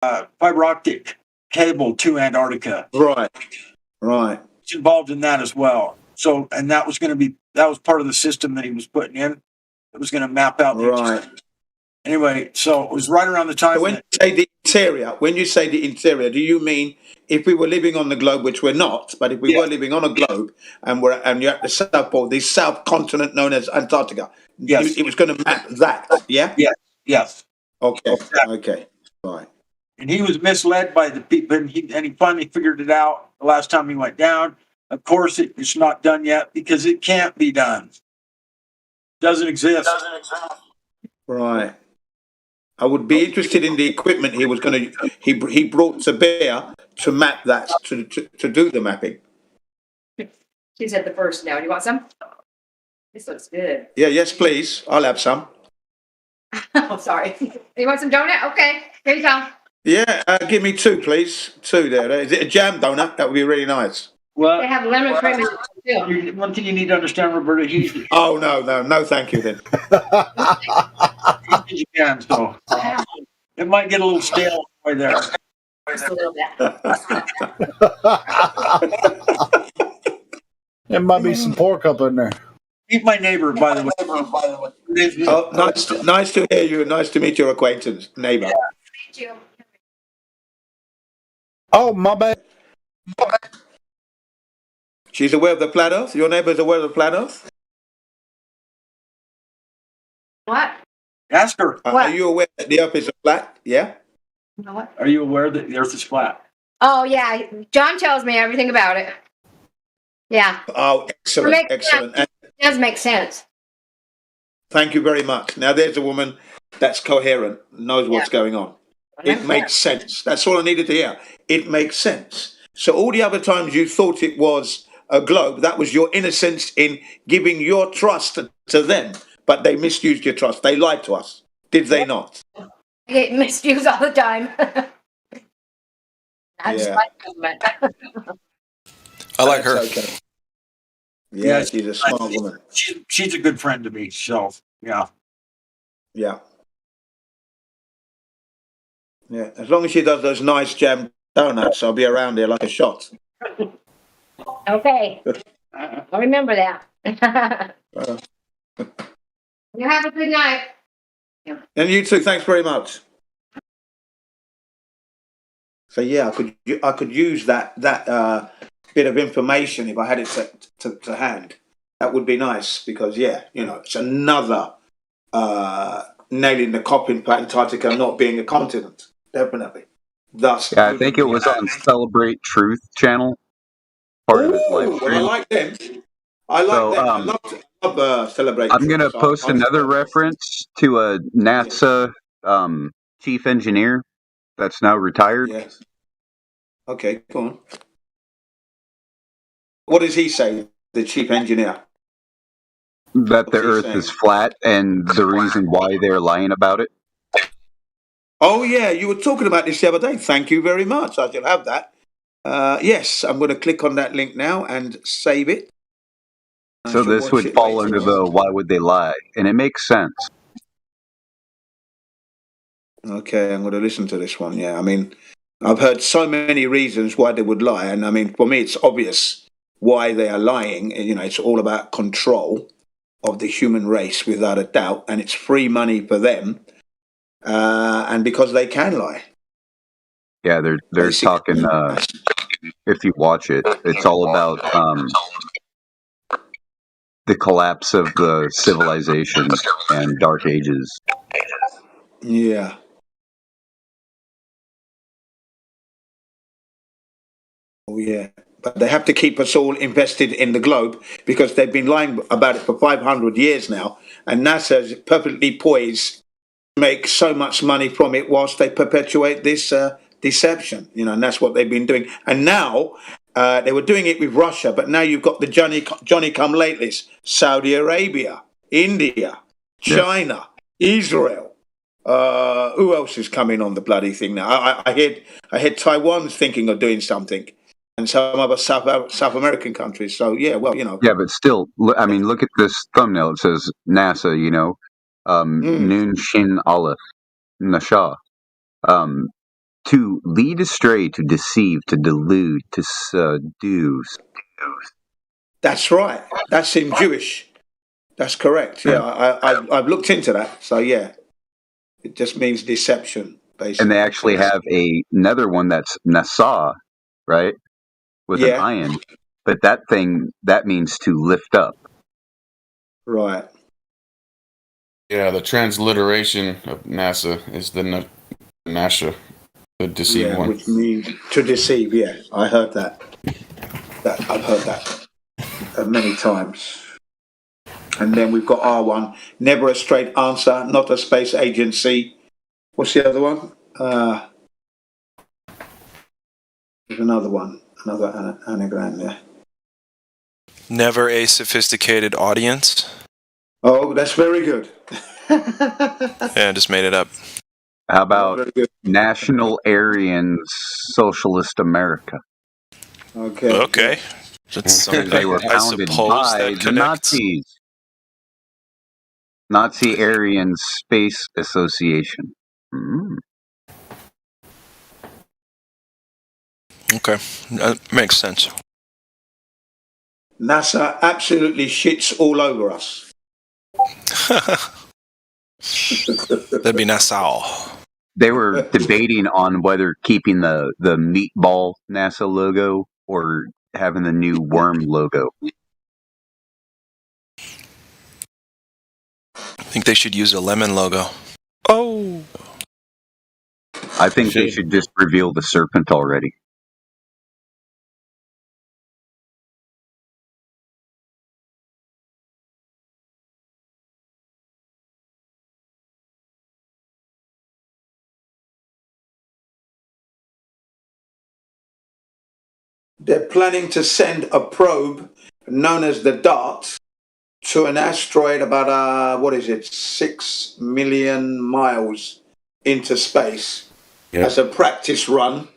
fiber optic cable to Antarctica. Right. Right. He's involved in that as well. So, and that was part of the system that he was putting in. It was going to map out. Right. Anyway, so it was right around the time. So when you say the interior, do you mean if we were living on the globe, which we're not, but if we were living on a globe and you're at the South Pole, the South continent known as Antarctica, Yes. it was going to map that, yeah? Yes. Okay. Okay. Right. And he was misled by the people, and he finally figured it out the last time he went down. Of course, it's not done yet because it can't be done. Doesn't exist. Right. I would be interested in the equipment he brought to bear to map that, to do the mapping. She's at the first now. Do you want some? This looks good. Yeah, yes, please. I'll have some. Oh, sorry. You want some donut? Okay. Here you go. Yeah, give me two, please. Two there. Is it a jam donut? That would be really nice. Well, they have lemon cream too. One thing you need to understand, Roberta, Oh, no, thank you then. You can, so it might get a little stale right there. Just a little bit. There might be some pork up in there. Meet my neighbor, by the way. Oh, nice to hear you. Nice to meet your acquaintance, neighbor. Yeah, thank you. Oh, my bad. She's aware of the flat Earth? Your neighbor's aware of the flat Earth? What? Ask her. Are you aware that the Earth is flat? Yeah? What? Are you aware that the Earth is flat? Oh, yeah. John tells me everything about it. Yeah. Oh, excellent, excellent. It does make sense. Thank you very much. Now, there's a woman that's coherent, knows what's going on. It makes sense. That's all I needed to hear. It makes sense. So all the other times you thought it was a globe, that was your innocence in giving your trust to them. But they misused your trust. They lied to us. Did they not? I get misused all the time. I just like government. I like her. Okay. Yeah, she's a smart woman. She's a good friend to me. So, yeah. Yeah. Yeah. As long as she does those nice jam donuts, I'll be around there like a shot. Okay. I'll remember that. You have a good night. And you too. Thanks very much. So yeah, I could use that bit of information if I had it to hand. That would be nice because it's another nail in the coffin for Antarctica not being a continent. Definitely. Thus, I think it was on Celebrate Truth channel. Part of his live stream. I like them. I love Celebrate. I'm going to post another reference to a NASA chief engineer that's now retired. Yes. Okay, go on. What does he say, the chief engineer? That the Earth is flat and the reason why they're lying about it. Oh, yeah, you were talking about this the other day. Thank you very much. I shall have that. Yes, I'm going to click on that link now and save it. So this would fall under the why would they lie? And it makes sense. Okay, I'm going to listen to this one. Yeah, I mean, I've heard so many reasons why they would lie. And I mean, for me, it's obvious why they are lying. It's all about control of the human race without a doubt. And it's free money for them. And because they can lie. Yeah, they're talking, if you watch it, it's all about the collapse of the civilization and dark ages. Yeah. Oh, yeah. But they have to keep us all invested in the globe because they've been lying about it for 500 years now. And NASA is perfectly poised to make so much money from it whilst they perpetuate this deception, and that's what they've been doing. And now they were doing it with Russia, but now you've got the Johnny come latelys, Saudi Arabia, India, China, Israel. Who else is coming on the bloody thing now? I heard Taiwan's thinking of doing something, and some other South American countries. So yeah, well, Yeah, but still, I mean, look at this thumbnail. It says NASA. Noon Shin Aleph Nasha. To lead astray, to deceive, to delude, to seduce. That's right. That's in Jewish. That's correct. Yeah, I've looked into that. So yeah, it just means deception, basically. And they actually have another one that's Nasa, right? With an Yeah. ion. But that means to lift up. Right. Yeah, the transliteration of NASA is the Nasha, the deceived one. Which means to deceive. Yeah, I heard that. I've heard that many times. And then we've got R1, never a straight answer, not a space agency. What's the other one? There's another one, another anagram there. Never a sophisticated audience. Oh, that's very good. Yeah, I just made it up. How about National Aryans Socialist America? Okay. Okay. That's something They were I founded suppose by that the connects. Nazis. Nazi Aryan Space Association. Okay, that makes sense. NASA absolutely shits all over us. That'd be Nassau. They were debating on whether keeping the meatball NASA logo or having the new worm logo. I think they should use a lemon logo. Oh. I think they should just reveal the serpent already. They're planning to send a probe known as the DART to an asteroid about 6 million miles into space as a practice run.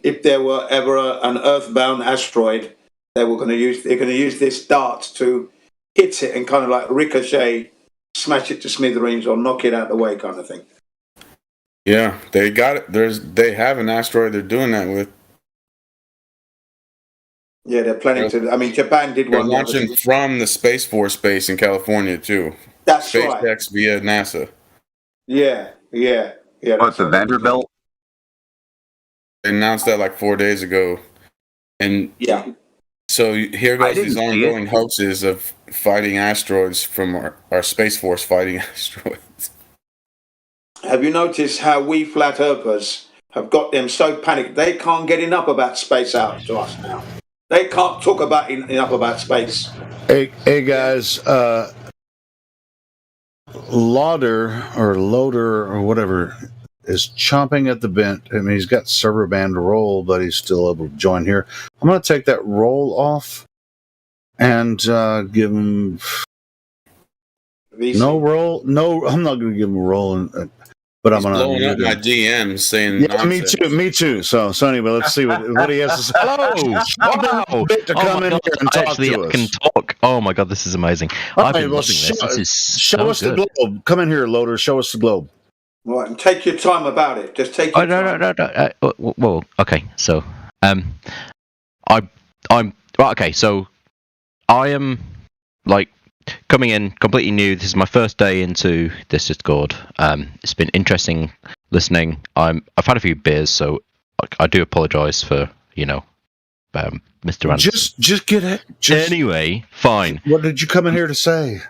If there were ever an Earthbound asteroid, they're going to use this DART to hit it and kind of like ricochet, smash it to smithereens, or knock it out the way, kind of thing. Yeah, they got it. They have an asteroid they're doing that with. Yeah, they're planning to. I mean, Japan did They're one. launching from the Space Force base in California too. That's right. SpaceX via NASA. Yeah. What, the Vanderbilt? They announced that like 4 days ago, and yeah. So here goes these ongoing hoaxes of fighting asteroids from our Space Force fighting asteroids. Have you noticed how we flat earthers have got them so panicked they can't get enough about space out to us now? They can't talk about enough about space. Hey guys, Loader or whatever is chomping at the bit. I mean, he's got server band roll, but he's still able to join here. I'm going to take that roll off and give him no roll. No, I'm not going to give him a roll, but I'm going to blowing up my DMs saying nonsense. Me too. So anyway, let's see what he has to say. Hello, wow! To come in here and talk Actually, to I us. can talk. Oh my god, this is amazing! I've been loving this. This is show us the globe. Come in here, Loader. Show us the globe. Right, and take your time about it. Just take your time. No. Well, okay. So, I'm right. Okay, so I am like coming in completely new. This is my first day into this Discord. It's been interesting listening. I've had a few beers, so I do apologise for Mr. Anderson. Just get it. Anyway, fine. What did you come in here to say?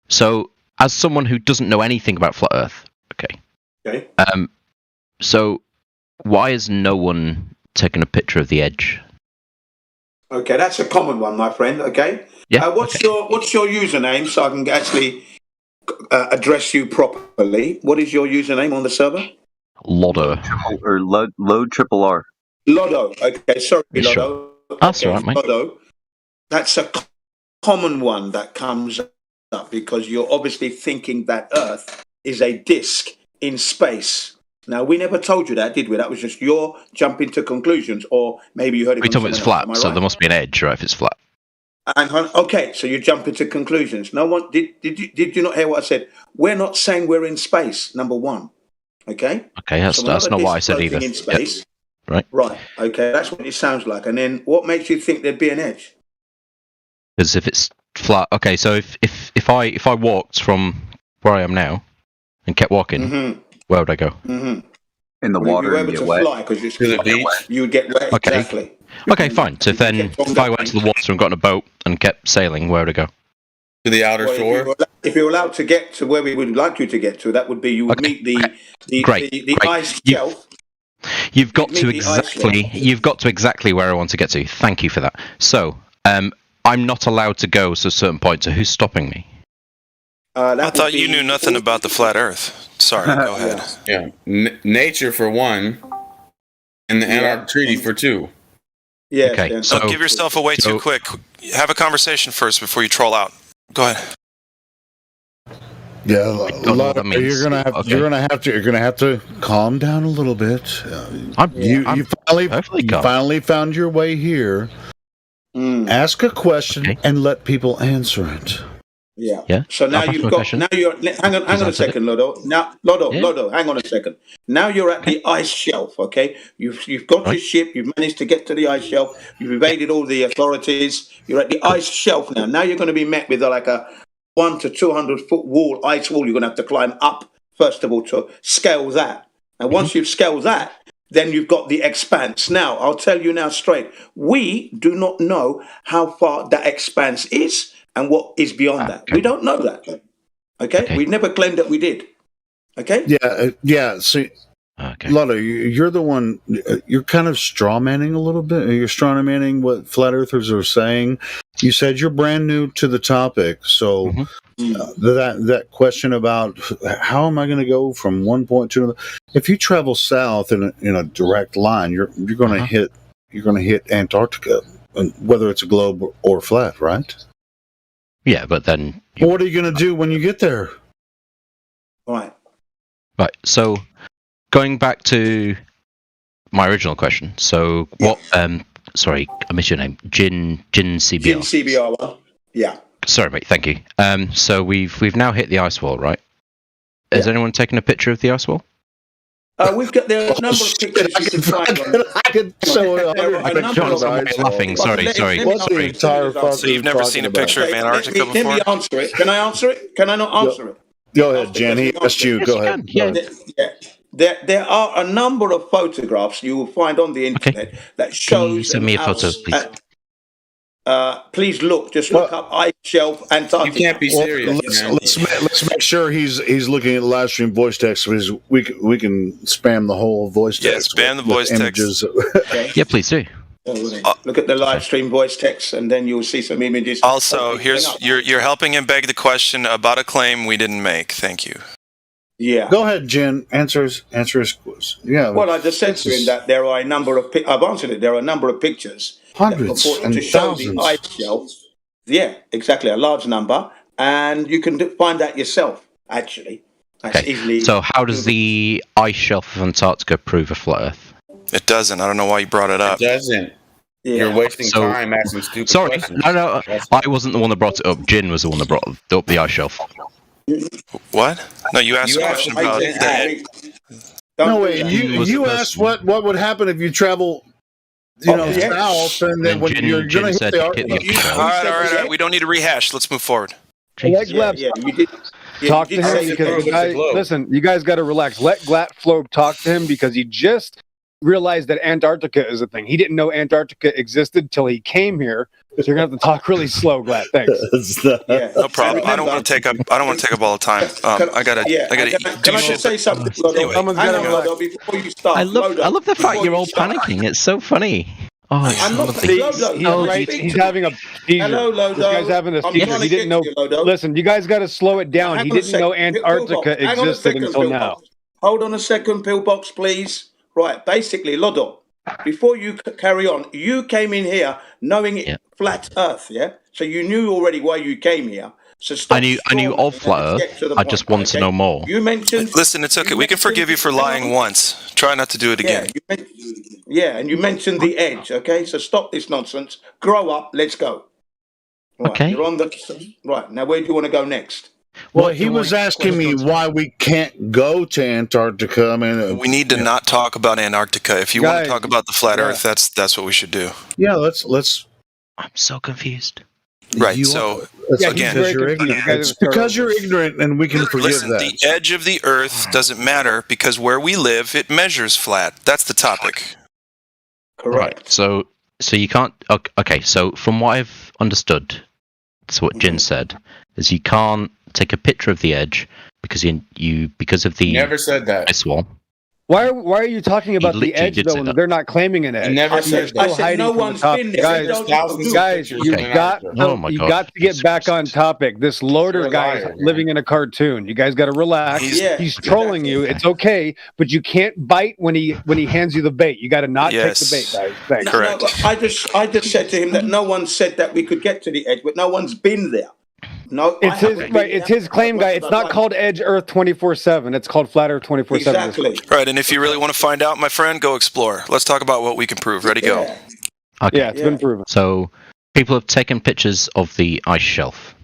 So, as someone who doesn't know anything about flat Earth, okay. So why has no one taken a picture of the edge? Okay, that's a common one, my friend. Okay. Yeah. What's your username so I can actually address you properly? What is your username on the server? Lodo. Or load triple R. Lodo. Okay, sorry, Sure. Lodo. That's okay, all right, mate. Lodo. That's a common one that comes up because you're obviously thinking that Earth is a disk in space. Now, we never told you that, did we? That was just your jumping to conclusions, or maybe you heard it. We told me it's flat, so there must be an edge, right? If it's flat. Okay, so you jump into conclusions. No one did you not hear what I said? We're not saying we're in space. Number one, Okay. Okay, that's So we're not a what I disk said floating either. in space. Right. Right. Okay. That's what it sounds like. And then what makes you think there'd be an edge? Because if it's flat, okay. So if I walked from where I am now and kept walking, Mm-hmm. where would I go? Mm-hmm. In the Well, if water you were and able get to wet. fly, because To the beach. you would get wet. Okay. Exactly. Okay, fine. So then, if I went to the water and got in a boat and kept sailing, where would I go? To the outer Well, shore. if you're allowed to get to where we would like you to get to, that would be you would Okay, meet the great, the great. ice You- shelf. You've got meet to the ice you've got to exactly where I want to get to. Thank you for that. So, I'm not allowed to go to a certain point. So who's stopping me? That I would thought you be- knew nothing about the flat Earth. Sorry, go ahead. Yeah. Yeah. Nature for one, and the Antarctic Treaty for two. Yes, Okay, yeah. so- Don't give yourself away too so- quick. Have a conversation first before you troll out. Go ahead. Yeah, don't know what that means. you're gonna have Okay. you're gonna have to calm down a little bit. I'm You perfectly calm. finally found your way here. Mm, Ask a question Okay. and let people answer it. yeah. Yeah. So now I'll ask you've my got. question. Now you're. Hang on a answered second, Lodo. Now, Lodo, Yeah. Lodo. Hang on a second. Now you're at the ice shelf. Okay. You've got Right. your ship. You've managed to get to the ice shelf. You've evaded all the authorities. You're at the ice shelf now. Now you're going to be met with like a 100 to 200 foot wall, ice wall. You're going to have to climb up first of all to scale that. And once you've scaled that, then you've got the expanse. Now, I'll tell you now straight. We do not know how far that expanse is and what is beyond that. Okay. We don't know that. Okay? Okay. We never claimed that we did. Okay? Yeah. See, Okay. Lotto, you're the one. You're kind of straw manning a little bit. You're straw manning what flat earthers are saying. You said you're brand new to the topic, so that question about how am I going to go from one point to another? If you travel south in a direct line, you're going to hit Antarctica, whether it's a globe or flat, right? Yeah, but then What are you going to do when you get there? Right. right. So going back to my original question. So what? Sorry, I missed your name. Jin CBR. Gin CBR. Yeah. Sorry, mate. Thank you. So we've now hit the ice wall, right? Has anyone taken a picture of the ice wall? We've got there are a number of pictures you can find on. I could show it. There are a number John, of somebody laughing. Sorry. What's the entire So you've never seen a picture of Antarctica Let me before? answer it. Can I answer it? Can I not answer it? Go ahead, Jen. He asked you. Yes, Go you ahead. can. Yeah. There are a number of photographs you will find on the internet that shows. Can you send me a photo, please? Please look. Just look up ice shelf Antarctica. You can't be Well, serious. man. let's make sure he's looking at live stream voice text because we can spam the whole voice Yeah, text. spam the with voice text. images. Okay? Yeah, please do. Look at the live stream voice text, and then you'll see some images. Also, Okay, here's hang on. you're helping him beg the question about a claim we didn't make. Thank you. Yeah. Go ahead, Jen. Answer his quiz. Yeah. Well, I just said to him that there are a number of. I've answered it. There are a number of pictures hundreds that purport and to show thousands. the ice shelf. Yeah, exactly, a large number, and you can find that yourself. Actually, that's Okay. easily. So how does the ice shelf of Antarctica prove a flat Earth? It doesn't. I don't know why you brought it up. It doesn't. Yeah. You're wasting So- time asking stupid Sorry, questions. no. I wasn't the one that brought it up. Jin was the one that brought up the ice shelf. What? No, you asked You a asked question a about question. that. Don't No do wait, that. Jin was you the asked person. what would happen if you travel, yeah. south, and then And when Jin- you're Jin going to said hit the hit the Arctic. ice shelf. All right. We don't need to rehash. Let's move forward. Let Yeah, Gleb yeah, you did. Yeah, talk you to did him say because Globe the is a guy, globe. listen, you guys got to relax. Let Glatflow talk to him because he just realized that Antarctica is a thing. He didn't know Antarctica existed till he came here. So you're gonna have to talk really slow, Glat. Thanks. Yeah. No problem. I don't want to take up. I don't want to take up all the time. I gotta. Yeah. I gotta Can do I just shit. say something, Lodo? Anyway. Someone's Hang gotta on, relax. Lodo, before you start. I love Lodo, the fact before you're you all start. panicking. It's so funny. Oh, I'm not lovely. Lodo. He's, Lodo, right, speak he's to me. having a seizure. Hello, Lodo. This guy's having a I'm seizure. trying He to didn't get know. to you, Lodo. Listen, you guys got to slow it down. Hang He on a didn't know second. Antarctica Pillbox. Hang on a existed second, until now. Pillbox. Hold on a second, Pillbox, please. Right, basically, Lodo, before you carry on, you came in here knowing it Yeah. flat Earth, yeah? So you knew already why you came here. So stop I knew strong of and flat let's Earth. get to the I just point, want to okay? know more. You mentioned... Listen, it's okay. We can forgive you for lying once. Try not to do it Yeah, again. and you mentioned the edge, okay? So stop this nonsense. Grow up. Let's go. Right, Okay. You're on the... Right, now where do you want to go next? Well, he was asking me why we can't go to Antarctica. I mean, We need to not talk about Antarctica. If you want Guys, to talk about the flat yeah. Earth, that's what we should do. yeah, let's. I'm so confused. Right. You So That's Yeah, again, he's very because you're confused. ignorant. You guys It's have started because you're over. ignorant, and we can forgive listen, that. the edge of the Earth doesn't matter because where we live, it measures flat. That's the topic. Correct. Right. So you can't. Okay. So from what I've understood, that's what Jin said. Is you can't take a picture of the edge because because of the Never said that. ice wall. Why are you talking about the literally edge did though? say When that. they're not claiming an edge. never I said said, that. I Still said hiding no from the one's topic. been there. Guys, They don't thousands do. of Guys, pictures you of got Antarctica. Oh my you God. got to get back on topic. This loader You're a guy is liar, living in a cartoon. You guys got to relax. He's- He's trolling you. It's okay, but you can't bite when he hands you the bait. You got to not take the bait, Yes. guys. Thanks. No, Correct. but I just said to him that no one said that we could get to the edge, but no one's been there. No, I It's his haven't been right. It's there. his claim, guy. It's not called Edge Earth 24/7. It's called Flat Earth 24/7. Exactly. Right, and if you really want to find out, my friend, go explore. Let's talk about what we can prove. Ready, go. Yeah. Okay. Yeah, it's been proven. So people have taken pictures of the ice shelf.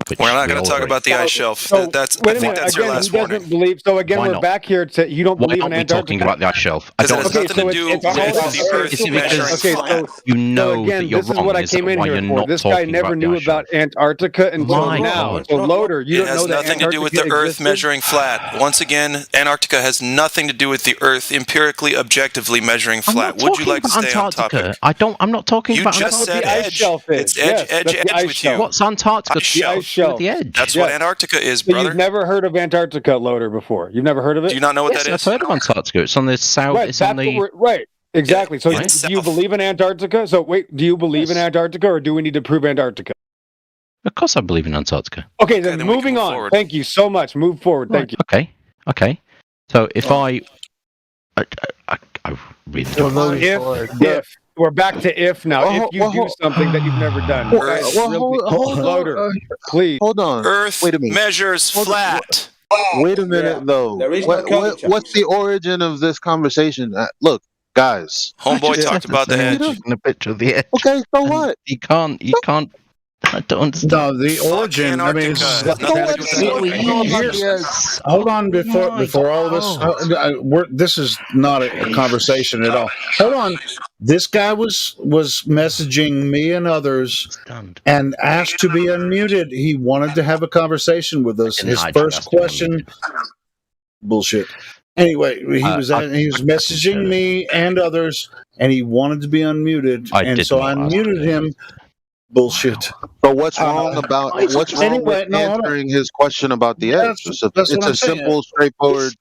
which We're not we going all to talk agree. about the ice shelf. So That's. I wait a think minute. that's your Again, last he doesn't warning. believe. So again, Why we're not? back here to you don't Why believe in aren't we talking Antarctica. about the ice shelf? I Because it don't. has Okay, nothing so to it's- do it's- with okay, the Earth Is it measuring because- Okay, flat. so You know so again, that you're this is wrong. what I Is came that in why here you're for. not This guy talking never about the knew ice about shelf? Antarctica until My now. God. So loader, you It don't has know that nothing to do with the Antarctica Earth existed? measuring flat. Once again, Antarctica has nothing to do with the Earth empirically, objectively measuring I'm flat. not Would you talking like to about stay on Antarctica. topic? I'm not talking You about just Antarctica. said That's what the ice edge. shelf is. It's Yes, edge that's the edge ice with shelf. you. What's Antarctica Ice to do The ice with shelf. the edge? That's Yes. what Antarctica is, So brother. you've never heard of Antarctica, loader, before? You've never heard of it? Do you not know what Yes, that I've is? heard of Antarctica. It's on the south. Right, It's that's on the. what we're, right. Exactly. So Yeah, do it's you south. believe in Antarctica? So wait, do you believe in Yes. Antarctica, or do we need to prove Antarctica? Of course, I believe in Antarctica. Okay, then then we can moving move on. forward. Thank you so much. Move forward. Thank you. Okay. So if I really don't. If we're back to if now, if you do something that you've never done, Earth. Guys, really- loader, please. Hold on. Earth Wait a minute. measures Hold on. flat. Wait a minute, Yeah, though. there is no curvature. What's the origin of this conversation? Look, guys. Homeboy talked about the edge. Taking a picture of the edge. Okay, so And what? You can't. I don't understand. No, the Fuck origin. I mean, Antarctica. it's- It has nothing to do with that. Here's- hold on before all this. This is not a conversation at all. Hold on. This guy was messaging me and others Understand. and asked to be unmuted. He wanted to have a conversation with us. And His I just first asked to be question. Bullshit. Anyway, he was messaging me and others, and he wanted to be unmuted, I and did so not I ask unmuted him. Bullshit. So what's wrong about what's wrong Anyway, with no, hold on. answering his question about the edge? That's It's what I'm a saying. simple, straightforward.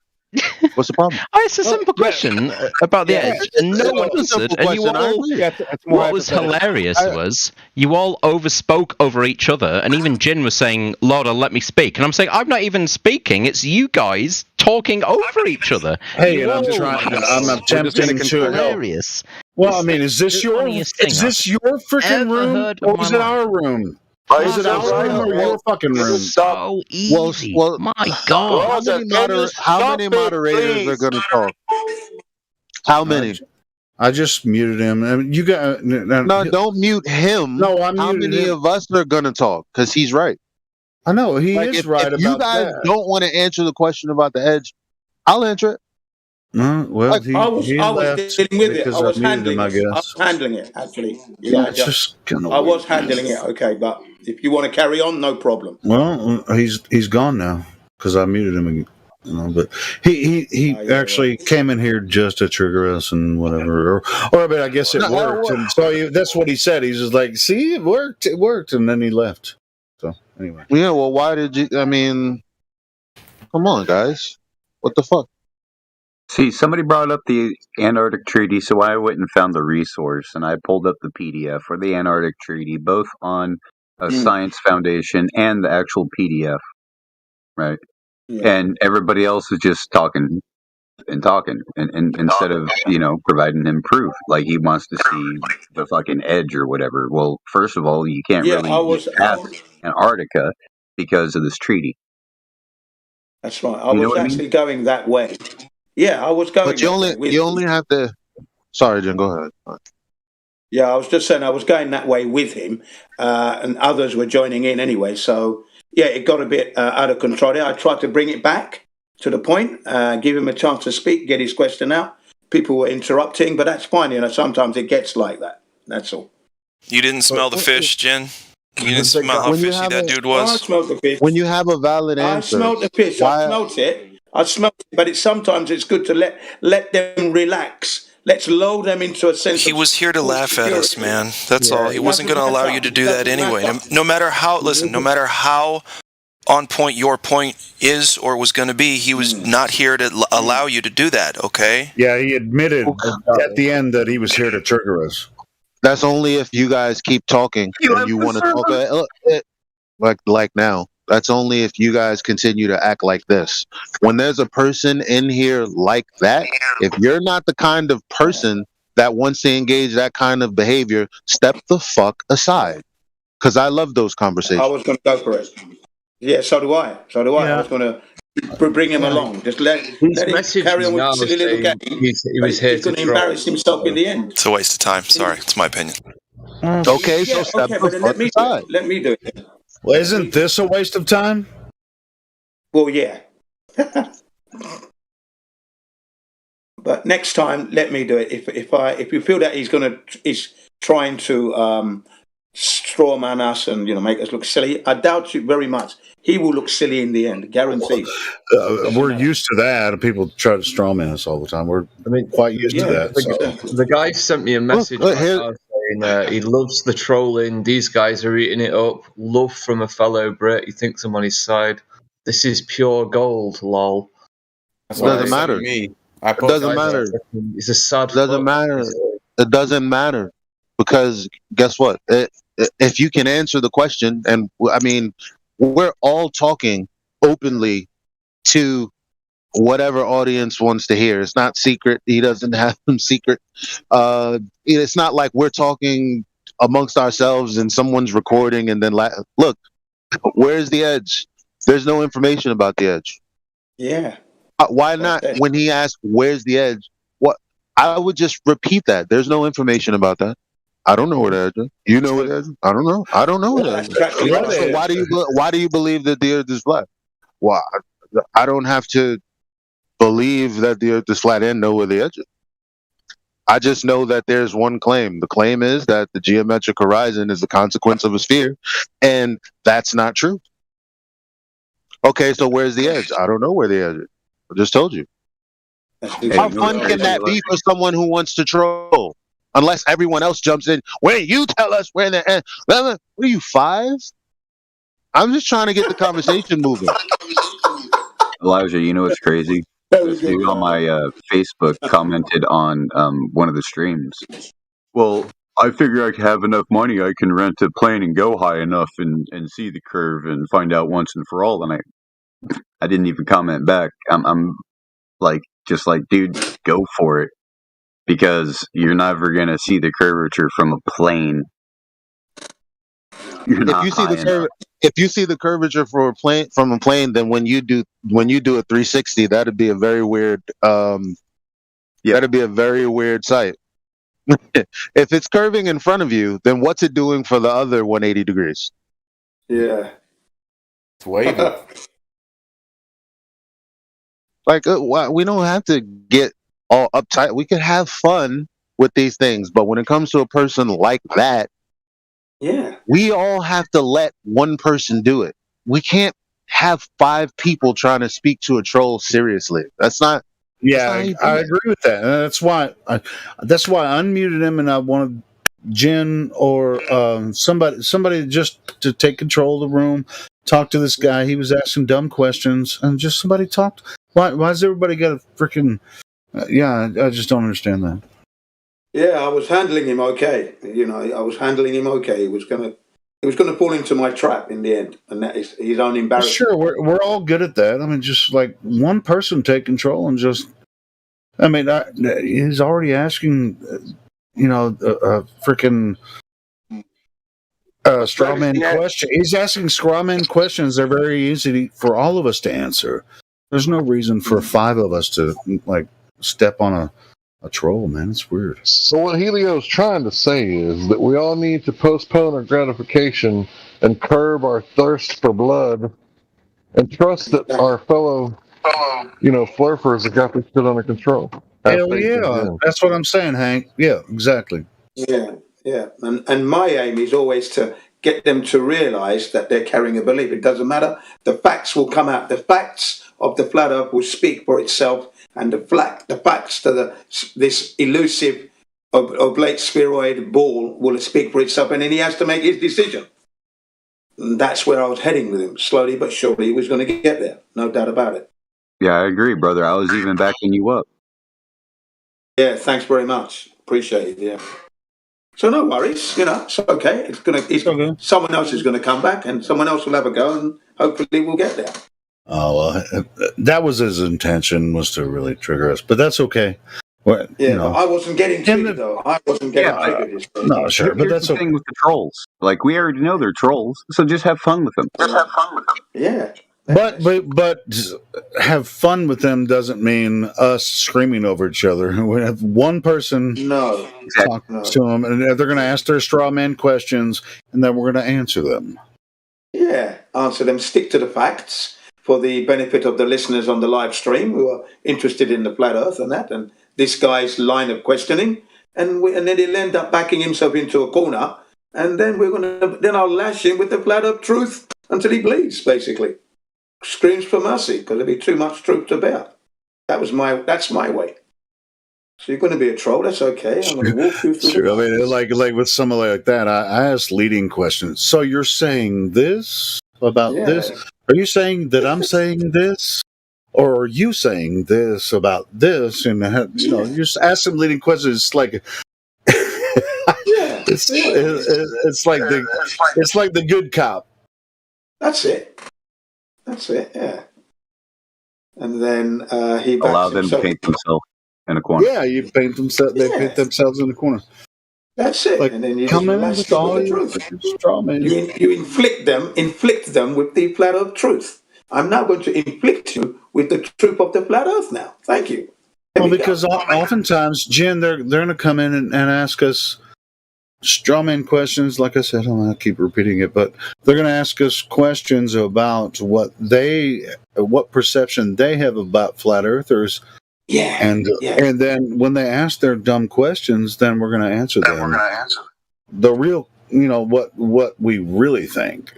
What's the problem? Oh, it's a simple question about the Yeah, edge, and no one it's a simple answered. And you question, I all, agree. Yeah, it's more what was hypothetical. hilarious was you all overspoke over each other, and even Jin was saying, "Lauder, let me speak," and I'm saying, "I'm not even speaking. It's you guys talking over each other." Hey, You and I'm all trying. have- I'm gonna attempting to help. hilarious. Well, I mean, is this your funniest thing freaking ever room, heard of or my is it life. our room? Is it our room or your fucking room? So easy. well, My God. How many moderators are going to talk? How many? I just muted him. I mean, you got No, don't mute him. No, I'm How muted many him. of us are going to talk? Because he's right. I know he Like, is if right you about guys that. don't want to answer the question about the edge, I'll answer it. Well, Like, he I was left dealing with it. because I was muted handling him, I it. I guess. was handling it, actually. Yeah, It's just kind of I was weird, handling man. it, okay, but if you want to carry on, no problem. Well, he's gone now because I muted him again. You know, but he Yeah, actually came in here just to trigger us and whatever, or but I guess it worked. And so that's what he said. He's just like, "See, it worked, and then he left. So anyway, Yeah, well, why did you? I mean, come on, guys. What the fuck? See, somebody brought up the Antarctic Treaty, so I went and found the resource, and I pulled up the PDF for the Antarctic Treaty, both on a Science Foundation and the actual PDF, right? Yeah. And everybody else is just talking, and instead of, providing him proof, like he wants to see the fucking edge or whatever. Well, first of all, you can't Yeah, really I was. get past Antarctica because of this treaty. That's right. I You know was what I actually going that way. Yeah, I was going. But you that only way with you him. only have to. Sorry, Jim. Go ahead. Yeah, I was just saying I was going that way with him, and others were joining in anyway. So yeah, it got a bit out of control there. I tried to bring it back to the point, give him a chance to speak, get his question out. People were interrupting, but that's fine. Sometimes it gets like that. That's all. You didn't smell the fish, Jen? You didn't smell how When you fishy have that a- dude I was? smelled the fish. When you have a valid I answer, smelled the fish. why- I smelled it. But sometimes it's good to let them relax. Let's lull them into a sense. He of was here to laugh at us, security. man. That's all. He wasn't going to allow you to do that anyway. No matter how, listen, no matter how on point your point is or was going to be, he was not here to allow you to do that, okay? Yeah, he admitted at the end that he was here to trigger us. That's only if you guys keep talking and you want to talk like now. That's only if you guys continue to act like this. When there's a person in here like that, if you're not the kind of person that wants to engage that kind of behavior, step the fuck aside. Because I love those I conversations. was going to go for it. Yeah, so do I. Yeah. I was going to bring him along. Just let him message carry on with now the silly little saying game. he was here He's going to to embarrass himself in the end. It's a waste of time. Sorry. It's my opinion. Okay, so Yeah, step okay, the but then fuck aside. let me do it. Well, isn't this a waste of time? Well, yeah. But next time, let me do it. If you feel that he's trying to straw man us and make us look silly, I doubt it very much. He will look silly in the end, guaranteed. We're used to that. People try to strawman us all the time. We're quite used to that. So. The guy sent me a message Look, right now saying he loves the trolling. These guys are eating it up. Love from a fellow Brit. He thinks I'm on his side. This is pure gold, lol. That's Doesn't what they said to matter. me. I It posted doesn't matter. He's a sad. Doesn't fuck. matter. It doesn't matter because guess what? If you can answer the question, and I mean, we're all talking openly to whatever audience wants to hear. It's not secret. He doesn't have them secret. It's not like we're talking amongst ourselves and someone's recording and then look, where's the edge? There's no information about the edge. Yeah. Why not? When he asked, "Where's the edge?" What I would just repeat that. There's no information about that. I don't know where the edge is. You know where the edge is? I don't know. I don't know where the edge is. So why do you believe that the earth is flat? Well, I don't have to believe that the earth is flat and know where the edge is. I just know that there's one claim. The claim is that the geometric horizon is the consequence of a sphere, and that's not true. Okay, so where's the edge? I don't know where the edge is. I just told you. How fun can that be for someone who wants to troll? Unless everyone else jumps in. Wait, you tell us where the end. What are you, 5? I'm just trying to get the conversation moving. Elijah, you know what's crazy? This dude on my Facebook commented on one of the streams. Well, I figure I have enough money, I can rent a plane and go high enough and see the curve and find out once and for all. And I didn't even comment back. I'm like, just like, dude, go for it. Because you're never going to see the curvature from a plane. If you see the curvature for a plane from a plane, then when you do a 360, that'd be a very weird that'd be a very weird sight. If it's curving in front of you, then what's it doing for the other 180 degrees? Yeah. It's waving. Like we don't have to get all uptight. We can have fun with these things, but when it comes to a person like that, Yeah. we all have to let one person do it. We can't have 5 people trying to speak to a troll seriously. That's not. Yeah, I agree with that. And that's why I unmuted him, and I wanted Jen or somebody just to take control of the room, talk to this guy. He was asking dumb questions, and just somebody talked. Why does everybody got a freaking? I just don't understand that. Yeah, I was handling him okay. I was handling him okay. He was gonna fall into my trap in the end, and that is his own embarrassment. Sure, we're all good at that. I mean, just like one person take control and just. I mean, he's already asking, freaking straw man question. He's asking straw man questions. They're very easy for all of us to answer. There's no reason for 5 of us to step on a troll, man. It's weird. So what Helio's trying to say is that we all need to postpone our gratification and curb our thirst for blood and trust that our fellow, flurfers have got this shit under control. Have Hell faith in yeah. them. That's what I'm saying, Hank. Yeah, exactly. Yeah, yeah. And my aim is always to get them to realise that they're carrying a belief. It doesn't matter. The facts will come out. The facts of the flat earth will speak for itself, and the facts to this elusive oblate spheroid ball will speak for itself, and then he has to make his decision. And that's where I was heading with him. Slowly but surely he was going to get there. No doubt about it. Yeah, I agree, brother. I was even backing you up. Yeah, thanks very much. Appreciate it, yeah. So no worries, it's okay. Someone else is going to come back, and someone else will have a go, and hopefully we'll get there. Oh, well, that was his intention, was to really trigger us, but that's okay. Well, yeah, but I wasn't getting triggered, though. I wasn't getting triggered. No, sure, but that's the thing with the trolls. Like, we already know they're trolls, so just have fun with them. Yeah. But have fun with them doesn't mean us screaming over each other. We have one person talk to them, and they're going to ask their straw man questions, and then we're going to answer them. Yeah, answer them. Stick to the facts for the benefit of the listeners on the live stream who are interested in the flat Earth and that, and this guy's line of questioning, and then he'll end up backing himself into a corner, and then then I'll lash him with the flat Earth truth until he bleeds, basically. Screams for mercy because there'll be too much truth to bear. That's my way. So you're going to be a troll. That's okay. I'm going to walk you through. Sure. I mean, like with somebody like that, I ask leading questions. So you're saying this about this? Are you saying that I'm saying this, or are you saying this about this? And you just ask some leading questions. It's like it's like the good cop. That's it. Yeah. And then he allow them to paint themselves in a corner. Yeah, you paint themselves. They paint themselves in the corner. That's it. Like, and then you come in just with all the your truth. straw man. You inflict them with the flat Earth truth. I'm now going to inflict you with the truth of the flat Earth. Now, thank you. Well, because oftentimes, Jen, they're going to come in and ask us straw man questions. Like I said, I'm going to keep repeating it, but they're going to ask us questions about what perception they have about flat earthers. Yeah. And then when they ask their dumb questions, then we're going to answer them. The real, what we really think,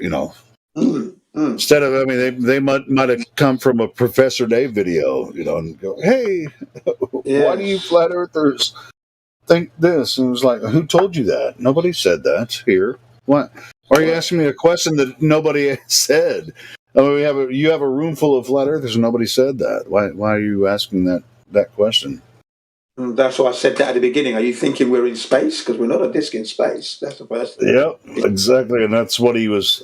Instead of, they might have come from a Professor Dave video, and go, hey, why do you flat earthers think this? And it was like, who told you that? Nobody said that here. What? Why are you asking me a question that nobody said? I mean, you have a room full of flat earthers and nobody said that. Why are you asking that question? That's why I said that at the beginning. Are you thinking we're in space? Because we're not a disc in space. That's the first thing. Yep, exactly. And that's what he was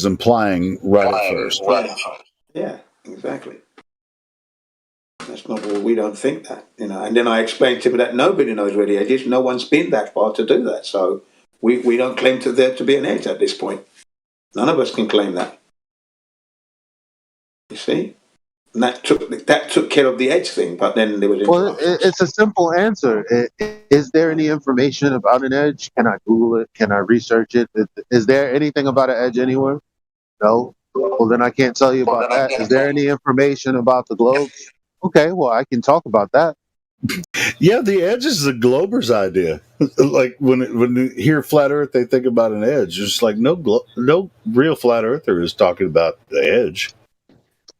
implying right at first. Yeah, exactly. That's not what we don't think that, And then I explained to him that nobody knows where the edge is. No one's been that far to do that. So we don't claim there to be an edge at this point. None of us can claim that. You see? And that took care of the edge thing, but then there was... Well, it's a simple answer. Is there any information about an edge? Can I Google it? Can I research it? Is there anything about an edge anywhere? No? Well, then I can't tell you about that. Is there any information about the globe? Okay, well, I can talk about that. Yeah, the edge is the Glober's idea. Like when you hear flat Earth, they think about an edge. It's like no real flat earther is talking about the edge.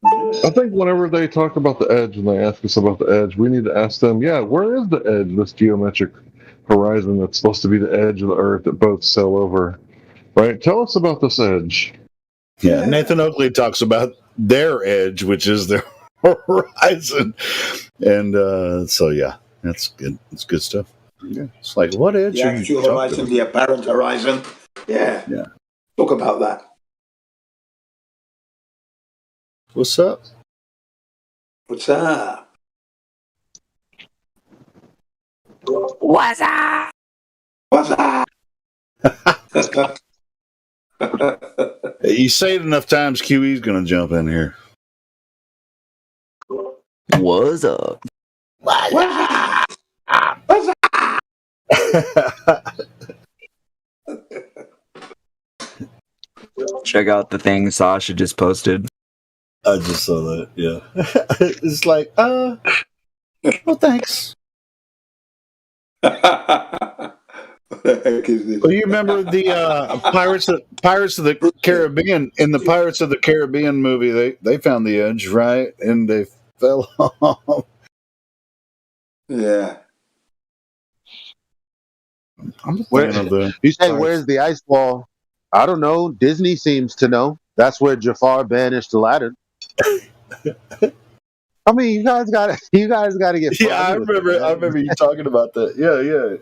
I think whenever they talk about the edge and they ask us about the edge, we need to ask them, where is the edge, this geometric horizon that's supposed to be the edge of the Earth that boats sail over? Right? Tell us about this edge. Yeah, Nathan Oakley talks about their edge, which is their horizon. And so, yeah, that's good. It's good stuff. Yeah. It's like, what edge the are you actual talking horizon, about? the apparent horizon. Yeah. Talk about that. What's up? What's up? What's up? What's up? You say it enough times, QE's going to jump in here. What's up? What's up? Check out the thing Sasha just posted. I just saw that. Yeah, it's like, well, thanks. What the heck is this? Well, you remember the Pirates of the Caribbean? In the Pirates of the Caribbean movie, they found the edge, right? And they fell off. Yeah. I'm a Where, fan of the. you say, where's the ice wall? I don't know. Disney seems to know. That's where Jafar banished Aladdin. I mean, you guys got to get. Yeah, I funny with it, man. remember you talking about that. Yeah.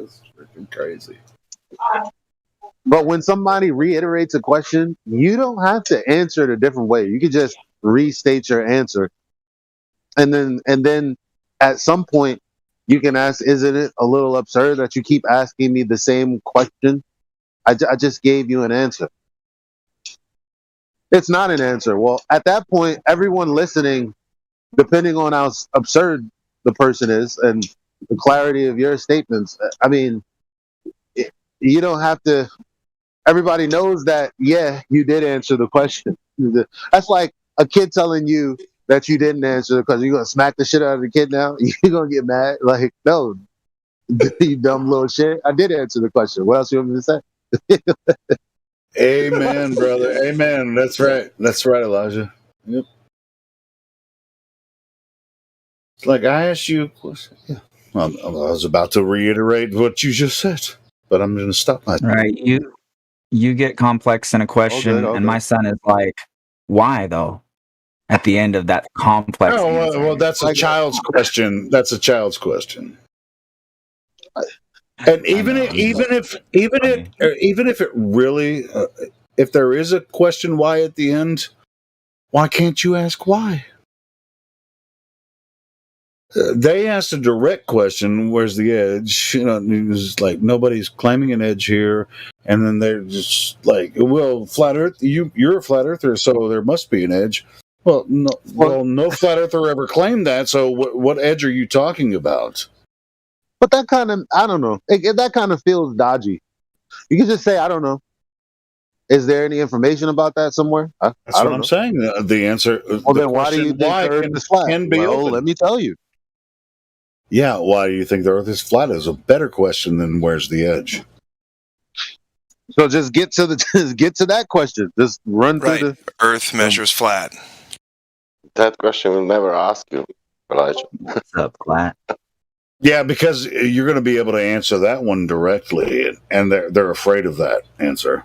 It's freaking crazy. But when somebody reiterates a question, you don't have to answer it a different way. You can just restate your answer, and then at some point you can ask, "Isn't it a little absurd that you keep asking me the same question? I just gave you an answer." It's not an answer. Well, at that point, everyone listening, depending on how absurd the person is and the clarity of your statements, I mean, you don't have to. Everybody knows that, yeah, you did answer the question. That's like a kid telling you that you didn't answer because you're going to smack the shit out of the kid now. You're going to get mad. Like, no, you dumb little shit. I did answer the question. What else you want me to say? Amen, brother. Amen. That's right. That's right, Elijah. Yep. It's like I asked you a question. Yeah. Well, I was about to reiterate what you just said, but I'm going to stop myself. Right. You get complex in a question, all and good. my son is like, "Why though?" At the end of that complex. Oh, answer. well, that's a child's question. That's a child's question. And even if it really, if there is a question why at the end, why can't you ask why? They asked a direct question, where's the edge? You know, it was like nobody's claiming an edge here, and then they're just like, well, flat Earth, you're a flat earther, so there must be an edge. Well, no flat earther ever claimed that. So what edge are you talking about? But that kind of, I don't know. That kind of feels dodgy. You can just say, I don't know. Is there any information about that somewhere? I That's don't what I'm know. saying. The answer. Well, the then why do you think why the Earth can, is flat? can be Well, open. let me tell you. Yeah, why do you think the Earth is flat is a better question than where's the edge? So just get to that question. Just run Right. through the. Earth measures flat. That question will never ask you, Elijah. What's up, Glat? Yeah, because you're going to be able to answer that one directly, and they're afraid of that answer.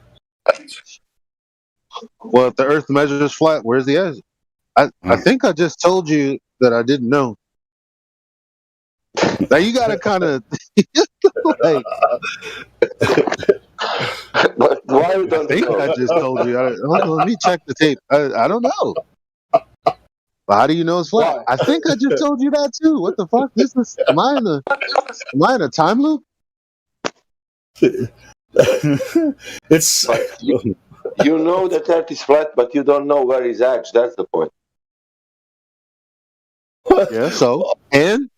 Well, if the Earth measures flat, where's the edge? I think I just told you that I didn't know. Now you gotta kind of like. But why you don't I think know? I just told you. Hold on, let me check the tape. I don't know. But how do you know it's flat? Why? I think I just told you that too. What the fuck? Am I in a time loop? It's But you know that Earth is flat, but you don't know where is edge. That's the point. Yeah. So and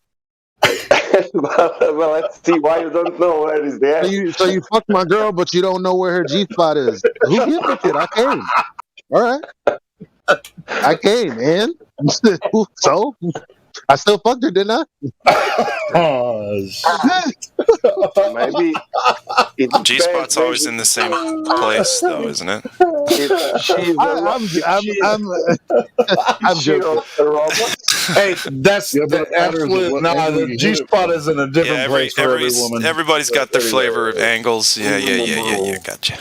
well, let's see why you don't know where is the edge. so you fucked my girl, but you don't know where her G spot is. Who gives a shit? I came. All right. I came, and so I still fucked her, didn't I? Oh, Maybe G spot's always in the same place, though, isn't it? I'm joking. Hey, that's absolute. Nah, the G spot is in a different place for every woman. Everybody's got their flavor of angles. Yeah. Gotcha.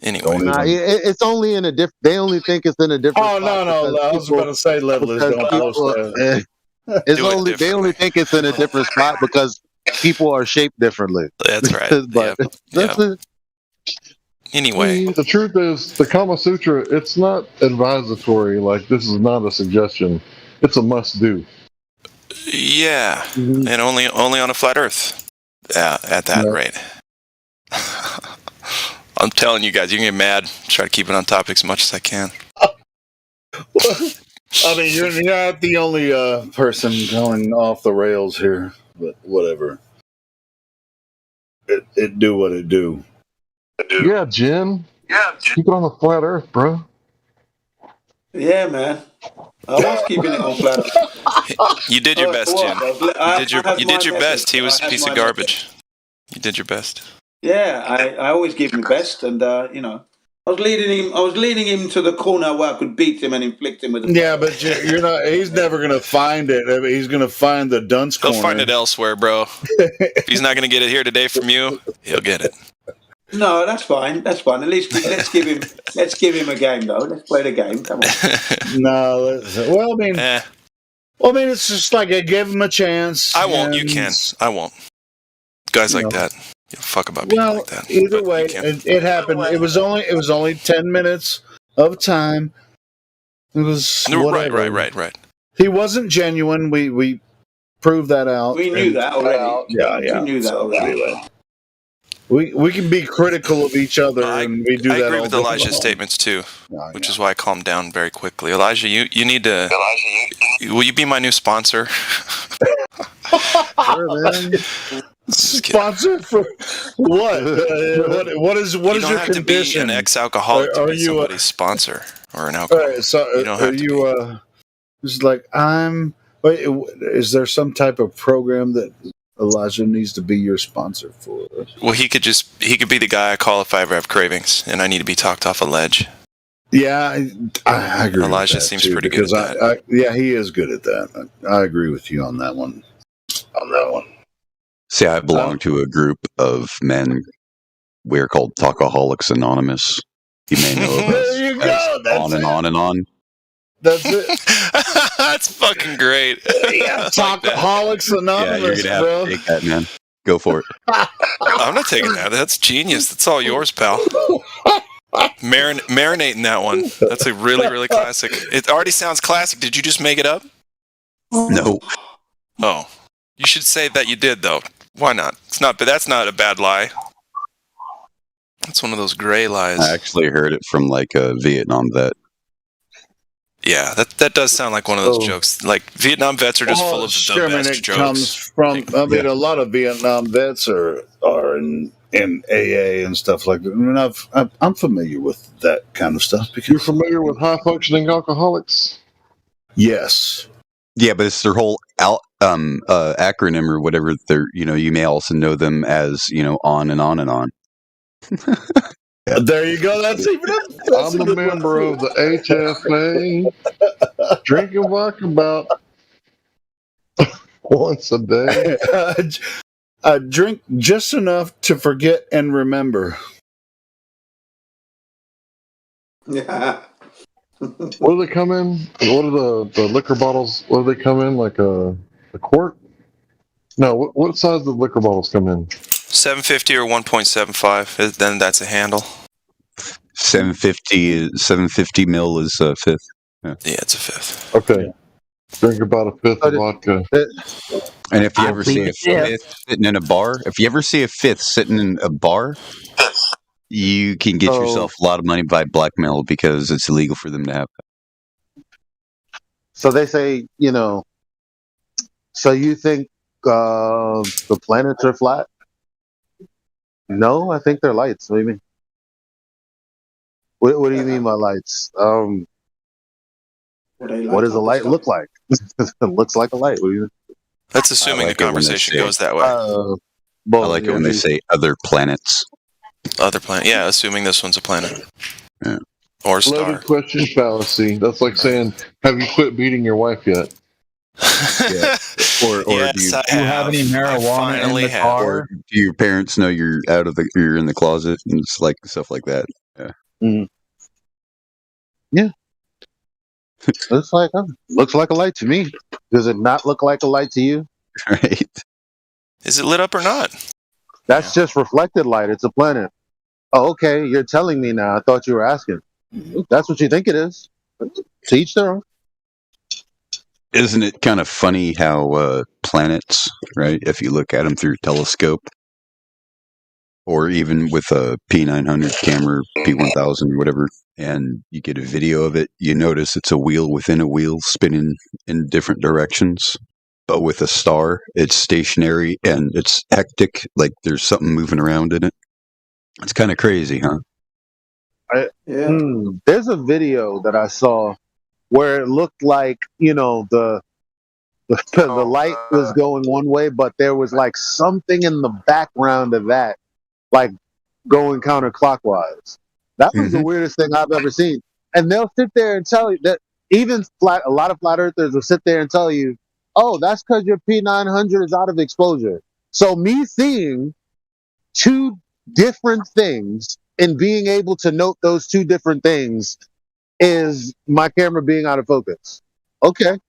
Anyway, Nah, it's only in a different. They only think it's in a different. Oh no! I was about to say, Levelers don't post that. It's only they only think it's in a different spot because people are shaped differently. That's right. But that's it. Anyway, The truth is, the Kama Sutra, it's not advisatory. Like, this is not a suggestion. It's a must-do. yeah, and only on a flat Earth. At that rate. I'm telling you guys, you can get mad. Try to keep it on topic as much as I can. I mean, you're not the only person going off the rails here, but whatever. it do what it do. Yeah, Jen. Keep it on the flat Earth, bro. Yeah, man. I was keeping it on flat. You did your best, Jim. You did your method. best. He was a piece of garbage. You did your best. Yeah, I always give him the best, and you know, I was leading him to the corner where I could beat him and inflict him with. Yeah, but you're not. He's never gonna find it. I mean, he's gonna find the dunce He'll corner. find it elsewhere, bro. If he's not gonna get it here today from you, he'll get it. No, that's fine. That's fine. At least let's give him a game, though. Let's play the game. Come on. No, well, I mean, it's just like I give him a chance. I won't. You can. I won't. Guys like that. You don't fuck about people like that. Either way, it happened. It was only 10 minutes of time. It was whatever. Right. He wasn't genuine. We proved that out. We knew that already. Yeah. We knew that already. Anyway, we can be critical of each other, and we do that. I agree all with day Elijah's long. statements too, which is why I calmed down very quickly. Elijah, you need to. Will you be my new sponsor? Sure, man. Sponsor for what? What is you your don't have condition? to be an ex-alcoholic to be somebody's sponsor or an alcoholic. So you don't are have to you? It's like Wait, is there some type of program that Elijah needs to be your sponsor for? Well, he could be the guy I call if I ever have cravings and I need to be talked off a ledge. Yeah, I agree. Elijah with that seems too, pretty good at that. Yeah, he is good at that. I agree with you on that one. See, I belong to a group of men. We're called Talkaholics Anonymous. You may know of us. There you go. That's on and on and on. That's it. That's fucking great. Yeah, Talkaholics Anonymous, Yeah, you're gonna have bro. to take that, man. Go for it. I'm not taking that. That's genius. That's all yours, pal. Marinating that one. That's a really, really classic. It already sounds classic. Did you just make it up? No. Oh, you should say that you did, though. Why not? It's not. But that's not a bad lie. That's one of those gray lies. I actually heard it from like a Vietnam vet. Yeah, that does sound like one of those jokes. Like Vietnam vets are just full of the best it jokes. comes from. I mean, a lot of Vietnam vets are in AA and stuff like that. I mean, I'm familiar with that kind of stuff because You're familiar with high functioning alcoholics? Yes. Yeah, but it's their whole acronym or whatever. They're you may also know them as on and on and on. There you go. That's even. I'm a member of the HFA. Drinking vodka about once a day. I drink just enough to forget and remember. Yeah. What do they come in? What are the liquor bottles? What do they come in? Like a quart? No, what size do liquor bottles come in? 750 or 1.75. Then that's a handle. 750 mil is a fifth. Yeah, it's a fifth. Okay. Drink about a fifth of vodka. And if you ever see a fifth sitting in a bar, you can get yourself a lot of money by blackmail because it's illegal for them to have that. So they say, so you think the planets are flat? No, I think they're lights. What do you mean? What do you mean by lights? What does a light look like? It looks like a light. What do you mean? That's assuming the conversation goes that way. I like it when they say other planets. Other planet. Yeah, assuming this one's a planet. Yeah. Or a star. Loaded question fallacy. That's like saying, have you quit beating your wife yet? Yeah. Or Yes, do you I have any marijuana in the car? Or do your parents know you're in the closet and it's like stuff like that? Yeah. Mm. Yeah. Looks like a light to me. Does it not look like a light to you? Right. Is it lit up or not? That's just reflected light. It's a planet. Oh, okay. You're telling me now. I thought you were asking. That's what you think it is. To each their own. Isn't it kind of funny how planets, right? If you look at them through a telescope, or even with a P900 camera, P1000, whatever, and you get a video of it, you notice it's a wheel within a wheel spinning in different directions. but with a star. It's stationary and it's hectic. Like there's something moving around in it. It's kind of crazy, huh? There's a video that I saw where it looked like, you know, the light was going one way, but there was like something in the background of that, like going counterclockwise. That was the weirdest thing I've ever seen. And they'll sit there and tell you that even a lot of flat earthers will sit there and tell you, oh, that's because your P900 is out of exposure. So me seeing two different things and being able to note those two different things is my camera being out of focus. Okay.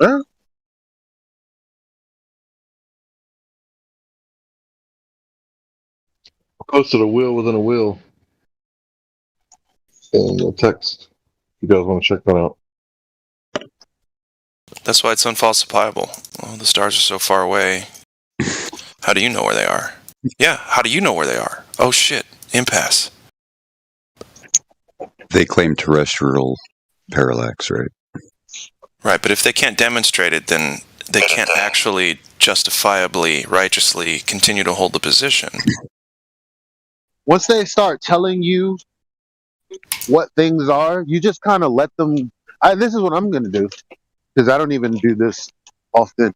Huh? Posted a wheel within a wheel in the text. If you guys want to check that out. That's why it's unfalsifiable. Oh, the stars are so far away. How do you know where they are? Yeah, how do you know where they are? Oh shit, impasse. They claim terrestrial parallax, right? Right, but if they can't demonstrate it, then they can't actually justifiably, righteously continue to hold the position. Once they start telling you what things are, you just kind of let them. This is what I'm going to do, because I don't even do this often.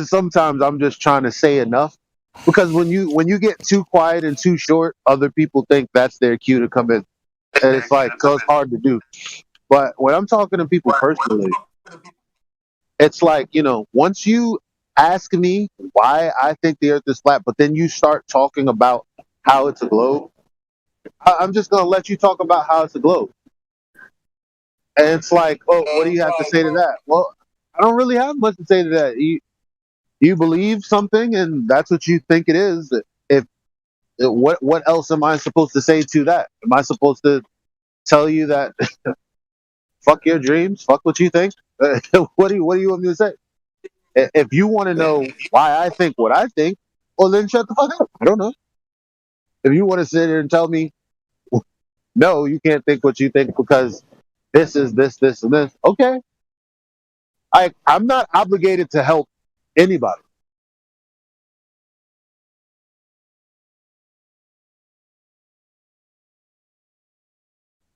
Sometimes I'm just trying to say enough, because when you get too quiet and too short, other people think that's their cue to come in, and it's like, so it's hard to do. But when I'm talking to people personally, it's like, you know, once you ask me why I think the Earth is flat, but then you start talking about how it's a globe, I'm just going to let you talk about how it's a globe. And it's like, oh, what do you have to say to that? Well, I don't really have much to say to that. You believe something, and that's what you think it is. What else am I supposed to say to that? Am I supposed to tell you that fuck your dreams, fuck what you think? What do you want me to say? If you want to know why I think what I think, well, then shut the fuck up. I don't know. If you want to sit here and tell me, no, you can't think what you think because this is this, this, and this. Okay. I'm not obligated to help anybody.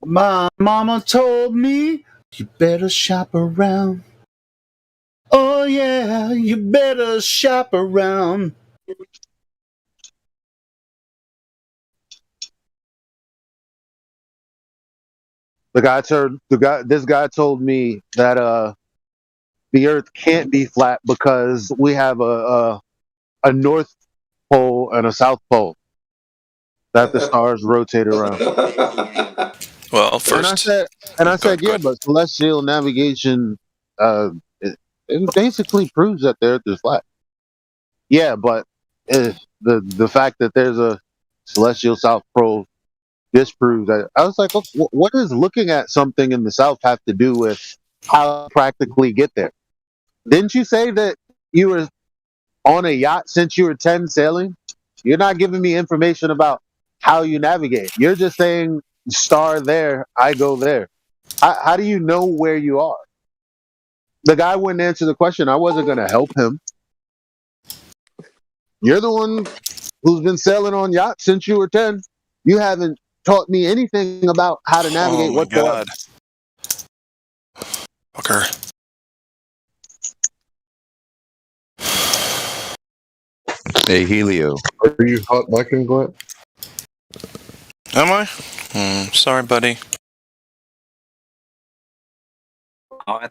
My mama told me you better shop around. Oh yeah, you better shop around. This guy told me that the Earth can't be flat because we have a North Pole and a South Pole that the stars rotate around. Well, first, and I said, yeah, but celestial navigation, it basically proves that the Earth is flat. Yeah, but the fact that there's a celestial South Pole disproves that. I was like, oh, what does looking at something in the South have to do with how to practically get there? Didn't you say that you were on a yacht since you were 10 sailing? You're not giving me information about how you navigate. You're just saying, star there, I go there. How do you know where you are? The guy wouldn't answer the question. I wasn't going to help him. You're the one who's been sailing on yachts since you were 10. You haven't taught me anything about how to navigate whatsoever. Okay. Hey, Helio. Are you hot micing, Glenn? Am I? Sorry, buddy. Are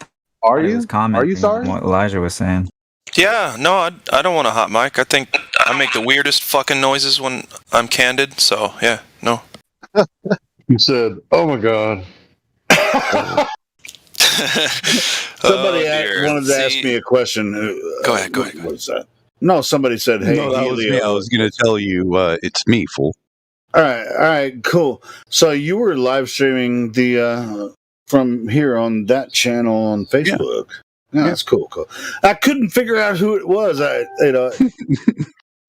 you? Are you sorry? What Elijah was saying. Yeah, no, I don't want a hot mic. I think I make the weirdest fucking noises when I'm candid. So yeah, no. You said, "Oh my god." Somebody wanted to ask me a question. Go ahead. What was that? No, somebody said, "Hey, no, that was me. I was going to tell you, it's me, fool." All right, cool. So you were live streaming the from here on that channel on Facebook. Yeah, that's cool. I couldn't figure out who it was. I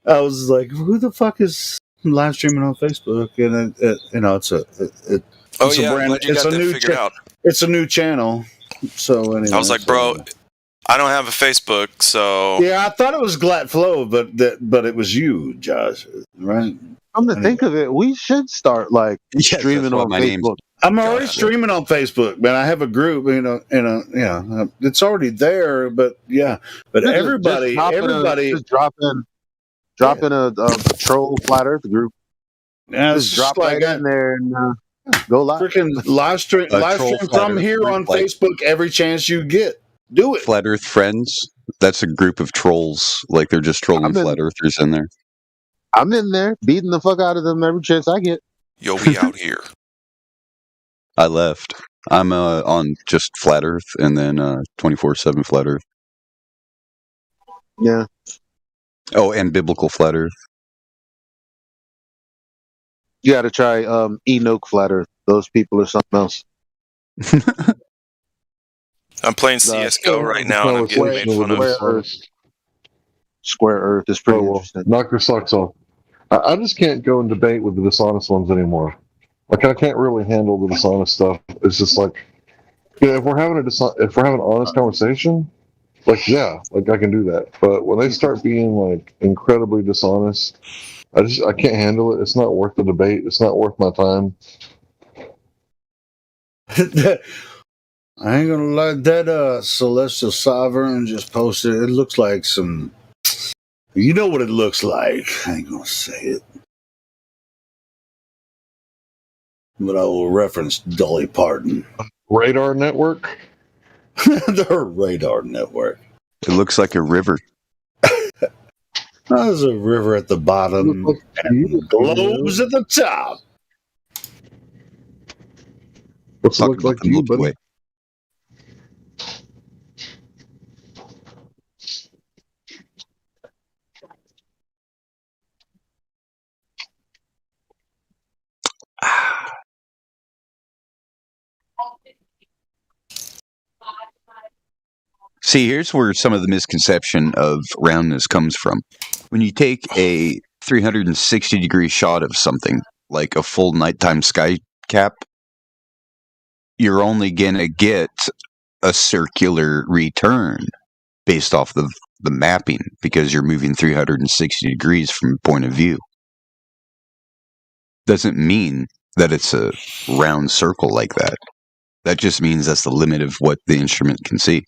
was like, who the fuck is live streaming on Facebook? And it's a I'm glad you got that figured out. It's a new channel. So anyway, I was like, bro, I don't have a Facebook, so yeah, I thought it was Glatflow, but it was you, Josh, right? Come to think of it, we should start like streaming on Facebook. I'm already streaming on Facebook, man. I have a group, it's already there, but everybody, just drop in a troll flat Earth group. Yeah, just drop right in there and go live. Freaking live stream from here on Facebook every chance you get. Do it. Flat Earth Friends. That's a group of trolls. Like they're just trolling flat earthers in there. I'm in there beating the fuck out of them every chance I get. Yo, we out here. I left. I'm on just Flat Earth and then 24/7 Flat Earth. Yeah. Oh, and Biblical Flat Earth. You got to try Enoch Flat Earth. Those people are something else. I'm playing CS:GO right now, and I'm getting made fun of. Square Earth is pretty interesting. Knock your socks off. I just can't go and debate with the dishonest ones anymore. Like I can't really handle the dishonest stuff. It's just like, if we're having an honest conversation, like I can do that. But when they start being like incredibly dishonest, I can't handle it. It's not worth the debate. It's not worth my time. I ain't gonna lie, that Celestial Sovereign just posted. It looks like some. You know what it looks like. I ain't gonna say it, but I will reference Dolly Parton. Radar Network. The Radar Network. It looks like a river. There's a river at the bottom and globes at the top. What's it look like to you, buddy? See, here's where some of the misconception of roundness comes from. When you take a 360-degree shot of something, like a full nighttime sky cap, you're only going to get a circular return based off the mapping because you're moving 360 degrees from point of view. Doesn't mean that it's a round circle like that. That just means that's the limit of what the instrument can see.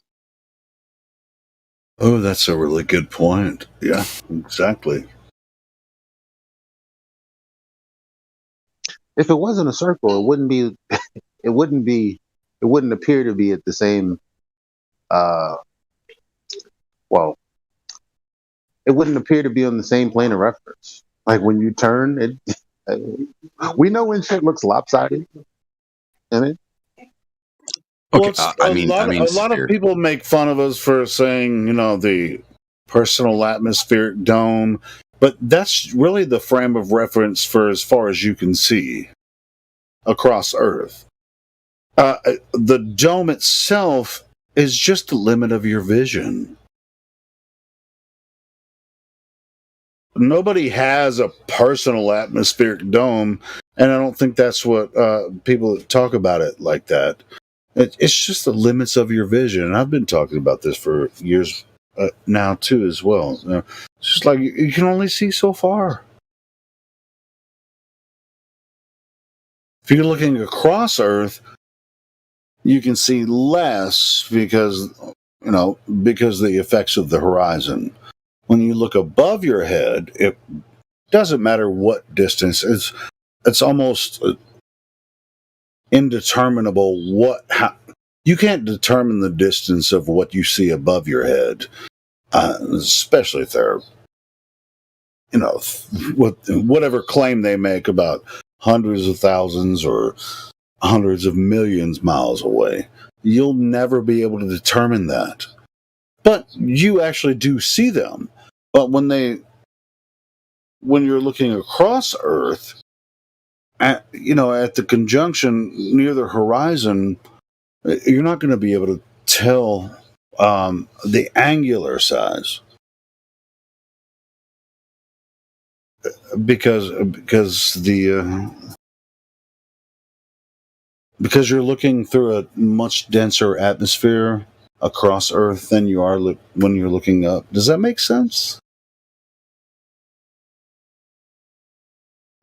Oh, that's a really good point. Yeah, exactly. If it wasn't a circle, it wouldn't be. It wouldn't appear to be at the same. Well, it wouldn't appear to be on the same plane of reference. Like when you turn, we know when shit looks lopsided. Okay, well, a lot of people make fun of us for saying, the personal atmospheric dome, but that's really the frame of reference for as far as you can see across Earth. The dome itself is just the limit of your vision. Nobody has a personal atmospheric dome, and I don't think that's what people talk about it like that. It's just the limits of your vision, and I've been talking about this for years now too, as well. It's just like you can only see so far. If you're looking across Earth, you can see less because of the effects of the horizon. When you look above your head, it doesn't matter what distance. It's almost indeterminable you can't determine the distance of what you see above your head, especially if they're, whatever claim they make about hundreds of thousands or hundreds of millions miles away. You'll never be able to determine that. But you actually do see them. But when you're looking across Earth, at the conjunction near the horizon, you're not going to be able to tell the angular size because the because you're looking through a much denser atmosphere across Earth than you are when you're looking up. Does that make sense?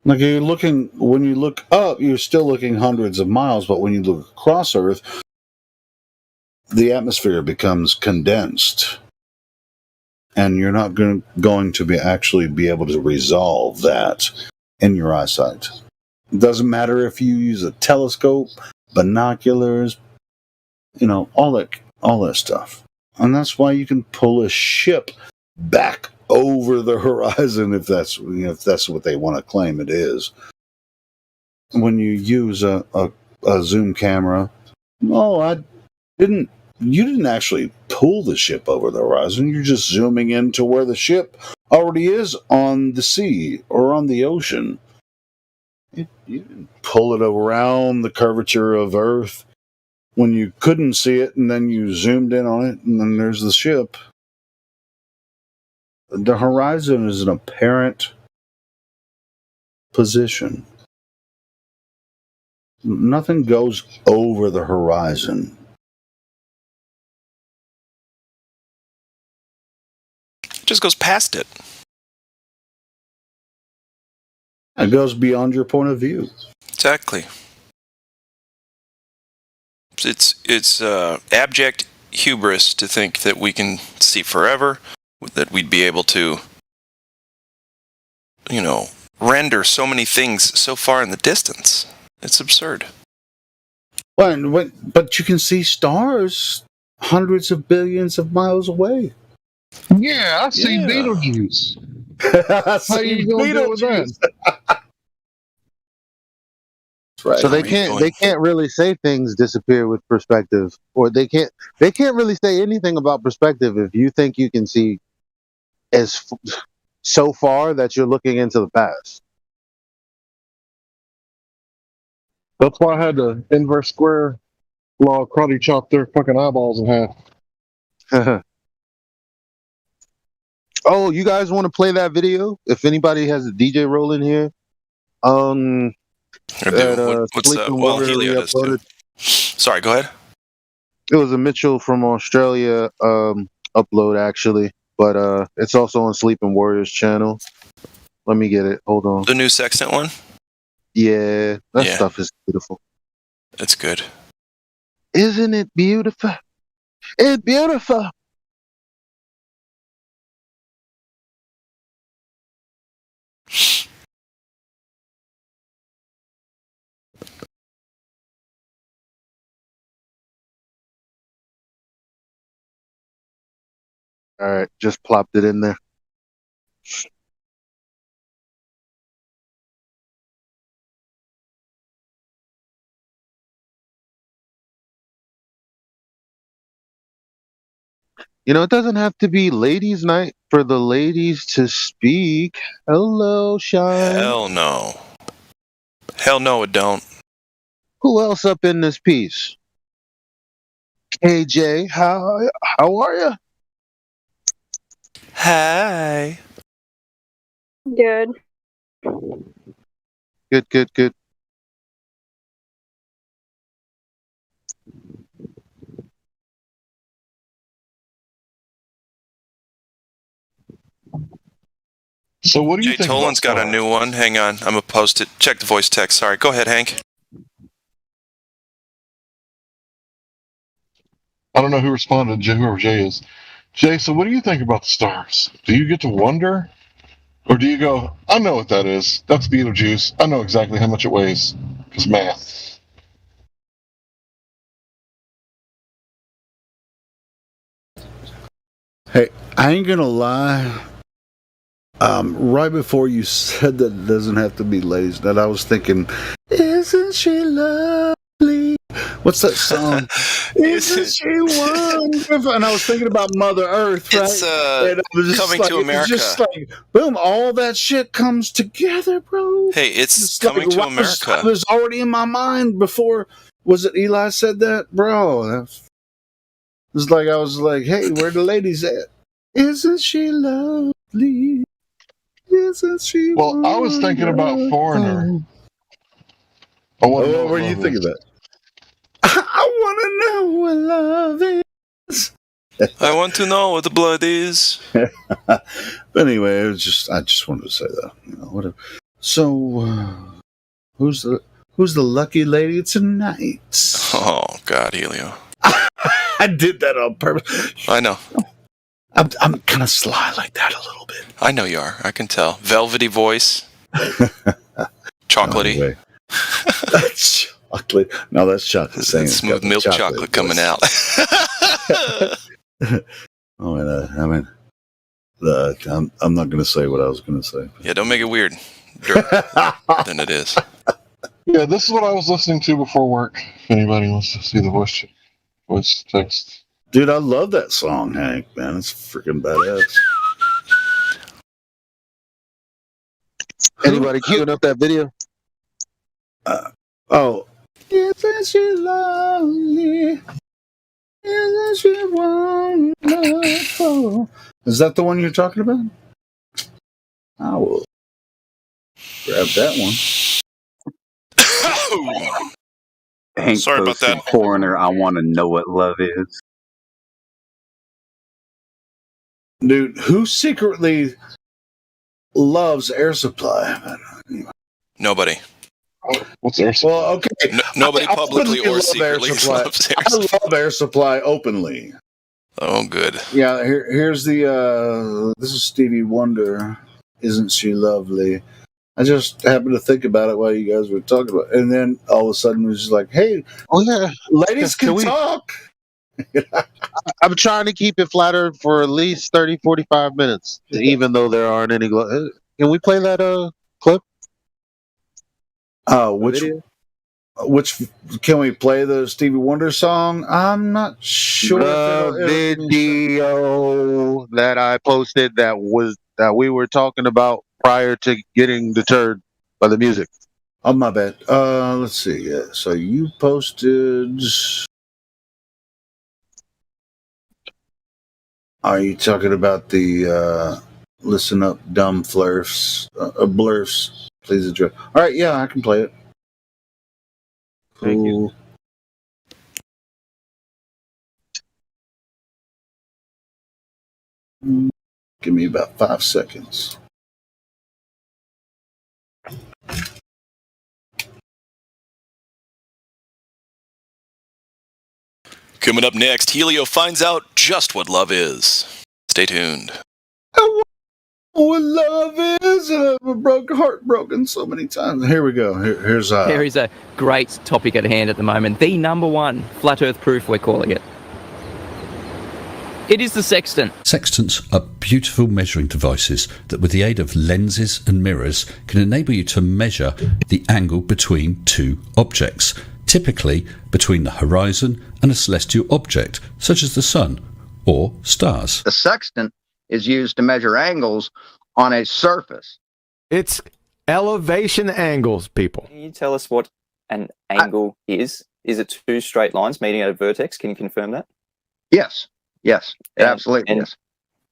Like when you look up, you're still looking hundreds of miles, but when you look across Earth, the atmosphere becomes condensed. And you're not going to actually be able to resolve that in your eyesight. It doesn't matter if you use a telescope, binoculars, all that stuff. And that's why you can pull a ship back over the horizon if that's what they want to claim it is. When you use a zoom camera, you didn't actually pull the ship over the horizon. You're just zooming into where the ship already is on the sea or on the ocean. You didn't pull it around the curvature of Earth when you couldn't see it, and then you zoomed in on it, and then there's the ship. The horizon is an apparent position. Nothing goes over the horizon. It just goes past it. It goes beyond your point of view. Exactly. It's abject hubris to think that we can see forever, that we'd be able to, render so many things so far in the distance. It's absurd. But you can see stars hundreds of billions of miles away. Yeah, I've seen Beetlejuice. How you gonna deal with that? Right. So they can't really say things disappear with perspective, or they can't really say anything about perspective if you think you can see so far that you're looking into the past. That's why I had to inverse square law karate chop their fucking eyeballs in half. Oh, you guys want to play that video? If anybody has a DJ rolling here, What's that? Well, Helio does too. Sorry, go ahead. It was a Mitchell from Australia upload actually, but it's also on Sleeping Warriors channel. Let me get it. Hold on. The new Sextant one? Yeah, that stuff is beautiful. It's good. Isn't it beautiful? It's beautiful. All right, just plopped it in there. It doesn't have to be ladies' night for the ladies to speak. Hello, Shine. Hell no. Hell no, it don't. Who else up in this piece? KJ, how are you? Hi. Good. Good. So what do you Jay think? Tolan's got a new one. Hang on. I'm going to post it. Check the voice text. Sorry. Go ahead, Hank. I don't know who responded, whoever Jay is. Jay, so what do you think about the stars? Do you get to wonder? Or do you go, I know what that is. That's Beetlejuice. I know exactly how much it weighs. Because math. Hey, I ain't gonna lie. Right before you said that it doesn't have to be ladies' night, I was thinking, isn't she lovely? What's that song? Isn't she wonderful? And I was thinking about Mother Earth, right? It's Coming to America. It's just like, boom, all that shit comes together, bro. Hey, it's Coming to America. It was already in my mind before. Was it Eli said that? Bro, it was like, I was like, hey, where the ladies at? Isn't she lovely? Isn't she I was thinking about Foreigner. What were you thinking about? know what love is. I want to know what the blood is. But anyway, I just wanted to say that. Whatever. So, who's the lucky lady tonight? Oh God, Helio. I did that on purpose. I know. I'm kind of sly like that a little bit. I know you are. I can tell. Velvety voice. Chocolatey. Chocolate. No, that's chocolate. That's smooth milk chocolate coming out. I'm not going to say what I was going to say. Yeah, don't make it weird. Than it is. Yeah, this is what I was listening to before work. If anybody wants to see the voice text. Dude, I love that song, Hank. Man, it's freaking badass. Anybody queuing up that video? Isn't she lovely? Isn't she wonderful? Is that the one you're talking about? I will grab that one. Hank Sorry about posted that. Foreigner, I want to know what love is. Dude, who secretly loves Air Supply? Nobody. What's Air Supply? Well, okay. Nobody I publicly openly or love secretly Air Supply. loves Air I love Air Supply openly. Oh, good. Yeah, here's the this is Stevie Wonder. Isn't she lovely? I just happened to think about it while you guys were talking about it. And then all of a sudden it was just like, hey, Oh yeah, ladies can talk. I'm trying to keep it flatter for at least 30, 45 minutes, even though there aren't any. Can we play that clip? Which can we play the Stevie Wonder song? I'm not sure. The video that I posted that we were talking about prior to getting deterred by the music. Oh, my bad. Let's see. Yeah. So you posted. Are you talking about the listen up, dumb flurfs, blurfs? Please address. All right. Yeah, I can play it. Thank you. Give me about 5 seconds. Coming up next, Helio finds out just what love is. Stay tuned. What love is, heartbroken so many times. Here we go. Here's There is a great topic at hand at the moment. The number one flat Earth proof, we're calling it. It is the sextant. Sextants are beautiful measuring devices that, with the aid of lenses and mirrors, can enable you to measure the angle between two objects, typically between the horizon and a celestial object, such as the sun or stars. The sextant is used to measure angles on a surface. It's elevation angles, people. Can you tell us what an angle is? Is it two straight lines meeting at a vertex? Can you confirm that? Yes, absolutely. Yes.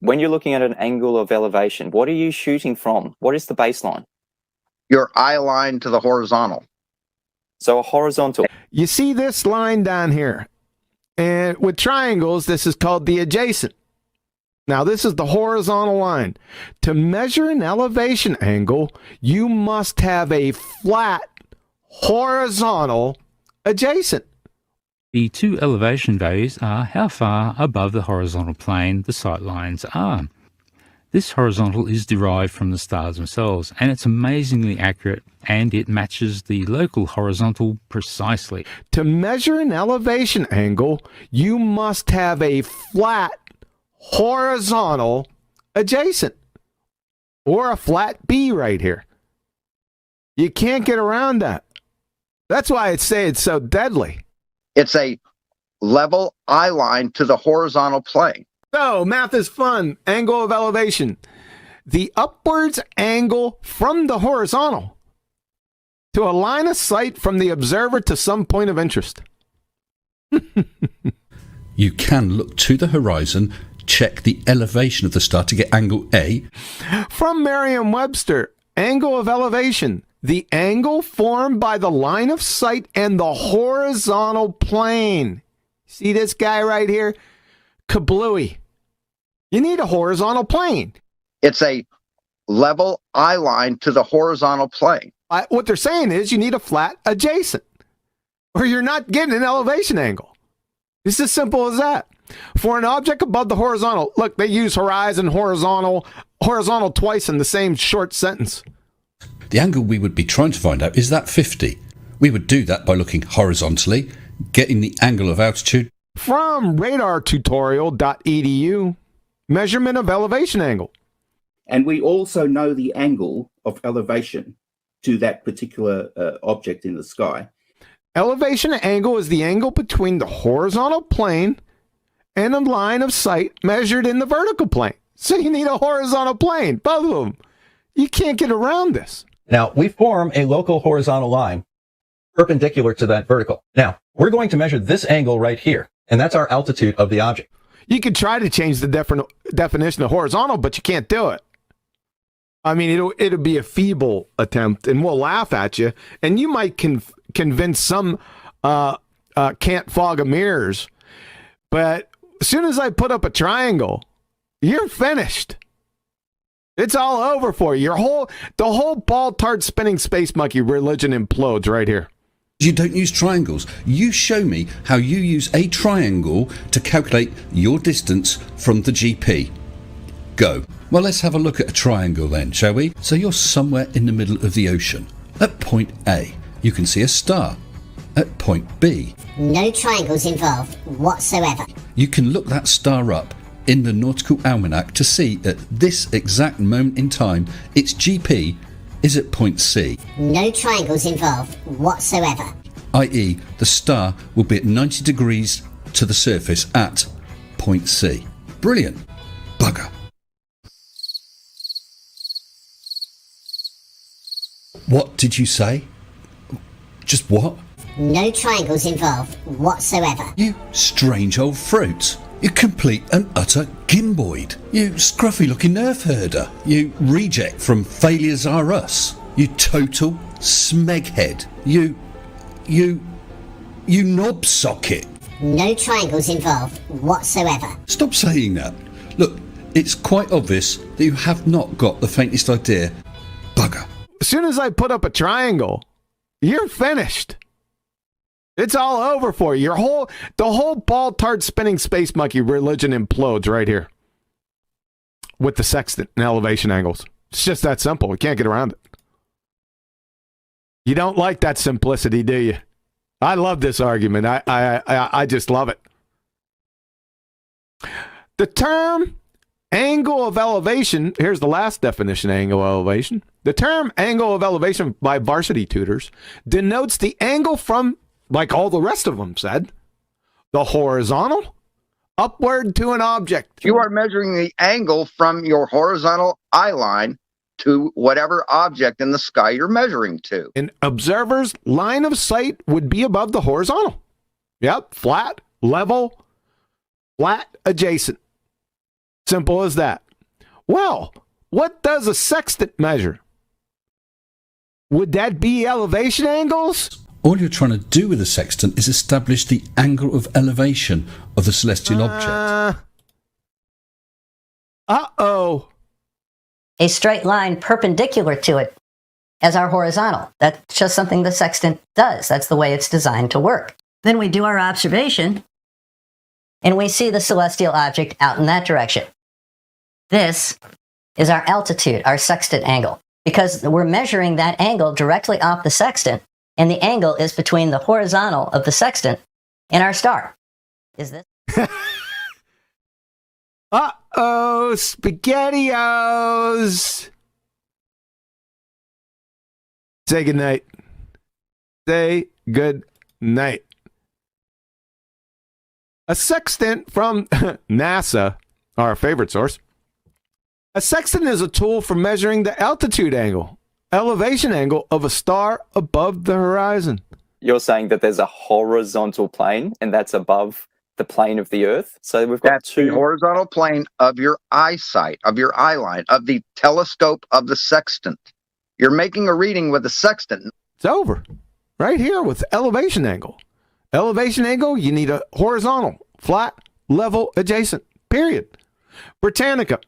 When you're looking at an angle of elevation, what are you shooting from? What is the baseline? Your eye line to the horizontal. So a horizontal. You see this line down here? And with triangles, this is called the adjacent. Now, this is the horizontal line. To measure an elevation angle, you must have a flat horizontal adjacent. The two elevation values are how far above the horizontal plane the sight lines are. This horizontal is derived from the stars themselves, and it's amazingly accurate, and it matches the local horizontal precisely. To measure an elevation angle, you must have a flat horizontal adjacent, or a flat B right here. You can't get around that. That's why I'd say it's so deadly. It's a level eye line to the horizontal plane. So, math is fun. Angle of elevation. The upwards angle from the horizontal to a line of sight from the observer to some point of interest. You can look to the horizon, check the elevation of the star to get angle A. From Merriam-Webster, angle of elevation. The angle formed by the line of sight and the horizontal plane. See this guy right here? Kablooey. You need a horizontal plane. It's a level eye line to the horizontal plane. What they're saying is you need a flat adjacent, or you're not getting an elevation angle. It's as simple as that. For an object above the horizontal, look, they use horizon, horizontal twice in the same short sentence. The angle we would be trying to find out is that 50. We would do that by looking horizontally, getting the angle of altitude. From radartutorial.edu, measurement of elevation angle. And we also know the angle of elevation to that particular object in the sky. Elevation angle is the angle between the horizontal plane and a line of sight measured in the vertical plane. So you need a horizontal plane, both of them. You can't get around this. Now, we form a local horizontal line perpendicular to that vertical. Now, we're going to measure this angle right here, and that's our altitude of the object. You could try to change the definition of horizontal, but you can't do it. I mean, it'll be a feeble attempt, and we'll laugh at you, and you might convince some can't fog a mirrors, but as soon as I put up a triangle, you're finished. It's all over for you. The whole ball tart spinning space monkey religion implodes right here. You don't use triangles. You show me how you use a triangle to calculate your distance from the GP. Go. Well, let's have a look at a triangle then, shall we? So you're somewhere in the middle of the ocean. At point A, you can see a star. At point B, no triangles involved whatsoever. you can look that star up in the Nautical Almanac to see at this exact moment in time its GP is at point C. No triangles involved whatsoever. i.e. the star will be at 90 degrees to the surface at point C. Brilliant. Bugger. What did you say? Just what? No triangles involved whatsoever. You strange old fruit. You complete and utter gimboid. You scruffy looking nerf herder. You reject from Failures Are Us. You total smeghead. You knob socket. No triangles involved whatsoever. Stop saying that. Look, it's quite obvious that you have not got the faintest idea. Bugger. As soon as I put up a triangle, you're finished. It's all over for you. The whole ball tart spinning space monkey religion implodes right here with the sextant and elevation angles. It's just that simple. We can't get around it. You don't like that simplicity, do you? I love this argument. I just love it. The term angle of elevation, here's the last definition, angle of elevation. The term angle of elevation by Varsity Tutors denotes the angle from, like all the rest of them said, the horizontal upward to an object. You are measuring the angle from your horizontal eye line to whatever object in the sky you're measuring to. An observer's line of sight would be above the horizontal. Yep, flat, level, flat, adjacent. Simple as that. Well, what does a sextant measure? Would that be elevation angles? All you're trying to do with a sextant is establish the angle of elevation of the celestial object. Uh-oh. A straight line perpendicular to it as our horizontal. That's just something the sextant does. That's the way it's designed to work. Then we do our observation, and we see the celestial object out in that direction. This is our altitude, our sextant angle, because we're measuring that angle directly off the sextant, and the angle is between the horizontal of the sextant and our star. Is this? Uh-oh, SpaghettiOs. Say goodnight. Say good night. A sextant from NASA, our favorite source. A sextant is a tool for measuring the altitude angle, elevation angle of a star above the horizon. You're saying that there's a horizontal plane and that's above the plane of the Earth? So we've got That's the horizontal plane of your eyesight, of your eye line, of the telescope of the sextant. You're making a reading with a sextant. It's over. Right here with elevation angle. Elevation angle, you need a horizontal, flat, level, adjacent, period. Britannica.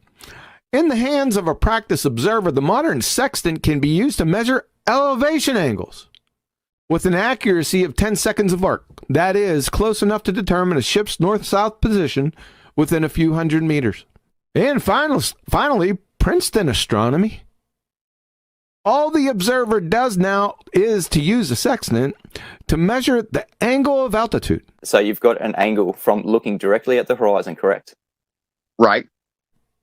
In the hands of a practiced observer, the modern sextant can be used to measure elevation angles with an accuracy of 10 seconds of arc. That is, close enough to determine a ship's north-south position within a few hundred meters. And finally, Princeton astronomy. All the observer does now is to use a sextant to measure the angle of altitude. So you've got an angle from looking directly at the horizon, correct? Right.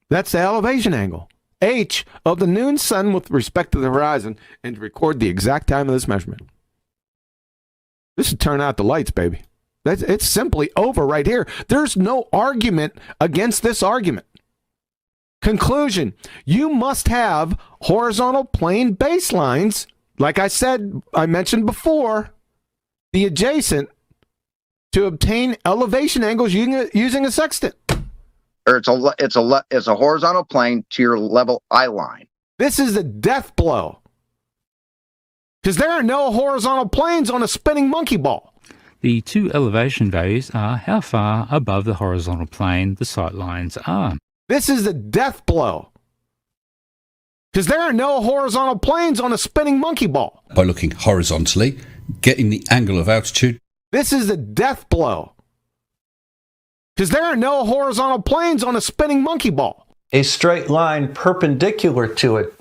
That's the elevation angle. H of the noon sun with respect to the horizon, and to record the exact time of this measurement. This should turn out the lights, baby. It's simply over right here. There's no argument against this argument. Conclusion, you must have horizontal plane baselines, like I mentioned before, the adjacent, to obtain elevation angles using a sextant. Or it's a horizontal plane to your level eye line. This is a death blow. Because there are no horizontal planes on a spinning monkey ball. The two elevation values are how far above the horizontal plane the sight lines are. This is a death blow. Because there are no horizontal planes on a spinning monkey ball. By looking horizontally, getting the angle of altitude. This is a death blow. Because there are no horizontal planes on a spinning monkey ball. A straight line perpendicular to it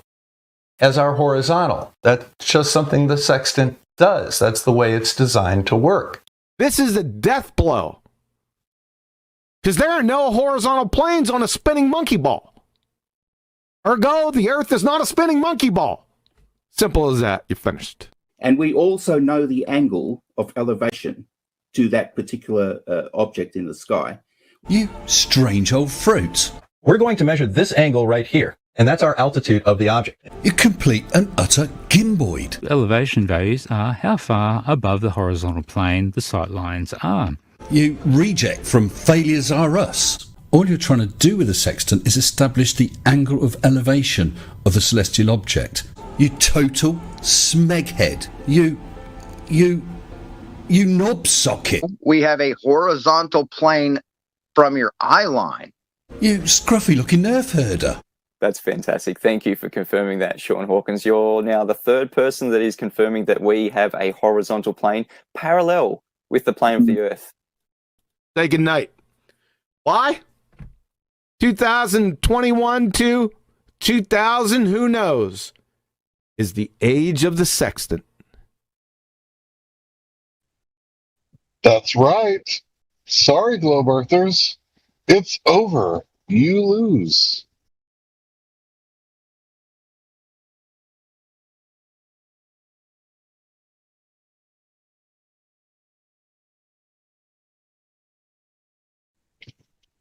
as our horizontal. That's just something the sextant does. That's the way it's designed to work. This is a death blow. Because there are no horizontal planes on a spinning monkey ball. Ergo, the Earth is not a spinning monkey ball. Simple as that. You're finished. And we also know the angle of elevation to that particular object in the sky. You strange old fruit. We're going to measure this angle right here, and that's our altitude of the object. You complete and utter gimboid. Elevation values are how far above the horizontal plane the sight lines are. You reject from Failures Are Us. All you're trying to do with a sextant is establish the angle of elevation of the celestial object. You total smeghead. You knob socket. We have a horizontal plane from your eye line. You scruffy looking nerf herder. That's fantastic. Thank you for confirming that, Sean Hawkins. You're now the third person that is confirming that we have a horizontal plane parallel with the plane of the Earth. Say good night. Why? 2021 to 2000, who knows, is the age of the sextant. That's right. Sorry, Globe Earthers. It's over. You lose.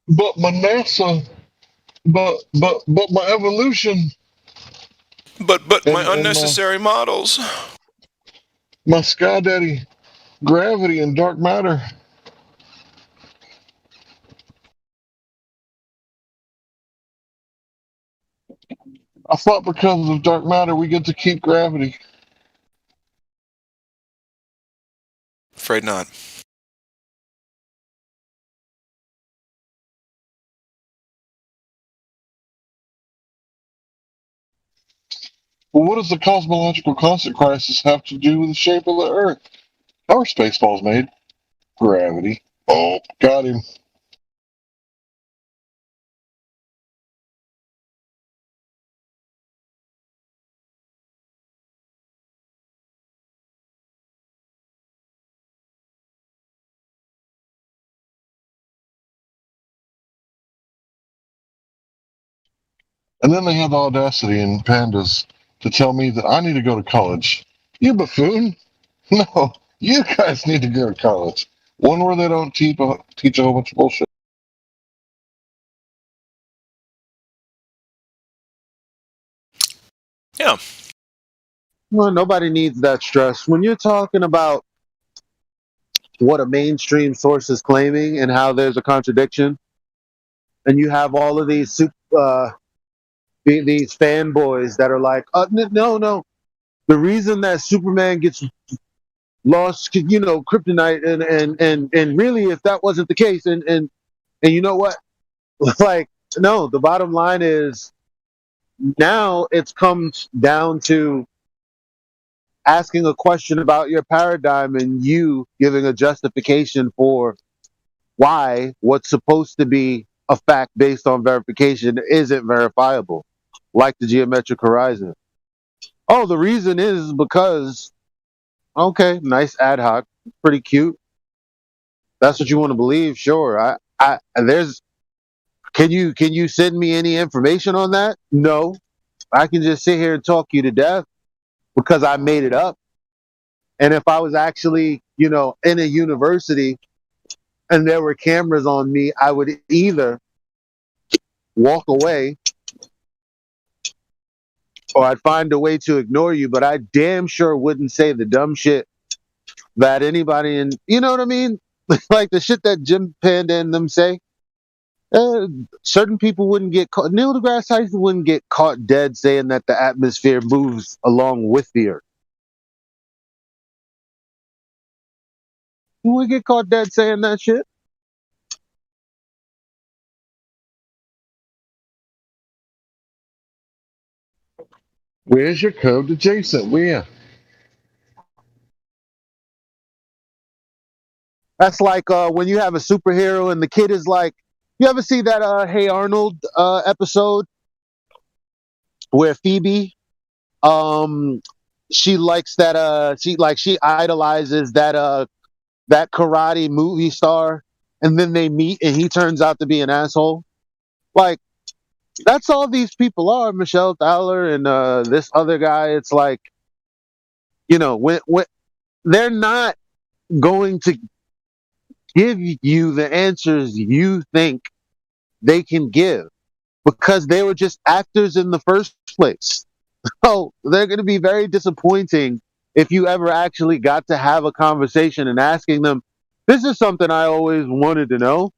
But my NASA, but my evolution. But my unnecessary models. My Sky Daddy, gravity and dark matter. I thought because of dark matter we get to keep gravity. Afraid not. Well, what does the cosmological constant crisis have to do with the shape of the Earth? How are Spaceballs made? Gravity. Oh, got him. And then they have the audacity in Pandas to tell me that I need to go to college. You buffoon. No, you guys need to go to college. One where they don't teach a whole bunch of bullshit. Yeah. Well, nobody needs that stress. When you're talking about what a mainstream source is claiming and how there's a contradiction, and you have all of these these fanboys that are like, no. The reason that Superman gets lost, kryptonite, and really, if that wasn't the case, and you know what? Like, no, the bottom line is now it's come down to asking a question about your paradigm and you giving a justification for why what's supposed to be a fact based on verification isn't verifiable, like the geometric horizon. Oh, the reason is because, okay, nice ad hoc, pretty cute. That's what you want to believe, sure. Can you send me any information on that? No. I can just sit here and talk you to death because I made it up. And if I was actually, in a university and there were cameras on me, I would either walk away or I'd find a way to ignore you, but I damn sure wouldn't say the dumb shit that anybody you know what I mean? Like the shit that Jim Panda and them say. Certain people wouldn't get caught. Neil deGrasse Tyson wouldn't get caught dead saying that the atmosphere moves along with the Earth. Who would get caught dead saying that shit? Where's your code adjacent? Where? That's like when you have a superhero and the kid is like, you ever see that Hey Arnold episode where Phoebe, she likes that she idolizes that karate movie star, and then they meet and he turns out to be an asshole. Like, that's all these people are, Michelle Thaler and this other guy. It's like, when they're not going to give you the answers you think they can give because they were just actors in the first place. So they're going to be very disappointing if you ever actually got to have a conversation and asking them, this is something I always wanted to know.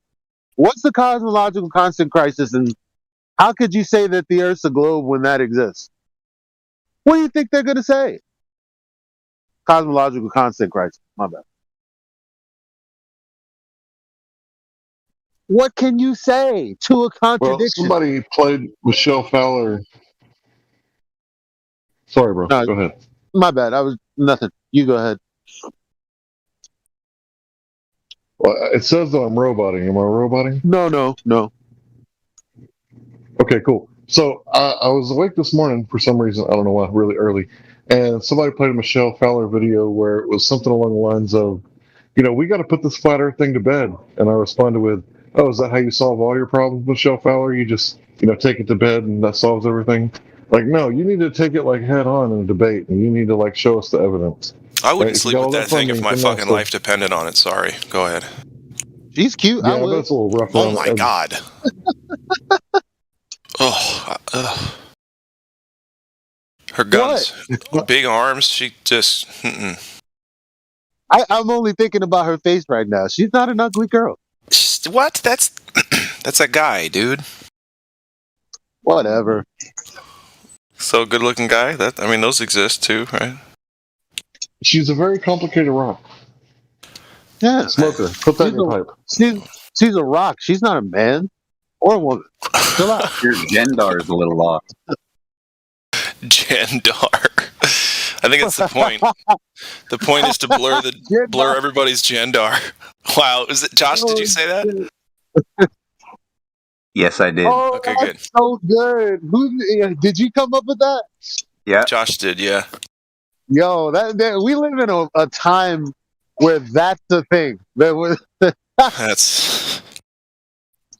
What's the cosmological constant crisis, and how could you say that the Earth's a globe when that exists? What do you think they're going to say? Cosmological constant crisis. My bad. What can you say to a contradiction? Well, somebody played Michelle Fowler. Sorry, bro. No, go ahead. My bad. I was nothing. You go ahead. Well, it says that I'm roboting. Am I roboting? No. Okay, cool. So I was awake this morning for some reason. I don't know why, really early. And somebody played a Michelle Fowler video where it was something along the lines of, we got to put this flat earth thing to bed. And I responded with, oh, is that how you solve all your problems, Michelle Fowler? You just, take it to bed and that solves everything? Like, no, you need to take it like head on in a debate, and you need to show us the evidence. I wouldn't sleep with that thing if my fucking life depended on it. Sorry. Go ahead. She's cute. Yeah, but it's a little rough. Oh my God. Her guns, big arms. She just. I'm only thinking about her face right now. She's not an ugly girl. What? That's a guy, dude. Whatever. So good-looking guy. Those exist too, right? She's a very complicated rock. Yeah, smoker. Put that in your pipe. She's a rock. She's not a man or a woman. Chill out. Your Gendar is a little off. Gendar. I think that's the point. The point is to blur everybody's Gendar. Wow, is it Josh? Did you say that? Yes, I did. Oh, okay, that's good. So good. Did you come up with that? Yeah, Josh did. Yeah. Yo, we live in a time where that's the thing. That's.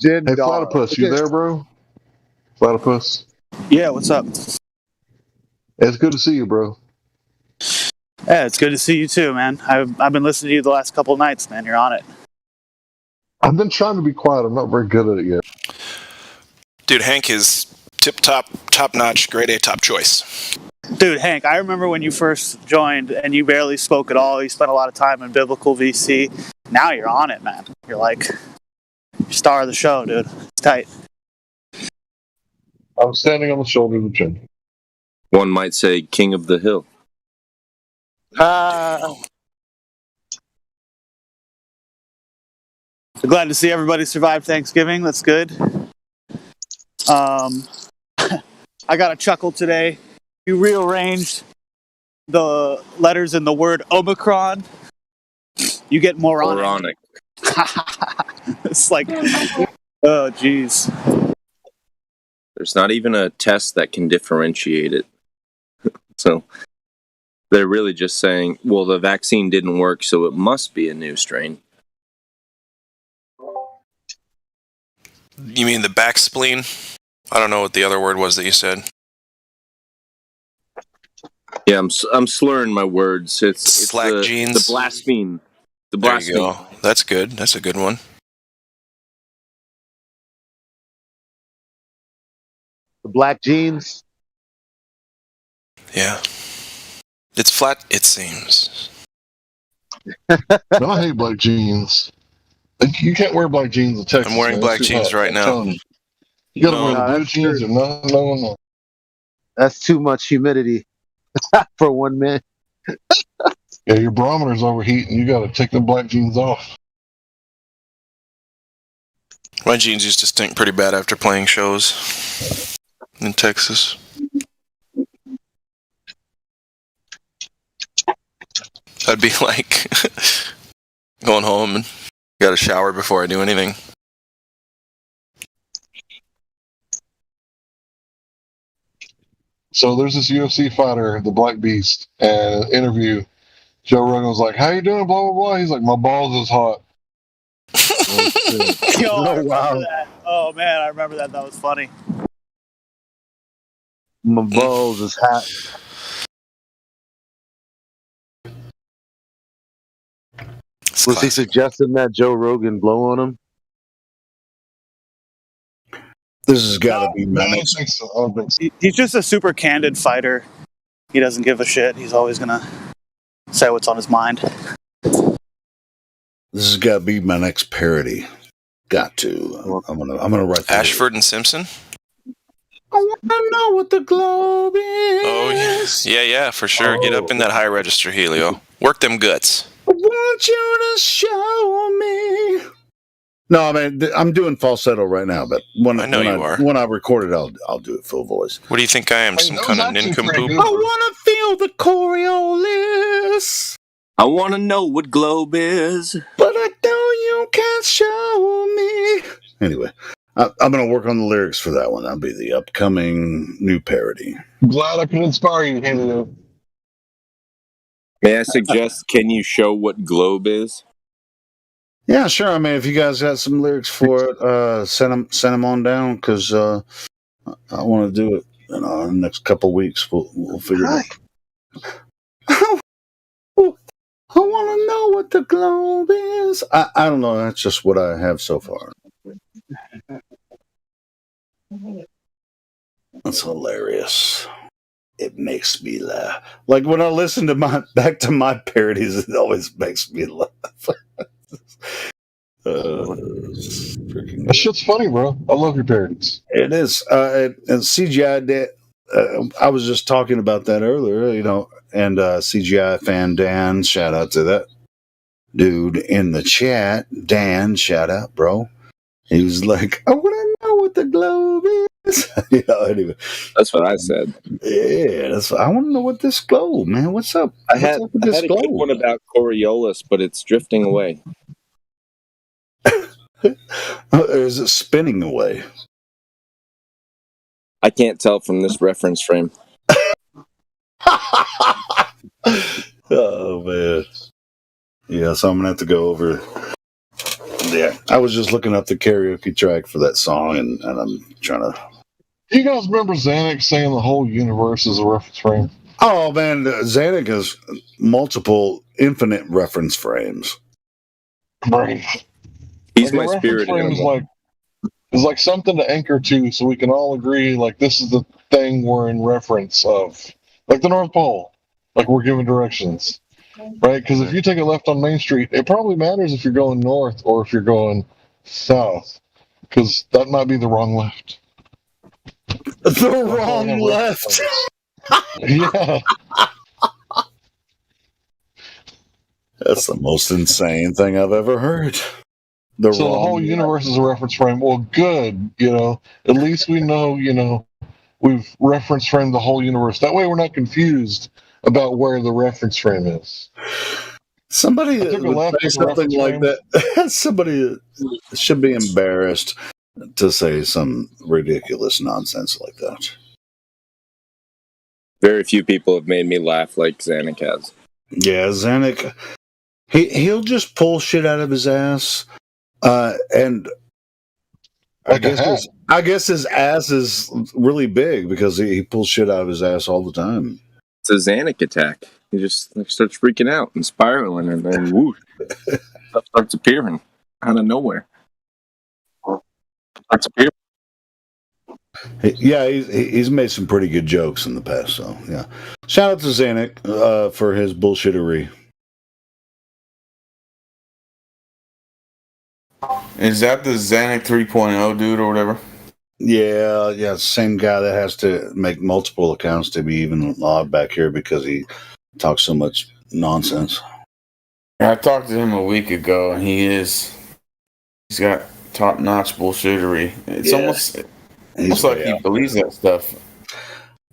Hey, Platypus, you there, bro? Platypus. Yeah, what's up? It's good to see you, bro. Yeah, it's good to see you too, man. I've been listening to you the last couple of nights, man. You're on it. I've been trying to be quiet. I'm not very good at it yet. Dude, Hank is top-notch, grade A, top choice. Dude, Hank, I remember when you first joined and you barely spoke at all. You spent a lot of time in Biblical VC. Now you're on it, man. You're star of the show, dude. It's tight. I'm standing on the shoulder of the chin. One might say king of the hill. Glad to see everybody survive Thanksgiving. That's good. I got a chuckle today. You rearranged the letters in the word Omicron. You get moronic. It's like, oh, geez. There's not even a test that can differentiate it. So they're really just saying, well, the vaccine didn't work, so it must be a new strain. You mean the back spleen? I don't know what the other word was that you said. Yeah, I'm slurring my words. It's slack genes. The blaspheme. The There blaspheme. you go. That's good. That's a good one. The black jeans. Yeah. It's flat, it seems. Man, I hate black jeans. You can't wear black jeans in Texas. I'm wearing man. black It's too jeans hot. right I'm now. telling you. You gotta No. wear the blue that's jeans true. or nothing. No. That's too much humidity for one man. Yeah, your barometer's overheating. You gotta take the black jeans off. My jeans used to stink pretty bad after playing shows in Texas. I'd be like going home and got a shower before I do anything. So there's this UFC fighter, the Black Beast, and an interview. Joe Rogan was like, "How you doing?" Blah blah blah. He's like, "My balls is hot." Yo, I remember wow. that. Oh, man, I remember that. That was funny. My balls is hot. Was he suggesting that Joe Rogan blow on him? This has got to be No, I my don't next. think so. I don't think so. He's just a super candid fighter. He doesn't give a shit. He's always going to say what's on his mind. This has got to be my next parody. Got to. I'm gonna write that. Ashford and Simpson? I want to know what the globe is. Oh, yes. Yeah, for sure. Get up in that high register, Helio. Work them guts. I want you to show me. No, I mean, I'm doing falsetto right now, but when I know you are. When I record it, I'll do it full voice. What do you think I am? Some kind of nincompoop? I want to feel the Coriolis, I want to know what globe is. but I know you can't show me. Anyway, I'm going to work on the lyrics for that one. That'll be the upcoming new parody. Glad I could inspire you, Helio. May I suggest, can you show what globe is? Yeah, sure. I mean, if you guys got some lyrics for it, send them on down because I want to do it. In the next couple weeks, we'll figure it out. I want to know what the globe is. I don't know. That's just what I have so far. That's hilarious. It makes me laugh. Like when I listen to back to my parodies, it always makes me laugh. That shit's funny, bro. I love your parodies. It is. And CGI did. I was just talking about that earlier, and CGI fan Dan, shout out to that dude in the chat. Dan, shout out, bro. He was like, I want to know what the globe is. Anyway. That's what I said. Yeah, I want to know what this globe, man. What's up? I had a good one about Coriolis, but it's drifting away. Or is it spinning away? I can't tell from this reference frame. Oh, man. Yeah, so I'm going to have to go over. Yeah, I was just looking up the karaoke track for that song, and I'm trying to. You guys remember Xanax saying the whole universe is a reference frame? Oh, man, Xanax has multiple infinite reference frames. Right. He's like my spirit animal. Is like something to anchor to so we can all agree, like, this is the thing we're in reference of. Like the North Pole. Like, we're given directions. Right? Because if you take a left on Main Street, it probably matters if you're going north or if you're going south. Because that might be the wrong left. The wrong left. Yeah. That's the most insane thing I've ever heard. the So the wrong whole universe is a reference frame. Well, good. At least we know, we've reference framed the whole universe. That way we're not confused about where the reference frame is. Somebody I took a would left say at the something reference like frame. that. Somebody should be embarrassed to say some ridiculous nonsense like that. Very few people have made me laugh like Zanuck has. Yeah, Zanuck, he'll just pull shit out of his ass, and Like a hat. I guess his ass is really big because he pulls shit out of his ass all the time. It's a Zanuck attack. He just starts freaking out and spiraling, and then whoosh, stuff starts appearing out of nowhere. Starts appearing. Yeah, he's made some pretty good jokes in the past. So yeah, shout out to Zanuck for his bullshittery. Is that the Zanuck 3.0 dude or whatever? Yeah, same guy that has to make multiple accounts to be even odd back here because he talks so much nonsense. I talked to him a week ago, and he's got top-notch bullshittery. It's almost like he believes that stuff.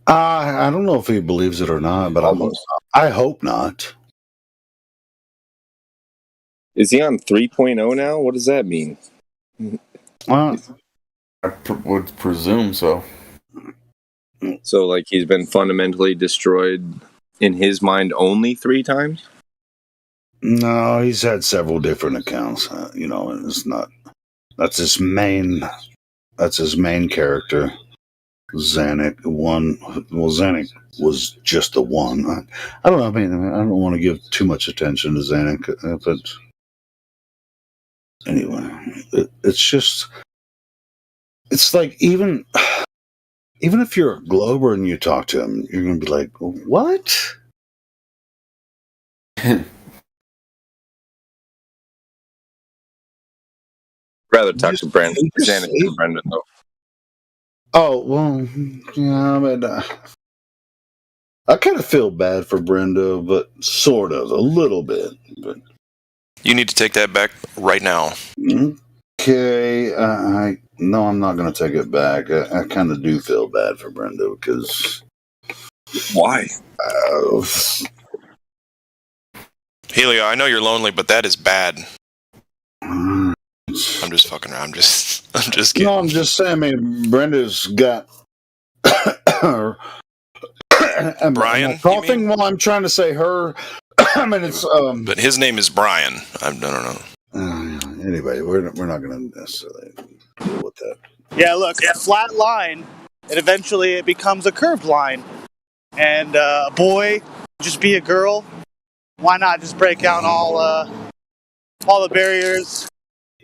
I don't know if he believes it or not, but I hope not. Is he on 3.0 now? What does that mean? Well, I would presume so. So, like, he's been fundamentally destroyed in his mind only 3 times? No, he's had several different accounts. And it's not. That's his main character. Zanuck one. Well, Zanuck was just the one. I don't know. I mean, I don't want to give too much attention to Zanuck, but anyway, it's just. It's like even if you're a Glober and you talk to him, you're going to be like, what? Rather talk to Brandon. Zanuck than Brendan, though. Oh, well, yeah, but I kind of feel bad for Brenda, but sort of, a little bit. But You need to take that back right now. okay, no, I'm not going to take it back. I kind of do feel bad for Brenda because... Why? Helio, I know you're lonely, but that is bad. I'm just fucking around. I'm just kidding. No, I'm just saying, I mean, Brenda's got... Brian? Coughing while I'm trying to say her. I mean, it's... But his name is Brian. I don't know. Anyway, we're not going to necessarily deal with that. Yeah, look, a flat line, and eventually it becomes a curved line. And a boy, just be a girl. Why not just break down all the barriers?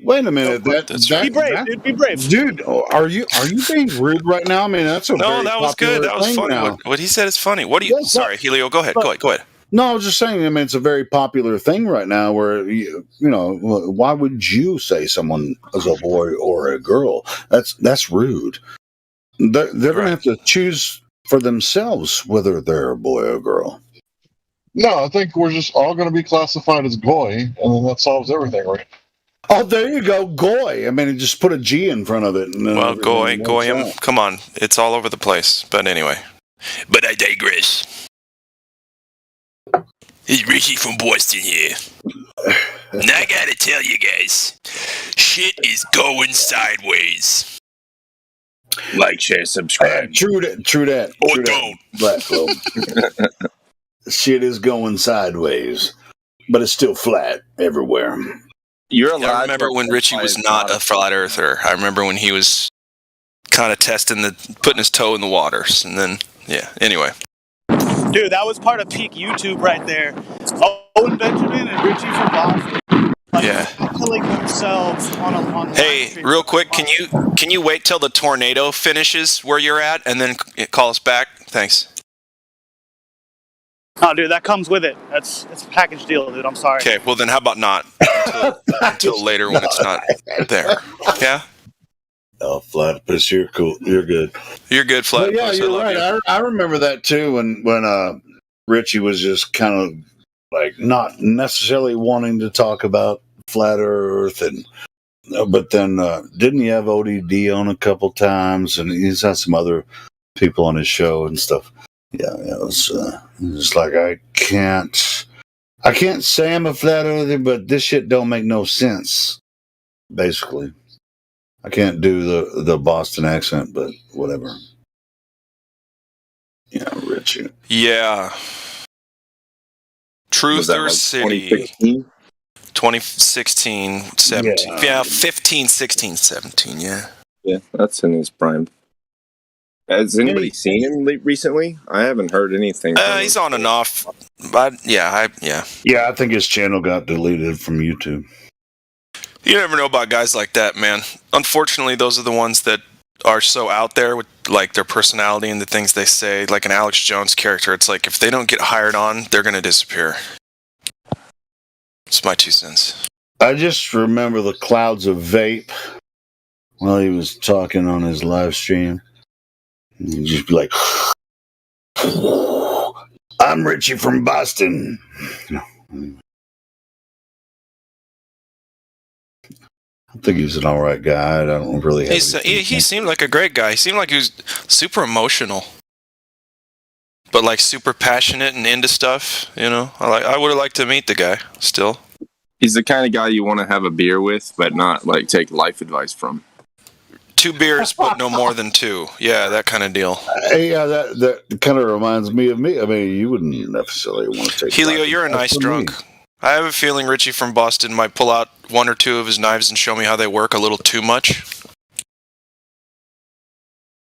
Wait a minute. Be brave, dude. Be brave. Dude, are you being rude right now? I mean, that's a No, that was good. That was funny. What he said is funny. What do you... Sorry, Helio, go ahead. Go ahead. No, I was just saying, I mean, it's a very popular thing right now where, why would you say someone is a boy or a girl? That's rude. They're going to have to choose for themselves whether they're a boy or a girl. No, I think we're just all going to be classified as goy, and then that solves everything, right? Oh, there you go, goy. I mean, just put a G in front of it. And well, goyim, come on. It's all over the place. But anyway. But I digress. It's Richie from Boston here. And I gotta tell you guys, shit is going sideways. Like, share, subscribe. True that. Or don't. Black Clover. Shit is going sideways, but it's still flat everywhere. I remember when Richie was not a flat earther. I remember when he was kind of putting his toe in the waters. And then, anyway. Dude, that was part of peak YouTube right there. Owen Benjamin and Richie from Boston. Killing themselves on Hey, real quick, can you wait till the tornado finishes where you're at and then call us back? Thanks. Oh, dude, that comes with it. It's a package deal, dude. I'm sorry. Okay, well then how about not until later when it's not there? Yeah? Oh, Platypus, you're cool. You're good. You're good, Platypus. Yeah, you're right. I remember that too when Richie was just kind of like not necessarily wanting to talk about flat Earth and But then, didn't he have ODD on a couple times? And he's had some other people on his show and stuff. Yeah, it was just like, I can't say I'm a flat earther, but this shit don't make no sense. Basically, I can't do the Boston accent, but whatever. Yeah, Richie. Yeah. Truther City. 2016, 17. Yeah, 15, 16, 17, yeah. Yeah, that's in his prime. Has anybody seen him recently? I haven't heard anything. He's on and off. But yeah. Yeah, I think his channel got deleted from YouTube. You never know about guys like that, man. Unfortunately, those are the ones that are so out there with like their personality and the things they say, like an Alex Jones character. It's like if they don't get hired on, they're going to disappear. It's my 2 cents. I just remember the clouds of vape while he was talking on his live stream. He'd just be like, I'm Richie from Boston. I think he's an all right guy. I don't really have he seemed like a great guy. He seemed like he was super emotional, but like super passionate and into stuff. You know, I would have liked to meet the guy. Still, he's the kind of guy you want to have a beer with, but not like take life advice from. 2 beers, but no more than 2. Yeah, that kind of deal. Yeah, that kind of reminds me of me. I mean, you wouldn't necessarily want to take. Helio, you're a nice drunk. I have a feeling Richie from Boston might pull out 1 or 2 of his knives and show me how they work a little too much.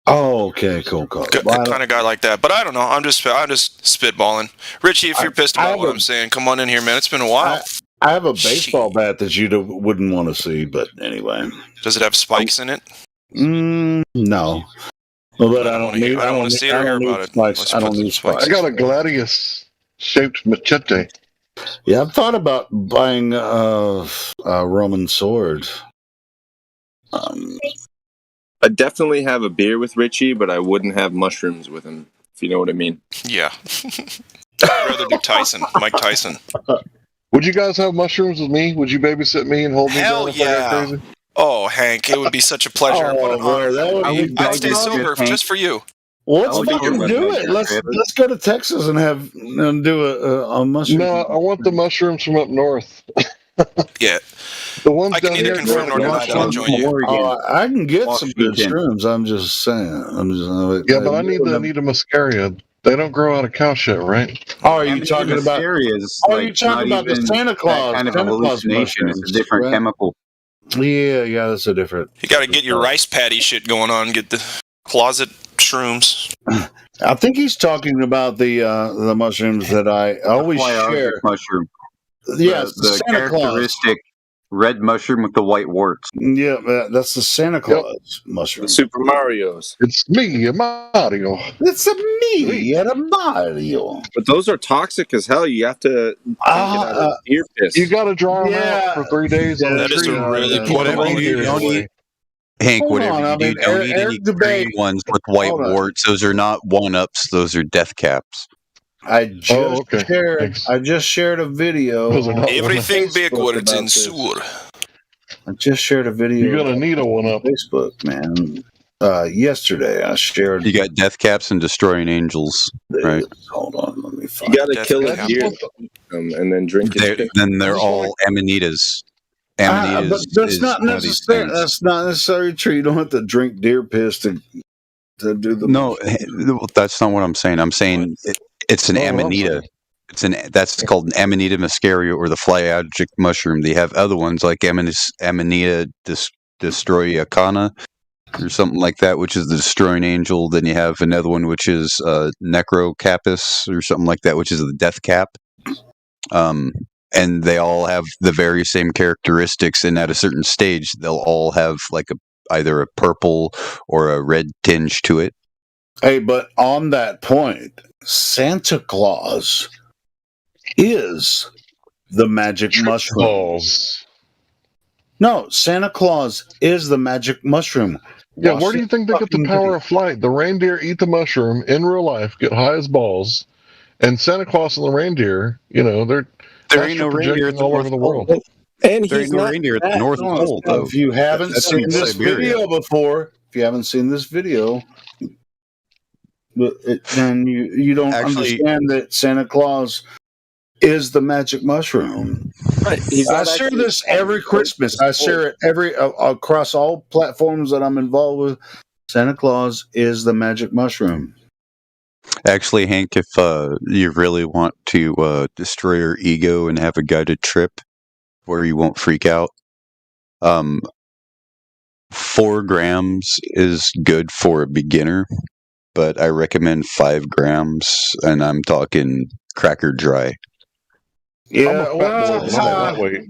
Oh, okay, cool. Kind of guy like that, but I don't know. I'm just spitballing. Richie, if you're pissed about what I'm saying, come on in here, man. It's been a while. I have a baseball bat that you wouldn't want to see, but anyway. Does it have spikes in it? No. But I don't want to see it or hear about it. I don't need spikes. I got a gladius-shaped machete. Yeah, I've thought about buying a Roman sword. I definitely have a beer with Richie, but I wouldn't have mushrooms with him, if you know what I mean. Yeah. I'd rather do Mike Tyson. Would you guys have mushrooms with me? Would you babysit me and hold me down if I got crazy? Oh, Hank, it would be such a pleasure. What an honor. I'd stay sober just for you. Well, let's fucking do it. Let's go to Texas and do a mushroom. No, I want the mushrooms from up north. Yeah. The ones I can down either here confirm or deny that I'll join you. I can get some good shrooms. I'm just saying. Yeah, but I need a muscaria. They don't grow out of cow shit, right? Oh, are you talking about? Are you talking about the Santa Claus? Kind of a hallucination. It's a different chemical. Yeah, that's a different. You got to get your rice patty shit going on. Get the closet shrooms. I think he's talking about the mushrooms that I always share. Mushroom. Yes, the Santa characteristic red mushroom with the white warts. Yeah, that's the Santa Claus mushroom. The Super Mario's. It's me, Mario. It's me, Mario. But those are toxic as hell. You have to take it out of ear piss. You got to dry them out for 3 days. That is a really point. Hank, whatever you do, don't eat any green ones with white warts. Those are not 1-ups. Those are death caps. I just shared a video. Everything backwards in sewer. I just shared a video. You're gonna need a 1-up. Facebook, man. Yesterday I shared. You got death caps and destroying angels, right? Hold on, let me find. You gotta kill a deer and then drink it. Then they're all amanitas. But that's not necessary. That's not necessarily true. You don't have to drink deer piss to do the. No, that's not what I'm saying. I'm saying it's an amanita. That's called an Amanita muscaria or the flyalgic mushroom. They have other ones like Amanita destroyacana or something like that, which is the destroying angel. Then you have another one which is Necrocapus or something like that, which is the death cap. And they all have the very same characteristics, and at a certain stage, they'll all have like either a purple or a red tinge to it. Hey, but on that point, Santa Claus is the magic mushroom. No, Santa Claus is the magic mushroom. Yeah, where do you think they get the power of flight? The reindeer eat the mushroom in real life, get high as balls, and Santa Claus and the reindeer, there ain't no reindeer all over the world. And There ain't no reindeer at the North Pole, though. If you haven't That's seen in this Siberia. video before, then you don't Actually- understand that Santa Claus is the magic mushroom. Right. He's I not share actually this every Christmas. I share it across all platforms that I'm involved with. Santa Claus is the magic mushroom. Actually, Hank, if you really want to destroy your ego and have a guided trip where you won't freak out, 4 grams is good for a beginner, but I recommend 5 grams, and I'm talking cracker dry. Yeah, I'm a fat boy, but I'm lightweight.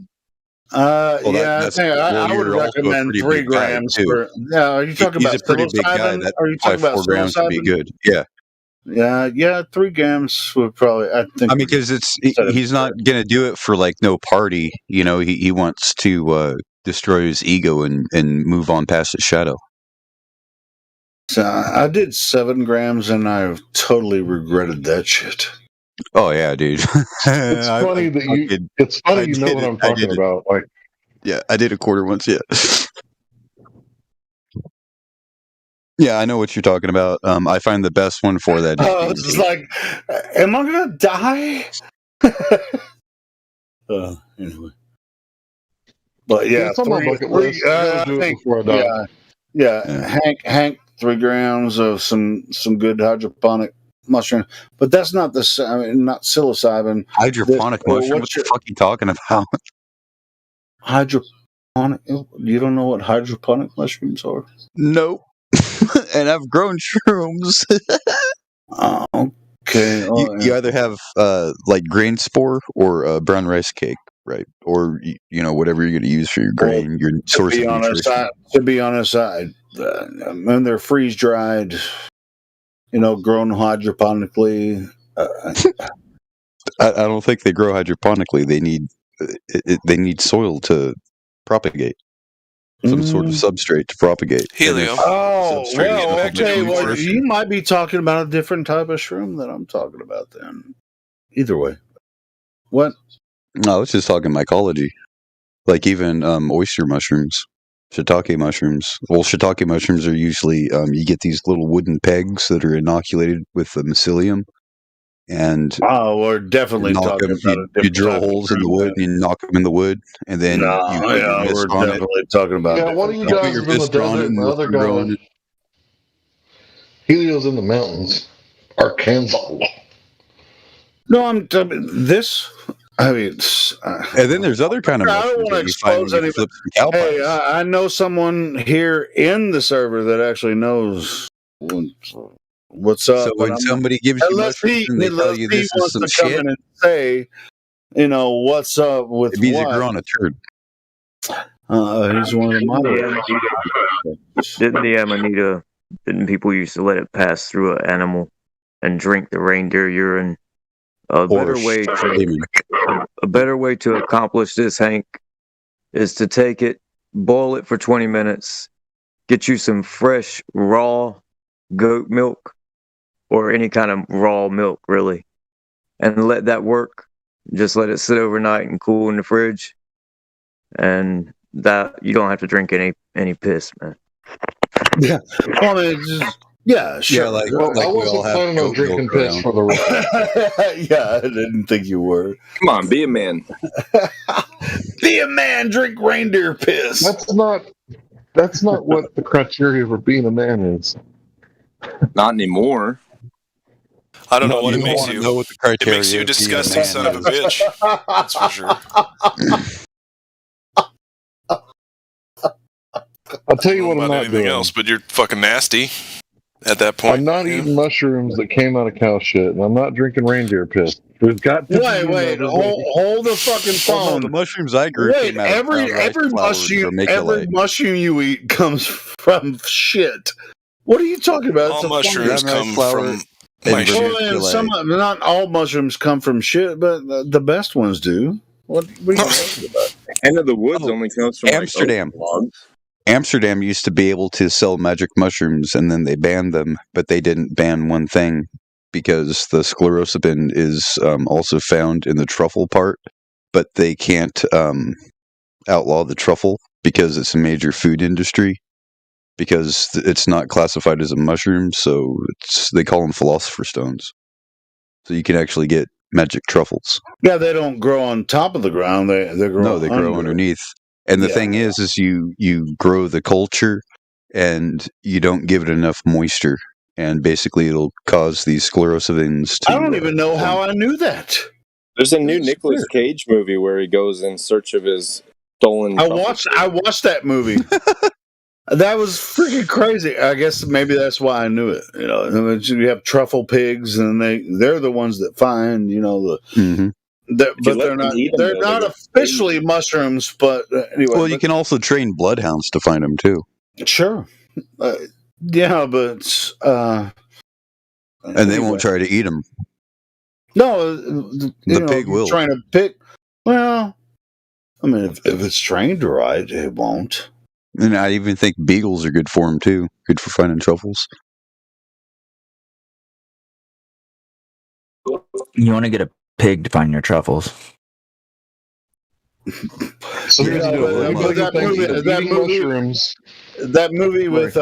Well, yeah, that's- I would you're also a recommend pretty 3 big guy, grams too. for. Yeah, are you talking He's about a pretty big guy. psilocybin? That's Are you why talking about 4 grams would be psilocybin? good. Yeah. Yeah, 3 grams would probably. I think. I mean, because he's not going to do it for like no party. You know, he wants to destroy his ego and move on past his shadow. So I did 7 grams, and I've totally regretted that shit. Oh yeah, dude. It's funny that you. It's funny you know what I'm talking about. Like, yeah, I did a quarter once. Yeah. Yeah, I know what you're talking about. I find the best one for that. It's like, am I gonna die? Anyway, but yeah, it's on my bucket list. I I gotta do it think, before I die. yeah. Hank, 3 grams of some good hydroponic mushroom, but that's not not psilocybin. Hydroponic mushroom? What the fuck are you talking about? Hydroponic? You don't know what hydroponic mushrooms are? Nope. And I've grown shrooms. Okay. You either have like grain spore or brown rice cake, right? Or you know whatever you're going to use for your grain, your source of nutrition. To be honest, when they're freeze dried, grown hydroponically. I don't think they grow hydroponically. They need soil to propagate. Some sort of substrate to propagate. Helium. Oh, well, okay. Well, nutrition. you might be talking about a different type of shroom that I'm talking about then. Either way. What? No, I was just talking mycology. Like even oyster mushrooms, shiitake mushrooms. Well, shiitake mushrooms are usually, you get these little wooden pegs that are inoculated with the mycelium. And we're definitely talking about a you different drill type of holes in the shroom wood and you knock them in the wood, and then you put your mist we're on definitely it. talking about. Yeah, one of you You put guys your is in the mist on desert, it and the and other grow on guy. it. Helio's in the mountains, Arkansas. No, this. I mean, And then there's other kind of I don't mushrooms want to that you find expose when you any. flip some cow Hey, pies. I know someone here in the server that actually knows what's up. So but when somebody gives you mushrooms and they tell you this is wants some to come shit, in and say, what's up with it means what? you're growing a turd. He's one of the moderators. Didn't the Amanita? Didn't people used to let it pass through an animal and drink the reindeer urine? A better way to accomplish this, Hank, is to take it, boil it for 20 minutes, get you some fresh raw goat milk or any kind of raw milk, really, and let that work. Just let it sit overnight and cool in the fridge, and that you don't have to drink any piss, man. Yeah, well, I mean, yeah, sure. Yeah, like I we all wasn't have planning on goat drinking milk piss around. for the rest. Yeah, I didn't think you were. Come on, be a man. Be a man, drink reindeer piss. That's not what the criteria for being a man is. Not anymore. I don't know No, what you it makes wanna you. know what the It criteria makes you a of being a disgusting man son of a is. bitch. That's for sure. I'll tell you what I'm About not anything doing. else, but you're fucking nasty at that point. I'm not eating mushrooms that came out of cow shit, and I'm not drinking reindeer piss. There's got to be Wait, another way. hold the fucking Well, no, phone. the mushrooms I grew Wait, came out of brown rice every mushroom you eat comes from shit. What are you talking about? All It's a mushrooms brown rice come flour from my and shit. vermiculite. not all mushrooms come from shit, but the best ones do. What are you talking about? End of the woods only comes from Amsterdam. Like, logs. Amsterdam used to be able to sell magic mushrooms, and then they banned them, but they didn't ban one thing because the sclerosabin is also found in the truffle part, but they can't outlaw the truffle because it's a major food industry. Because it's not classified as a mushroom, so they call them philosopher's stones. So you can actually get magic truffles. Yeah, they don't grow on top of the ground. They grow. No, they grow underneath. And the thing is you grow the culture, and you don't give it enough moisture, and basically it'll cause these sclerosins to. I don't even know how I knew that. There's a new Nicolas Cage movie where he goes in search of his stolen. I watched that movie. That was freaking crazy. I guess maybe that's why I knew it. You know, you have truffle pigs, and they're the ones that find. You know, but they're not officially mushrooms. But anyway, well, you can also train bloodhounds to find them too. Sure, yeah, but and they won't try to eat them. No, the pig will. Trying to pick. Well, I mean, if it's trained right, it won't. And I even think beagles are good for them too. Good for finding truffles. You want to get a pig to find your truffles. So here's the deal. That movie with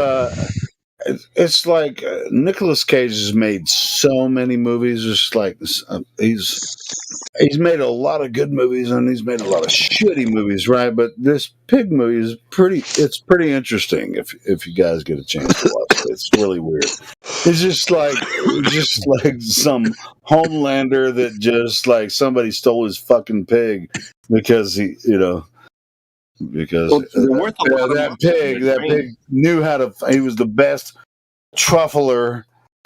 it's like Nicolas Cage has made so many movies. Just like he's made a lot of good movies, and he's made a lot of shitty movies, right? But this pig movie is pretty interesting. If you guys get a chance to watch it, it's really weird. It's just like some Homelander that just like somebody stole his fucking pig because he, you know. Because that pig knew how to. He was the best truffler,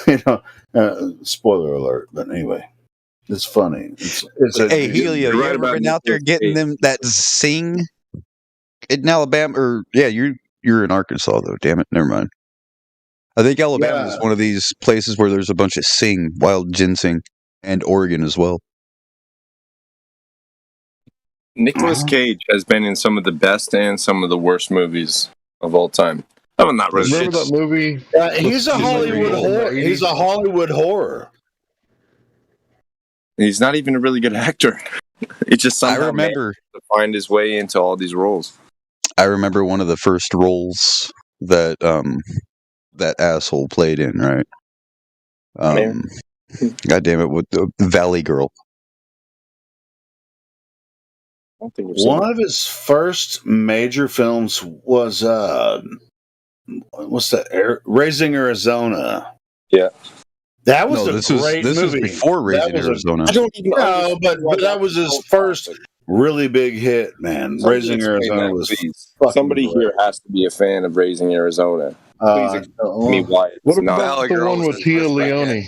you know. Spoiler alert, but anyway, it's funny. Hey, Helio, you ever been out there getting them that zing in Alabama? Or yeah, you're in Arkansas though. Damn it, never mind. I think Alabama is one of these places where there's a bunch of wild ginseng, and Oregon as well. Nicolas Cage has been in some of the best and some of the worst movies of all time. I'm not really. Remember that movie? He's a Hollywood horror. He's a Hollywood horror. He's not even a really good actor. He just somehow managed to find his way into all these roles. I remember one of the first roles that that asshole played in. Right. God damn it! With the Valley Girl. One of his first major films was what's that? Raising Arizona. Yeah, that was a great movie. This was before Raising Arizona. I don't even know, but that was his first really big hit, man. Raising Arizona was somebody here has to be a fan of Raising Arizona. Please explain me why. What about the one with Tia Leone?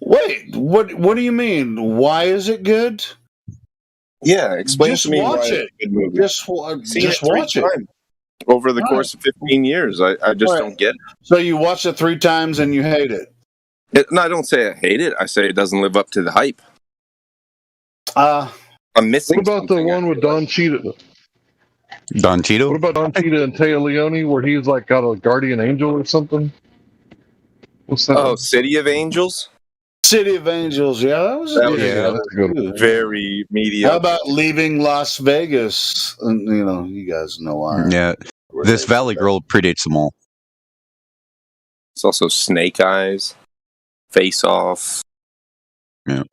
Wait, what do you mean? Why is it good? Yeah, explain just to me watch why it. it's a good movie. Just watch it. Over the course of 15 years. I just don't get it. So you watch it 3 times and you hate it? No, I don't say I hate it. I say it doesn't live up to the hype. I'm missing. What about the one with Don Cheadle? Don Cheadle? What about Don Cheadle and Tia Leone, where he's like got a guardian angel or something? What's that? Oh, City of Angels? City of Angels, yeah, that was good. Very mediocre. How about Leaving Las Vegas? And, you know, you guys know why. Yeah, this Valley Girl predates them all. It's also Snake Eyes, Face Off. Yeah.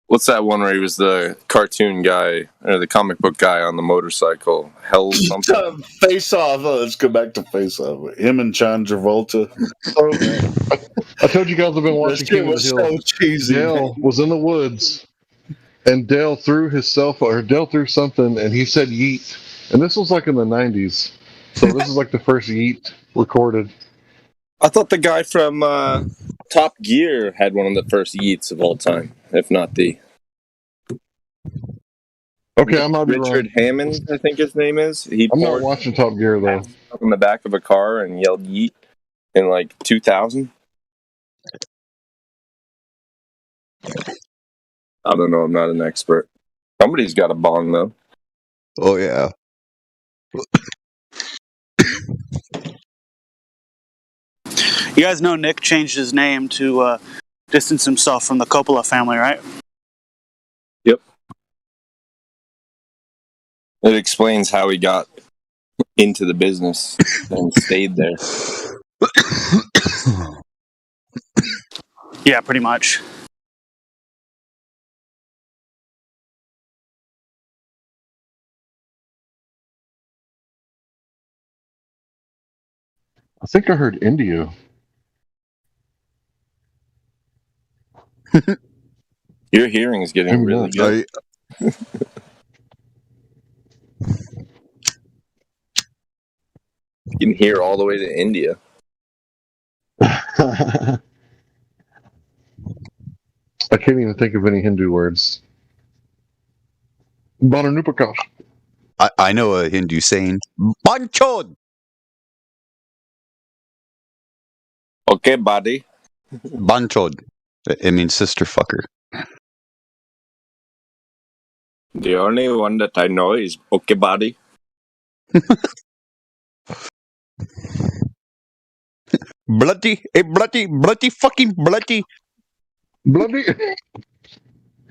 What's that one where he was the cartoon guy or the comic book guy on the motorcycle? Hell something. Face Off. Oh, let's go back to Face Off. Him and John Travolta. I told you guys I've been watching King of the Hill. So cheesy. Dale was in the woods, and Dale threw his cell phone, or Dale threw something, and he said yeet. And this was like in the 90s. So this is like the first yeet recorded. I thought the guy from Top Gear had one of the first yeets of all time, if not the. Okay, I might be Richard wrong. Hammond, I think his name is. He I'm not watching Top Gear though. Up in the back of a car and yelled yeet in like 2000. I don't know. I'm not an expert. Somebody's got a bong though. Oh yeah. You guys know Nick changed his name to distance himself from the Coppola family, right? Yep. It explains how he got into the business and stayed there. Yeah, pretty much. I think I heard India. Your hearing is getting Maybe really not. good. You can hear all the way to India. I can't even think of any Hindu words. Bananupakash. I know a Hindu saying, Banchod! Okay, buddy. Banchod. It means sister fucker. The only one that I know is okay, buddy. Bloody, fucking bloody. Bloody.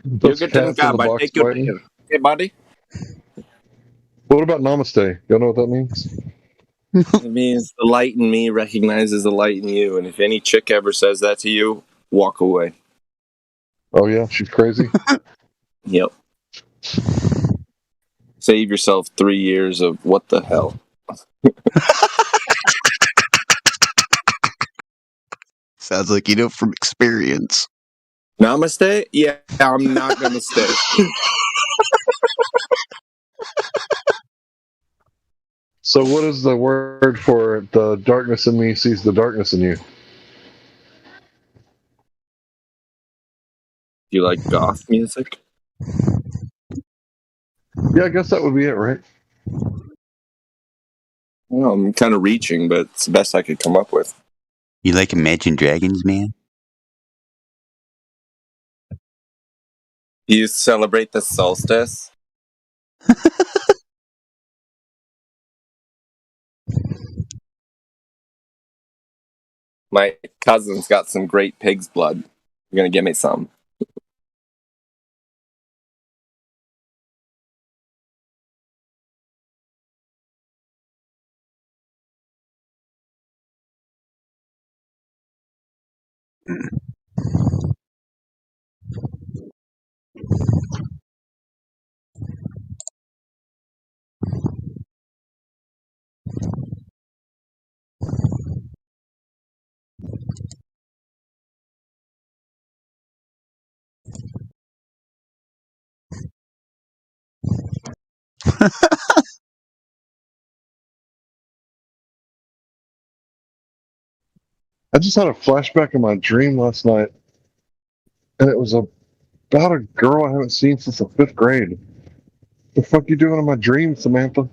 You get in the cab, I take you there. Okay, buddy. What about namaste? Y'all know what that means? It means the light in me recognizes the light in you, and if any chick ever says that to you, walk away. Oh yeah, she's crazy. Yep. Save yourself 3 years of what the hell. Sounds like you know from experience. Namaste? Yeah, I'm not gonna stay. So what is the word for the darkness in me sees the darkness in you? Do you like goth music? Yeah, I guess that would be it, right? Well, I'm kind of reaching, but it's the best I could come up with. You like Imagine Dragons, man? You celebrate the solstice? My cousin's got some great pig's blood. You're gonna give me some. I just had a flashback of my dream last night, and it was about a girl I haven't seen since the 5th grade. The fuck you doing in my dream, Samantha?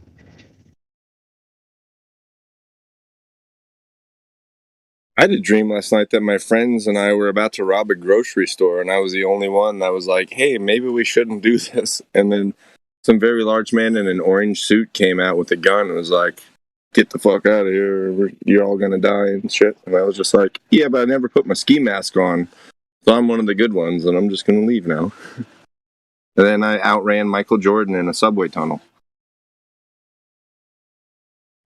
I had a dream last night that my friends and I were about to rob a grocery store, and I was the only one that was like, hey, maybe we shouldn't do this. And then some very large man in an orange suit came out with a gun and was like, get the fuck out of here, you're all gonna die and shit. And I was just like, yeah, but I never put my ski mask on, so I'm one of the good ones, and I'm just gonna leave now. And then I outran Michael Jordan in a subway tunnel.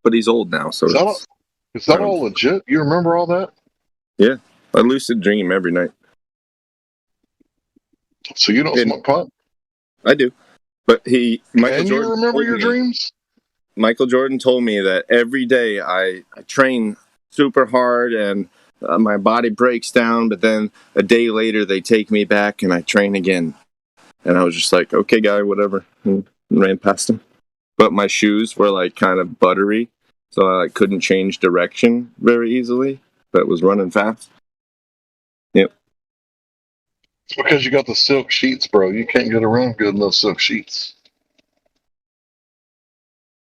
But he's old now, so Is that all legit? You remember all that? yeah, I lucid dream every night. So you don't smoke pot? I do. But Michael And Jordan you remember told your me- dreams? Michael Jordan told me that every day I train super hard and my body breaks down, but then a day later they take me back and I train again. And I was just like, okay, guy, whatever, and ran past him. But my shoes were like kind of buttery, so I like, couldn't change direction very easily, but was running fast. Yep. It's because you got the silk sheets, bro. You can't get around good in those silk sheets.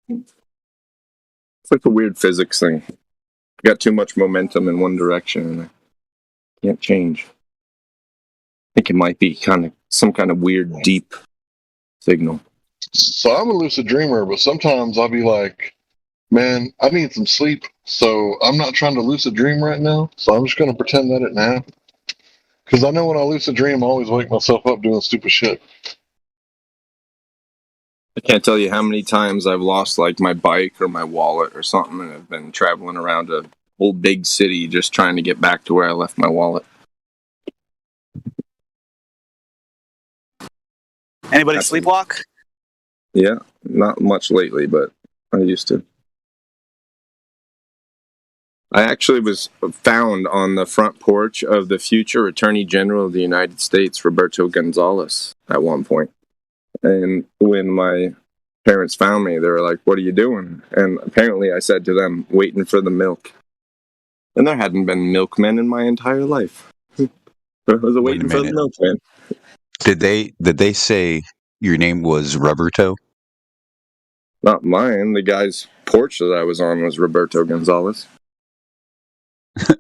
It's like a weird physics thing. I got too much momentum in one direction and I can't change. I think it might be some kind of weird deep signal. So I'm a lucid dreamer, but sometimes I'll be like, man, I need some sleep, so I'm not trying to lucid dream right now, so I'm just going to pretend that it didn't happen. Because I know when I lucid dream, I always wake myself up doing stupid shit. I can't tell you how many times I've lost like my bike or my wallet or something, and I've been traveling around a whole big city just trying to get back to where I left my wallet. Anybody sleepwalk? Yeah, not much lately, but I used to. I actually was found on the front porch of the future Attorney General of the United States, Roberto Gonzalez, at one point. And when my parents found me, they were like, "What are you doing?" And apparently I said to them, "Waiting for the milk." And there hadn't been milkmen in my entire life. I was waiting for the milkman. Did they say your name was Roberto? Not mine. The guy's porch that I was on was Roberto Gonzalez.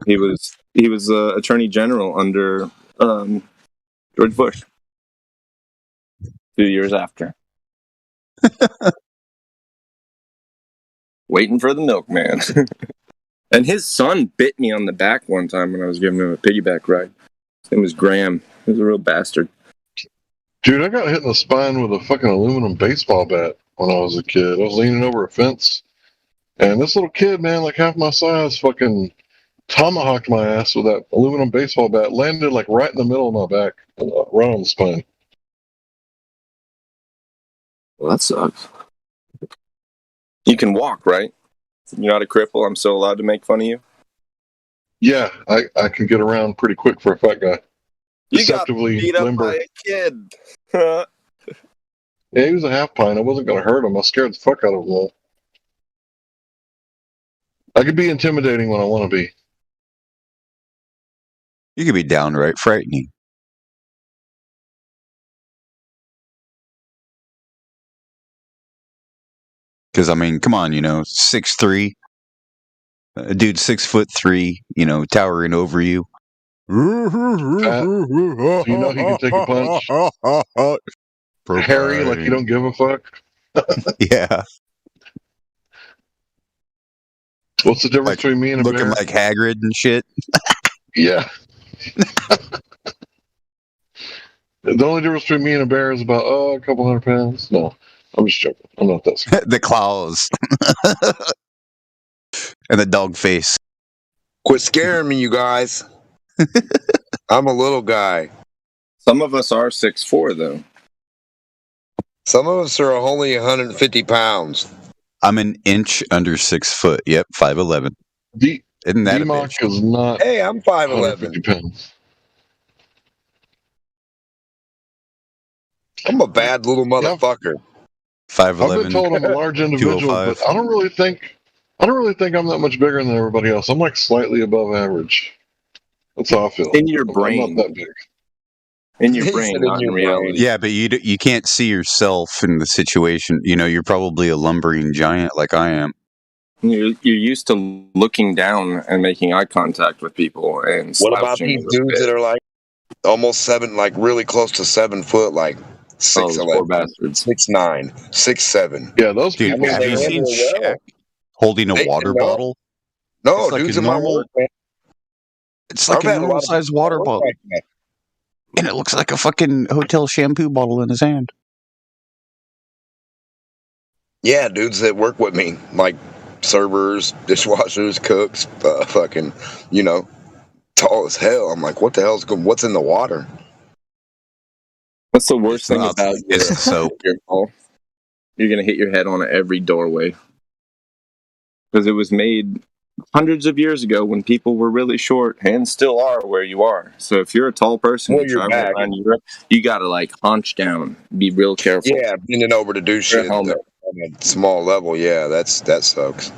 He was Attorney General under George Bush. 2 years after. Waiting for the milkman. And his son bit me on the back one time when I was giving him a piggyback ride. His name was Graham. He was a real bastard. Dude, I got hit in the spine with a fucking aluminum baseball bat when I was a kid. I was leaning over a fence, and this little kid, man, like half my size, fucking tomahawked my ass with that aluminum baseball bat. Landed like right in the middle of my back, right on the spine. Well, that sucks. You can walk, right? You're not a cripple. I'm still allowed to make fun of you? Yeah, I can get around pretty quick for a fat guy. You got Deceptively beat up limber. by a kid. Yeah, he was a half pint. I wasn't going to hurt him. I scared the fuck out of him. Though. I could be intimidating when I want to be. You could be downright frightening. Because, I mean, come on, 6'3", a dude 6'3", towering over you. Fat. So you know he can take a punch. Hairy, like you don't give a fuck. Yeah. What's the difference between me and a looking bear? like Hagrid and shit? Yeah. The only difference between me and a bear is about a couple 100 pounds. No, I'm just joking. I'm not that smart. The claws. And the dog face. Quit scaring me, you guys. I'm a little guy. Some of us are 6'4", though. Some of us are only 150 pounds. I'm an inch under 6 foot. Yep, 5'11". Isn't that a D-Mock bitch? is not. Hey, I'm 5'11". 150 pounds. I'm a bad little motherfucker. 5'11". I've been told I'm a large individual, 205. but I don't really think I'm that much bigger than everybody else. I'm like slightly above average. That's how I feel. In your I'm brain. not that big. In your brain, not in reality. Yeah, but you can't see yourself in the situation. You're probably a lumbering giant like I am. You're used to looking down and making eye contact with people and What about slouching these over dudes bed. that are like almost 7, like really close to 7 foot, like Oh, those poor 6'11", bastards. 6'9", 6'7"? Yeah, those Dude, people. have you seen handle it well. Shaq holding a They water can, bottle? No, It's like dudes a in my normal- work, man. It's like I've a had a lot normal of sized people water work bottle. like that. And it looks like a fucking hotel shampoo bottle in his hand. Yeah, dudes that work with me, like servers, dishwashers, cooks, fucking, tall as hell. I'm like, what the hell's going? What's in the water? What's the worst thing not- about it's the soap. your ball? You're going to hit your head on every doorway. Because it was made hundreds of years ago when people were really short and still are where you are. So if you're a tall person Well, and you're travel back. around Europe, you got to like hunch down, be real careful. Yeah, bending over to do shit helmet. on a small level. Yeah, that sucks.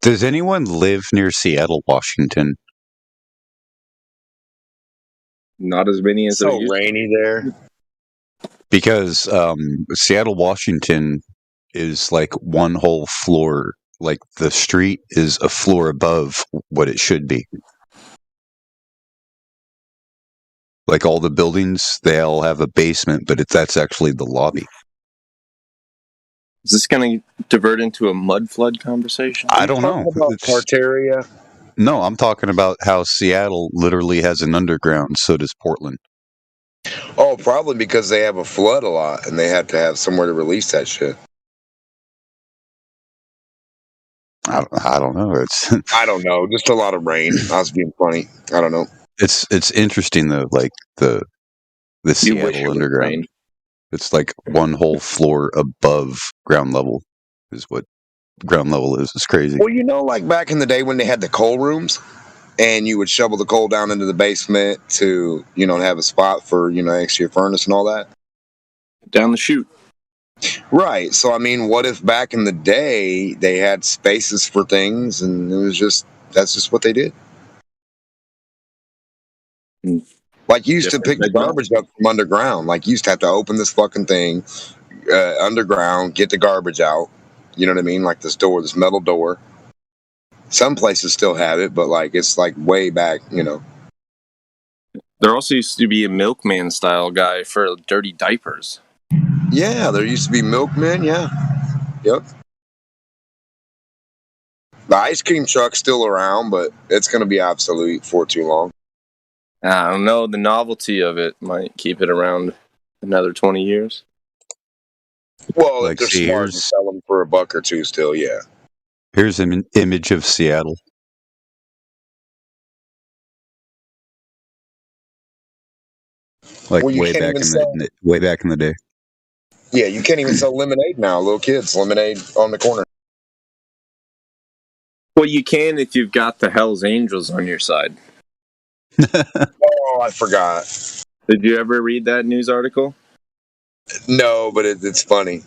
Does anyone live near Seattle, Washington? Not as many as It's so there used to. rainy there. Because Seattle, Washington is like one whole floor. Like the street is a floor above what it should be. Like all the buildings, they all have a basement, but that's actually the lobby. Is this going to divert into a mud flood conversation? I don't know. Talking about It's- Tartaria. No, I'm talking about how Seattle literally has an underground. So does Portland. Oh, probably because they have a flood a lot and they have to have somewhere to release that shit. I don't know. It's I don't know. Just a lot of rain. I was being funny. I don't know. it's interesting though, like the You wish it Seattle would Underground. rain. It's like one whole floor above ground level is what ground level is. It's crazy. Well, like back in the day when they had the coal rooms, and you would shovel the coal down into the basement to, have a spot for, next to your furnace and all that. Down the chute. Right. So, I mean, what if back in the day they had spaces for things and that's just what they did? Like, you used to pick the garbage up from underground. Like, you used to have to open this fucking thing underground, get the garbage out. You know what I mean? Like this metal door. Some places still have it, but it's way back, There also used to be a milkman style guy for dirty diapers. Yeah, there used to be milkmen, yeah. Yep. The ice cream truck's still around, but it's going to be obsolete for too long. I don't know. The novelty of it might keep it around another 20 years. Well, Like, if they're see, smart and here's- sell them for $1 or $2 still, yeah. Here's an image of Seattle. Like Well, you way can't back even in sell- the way back in the day. Yeah, you can't even sell lemonade now. Little kids, lemonade on the corner. Well, you can if you've got the Hells Angels on your side. Oh, I forgot. Did you ever read that news article? No, but it's funny.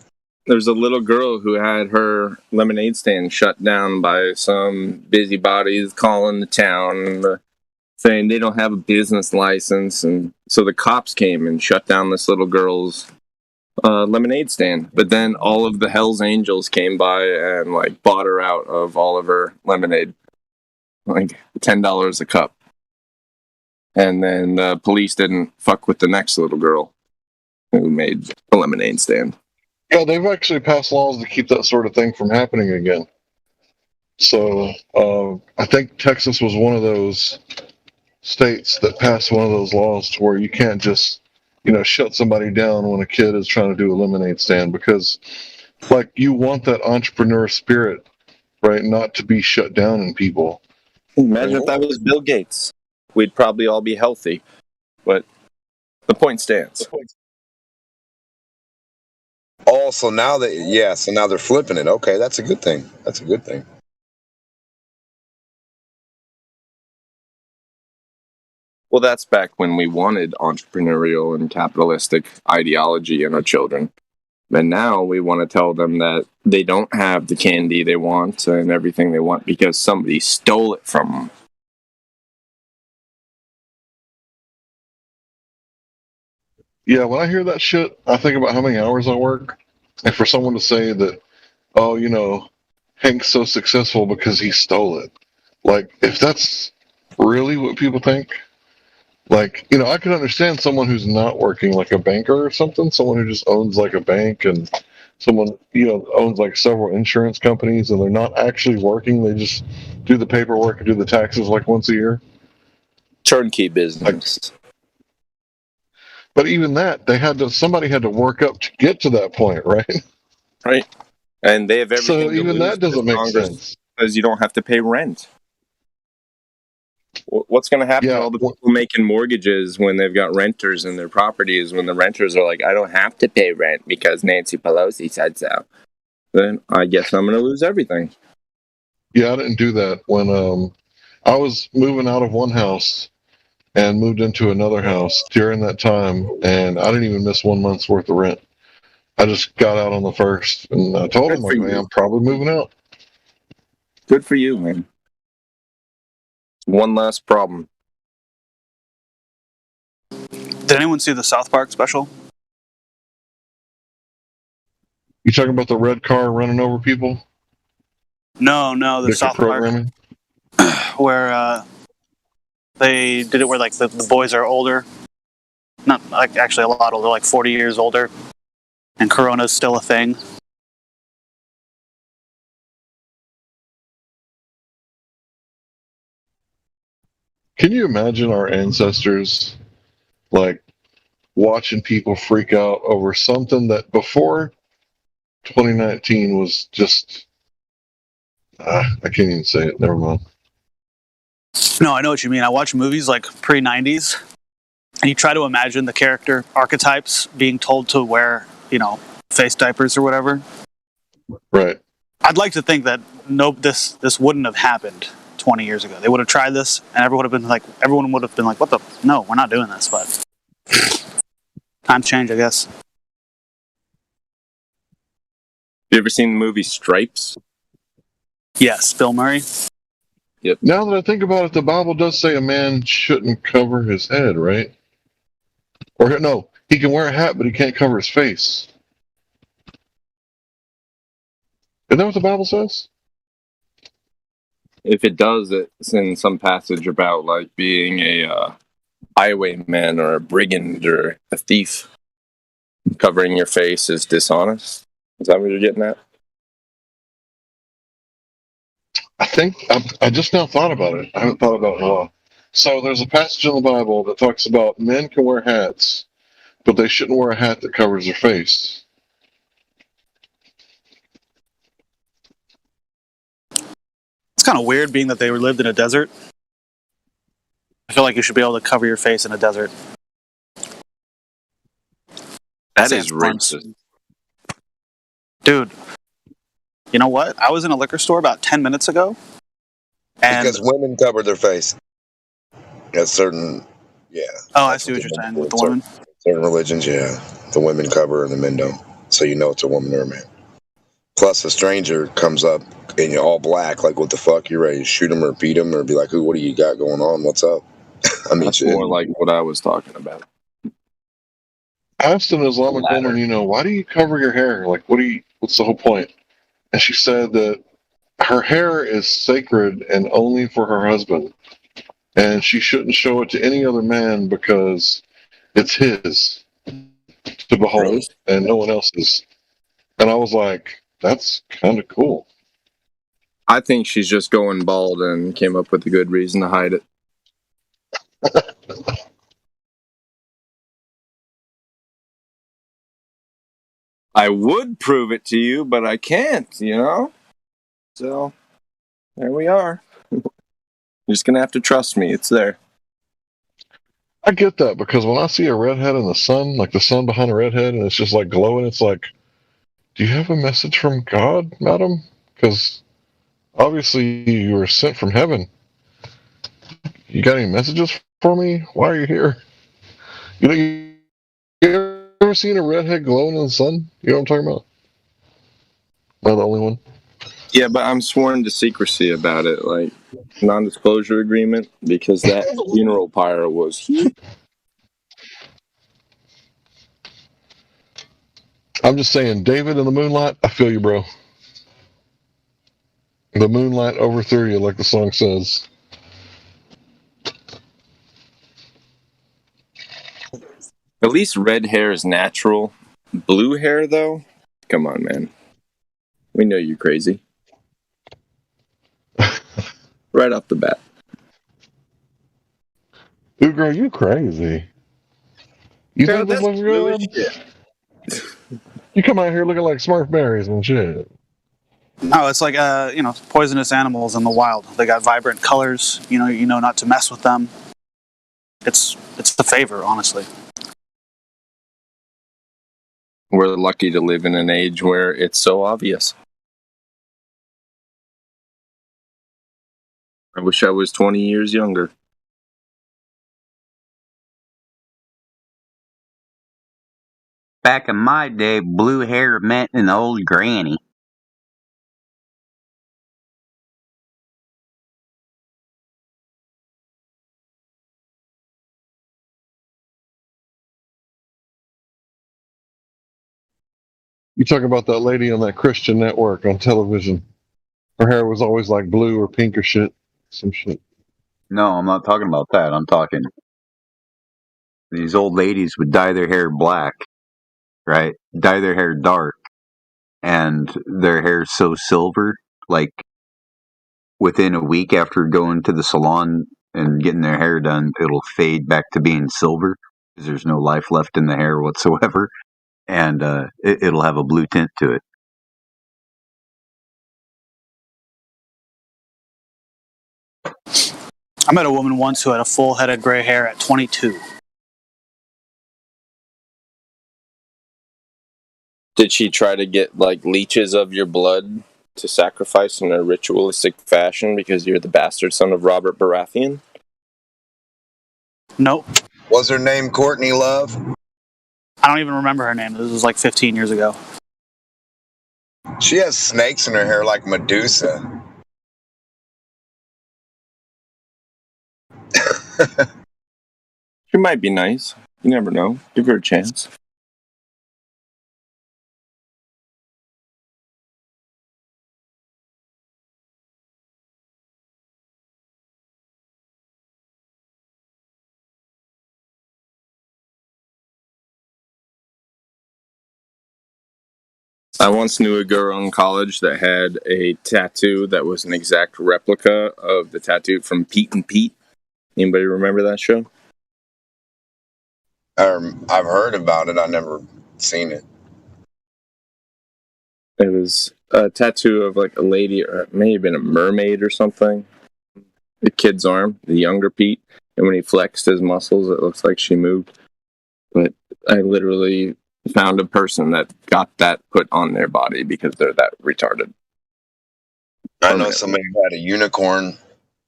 There's a little girl who had her lemonade stand shut down by some busybodies calling the town, saying they don't have a business license, and so the cops came and shut down this little girl's lemonade stand. But then all of the Hells Angels came by and bought her out of all of her lemonade, $10 a cup. And then the police didn't fuck with the next little girl who made a lemonade stand. Yeah, they've actually passed laws to keep that sort of thing from happening again. So I think Texas was one of those states that passed one of those laws to where you can't just, shut somebody down when a kid is trying to do a lemonade stand, because you want that entrepreneur spirit, right? Not to be shut down in people. Imagine if that was Bill Gates. We'd probably all be healthy. But the point stands. Oh, so now they're flipping it. Okay, that's a good thing. That's a good thing. Well, that's back when we wanted entrepreneurial and capitalistic ideology in our children. And now we want to tell them that they don't have the candy they want and everything they want because somebody stole it from them. Yeah, when I hear that shit, I think about how many hours I work. And for someone to say that, oh, Hank's so successful because he stole it. If that's really what people think, I could understand someone who's not working, like a banker or something, someone who just owns a bank, and someone, owns several insurance companies, and they're not actually working. They just do the paperwork and do the taxes once a year. Turnkey business. But even that, somebody had to work up to get to that point, right? Right. And they have everything. So even that doesn't make sense. Because you don't have to pay rent. What's going to happen to all the people making mortgages when they've got renters in their properties, when the renters are like, I don't have to pay rent because Nancy Pelosi said so? Then I guess I'm going to lose everything. Yeah, I didn't do that when I was moving out of one house and moved into another house during that time, and I didn't even miss 1 month's worth of rent. I just got out on the first, and I told him, man, I'm probably moving out. Good for you, man. One last problem. Did anyone see the South Park special? You talking about the red car running over people? No, the South Park where they did it where the boys are older, not actually a lot older, 40 years older, and Corona's still a thing. Can you imagine our ancestors watching people freak out over something that before 2019 was just I can't even say it. Never mind. No, I know what you mean. I watch movies like pre-90s, and you try to imagine the character archetypes being told to wear, face diapers or whatever. Right. I'd like to think that this wouldn't have happened 20 years ago. They would have tried this, and everyone would have been like, "What the? No, we're not doing this." But times change, I guess. You ever seen the movie Stripes? Yes, Bill Murray. Yep. Now that I think about it, the Bible does say a man shouldn't cover his head, right? Or no, he can wear a hat, but he can't cover his face. Isn't that what the Bible says? If it does, it's in some passage about like being a highwayman or a brigand or a thief. Covering your face is dishonest. Is that what you're getting at? I think I just now thought about it. I haven't thought about it in a while. So there's a passage in the Bible that talks about men can wear hats, but they shouldn't wear a hat that covers their face. It's kind of weird being that they lived in a desert. I feel like you should be able to cover your face in a desert. That is racist. Dude, you know what? I was in a liquor store about 10 minutes ago. And because women cover their face. At certain, yeah. Oh, I see what you're saying with the women. Certain religions, yeah. The women cover and the men don't. So you know it's a woman or a man. Plus, a stranger comes up and you're all black, like, what the fuck? You ready to shoot him or beat him or be like, "Who? What do you got going on? What's up?" I mean, That's more like what I was talking about. I asked an Islamic woman, why do you cover your hair? Like, what's the whole point? And she said that her hair is sacred and only for her husband. And she shouldn't show it to any other man because it's his to behold and no one else's. And I was like, that's kind of cool. I think she's just going bald and came up with a good reason to hide it. I would prove it to you, but I can't, So, there we are. You're just going to have to trust me. It's there. I get that because when I see a redhead in the sun, like the sun behind a redhead, and it's just like glowing, it's like, do you have a message from God, madam? Because obviously you were sent from heaven. You got any messages for me? Why are you here? You ever seen a redhead glowing in the sun? You know what I'm talking about? Am I the only one? Yeah, but I'm sworn to secrecy about it, like non-disclosure agreement, because that funeral pyre was. I'm just saying, David in the moonlight, I feel you, bro. The moonlight overthrew you, like the song says. At least red hair is natural. Blue hair, though? Come on, man. We know you're crazy. Right off the bat. Dude, girl, you crazy. You think this looks good? You come out here looking like Smurf berries and shit. No, it's like poisonous animals in the wild. They got vibrant colors. You know not to mess with them. It's the favor, honestly. We're lucky to live in an age where it's so obvious. I wish I was 20 years younger. Back in my day, blue hair meant an old granny. You talk about that lady on that Christian network on television. Her hair was always like blue or pink or shit. Some shit. No, I'm not talking about that. I'm talking these old ladies would dye their hair black, right? Dye their hair dark. And their hair's so silver, like within a week after going to the salon and getting their hair done, it'll fade back to being silver because there's no life left in the hair whatsoever. And it'll have a blue tint to it. I met a woman once who had a full head of gray hair at 22. Did she try to get like leeches of your blood to sacrifice in a ritualistic fashion because you're the bastard son of Robert Baratheon? Nope. Was her name Courtney Love? I don't even remember her name. This was like 15 years ago. She has snakes in her hair like Medusa. She might be nice. You never know. Give her a chance. I once knew a girl in college that had a tattoo that was an exact replica of the tattoo from Pete and Pete. Anybody remember that show? I've heard about it. I've never seen it. It was a tattoo of like a lady, or it may have been a mermaid or something. The kid's arm, the younger Pete, and when he flexed his muscles, it looks like she moved. But I literally found a person that got that put on their body because they're that retarded. I know somebody who had a unicorn,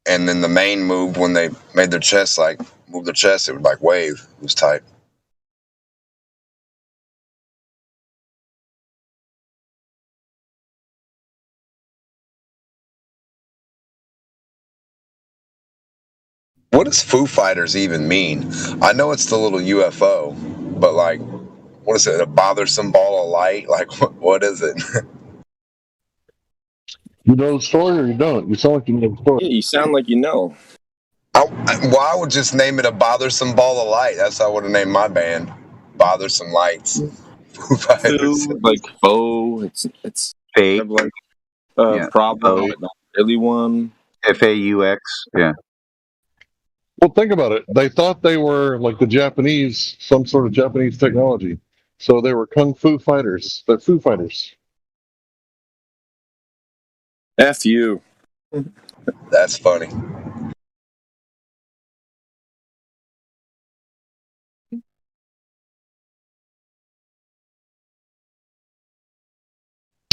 and then the mane moved when they made their chest, like, move their chest, it would like wave. It was tight. What does Foo Fighters even mean? I know it's the little UFO, but like, what is it? A bothersome ball of light? Like, what is it? You know the story or you don't? You sound like you know the story. Yeah, you sound like you know. I would just name it a bothersome ball of light. That's how I would have named my band. Bothersome Lights. Foo Fighters. Like faux. It's fake. Kind of like problem, but not really one. FAUX. Yeah. Well, think about it. They thought they were like the Japanese, some sort of Japanese technology. So they were kung fu fighters. They're Foo Fighters. F you. That's funny.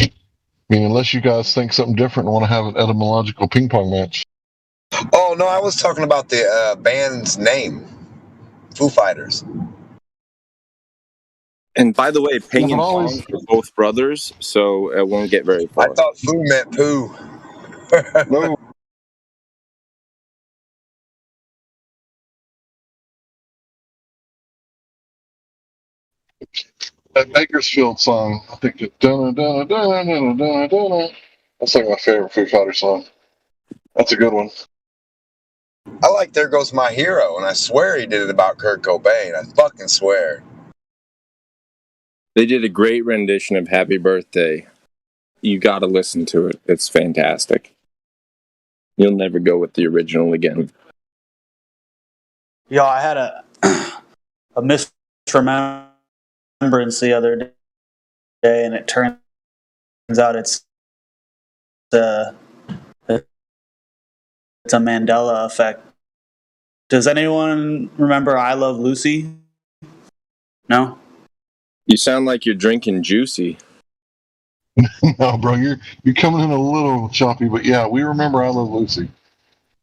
I mean, unless you guys think something different and want to have an etymological ping pong match. Oh, no, I was talking about the band's name. Foo Fighters. And by the way, Ping and Pong are both brothers, so it won't get very far. I thought Foo meant poo. No. That Bakersfield song, I think it's that's like my favorite Foo Fighter song. That's a good one. I like There Goes My Hero, and I swear he did it about Kurt Cobain. I fucking swear. They did a great rendition of Happy Birthday. You gotta listen to it. It's fantastic. You'll never go with the original again. Yo, I had a misremembrance the other day, and it turns out it's a Mandela effect. Does anyone remember I Love Lucy? No? You sound like you're drinking Juicy. No, bro, you're coming in a little choppy, but yeah, we remember I Love Lucy.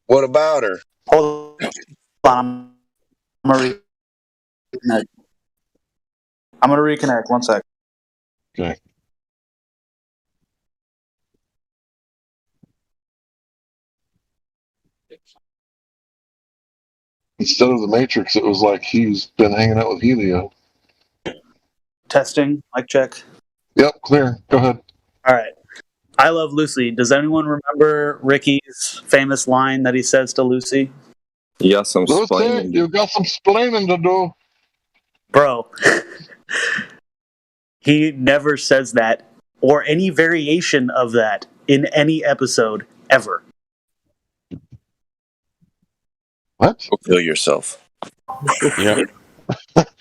What about her? Hold on. I'm gonna reconnect. 1 sec. Okay. Instead of the Matrix, it was like he's been hanging out with Helio. Testing. Mic check. Yep, clear. Go ahead. All right. I Love Lucy. Does anyone remember Ricky's famous line that he says to Lucy? You got some Lucy, you got some splaining to do. Bro. He never says that or any variation of that in any episode ever. What? Go kill yourself. Yeah.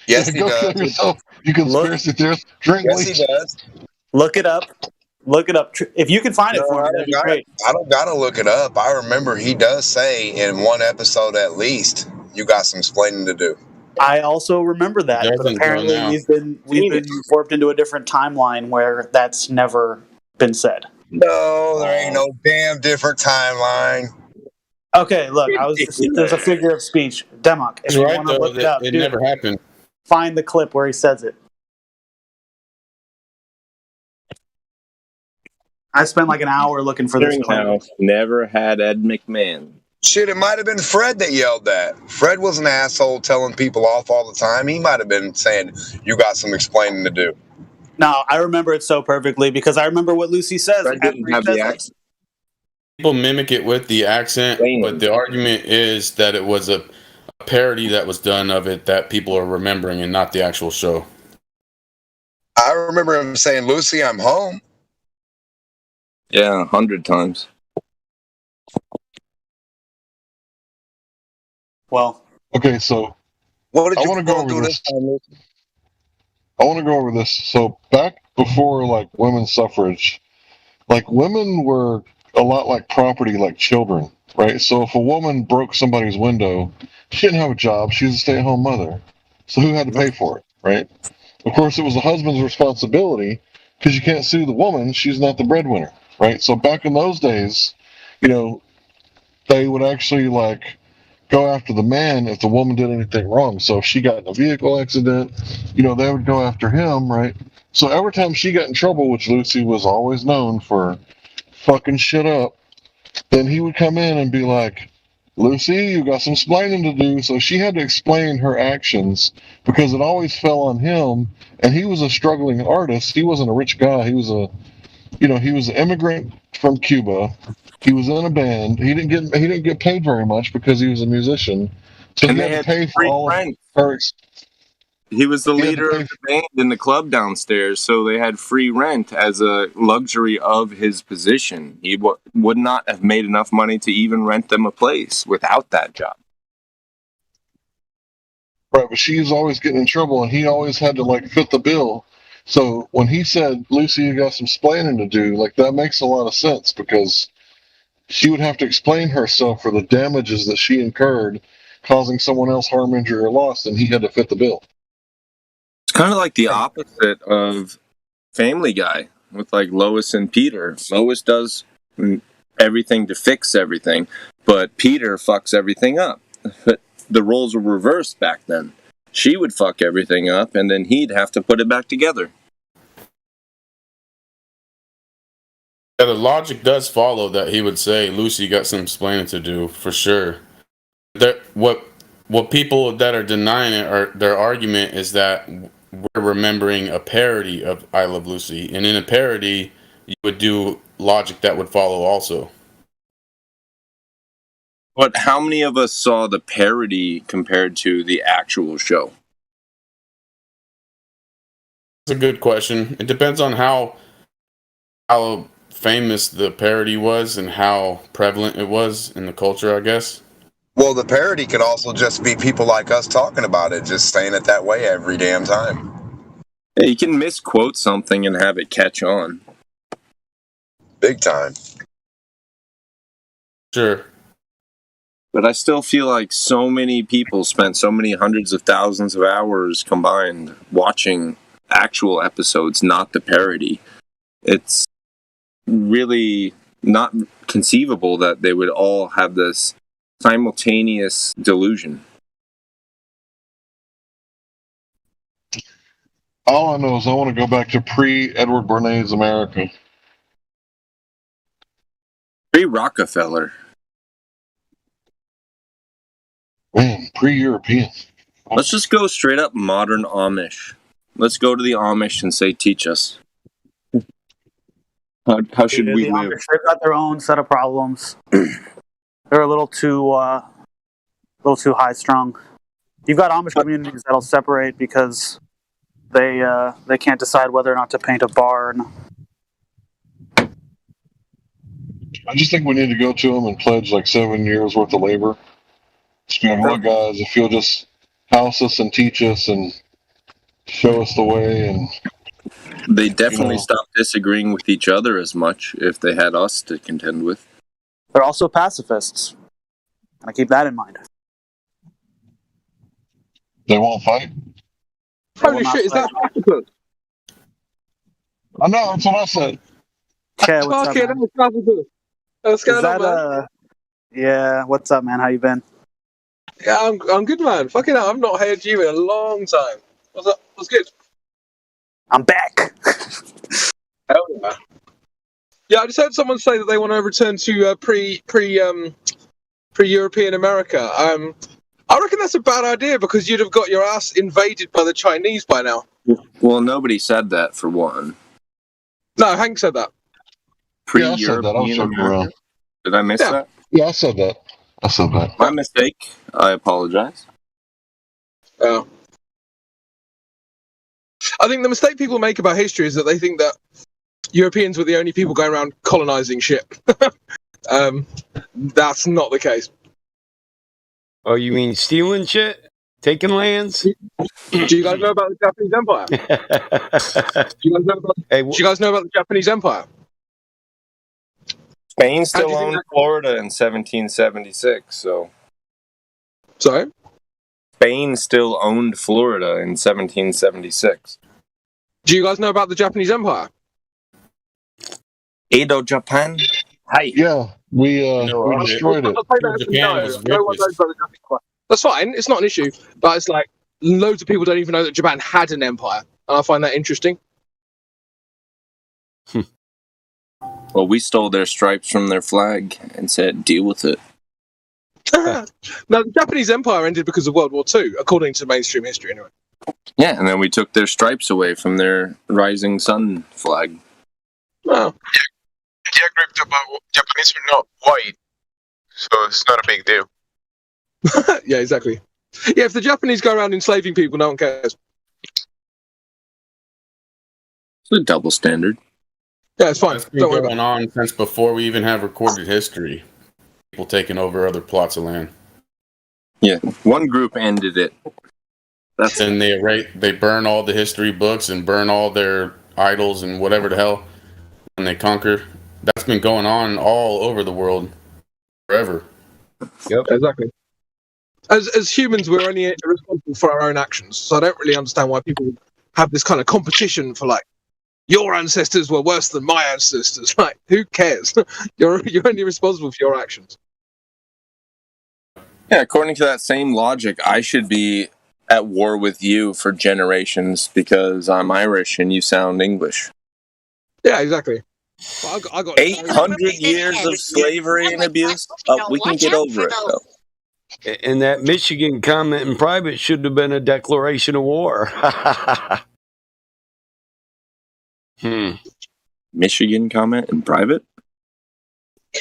Yes, he Go does. kill yourself. You conspiracy theorist. Drink Yes, bleach. he does. Look it up. Look it up. If you can find it No, for me, I that'd don't be gotta, great. I don't gotta look it up. I remember he does say in one episode at least, you got some explaining to do. I also remember that, but Doesn't go apparently now. we've been warped into a different timeline where that's never been said. No, there ain't no damn different timeline. Okay, look, there's a figure of speech. Demok, if He's you right want to though. look it up, It dude, never happened. find the clip where he says it. I spent like an hour looking for this clip. Clearinghouse never had Ed McMahon. Shit, it might have been Fred that yelled that. Fred was an asshole telling people off all the time. He might have been saying, you got some explaining to do. No, I remember it so perfectly because I remember what Lucy says. Fred didn't have the accent. People mimic it with the accent, but the argument is that it was a parody that was done of it that people are remembering and not the actual show. I remember him saying, Lucy, I'm home. Yeah, 100 times. Well, okay, so what did I you want to go over this. I want to go over this. So back before like women's suffrage, like women were a lot like property, like children, right? So if a woman broke somebody's window, she didn't have a job. She was a stay-at-home mother. So who had to pay for it, right? Of course, it was the husband's responsibility because you can't sue the woman. She's not the breadwinner, right? So back in those days, you know, they would actually like go after the man if the woman did anything wrong. So if she got in a vehicle accident, you know, they would go after him, right? So every time she got in trouble, which Lucy was always known for fucking shit up, then he would come in and be like, Lucy, you got some explaining to do. So she had to explain her actions because it always fell on him. And he was a struggling artist. He wasn't a rich guy. He was he was an immigrant from Cuba. He was in a band. He didn't get paid very much because he was a musician. So And he they had to had pay for free all rent. of her. He was the leader of the band in the club downstairs, so they had free rent as a luxury of his position. He would not have made enough money to even rent them a place without that job. Right, but she's always getting in trouble, and he always had to like fit the bill. So when he said, "Lucy, you got some explaining to do," like that makes a lot of sense because she would have to explain herself for the damages that she incurred, causing someone else harm, injury, or loss, and he had to fit the bill. It's kind of like the opposite of Family Guy with like Lois and Peter. Lois does everything to fix everything, but Peter fucks everything up. The roles were reversed back then. She would fuck everything up, and then he'd have to put it back together. Yeah, the logic does follow that he would say, Lucy got some explaining to do, for sure. What people that are denying it, or their argument is that we're remembering a parody of I Love Lucy. And in a parody, you would do logic that would follow also. But how many of us saw the parody compared to the actual show? That's a good question. It depends on how famous the parody was and how prevalent it was in the culture, I guess. Well, the parody could also just be people like us talking about it, just saying it that way every damn time. Yeah, you can misquote something and have it catch on. Big time. Sure. But I still feel like so many people spent so many hundreds of thousands of hours combined watching actual episodes, not the parody. It's really not conceivable that they would all have this simultaneous delusion. All I know is I want to go back to pre-Edward Bernays America. Pre-Rockefeller. Man, pre-European. Let's just go straight up modern Amish. Let's go to the Amish and say, teach us. How should we the live? Amish, they've got their own set of problems. They're a little too high strung. You've got Amish communities that'll separate because they can't decide whether or not to paint a barn. I just think we need to go to them and pledge like 7 years worth of labor. Just be like, look, guys, if you'll just house us and teach us and show us the way, and They definitely stopped disagreeing with each other as much if they had us to contend with. They're also pacifists. Gotta keep that in mind. They won't fight. Holy shit, is that octopus? I know, that's what I said. Okay, what's up, man? What's Is that, yeah, what's up, man? How you been? Yeah, I'm good, man. Fucking hell, I've not heard you in a long time. What's up? What's good? I'm back. Hell yeah. Yeah, I just heard someone say that they want to return to pre-European America. I reckon that's a bad idea because you'd have got your ass invaded by the Chinese by now. Well, nobody said that, for one. No, Hank said that. Pre-European I said that. I was joking America. around. Did I miss that? Yeah, I said that. My mistake. I apologize. Oh. I think the mistake people make about history is that they think that Europeans were the only people going around colonizing shit. That's not the case. Oh, you mean stealing shit? Taking lands? Do you guys know about the Japanese Empire? Do you guys know about the Japanese Empire? Spain still owned Florida in 1776, so... Sorry? Spain still owned Florida in 1776. Do you guys know about the Japanese Empire? Edo Japan? Hi. Yeah, we destroyed it. That's fine. It's not an issue. But it's like loads of people don't even know that Japan had an empire, and I find that interesting. Well, we stole their stripes from their flag and said, deal with it. No, the Japanese Empire ended because of World War II, according to mainstream history, anyway. Yeah, and then we took their stripes away from their rising sun flag. Oh. Japanese are not white, so it's not a big deal. Yeah, exactly. Yeah, if the Japanese go around enslaving people, no one cares. It's a double standard. Yeah, it's fine. That's been going on since before we even have recorded history. People taking over other plots of land. Yeah, one group ended it. And they burn all the history books and burn all their idols and whatever the hell when they conquer. That's been going on all over the world forever. Yep, exactly. As humans, we're only responsible for our own actions, so I don't really understand why people have this kind of competition for like, your ancestors were worse than my ancestors. Like, who cares? You're only responsible for your actions. Yeah, according to that same logic, I should be at war with you for generations because I'm Irish and you sound English. Yeah, exactly. I got 800 years of slavery and abuse. We can get over it, though. And that Michigan comment in private should have been a declaration of war. Michigan comment in private?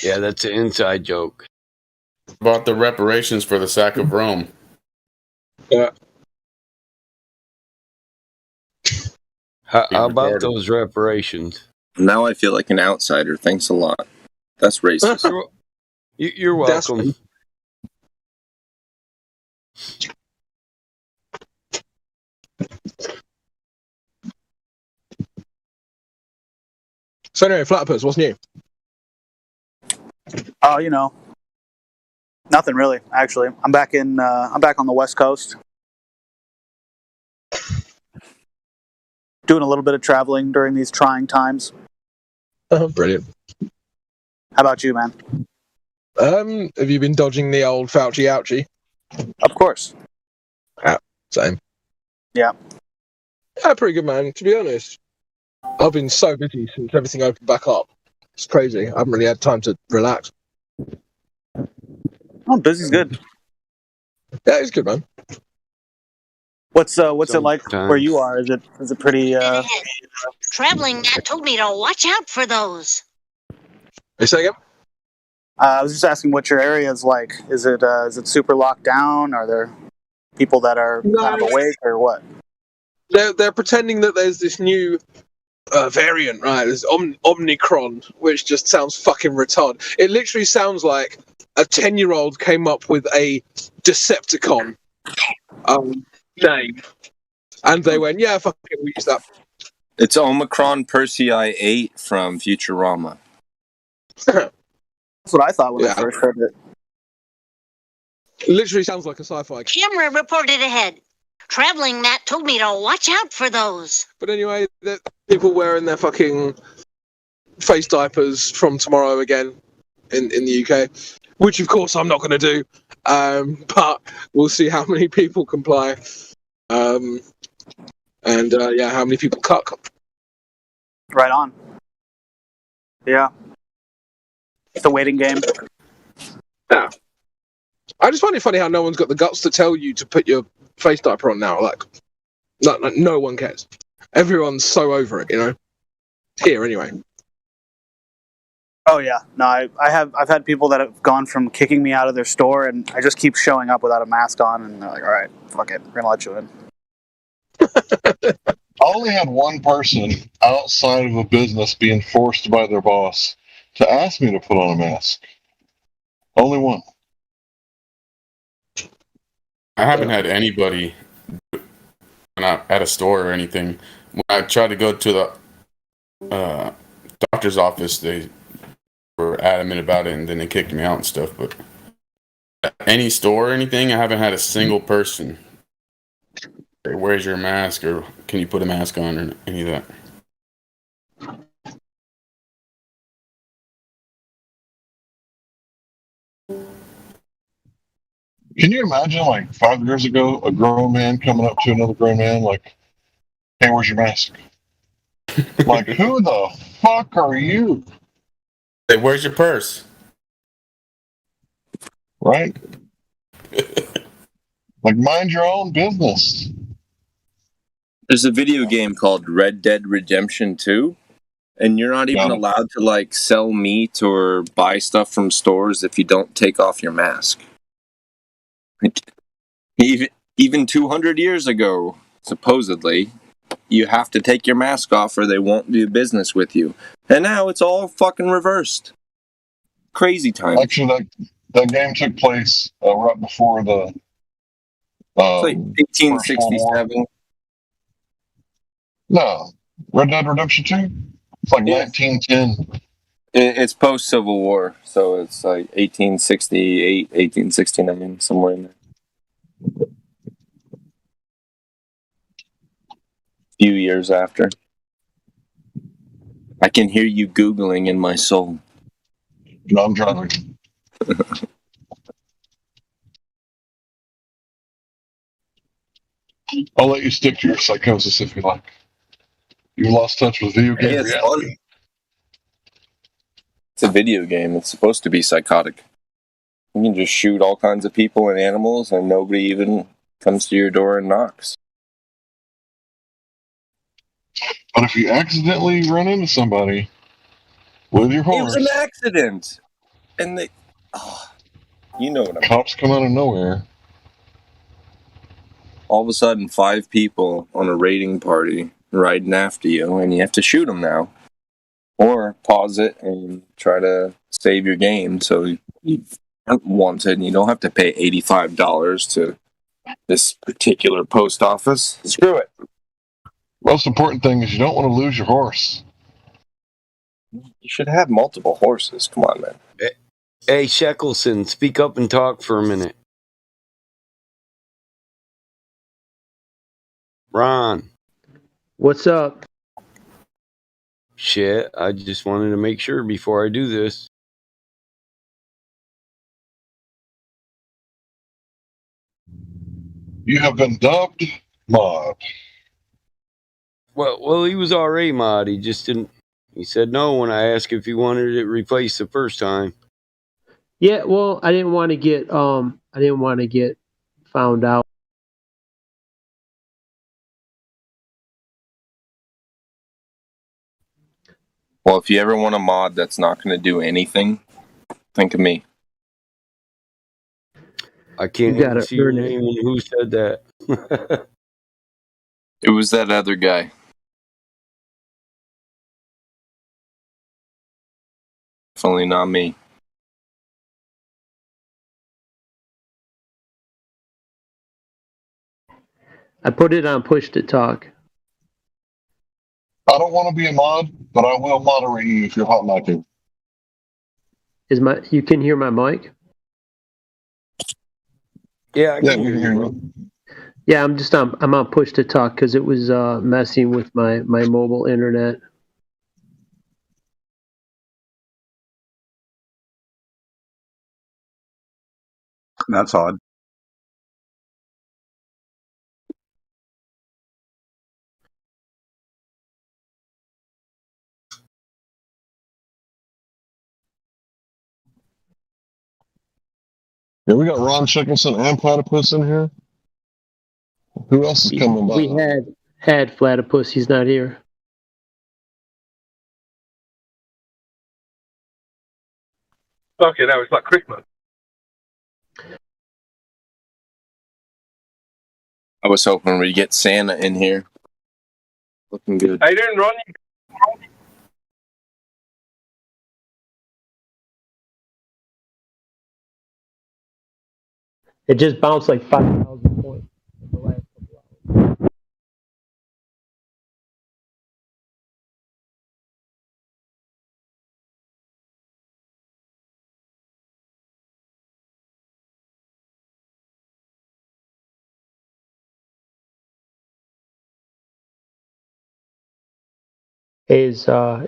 Yeah, that's an inside joke. About the reparations for the sack of Rome. Yeah. How about those reparations? Now I feel like an outsider. Thanks a lot. That's racist. You're welcome. So anyway, Platypus, what's new? Oh, you know, nothing really. Actually, I'm back on the West Coast, doing a little bit of traveling during these trying times. Brilliant. How about you, man? Have you been dodging the old Fauci ouchie? Of course. Yeah, same. Yeah. Yeah, pretty good, man. To be honest, I've been so busy since everything opened back up. It's crazy. I haven't really had time to relax. Oh, busy's good. Yeah, it's good, man. What's it like where you are? Is it pretty? Traveling Matt told me to watch out for those. You say again? I was just asking what your area is like. Is it super locked down? Are there people that are kind of awake or what? They're pretending that there's this new variant, right? There's Omicron, which just sounds fucking retarded. It literally sounds like a 10-year-old came up with a Decepticon name, and they went, "Yeah, fuck it, we use that." It's Omicron Persei 8 from Futurama. That's what I thought when I first heard it. Literally sounds like a sci-fi. Camera reported ahead. Traveling Matt told me to watch out for those. But anyway, people wearing their fucking face diapers from tomorrow again in the UK, which of course I'm not going to do. But we'll see how many people comply. And how many people cuck. Right on. Yeah. It's a waiting game. Yeah. I just find it funny how no one's got the guts to tell you to put your face diaper on now. Like no one cares. Everyone's so over it, you know. Here anyway. Oh yeah, no, I've had people that have gone from kicking me out of their store, and I just keep showing up without a mask on, and they're like, "All right, fuck it, we're gonna let you in." I only had one person outside of a business being forced by their boss to ask me to put on a mask. Only one. I haven't had anybody not at a store or anything. When I tried to go to the doctor's office, they were adamant about it, and then they kicked me out and stuff. But at any store or anything, I haven't had a single person say, "Where's your mask?" or "Can you put a mask on?" or any of that. Can you imagine, like 5 years ago, a grown man coming up to another grown man, like, "Hey, where's your mask?" Like, who the fuck are you? Hey, where's your purse? Right? Like, mind your own business. There's a video game called Red Dead Redemption 2, and you're not even allowed to like sell meat or buy stuff from stores if you don't take off your mask. Even 200 years ago, supposedly, you have to take your mask off or they won't do business with you. And now it's all fucking reversed. Crazy time. Actually, that game took place right before the it's like 1867. No, Red Dead Redemption 2? It's like 1910. It's post-Civil War, so it's like 1868, 1869, somewhere in there. Few years after. I can hear you Googling in my soul. No, I'm driving. I'll let you stick to your psychosis if you like. You've lost touch with video game reality. Fun. It's a video game. It's supposed to be psychotic. You can just shoot all kinds of people and animals, and nobody even comes to your door and knocks. But if you accidentally run into somebody with your horse... It was an accident! And they... you know what I mean. Cops come out of nowhere. All of a sudden, 5 people on a raiding party riding after you, and you have to shoot them now. Or pause it and try to save your game so you aren't wanted and you don't have to pay $85 to this particular post office. Screw it. Most important thing is you don't want to lose your horse. You should have multiple horses. Come on, man. Hey, Sheckelson, speak up and talk for a minute. Ron. What's up? Shit, I just wanted to make sure before I do this. You have been dubbed mod. Well, he was already mod. He just didn't. He said no when I asked if he wanted it replaced the first time. Yeah, well, I didn't want to get found out. Well, if you ever want a mod that's not going to do anything, think of me. I can't even see your name and who said that. It was that other guy. Definitely not me. I put it on push to talk. I don't want to be a mod, but I will moderate you if you're hot micing. You can hear my mic? Yeah, I Yeah, can we hear can you, hear bro. you. Yeah, I'm on push to talk because it was messing with my mobile internet. That's odd. Yeah, we got Ron Chickinson and Platypus in here. Who else is coming We by? had Platypus. He's not here. Okay, now it's like Christmas. I was hoping we'd get Santa in here. Looking good. How you doing, Ron? It just bounced like 5,000 points in the last couple hours.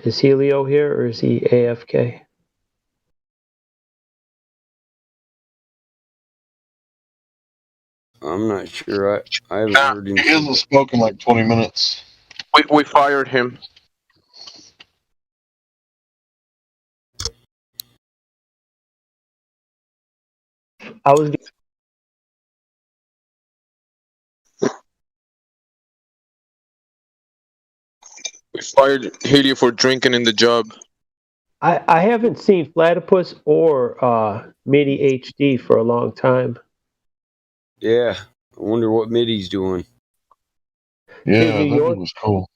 Is Helio here or is he AFK? I'm not sure. I haven't Nah, heard him. he hasn't spoken like 20 minutes. We fired him. I was We fired Helio for drinking in the job. I haven't seen Platypus or MIDI HD for a long time. Yeah, I wonder what Middy's doing. Yeah, New that York? was cool.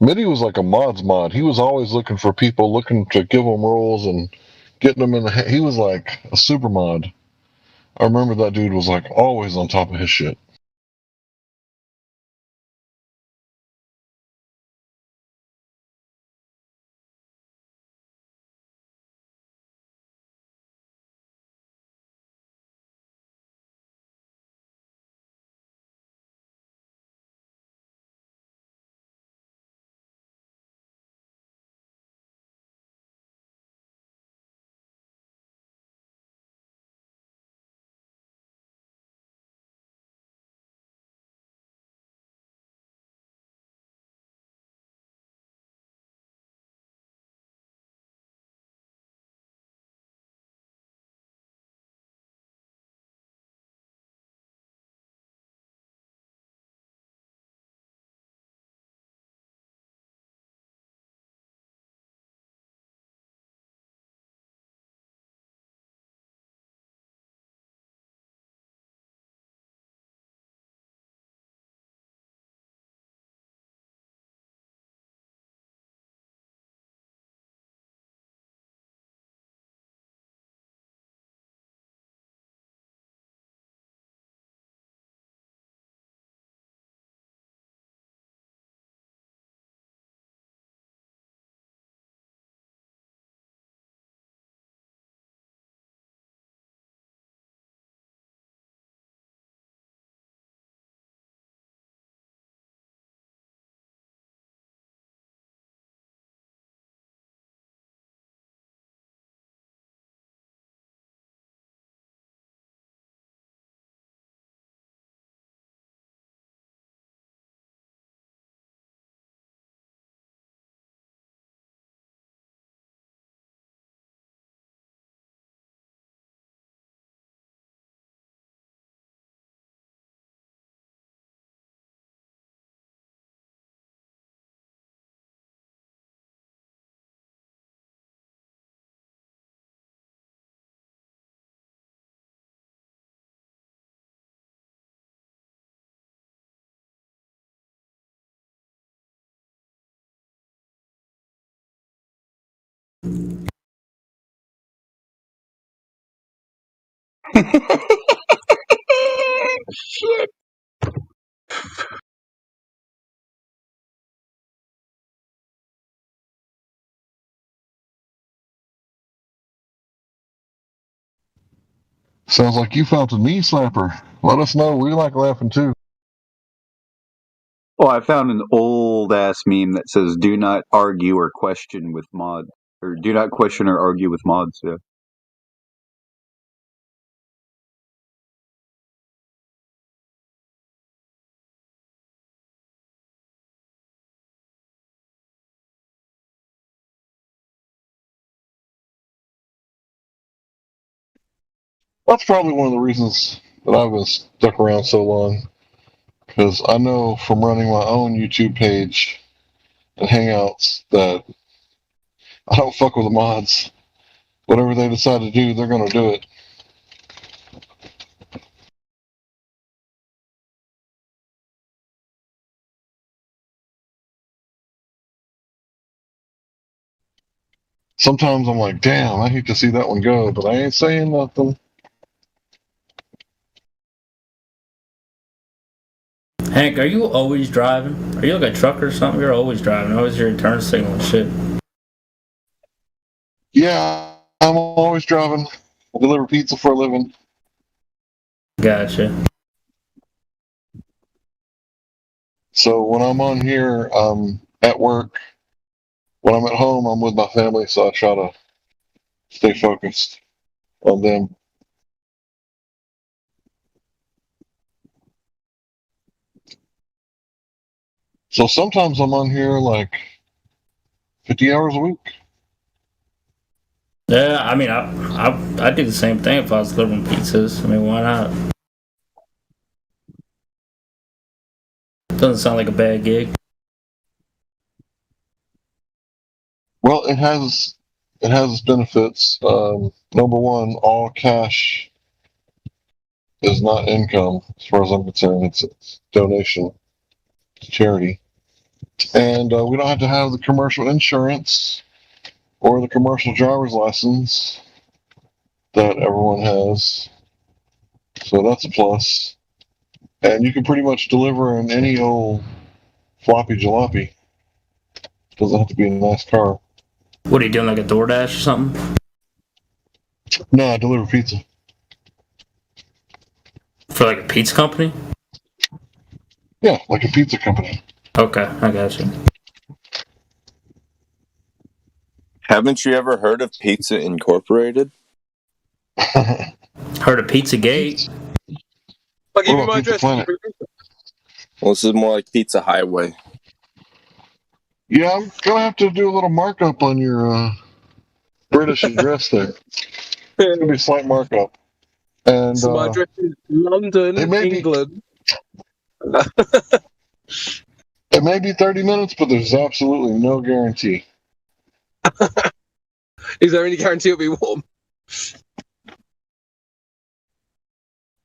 Mitty was like a mod's mod. He was always looking for people, looking to give them roles and getting them in the. He was like a super mod. I remember that dude was like always on top of his shit. Shit. Sounds like you found a knee slapper. Let us know. We like laughing too. Oh, I found an old ass meme that says "Do not argue or question with mods," or "Do not question or argue with mods." Yeah. That's probably one of the reasons that I've been stuck around so long. Because I know from running my own YouTube page and Hangouts that I don't fuck with the mods. Whatever they decide to do, they're going to do it. Sometimes I'm like, damn, I hate to see that one go, but I ain't saying nothing. Hank, are you always driving? Are you like a trucker or something? You're always driving. Always your turn signal and shit. Yeah, I'm always driving. I deliver pizza for a living. Gotcha. So when I'm on here, at work. When I'm at home, I'm with my family, so I try to stay focused on them. So sometimes I'm on here like 50 hours a week. Yeah, I mean, I'd do the same thing if I was delivering pizzas. I mean, why not? Doesn't sound like a bad gig. Well, it has its benefits. Number one, all cash is not income, as far as I'm concerned. It's donation to charity, and we don't have to have the commercial insurance or the commercial driver's license that everyone has. So that's a plus. And you can pretty much deliver in any old floppy jalopy. Doesn't have to be a nice car. What are you doing, like a DoorDash or something? No, I deliver pizza. For like a pizza company? Yeah, like a pizza company. Okay, I got you. Haven't you ever heard of Pizza Incorporated? Heard of Pizzagate? I'll give you my address. Well, this is more like Pizza Highway. Yeah, I'm gonna have to do a little markup on your British address there. It's gonna be a slight markup. And So my address is London, England. It may be 30 minutes, but there's absolutely no guarantee. Is there any guarantee it'll be warm?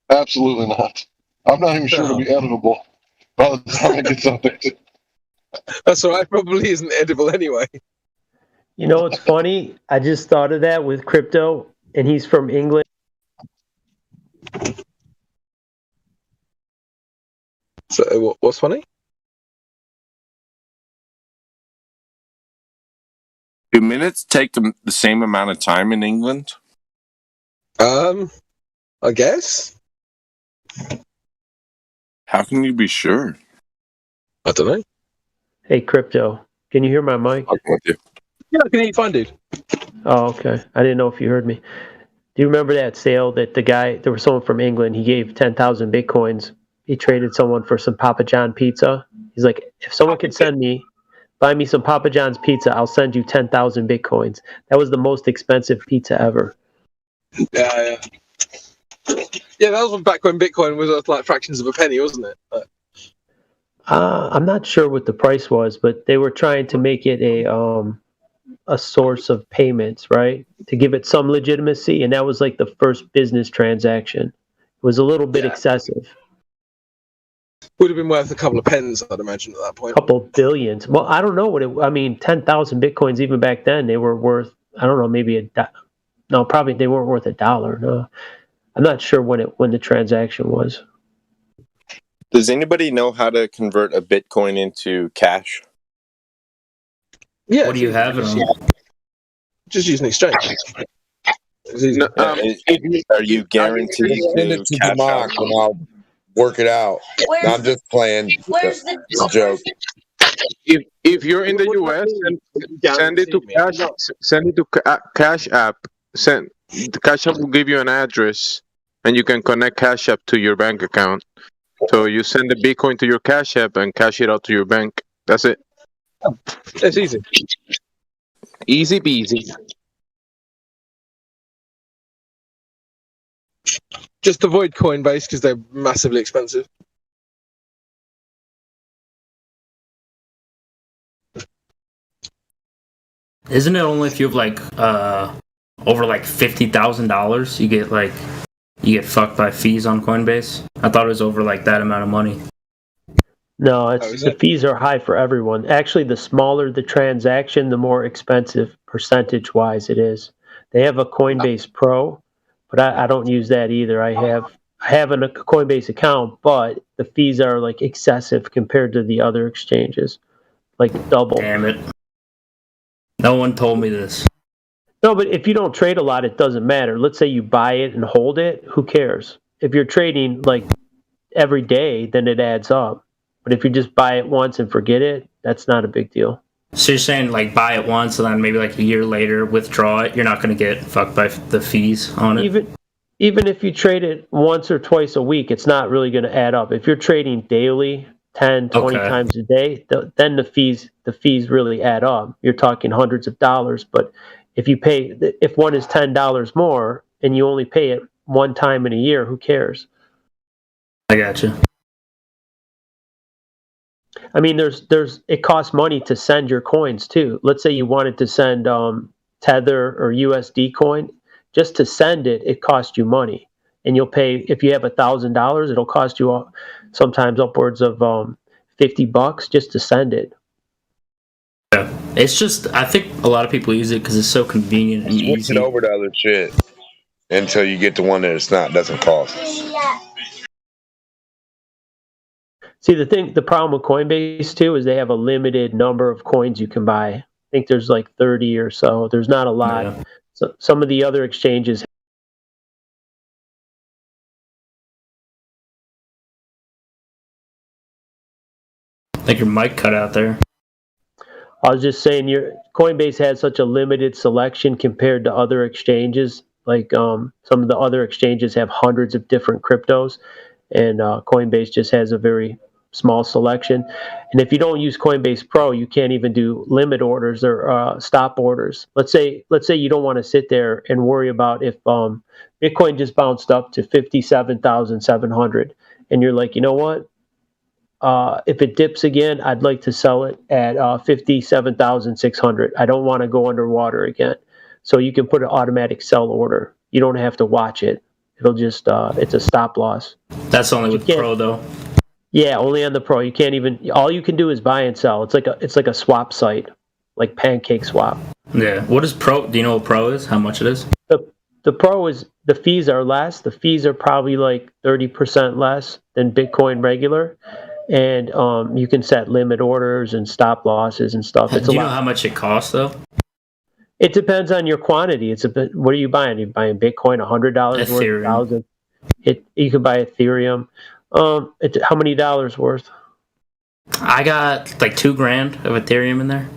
Absolutely not. I'm not even sure it'll be editable by the time it gets updated. That's all right. Probably isn't edible anyway. You know what's funny? I just thought of that with Crypto, and he's from England. So what's funny? Do minutes take the same amount of time in England? I guess. How can you be sure? I don't know. Hey, Crypto, can you hear my mic? Yeah, I can hear you fine, dude. Oh, okay. I didn't know if you heard me. Do you remember that sale that there was someone from England, he gave 10,000 Bitcoins. He traded someone for some Papa John pizza. He's like, if someone could buy me some Papa John's pizza, I'll send you 10,000 Bitcoins. That was the most expensive pizza ever. Yeah. Yeah, that was back when Bitcoin was like fractions of a penny, wasn't it? I'm not sure what the price was, but they were trying to make it a source of payments, right? To give it some legitimacy, and that was like the first business transaction. It was a little bit excessive. Would have been worth a couple of pence, I'd imagine, at that point. A couple billions. Well, I don't know what 10,000 Bitcoins even back then, they were worth I don't know, maybe no, probably they weren't worth $1. No, I'm not sure when the transaction was. Does anybody know how to convert a Bitcoin into cash? Yeah. What do you have it on? Just use an exchange. No, Are you guaranteed send it to the mock and I'll work it out. No, I'm just playing. It's a joke. If you're in the US, send it to Cash. Send it to Cash App. The Cash App will give you an address, and you can connect Cash App to your bank account. So you send the Bitcoin to your Cash App and cash it out to your bank. That's it. It's easy. Easy peasy. Just avoid Coinbase because they're massively expensive. Isn't it only if you have like over like $50,000 you get fucked by fees on Coinbase? I thought it was over like that amount of money. No, the fees are high for everyone. Actually, the smaller the transaction, the more expensive percentage-wise it is. They have a Coinbase Pro, but I don't use that either. I have a Coinbase account, but the fees are like excessive compared to the other exchanges, like double. Damn it! No one told me this. No, but if you don't trade a lot, it doesn't matter. Let's say you buy it and hold it. Who cares? If you're trading like every day, then it adds up. But if you just buy it once and forget it, that's not a big deal. So you're saying like buy it once and then maybe like a year later withdraw it? You're not going to get fucked by the fees on it? Even if you trade it once or twice a week, it's not really going to add up. If you're trading daily, 10, 20 times a day, then the fees really add up. You're talking hundreds of dollars. But if one is $10 more and you only pay it one time in a year, who cares? I gotcha. I mean, it costs money to send your coins too. Let's say you wanted to send Tether or USD coin. Just to send it, it costs you money, and you'll pay. If you have $1,000, it'll cost you sometimes upwards of $50 just to send it. Yeah, it's just I think a lot of people use it because it's so convenient and Switch easy. it over to other shit until you get to one that doesn't cost. See, the problem with Coinbase too is they have a limited number of coins you can buy. I think there's like 30 or so. There's not a lot. Yeah. So some of the other exchanges. I think your mic cut out there. I was just saying, Coinbase has such a limited selection compared to other exchanges. Like some of the other exchanges have hundreds of different cryptos, and Coinbase just has a very small selection. And if you don't use Coinbase Pro, you can't even do limit orders or stop orders. Let's say you don't want to sit there and worry about if Bitcoin just bounced up to 57,700, and you're like, you know what? If it dips again, I'd like to sell it at 57,600. I don't want to go underwater again. So you can put an automatic sell order. You don't have to watch it. It'll just it's a stop loss. That's only with Pro though. Yeah, only on the Pro. You can't even. All you can do is buy and sell. It's like a swap site, like Pancake Swap. Yeah. What is Pro? Do you know what Pro is? How much it is? The Pro is the fees are less. The fees are probably like 30% less than Bitcoin regular, and you can set limit orders and stop losses and stuff. Do you know how much it costs though? It depends on your quantity. It's a bit. What are you buying? Are you buying Bitcoin? $100 worth? Ethereum. You can buy Ethereum. How many dollars worth? I got like $2,000 of Ethereum in there.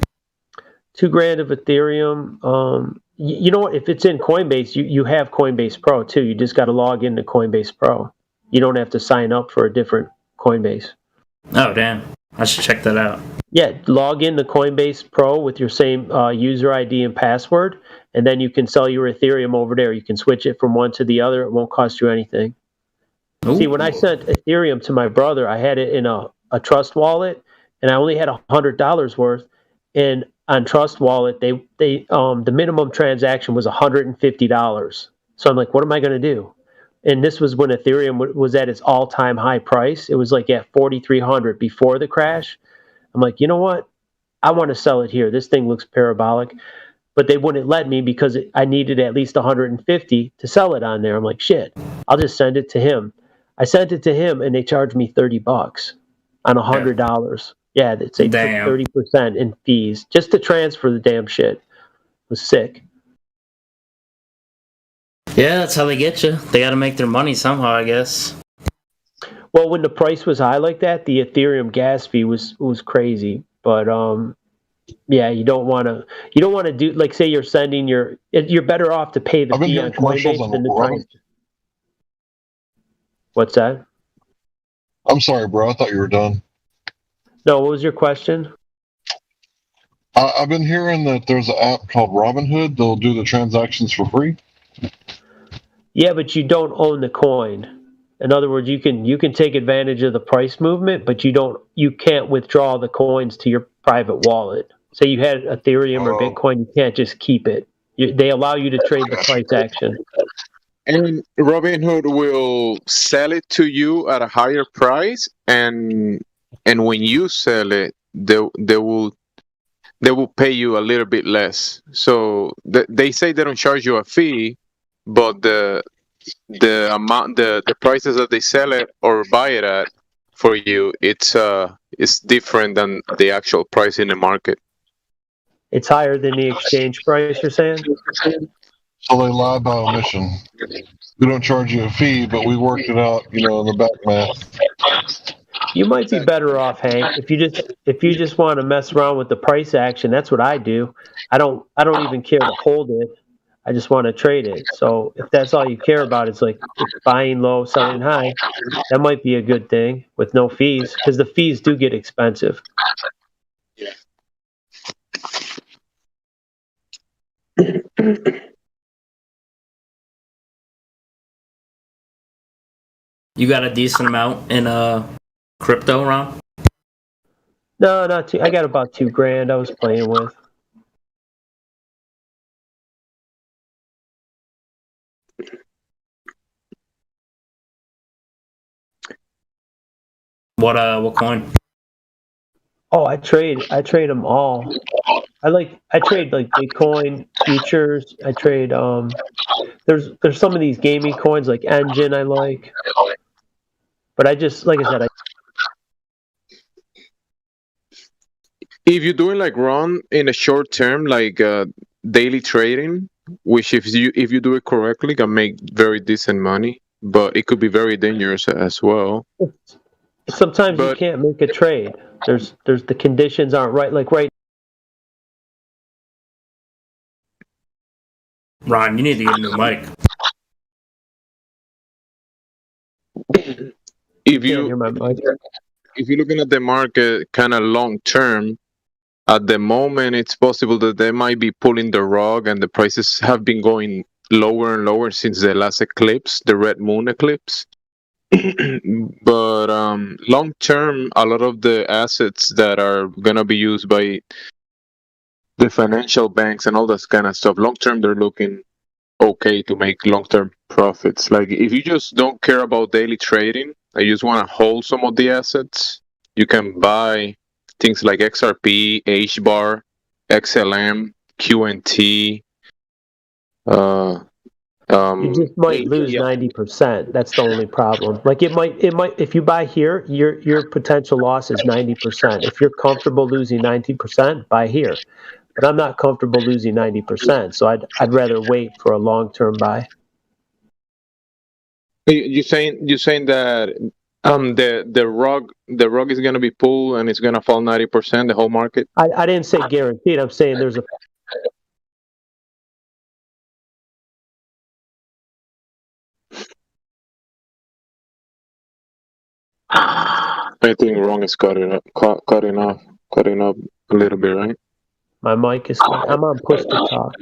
$2,000 of Ethereum. You know what? If it's in Coinbase, you have Coinbase Pro too. You just got to log into Coinbase Pro. You don't have to sign up for a different Coinbase. Oh damn! I should check that out. Yeah, log into Coinbase Pro with your same user ID and password, and then you can sell your Ethereum over there. You can switch it from one to the other. It won't cost you anything. Ooh. See, when I sent Ethereum to my brother, I had it in a Trust wallet, and I only had $100 worth. And on Trust Wallet, they the minimum transaction was $150. So I'm like, what am I going to do? And this was when Ethereum was at its all-time high price. It was like at 4,300 before the crash. I'm like, you know what? I want to sell it here. This thing looks parabolic. but they wouldn't let me because I needed at least 150 to sell it on there. I'm like, shit, I'll just send it to him. I sent it to him, and they charged me $30 on $100. Yeah, they took Damn. 30% in fees just to transfer the damn shit. It was sick. Yeah, that's how they get you. They got to make their money somehow, I guess. Well, when the price was high like that, the Ethereum gas fee was crazy. But yeah, you don't want to do, like, say you're sending you're better off to pay the I've been fee hearing on commercials Coinbase on than to Robin. What's that? I'm sorry, bro. I thought you were done. No, what was your question? I've been hearing that there's an app called Robinhood. They'll do the transactions for free. Yeah, but you don't own the coin. In other words, you can take advantage of the price movement, but you can't withdraw the coins to your private wallet. Say you had Ethereum or Bitcoin, you can't just keep it. They allow you to trade the price action. And Robinhood will sell it to you at a higher price, and when you sell it, they will pay you a little bit less. So they say they don't charge you a fee, but the amount, the prices that they sell it or buy it at for you, it's different than the actual price in the market. It's higher than the exchange price, you're saying? So they lie by omission. We don't charge you a fee, but we worked it out, in the back math. You might be better off, Hank, if you just want to mess around with the price action. That's what I do. I don't even care to hold it. I just want to trade it. So if that's all you care about, it's like buying low, selling high. That might be a good thing with no fees, because the fees do get expensive. You got a decent amount in crypto, Ron? No, not too. I got about $2,000 I was playing with. What coin? Oh, I trade them all. I trade like Bitcoin futures. I trade there's some of these gaming coins like Engine I like. But I just, like I said, If you're doing like Ron in a short term, like daily trading, which if you do it correctly, can make very decent money, but it could be very dangerous as well. sometimes you can't make a trade. There's the conditions aren't right. Like right. Ron, you need to get a new mic. If you're looking at the market kind of long term, at the moment it's possible that they might be pulling the rug, and the prices have been going lower and lower since the last eclipse, the red moon eclipse. But long term, a lot of the assets that are gonna be used by the financial banks and all that kind of stuff, long term they're looking okay to make long term profits. Like if you just don't care about daily trading, you just want to hold some of the assets, you can buy things like XRP, HBAR, XLM, QNT. You just might lose 90%. That's the only problem. Like it might. If you buy here, your potential loss is 90%. If you're comfortable losing 90%, buy here. But I'm not comfortable losing 90%, so I'd rather wait for a long-term buy. You're saying that the rug is going to be pulled and it's going to fall 90%, the whole market? I didn't say guaranteed. I'm saying there's a. I think wrong is cutting up a little bit, right? My mic is. I'm on push to talk.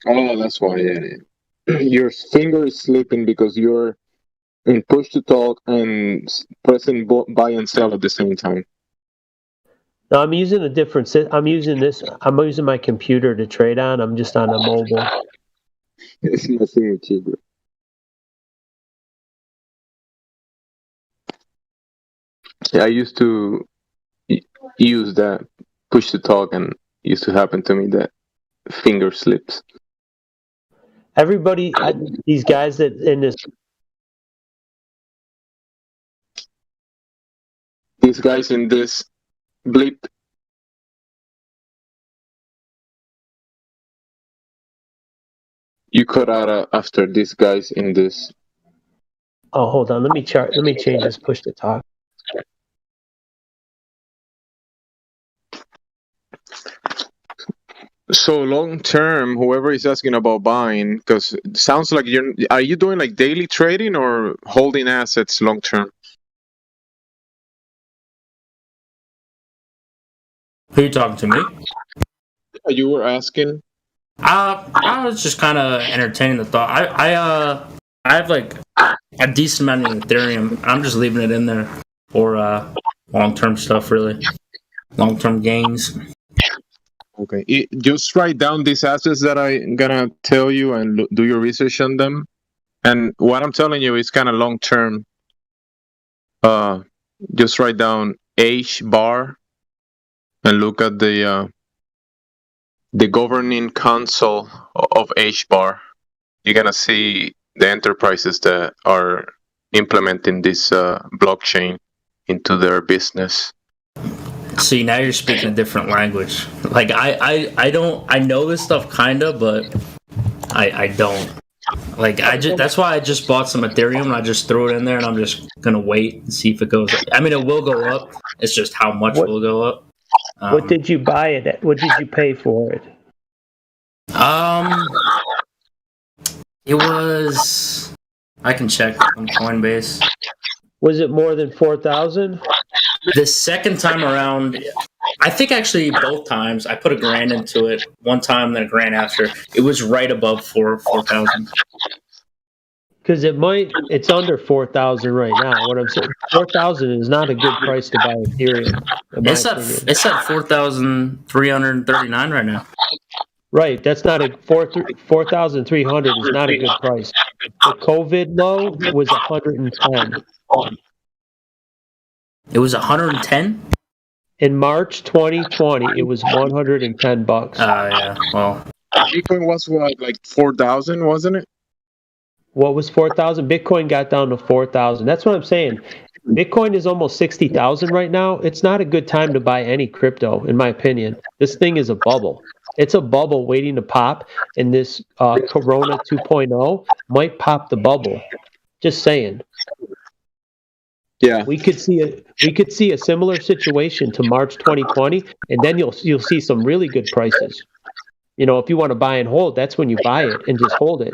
Oh, that's why. Yeah. Your finger is slipping because you're in push to talk and pressing buy and sell at the same time. No, I'm using a different. I'm using my computer to trade on. I'm just on a mobile. It's messing with you, bro. Yeah, I used to use that push to talk, and it used to happen to me that finger slips. Everybody, these guys that in this. These guys in this blip. You cut out after these guys in this. Oh, hold on. Let me change this push to talk. So long term, whoever is asking about buying, because it sounds like are you doing like daily trading or holding assets long term? Who are you talking to, me? You were asking. I was just kind of entertaining the thought. I have like a decent amount of Ethereum. I'm just leaving it in there for long-term stuff, really. Long-term gains. Okay. Just write down these assets that I'm gonna tell you and do your research on them. And what I'm telling you is kind of long term. Just write down H bar and look at the governing council of H bar. You're gonna see the enterprises that are implementing this blockchain into their business. See, now you're speaking a different language. Like I know this stuff kinda, but I don't. Like that's why I just bought some Ethereum and I just threw it in there and I'm just gonna wait and see if it goes up. I mean, it will go up. It's just how much will go up. What did you buy it at? What did you pay for it? It was. I can check on Coinbase. Was it more than 4,000? The second time around, I think actually both times I put $1,000 into it. One time, then $1,000 after. It was right above 4,000. Because it's under 4,000 right now. What I'm saying, 4,000 is not a good price to buy Ethereum. It's at 4,339 right now. Right, that's not a 4,300 is not a good price. The COVID low was 110. It was 110? In March 2020, it was $110. Yeah. Well, Bitcoin was what, like 4,000, wasn't it? What was 4,000? Bitcoin got down to 4,000. That's what I'm saying. Bitcoin is almost 60,000 right now. It's not a good time to buy any crypto, in my opinion. This thing is a bubble. It's a bubble waiting to pop, and this Corona 2.0 might pop the bubble. Just saying. Yeah, we could see a similar situation to March 2020, and then you'll see some really good prices. You know, if you want to buy and hold, that's when you buy it and just hold it,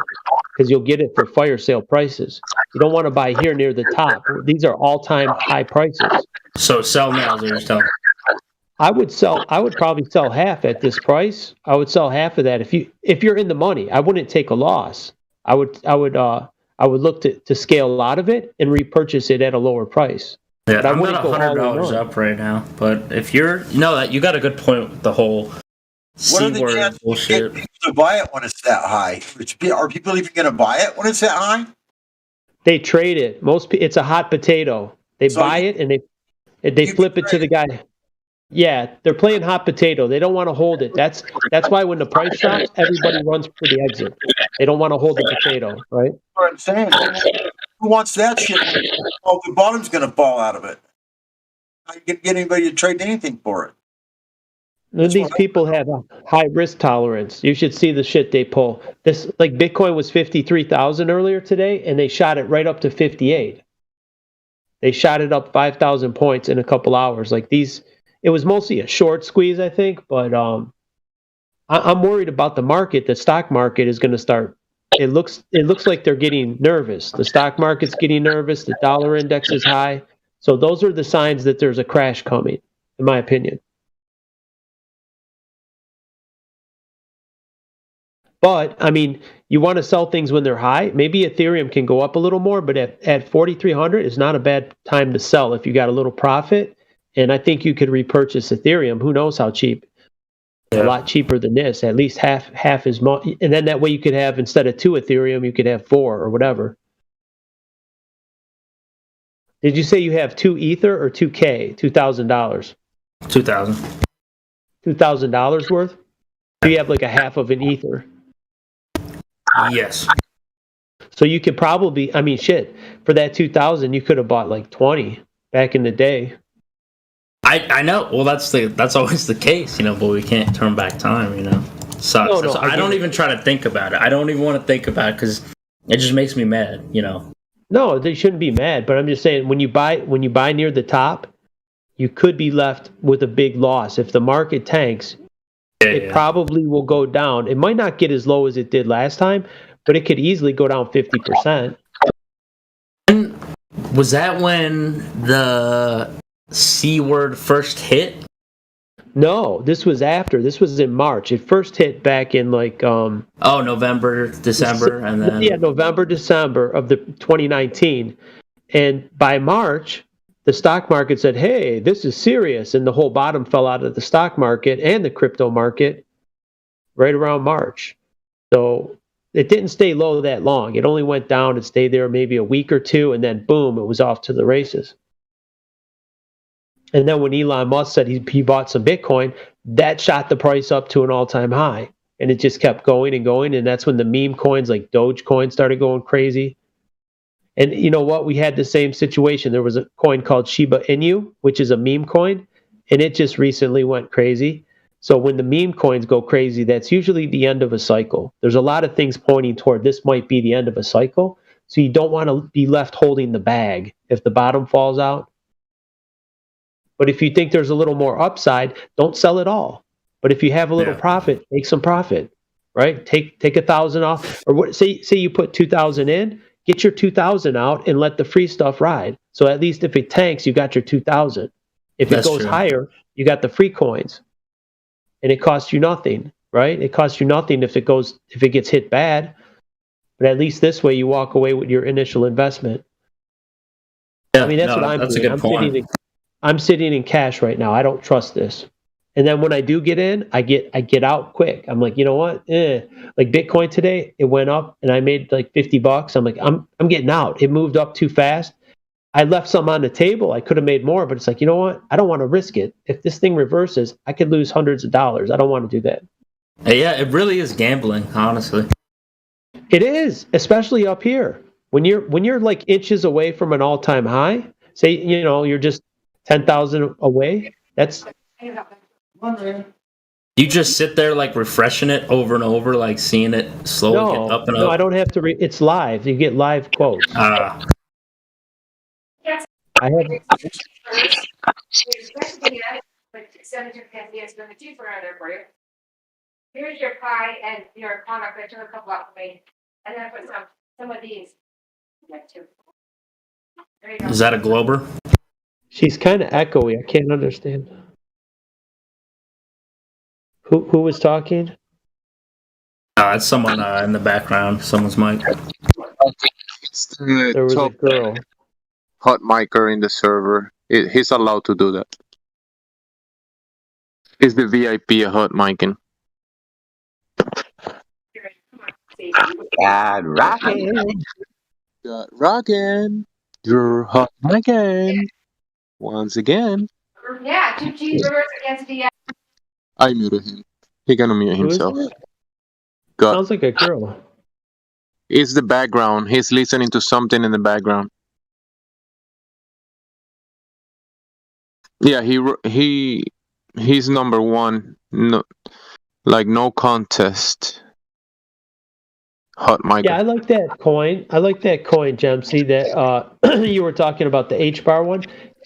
because you'll get it for fire sale prices. You don't want to buy here near the top. These are all-time high prices. So sell now, is what you're telling me. I would probably sell half at this price. I would sell half of that if you're in the money. I wouldn't take a loss. I would look to scale a lot of it and repurchase it at a lower price. Yeah, I'm about $100 up right now. But if you got a good point with the whole What are the chances you get people to buy it when it's that high? Are people even going to buy it when it's that high? They trade it. It's a hot potato. They buy it and they flip it to the guy. Yeah, they're playing hot potato. They don't want to hold it. That's why when the price drops, everybody runs for the exit. They don't want to hold the potato, right? What I'm saying. Who wants that shit? Oh, the bottom's going to fall out of it. How you can get anybody to trade anything for it? These people have a high risk tolerance. You should see the shit they pull. This, like, Bitcoin was 53,000 earlier today, and they shot it right up to 58. They shot it up 5,000 points in a couple hours. Like these. It was mostly a short squeeze, I think, but I'm worried about the market. The stock market is going to start. It looks like they're getting nervous. The stock market's getting nervous. The dollar index is high. So those are the signs that there's a crash coming, in my opinion. But, I mean, you want to sell things when they're high. Maybe Ethereum can go up a little more, but at 4,300 is not a bad time to sell if you got a little profit. And I think you could repurchase Ethereum. Who knows how cheap? Yeah. A lot cheaper than this. At least half as much. And then that way you could have, instead of 2 Ethereum, you could have 4 or whatever. Did you say you have 2 Ether or 2K? $2,000. $2,000. $2,000 worth? So you have like a half of an ether. Yes. So you could probably, I mean, shit, for that 2,000, you could have bought like 20 back in the day. I know. Well, that's always the case, but we can't turn back time, Sucks. No, So I don't even try to think about it. I don't even want to think about it because it just makes me mad, No, they shouldn't be mad, but I'm just saying when you buy near the top, you could be left with a big loss. If the market tanks, it probably will go down. It might not get as low as it did last time, but it could easily go down 50%. And was that when the C word first hit? No, this was after. This was in March. It first hit back in like November, December, and then November, December of the 2019. And by March, the stock market said, "Hey, this is serious," and the whole bottom fell out of the stock market and the crypto market right around March. So it didn't stay low that long. It only went down and stayed there maybe a week or two, and then boom, it was off to the races. And then when Elon Musk said he bought some Bitcoin, that shot the price up to an all-time high. And it just kept going and going. And that's when the meme coins like Dogecoin started going crazy. And you know what? We had the same situation. There was a coin called Shiba Inu, which is a meme coin. And it just recently went crazy. So when the meme coins go crazy, that's usually the end of a cycle. There's a lot of things pointing toward this might be the end of a cycle. So you don't want to be left holding the bag if the bottom falls out. But if you think there's a little more upside, don't sell it all. But if you have a little profit, make some profit, right? Take 1,000 off, or what? Say you put 2,000 in, get your 2,000 out, and let the free stuff ride. So at least if it tanks, you got your 2,000. If it goes higher, you got the free coins, and it costs you nothing, right? It costs you nothing if it gets hit bad. But at least this way, you walk away with your initial investment. Yeah, I mean, that's what I'm doing. That's a good point. I'm sitting in cash right now. I don't trust this. And then when I do get in, I get out quick. I'm like, you know what? Like Bitcoin today, it went up and I made like $50. I'm like, I'm getting out. It moved up too fast. I left some on the table. I could have made more, but it's like, you know what? I don't want to risk it. If this thing reverses, I could lose hundreds of dollars. I don't want to do that. Yeah, it really is gambling, honestly. It is, especially up here. When you're like inches away from an all-time high, say, you're just 10,000 away. That's. You just sit there like refreshing it over and over, like seeing it slowly get up and up. No, I don't have to. It's live. You get live quotes. I have. Here's your pie and your contact. I took a couple out for me, and then I put some of these. Is that a Glober? She's kind of echoey. I can't understand. Who was talking? It's someone in the background. Someone's mic. It's the There was a top girl. hot micer in the server. He's allowed to do that. Is the VIP a hot micing? God, rockin'. God, rockin'. You're hot micing. Once again. Yeah, 2 cheeseburgers against the. I muted him. He gonna mute Who is himself. it? God. Sounds like a girl. It's the background. He's listening to something in the background. Yeah, he's number one. No, like no contest. Hot mic. Yeah, I like that coin. Gemsy, that you were talking about, the H bar one.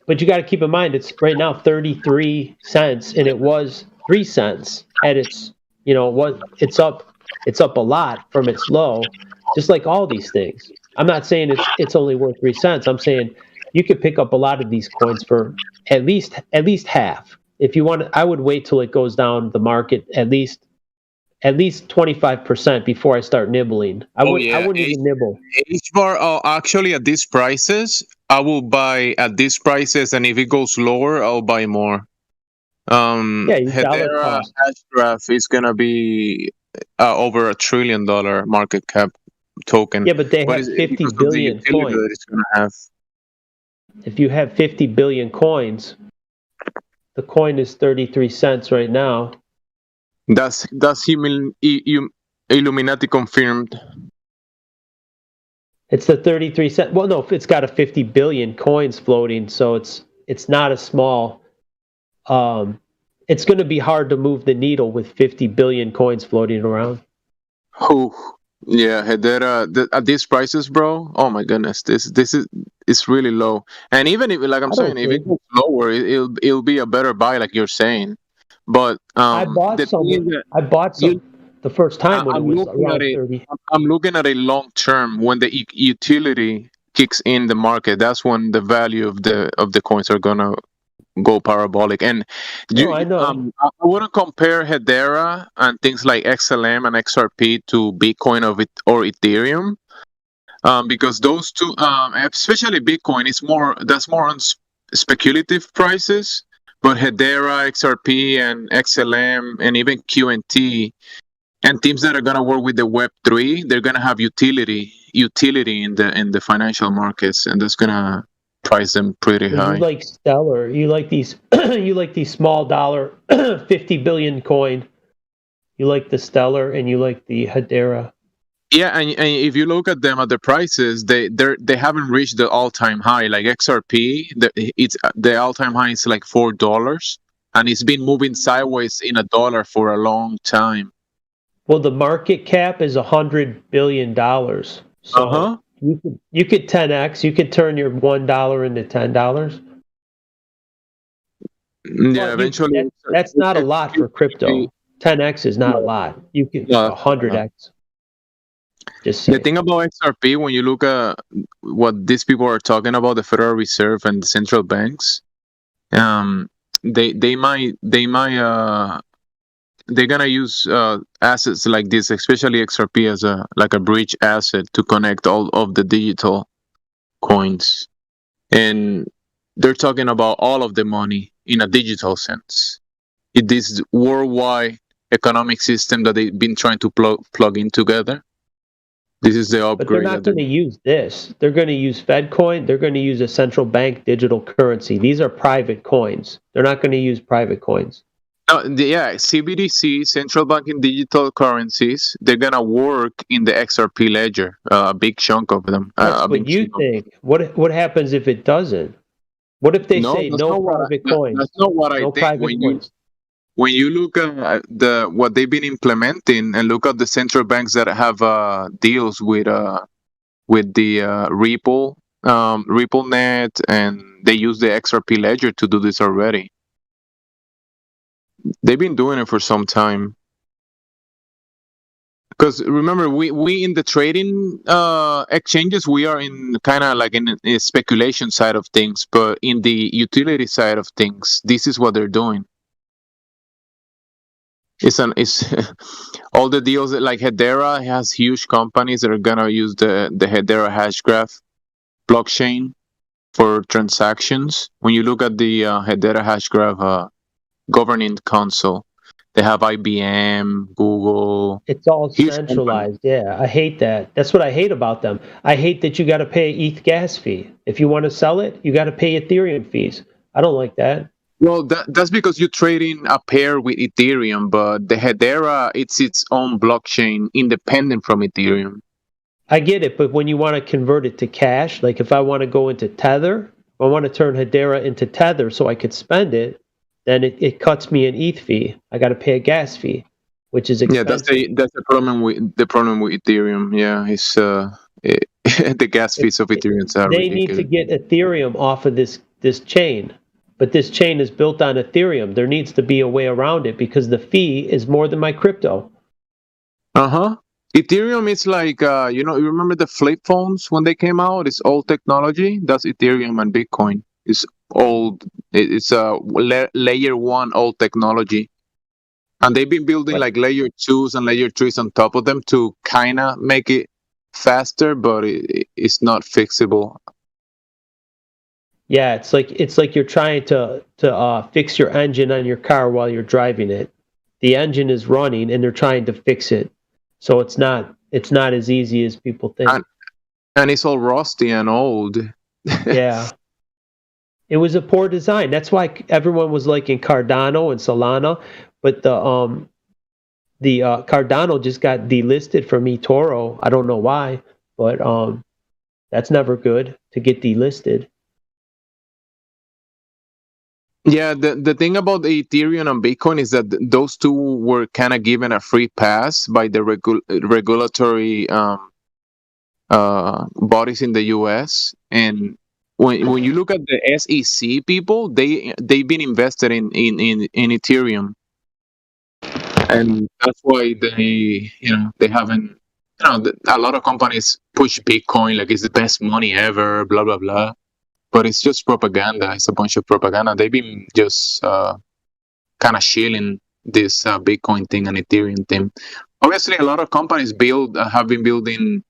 But you got to keep in mind, it's right now 33 cents, and it was 3 cents at its. It's up a lot from its low, just like all these things. I'm not saying it's only worth 3 cents. I'm saying you could pick up a lot of these coins for at least half. If you want, I would wait till it goes down the market at least 25% before I start nibbling. I wouldn't even nibble. H-bar, actually at these prices, I will buy at these prices, and if it goes lower, I'll buy more. Hedera Hashgraph is gonna be over $1 trillion market cap token. Yeah, but they have 50 billion coins. It's gonna have. If you have 50 billion coins, the coin is 33 cents right now. That's Illuminati confirmed. It's the 33 cent. Well, no, it's got a 50 billion coins floating, so it's not a small. It's going to be hard to move the needle with 50 billion coins floating around. Who? Yeah, Hedera at these prices, bro. Oh my goodness, this is it's really low. And even if, like I'm saying, if it goes lower, it'll be a better buy, like you're saying. But I bought some. I bought some the first time when it was around 30. I'm looking at a long term when the utility kicks in the market. That's when the value of the coins are gonna go parabolic. And I know. I wouldn't compare Hedera and things like XLM and XRP to Bitcoin or Ethereum, because those two, especially Bitcoin, that's more on speculative prices. But Hedera, XRP, and XLM, and even QNT, and teams that are gonna work with the Web3, they're gonna have utility in the financial markets, and that's gonna price them pretty high. You like Stellar. You like these. You like these small dollar, 50 billion coin. You like the Stellar, and you like the Hedera. Yeah, and if you look at them at the prices, they haven't reached the all-time high. Like XRP, the all-time high is like $4, and it's been moving sideways in $1 for a long time. Well, the market cap is $100 billion. So you could 10x. You could turn your $1 into $10. Yeah, eventually. That's not a lot for crypto. 10x is not a lot. You could 100x. The thing about XRP, when you look at what these people are talking about, the Federal Reserve and the central banks, they're gonna use assets like this, especially XRP, as a bridge asset to connect all of the digital coins, and they're talking about all of the money in a digital sense. This worldwide economic system that they've been trying to plug in together. This is the upgrade. But they're not going to use this. They're going to use FedCoin. They're going to use a central bank digital currency. These are private coins. They're not going to use private coins. CBDC, central banking digital currencies, they're going to work in the XRP ledger, a big chunk of them. That's what you think. What happens if it doesn't? What if they say no private coins? That's not what I think. When you look at what they've been implementing and look at the central banks that have deals with the RippleNet, and they use the XRP ledger to do this already. They've been doing it for some time. Because remember, we in the trading exchanges, we are in kind of like in a speculation side of things, but in the utility side of things, this is what they're doing. It's all the deals that, like Hedera has huge companies that are gonna use the Hedera Hashgraph blockchain for transactions. When you look at the Hedera Hashgraph governing console, they have IBM, Google. It's all centralized. Yeah, I hate that. That's what I hate about them. I hate that you got to pay ETH gas fee. If you want to sell it, you got to pay Ethereum fees. I don't like that. Well, that's because you're trading a pair with Ethereum, but the Hedera, it's its own blockchain independent from Ethereum. I get it, but when you want to convert it to cash, like if I want to go into Tether, I want to turn Hedera into Tether so I could spend it, then it cuts me an ETH fee. I got to pay a gas fee, which is expensive. Yeah, that's the problem with Ethereum. Yeah, it's the gas fees of Ethereum are They need to get Ethereum off of this chain. But this chain is built on Ethereum. There needs to be a way around it because the fee is more than my crypto. Ethereum is like, you remember the flip phones when they came out? It's old technology. That's Ethereum and Bitcoin. It's old. It's a layer 1 old technology. And they've been building like layer 2s and layer 3s on top of them to kind of make it faster, but it's not fixable. Yeah, it's like you're trying to fix your engine on your car while you're driving it. The engine is running and they're trying to fix it, so it's not as easy as people think. And it's all rusty and old. Yeah, it was a poor design. That's why everyone was liking Cardano and Solana, but the Cardano just got delisted from eToro. I don't know why, but that's never good to get delisted. Yeah, the thing about Ethereum and Bitcoin is that those two were kind of given a free pass by the regulatory bodies in the U.S. And when you look at the SEC people, they've been invested in Ethereum, and that's why they haven't. A lot of companies push Bitcoin like it's the best money ever, blah blah blah. But it's just propaganda. It's a bunch of propaganda. They've been just kind of shilling this Bitcoin thing and Ethereum thing. Obviously, a lot of companies have been building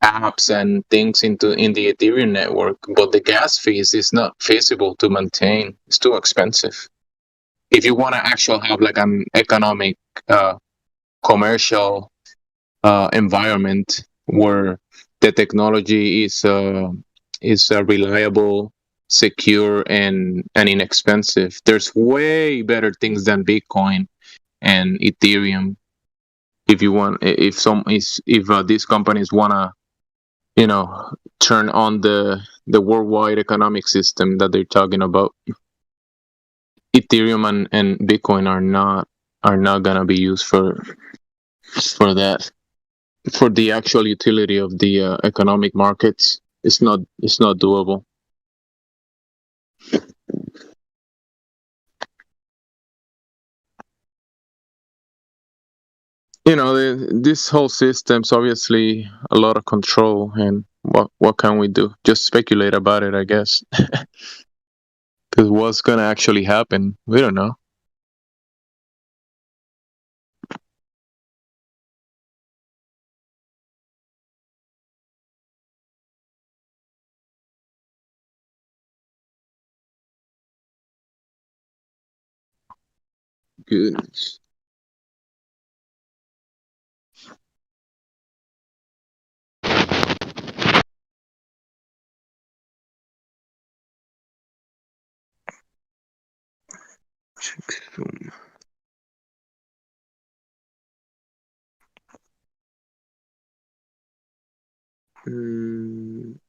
apps and things in the Ethereum network, but the gas fees is not feasible to maintain. It's too expensive. If you want to actually have like an economic, commercial environment where the technology is reliable, secure, and inexpensive. There's way better things than Bitcoin and Ethereum. If these companies wanna, turn on the worldwide economic system that they're talking about, Ethereum and Bitcoin are not gonna be used for that. For the actual utility of the economic markets, it's not doable. This whole system's obviously a lot of control, and what can we do? Just speculate about it, I guess. Because what's gonna actually happen, we don't know. Goodness. And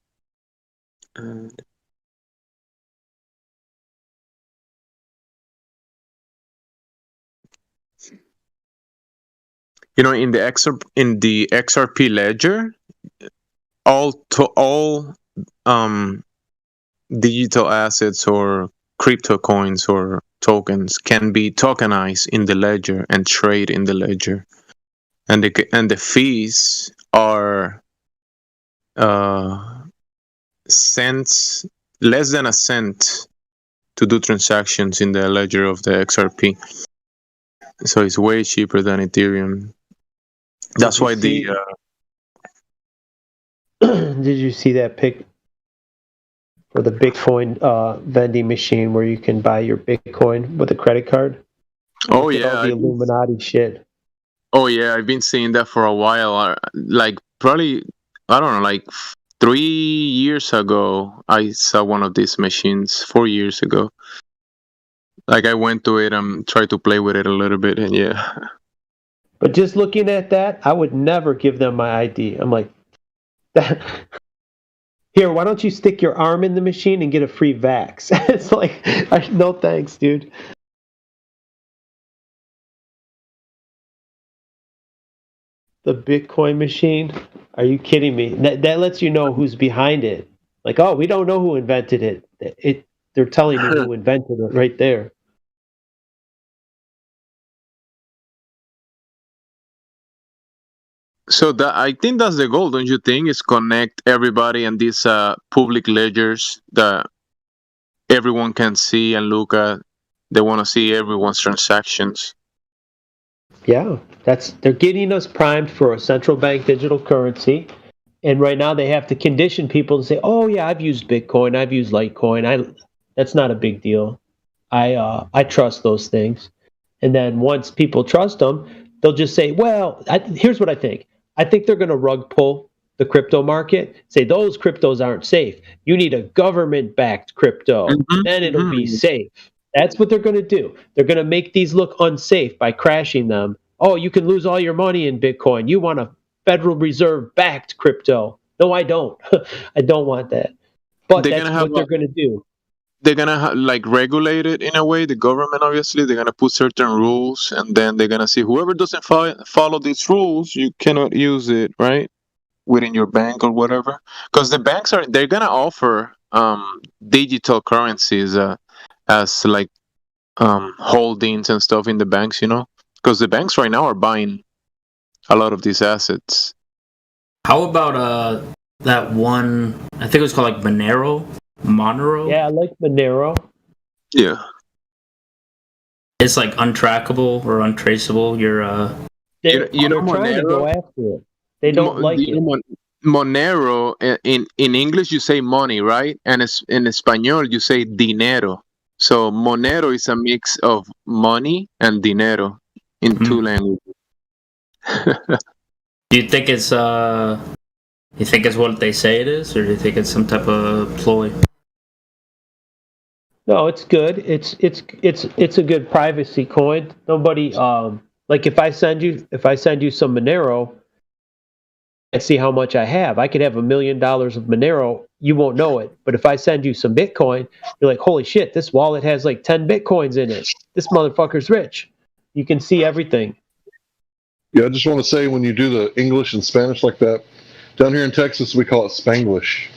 in the XRP ledger, all digital assets or crypto coins or tokens can be tokenized in the ledger and trade in the ledger, and the fees are cents, less than a cent, to do transactions in the ledger of the XRP. So it's way cheaper than Ethereum. That's why Did you see that pic for the Bitcoin vending machine where you can buy your Bitcoin with a credit card? Oh Look at yeah, all the Illuminati shit. Oh yeah, I've been seeing that for a while. Like probably, I don't know, like 3 years ago, I saw one of these machines. 4 years ago, like I went to it and tried to play with it a little bit, and yeah. But just looking at that, I would never give them my ID. I'm like, here, why don't you stick your arm in the machine and get a free vax? It's like, no thanks, dude. The Bitcoin machine? Are you kidding me? That lets you know who's behind it. Like, oh, we don't know who invented it. They're telling you who invented it right there. So I think that's the goal, don't you think? Is connect everybody in these public ledgers that everyone can see and look at. They want to see everyone's transactions. Yeah, they're getting us primed for a central bank digital currency, and right now they have to condition people to say, "Oh yeah, I've used Bitcoin, I've used Litecoin. That's not a big deal. I trust those things." And then once people trust them, they'll just say, "Well, here's what I think. I think they're going to rug pull the crypto market. Say those cryptos aren't safe. You need a government-backed crypto. Then it'll be safe." That's what they're going to do. They're going to make these look unsafe by crashing them. oh, you can lose all your money in Bitcoin. You want a Federal Reserve backed crypto. No, I don't. I don't want that. But They're that's gonna have what they're going to do. they're gonna like regulate it in a way. The government, obviously, they're gonna put certain rules, and then they're gonna see whoever doesn't follow these rules, you cannot use it, right, within your bank or whatever. Because the banks they're gonna offer digital currencies as like holdings and stuff in the banks, because the banks right now are buying a lot of these assets. How about that one? I think it was called like Monero. Yeah, I like Monero. Yeah. It's like untrackable or untraceable. They're trying to go after it. They don't like it. Monero, in English you say money, right? And in Espanol you say dinero. So Monero is a mix of money and dinero in two languages. Do you think it's what they say it is, or do you think it's some type of ploy? No, it's good. It's a good privacy coin. Nobody like if I send you some Monero, I see how much I have. I could have $1 million of Monero, you won't know it. But if I send you some Bitcoin, you're like, holy shit, this wallet has like 10 Bitcoins in it. This motherfucker's rich. You can see everything. Yeah, I just want to say when you do the English and Spanish like that, down here in Texas we call it Spanglish.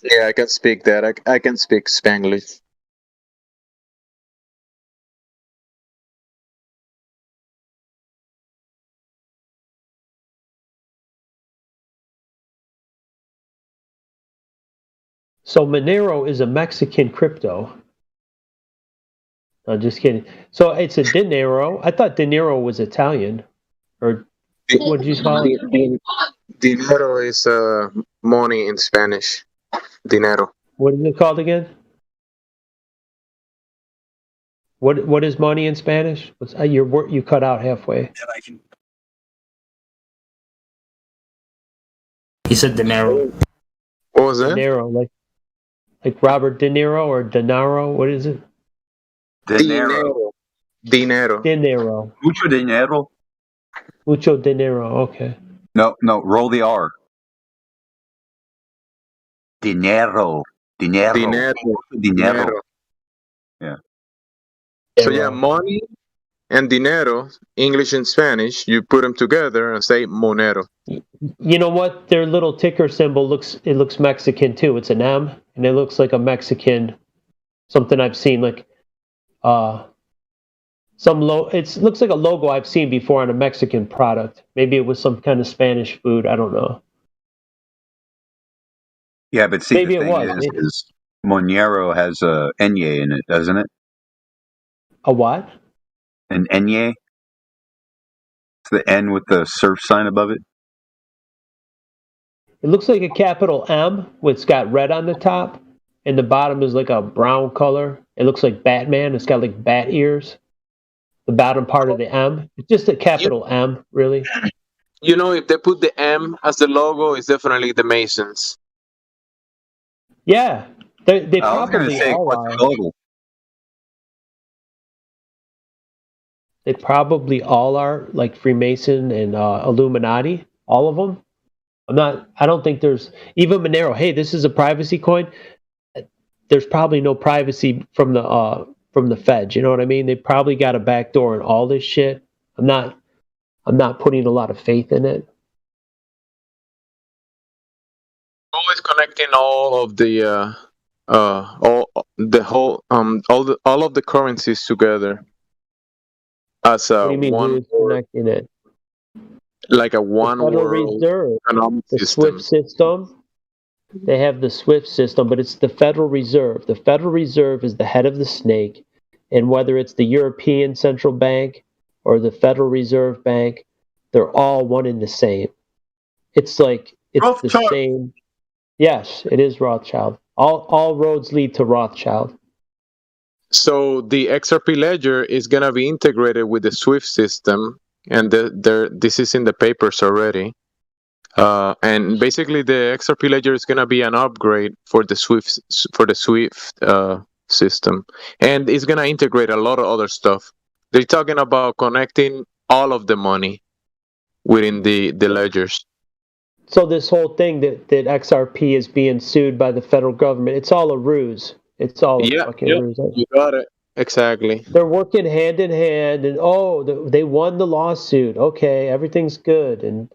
Yeah, I can speak that. I can speak Spanglish. So Monero is a Mexican crypto. No, just kidding. So it's a dinero. I thought dinero was Italian. Or what did you call it? Dinero is money in Spanish. Dinero. What is it called again? What is money in Spanish? What's you cut out halfway. He said dinero. What was that? Dinero, like Robert De Niro or Denaro. What is it? Dinero. Dinero. Mucho dinero. Mucho dinero. Okay. No, roll the R. Dinero. Dinero. Yeah. So yeah, money and dinero, English and Spanish, you put them together and say monero. You know what? Their little ticker symbol looks Mexican too. It's an M, and it looks like a Mexican something I've seen like it looks like a logo I've seen before on a Mexican product. Maybe it was some kind of Spanish food. I don't know. Yeah, but see, Maybe the it thing was. is Monero has a enye in it, doesn't it? A what? An enye? It's the N with the surf sign above it. It looks like a capital M, it's got red on the top, and the bottom is like a brown color. It looks like Batman. It's got like bat ears. The bottom part of the M. It's just a capital M, really. If they put the M as the logo, it's definitely the Masons. Yeah, they I was going to probably say, all what's are. the logo? They probably all are like Freemason and Illuminati. All of them. I don't think there's even Monero. Hey, this is a privacy coin. There's probably no privacy from the Fed. You know what I mean? They probably got a backdoor in all this shit. I'm not putting a lot of faith in it. Always connecting all of the all of the currencies together as What do you mean? one Who's connecting it? like a one The Federal world Reserve, economic the system. SWIFT system. They have the SWIFT system, but it's the Federal Reserve. The Federal Reserve is the head of the snake, and whether it's the European Central Bank or the Federal Reserve Bank, they're all one and the same. It's like it's the same. Yes, it is Rothschild. All roads lead to Rothschild. So the XRP ledger is gonna be integrated with the SWIFT system, and this is in the papers already. And basically, the XRP ledger is gonna be an upgrade for the SWIFT system, and it's gonna integrate a lot of other stuff. They're talking about connecting all of the money within the ledgers. So this whole thing that XRP is being sued by the federal government, it's all a ruse. It's all a Yeah, fucking yep, ruse. you got it. Exactly. They're working hand in hand, and they won the lawsuit. Okay, everything's good, and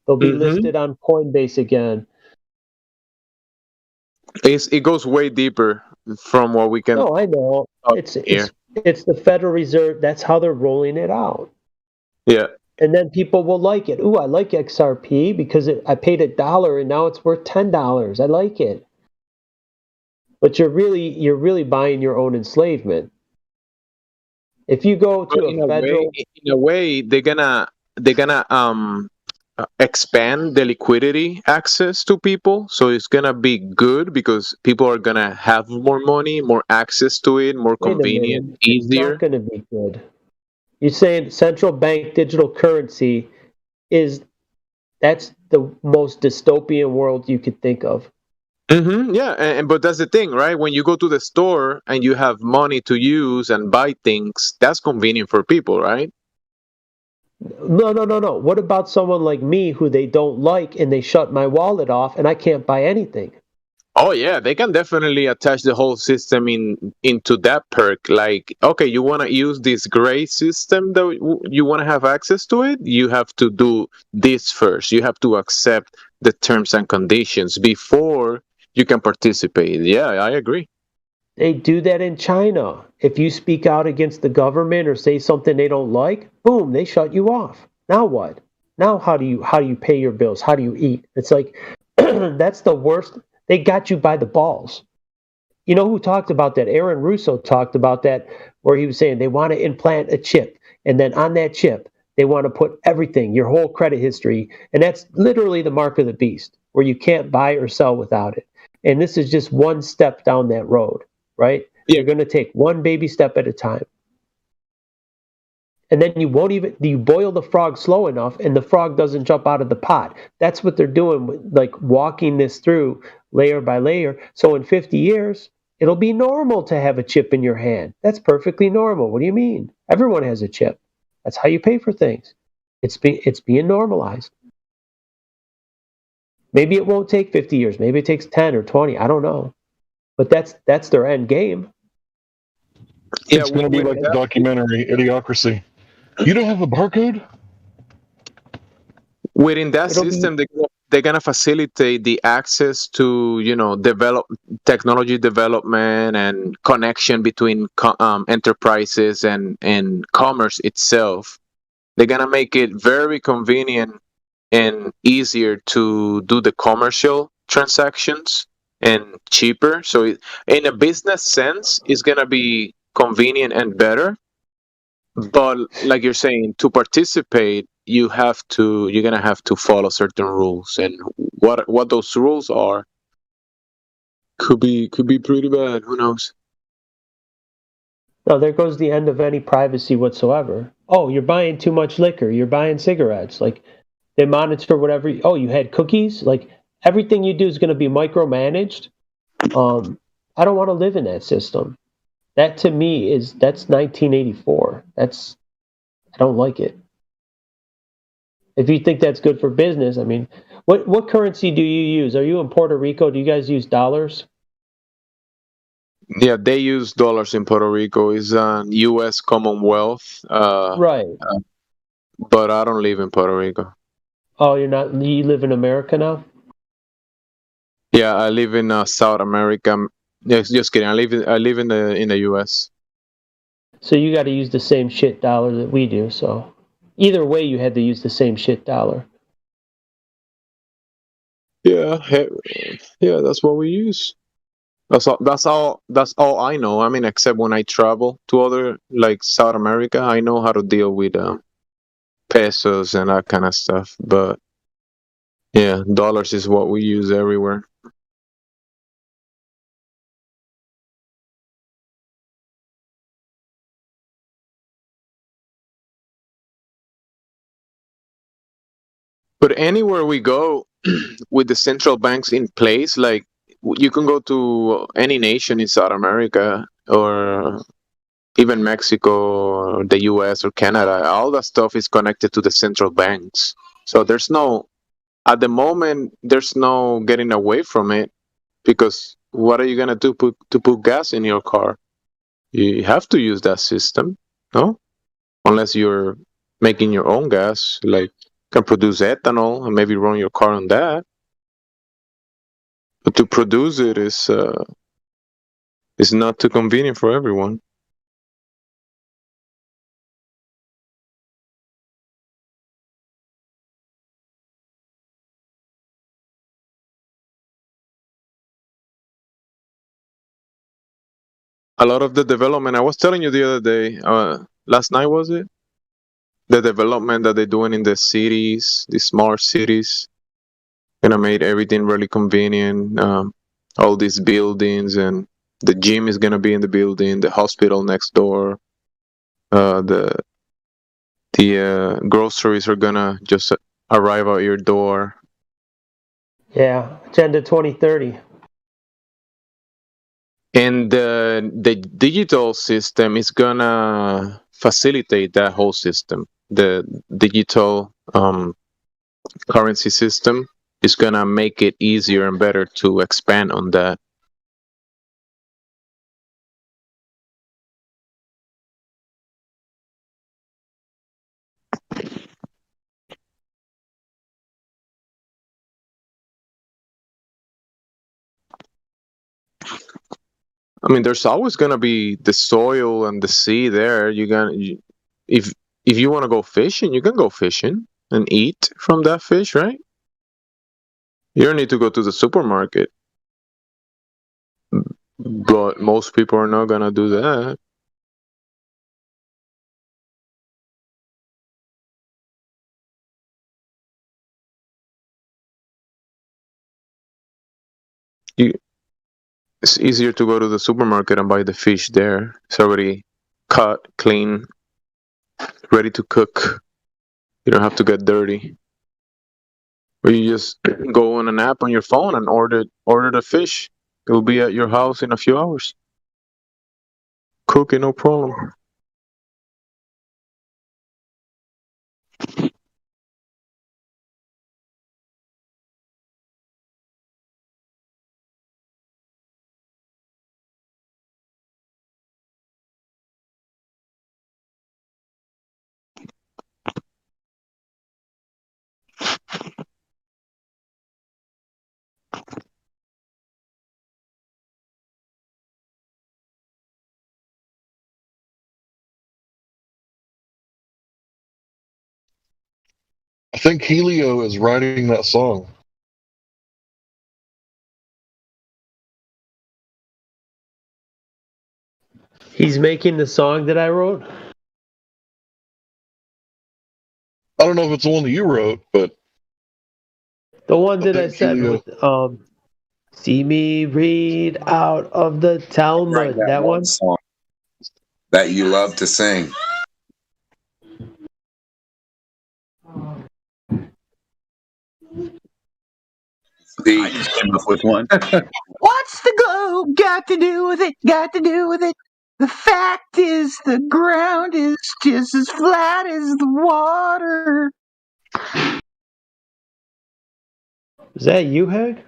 they'll be listed on Coinbase again. It goes way deeper from what we can. No, I know. It's the Federal Reserve. That's how they're rolling it out. Yeah. And then people will like it. Ooh, I like XRP because I paid $1 and now it's worth $10. I like it. But you're really buying your own enslavement. If you go to in a way, they're gonna expand the liquidity access to people, so it's gonna be good because people are gonna have more money, more access to it, more convenient, easier. It's not gonna be good. You're saying central bank digital currency that's the most dystopian world you could think of. Yeah, but that's the thing, right? When you go to the store and you have money to use and buy things, that's convenient for people, right? No. What about someone like me who they don't like and they shut my wallet off and I can't buy anything? Oh yeah, they can definitely attach the whole system into that perk. Like, okay, you want to use this gray system that you want to have access to it, you have to do this first. You have to accept the terms and conditions before you can participate. Yeah, I agree. They do that in China. If you speak out against the government or say something they don't like, boom, they shut you off. Now what? Now how do you pay your bills? How do you eat? It's like that's the worst. They got you by the balls. You know who talked about that? Aaron Russo talked about that, where he was saying they want to implant a chip, and then on that chip they want to put everything, your whole credit history, and that's literally the mark of the beast, where you can't buy or sell without it. And this is just one step down that road, right? You're going to take one baby step at a time. And then you boil the frog slow enough and the frog doesn't jump out of the pot. That's what they're doing, like walking this through layer by layer. So in 50 years, it'll be normal to have a chip in your hand. That's perfectly normal. What do you mean? Everyone has a chip. That's how you pay for things. It's being normalized. Maybe it won't take 50 years. Maybe it takes 10 or 20. I don't know. But that's their end game. It's going to be like the documentary Idiocracy. You don't have a barcode? Within that system, they're going to facilitate the access to, technology development and connection between enterprises and commerce itself. They're going to make it very convenient and easier to do the commercial transactions and cheaper. So in a business sense, it's going to be convenient and better. But like you're saying, to participate, you're gonna have to follow certain rules, and what those rules are could be pretty bad. Who knows? No, there goes the end of any privacy whatsoever. Oh, you're buying too much liquor. You're buying cigarettes. Like, they monitor whatever. You had cookies. Like, everything you do is going to be micromanaged. I don't want to live in that system. That to me that's 1984. I don't like it. If you think that's good for business, I mean, what currency do you use? Are you in Puerto Rico? Do you guys use dollars? Yeah, they use dollars in Puerto Rico. It's U.S. Commonwealth. Right. But I don't live in Puerto Rico. Oh, you're not? You live in America now? Yeah, I live in South America. Just kidding. I live in the U.S. So you got to use the same shit dollar that we do. So either way, you had to use the same shit dollar. Yeah, that's what we use. That's all I know. I mean, except when I travel to other, like South America, I know how to deal with pesos and that kind of stuff. But yeah, dollars is what we use everywhere. But anywhere we go with the central banks in place, like you can go to any nation in South America or even Mexico, or the U.S. or Canada, all that stuff is connected to the central banks. So at the moment, there's no getting away from it, because what are you gonna do to put gas in your car? You have to use that system, no? Unless you're making your own gas, like can produce ethanol and maybe run your car on that. But to produce it is not too convenient for everyone. A lot of the development, I was telling you the other day, last night was it? The development that they're doing in the cities, the smart cities, gonna make everything really convenient. All these buildings, and the gym is gonna be in the building, the hospital next door, the groceries are gonna just arrive at your door. Yeah, Agenda 2030. And the digital system is gonna facilitate that whole system. The digital currency system is gonna make it easier and better to expand on that. I mean, there's always gonna be the soil and the sea there. If you want to go fishing, you can go fishing and eat from that fish, right? You don't need to go to the supermarket. But most people are not gonna do that. It's easier to go to the supermarket and buy the fish there. It's already cut, clean, ready to cook. You don't have to get dirty. Or you just go on an app on your phone and order the fish. It will be at your house in a few hours. Cook it, no problem. I think Helio is writing that song. He's making the song that I wrote? I don't know if it's the one that you wrote, but the one that I said with see me read out of the Talmud. That one song that you love to sing. I just came up with one. What's the globe got to do with it? Got to do with it? The fact is, the ground is just as flat as the water. Is that you, Hag?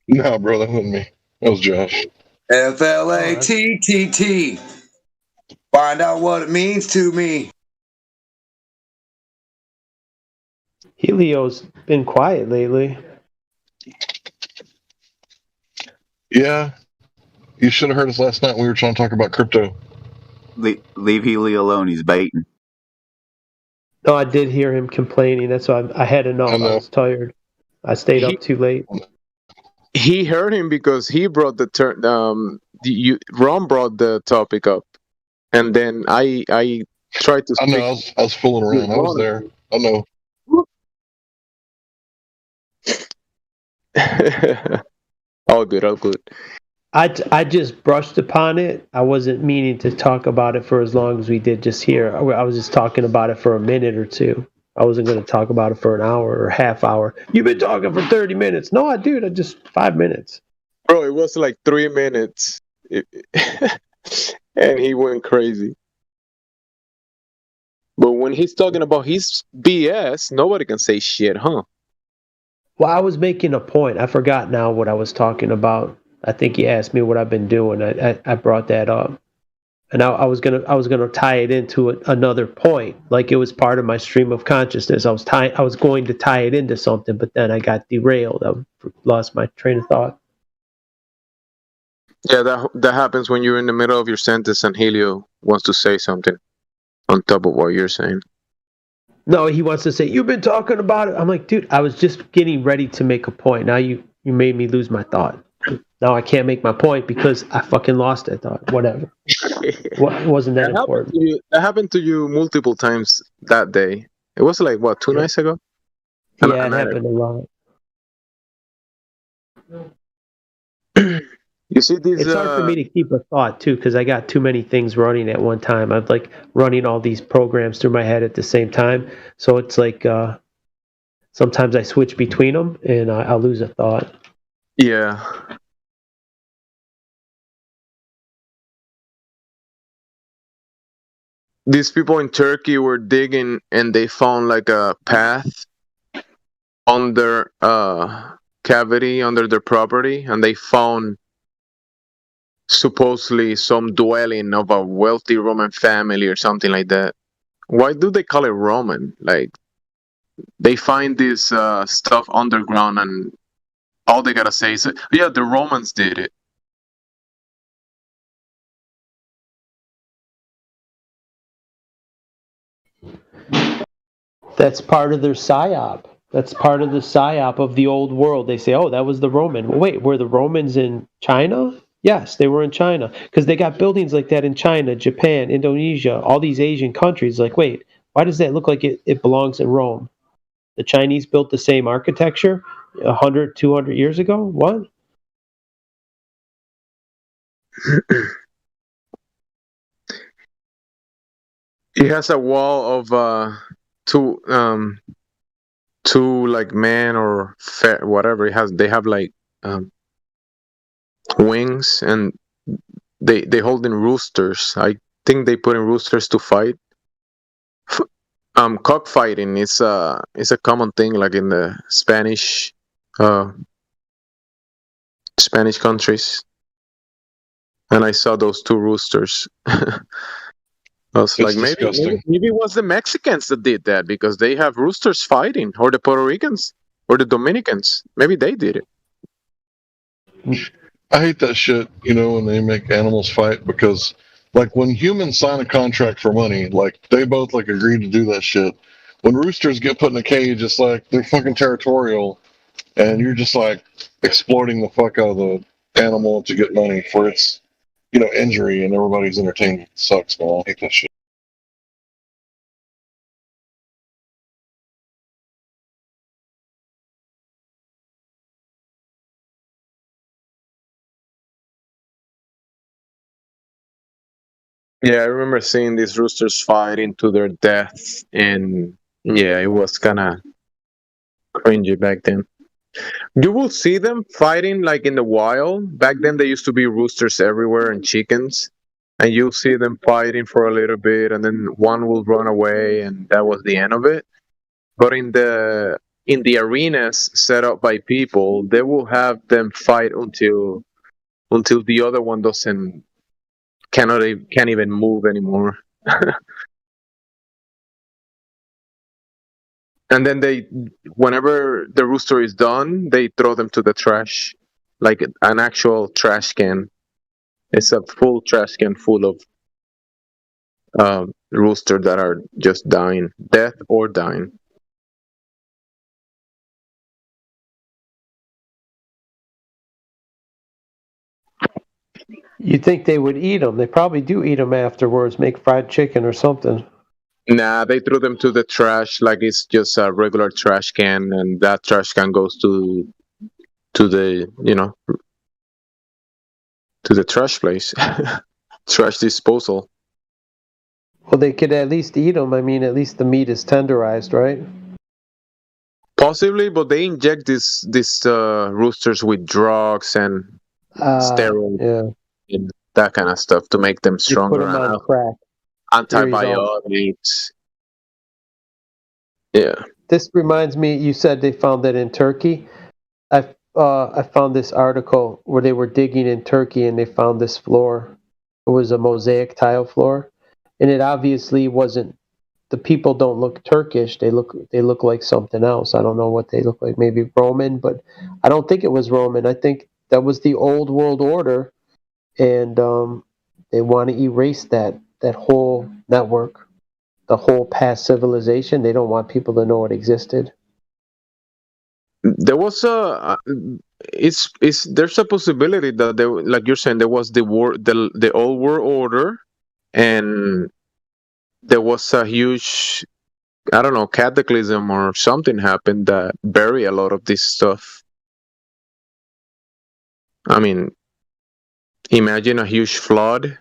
No, bro, that wasn't me. That was Josh. FLATTT. Find out what it means to me. Helio's been quiet lately. Yeah. You should have heard us last night. We were trying to talk about crypto. Leave Helio alone. He's baiting. No, I did hear him complaining. That's why I had enough. I was tired. I stayed up too late. He heard him because he brought the turn. Ron brought the topic up, and then I tried to. I know. I was fooling around. I was there. I know. All good. I just brushed upon it. I wasn't meaning to talk about it for as long as we did just here. I was just talking about it for a minute or two. I wasn't going to talk about it for an hour or half hour. You've been talking for 30 minutes. No, I just 5 minutes. Bro, it was like 3 minutes. and he went crazy. But when he's talking about his BS, nobody can say shit, huh? Well, I was making a point. I forgot now what I was talking about. I think you asked me what I've been doing. I brought that up, and I was gonna tie it into another point, like it was part of my stream of consciousness. I was going to tie it into something, but then I got derailed. I lost my train of thought. Yeah, that happens when you're in the middle of your sentence and Helio wants to say something on top of what you're saying. No, he wants to say, you've been talking about it. I'm like, dude, I was just getting ready to make a point. Now you made me lose my thought. Now I can't make my point because I fucking lost that thought. Whatever. Wasn't that important? That happened to you multiple times that day. It was like, what, 2 nights ago? Yeah, it happened a lot. You see these. It's hard for me to keep a thought too because I got too many things running at one time. I'm like running all these programs through my head at the same time. So it's like sometimes I switch between them and I'll lose a thought. Yeah. These people in Turkey were digging and they found like a path under cavity under their property, and they found supposedly some dwelling of a wealthy Roman family or something like that. Why do they call it Roman? Like, they find this stuff underground and all they gotta say is, yeah, the Romans did it. That's part of their psyop. That's part of the psyop of the old world. They say, oh, that was the Roman. Well, wait, were the Romans in China? Yes, they were in China because they got buildings like that in China, Japan, Indonesia, all these Asian countries. Like, wait, why does that look like it belongs in Rome? The Chinese built the same architecture 100, 200 years ago? What? It has a wall of two like man or whatever. They have like wings, and they hold in roosters. I think they put in roosters to fight. Cockfighting is a common thing, like in the Spanish countries. And I saw those two roosters. I was like, maybe it was the Mexicans that did that because they have roosters fighting, or the Puerto Ricans, or the Dominicans. Maybe they did it. I hate that shit, when they make animals fight, because like when humans sign a contract for money, like they both like agree to do that shit. When roosters get put in a cage, it's like they're fucking territorial, and you're just like exploiting the fuck out of the animal to get money for its injury, and everybody's entertained. It sucks, man. I hate that shit. Yeah, I remember seeing these roosters fighting to their death, and yeah, it was kind of cringy back then. You will see them fighting like in the wild. Back then, there used to be roosters everywhere and chickens, and you'll see them fighting for a little bit, and then one will run away, and that was the end of it. But in the arenas set up by people, they will have them fight until the other one can't even move anymore. And then whenever the rooster is done, they throw them to the trash, like an actual trash can. It's a full trash can full of roosters that are just dying, death or dying. You'd think they would eat them. They probably do eat them afterwards, make fried chicken or something. Nah, they threw them to the trash like it's just a regular trash can, and that trash can goes to the to the trash place, trash disposal. Well, they could at least eat them. I mean, at least the meat is tenderized, right? Possibly, but they inject these roosters with drugs and steroids. Yeah. that kind of stuff to make them They put stronger them and on have crack. antibiotics. Yeah. This reminds me. You said they found that in Turkey. I found this article where they were digging in Turkey and they found this floor. It was a mosaic tile floor, and it obviously wasn't. The people don't look Turkish. They look like something else. I don't know what they look like. Maybe Roman, but I don't think it was Roman. I think that was the old world order, and they want to erase that whole network, the whole past civilization. They don't want people to know it existed. There was a it's there's a possibility that there, like you're saying, there was the old world order, and there was a huge, I don't know, cataclysm or something happened that buried a lot of this stuff. I mean, imagine a huge flood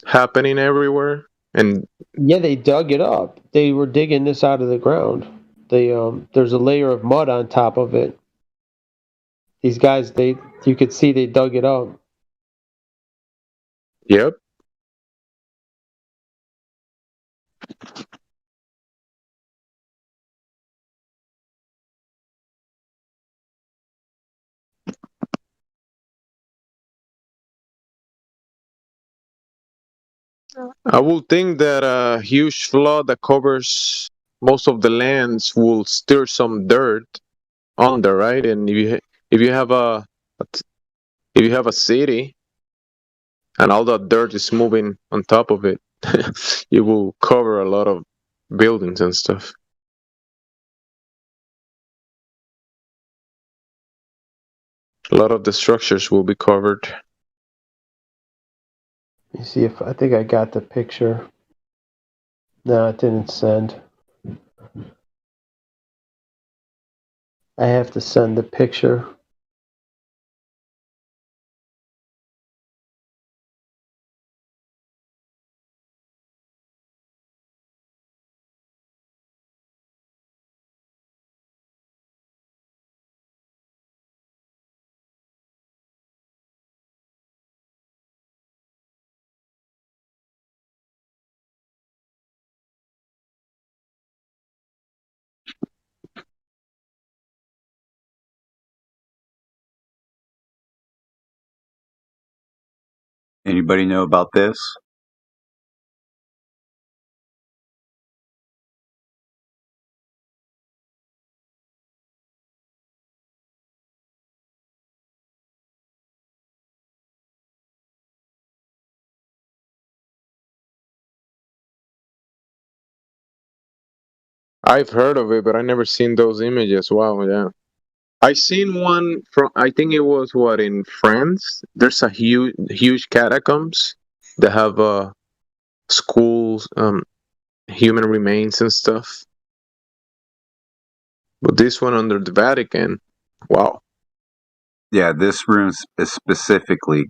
happening everywhere, and Yeah, they dug it up. They were digging this out of the ground. There's a layer of mud on top of it. These guys, you could see they dug it up. yep. I would think that a huge flood that covers most of the lands will stir some dirt under, right? And if you have if you have a city and all that dirt is moving on top of it, it will cover a lot of buildings and stuff. A lot of the structures will be covered. You see if I think I got the picture. No, it didn't send. I have to send the picture. Anybody know about this? I've heard of it, but I never seen those images. Wow, yeah. I seen one from, I think it was what, in France. There's a huge catacombs that have schools, human remains and stuff. But this one under the Vatican, wow. Yeah, this room is specifically.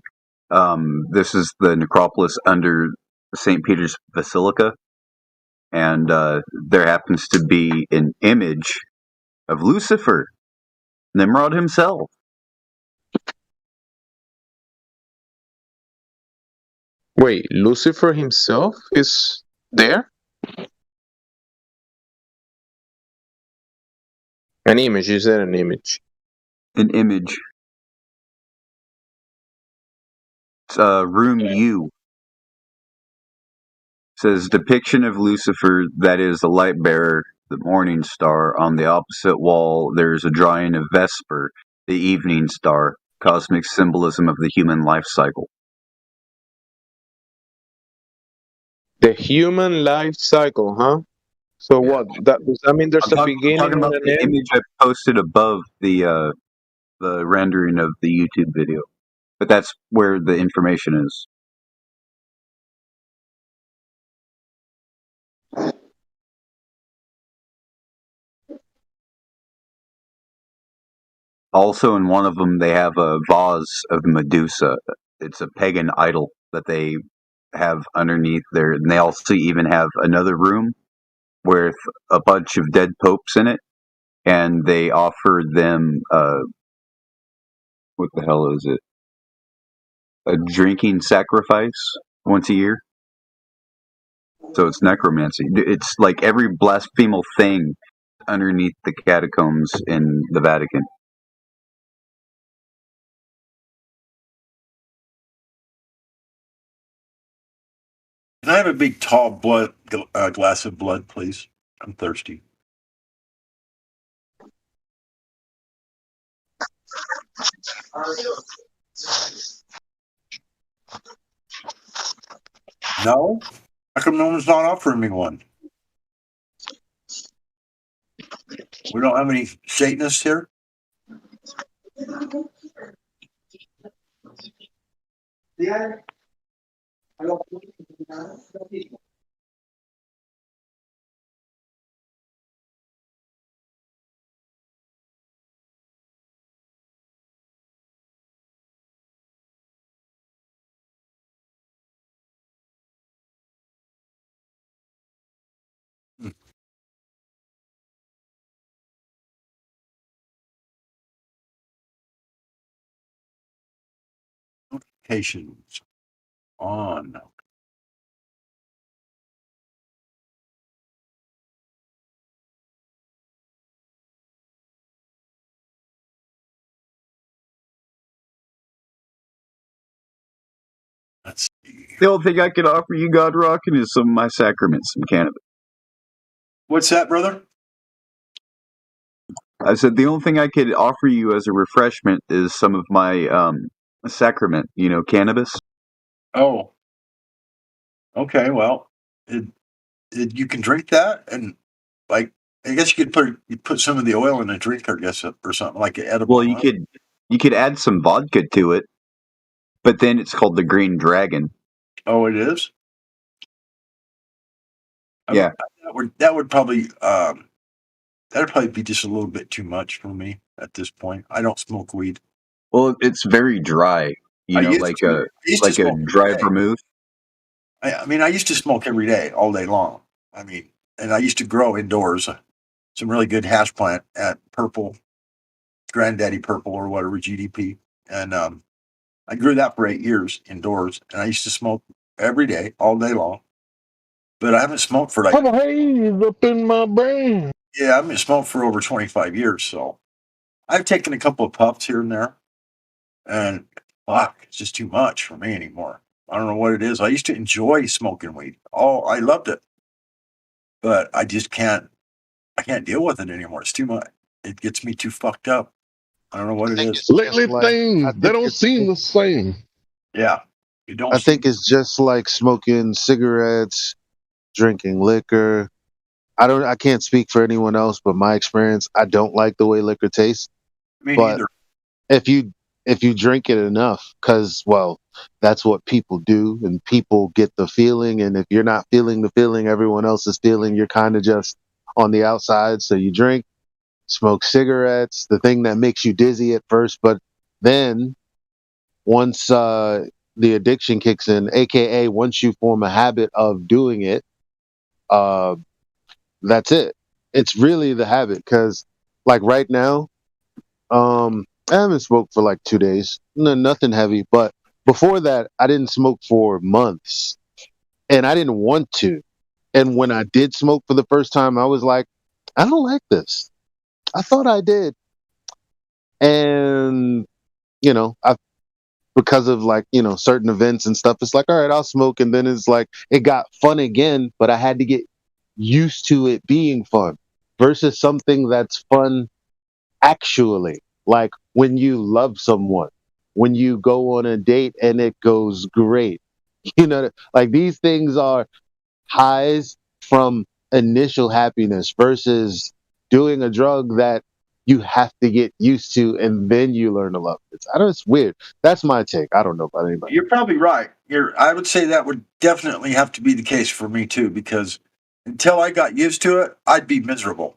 This is the necropolis under St. Peter's Basilica, and there happens to be an image of Lucifer, Nimrod himself. Wait, Lucifer himself is there? An image, you said an image. An image. It's room U. Says depiction of Lucifer, that is the light bearer, the morning star. On the opposite wall, there's a drawing of Vesper, the evening star, cosmic symbolism of the human life cycle. The human life cycle, huh? So what? Does that mean there's a beginning I'm talking and about an the end? image I posted above the rendering of the YouTube video, but that's where the information is. Also, in one of them, they have a vase of Medusa. It's a pagan idol that they have underneath there, and they also even have another room with a bunch of dead popes in it, and they offer them what the hell is it? a drinking sacrifice once a year. So it's necromancy. It's like every blasphemal thing underneath the catacombs in the Vatican. Can I have a big, tall glass of blood, please? I'm thirsty. No? How come no one's not offering me one? We don't have any Satanists here? Yeah. Notifications on. Let's see. The only thing I could offer you, God Rockin', is some of my sacraments, some cannabis. What's that, brother? I said the only thing I could offer you as a refreshment is some of my sacrament, cannabis. Oh. Okay, well, you can drink that, and like I guess you could put some of the oil in a drink, I guess, or something like an edible. Well, you could add some vodka to it, but then it's called the Green Dragon. Oh, it is? Yeah. That would probably that'd probably be just a little bit too much for me at this point. I don't smoke weed. Well, it's very dry, like a dry vermouth. I mean, I used to smoke every day, all day long. I mean, and I used to grow indoors some really good hash plant at Purple, Granddaddy Purple or whatever, GDP. And I grew that for 8 years indoors, and I used to smoke every day, all day long. But I haven't smoked for I'm a haze up in my brain. I haven't smoked for over 25 years. So I've taken a couple of puffs here and there, and fuck, it's just too much for me anymore. I don't know what it is. I used to enjoy smoking weed. Oh, I loved it. But I just can't deal with it anymore. It's too much. It gets me too fucked up. I don't know what it is. Lately things, they don't seem the same. Yeah. You don't I think it's just like smoking cigarettes, drinking liquor. I can't speak for anyone else, but my experience, I don't like the way liquor tastes. Me but neither. if you drink it enough, because that's what people do, and people get the feeling, and if you're not feeling the feeling everyone else is feeling, you're kind of just on the outside. So you drink, smoke cigarettes, the thing that makes you dizzy at first, but then once the addiction kicks in, aka once you form a habit of doing it, that's it. It's really the habit, because like right now, I haven't smoked for like 2 days. Nothing heavy, but before that, I didn't smoke for months, and I didn't want to. And when I did smoke for the first time, I was like, I don't like this. I thought I did, and because of certain events and stuff, it's like, all right, I'll smoke, and then it's like it got fun again, but I had to get used to it being fun versus something that's fun actually, like when you love someone, when you go on a date and it goes great. Like these things are highs from initial happiness versus doing a drug that you have to get used to and then you learn to love it. It's weird. That's my take. I don't know about anybody. You're probably right. I would say that would definitely have to be the case for me too, because until I got used to it, I'd be miserable.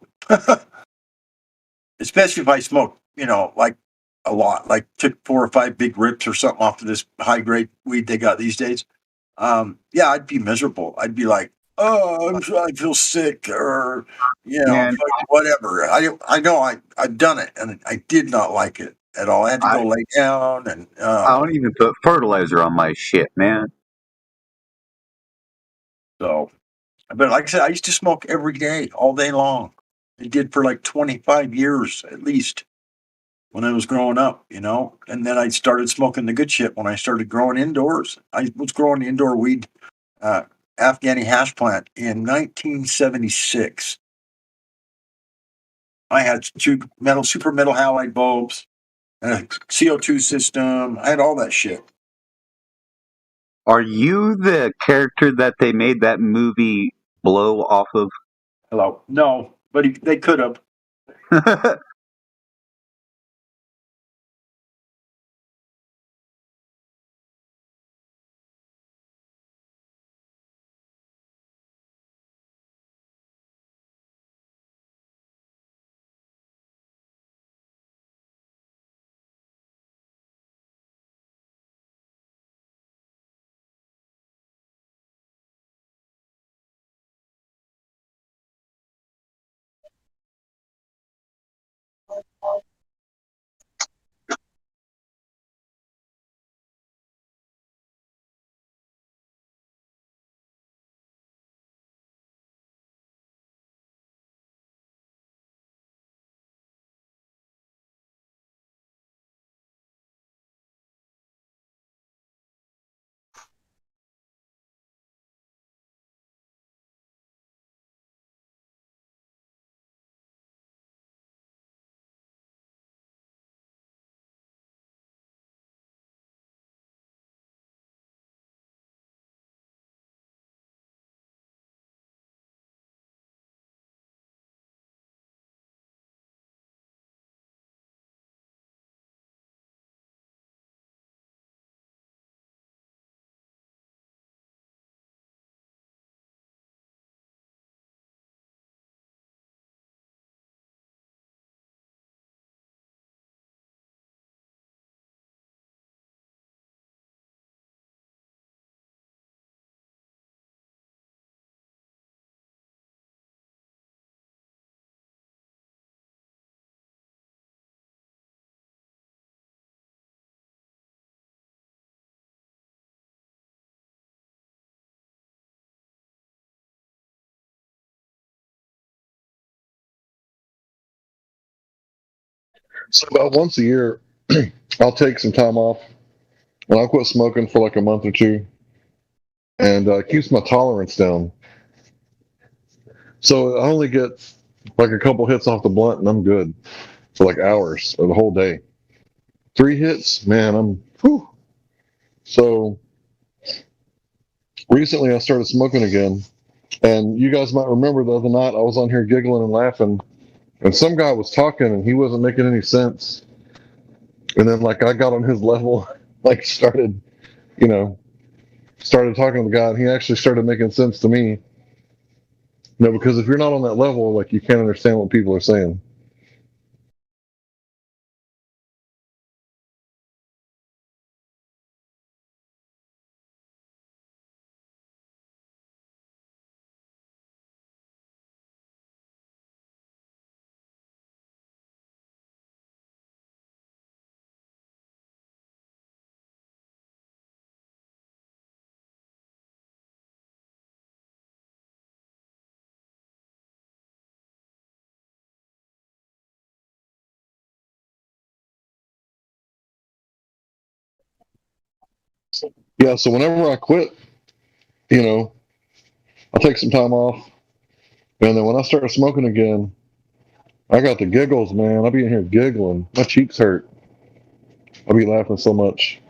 Especially if I smoked, like a lot, like took 4 or 5 big rips or something off of this high grade weed they got these days. I'd be miserable. I'd be like, oh, I feel sick, or whatever. I know I've done it, and I did not like it. at all. I had to go lay down, and I don't even put fertilizer on my shit, man. so. But like I said, I used to smoke every day, all day long. I did for like 25 years at least when I was growing up, you know. And then I started smoking the good shit when I started growing indoors. I was growing indoor weed, Afghani hash plant in 1976. I had super metal halide bulbs, and a CO2 system. I had all that shit. Are you the character that they made that movie Blow off of? Hello. No, but they could have. So about once a year, I'll take some time off and I'll quit smoking for like a month or two, and it keeps my tolerance down. So I only get like a couple hits off the blunt and I'm good for like hours or the whole day. 3 hits, man, I'm whew. So recently I started smoking again, and you guys might remember the other night I was on here giggling and laughing, and some guy was talking and he wasn't making any sense. And then like I got on his level, like started talking to the guy, and he actually started making sense to me. Because if you're not on that level, like you can't understand what people are saying. Yeah, so whenever I quit, I'll take some time off, and then when I start smoking again, I got the giggles, man. I'll be in here giggling. My cheeks hurt. I'll be laughing so much.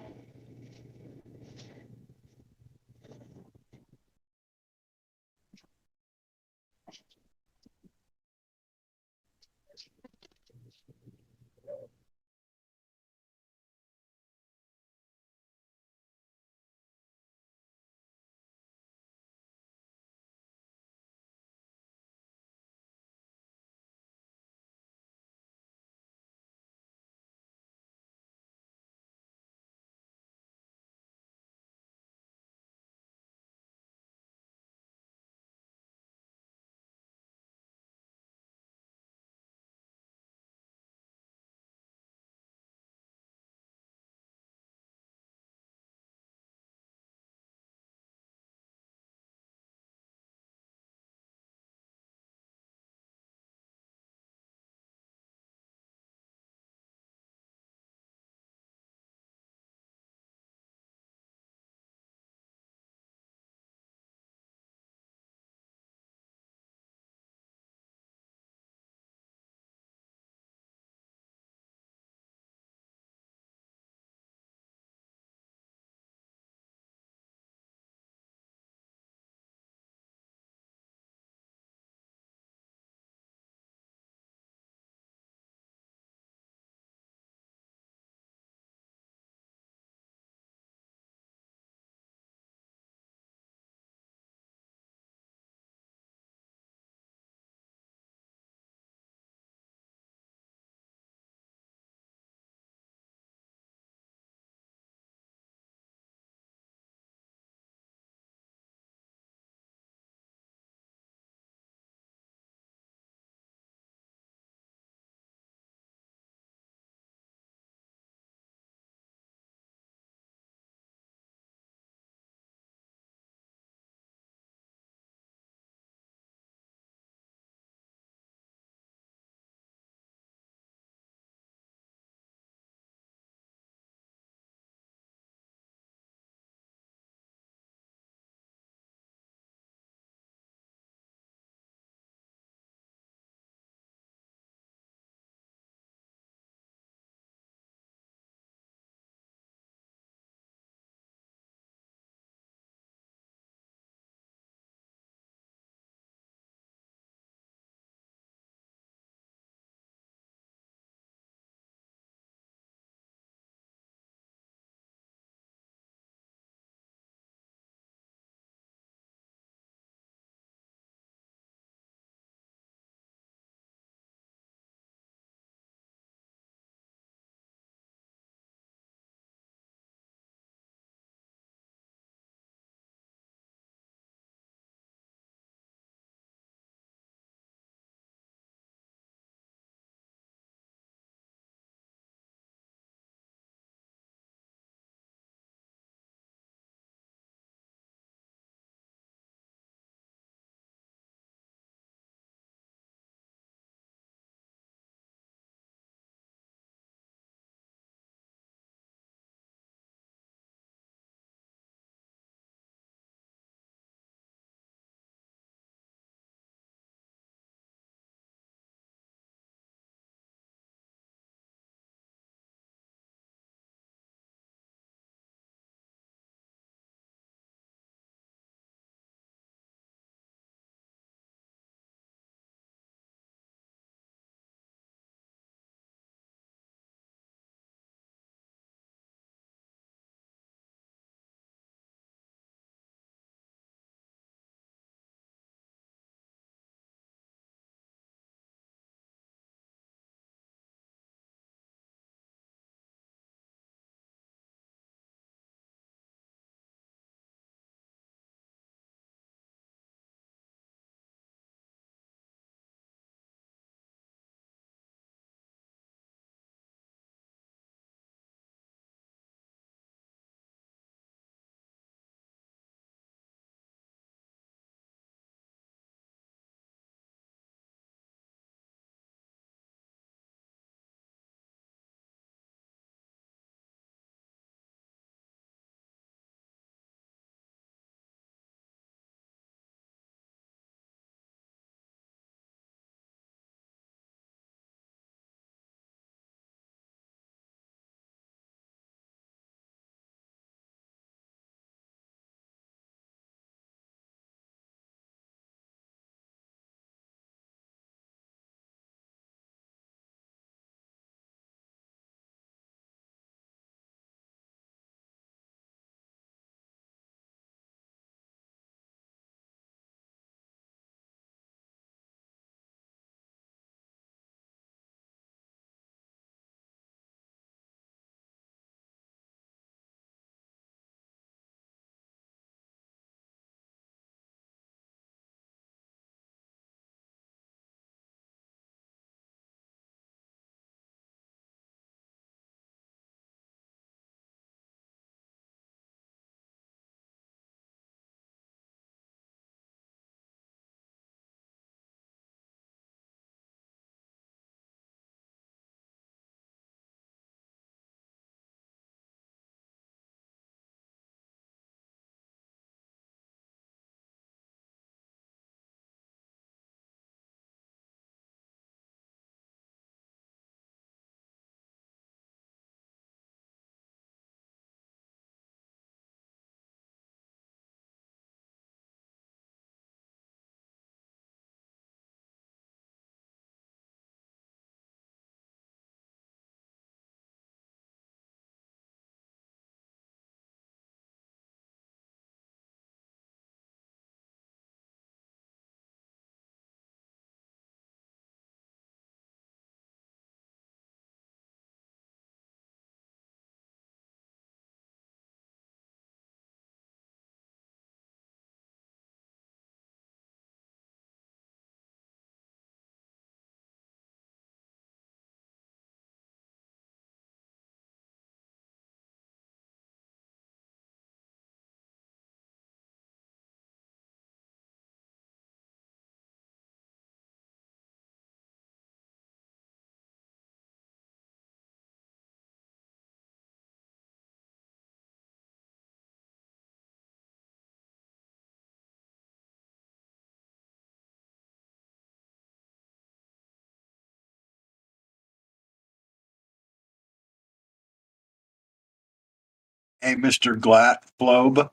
Hey, Mr. Glatt Globe,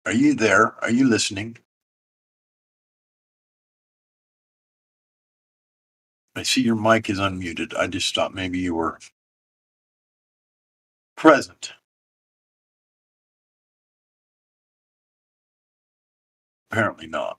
are you there? Are you listening? I see your mic is unmuted. I just thought maybe you were present. Apparently not.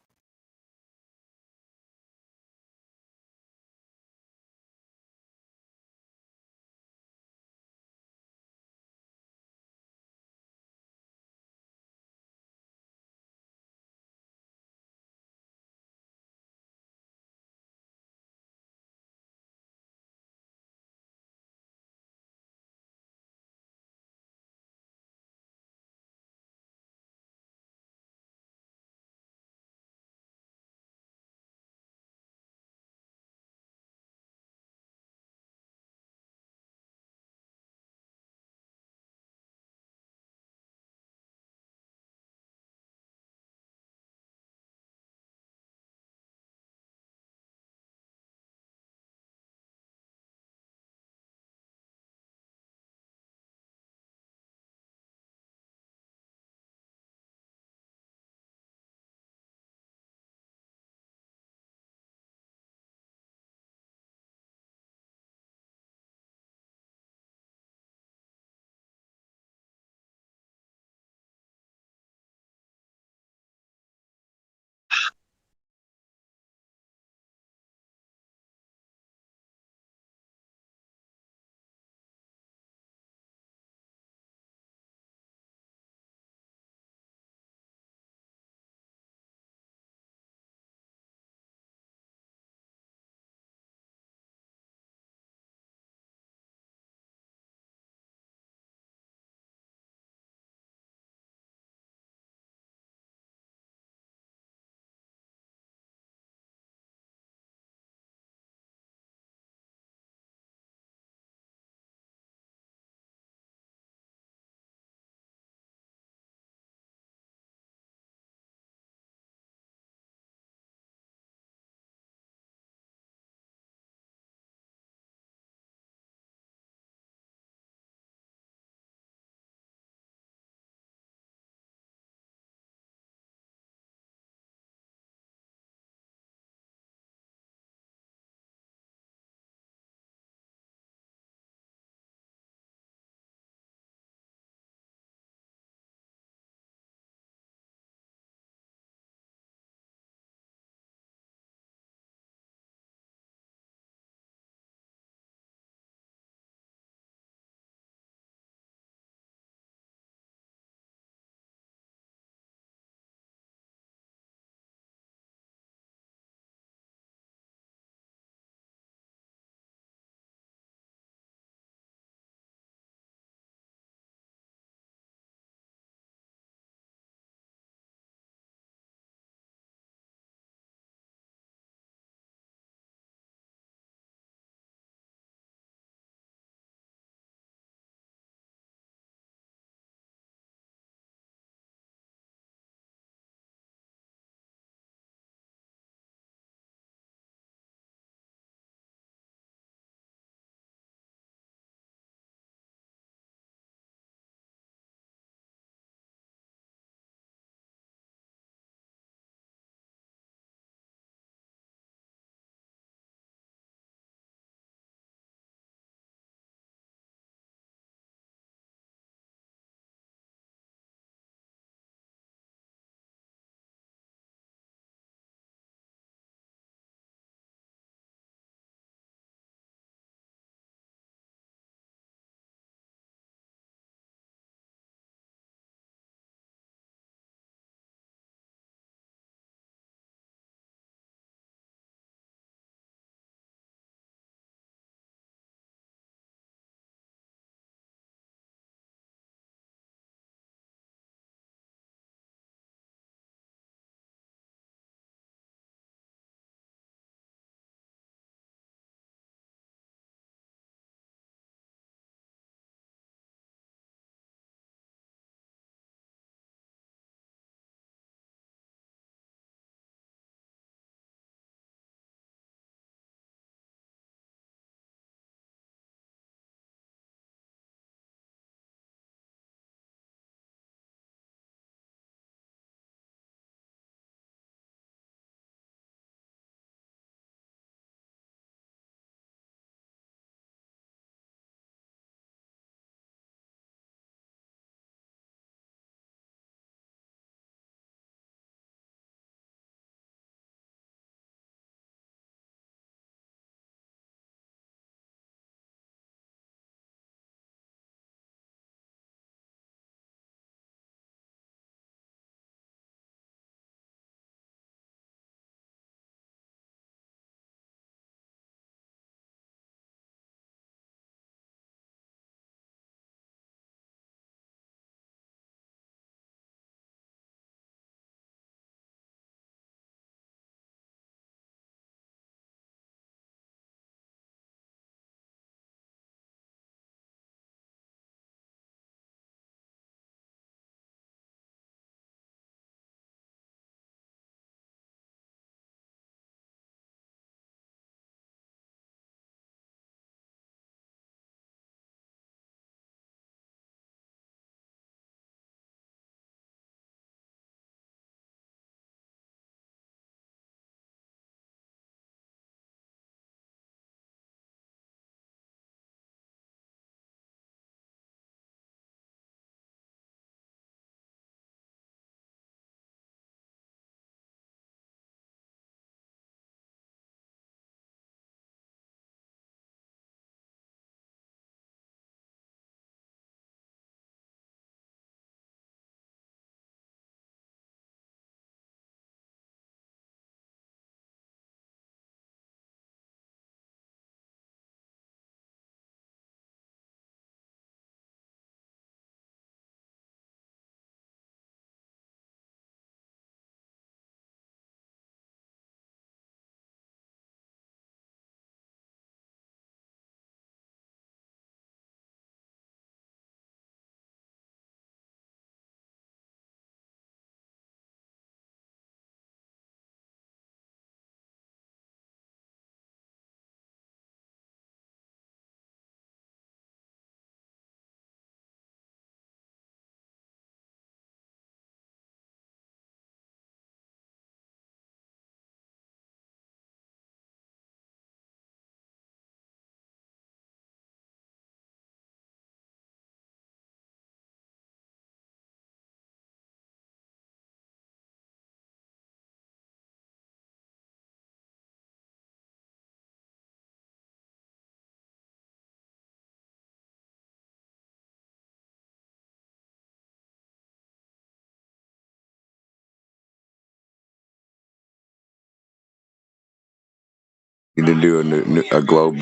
You need to do a globe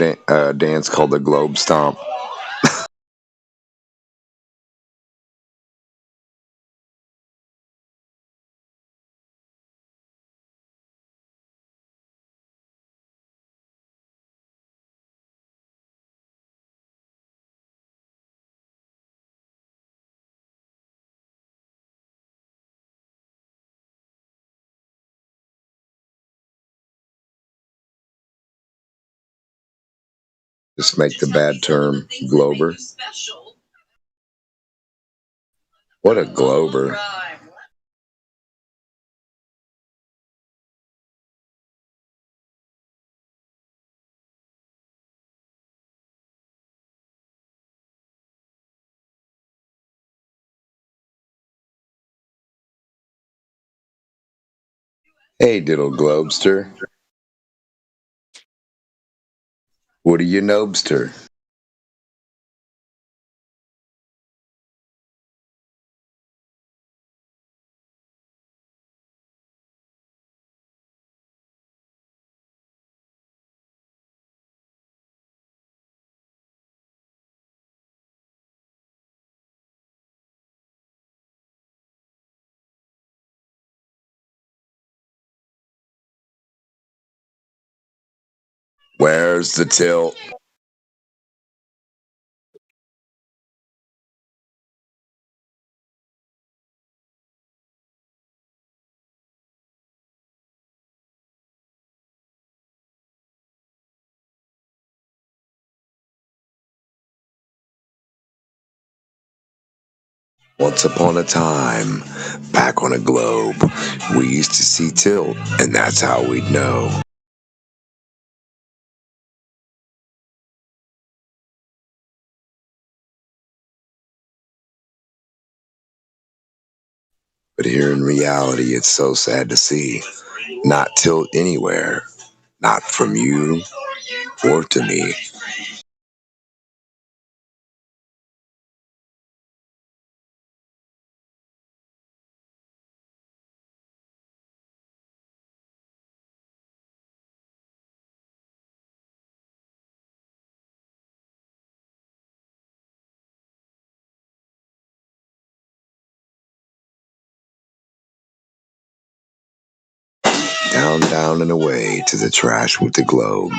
dance called the Globe Stomp. Just make the bad term Glober. What a Glober. Hey, diddle globster. What do you knobster? Where's the tilt? Once upon a time, back on a globe, we used to see tilt, and that's how we'd know. But here in reality, it's so sad to see. Not tilt anywhere, not from you or to me. Down, down, and away to the trash with the globe.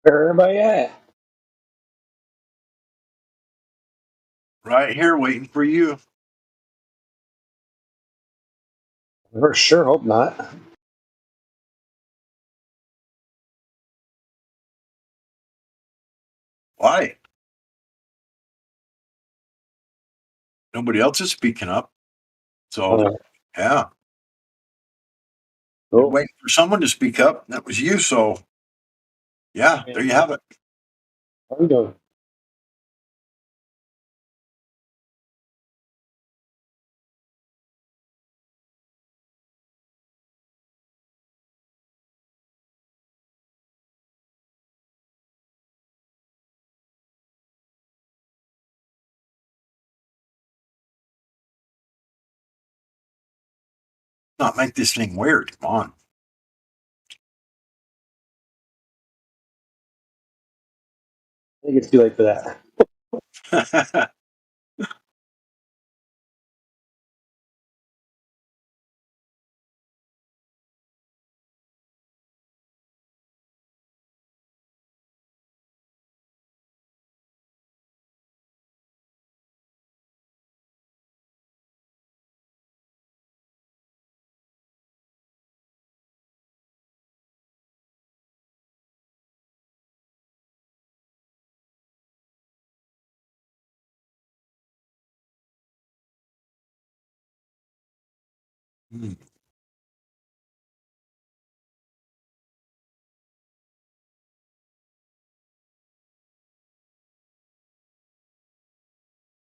Where everybody at? Right here, waiting for you. For sure, hope not. Why? Nobody else is speaking up. So, yeah. Cool. Waiting for someone to speak up. That was you. So, yeah, there you have it. How you doing? Not make this thing weird. Come on. I think it's too late for that.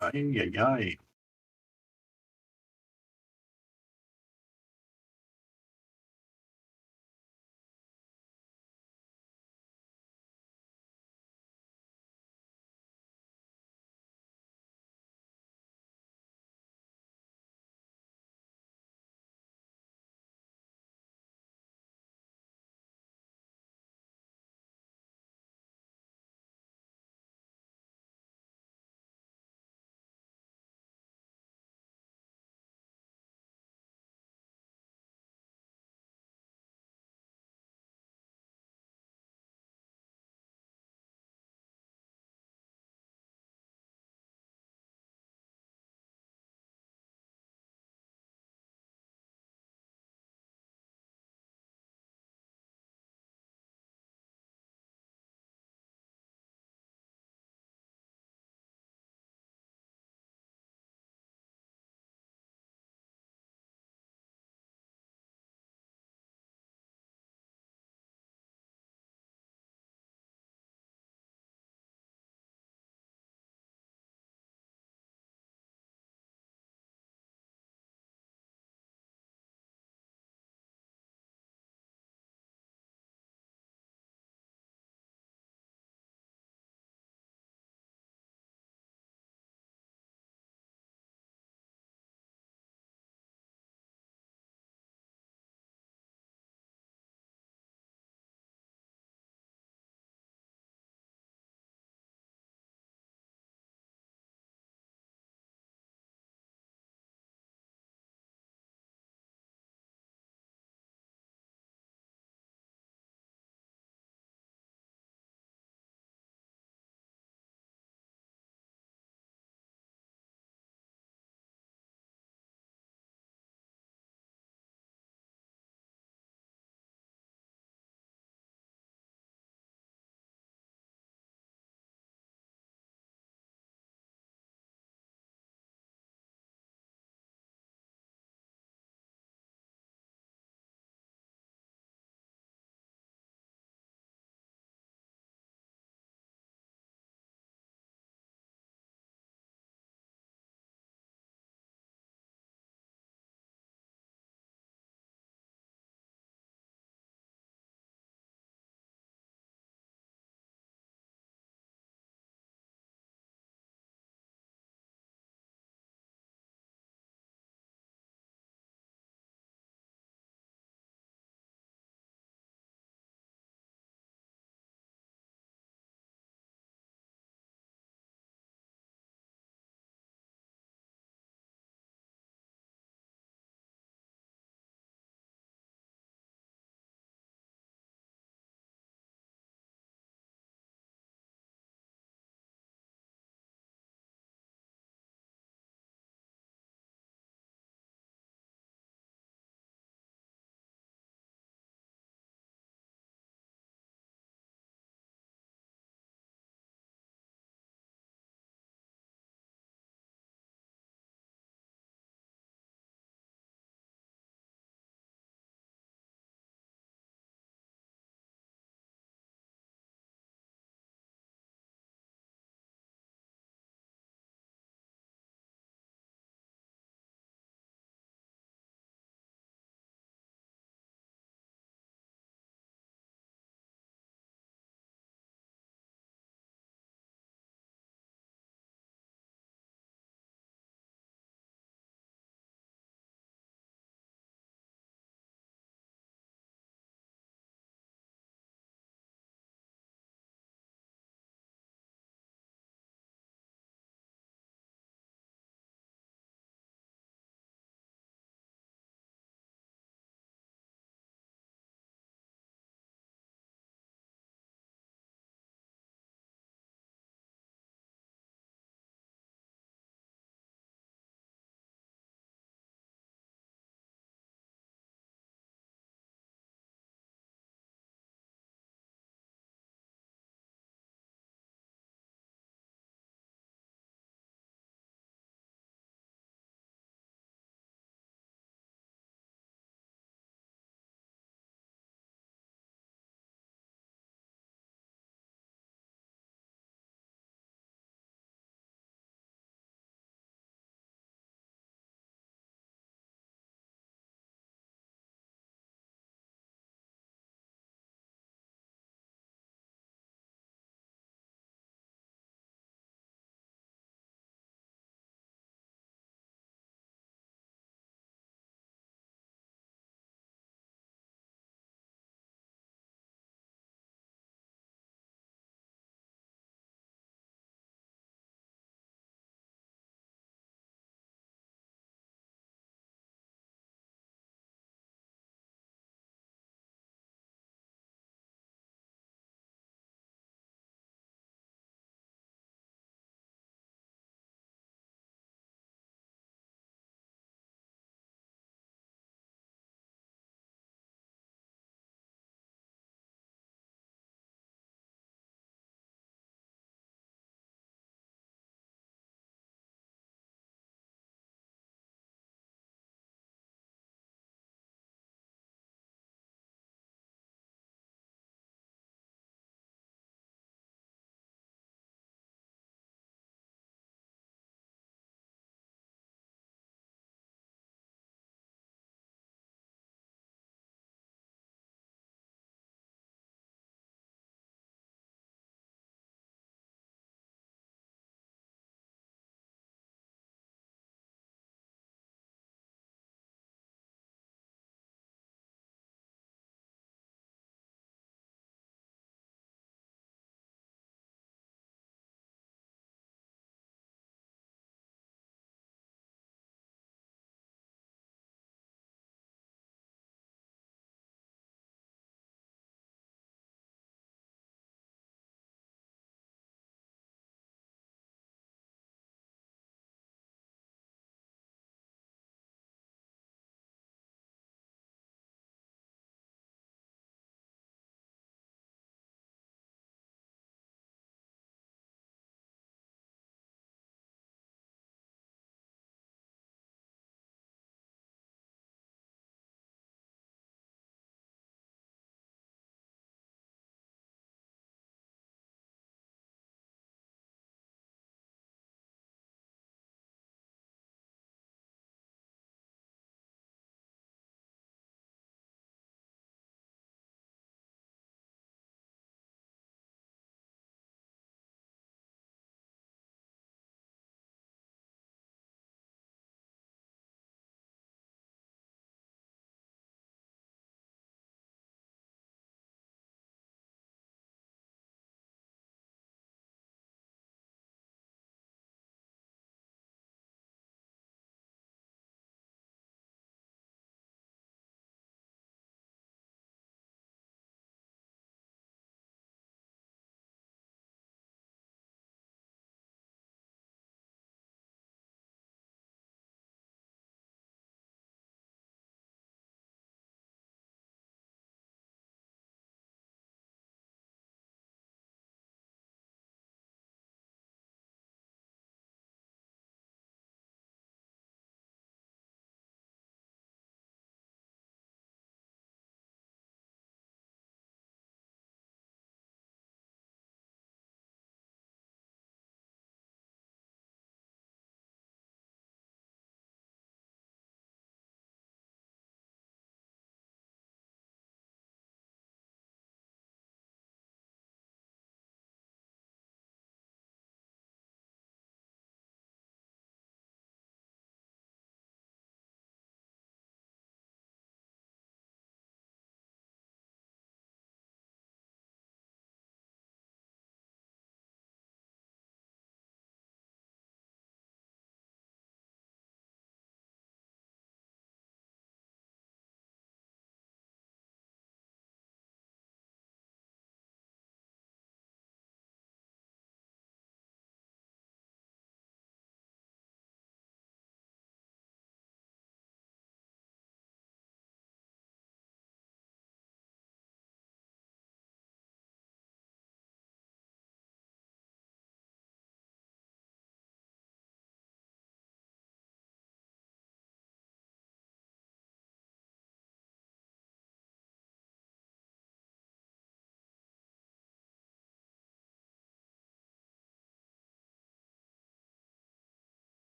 Ay, ay, ay.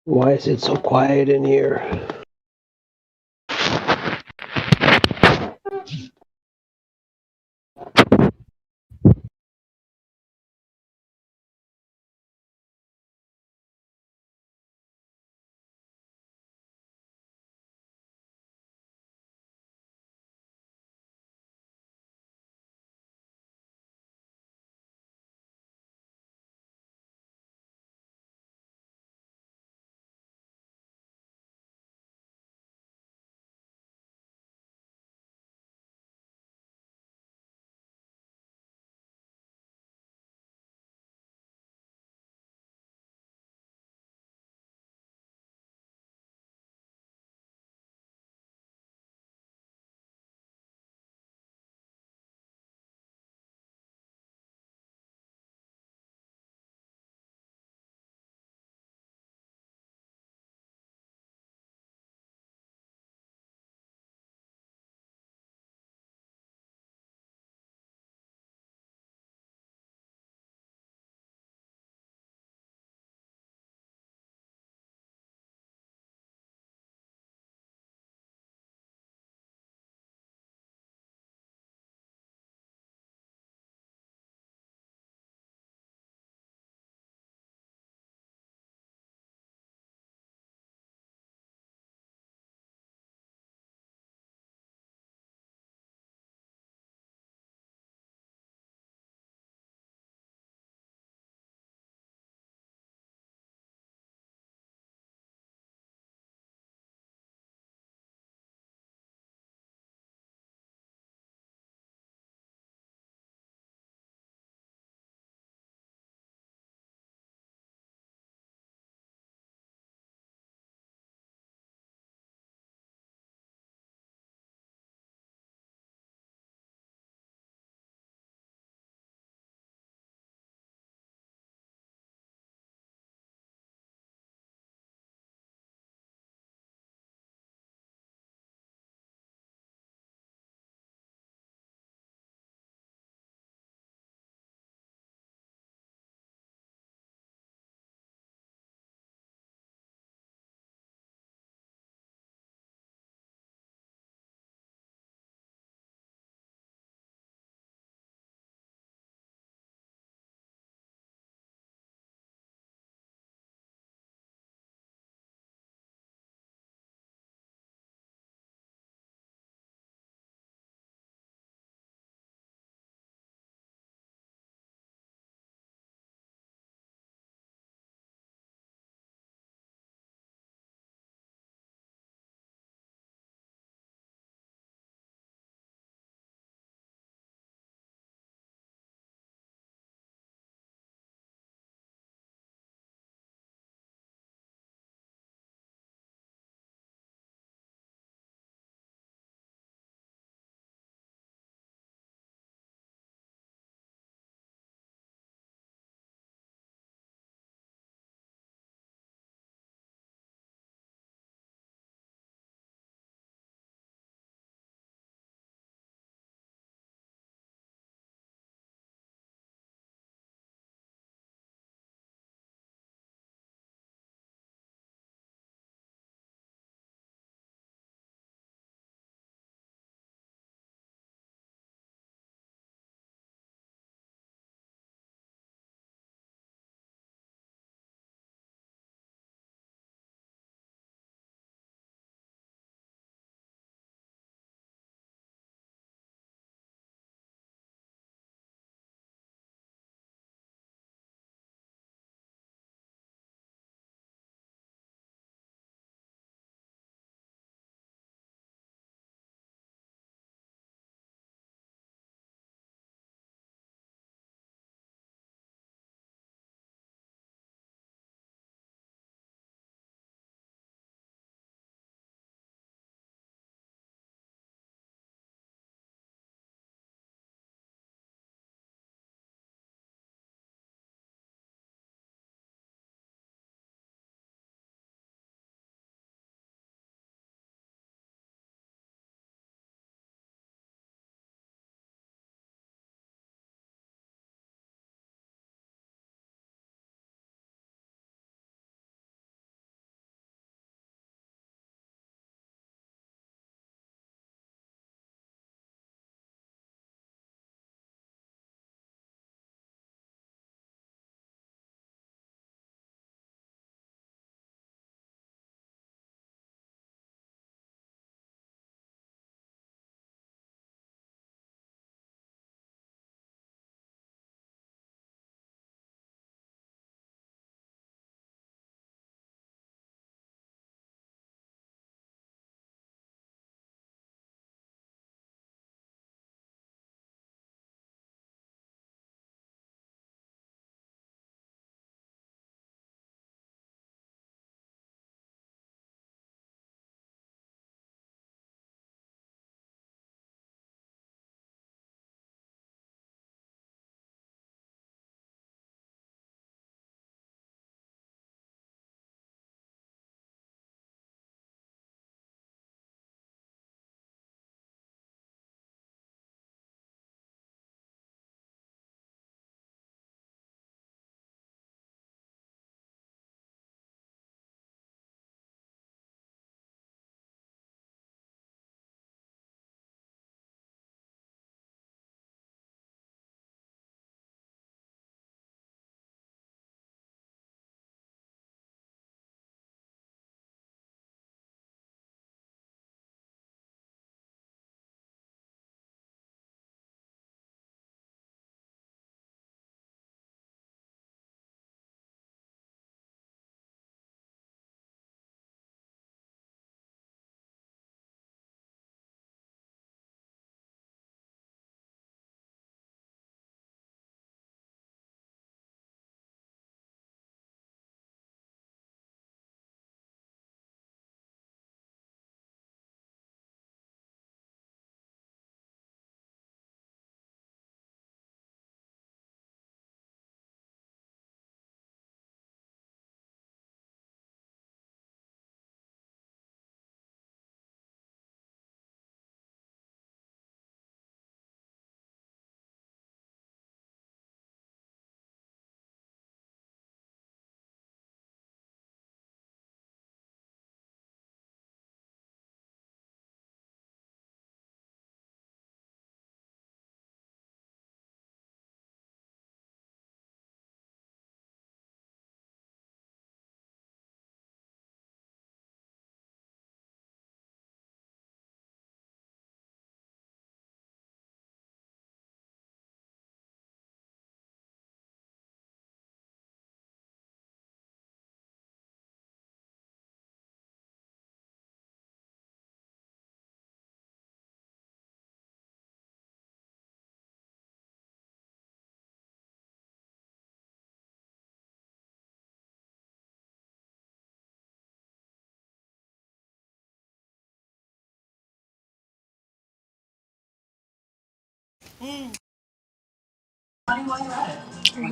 Why is it so quiet in here?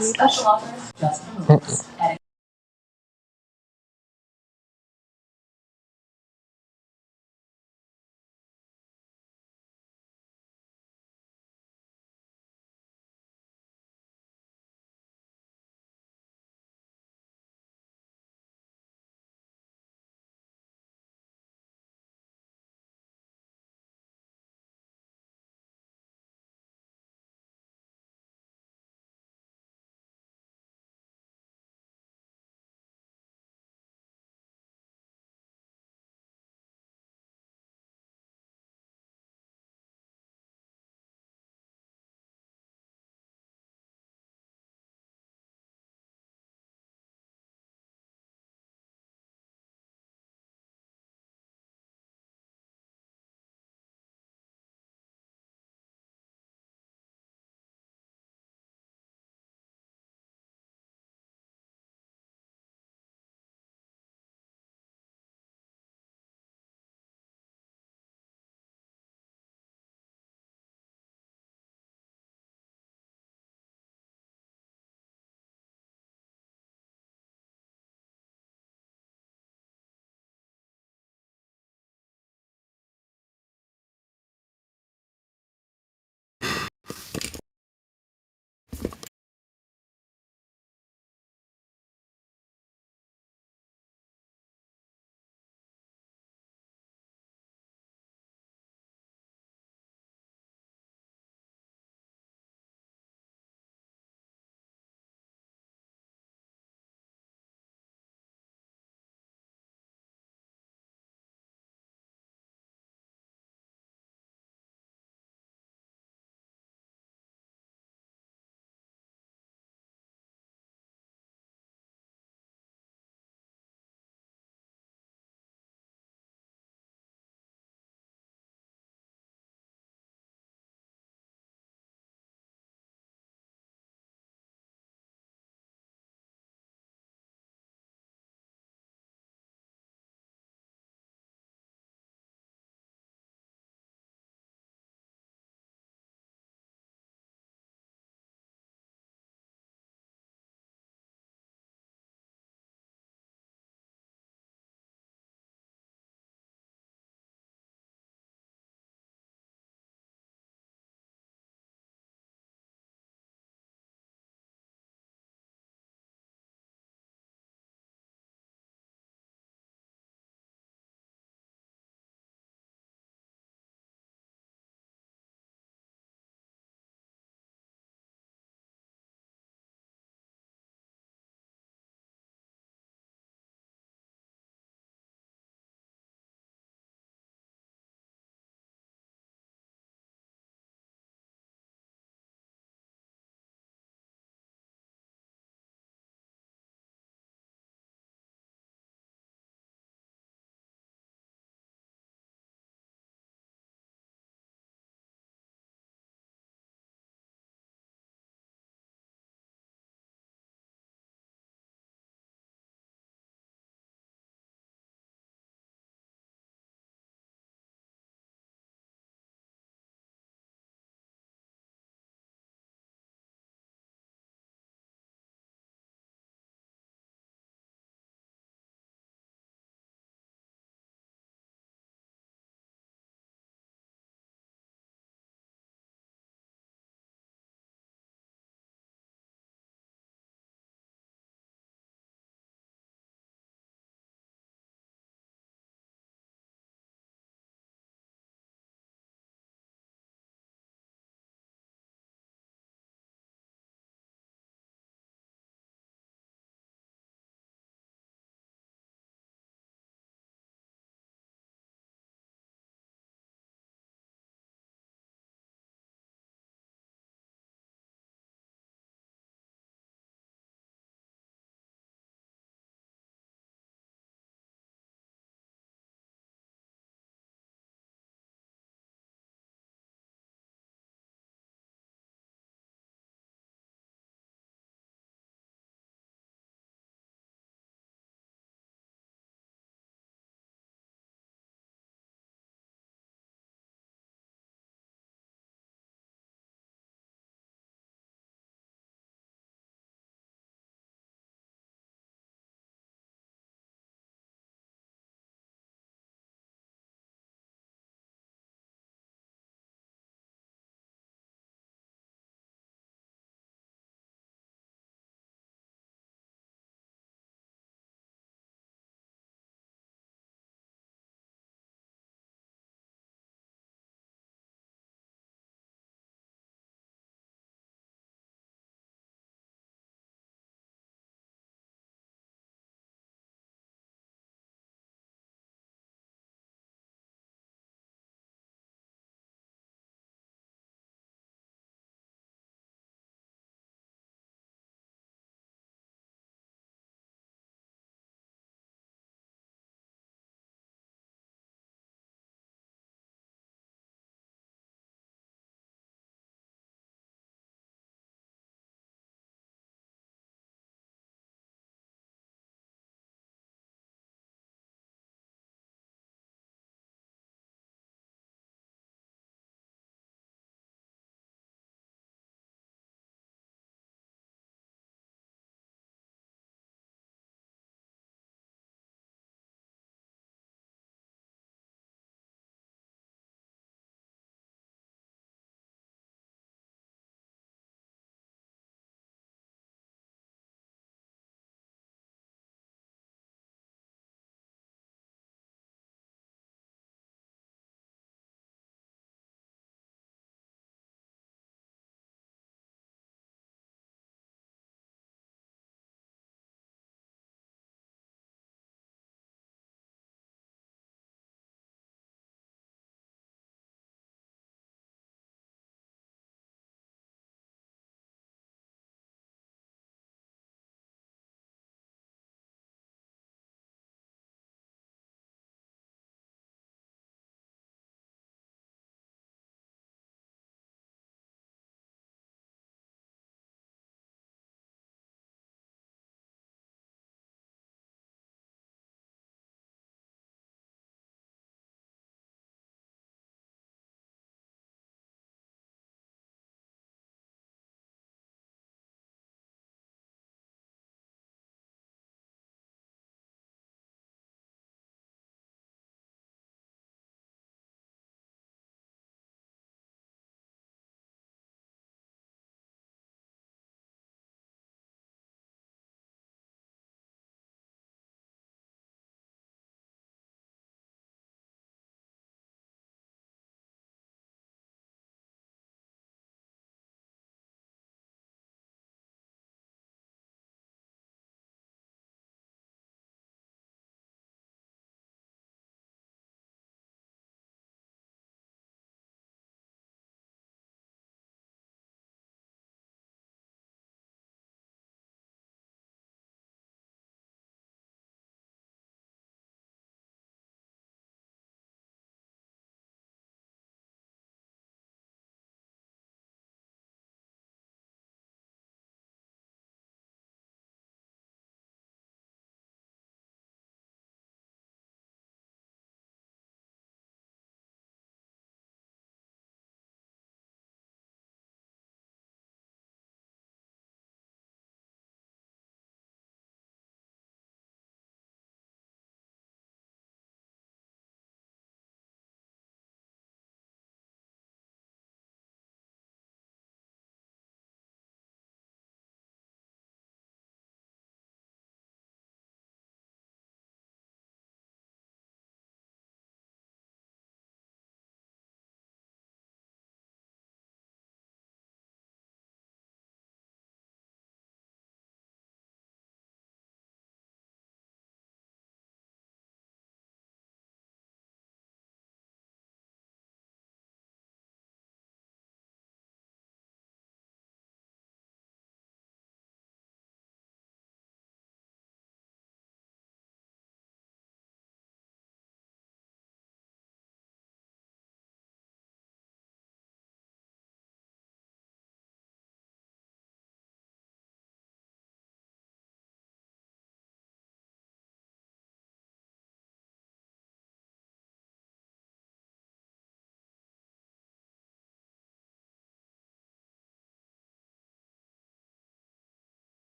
Special offers just for movers.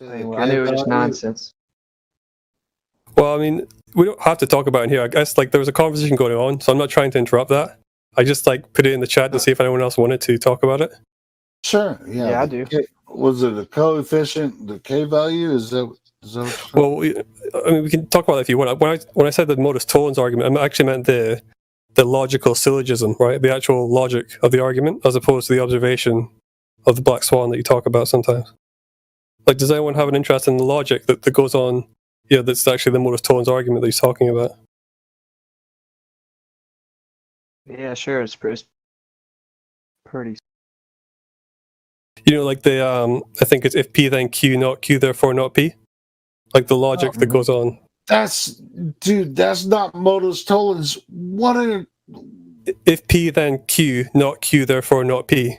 I knew it was just nonsense. Well, I mean, we don't have to talk about it here. I guess like there was a conversation going on, so I'm not trying to interrupt that. I just like put it in the chat to see if anyone else wanted to talk about it. Sure. Yeah, I do. Was it a coefficient, the K value? Is that Well, I mean, we can talk about it if you want. When I said the modus tollens argument, I actually meant the logical syllogism, right? The actual logic of the argument, as opposed to the observation of the black swan that you talk about sometimes. Like, does anyone have an interest in the logic that goes on? Yeah, that's actually the modus tollens argument that he's talking about. Yeah, sure. It's pretty. You know, like the I think it's if P then Q, not Q, therefore not P. Like the logic that goes on. That's not modus tollens. If P then Q, not Q, therefore not P.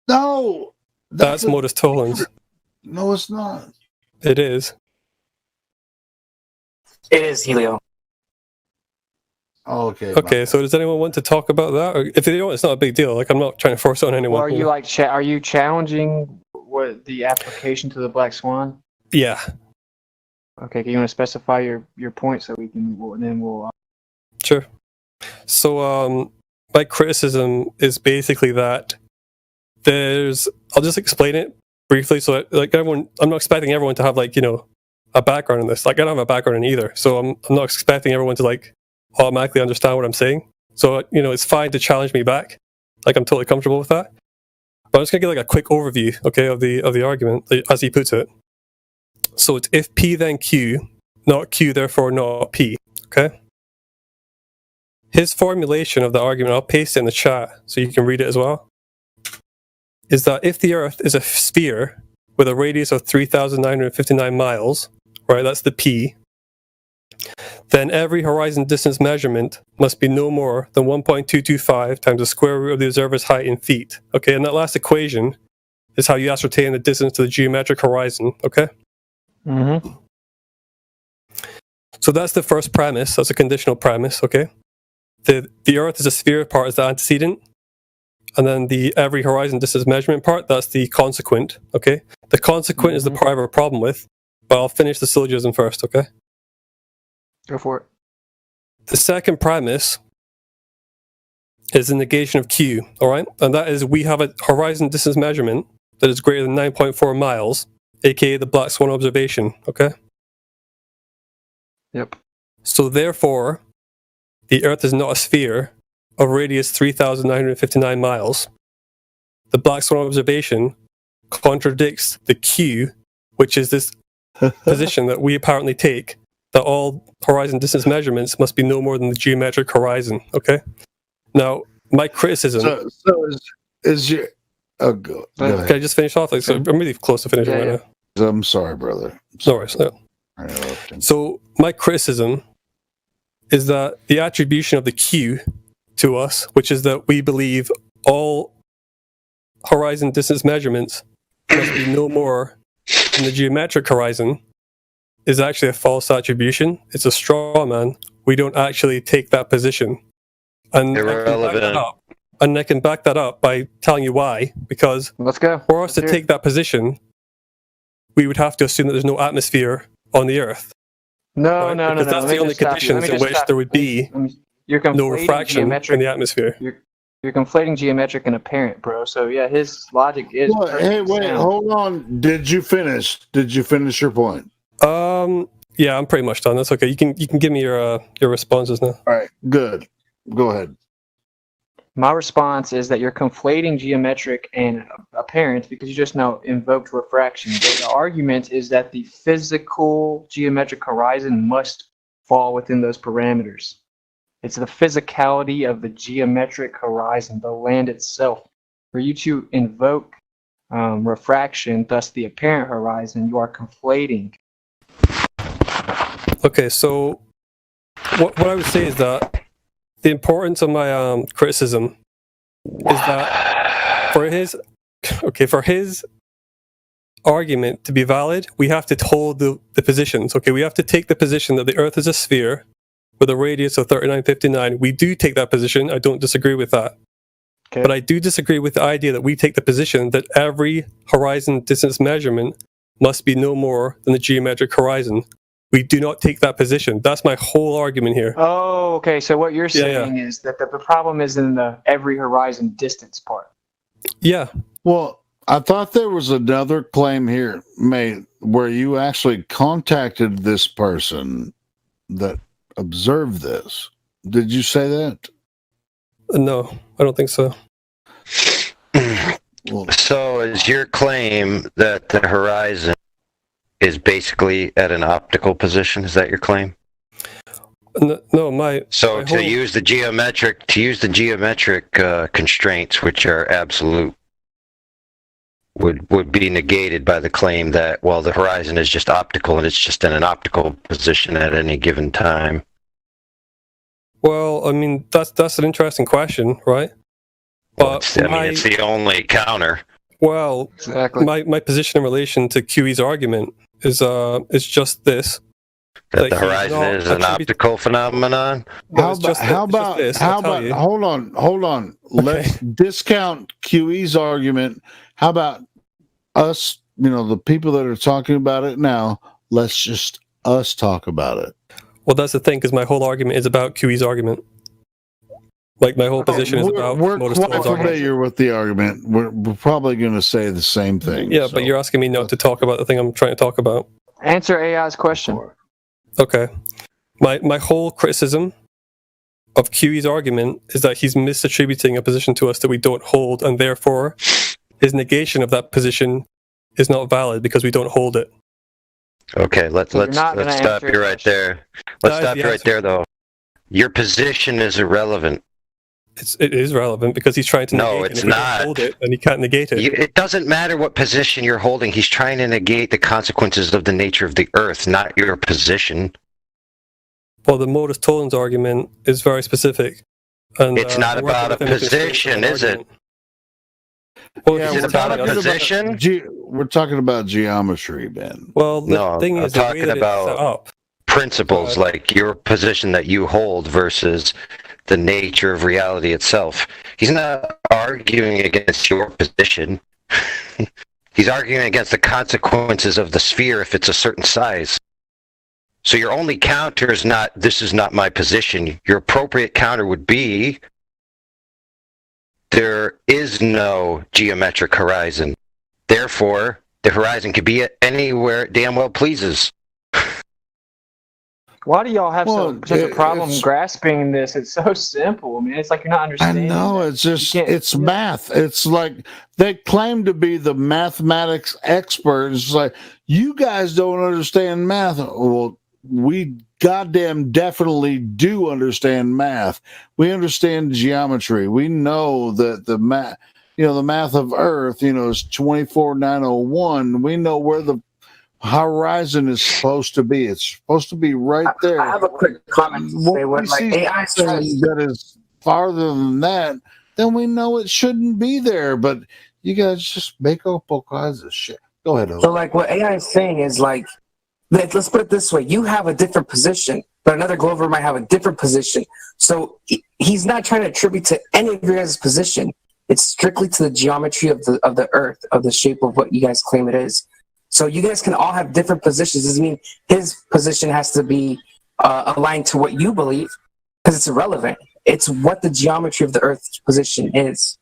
No, that's modus tollens. No, it's not. It is. It is, Helio. Oh, okay. Okay, so does anyone want to talk about that? Or if they don't, it's not a big deal. Like, I'm not trying to force it on anyone. Well, are you like are you challenging what the application to the black swan? Yeah. Okay, can you want to specify your point so we can we'll Sure. So my criticism is basically that I'll just explain it briefly. So like everyone, I'm not expecting everyone to have like, you know, a background in this. Like I don't have a background in either. So I'm not expecting everyone to like automatically understand what I'm saying. So, you know, it's fine to challenge me back. Like I'm totally comfortable with that. But I'm just gonna give like a quick overview, okay, of the argument as he puts it. So it's if P then Q, not Q, therefore not P. Okay. His formulation of the argument, I'll paste it in the chat so you can read it as well, is that if the Earth is a sphere with a radius of 3,959 miles, right, that's the P, then every horizon distance measurement must be no more than 1.225 times the square root of the observer's height in feet. Okay, and that last equation is how you ascertain the distance to the geometric horizon. Okay? Mm-hmm. So that's the first premise. That's a conditional premise. Okay? The Earth is a sphere part is the antecedent, and then the every horizon distance measurement part, that's the consequent. Okay? The consequent is the part I have a problem with, but I'll finish the syllogism first. Okay? Go for it. The second premise is the negation of Q, all right? And that is we have a horizon distance measurement that is greater than 9.4 miles, aka the black swan observation, okay? Yep. So therefore, the Earth is not a sphere of radius 3,959 miles. The black swan observation contradicts the Q, which is this position that we apparently take, that all horizon distance measurements must be no more than the geometric horizon. Okay. Now, my criticism. So is your? Oh, go ahead. Can I just finish off? Like, so I'm really close to finishing right now. I'm sorry, brother. No worries. No. So my criticism is that the attribution of the Q to us, which is that we believe all horizon distance measurements must be no more than the geometric horizon, is actually a false attribution. It's a straw man. We don't actually take that position. And I can back that up by telling you why. Because let's go. For us to take that position, we would have to assume that there's no atmosphere on the Earth. No, right? no, because no. that's the only conditions in which there would be no refraction in the atmosphere. You're conflating geometric and apparent, bro. So yeah, his logic is. Hey, wait, hold on. Did you finish your point? Yeah, I'm pretty much done. That's okay. You can give me your responses now. All right, good. Go ahead. My response is that you're conflating geometric and apparent because you just now invoked refraction. The argument is that the physical geometric horizon must fall within those parameters. It's the physicality of the geometric horizon, the land itself. For you to invoke refraction, thus the apparent horizon, you are conflating. Okay, so what I would say is that the importance of my criticism is that for his argument to be valid, we have to hold the positions. Okay, we have to take the position that the Earth is a sphere with a radius of 3959. We do take that position. I don't disagree with that. Okay. But I do disagree with the idea that we take the position that every horizon distance measurement must be no more than the geometric horizon. We do not take that position. That's my whole argument here. Oh, okay. So what you're Yeah, saying is that the problem is in the every horizon distance part. Yeah. Well, I thought there was another claim here made where you actually contacted this person that observed this. Did you say that? No, I don't think so. So is your claim that the horizon is basically at an optical position? Is that your claim? No, my so to use the geometric constraints, which are absolute, would be negated by the claim that, well, the horizon is just optical and it's just in an optical position at any given time. Well, I mean, that's an interesting question, right? But it's the only counter. Well, exactly. My position in relation to QE's argument is just this: that the horizon is an optical phenomenon. How about hold on. Let's discount QE's argument. How about us, the people that are talking about it now, let's just us talk about it. Well, that's the thing, because my whole argument is about QE's argument. Like, my whole position is about We're Modus quite Tollens' familiar argument. with the argument. We're probably going to say the same thing. Yeah, but you're asking me not to talk about the thing I'm trying to talk about. Answer AI's question. Okay. My whole criticism of QE's argument is that he's misattributing a position to us that we don't hold, and therefore his negation of that position is not valid because we don't hold it. Okay, let's stop you right there. Let's stop you right there, though. Your position is irrelevant. It is relevant because he's trying to negate No, it. it's If we don't not. hold it, and he can't negate it. It doesn't matter what position you're holding. He's trying to negate the consequences of the nature of the Earth, not your position. Well, the Modus Tollens argument is very specific. And, It's not I work about a with him to construct position, an is it? argument. Well, Is it we're about a talking position? We're talking about geometry, Ben. Well, the No, thing I'm is, the way talking that it's set about up. principles like your position that you hold versus the nature of reality itself. He's not arguing against your position. He's arguing against the consequences of the sphere if it's a certain size. So your only counter is not, this is not my position. Your appropriate counter would be, there is no geometric horizon. Therefore, the horizon could be anywhere it damn well pleases. Why do y'all have such a problem it's- grasping this? It's so simple. I mean, it's like you're not I understanding. know, it's just, it's math. It's like they claim to be the mathematics experts. It's like, you guys don't understand math. Well, we goddamn definitely do understand math. We understand geometry. We know that the math, the math of Earth, is 24,901. We know where the horizon is supposed to be. It's supposed to be right there. I have a quick comment to say what like AI says. That is farther than that, then we know it shouldn't be there. But you guys just make up all kinds of shit. Go ahead, Owen. So like what AI is saying is like, let's put it this way: you have a different position, but another Glover might have a different position. So he's not trying to attribute to any of your guys' position. It's strictly to the geometry of the Earth, of the shape of what you guys claim it is. So you guys can all have different positions. Doesn't mean his position has to be aligned to what you believe, because it's irrelevant. It's what the geometry of the Earth's position is.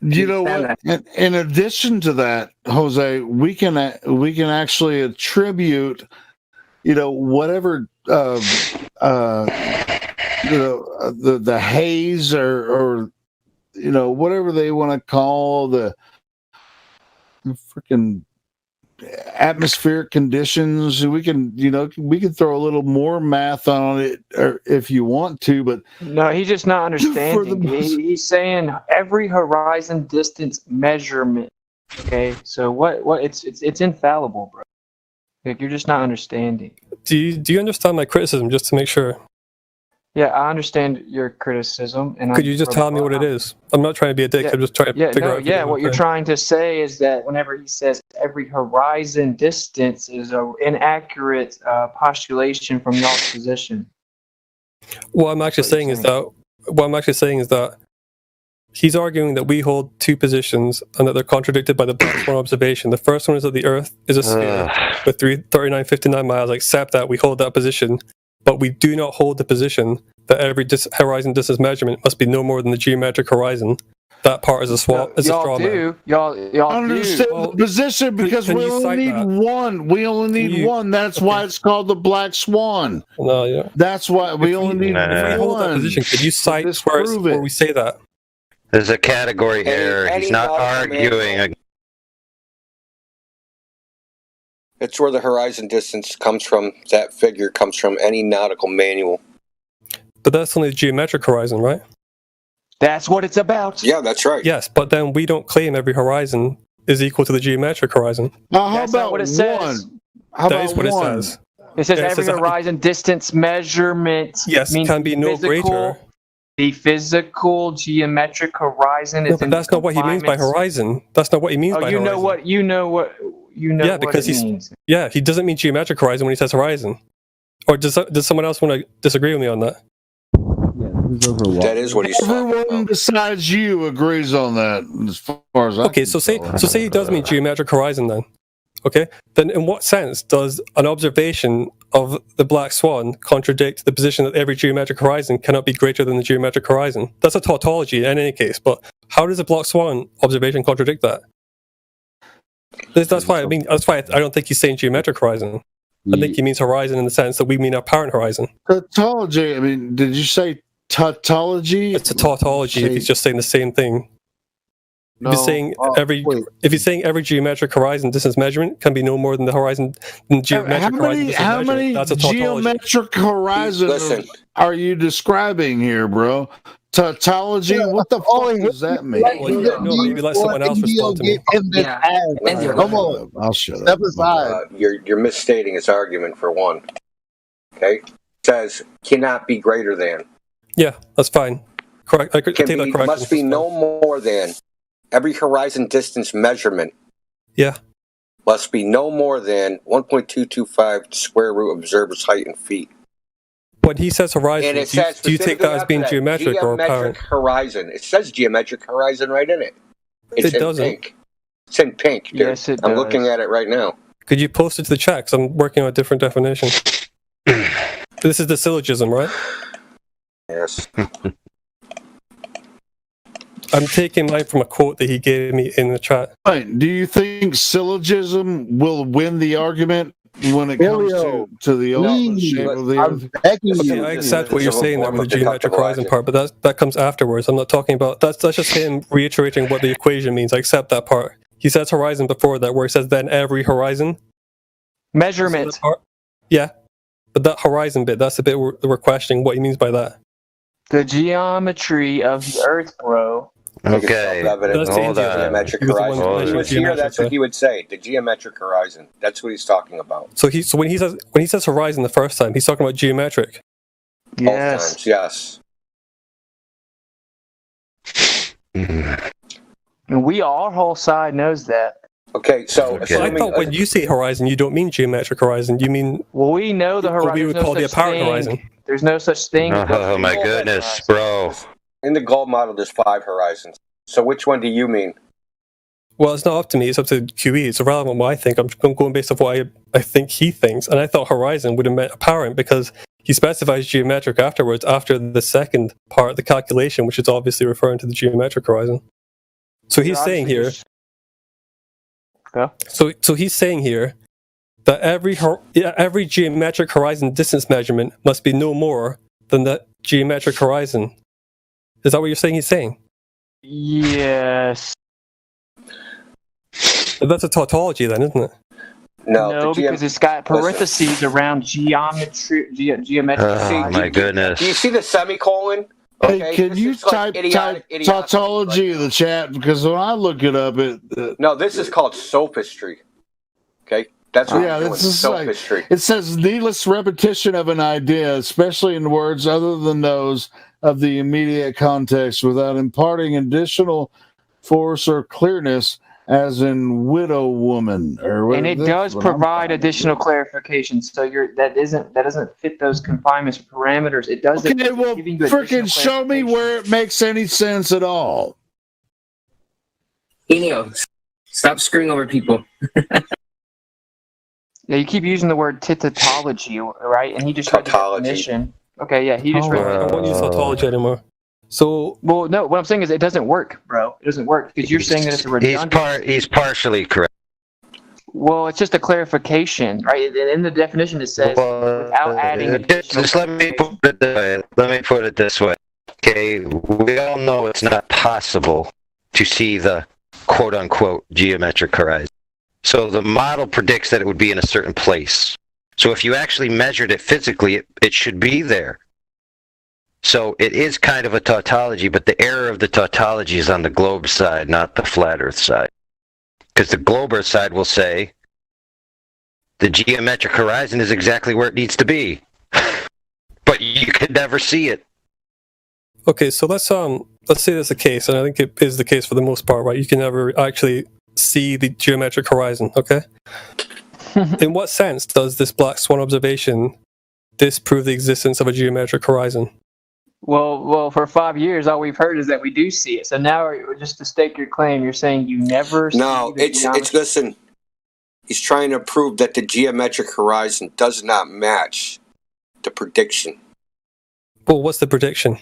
You know what? In addition to that, Jose, we can actually attribute, whatever the haze or whatever they want to call the freaking atmospheric conditions. We can throw a little more math on it if you want to, but No, he's just not understanding. He's saying every horizon distance measurement. Okay, so what? It's infallible, bro. Like, you're just not understanding. Do you understand my criticism, just to make sure? Yeah, I understand your criticism. And Could you just tell me what it is? I'm not trying to be a dick. Yeah, I'm just trying to figure out. What you're trying to say is that whenever he says every horizon distance is an inaccurate postulation from y'all's position. What I'm actually saying is that he's arguing that we hold two positions and that they're contradicted by the Black Swan observation. The first one is that the Earth is a sphere with 3959 miles. Except that we hold that position, but we do not hold the position that every horizon distance measurement must be no more than the geometric horizon. That part is a swap. Is a straw man. Y'all understand the position because we only need one. We only need one. That's why it's called the Black Swan. No, yeah. That's why we only need If we hold that one. position, could you cite where we say that? There's a category error. He's not arguing. It's where the horizon distance comes from. That figure comes from any nautical manual. But that's only the geometric horizon, right? That's what it's about. Yeah, that's right. Yes, but then we don't claim every horizon is equal to the geometric horizon. Now, how That's about not what it says. one? How That is about what one? it says. It says Yeah, it every says- horizon distance measurement Yes, means can be no physical, greater. The physical geometric horizon is No, but that's not what he means by confinements. horizon. That's not what he means Oh, by you horizon. know what you know Yeah, what because it he's means. yeah, he doesn't mean geometric horizon when he says horizon. Or does someone else want to disagree with me on that? That is what he's talking Everyone besides you agrees on that, as far as I Okay, can so say tell. he does mean geometric horizon then. Okay, then in what sense does an observation of the Black Swan contradict the position that every geometric horizon cannot be greater than the geometric horizon? That's a tautology in any case, but how does the Black Swan observation contradict that? That's why I don't think he's saying geometric horizon. I think he means horizon in the sense that we mean apparent horizon. Tautology. I mean, did you say tautology? It's a tautology if he's just saying the same thing. No, If he's saying every geometric horizon distance measurement can be no more than the horizon geometric horizon distance How measurement, many that's a tautology. geometric horizons are you describing here, bro? Tautology? What the fuck does that mean? Maybe let someone else respond to me. Come on, I'll shut step aside. You're misstating his argument for one. Okay, it says cannot be greater than. Yeah, that's fine. Correct. I could take that correction. Must be no more than every horizon distance measurement. Yeah. Must be no more than 1.225 square root of observer's height in feet. When he says horizon, And it do you says take that as being geometric or apparent? horizon. It says geometric horizon right in it. It's It in doesn't. pink. It's in pink, dude. Yes, it I'm does. looking at it right now. Could you post it to the chat? 'Cause I'm working on a different definition. This is the syllogism, right? Yes. I'm taking mine from a quote that he gave me in the chat. Right. Do you think syllogism will win the argument when it comes to the ultimate shape of the earth? Okay, I accept what you're saying there with the geometric horizon part, but that comes afterwards. I'm not talking about that's just him reiterating what the equation means. I accept that part. He says horizon before that, where he says then every horizon measurement. Yeah, but that horizon bit, that's the bit we're questioning what he means by that. The geometry of the Earth, bro. Okay, hold on. Geometric horizon. If he was here, that's what he would say. The geometric horizon. That's what he's talking about. So when he says horizon the first time, he's talking about geometric. Both times, yes. And our whole side knows that. Okay, so So I thought when you say horizon, you don't mean geometric horizon. You mean we know the horizon. what we would call the apparent horizon. There's no such thing. Oh my goodness, bro. In the gold model, there's 5 horizons. So which one do you mean? Well, it's not up to me. It's up to QE. It's irrelevant what I think. I'm going based off what I think he thinks. And I thought horizon would have meant apparent because he specifies geometric afterwards, after the second part of the calculation, which is obviously referring to the geometric horizon. So he's saying here. Yeah. So he's saying here that every geometric horizon distance measurement must be no more than the geometric horizon. Is that what you're saying he's saying? Yes. That's a tautology then, isn't it? No, because it's got parentheses around geometric. Oh my goodness. Do you see the semicolon? Hey, can you type tautology in the chat? Because when I look it up, No, this is called sophistry. Okay? That's what you're doing, this is sophistry. it says needless repetition of an idea, especially in words other than those of the immediate context, without imparting additional force or clearness, as in widow woman. And it does provide additional clarification. So that doesn't fit those confinements or parameters. It doesn't. Okay, well, freaking show me where it makes any sense at all. Enio, stop screwing over people. Yeah, you keep using the word tautology, right? And he just read the definition. Okay, yeah, he just read I won't use tautology anymore. So, well, no, what I'm saying is it doesn't work, bro. It doesn't work because you're saying that it's a redundant. He's partially correct. Well, it's just a clarification, right? And in the definition it says without adding. Just let me put it this way. Let me put it this way. Okay, we all know it's not possible to see the quote-unquote geometric horizon. So the model predicts that it would be in a certain place. So if you actually measured it physically, it should be there. So it is kind of a tautology, but the error of the tautology is on the globe side, not the flat Earth side. Because the globe Earth side will say the geometric horizon is exactly where it needs to be, but you could never see it. Okay, so let's say that's the case, and I think it is the case for the most part, right? You can never actually see the geometric horizon, okay? In what sense does this black swan observation disprove the existence of a geometric horizon? Well, for 5 years, all we've heard is that we do see it. So now, just to stake your claim, you're saying you never see it's listen. He's trying to prove that the geometric horizon does not match the prediction. Well, what's the prediction?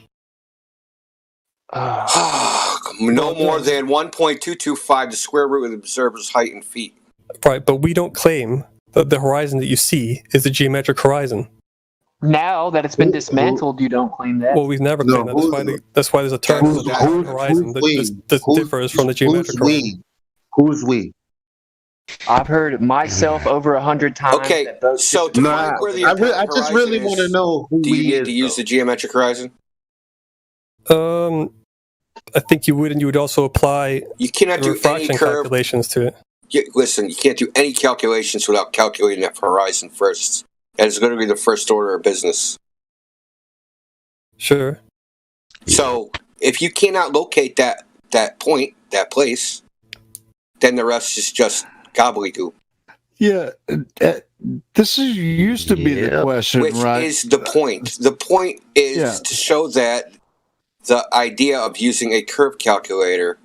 No more than 1.225 the square root of the observer's height in feet. Right, but we don't claim that the horizon that you see is the geometric horizon. Now that it's been dismantled, you don't claim that. Well, we've never claimed that. That's why there's a term for the horizon that differs from the geometric horizon. Who's we? I've heard myself over 100 times. Okay, so to find where the I just really want to know who do you need to use the geometric horizon? I think you would, and you would also apply you cannot do refraction any curve calculations to it. Listen, you can't do any calculations without calculating that horizon first. And it's going to be the first order of business. Sure. So if you cannot locate that point, that place, then the rest is just gobbledygook. Yeah, this used to be the question, Which right? is the point. The point is to show that the idea of using a curve calculator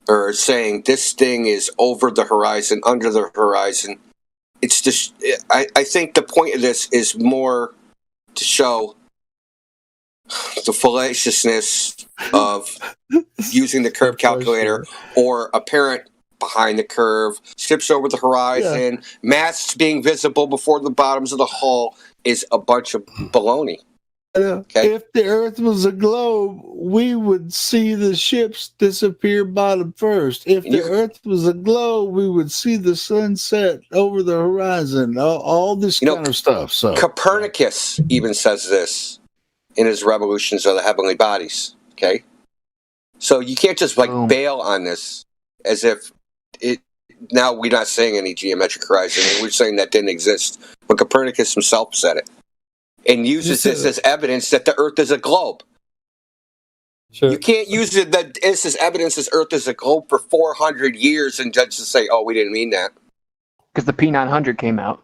or saying this thing is over the horizon, under the horizon, it's just, I think the point of this is more to show the fallaciousness of using the curve calculator or a parent behind the curve, skips over the horizon, masts being visible before the bottoms of the hull is a bunch of baloney. If the Earth was a globe, we would see the ships disappear bottom first. If the Earth was a globe, we would see the sunset over the horizon. All this kind of stuff. So Copernicus even says this in his Revolutions of the Heavenly Bodies. Okay, so you can't just bail on this as if it. Now we're not saying any geometric horizon. We're saying that didn't exist, but Copernicus himself said it. And uses this as evidence that the Earth is a globe. Sure. You can't use it that this is evidence that Earth is a globe for 400 years and just to say, "Oh, we didn't mean that." Because the P900 came out.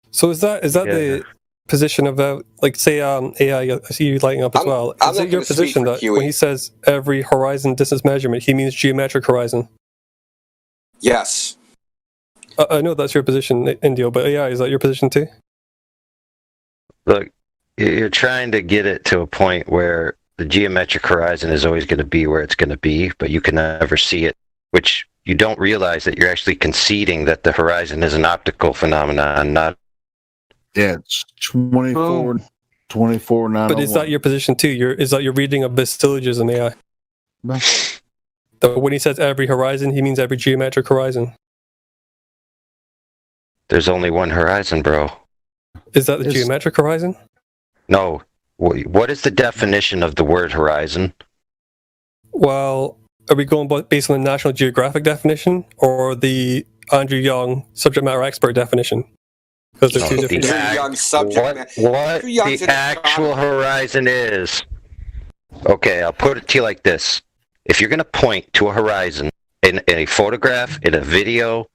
So is that the position of say AI? I see you lighting up as well. Is it your position that when he says every horizon distance measurement, he means geometric horizon? Yes. I know that's your position, Indio, but AI, is that your position too? Look, you're trying to get it to a point where the geometric horizon is always going to be where it's going to be, but you can never see it, which you don't realize that you're actually conceding that the horizon is an optical phenomenon, not... Yeah, it's 24, 901. But is that your position too? Is that your reading of this syllogism, AI? That when he says every horizon, he means every geometric horizon. There's only one horizon, bro. Is that the geometric horizon? No. What is the definition of the word horizon? Well, are we going based on the National Geographic definition or the Andrew Young subject matter expert definition? Because they're two different things. What the actual horizon is. Okay, I'll put it to you like this. If you're going to point to a horizon in a photograph, in a video,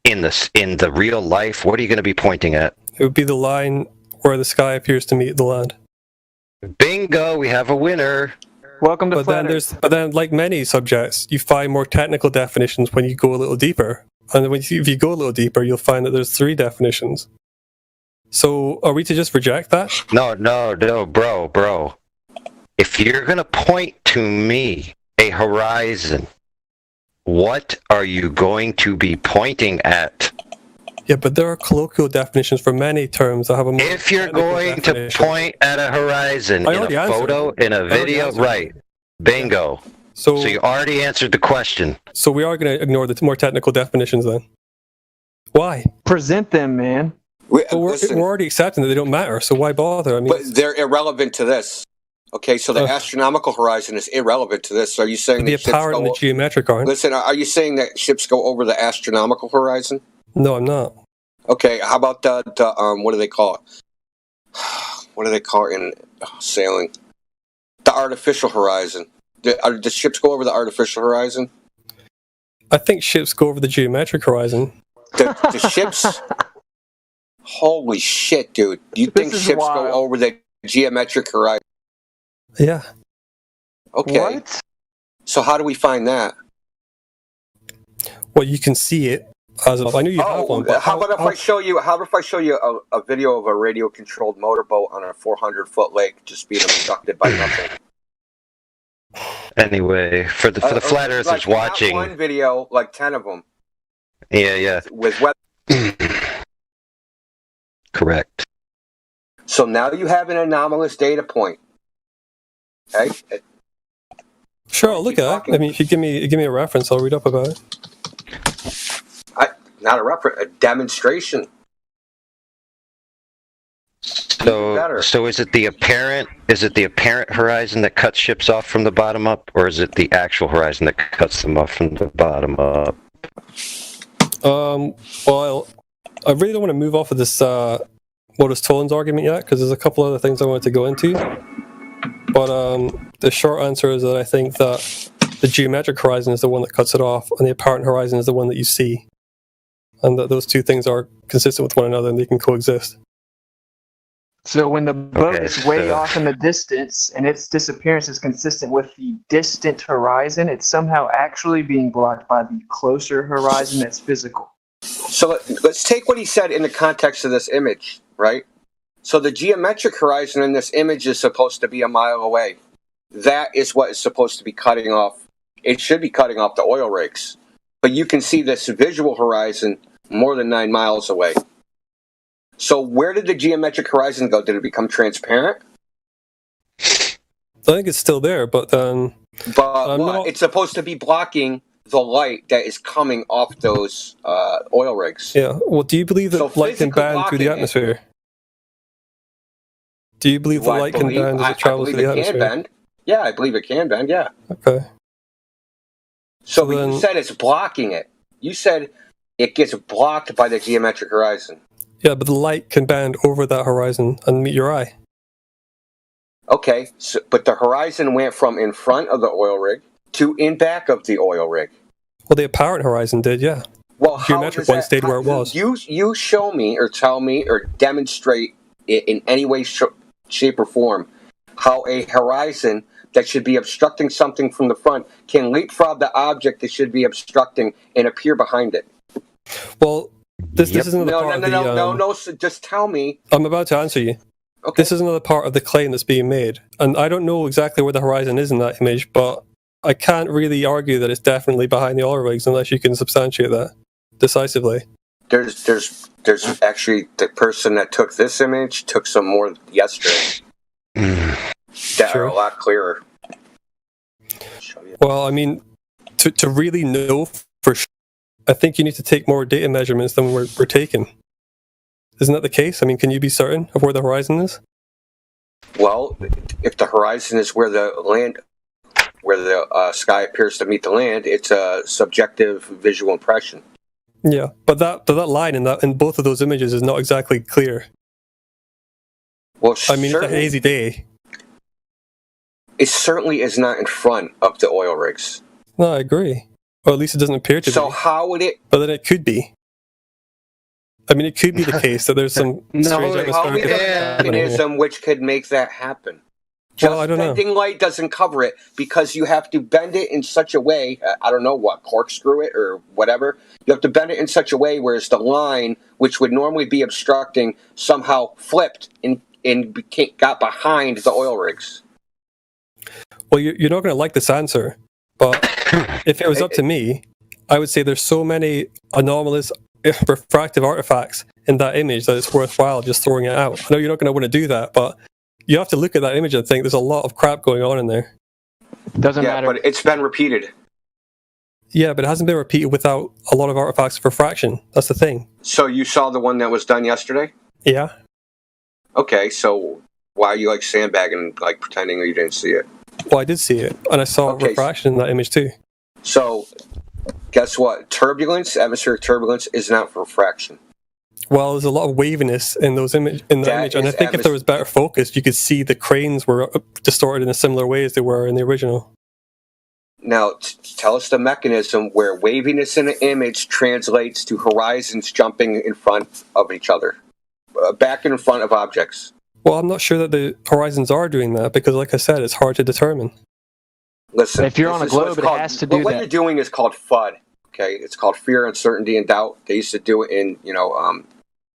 in the real life, what are you going to be pointing at? It would be the line where the sky appears to meet the land. Bingo, we have a winner. Welcome to But Flat then Earth. but then, like many subjects, you find more technical definitions when you go a little deeper. And then if you go a little deeper, you'll find that there's 3 definitions. So are we to just reject that? No, bro. If you're gonna point to me a horizon, what are you going to be pointing at? Yeah, but there are colloquial definitions for many terms that have a more If you're technical going definition. to point at a horizon I in already a answered. photo, in a I already video, answered. right? Bingo. So you already answered the question. So we are going to ignore the more technical definitions then. Why? Present them, man. We're already accepting that they don't matter, so why bother? I mean, But they're irrelevant to this. Okay, so the astronomical horizon is irrelevant to this. Are you saying the that ships apparent and the go? geometric aren't. Listen, are you saying that ships go over the astronomical horizon? No, I'm not. Okay, how about the what do they call it? What do they call it in sailing? The artificial horizon. Do ships go over the artificial horizon? I think ships go over the geometric horizon. The ships. Holy shit, dude! You think is ships wild. go over the geometric horizon? Yeah. Okay. What? So how do we find that? Well, you can see it as of. I knew you have one. But How about if I show you? How about if I show you a video of a radio-controlled motorboat on a 400-foot lake just being obstructed by nothing? Anyway, for the flat earthers like watching, not one video, like 10 of them yeah, with weather. correct. So now you have an anomalous data point. Okay. Sure, I'll look at it. I mean, if you give me a reference, I'll read up about it. Not a reference, a demonstration. So is it the apparent horizon that cuts ships off from the bottom up, or is it the actual horizon that cuts them off from the bottom up? Well, I really don't want to move off of this Modus Tollens argument yet, because there's a couple other things I wanted to go into. But the short answer is that I think that the geometric horizon is the one that cuts it off, and the apparent horizon is the one that you see, and that those two things are consistent with one another and they can coexist. So when the boat is way off in the distance and its disappearance is consistent with the distant horizon, it's somehow actually being blocked by the closer horizon that's physical. So let's take what he said in the context of this image, right? So the geometric horizon in this image is supposed to be a mile away. That is what is supposed to be cutting off. It should be cutting off the oil rigs. But you can see this visual horizon more than 9 miles away. So where did the geometric horizon go? Did it become transparent? I think it's still there, but then... But it's supposed to be blocking the light that is coming off those oil rigs. Yeah, well, do you believe that light can bend through the atmosphere? Do you believe that light can bend as it travels through the atmosphere? Bend. Yeah, I believe it can bend, yeah. Okay. So you said it's blocking it. You said it gets blocked by the geometric horizon. Yeah, but the light can bend over that horizon and meet your eye. Okay, but the horizon went from in front of the oil rig to in back of the oil rig. Well, the apparent horizon did, yeah. Well, the geometric one stayed where it was. You show me or tell me or demonstrate it in any way, shape, or form how a horizon that should be obstructing something from the front can leapfrog the object that should be obstructing and appear behind it. Well, this is another part of the... No, so just tell me. I'm about to answer you. Okay. This is another part of the claim that's being made. And I don't know exactly where the horizon is in that image, but I can't really argue that it's definitely behind the oil rigs unless you can substantiate that decisively. There's actually the person that took this image took some more yesterday that are a lot clearer. Well, I mean, to really know for sure, I think you need to take more data measurements than we're taking. Isn't that the case? I mean, can you be certain of where the horizon is? Well, if the horizon is where the sky appears to meet the land, it's a subjective visual impression. Yeah, but that line in both of those images is not exactly clear. Well, I mean, it's a hazy day. It certainly is not in front of the oil rigs. No, I agree. Or at least it doesn't appear to be. So how would it... But then it could be. I mean, it could be the case that there's some strange atmospheric mechanism which could make that happen. Just I don't know. bending light doesn't cover it because you have to bend it in such a way, I don't know what, corkscrew it or whatever. You have to bend it in such a way where the line, which would normally be obstructing, somehow flipped and got behind the oil rigs. Well, you're not going to like this answer, but if it was up to me, I would say there's so many anomalous refractive artifacts in that image that it's worthwhile just throwing it out. I know you're not going to want to do that, but you have to look at that image and think there's a lot of crap going on in there. Doesn't matter. But it's been repeated. Yeah, but it hasn't been repeated without a lot of artifacts of refraction. That's the thing. So you saw the one that was done yesterday? Yeah. Okay, so why are you like sandbagging, like pretending you didn't see it? Well, I did see it, and I saw refraction in that image too. So, guess what? Turbulence, atmospheric turbulence, is not refraction. Well, there's a lot of waviness in those image, and I think if there was better focus, you could see the cranes were distorted in a similar way as they were in the original. Now, tell us the mechanism where waviness in an image translates to horizons jumping in front of each other, back and in front of objects. Well, I'm not sure that the horizons are doing that because, like I said, it's hard to determine. Listen, if you're on a globe, it has to do that. What you're doing is called FUD. Okay, it's called fear, uncertainty, and doubt. They used to do it in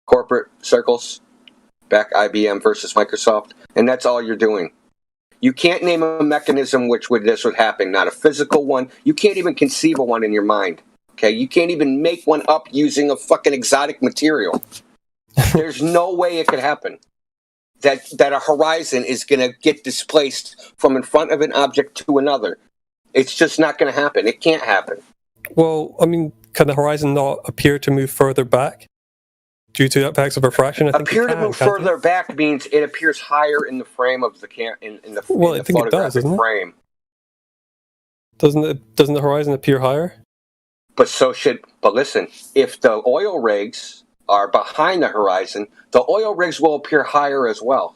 corporate circles, back IBM versus Microsoft, and that's all you're doing. You can't name a mechanism this would happen, not a physical one. You can't even conceive of one in your mind. Okay, you can't even make one up using a fucking exotic material. There's no way it could happen. That a horizon is going to get displaced from in front of an object to another. It's just not going to happen. It can't happen. Well, I mean, can the horizon not appear to move further back due to impacts of refraction? Appear to move further back means it appears higher in the frame of the I think it does, doesn't frame. Doesn't the horizon appear higher? But listen, if the oil rigs are behind the horizon, the oil rigs will appear higher as well.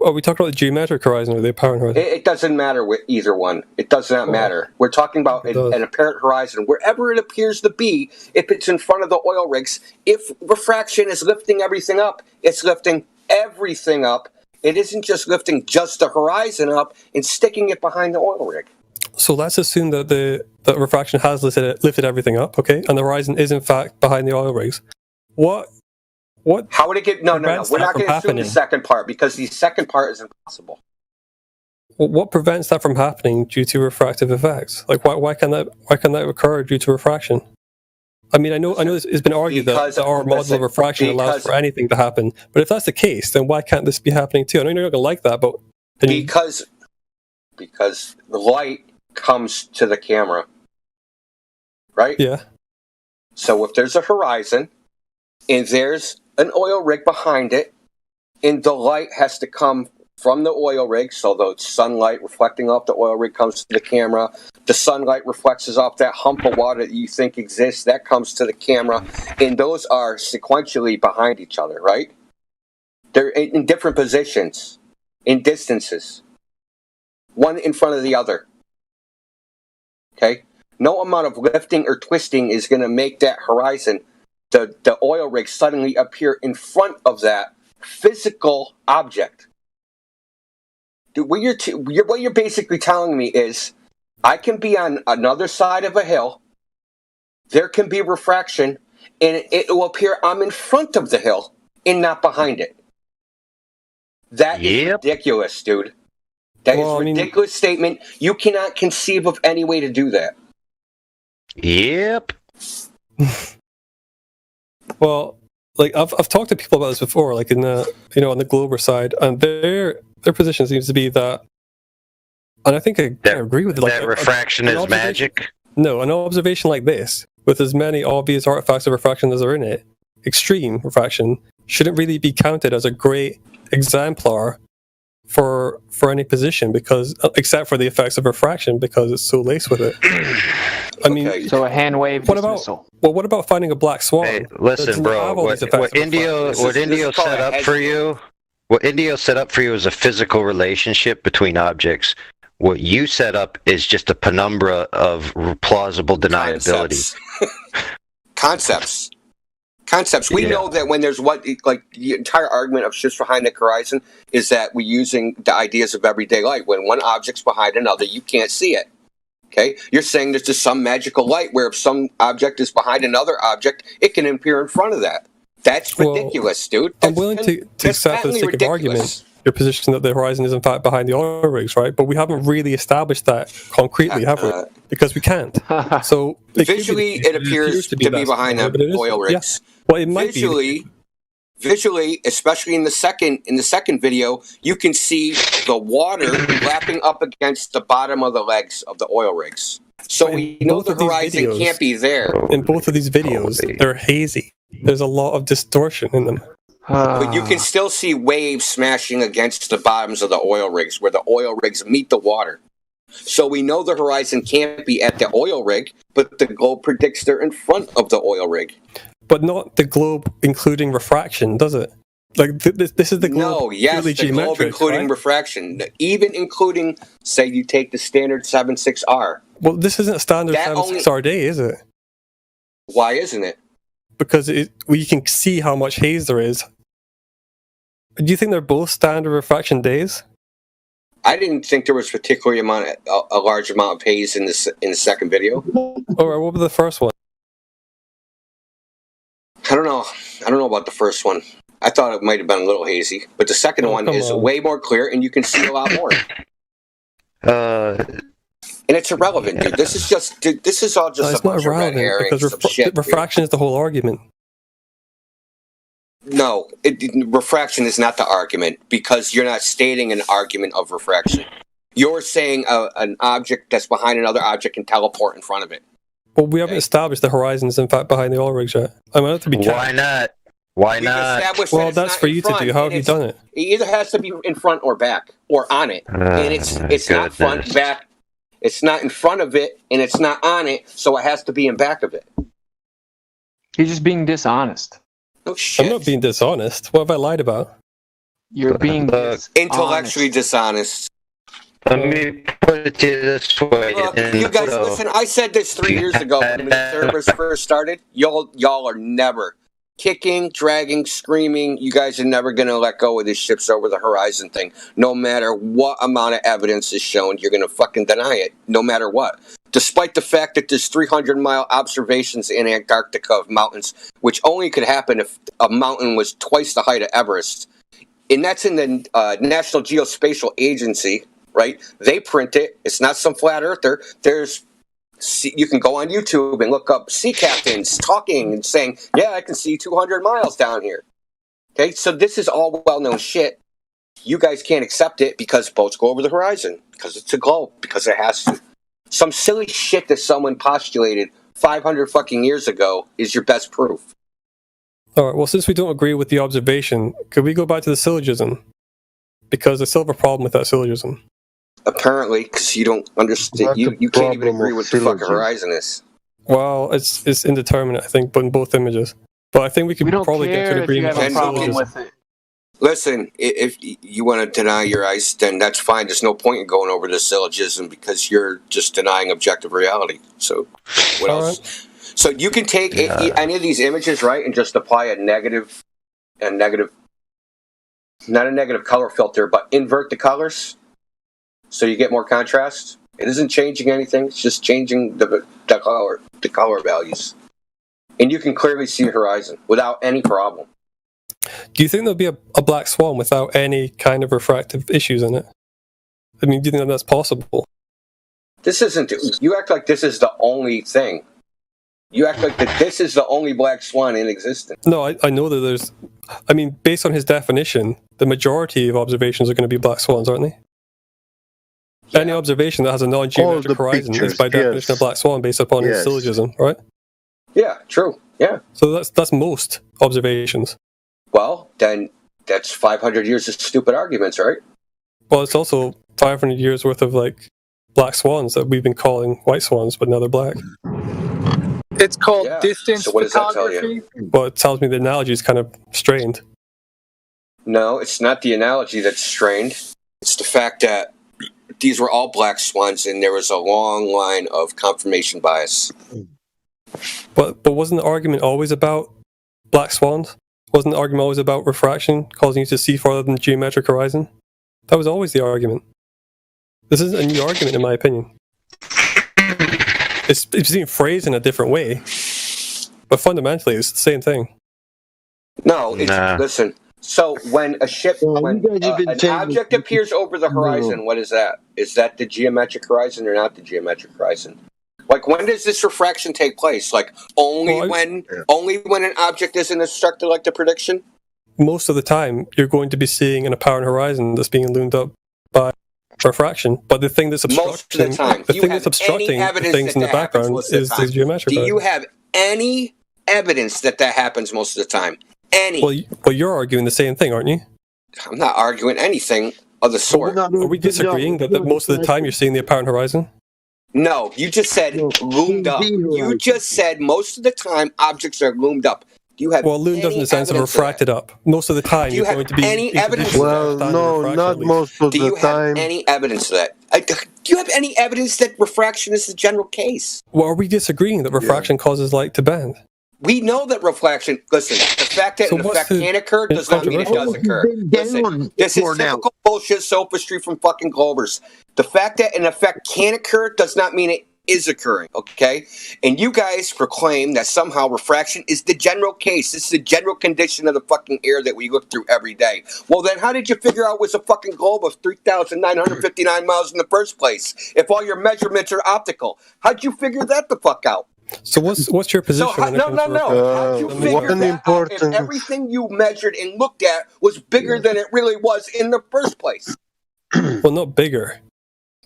Are we talking about the geometric horizon or the apparent horizon? It doesn't matter with either one. It does not matter. We're talking about an apparent horizon. Wherever it appears to be, if it's in front of the oil rigs, if refraction is lifting everything up, it's lifting everything up. It isn't just lifting just the horizon up and sticking it behind the oil rig. So let's assume that that refraction has lifted everything up, okay? And the horizon is in fact behind the oil rigs. What? How would it get? No. We're not going to assume the second part because the second part is impossible. Well, what prevents that from happening due to refractive effects? Like, why can that occur due to refraction? I mean, I know it's been argued that our model of refraction allows for anything to happen, but if that's the case, then why can't this be happening too? I know you're not going to like that, but because the light comes to the camera, right? Yeah. So if there's a horizon and there's an oil rig behind it, and the light has to come from the oil rig, so the sunlight reflecting off the oil rig comes to the camera. The sunlight reflects off that hump of water that you think exists, that comes to the camera, and those are sequentially behind each other, right? They're in different positions, in distances, one in front of the other. Okay? No amount of lifting or twisting is going to make that horizon, the oil rig, suddenly appear in front of that physical object. Dude, what you're basically telling me is, I can be on another side of a hill, there can be refraction, and it will appear I'm in front of the hill and not behind it. That is ridiculous, dude. That is a ridiculous statement. You cannot conceive of any way to do that. Yep. Well, like I've talked to people about this before, like in the on the Glober side, and their position seems to be that, and I think I agree with it. Like, that refraction is magic. No, an observation like this, with as many obvious artifacts of refraction as are in it, extreme refraction, shouldn't really be counted as a great exemplar for any position, because except for the effects of refraction, because it's so laced with it. I mean, so a hand wave dismissal. What about finding a black swan? Hey, listen, bro. What Indio set up for you? What Indio set up for you is a physical relationship between objects. What you set up is just a penumbra of plausible deniability. Concepts. concepts. We know that when there's like the entire argument of shifts behind the horizon is that we're using the ideas of everyday light. When one object's behind another, you can't see it. Okay, you're saying there's just some magical light where if some object is behind another object, it can appear in front of that. That's ridiculous, dude. I'm willing to accept for the sake of argument your position that the horizon is in fact behind the oil rigs, right? But we haven't really established that concretely, have we? Because we can't. So visually, it appears to be behind the oil rigs. Yeah. Well, it might Visually, especially in the second video, you can see the water lapping up against the bottom of the legs of the oil rigs. So we know the horizon can't be there. In both of these videos, they're hazy. There's a lot of distortion in them. But you can still see waves smashing against the bottoms of the oil rigs where the oil rigs meet the water. So we know the horizon can't be at the oil rig, but the globe predicts they're in front of the oil rig. But not the globe including refraction, does it? Like this is the globe. No, yes, purely the globe including refraction, even including, say, you take the standard 7.6R. Well, this isn't a standard 7.6R day, is it? Why isn't it? Because we can see how much haze there is. Do you think they're both standard refraction days? I didn't think there was particularly a large amount of haze in the second video. All right, what was the first one? I don't know about the first one. I thought it might have been a little hazy, but the second one is way more clear, and you can see a lot more. And it's irrelevant, dude. This is all just it's not irrelevant because refraction is the whole argument. No, refraction is not the argument because you're not stating an argument of refraction. You're saying an object that's behind another object can teleport in front of it. Well, we haven't established the horizon is in fact behind the oil rigs yet. I mean, to be Why not? Why not? Well, that's for you to do. How have you done it? It either has to be in front or back or on it, and it's not front, back. It's not in front of it, and it's not on it, so it has to be in back of it. You're just being dishonest. No shit. I'm not being dishonest. What have I lied about? You're being intellectually dishonest. Let me put it to you this way. Look, you guys, listen, I said this 3 years ago when the servers first started. Y'all are never kicking, dragging, screaming. You guys are never going to let go of this ships over the horizon thing. No matter what amount of evidence is shown, you're going to fucking deny it, no matter what. Despite the fact that there's 300-mile observations in Antarctica of mountains, which only could happen if a mountain was twice the height of Everest. And that's in the National Geospatial Agency, right? They print it. It's not some flat earther. You can go on YouTube and look up sea captains talking and saying, yeah, I can see 200 miles down here. Okay, so this is all well-known shit. You guys can't accept it because boats go over the horizon, because it's a globe, because it has to. Some silly shit that someone postulated 500 fucking years ago is your best proof. All right, well, since we don't agree with the observation, could we go back to the syllogism? Because I still have a problem with that syllogism. Apparently, because you don't understand. You can't even agree with the fucking horizon is. Well, it's indeterminate, I think, but in both images. But I think we could probably get to an agreement on syllogism. Listen, if you want to deny your ice, then that's fine. There's no point in going over the syllogism because you're just denying objective reality. So, what else? Right. So you can take any of these images, right, and just apply a negative, not a negative color filter, but invert the colors, so you get more contrast. It isn't changing anything; it's just changing the color values, and you can clearly see horizon without any problem. Do you think there'll be a black swan without any kind of refractive issues in it? I mean, do you think that's possible? This isn't. You act like this is the only thing. You act like that this is the only black swan in existence. No, I know that there's... I mean, based on his definition, the majority of observations are going to be black swans, aren't they? Yeah. Any observation that has a non-geometric horizon is by definition a black swan based upon his syllogism, right? Yeah, true. Yeah. So that's most observations. Well, then that's 500 years of stupid arguments, right? Well, it's also 500 years worth of, like, black swans that we've been calling white swans, but now they're black. It's called distance so what does that tell photography. you? Well, it tells me the analogy is kind of strained. No, it's not the analogy that's strained. It's the fact that these were all black swans, and there was a long line of confirmation bias. But wasn't the argument always about black swans? Wasn't the argument always about refraction causing you to see farther than the geometric horizon? That was always the argument. This isn't a new argument, in my opinion. It's being phrased in a different way, but fundamentally, it's the same thing. No, listen. So when a ship, when an object appears over the horizon, what is that? Is that the geometric horizon or not the geometric horizon? Like, when does this refraction take place? Like, only when an object isn't obstructed, like the prediction? Most of the time, you're going to be seeing an apparent horizon that's being loomed up by refraction. But the thing that's obstructing, the things in the background is the geometric horizon. Do you have any evidence that happens most of the time? Any? Well, you're arguing the same thing, aren't you? I'm not arguing anything of the sort. Are we disagreeing that most of the time you're seeing the apparent horizon? No, you just said loomed up. You just said most of the time objects are loomed up. Do you have loomed up in the sense of refracted up. Most of the time, you're going to be. Any evidence? Well, no, not most of the time. Do you have any evidence of that? Do you have any evidence that refraction is the general case? Well, are we disagreeing that refraction causes light to bend? We know that refraction. Listen, the fact that an effect can occur does not mean it does occur. Listen, this is typical bullshit sophistry from fucking Globers. The fact that an effect can occur does not mean it is occurring, okay? And you guys proclaim that somehow refraction is the general case. This is the general condition of the fucking air that we look through every day. Well, then how did you figure out it was a fucking globe of 3,959 miles in the first place if all your measurements are optical? How'd you figure that the fuck out? So what's your position? No. How'd you figure that out if everything you measured and looked at was bigger than it really was in the first place? Well, not bigger.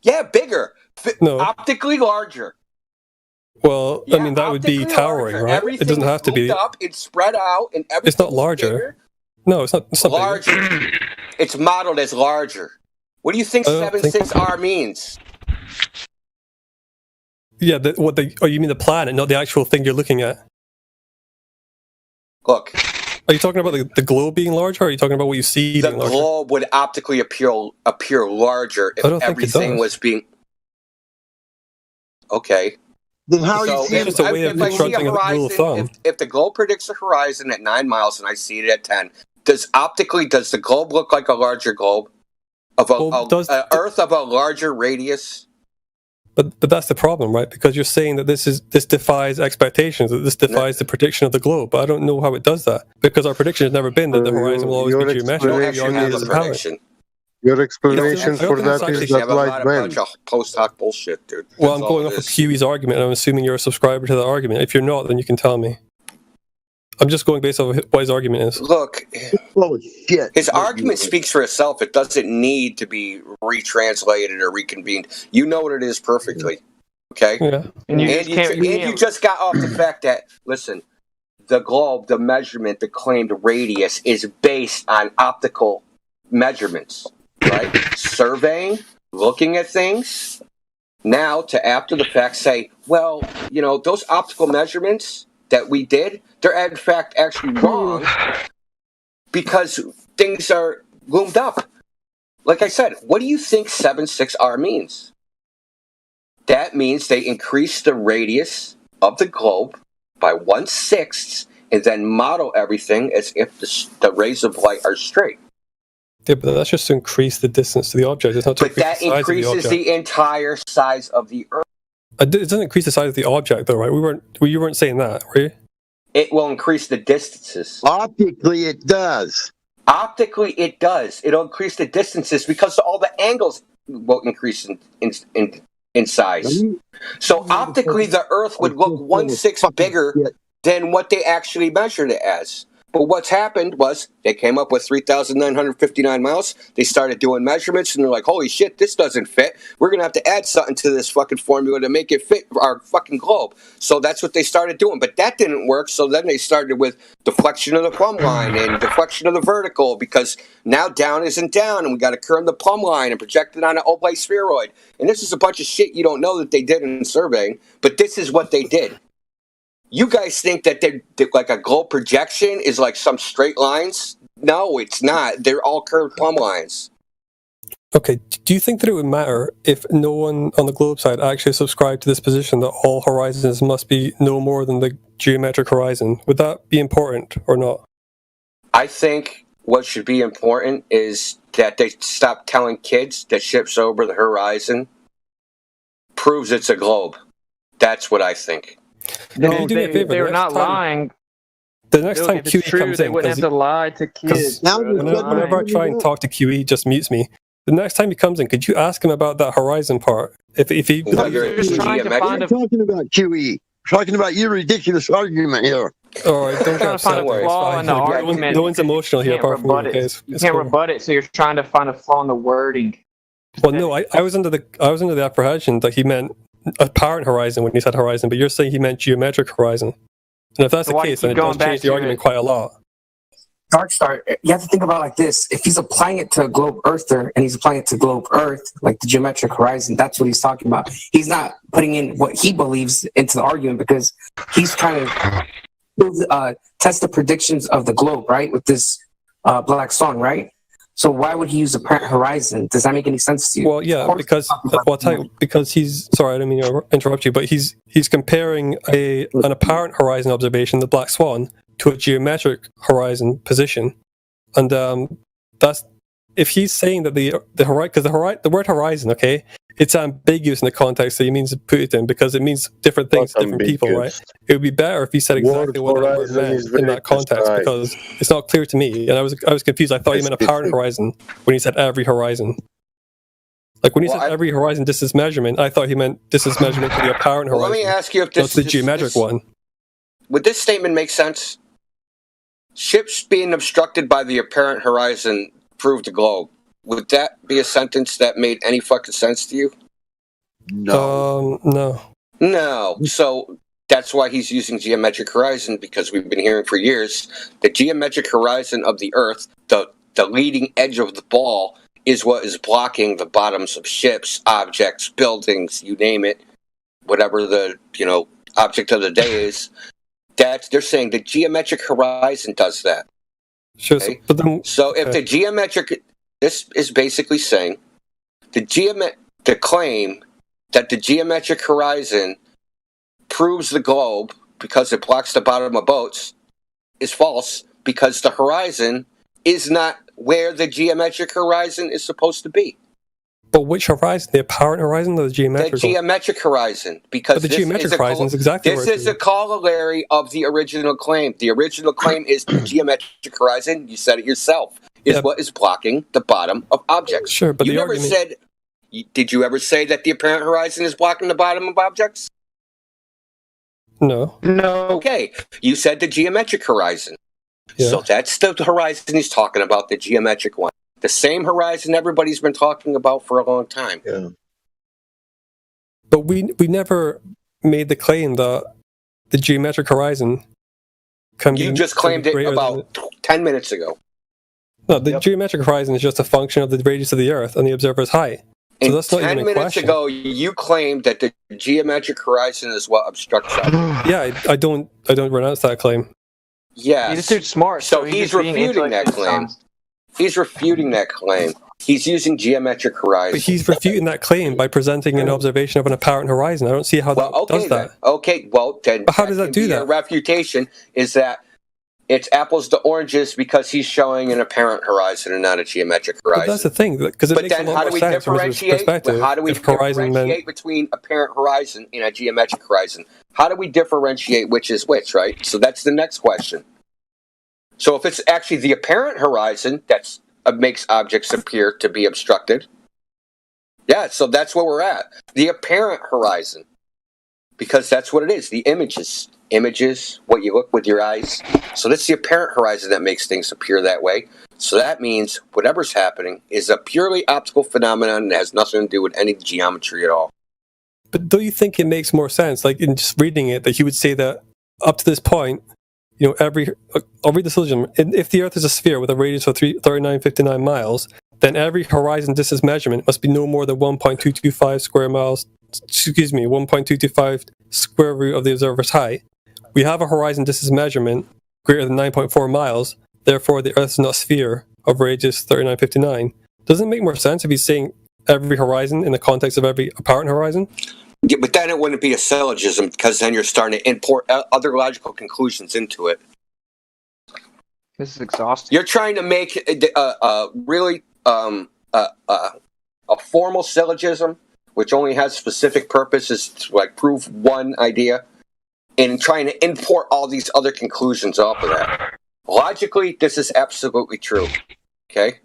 Yeah, bigger. No. Optically larger. Well, I mean, that would be towering, right? Everything it doesn't have to be. Up, it's spread out, and everything. It's not larger. Bigger. No, it's not. It's not larger. Bigger. It's modeled as larger. What do you think 76R means? Yeah, you mean the planet, not the actual thing you're looking at? Look. Are you talking about the globe being larger, or are you talking about what you see being larger? The globe would optically appear larger if everything was being... Okay. Then how are you seeing just a way of constructing a rule of thumb? If the globe predicts a horizon at 9 miles and I see it at 10, does the globe look like a larger globe? Earth of a larger radius? But that's the problem, right? Because you're saying that this defies expectations, that this defies the prediction of the globe. But I don't know how it does that, because our prediction has never been that the horizon will always be geometric. Your explanation for that is that light bends. Post hoc bullshit, dude. Well, I'm going off of Huey's argument, and I'm assuming you're a subscriber to that argument. If you're not, then you can tell me. I'm just going based off of what his argument is. Look, his argument speaks for itself. It doesn't need to be retranslated or reconvened. You know what it is perfectly, okay? Yeah. And you just got off the fact that, listen, the globe, the measurement, the claimed radius is based on optical measurements, right? Surveying, looking at things. Now, to after the fact say, well, those optical measurements that we did, they're in fact actually wrong because things are loomed up. Like I said, what do you think 76R means? That means they increase the radius of the globe by 1/6 and then model everything as if the rays of light are straight. Yeah, but that's just to increase the distance to the object. It's not to increase the size of the object. Increases the entire size of the Earth. It doesn't increase the size of the object, though, right? You weren't saying that, were you? It will increase the distances. Optically, it does. Optically, it does. It'll increase the distances because all the angles will increase in size. So optically, the Earth would look 1/6 bigger than what they actually measured it as. But what's happened was they came up with 3,959 miles. They started doing measurements, and they're like, holy shit, this doesn't fit. We're going to have to add something to this fucking formula to make it fit our fucking globe. So that's what they started doing. But that didn't work, so then they started with deflection of the plumb line and deflection of the vertical, because now down isn't down, and we got to curve the plumb line and project it on an oblate spheroid. And this is a bunch of shit you don't know that they did in surveying, but this is what they did. You guys think that like a globe projection is like some straight lines? No, it's not. They're all curved plumb lines. Okay, do you think that it would matter if no one on the globe side actually subscribed to this position that all horizons must be no more than the geometric horizon. Would that be important or not? I think what should be important is that they stop telling kids that ships over the horizon proves it's a globe. That's what I think. No, they're not lying. The next Look, time if it's QE true, comes they in, wouldn't have to lie to kids. whenever I try and talk to QE, he just mutes me. The next time he comes in, could you ask him about that horizon part? If he We're just talking about QE. We're talking about your ridiculous argument here. All right, don't get trying to find upset. a There, it's flaw fine. in the argument. No one's emotional here apart from you. rebut Okay, it. it's You can't cool. rebut it, so you're trying to find a flaw in the wording. Well, no, I was under the apprehension that he meant apparent horizon when he said horizon, but you're saying he meant geometric horizon. And if that's So the why case, you then keep it does going back change the to argument it? quite a lot. Darkstar, you have to think about it like this. If he's applying it to a globe earther and he's applying it to globe Earth, like the geometric horizon, that's what he's talking about. He's not putting in what he believes into the argument because he's trying to test the predictions of the globe, right? With this Black Swan, right? So why would he use apparent horizon? Does that make any sense to you? Well, yeah, because I'll tell you, because he's sorry, I didn't mean to interrupt you, but he's comparing an apparent horizon observation, the Black Swan, to a geometric horizon position, and that's if he's saying that the horizon, because the word horizon, okay, it's ambiguous in the context that he means to put it in because it means different things to different people, right? It would be better if he said exactly what that word meant in that context because it's not clear to me, and I was confused. I thought he meant apparent horizon when he said every horizon. Like when he said every horizon distance measurement, I thought he meant distance measurement to the apparent horizon. Let me ask you if this the geometric one. Would this statement make sense? Ships being obstructed by the apparent horizon prove the globe. Would that be a sentence that made any fucking sense to you? No. No. So that's why he's using geometric horizon, because we've been hearing for years the geometric horizon of the Earth, the leading edge of the ball, is what is blocking the bottoms of ships, objects, buildings, you name it, whatever the object of the day is. They're saying the geometric horizon does that. Sure. Okay? So if the geometric, this is basically saying the claim that the geometric horizon proves the globe because it blocks the bottom of boats is false, because the horizon is not where the geometric horizon is supposed to be. But which horizon? The apparent horizon or the geometric? The geometric horizon, because but the geometric horizon is exactly this is a corollary of the original claim. The original claim is the geometric horizon. You said it yourself. Is what is blocking the bottom of objects. Sure, but you never said. Did you ever say that the apparent horizon is blocking the bottom of objects? No. Okay, you said the geometric horizon. Yeah. So that's the horizon he's talking about, the geometric one. The same horizon everybody's been talking about for a long time. Yeah. But we never made the claim that the geometric horizon can be. You just claimed it about 10 minutes ago. No, the geometric horizon is just a function of the radius of the Earth and the observer's height. So that's not even a 10 minutes question. ago, you claimed that the geometric horizon is what obstructs objects. Yeah, I don't renounce that claim. Yes. This dude's smart, So he's refuting that claim. He's refuting that claim. He's using geometric horizon. But he's refuting that claim by presenting an observation of an apparent horizon. I don't see how that does that. Okay, well, then. But how does that do that? A refutation is that it's apples to oranges because he's showing an apparent horizon and not a geometric horizon. But that's the thing, because it But makes a then lot how do more we sense from his differentiate? perspective. How do we if horizon differentiate between apparent horizon and a geometric horizon? How do we differentiate which is which, right? So that's the next question. So if it's actually the apparent horizon that makes objects appear to be obstructed, yeah, so that's where we're at. The apparent horizon. Because that's what it is. The images, what you look with your eyes. So that's the apparent horizon that makes things appear that way. So that means whatever's happening is a purely optical phenomenon that has nothing to do with any geometry at all. But don't you think it makes more sense, like in just reading it, that he would say that up to this point, I'll read the syllogism. If the Earth is a sphere with a radius of 3959 miles, then every horizon distance measurement must be no more than 1.225 square miles. 1.225 square root of the observer's height. We have a horizon distance measurement greater than 9.4 miles. Therefore, the Earth is not a sphere of radius 3959. Doesn't it make more sense if he's saying every horizon in the context of every apparent horizon? Yeah, but then it wouldn't be a syllogism because then you're starting to import other logical conclusions into it. This is exhausting. You're trying to make really a formal syllogism, which only has specific purposes to like prove one idea, and trying to import all these other conclusions off of that. Logically, this is absolutely true. Okay?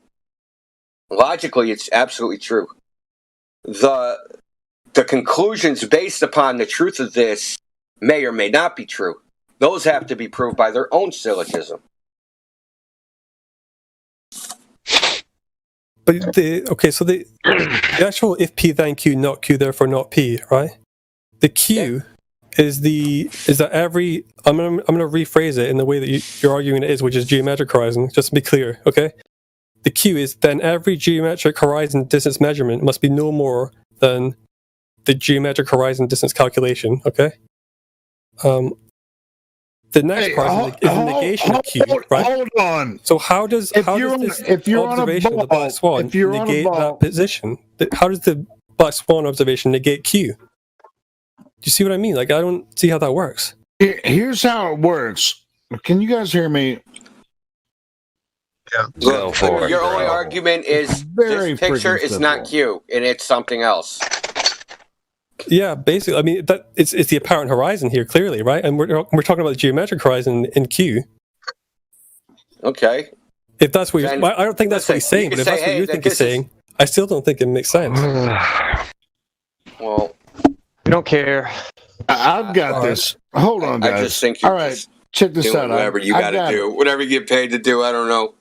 Logically, it's absolutely true. The conclusions based upon the truth of this may or may not be true. Those have to be proved by their own syllogism. But the actual if P then Q, not Q, therefore not P, right? The Q is that every I'm gonna rephrase it in the way that you're arguing it is, which is geometric horizon. Just to be clear, okay? The Q is then every geometric horizon distance measurement must be no more than the geometric horizon distance calculation, okay? The next part is the negation of Q, right? Hold on. So how does this observation of the black swan negate that position? How does the black swan observation negate Q? Do you see what I mean? Like, I don't see how that works. Here's how it works. Can you guys hear me? Yeah. Go for it. Your only argument is this picture is not Q and it's something else. Yeah, basically. I mean, it's the apparent horizon here, clearly, right? And we're talking about the geometric horizon in Q. Okay. If that's what you're, I don't think that's what he's saying. But if that's what you think he's saying, I still don't think it makes sense. Well, we don't care. I've got this. Hold on, guys. I just think you're all right. Check this out. Whatever you got to do, whatever you get paid to do, I don't know.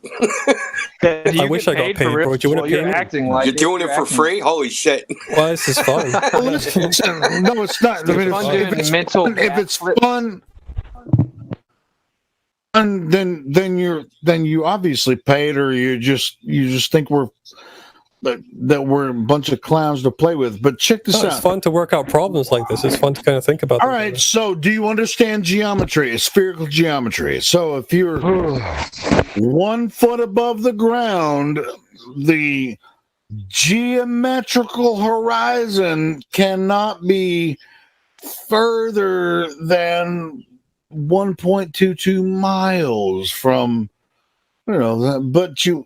I wish I got paid for it. You wouldn't pay me. You're doing it for free? Holy shit! Well, this is fun. No, it's not. If it's fun, then you obviously paid, or you just think that we're a bunch of clowns to play with. But check this out. It's fun to work out problems like this. It's fun to kind of think about. All right. So, do you understand geometry? Spherical geometry. So, if you're 1 foot above the ground, the geometrical horizon cannot be further than 1.22 miles from. But you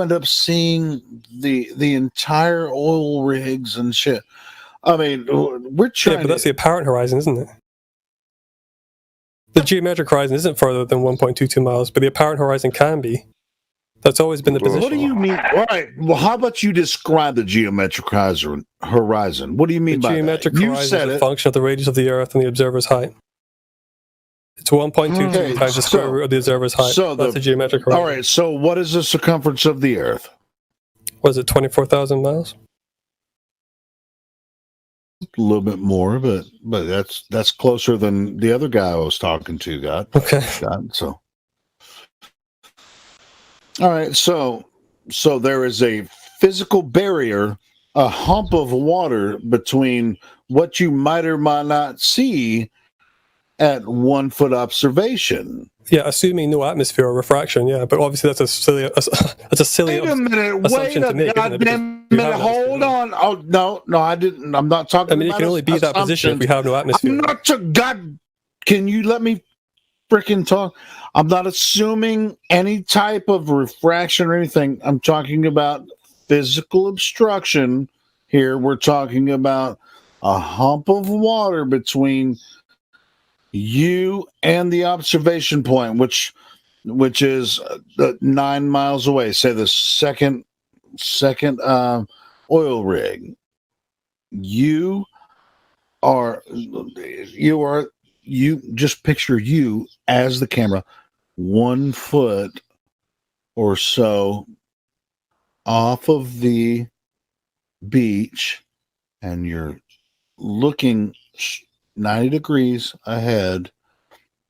end up seeing the entire oil rigs and shit. I mean, we're trying. Yeah, but that's the apparent horizon, isn't it? The geometric horizon isn't further than 1.22 miles, but the apparent horizon can be. That's always been the position. What do you mean? All right. Well, how about you describe the geometric horizon? What do you mean by that? The geometric horizon is a function of the radius of the Earth and the observer's height. It's 1.22 times the square root of the observer's height. So that's the geometric horizon. All right, so what is the circumference of the Earth? Was it 24,000 miles? A little bit more, but that's closer than the other guy I was talking to got. Okay. So, all right, so there is a physical barrier, a hump of water between what you might or might not see at 1 foot observation. Yeah, assuming no atmosphere or refraction. Yeah, but obviously that's a silly Wait a minute. Wait a goddamn minute. Hold on. Oh no, I didn't. I'm not talking. I mean, it can only be that position if we have no atmosphere. I'm not. God, can you let me freaking talk? I'm not assuming any type of refraction or anything. I'm talking about physical obstruction. Here, we're talking about a hump of water between you and the observation point, which is 9 miles away. Say the second oil rig. You just picture you as the camera, 1 foot or so off of the beach, and you're looking 90 degrees ahead,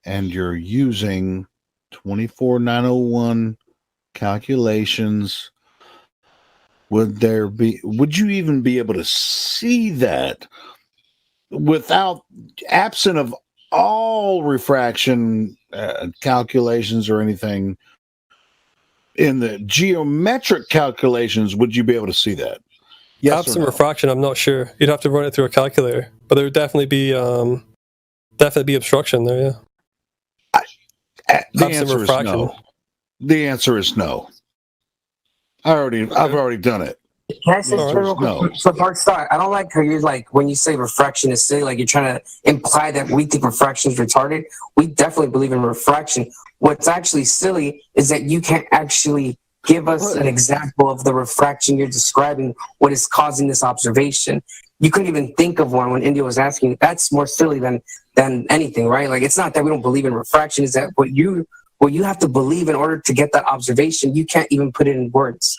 and you're using 24901 calculations. Would you even be able to see that without absent of all refraction calculations or anything in the geometric calculations? Would you be able to see that? Yes or absent no? refraction, I'm not sure. You'd have to run it through a calculator, but there would definitely be obstruction there. Yeah. The Absent answer refraction. is no. The answer is no. I've already done it. Can I say The answer is no. so Dark Star, I don't like how you're like, when you say refraction is silly, like you're trying to imply that we think refraction is retarded. We definitely believe in refraction. What's actually silly is that you can't actually give us an example of the refraction you're describing, what is causing this observation. You couldn't even think of one when India was asking. That's more silly than anything, right? Like, it's not that we don't believe in refraction, is that what you have to believe in order to get that observation, you can't even put it in words.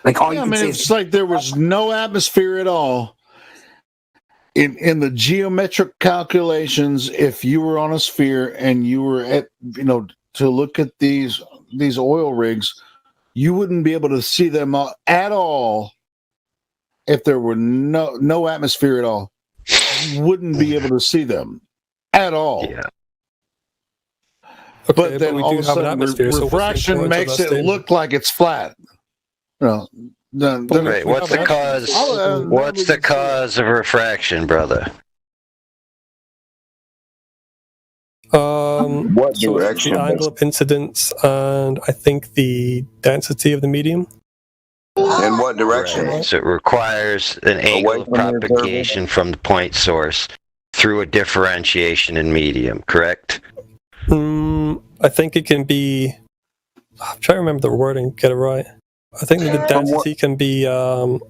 Like, all you can say it's like there was no atmosphere at all in the geometric calculations. If you were on a sphere and you were at, to look at these oil rigs, you wouldn't be able to see them at all if there were no atmosphere at all. You wouldn't be able to see them at all. Yeah. Okay, but then we all do of a have an sudden, atmosphere, so what's the refraction influence of makes that it statement? look like it's flat. Then Right. What's the cause? What's the cause of refraction, brother? What So direction? the angle of incidence and I think the density of the medium. In what direction? Right. So it requires an angle of propagation from the point source through a differentiation in medium, correct? I think it can be. I'm trying to remember the wording, get it right. I think that the density can be, or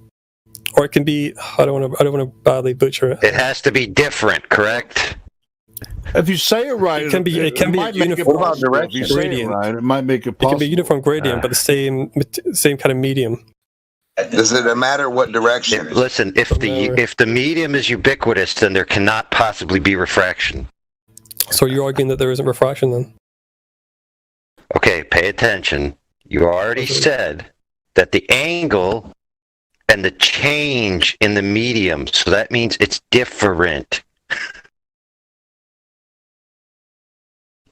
it can be. I don't want to badly butcher it. It has to be different, correct? If you say it right, it can be a uniform gradient. It might make it It possible. can be a uniform gradient, but the same kind of medium. Does it matter what direction? Listen, if the medium is ubiquitous, then there cannot possibly be refraction. So you're arguing that there isn't refraction then? Okay, pay attention. You already said that the angle and the change in the medium, so that means it's different.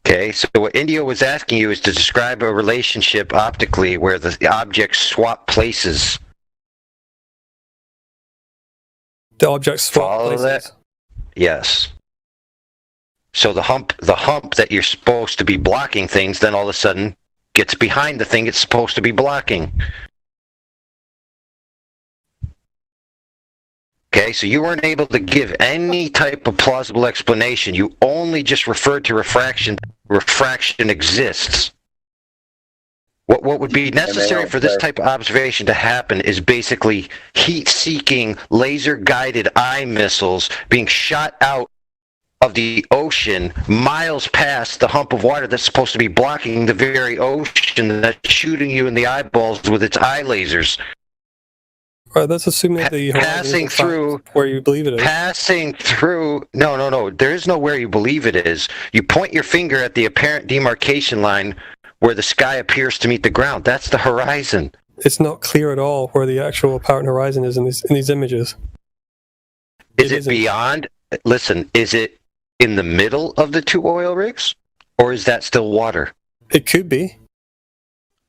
Okay, so what India was asking you is to describe a relationship optically where the objects swap places. The objects swap places? That? Yes. So the hump that you're supposed to be blocking things, then all of a sudden gets behind the thing it's supposed to be blocking. Okay, so you weren't able to give any type of plausible explanation. You only just referred to refraction. Refraction exists. What would be necessary for this type of observation to happen is basically heat-seeking, laser-guided eye missiles being shot out of the ocean miles past the hump of water that's supposed to be blocking the very ocean that's shooting you in the eyeballs with its eye lasers. Right, that's assuming that the passing through where you believe it is. Passing through. No. There is no where you believe it is. You point your finger at the apparent demarcation line where the sky appears to meet the ground. That's the horizon. It's not clear at all where the actual apparent horizon is in these images. Is it beyond? Listen, is it in the middle of the two oil rigs, or is that still water? It could be.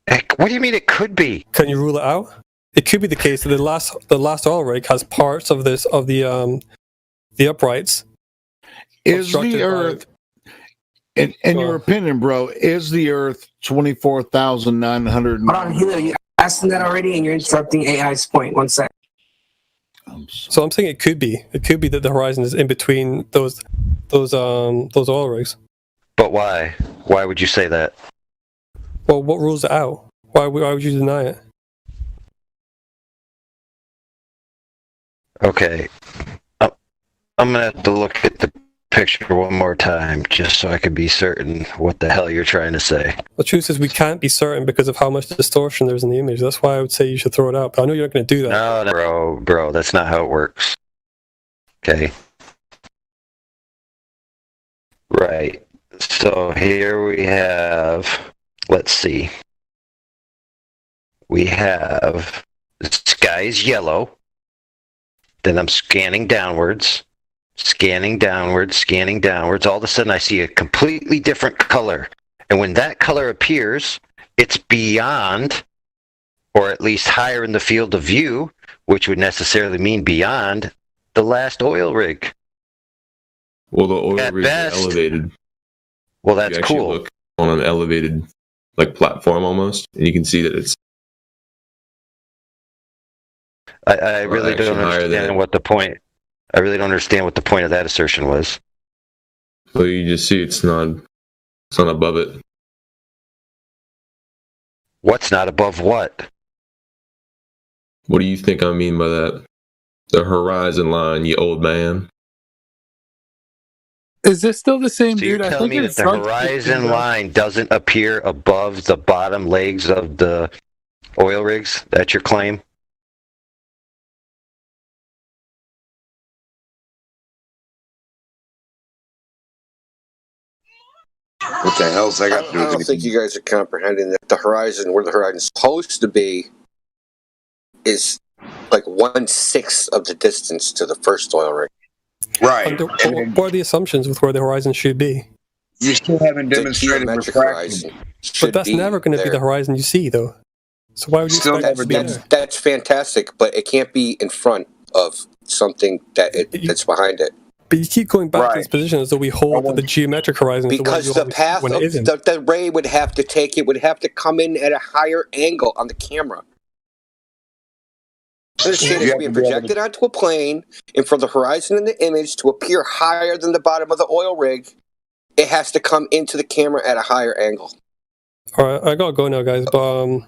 Heck, what do you mean it could be? Can you rule it out? It could be the case that the last oil rig has parts of the uprights. Is the Earth, in your opinion, bro, is the Earth 24,900? Hold on, Helio, you asked him that already, and you're interrupting AI's point. 1 sec. So I'm saying it could be. It could be that the horizon is in between those oil rigs. But why? Why would you say that? Well, what rules it out? Why would you deny it? Okay, I'm gonna have to look at the picture one more time just so I can be certain what the hell you're trying to say. The truth is we can't be certain because of how much distortion there's in the image. That's why I would say you should throw it out. But I know you're not going to do that. No, bro, that's not how it works. Okay. Right. So here we have, let's see. We have, the sky is yellow. Then I'm scanning downwards. All of a sudden I see a completely different color. And when that color appears, it's beyond, or at least higher in the field of view, which would necessarily mean beyond the last oil rig. Well, the oil At rigs best- are elevated. Well, that's you actually cool. Look on an elevated like platform almost, and you can see that it's I really actually don't higher understand than- what the point. I really don't understand what the point of that assertion was. so you just see it's not above it. What's not above what? What do you think I mean by that? The horizon line, you old man. Is this still the same So dude? you're I telling think me it's that the Drug horizon System, bro. line doesn't appear above the bottom legs of the oil rigs? That's your claim? What the hell's that got to do I with don't think anything? you guys are comprehending that the horizon, where the horizon's supposed to be, is like 1/6 of the distance to the first oil rig. Right. What are the assumptions with where the horizon should be? You still haven't The demonstrated geometric refraction. horizon But should that's be never going to be there. the horizon you see, though. So why would you Still expect it never to be demonstrated. there? That's fantastic, but it can't be in front of something that's behind it. But you keep going back to this position as though we hold that the geometric horizon is the one Because you the always see path when of it isn't. the ray would have to take it would have to come in at a higher angle on the camera. Understand You it's have being to be able projected onto a plane, and for the horizon in the image to appear higher than the bottom of the oil rig, it has to come into the camera at a higher angle. All right, I gotta go now, guys. But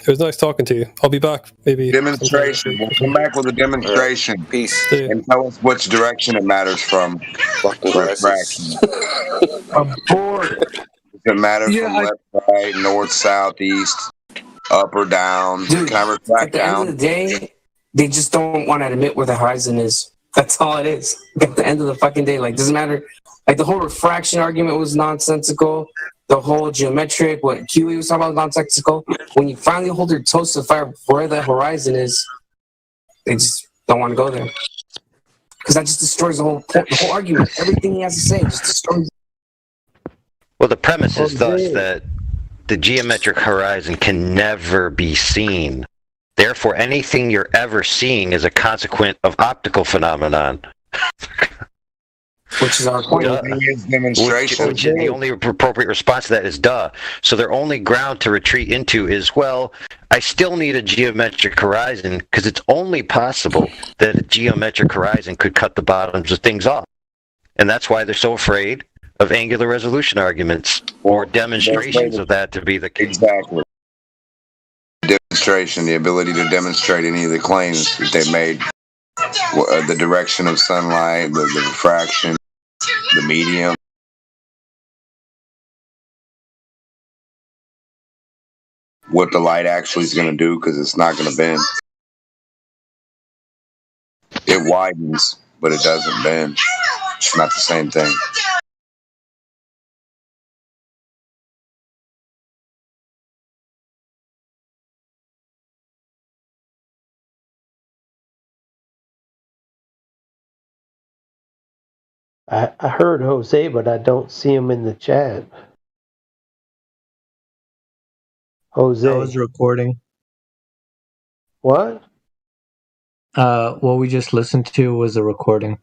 it was nice talking to you. I'll be back maybe. Demonstration. We'll come back with a demonstration. Peace. And tell us which direction it matters from. Refraction. Does it matter from left, right, north, south, east, up or down? Dude, Can I refract at the end down? of the day, they just don't want to admit where the horizon is. That's all it is. At the end of the fucking day, like, doesn't matter. Like, the whole refraction argument was nonsensical. The whole geometric, what QE was talking about, was nonsensical. When you finally hold your toes to the fire where the horizon is, they just don't want to go there. Because that just destroys the whole argument. Everything he has to say just destroys. Well, the premise is thus that the geometric horizon can never be seen. Therefore, anything you're ever seeing is a consequent of optical phenomenon. Which is our point. Demonstration. Which is the only appropriate response to that is duh. So their only ground to retreat into is, well, I still need a geometric horizon because it's only possible that a geometric horizon could cut the bottoms of things off. And that's why they're so afraid of angular resolution arguments or demonstrations of that to be the case. Exactly. Demonstration, the ability to demonstrate any of the claims that they made. The direction of sunlight, the refraction, the medium. What the light actually is going to do, because it's not going to bend. It widens, but it doesn't bend. It's not the same thing. I heard Jose, but I don't see him in the chat. Jose. That was recording. What? What we just listened to was a recording.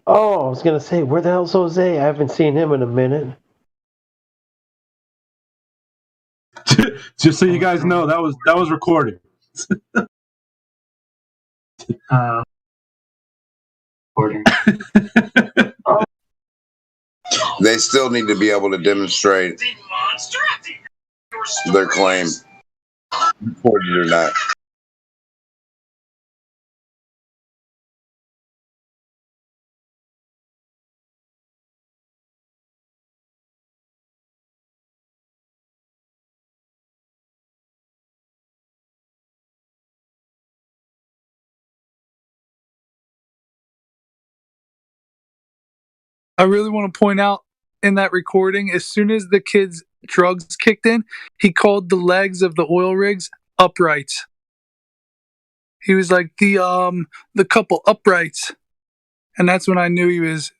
Oh, I was gonna say, where the hell's Jose? I haven't seen him in a minute. Just so you guys know, that was recorded. Recording. They still need to be able to demonstrate their claim, recorded or not. I really want to point out in that recording, as soon as the kid's drugs kicked in, he called the legs of the oil rigs uprights. He was like, the couple uprights. And that's when I knew he was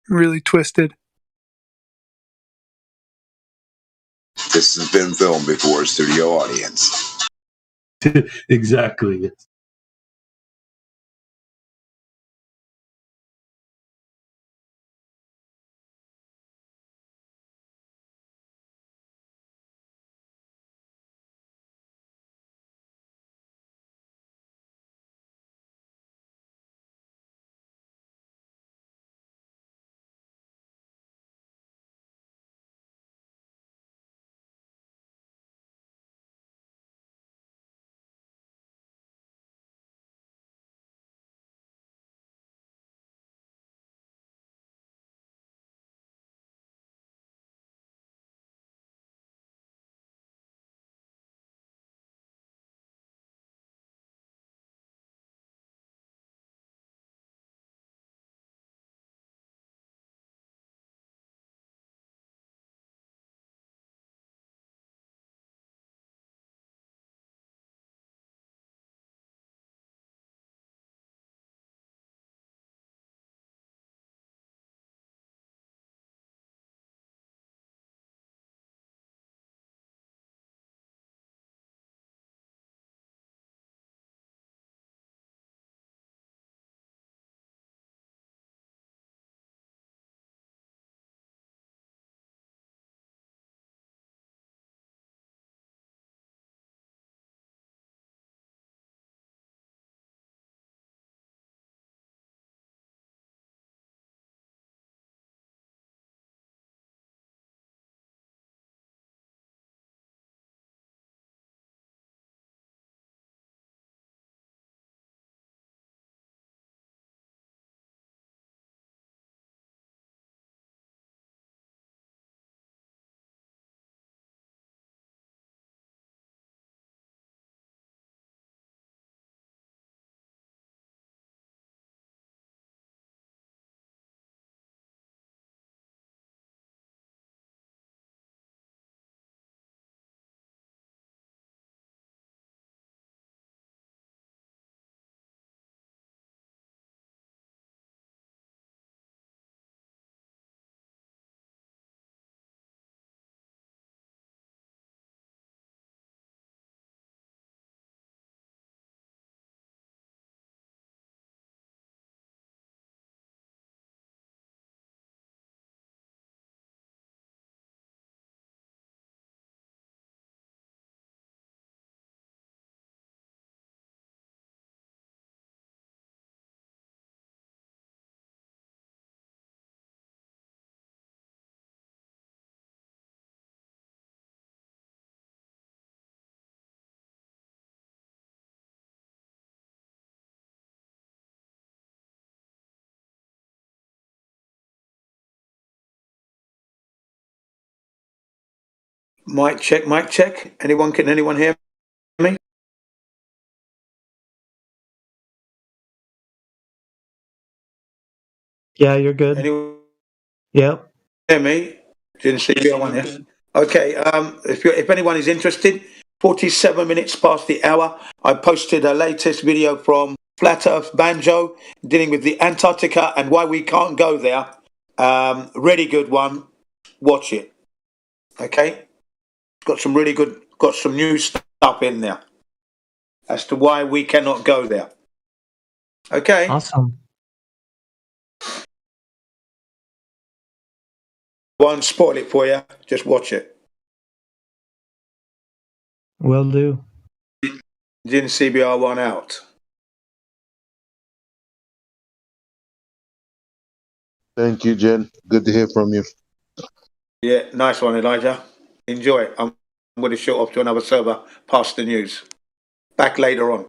really twisted. This has been filmed before a studio audience. Exactly. Mic check, mic check. Can anyone hear me? Yeah, you're good. Anyone Yep. hear me? Didn't see you on one, yes? Okay, if anyone is interested, 47 minutes past the hour, I posted a latest video from Flat Earth Banjo dealing with the Antarctica and why we can't go there. Really good one. Watch it. Okay? Got some new stuff in there as to why we cannot go there. Okay? Awesome. Won't spoil it for you. Just watch it. Will do. Jin CBR1 out. Thank you, Jen. Good to hear from you. Yeah, nice one, Elijah. Enjoy it. I'm going to shoot off to another server past the news. Back later on.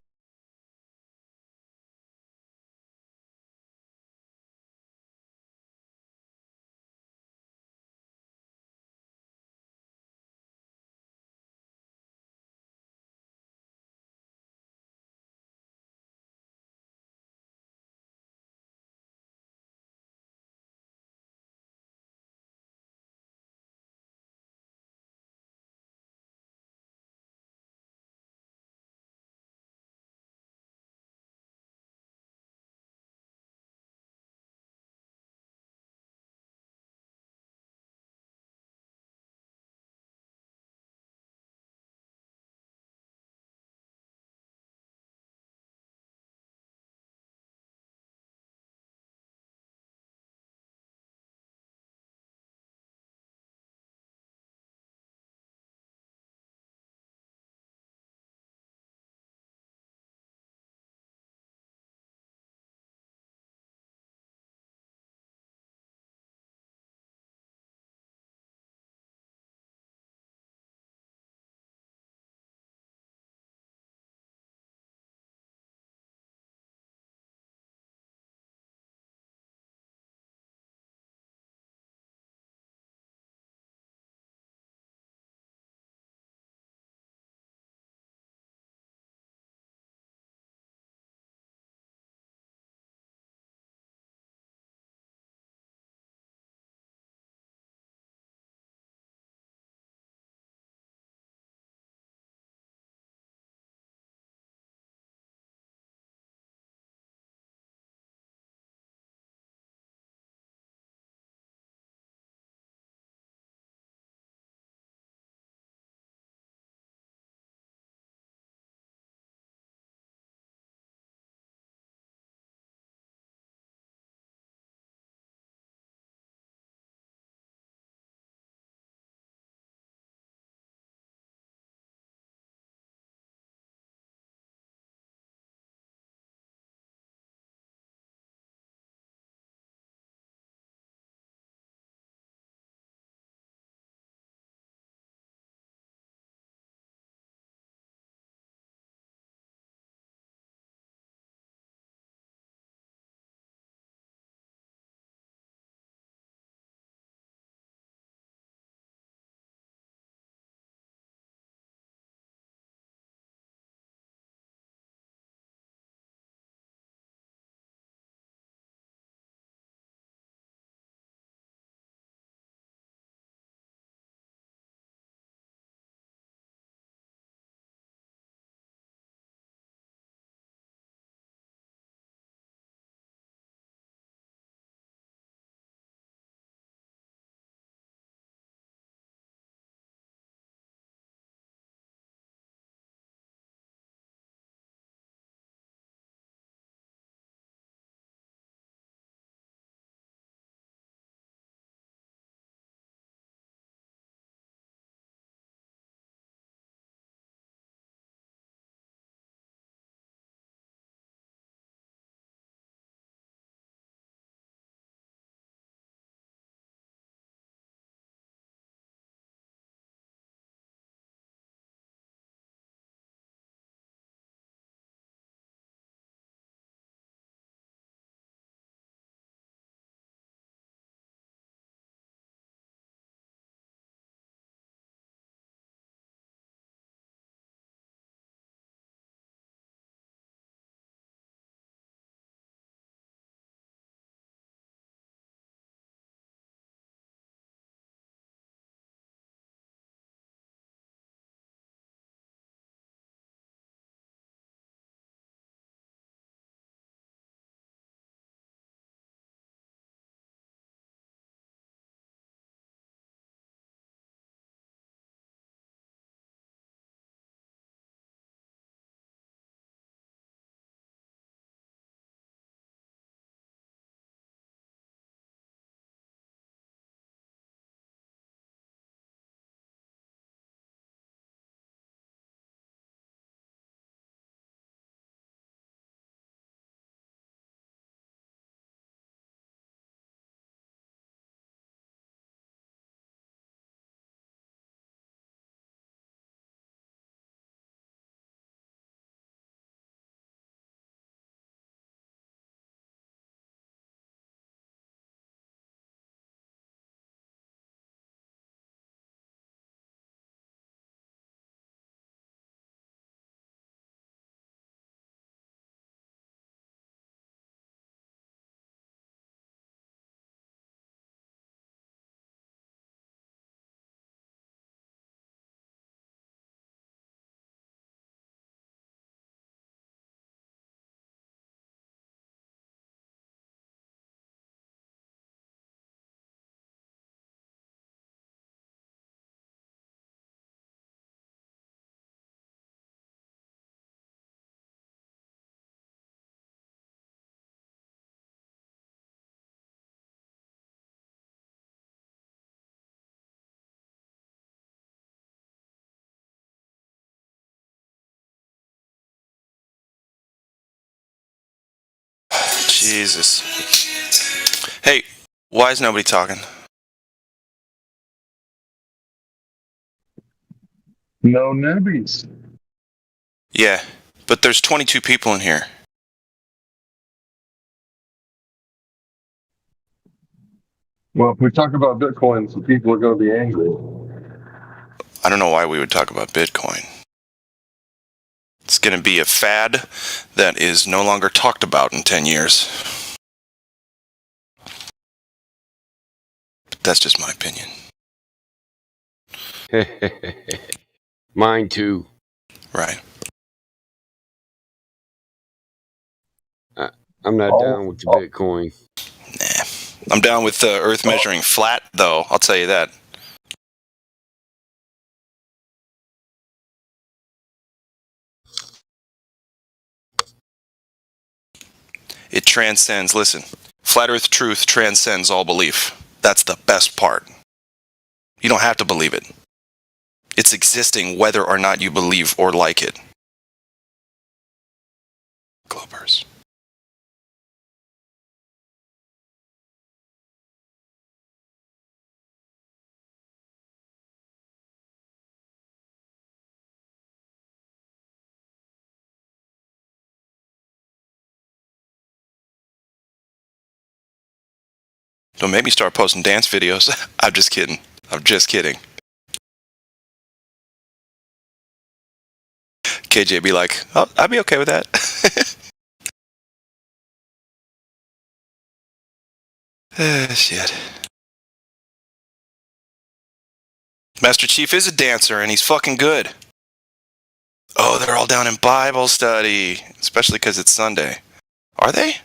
Jesus. Hey, why is nobody talking? No newbies. Yeah, but there's 22 people in here. Well, if we talk about Bitcoin, some people are going to be angry. I don't know why we would talk about Bitcoin. It's going to be a fad that is no longer talked about in 10 years. But that's just my opinion. Mine too. Right. I'm not down with the Bitcoin. Nah. I'm down with the Earth measuring flat, though. I'll tell you that. It transcends, listen, flat Earth truth transcends all belief. That's the best part. You don't have to believe it. It's existing whether or not you believe or like it. Globers. Don't make me start posting dance videos. I'm just kidding. I'm just kidding. KJ be like, oh, I'd be okay with that. Shit. Master Chief is a dancer and he's fucking good. Oh, they're all down in Bible study, especially because it's Sunday. Are they?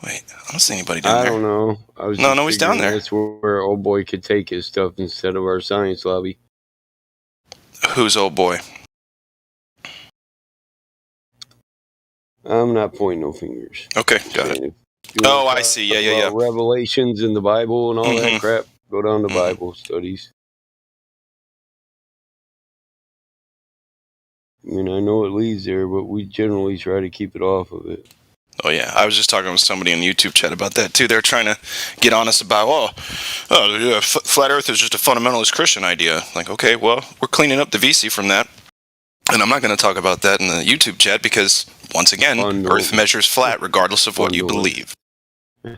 Wait, I don't see anybody down there. I don't know. I was No, nobody's down there. That's where old boy could take his stuff instead of our science lobby. Who's old boy? I'm not pointing no fingers. Okay, got it. Oh, I see. Yeah. Revelations in the Bible and all that crap. Go down to Bible studies. I mean, I know it leads there, but we generally try to keep it off of it. Oh, yeah. I was just talking with somebody on YouTube chat about that, too. They're trying to get on us about, flat Earth is just a fundamentalist Christian idea. Like, okay, well, we're cleaning up the VC from that. And I'm not going to talk about that in the YouTube chat because, once again, Earth measures flat regardless of what you believe. And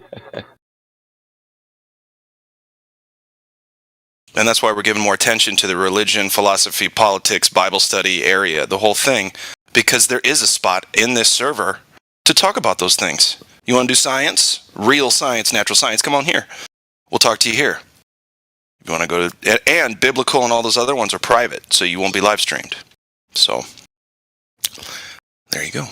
that's why we're giving more attention to the religion, philosophy, politics, Bible study area, the whole thing, because there is a spot in this server to talk about those things. You want to do science? Real science, natural science? Come on here. We'll talk to you here. If you want to go to... And biblical and all those other ones are private, so you won't be live streamed. So, there you go.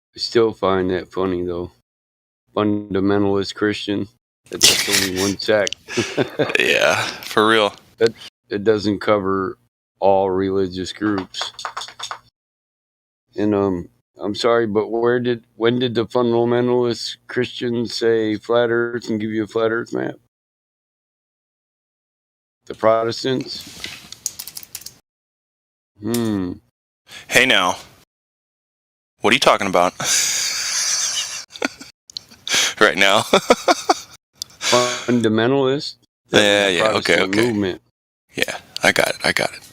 I still find that funny, though. Fundamentalist Christian. That's only one sect. Yeah, for real. It doesn't cover all religious groups. And I'm sorry, but when did the fundamentalist Christians say flat Earth and give you a flat Earth map? The Protestants? Hey now, What are you talking about? Right now? Fundamentalist. Yeah. Okay. Movement. Yeah, I got it.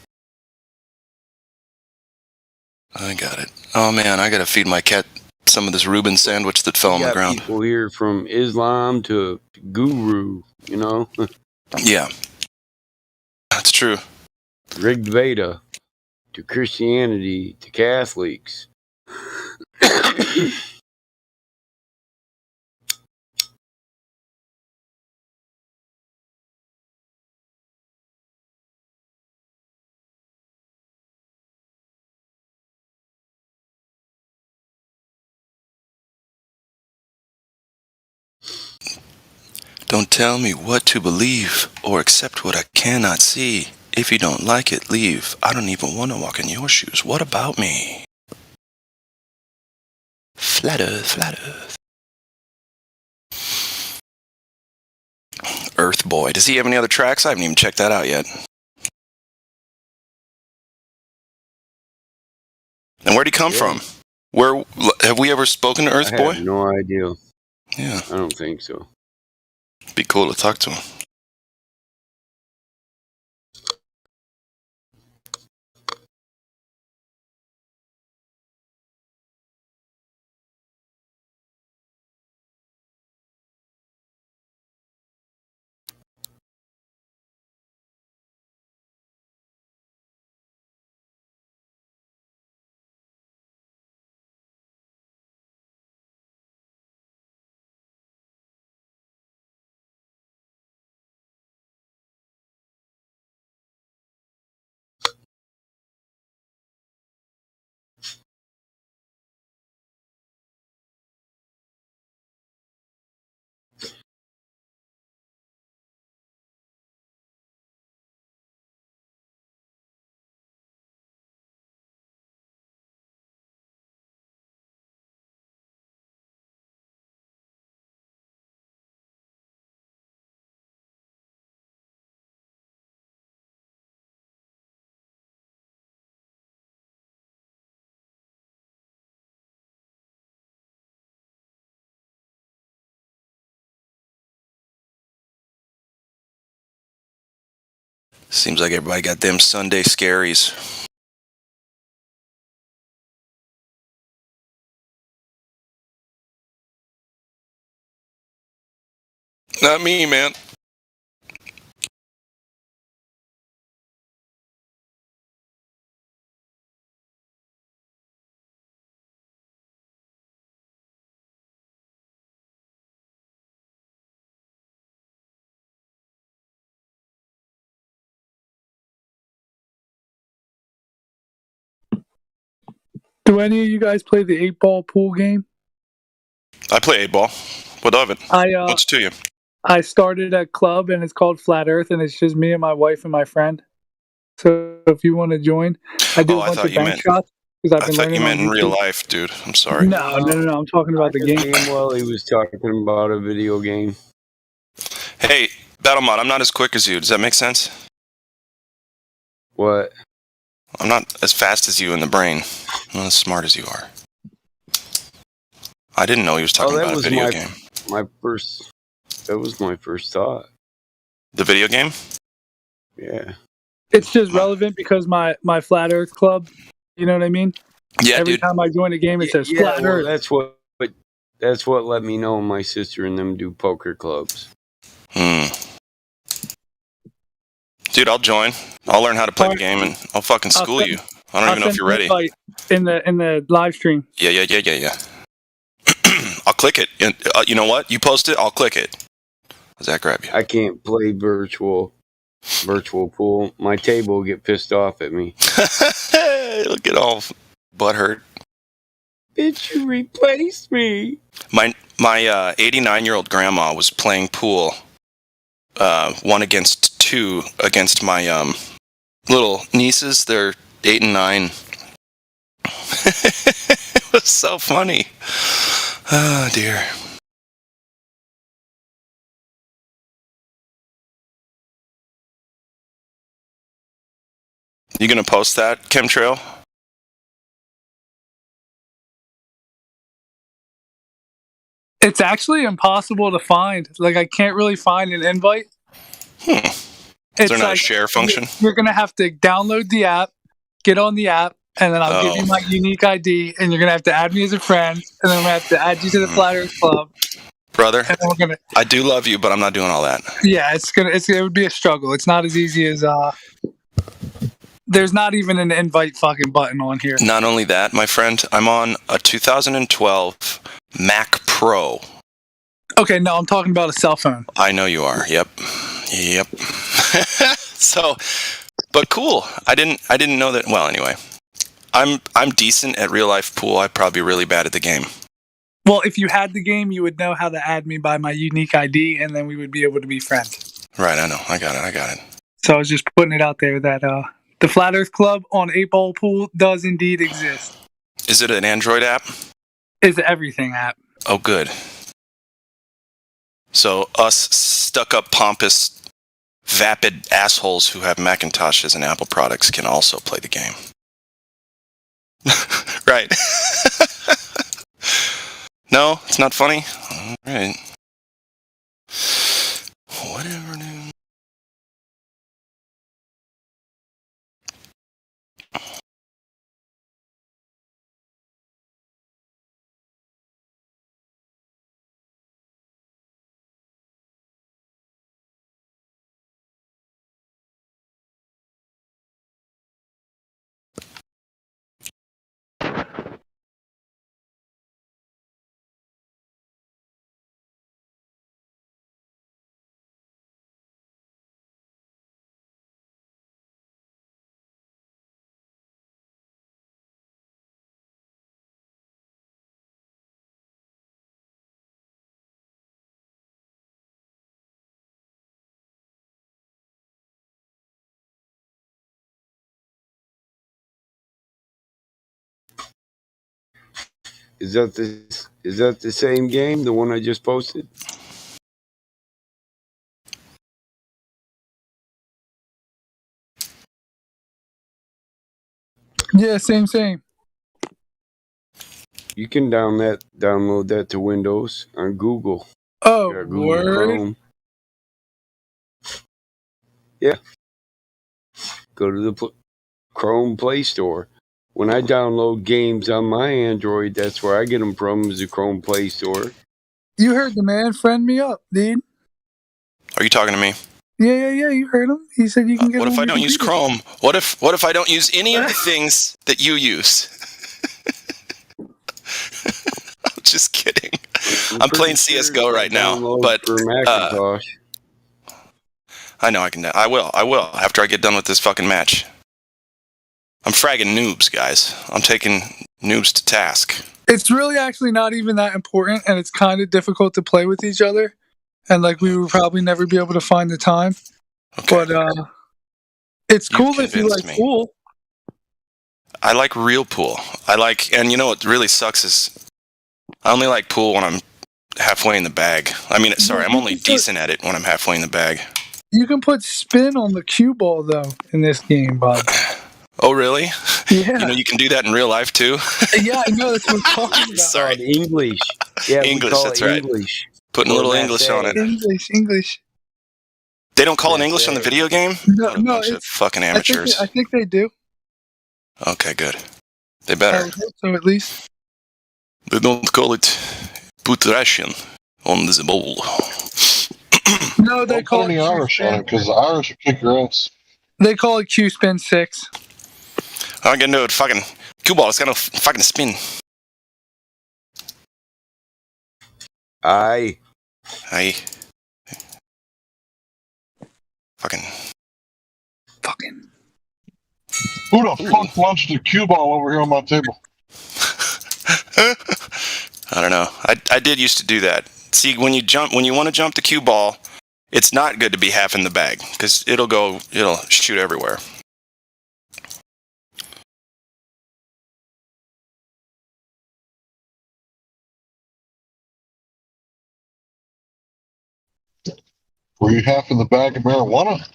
Oh man, I gotta feed my cat some of this Reuben sandwich that fell on the ground. People here from Islam to Guru, you know? Yeah, that's true. Rig Veda to Christianity to Catholics. Don't tell me what to believe or accept what I cannot see. If you don't like it, leave. I don't even want to walk in your shoes. What about me? Flat Earth. Earth Boy. Does he have any other tracks? I haven't even checked that out yet. And where'd he come from? Where have we ever spoken to Earth Boy? I have no idea. Yeah. I don't think so. Be cool to talk to him. Seems like everybody got them Sunday scaries. Not me, man. Do any of you guys play the 8-ball pool game? I play 8-ball. What of it? What's to you? I started a club and it's called Flat Earth, and it's just me and my wife and my friend. So if you want to join, I do a bunch of bank shots because I've been learning. I thought you meant in real life, dude. I'm sorry. No. I'm talking about the game. Well, he was talking about a video game. Hey, Battlemod, I'm not as quick as you. Does that make sense? What? I'm not as fast as you in the brain. I'm not as smart as you are. I didn't know he was talking about a video game. That was my first thought. The video game? Yeah. It's just relevant because my Flat Earth club, you know what I mean? Yeah, Every time I join a game, it says Flat Earth. That's what let me know my sister and them do poker clubs. Dude, I'll join. I'll learn how to play the game and I'll fucking school you. I don't even know if you're ready. In the live stream. Yeah. I'll click it. You know what? You post it, I'll click it. Does that grab you? I can't play virtual pool. My table will get pissed off at me. It'll get all butthurt. Bitch, you replaced me. My 89-year-old grandma was playing pool 1 against 2 against my little nieces. They're 8 and 9. It was so funny. Oh dear. You gonna post that, Chemtrail? It's actually impossible to find. Like, I can't really find an invite. Is there not a share function? You're going to have to download the app, get on the app, and then I'll give you my unique ID, and you're going to have to add me as a friend, and then I'm going to have to add you to the Flat Earth Club. Brother, I do love you, but I'm not doing all that. Yeah, it would be a struggle. It's not as easy as there's not even an invite fucking button on here. Not only that, my friend, I'm on a 2012 Mac Pro. Okay, no, I'm talking about a cell phone. I know you are. Yep. So, but cool. I didn't know that. Well, anyway, I'm decent at real life pool. I'd probably be really bad at the game. Well, if you had the game, you would know how to add me by my unique ID, and then we would be able to be friends. Right, I know. I got it. So I was just putting it out there that the Flat Earth Club on 8-Ball Pool does indeed exist. Is it an Android app? It's an everything app. Oh, good. So us stuck-up, pompous, vapid assholes who have Macintoshes and Apple products can also play the game. Right. No, it's not funny? All right. Whatever, dude. Is that the same game, the one I just posted? Yeah, same. You can download that to Windows on Google. Oh, Google word? Chrome. Yeah. Go to the Chrome Play Store. When I download games on my Android, that's where I get them from, is the Chrome Play Store. You heard the man. Friend me up, dude. Are you talking to me? Yeah. You heard him. He said you can get. What if I don't use Chrome? What if I don't use any of the things that you use? I'm just kidding. I'm playing CS:GO right now, but for Macintosh. I know I can. I will after I get done with this fucking match. I'm fragging noobs, guys. I'm taking noobs to task. It's really actually not even that important, and it's kind of difficult to play with each other. And like we would probably never be able to find the time. Okay. But it's cool if you like pool. I like real pool. And you know what really sucks is I only like pool when I'm halfway in the bag. I mean, sorry, I'm only decent at it when I'm halfway in the bag. You can put spin on the cue ball though in this game, Bob. Oh, really? Yeah. You know, you can do that in real life too. Yeah, I know. That's what I'm talking about. Sorry, English. Yeah, English. That's right. English. Putting a little English on it. English. They don't call it English on the video game? No, bunch of fucking amateurs. I think they do. Okay, good. They better. I hope so, at least. They don't call it put Russian on the bowl. No, they call it Irish on it because the Irish will kick your ass. They call it Q spin 6. I'm gonna do it. Fucking cue ball. It's gonna fucking spin. Aye. Fucking. Who the fuck launched the cue ball over here on my table? I don't know. I did used to do that. See, when you want to jump the cue ball, it's not good to be half in the bag because it'll shoot everywhere. Were you half in the bag of marijuana?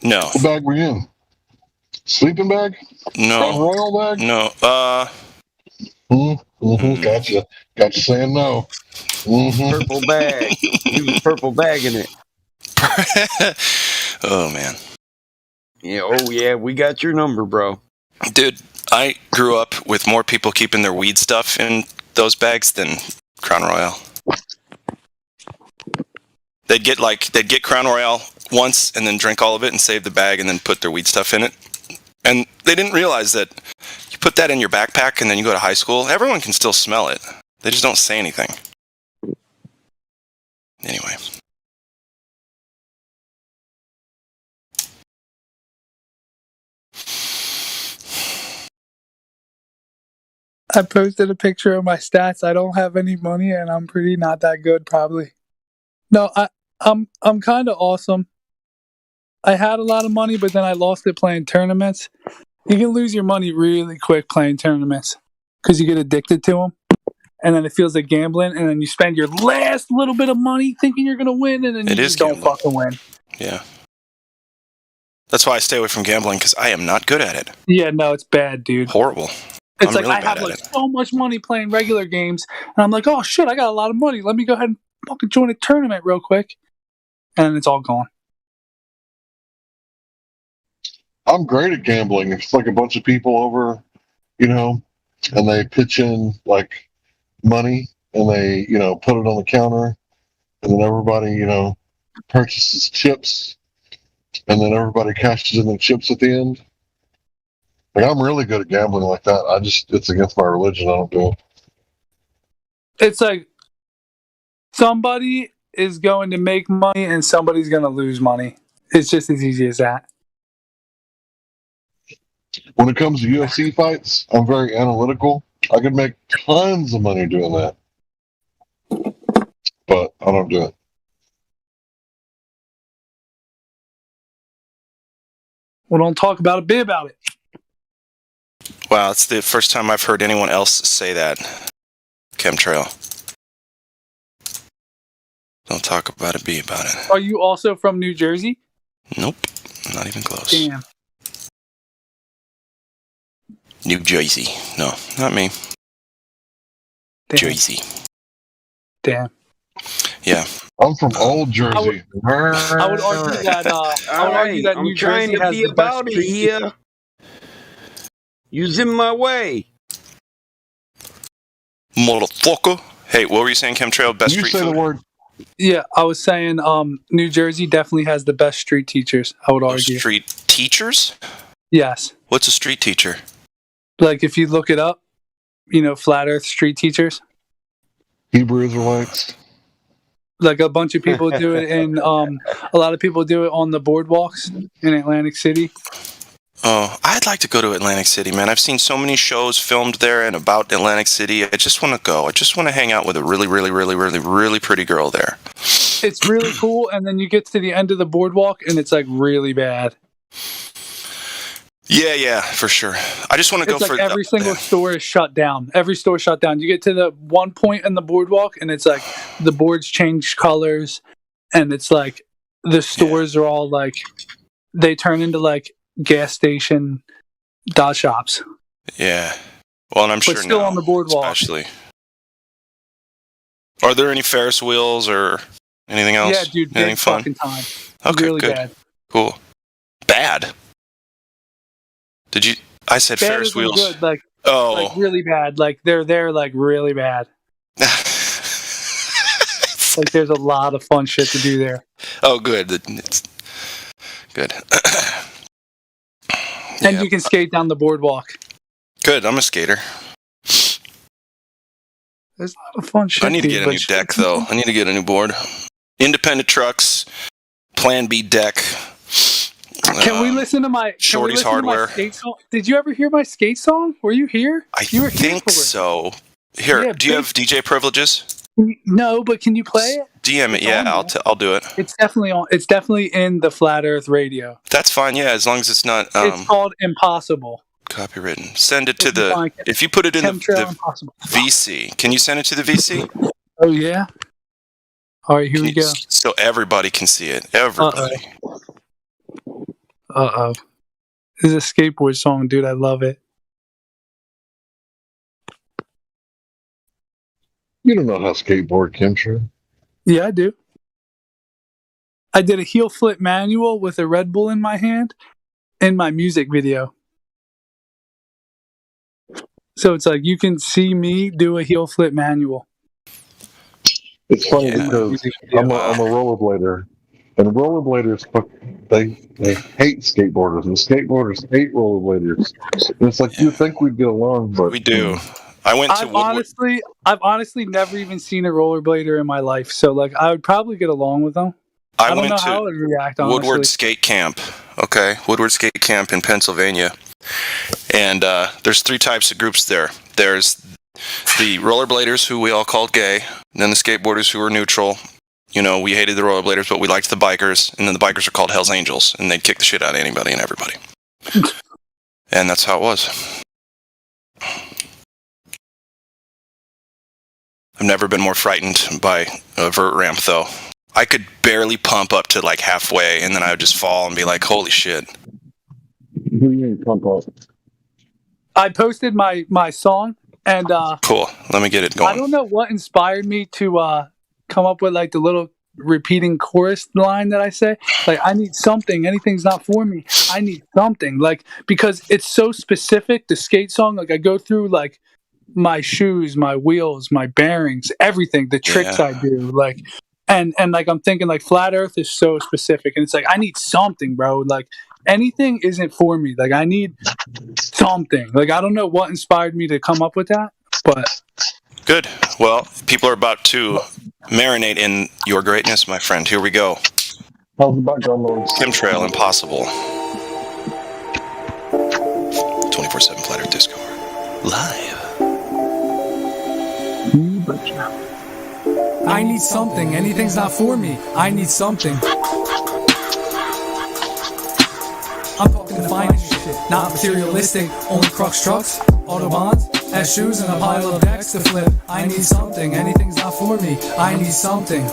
No. What bag were you in? Sleeping bag? No. Crown Royal bag? No. Gotcha. Gotcha saying no. Purple bag. He was purple bagging it. Oh man. Yeah. Oh yeah. We got your number, bro. Dude, I grew up with more people keeping their weed stuff in those bags than Crown Royale. They'd get Crown Royale once and then drink all of it and save the bag and then put their weed stuff in it. And they didn't realize that you put that in your backpack and then you go to high school, everyone can still smell it. They just don't say anything. Anyway. I posted a picture of my stats. I don't have any money, and I'm pretty not that good, probably. No, I'm kind of awesome. I had a lot of money, but then I lost it playing tournaments. You can lose your money really quick playing tournaments because you get addicted to them, and then it feels like gambling, and then you spend your last little bit of money thinking you're gonna win, and then you just don't fucking win. Yeah. That's why I stay away from gambling, because I am not good at it. Yeah, no, it's bad, dude. Horrible. It's I'm like really I have bad at like it. so much money playing regular games, and I'm like, oh shit, I got a lot of money. Let me go ahead and fucking join a tournament real quick, and it's all gone. I'm great at gambling. It's like a bunch of people over, and they pitch in like money and they, put it on the counter, and then everybody, purchases chips, and then everybody cashes in the chips at the end. Like, I'm really good at gambling like that. It's against my religion. I don't do it. It's like somebody is going to make money and somebody's going to lose money. It's just as easy as that. When it comes to UFC fights, I'm very analytical. I could make tons of money doing that, but I don't do it. Well, don't talk about it, be about it. Wow, it's the first time I've heard anyone else say that. Chemtrail. Don't talk about it, be about it. Are you also from New Jersey? Nope, not even close. Damn. New Jersey. No, not me. Damn. Jersey. Damn. Yeah. I'm from old Jersey. I would argue that. I would argue that New trying Jersey to has be the best about it street here. team. You's in my way. Motherfucker. Hey, what were you saying, Chemtrail? Best You street say food? the word. Yeah, I was saying New Jersey definitely has the best street teachers, I would argue. Street teachers? Yes. What's a street teacher? Like, if you look it up, Flat Earth street teachers. Hebrew Israelites. Like, a bunch of people do it in, a lot of people do it on the boardwalks in Atlantic City. Oh, I'd like to go to Atlantic City, man. I've seen so many shows filmed there and about Atlantic City. I just want to go. I just want to hang out with a really, really, really, really, really pretty girl there. It's really cool, and then you get to the end of the boardwalk, and it's, like, really bad. Yeah, for sure. I just want to go It's like for every single store is shut down. Every store shut down. You get to the one point in the boardwalk, and it's like the boards change colors, and it's like the stores are all like they turn into like gas station dot shops. Yeah. Well, and I'm sure But still now, on the boardwalk. especially. Are there any Ferris wheels or anything else? Yeah, dude, Anything big fun? fucking time. Okay, Really good. bad. Cool. Bad? Did you? I said Bad Ferris isn't wheels. good, like really bad. Like they're like really bad. Like there's a lot of fun shit to do there. Oh, good. It's good. And you can skate down the boardwalk. Good. I'm a skater. There's a lot of fun shit. I need to get a new deck, though. I need to get a new board. Independent trucks, Plan B deck. Can we listen to my Shorty's Hardware? Skate song? Did you ever hear my skate song? Were you here? You were here think for it. so. Here, Yeah, do you have DJ privileges? No, but can you play it? DM it. Yeah, I'll do it. It's definitely on. It's definitely in the Flat Earth Radio. That's fine. Yeah, as long as it's not It's called Impossible. copywritten. Send it to If you find the. If you put it in Chemtrail the Impossible. VC, can you send it to the VC? Oh yeah. All right, here we go. So everybody can see it. Everybody. Uh-oh. This is a skateboard song, dude. I love it. You don't know how to skateboard, Kimtra. Yeah, I do. I did a heel flip manual with a Red Bull in my hand in my music video. So it's like you can see me do a heel flip manual. It's funny because I'm a rollerblader, and rollerbladers they hate skateboarders, and skateboarders hate rollerbladers. And it's like you think we'd get along, but we do. I've honestly never even seen a rollerblader in my life, so like I would probably get along with them. I don't know how I would react. Honestly. Woodward Skate Camp. Okay, Woodward Skate Camp in Pennsylvania, and there's 3 types of groups there. There's the rollerbladers, who we all called gay, and then the skateboarders, who were neutral. You know, we hated the rollerbladers, but we liked the bikers, and then the bikers are called Hell's Angels, and they'd kick the shit out of anybody and everybody. And that's how it was. I've never been more frightened by a vert ramp, though. I could barely pump up to like halfway, and then I would just fall and be like, holy shit. Who do you mean pump up? I posted my song, and cool. Let me get it going. I don't know what inspired me to come up with like the little repeating chorus line that I say. Like, I need something. Anything's not for me. I need something. Like, because it's so specific, the skate song. Like, I go through like my shoes, my wheels, my bearings, everything, the tricks I do. Like, and like I'm thinking like Flat Earth is so specific, and it's like I need something, bro. Like, anything isn't for me. Like, I need something. Like, I don't know what inspired me to come up with that, but good. Well, people are about to marinate in your greatness, my friend. Here we go. How's the background noise? Chemtrail Impossible. 24/7 Flat Earth Discord. Live. I need something. Anything's not for me. I need something. I'm talking the finest shit, not materialistic. Only Crux trucks, Autobahns, as shoes and a pile of decks to flip. I need something. Anything's not for me. I need something.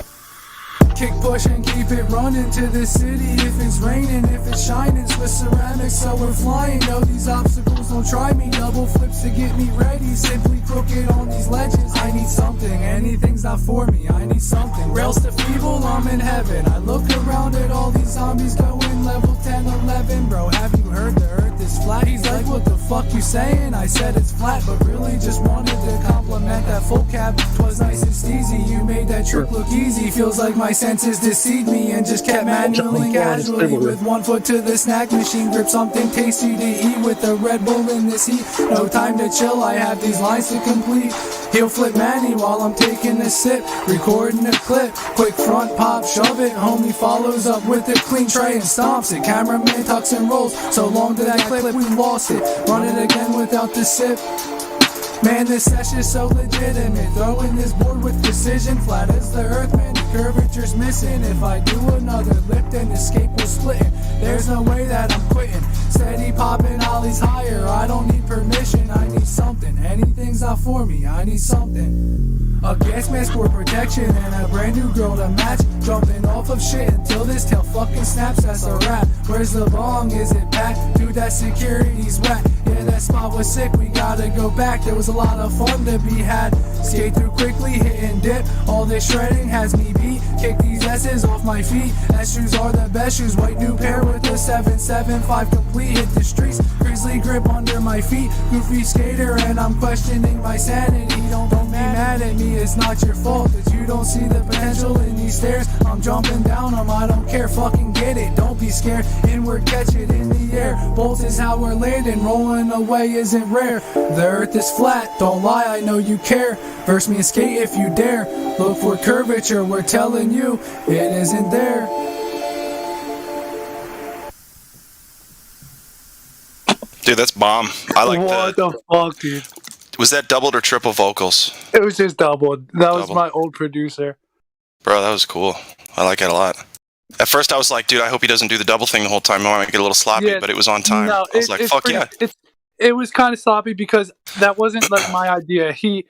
Kick, push, and keep it running to the city. If it's raining, if it's shining, Swiss ceramics, so we're flying. No, these obstacles don't try me. Double flips to get me ready. Simply crooked on these ledges. I need something. Anything's not for me. I need something. Rails to feeble, I'm in heaven. I look around at all these zombies going level 10, 11. Bro, have you heard the earth is flat? He's like, what the fuck you saying? I said it's flat, but really just wanted to compliment that full cap. 'Twas nice and steezy. You made that trick look easy. Feels like my senses deceived me and just kept manually casually with one foot to the snack machine. Grip something tasty to eat with a Red Bull in this heat. No time to chill, I have these lines to complete. Heel flip Manny while I'm taking a sip, recording a clip. Quick front pop, shove it. Homie follows up with a clean tray and stomps it. Cameraman tucks and rolls. So long did that clip, we lost it. Run it again without the sip. Man, this session's so legitimate. Throwing this board with precision, flat as the earth, man. The curvature's missing. If I do another lip, then the escape will split. There's no way that I'm quitting. Steady popping ollies higher. I don't need permission. I need something. Anything's not for me. I need something. A gas mask for protection and a brand new girl to match. Jumping off of shit until this tail fucking snaps. That's a wrap. Where's the bong? Is it packed? Dude, that security's whack. Yeah, that spot was sick. We gotta go back. There was a lot of fun to be had. Skate through quickly, hit and dip. All this shredding has me beat. Kick these S's off my feet. S shoes are the best shoes. White new pair with a 775 complete. Hit the streets. Grizzly grip under my feet. Goofy skater and I'm questioning my sanity. Don't be mad at me. It's not your fault that you don't see the potential in these stairs. I'm jumping down them. I don't care. Fucking get it. Don't be scared. Inward, catch it in the air. Bolt is how we're landing. Rolling away isn't rare. The earth is flat. Don't lie. I know you care. Verse me and skate if you dare. Look for curvature. We're telling you it isn't there. Dude, that's bomb. I like what the fuck, dude? Was that doubled or triple vocals? It was just doubled. That was my old producer. Bro, that was cool. I like it a lot. At first I was like, dude, I hope he doesn't do the double thing the whole time. I might get a little sloppy, but it was on time. No, I was like, fuck yeah. It was kind of sloppy because that wasn't like my idea. He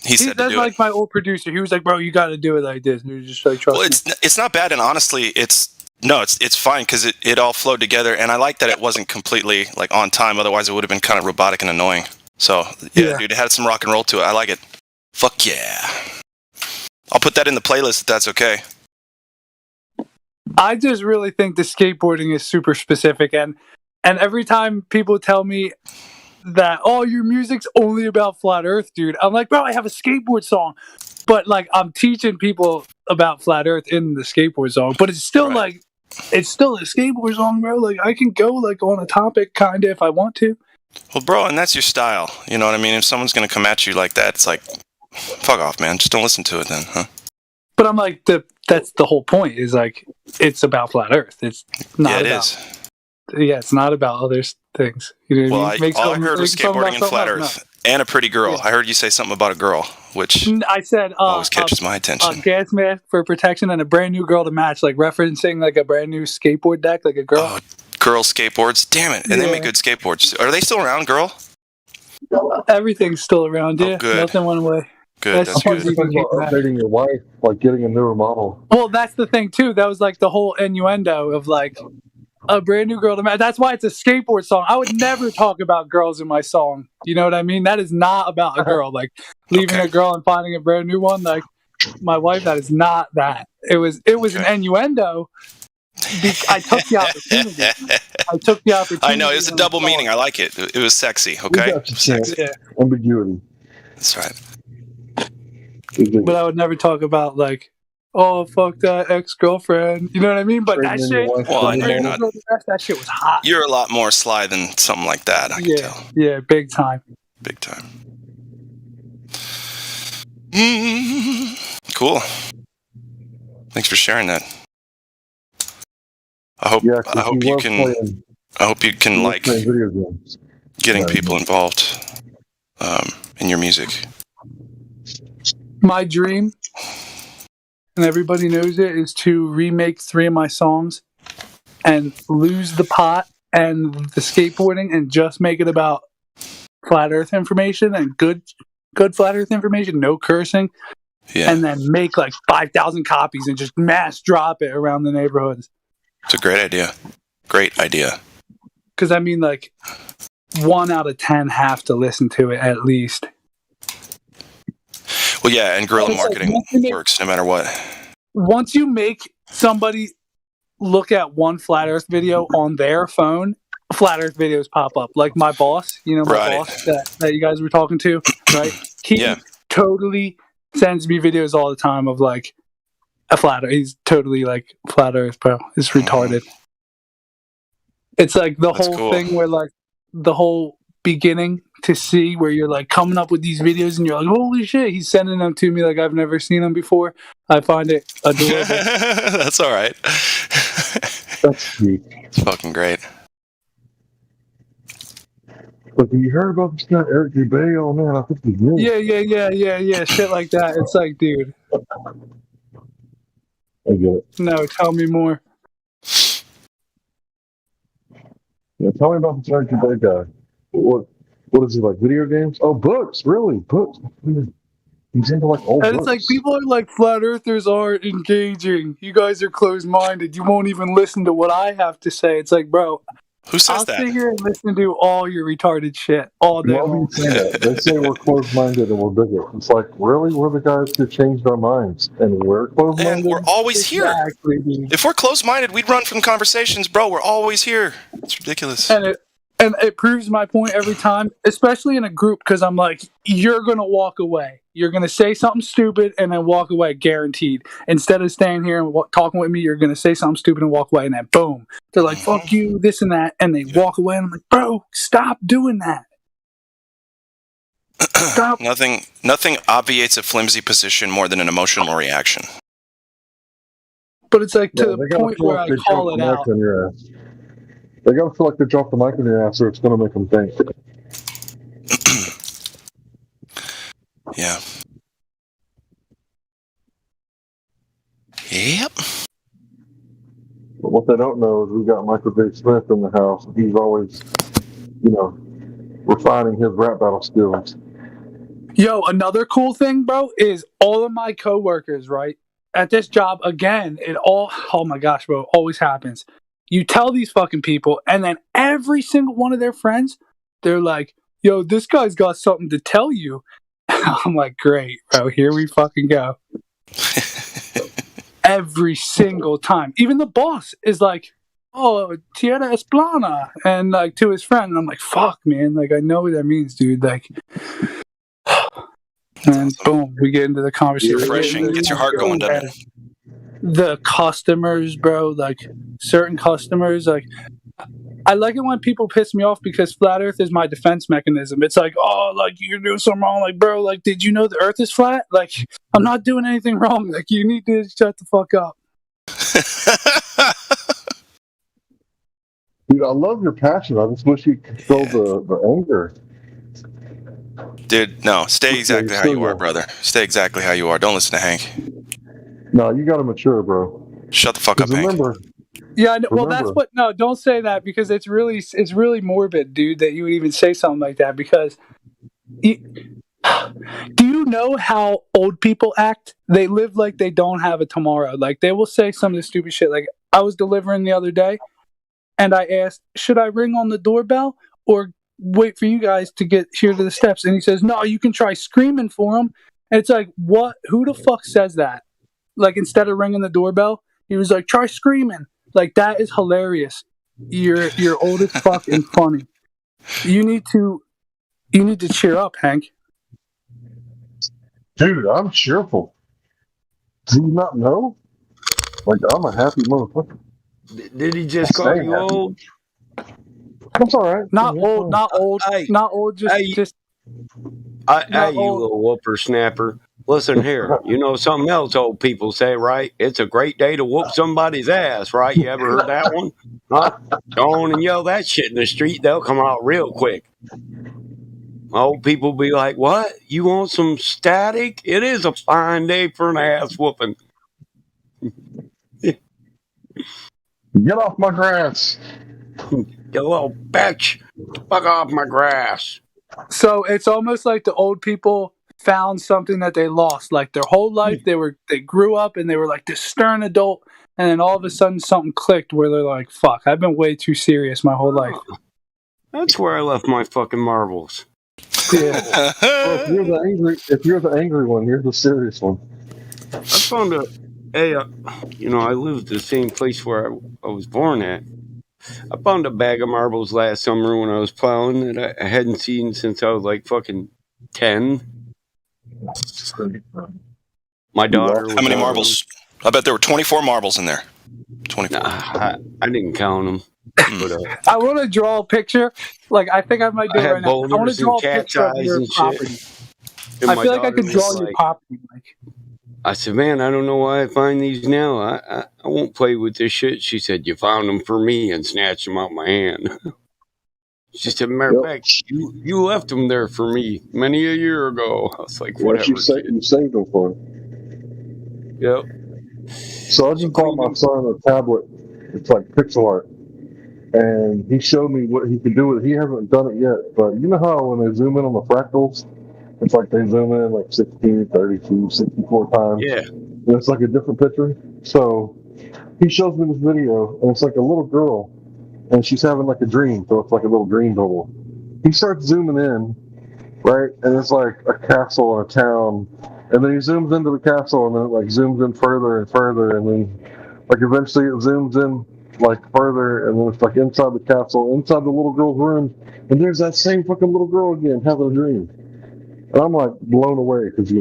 said that's like my old producer. He was like, bro, you got to do it like this. And he was just like, trust me. It's not bad, and honestly, it's fine because it all flowed together, and I like that it wasn't completely like on time. Otherwise, it would have been kind of robotic and annoying. So yeah, dude, it had some rock and roll to it. I like it. Fuck yeah. I'll put that in the playlist if that's okay. I just really think the skateboarding is super specific, and every time people tell me that, oh, your music's only about flat Earth, dude, I'm like, bro, I have a skateboard song, but like I'm teaching people about flat Earth in the skateboard song, but it's still like, it's still a skateboard song, bro. Like I can go like on a topic kind of if I want to. Well, bro, and that's your style. You know what I mean? If someone's gonna come at you like that, it's like, fuck off, man. Just don't listen to it then, huh? But I'm like, that's the whole point. Is like, it's about flat Earth. It's not. Yeah, it about, is. Yeah, it's not about other things. You know what I mean? All I heard was skateboarding and flat Earth and a pretty girl. I heard you say something about a girl, which I said always catches my attention. A gas mask for protection and a brand new girl to match, like referencing like a brand new skateboard deck, like a girl. Oh, girl skateboards, damn it! And they make good skateboards. Are they still around, girl? Everything's still around. Yeah, good. Nothing went away. Good. That's good. Updating your wife, like getting a newer model. Well, that's the thing too. That was like the whole innuendo of like a brand new girl to match. That's why it's a skateboard song. I would never talk about girls in my song. You know what I mean? That is not about a girl. Like leaving a girl and finding a brand new one. Like my wife, that is not that. It was an innuendo. I took the opportunity. I know it's a double meaning. I like it. It was sexy. Okay. Sexy. Yeah. Ambiguity. That's right. But I would never talk about like, oh fuck that ex-girlfriend. You know what I mean? But that shit. Well, I know you're not. That shit was hot. You're a lot more sly than something like that. I can tell. Yeah, big time. Big time. Cool. Thanks for sharing that. I hope you can like getting people involved in your music. My dream, and everybody knows it, is to remake 3 of my songs and lose the pot and the skateboarding and just make it about flat Earth information and good flat Earth information, no cursing. Yeah. And then make like 5,000 copies and just mass drop it around the neighborhoods. It's a great idea. Great idea. Because I mean, like, 1 out of 10 have to listen to it at least. Well, yeah, and guerrilla marketing works no matter what. Once you make somebody look at one flat Earth video on their phone, flat Earth videos pop up. Like my boss, my boss that you guys were talking to, right? He totally sends me videos all the time of like a flat Earth. He's totally like flat Earth, bro. It's retarded. It's like the whole thing where like the whole beginning to see where you're like coming up with these videos and you're like, holy shit, he's sending them to me like I've never seen them before. I find it adorable. That's all right. That's sweet. It's fucking great. But you heard about this guy Eric Dubay? Oh man, I think he's new. Yeah. Shit like that. It's like, dude. I get it. No, tell me more. Yeah, tell me about this Eric Dubay guy. What is he like? Video games? Oh, books, really? Books. He's into like old and books. It's like people are like, flat earthers aren't engaging. You guys are closed minded. You won't even listen to what I have to say. It's like, bro, who says I'll that? sit here and listen to all your retarded shit all day long. They say we're closed minded and we're bigot. It's like, really? We're the guys who changed our minds and we're closed minded? And we're always here. If we're closed minded, we'd run from conversations, bro. We're always here. It's ridiculous. And it proves my point every time, especially in a group, because I'm like, you're going to walk away. You're going to say something stupid and then walk away, guaranteed. Instead of staying here and talking with me, you're going to say something stupid and walk away, and then boom. They're like, fuck you, this and that, and they walk away, and I'm like, bro, stop doing that. Stop. Nothing obviates a flimsy position more than an emotional reaction. But it's like to the point where I call it out. They gotta feel like they dropped the mic in your ass, or it's gonna make them think. Yeah. Yep. But what they don't know is we got Michael J. Smith in the house. He's always, refining his rap battle skills. Yo, another cool thing, bro, is all of my coworkers, right? At this job, again, oh my gosh, bro, always happens. You tell these fucking people, and then every single one of their friends, they're like, yo, this guy's got something to tell you. I'm like, great, bro. Here we fucking go. Every single time. Even the boss is like, oh, Tierra es plana. And like to his friend. And I'm like, fuck, man. Like, I know what that means, dude. Like, and boom, we get into the conversation. Refreshing. Gets your heart going, doesn't it? The customers, bro, like certain customers, like I like it when people piss me off because flat earth is my defense mechanism. It's like, oh, like you're doing something wrong. Like, bro, like, did you know the earth is flat? Like, I'm not doing anything wrong. Like, you need to shut the fuck up. Dude, I love your passion. I just wish you could control the anger. Dude, no. Stay exactly how you are, brother. Stay exactly how you are. Don't listen to Hank. No, you gotta mature, bro. Shut the fuck up, Hank. Remember, Yeah, well, that's what. No, don't say that because it's really morbid, dude. That you would even say something like that because. Do you know how old people act? They live like they don't have a tomorrow. Like they will say some of the stupid shit. Like I was delivering the other day, and I asked, "Should I ring on the doorbell or wait for you guys to get here to the steps?" And he says, "No, you can try screaming for them." And it's like, what? Who the fuck says that? Like instead of ringing the doorbell, he was like, "Try screaming." Like that is hilarious. You're old as fuck and funny. You need to cheer up, Hank. dude, I'm cheerful. Do you not know? Like, I'm a happy motherfucker. Did he just call you old? That's all right. Not old. Hey, not old. Just. Hey, you little whippersnapper. Listen here. You know something else old people say, right? It's a great day to whoop somebody's ass, right? You ever heard that one? Huh? Go on and yell that shit in the street. They'll come out real quick. Old people be like, what? You want some static? It is a fine day for an ass whooping. Get off my grass. You little bitch. Fuck off my grass. So it's almost like the old people found something that they lost. Like their whole life, they grew up and they were like this stern adult, and then all of a sudden something clicked where they're like, "Fuck, I've been way too serious my whole life." That's where I left my fucking marbles. Yeah. Well, if you're the angry one, you're the serious one. I found I lived the same place where I was born at. I found a bag of marbles last summer when I was plowing that I hadn't seen since I was like fucking 10. My daughter. How many marbles? I bet there were 24 marbles in there. 24. I didn't count them. But, I want to draw a picture. Like I think I might do it right now. I want to draw a picture of your property. I feel like I could draw your property. Like I said, man, I don't know why I find these now. I won't play with this shit. She said, you found them for me and snatched them out my hand. She said, matter of fact, you left them there for me many a year ago. I was like, whatever. You saved them for him. Yep. So I just bought my son a tablet. It's like pixel art. And he showed me what he could do with it. He hasn't done it yet. But you know how when they zoom in on the fractals, it's like they zoom in like 16, 32, 64 times. Yeah. And it's like a different picture. So he shows me this video, and it's like a little girl, and she's having like a dream. So it's like a little dream bubble. He starts zooming in, right? And it's like a castle and a town. And then he zooms into the castle, and then it like zooms in further and further. And then like eventually it zooms in like further, and then it's like inside the castle, inside the little girl's room. And there's that same fucking little girl again having a dream. And I'm like blown away because, we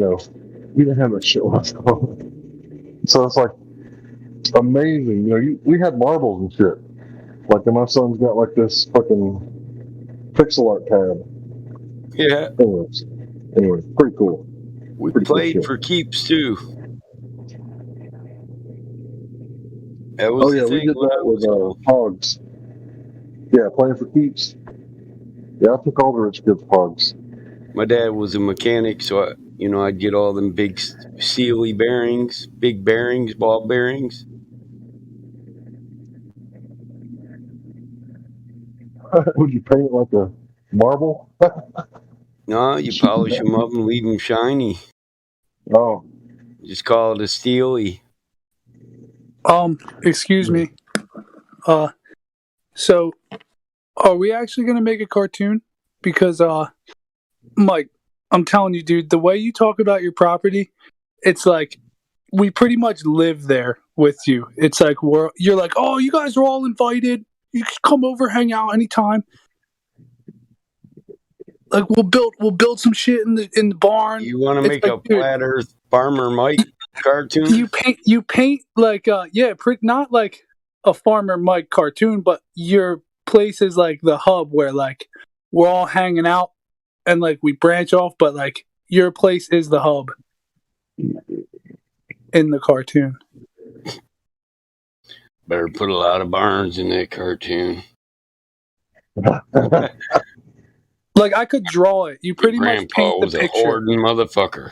didn't have that shit last time. So it's like amazing. We had marbles and shit. Like, and my son's got like this fucking pixel art tab. Yeah. Anyway, pretty cool. We played for keeps too. That was we did that with Pogs. Yeah, playing for keeps. Yeah, I took all the rich kids' Pogs. My dad was a mechanic, so I'd get all them big Sealy bearings, big bearings, ball bearings. Would you paint it like a marble? No, you polish them up and leave them shiny. Oh. Just call it a Steely. Excuse me. So, are we actually going to make a cartoon? Because, Mike, I'm telling you, dude, the way you talk about your property, it's like we pretty much live there with you. It's like you're like, oh, you guys are all invited. You can come over, hang out anytime. Like we'll build some shit in the barn. You want to It's make like, a dude, Flat Earth Farmer Mike cartoon? you paint like not like a Farmer Mike cartoon, but your place is like the hub where like we're all hanging out and like we branch off, but like your place is the hub in the cartoon. Better put a lot of barns in that cartoon. Like I could draw it. You pretty much Grandpa paint the was a picture. hoarding motherfucker.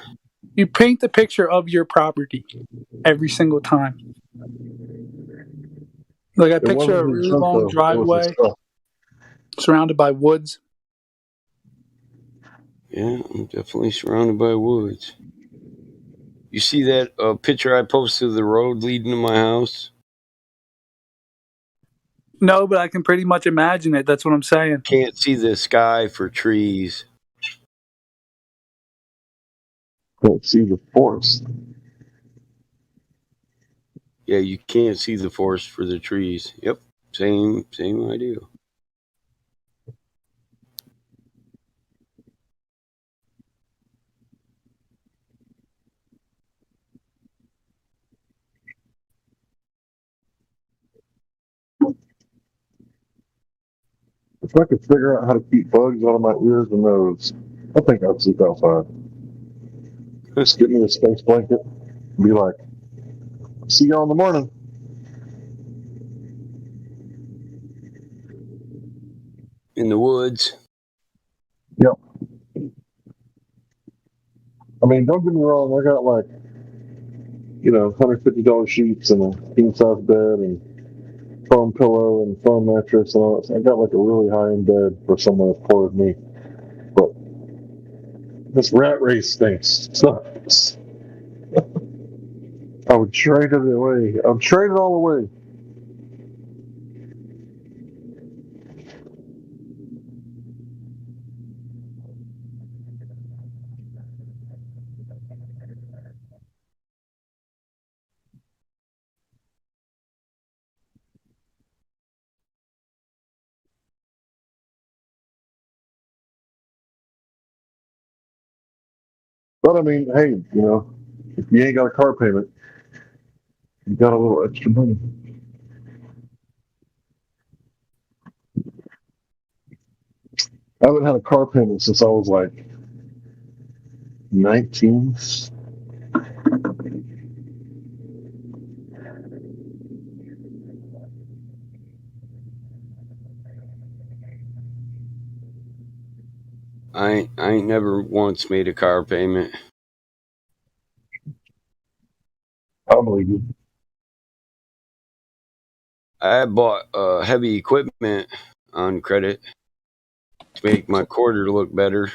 You paint the picture of your property every single time. Like I picture a really long driveway surrounded by woods. Yeah, I'm definitely surrounded by woods. You see that picture I posted of the road leading to my house? No, but I can pretty much imagine it. That's what I'm saying. Can't see the sky for trees. Can't see the forest. Yeah, you can't see the forest for the trees. Yep, same idea. If I could figure out how to keep bugs out of my ears and nose, I think I'd sleep outside. Just get me a space blanket and be like, see y'all in the morning. In the woods. Yep. I mean, don't get me wrong, I got like, $150 sheets and a king size bed and foam pillow and foam mattress and all that. I got like a really high end bed for someone as poor as me. But this rat race stinks. Sucks. I would trade it away. I'd trade it all away. But I mean, hey, if you ain't got a car payment, you got a little extra money. I haven't had a car payment since I was like 19. I ain't never once made a car payment. I believe you. I bought heavy equipment on credit to make my quarter look better.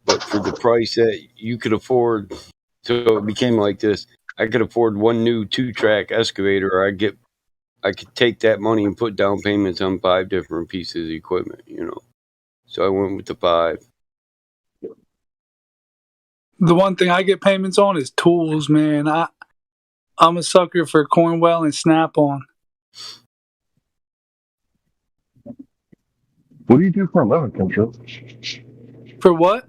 But for the price that you could afford, so it became like this. I could afford one new 2-track excavator, or I could take that money and put down payments on 5 different pieces of equipment, So I went with the 5. The one thing I get payments on is tools, man. I'm a sucker for Cornwell and Snap-on. What do you do for a living, Chemtrail? For what?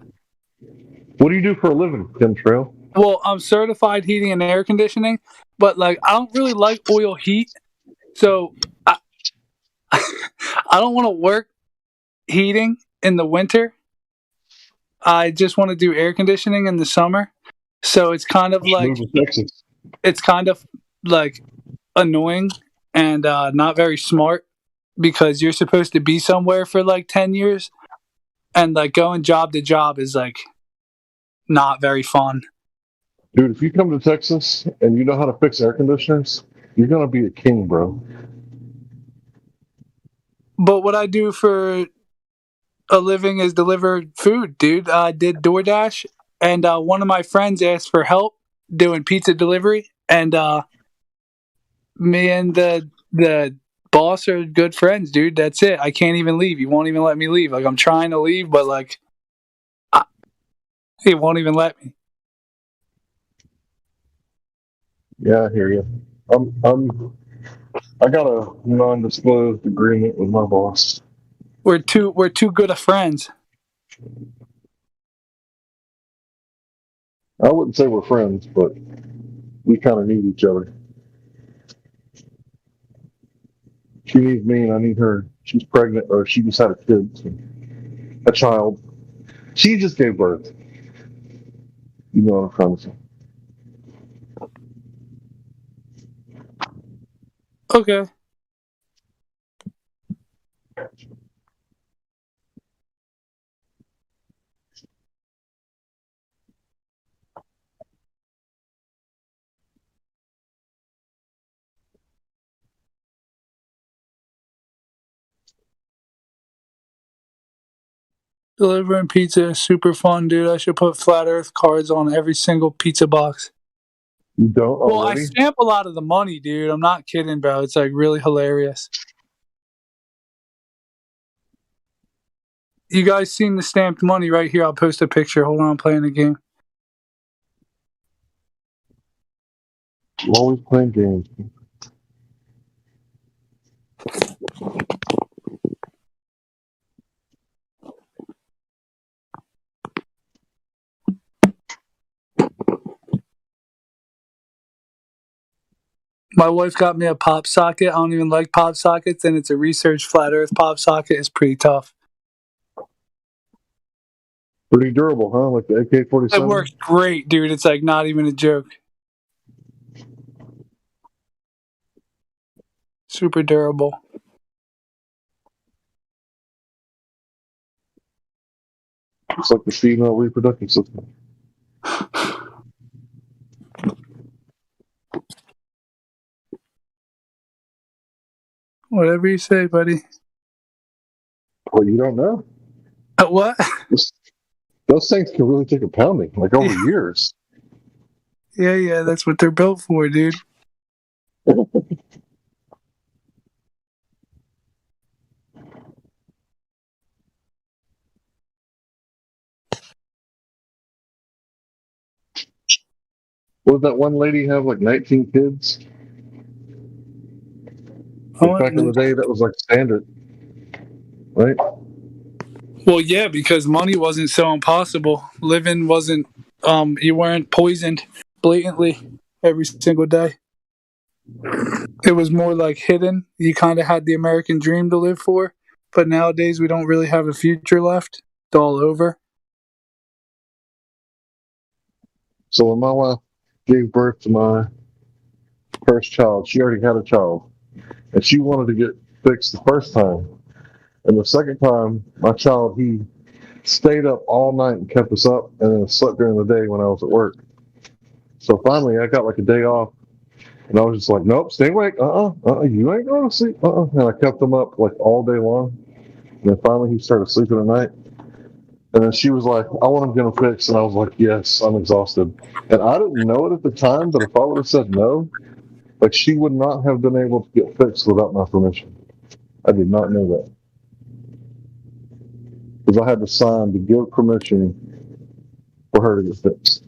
What do you do for a living, Chemtrail? Well, I'm certified heating and air conditioning, but like I don't really like oil heat, so I don't want to work heating in the winter. I just want to do air conditioning in the summer. So it's kind of like annoying and not very smart because you're supposed to be somewhere for like 10 years and like going job to job is like not very fun. Dude, if you come to Texas and you know how to fix air conditioners, you're going to be a king, bro. But what I do for a living is deliver food, dude. I did DoorDash, and one of my friends asked for help doing pizza delivery, and me and the boss are good friends, dude. That's it. I can't even leave. He won't even let me leave. Like, I'm trying to leave, but like, he won't even let me. Yeah, I hear you. I got a non-disclosed agreement with my boss. We're too good of friends. I wouldn't say we're friends, but we kind of need each other. She needs me and I need her. She's pregnant, or she just had a kid, a child. She just gave birth. You know what I'm trying to say. Okay. Delivering pizza is super fun, dude. I should put Flat Earth cards on every single pizza box. You don't Well, I already? stamp a lot of the money, dude. I'm not kidding, bro. It's like really hilarious. You guys seen the stamped money right here? I'll post a picture. Hold on, I'm playing the game. I'm always playing games. My wife got me a pop socket. I don't even like pop sockets, and it's a research Flat Earth pop socket. It's pretty tough. Pretty durable, huh? Like the AK-47? It works great, dude. It's like not even a joke. Super durable. It's like the female reproductive system. Whatever you say, buddy. Well, you don't know. What? Those things can really take a pounding, like over years. Yeah, that's what they're built for, dude. What did that one lady have, like 19 kids? Like back in the day, that was like standard, right? Well, yeah, because money wasn't so impossible. Living wasn't, you weren't poisoned blatantly every single day. It was more like hidden. You kind of had the American dream to live for, but nowadays we don't really have a future left. It's all over. So when my wife gave birth to my first child, she already had a child, and she wanted to get fixed the first time. And the second time, my child, he stayed up all night and kept us up, and then slept during the day when I was at work. So finally, I got like a day off, and I was just like, nope, stay awake. You ain't going to sleep. And I kept him up like all day long. And then finally, he started sleeping at night. And then she was like, I want him getting fixed. And I was like, yes, I'm exhausted. And I didn't know it at the time, but if I would have said no, like she would not have been able to get fixed without my permission. I did not know that. Because I had to sign to give permission for her to get fixed.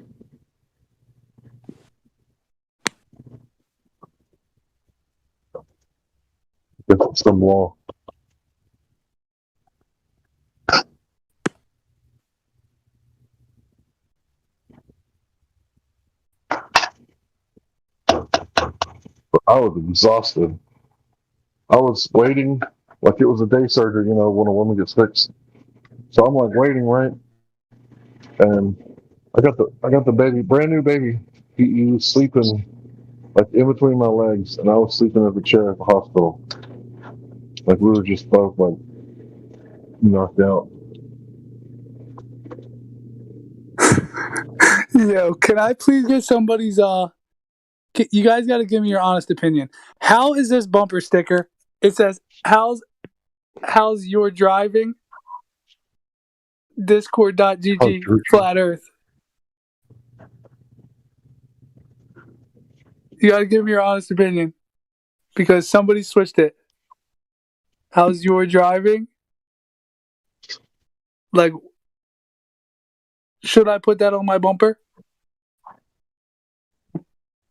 If it's some law. But I was exhausted. I was waiting like it was a day surgery, when a woman gets fixed. So I'm like waiting, right? And I got the baby, brand new baby. He was sleeping like in between my legs, and I was sleeping in the chair at the hospital. Like we were just both like knocked out. Yo, can I please get somebody's you guys got to give me your honest opinion. How is this bumper sticker? It says how's your driving? Discord.gg Flat Earth. You got to give me your honest opinion because somebody switched it. How's your driving? Like, should I put that on my bumper? I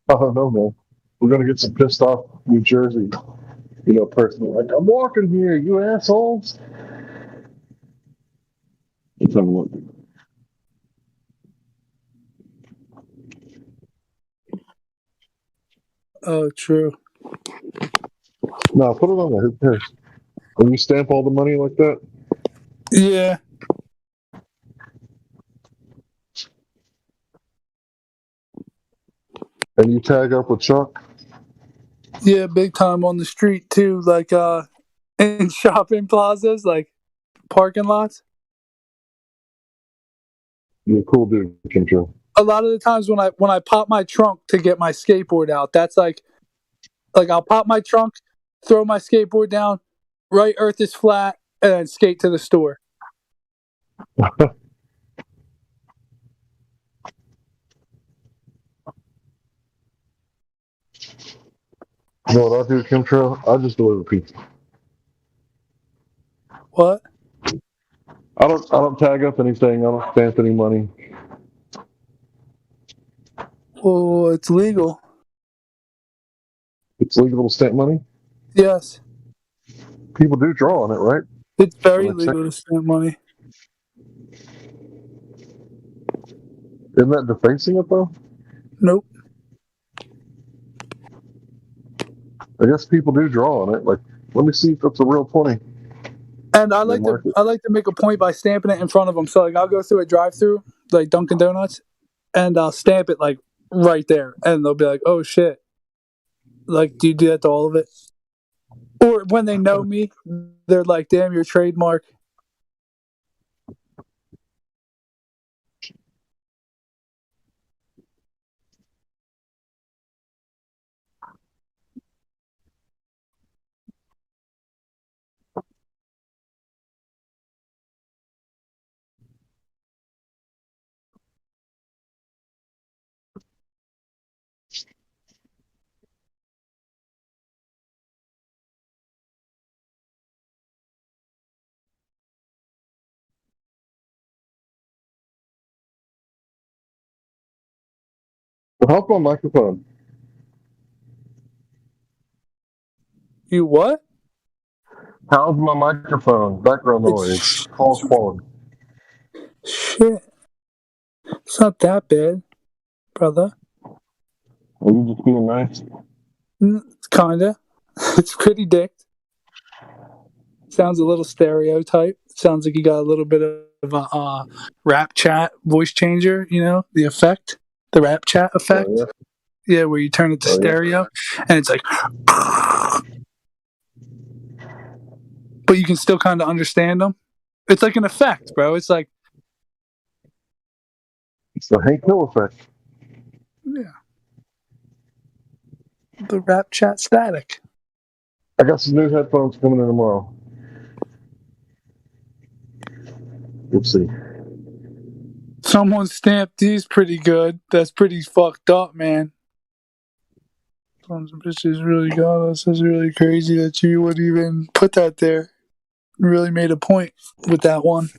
don't know, man. We're gonna get some pissed off New Jersey, person like, I'm walking here, you assholes. Let's have a look. Oh, true. No, put it on there. Who cares? When you stamp all the money like that? Yeah. And you tag up with Chuck? Yeah, big time on the street too, like in shopping plazas, like parking lots. You're a cool dude, Kim. A lot of the times when I pop my trunk to get my skateboard out, that's like I'll pop my trunk, throw my skateboard down, right earth is flat, and then skate to the store. You know what I do, Kimtrail? I just deliver pizza. What? I don't tag up anything. I don't stamp any money. Oh, it's legal. It's legal to stamp money? Yes. People do draw on it, right? It's very legal to stamp money. Isn't that defacing it, though? Nope. I guess people do draw on it. Like, let me see if it's a real 20. And I like to make a point by stamping it in front of them. So like I'll go through a drive-through, like Dunkin' Donuts, and I'll stamp it like right there, and they'll be like, "Oh shit!" Like, do you do that to all of it? Or when they know me, they're like, "Damn, your trademark." How's my microphone? You what? How's my microphone? Background noise. Call quality. Shit. It's not that bad, brother. Are you just being nice? Kinda. It's pretty dicked. Sounds a little stereotype. Sounds like you got a little bit of a rap chat voice changer, the effect, the rap chat effect. Oh, yeah, where you turn it to stereo, and it's like, but you can still kind of understand them. It's like an effect, bro. It's like, it's the Hank Hill effect. Yeah. The rap chat static. I got some new headphones coming in tomorrow. We'll see. Someone stamped these pretty good. That's pretty fucked up, man. Some bitches really got us. That's really crazy that you would even put that there. Really made a point with that one.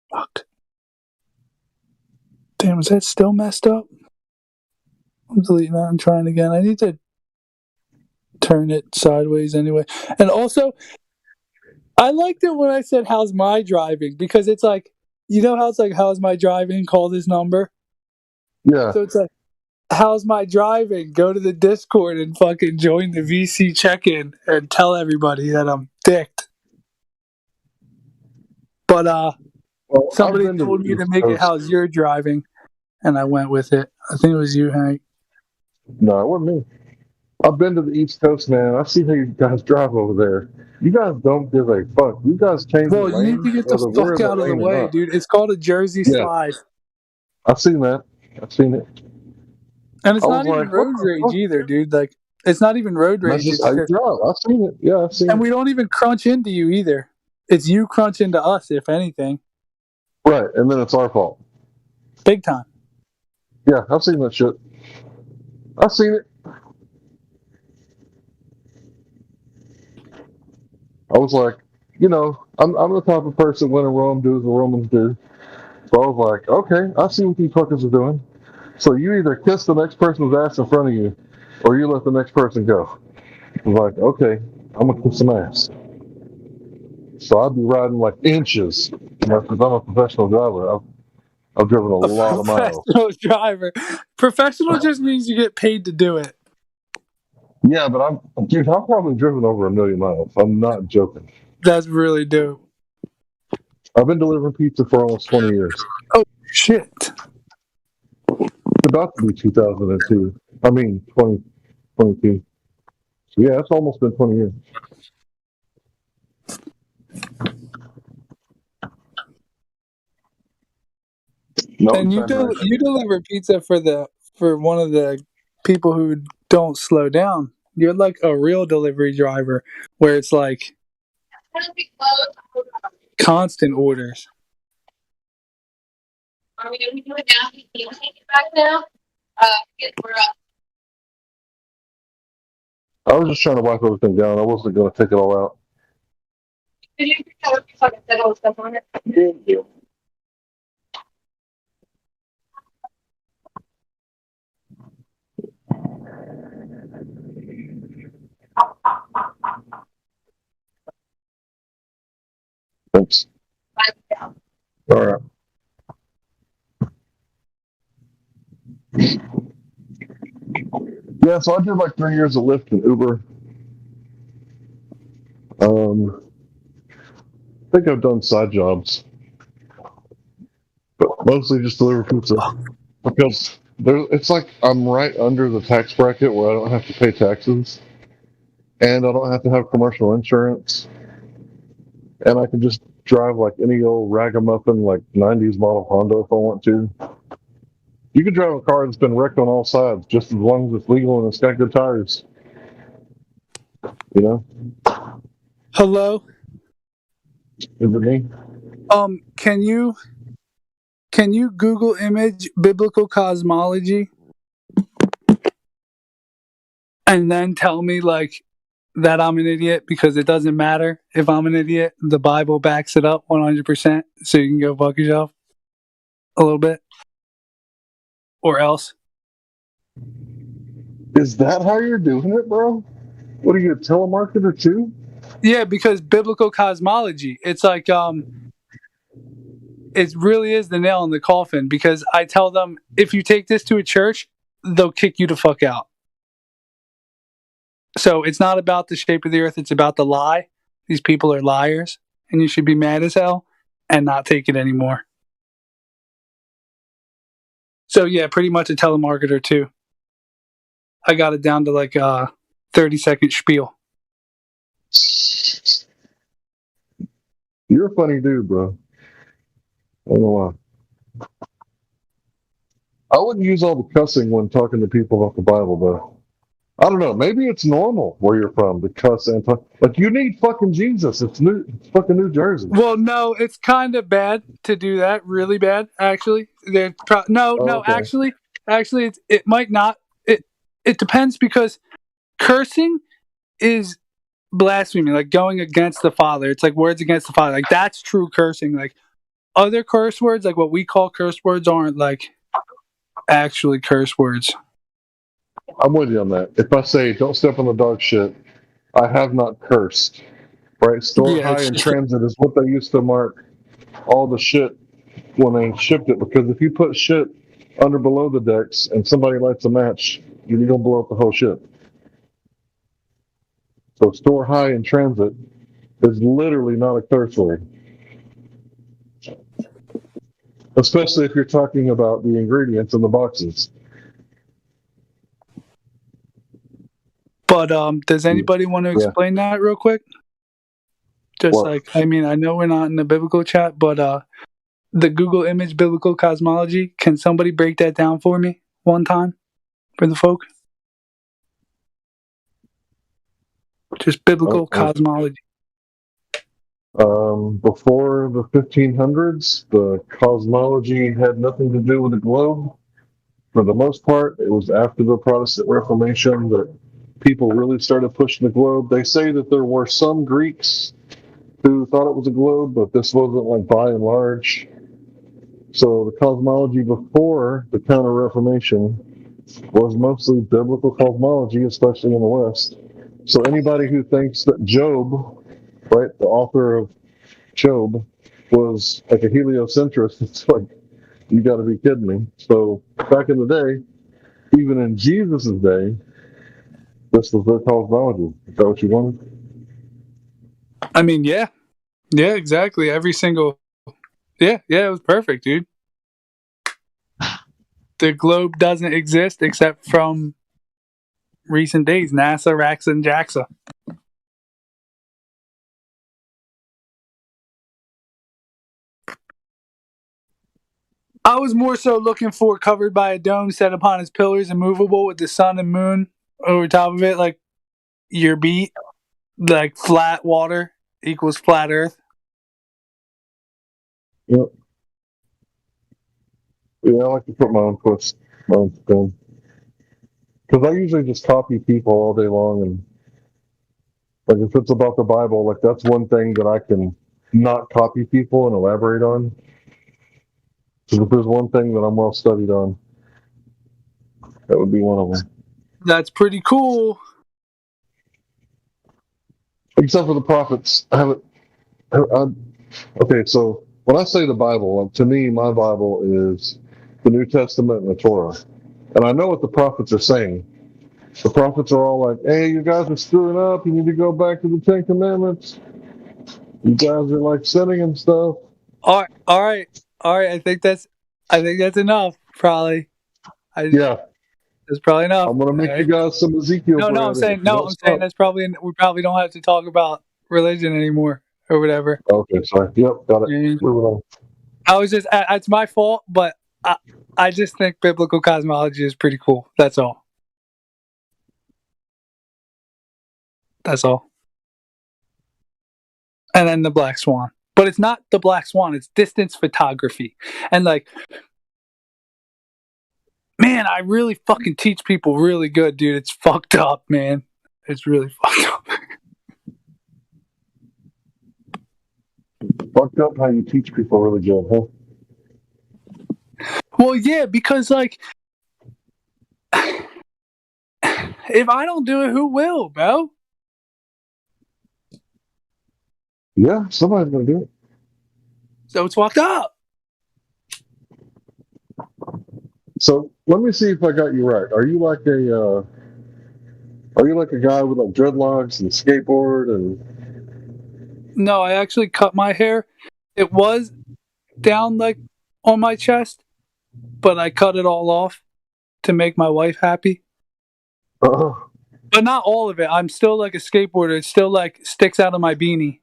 Fuck. Damn, is that still messed up? I'm deleting that and trying again. I need to turn it sideways anyway. And also, I liked it when I said, "How's my driving?" Because it's like, how it's like, "How's my driving?" Call this number. Yeah. So it's like, "How's my driving?" Go to the Discord and fucking join the VC check-in and tell everybody that I'm dicked. But somebody told me to make it "How's your driving?" and I went with it. I think it was you, Hank. No, it wasn't me. I've been to the East Coast, man. I see how you guys drive over there. You guys don't give a fuck. You guys change the lane. You need to get the fuck out of the way, dude. It's called a Jersey slide. I've seen that. I've seen it. And it's not even road rage either, dude. Like, it's not even road rage. That's just how you drive. I've seen it. Yeah, I've seen it. And we don't even crunch into you either. It's you crunch into us, if anything. Right, and then it's our fault. Big time. Yeah, I've seen that shit. I've seen it. I was like, I'm the type of person when in Rome, do as the Romans do. So I was like, okay, I see what these fuckers are doing. So you either kiss the next person's ass in front of you, or you let the next person go. I was like, okay, I'm gonna kiss some ass. So I'd be riding like inches, because I'm a professional driver. I've driven a lot of miles. Professional driver. Professional just means you get paid to do it. Yeah, but I've probably driven over 1 million miles. I'm not joking. That's really dope. I've been delivering pizza for almost 20 years. Oh shit! It's about to be 2002. 2022. So yeah, it's almost been 20 years. No, And you deliver pizza for one of the people who don't slow down. You're like a real delivery driver, where it's like constant orders. Are we going to do it now? Can you take it back now? We're up. I was just trying to wipe everything down. I wasn't going to take it all out. Did you fucking set all the stuff on it? Thank you. Thanks. All right. Yeah, so I did like 3 years of Lyft and Uber. I think I've done side jobs, but mostly just deliver pizza because it's like I'm right under the tax bracket where I don't have to pay taxes, and I don't have to have commercial insurance, and I can just drive like any old ragamuffin like 90s model Honda if I want to. You can drive a car that's been wrecked on all sides just as long as it's legal and it's got good tires. Hello? Is it me? Can you Google image biblical cosmology and then tell me like that I'm an idiot, because it doesn't matter if I'm an idiot. The Bible backs it up 100%, so you can go fuck yourself a little bit. Or else. Is that how you're doing it, bro? What are you, a telemarketer too? Yeah, because biblical cosmology, it's like it really is the nail in the coffin, because I tell them if you take this to a church, they'll kick you the fuck out. So it's not about the shape of the earth, it's about the lie. These people are liars, and you should be mad as hell and not take it anymore. So yeah, pretty much a telemarketer too. I got it down to like a 30-second spiel. You're a funny dude, bro. I don't know why. I wouldn't use all the cussing when talking to people about the Bible, though. I don't know. Maybe it's normal where you're from to cuss and talk. Like, you need fucking Jesus. It's fucking New Jersey. Well, no, it's kind of bad to do that. Really bad, actually. Actually, it might not. It depends, because cursing is blasphemy, like going against the Father. It's like words against the Father. Like, that's true cursing. Like, other curse words, like what we call curse words, aren't like actually curse words. I'm with you on that. If I say, don't step on the dog shit, I have not cursed. Right? Store high in transit is what they used to mark all the shit when they shipped it. Because if you put shit under below the decks and somebody lights a match, you're going to blow up the whole ship. So store high in transit is literally not a curse word. Especially if you're talking about the ingredients in the boxes. But does anybody want to explain that real quick? Just what? Like, I mean, I know we're not in the biblical chat, but the Google image biblical cosmology, can somebody break that down for me one time for the folk? Just biblical cosmology. Before the 1500s, the cosmology had nothing to do with the globe. For the most part, it was after the Protestant Reformation that people really started pushing the globe. They say that there were some Greeks who thought it was a globe, but this wasn't like by and large. So the cosmology before the Counter-Reformation was mostly biblical cosmology, especially in the West. So anybody who thinks that Job, right, the author of Job, was like a heliocentrist, it's like, you got to be kidding me. So back in the day, even in Jesus' day, this was their cosmology. Is that what you wanted? I mean, yeah, exactly. Every single, it was perfect, dude. The globe doesn't exist except from recent days. NASA, Raxa, and JAXA. I was more so looking for covered by a dome set upon its pillars, immovable with the sun and moon over top of it, like your beat, like flat water equals flat Earth. Yep. Yeah, I like to put my own twist, my own spin. Because I usually just copy people all day long, and like if it's about the Bible, like that's one thing that I can not copy people and elaborate on. Because if there's one thing that I'm well studied on, that would be one of them. That's pretty cool. Except for the prophets. Okay, so when I say the Bible, to me, my Bible is the New Testament and the Torah. And I know what the prophets are saying. The prophets are all like, hey, you guys are screwing up. You need to go back to the Ten Commandments. You guys are like sinning and stuff. All right. I think that's enough. Probably. That's probably enough. I'm gonna make you guys some Ezekiel. No, I'm saying that's probably we probably don't have to talk about religion anymore or whatever. Okay, sorry. Yep, got it. Moving on. I was just it's my fault, but I just think biblical cosmology is pretty cool. That's all. And then the Black Swan. But it's not the Black Swan, it's distance photography. And like, man, I really fucking teach people really good, dude. It's fucked up, man. It's really fucked up. Fucked up how you teach people really good, huh? Well, yeah, because like, if I don't do it, who will, bro? Yeah, somebody's gonna do it. So it's fucked up. So let me see if I got you right. Are you like a guy with like dreadlocks and skateboard and? No, I actually cut my hair. It was down like on my chest, but I cut it all off to make my wife happy. But not all of it. I'm still like a skateboarder. It still like sticks out of my beanie.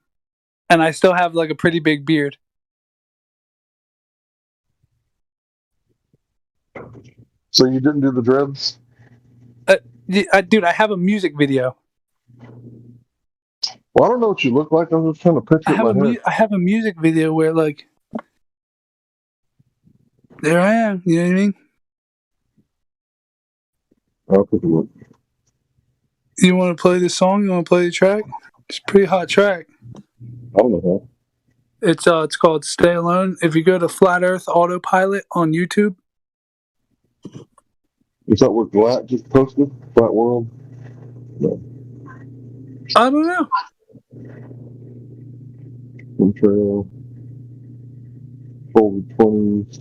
And I still have like a pretty big beard. So you didn't do the dreads? Dude, I have a music video. Well, I don't know what you look like. I'm just trying to picture I have a music video where like, there I am. You know what I mean? I'll take a look. You want to play the song? You want to play the track? It's a pretty hot track. I don't know. It's called Stay Alone. If you go to Flat Earth Autopilot on YouTube. Is that what Glatt just posted? Flat World? No. I don't know. Trail. Forward 20s.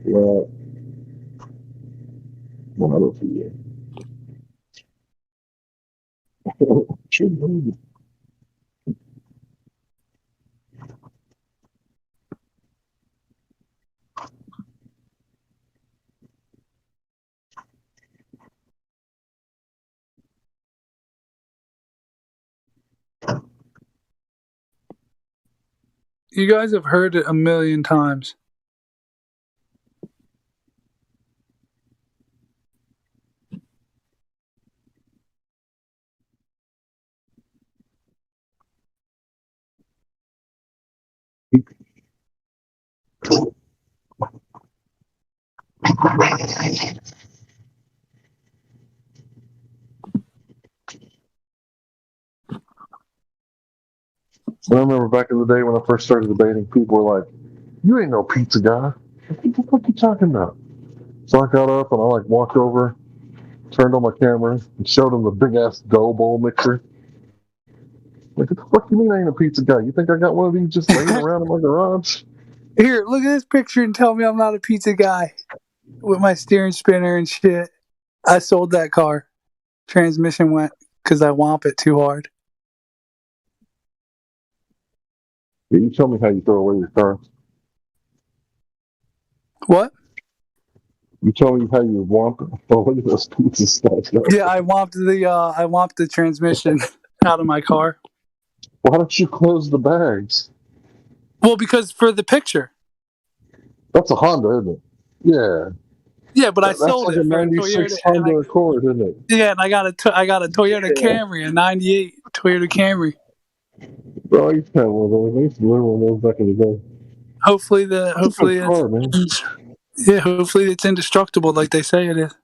Glatt. Well, I don't see it. You guys have heard it a million times. I remember back in the day when I first started debating, people were like, "You ain't no pizza guy. What the fuck you talking about?" So I got up and I walked over, turned on my camera, and showed them the big ass dough bowl mixer. Like, what the fuck you mean I ain't a pizza guy? You think I got one of these just laying around in my garage? Here, look at this picture and tell me I'm not a pizza guy with my steering spinner and shit. I sold that car. Transmission went because I womp it too hard. Yeah, you tell me how you throw away your car. What? You tell me how you want it. Oh, look at those pizza stuff. Yeah, I womped the transmission out of my car. Why don't you close the bags? Well, because for the picture. That's a Honda, isn't it? Yeah. Yeah, but I That's sold like it a for a 96 Toyota. Honda Accord, isn't it? Yeah, and I got a Toyota Camry, a '98 Toyota Camry. Bro, I used to have one of those. I used to live one of those back in the day. Hopefully it's indestructible like they say it is.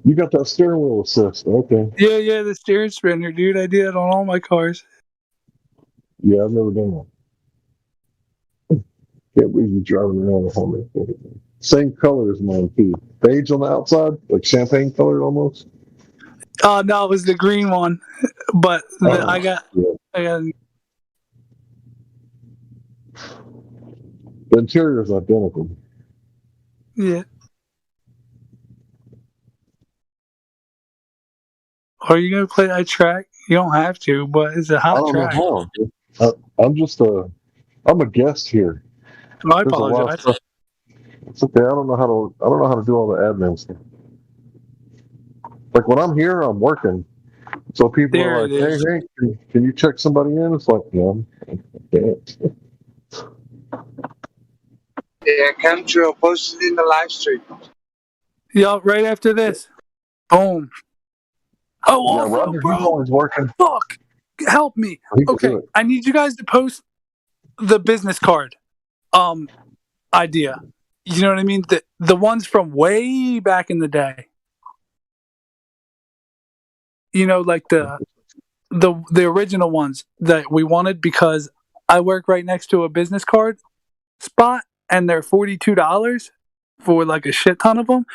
You got that steering wheel assist, okay? Yeah, the steering spinner, dude. I do that on all my cars. Yeah, I've never done that. Can't believe you driving around with Honda. Same color as mine too. Beige on the outside, like champagne colored almost. No, it was the green one, but I got. The interior is identical. Yeah. Are you gonna play that track? You don't have to, but it's a hot track. I don't know how. I'm a guest here. I apologize. It's okay. I don't know how to do all the admin stuff. Like when I'm here, I'm working. So people are like, "Hey, can you check somebody in?" It's like, no, I can't. Yeah, come to or post it in the live stream. Yeah, right after this. Boom. Oh, Yeah, also, Roger, bro, he's always working. fuck, help me. Okay, I need you guys to post the business card, idea. You know what I mean? The ones from way back in the day. You know, like the original ones that we wanted, because I work right next to a business card spot and they're $42 for like a shit ton of them.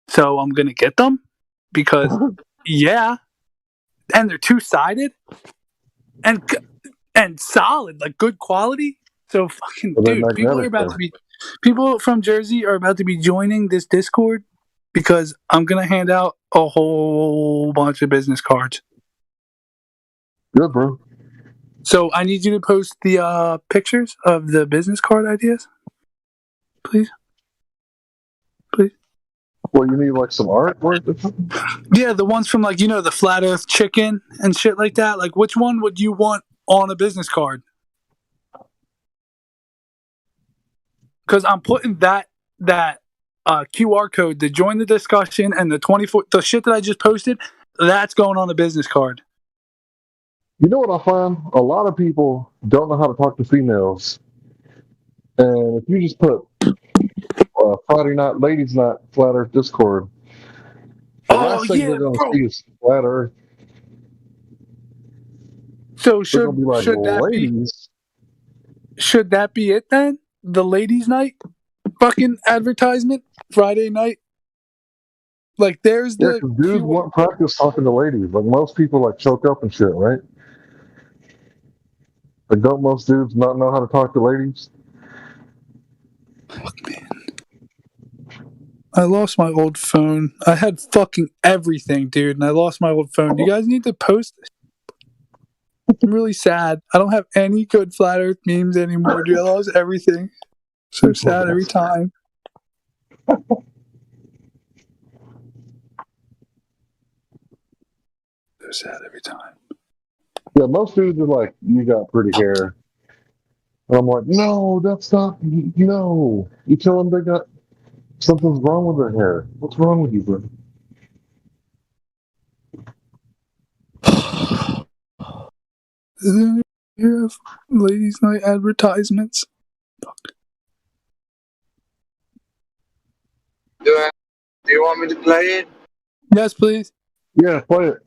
So I'm gonna get them because yeah, and they're two-sided and solid, like good quality. So fucking dude, people from Jersey are about to be joining this Discord because I'm gonna hand out a whole bunch of business cards. Good, bro. So I need you to post the pictures of the business card ideas, please. Well, you need like some artwork or something? Yeah, the ones from like, you know, the Flat Earth Chicken and shit like that. Like, which one would you want on a business card? Because I'm putting that QR code to join the discussion and the shit that I just posted, that's going on a business card. You know what I find? A lot of people don't know how to talk to females. And if you just put Friday night, ladies night, Flat Earth Discord, the last thing they're going to see is Flat Earth. So should that be it then? The ladies night fucking advertisement Friday night? Like there's the dudes want practice talking to ladies. Like most people like choke up and shit, right? Like don't most dudes not know how to talk to ladies? Fuck, man. I lost my old phone. I had fucking everything, dude, and I lost my old phone. You guys need to post this. I'm really sad. I don't have any good Flat Earth memes anymore, dude. I lost everything. So sad every time. So sad every time. Yeah, most dudes are like, you got pretty hair. And I'm like, no, that's not, no. You tell them they got, something's wrong with their hair. What's wrong with you, bro? You have ladies' night advertisements. Fuck. Do you want me to play it? Yes, please. Yeah, play it.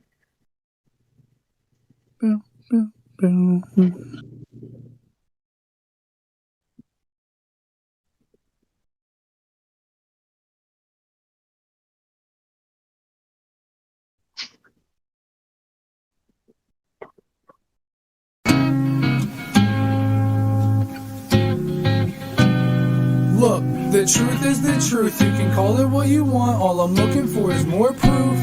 truth is the truth. You can call it what you want. All I'm looking for is more proof.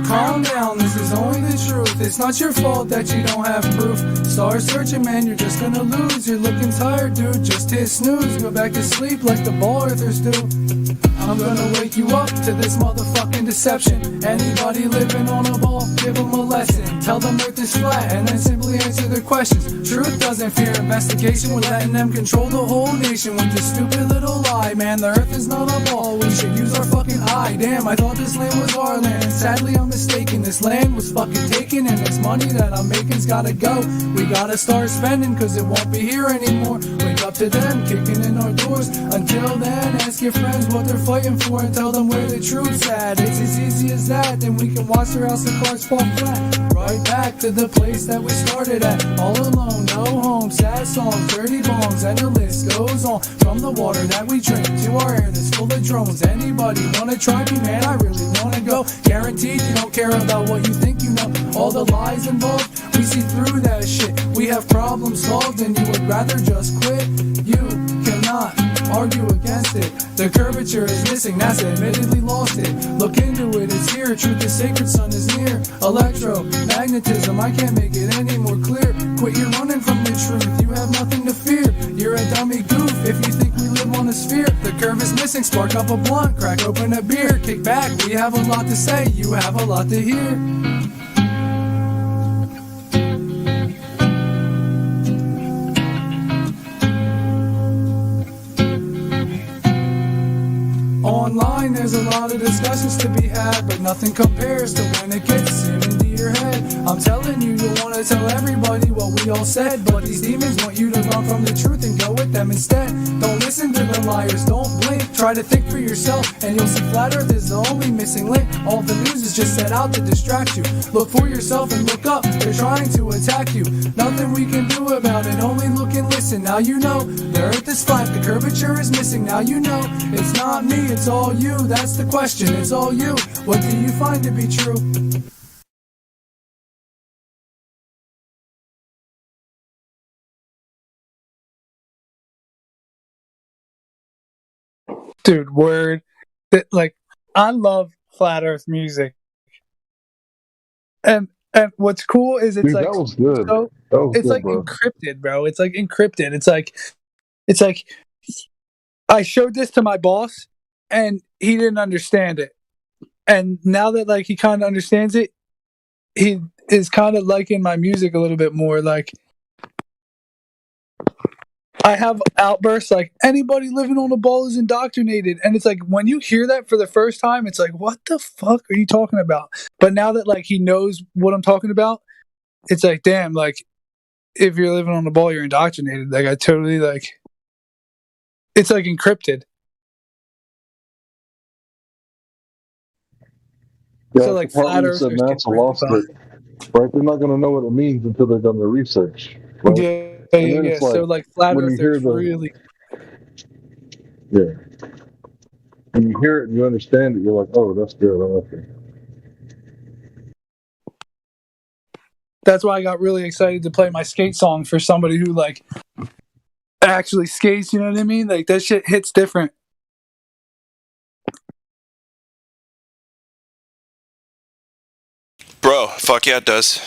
Calm down, this is only the truth. It's not your fault that you don't have proof. Start searching, man, you're just gonna lose. You're looking tired, dude, just hit snooze. Go back to sleep like the ball earthers do. I'm gonna wake you up to this motherfucking deception. Anybody living on a ball, give them a lesson. Tell them earth is flat and then simply answer their questions. Truth doesn't fear investigation. We're letting them control the whole nation with this stupid little lie. Man, the earth is not a ball, we should use our fucking eye. Damn, I thought this land was our land. Sadly, I'm mistaken. This land was fucking taken, and this money that I'm making's gotta go. We gotta start spending, cause it won't be here anymore. Wake up to them, kicking in our doors. Until then, ask your friends what they're fighting for and tell them where the truth's at. It's as easy as that, then we can watch their house the cards fall flat. Right back to the place that we started at. All alone, no home, sad songs, dirty bones, and the list goes on. From the water that we drink to our air that's full of drones. Anybody wanna try me, man? I really wanna go. Guaranteed you don't care about what you think you know. All the lies involved, we see through that shit. We have problems solved and you would rather just quit. You cannot argue against it. The curvature is missing, NASA admittedly lost it. Look into it, it's here. Truth is sacred, sun is near. Electromagnetism, I can't make it any more clear. Quit your running from the truth, you have nothing to fear. You're a dummy goof if you think we live on a sphere. The curve is missing, spark up a blunt, crack open a beer. Kick back, we have a lot to say, you have a lot to hear. Online, there's a lot of discussions to be had, but nothing compares to when it gets into your head. I'm telling you, you want to tell everybody what we all said, but these demons want you to run from the truth and go with them instead. Don't listen to the liars, don't blink. Try to think for yourself, and you'll see flat earth is the only missing link. All the news is just set out to distract you. Look for yourself and look up, they're trying to attack you. Nothing we can do about it, only look and listen. Now you know, the earth is flat, the curvature is missing. Now you know, it's not me, it's all you. That's the question, it's all you. What do you find to be true? Dude, word. Like, I love flat earth music. And what's cool is it's Dude, like that was good. So, That was it's good, like bro. encrypted, bro. It's like encrypted. It's like I showed this to my boss and he didn't understand it. And now that like he kind of understands it, he is kind of liking my music a little bit more. Like, I have outbursts like anybody living on a ball is indoctrinated, and it's like when you hear that for the first time, it's like, what the fuck are you talking about? But now that like he knows what I'm talking about, it's like, damn, like if you're living on a ball, you're indoctrinated. Like I totally like, it's like encrypted. Yeah, So like the problem flat is that earthers get NASA lost it. Right? They're not going to know what it means until they've done their research. Right? Yeah, And yeah, then yeah. it's like, So like flat when you hear earthers the, really. yeah. When you hear it and you understand it, you're like, oh, that's good. I like it. That's why I got really excited to play my skate song for somebody who like actually skates. You know what I mean? Like that shit hits different. Bro, fuck yeah, it does.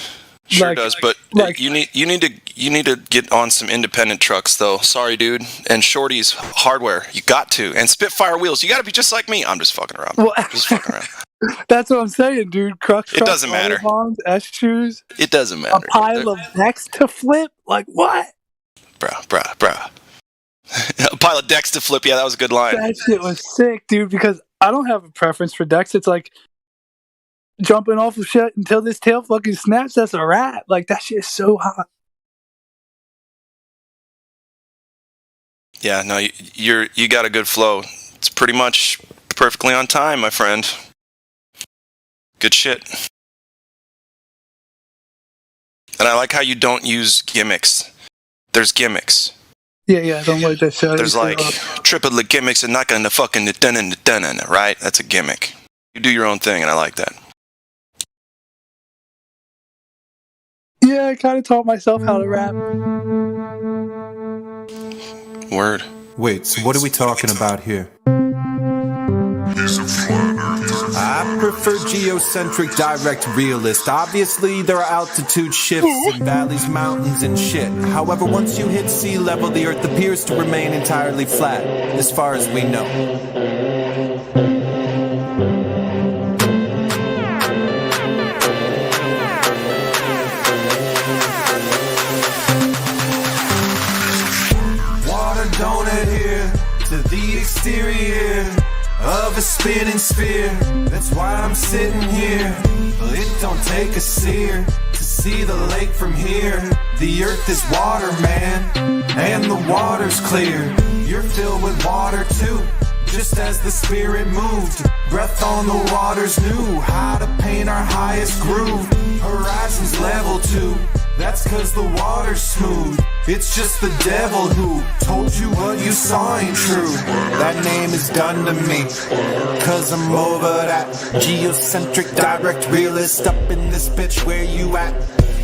Sure Like- does, but like- you need to get on some independent trucks though. Sorry, dude. And Shorty's hardware, you got to. And Spitfire wheels, you got to be just like me. I'm just fucking around. Well, Just fucking around. That's what I'm saying, dude. Crux, It doesn't matter. Bonds, S shoes, It doesn't a matter. pile of decks to flip. Like what? Bruh. A pile of decks to flip. Yeah, that was a good line. That shit was sick, dude. Because I don't have a preference for decks. It's like jumping off of shit until this tail fucking snaps. That's a rat. Like that shit is so hot. Yeah, no, you got a good flow. It's pretty much perfectly on time, my friend. Good shit. And I like how you don't use gimmicks. There's gimmicks. Yeah. I don't like that shit. There's like triplet gimmicks and not gonna fucking right? That's a gimmick. You do your own thing, and I like that. Yeah, I kind of taught myself how to rap. Word. Wait, so what are we talking about here? I prefer geocentric direct realist. Obviously, there are altitude shifts and valleys, mountains, and shit. However, once you hit sea level, the Earth appears to remain entirely flat, as far as we know. Water don't adhere to the exterior of a spinning sphere. That's why I'm sitting here. It don't take a seer to see the lake from here. The earth is water, man, and the water's clear. You're filled with water too, just as the spirit moved. Breath on the waters knew how to paint our highest groove. Horizons level too, that's cause the water's smooth. It's just the devil who told you what you saw ain't true. That name is done to me, cause I'm over that. Geocentric direct realist up in this bitch, where you at?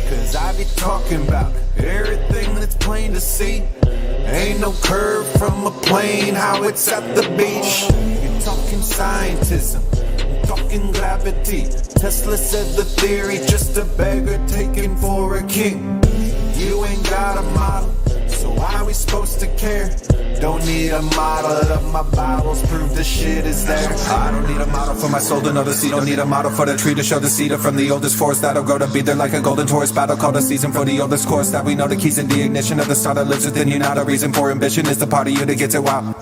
Cause I be talking about everything that's plain to see. Ain't no curve from a plane, how it's at the beach. You're talking scientism, talking gravity. Tesla said the theory, just a beggar taken for a king. You ain't got a model, so why we supposed to care? Don't need a model of my Bibles, prove the shit is there. I don't need a model for my soul to know the seed. Don't need a model for the tree to show the cedar from the oldest forest that'll grow to be there like a golden Taurus battle called a season for the oldest course that we know the keys in the ignition of the star that lives within you. Not a reason for ambition, is the part of you that gets it. Wow.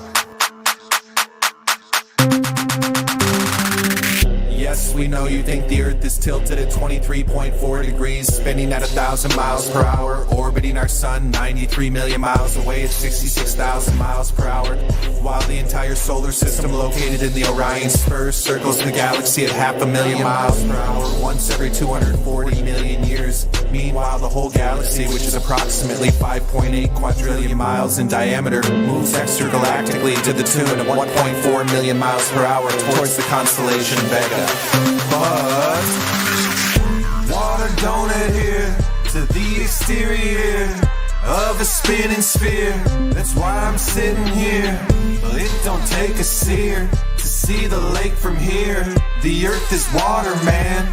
Yes, we know you think the earth is tilted at 23.4 degrees, spinning at 1,000 miles per hour, orbiting our sun 93 million miles away at 66,000 miles per hour, while the entire solar system located in the Orion Spur circles the galaxy at 500,000 miles per hour once every 240 million years. Meanwhile, the whole galaxy, which is approximately 5.8 quadrillion miles in diameter, moves extragalactically to the tune of 1.4 million miles per hour towards the constellation Vega. But water don't adhere to the exterior of a spinning sphere. That's why I'm sitting here. It don't take a seer to see the lake from here. The earth is water, man,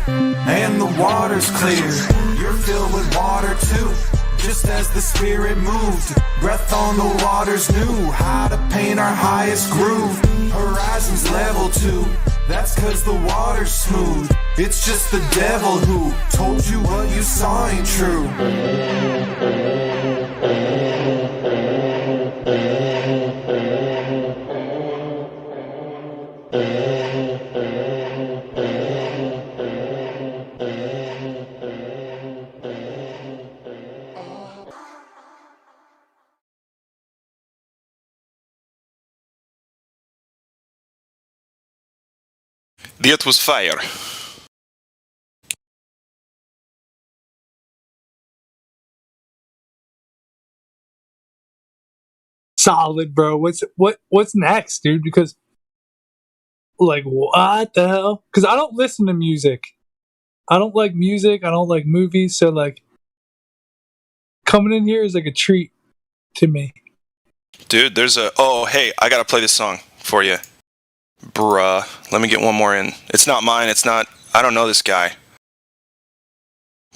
and the water's clear. You're filled with water too, just as the spirit moved. Breath on the waters knew how to paint our highest groove. Horizons level too, that's cause the water's smooth. It's just the devil who told you what you saw ain't true. The earth was fire. Solid, bro. What's next, dude? Because, like, what the hell? Because I don't listen to music. I don't like music. I don't like movies. So, like, coming in here is like a treat to me. Dude, there's a... Oh, hey, I gotta play this song for you. Bruh. Let me get one more in. It's not mine. It's not... I don't know this guy.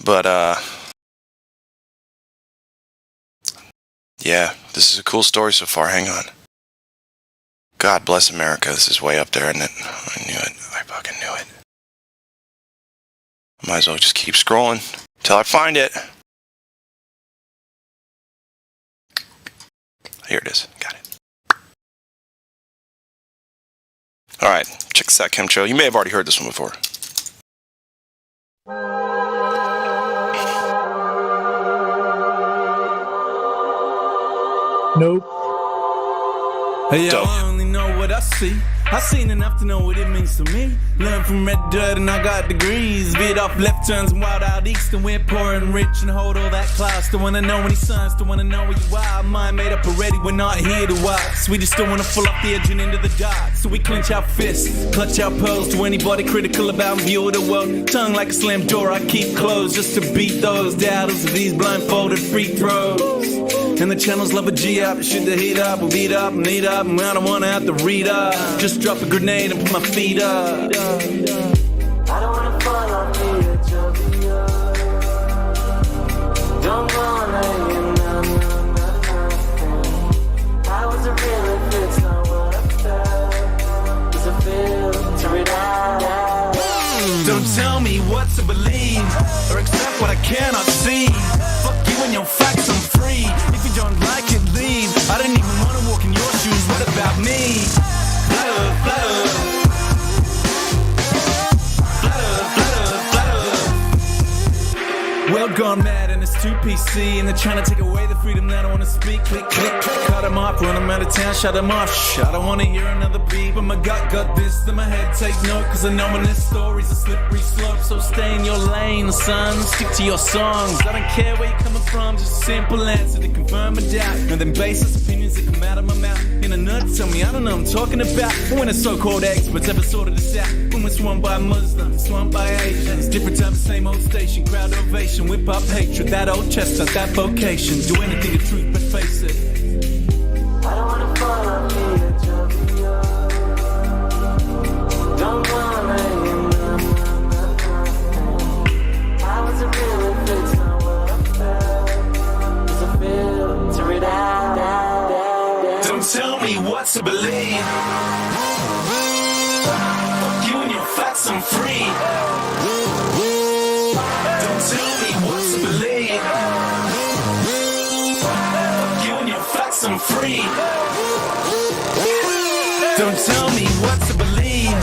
But, yeah, this is a cool story so far. Hang on. God bless America. This is way up there, isn't it? I knew it. I fucking knew it. Might as well just keep scrolling till I find it. Here it is. Got it. Alright, check this out, Chemtrail. You may have already heard this one before. Nope. Hey, I only know what I see. I seen enough to know what it means to me. Learned from red dirt and I got degrees. Veered off left turns and wild out east and went poor and rich and hold all that class. Still wanna know any sons, still wanna know where you are. Mind made up already, we're not here to watch. We just still wanna fall off the edge and into the dark. So we clench our fists, clutch our pearls to anybody critical about view of the world. Tongue like a slammed door I keep closed just to beat those doubters of these blindfolded free throws. And the channels love a G up, shit to heat up, beat up, need up, and I don't wanna have to read up. Just drop a grenade and put my feet up. I don't wanna fall off the edge of the earth. Don't wanna hear nothing. I wasn't real if it's not what I felt. Cause I filter it out. Don't tell me what to believe or accept what I cannot see. Fuck you and your facts, I'm free. If you don't like it, leave. I didn't even want to walk in your shoes. What about me? Flutter, flutter. Well gone mad and it's too PC. And they're trying to take away the freedom that I want to speak. Click, click, click, cut them off, run them out of town, shut them off. Shh, I don't want to hear another beat. But my gut got this, then my head take note. Cause I know when this story's a slippery slope. So stay in your lane, son, stick to your songs. I don't care where you're coming from, just a simple answer to confirm a doubt. And then baseless opinions that come out of my mouth. In a nut, tell me I don't know what I'm talking about. But when the so-called experts ever sorted this out. When we're swamped by Muslims, swamped by Asians. Different time, same old station, crowd ovation. Whip up hatred, that old chestnut, that vocation. Do anything to truth but face it. I don't wanna fall off the edge of the earth. Don't wanna hear nothing. I wasn't real if it's not what I felt. Cause I filter it out. Don't tell me what to believe. Fuck you and your facts, I'm free. Don't tell me what to believe. Fuck you and your facts, I'm free. Don't tell me what to believe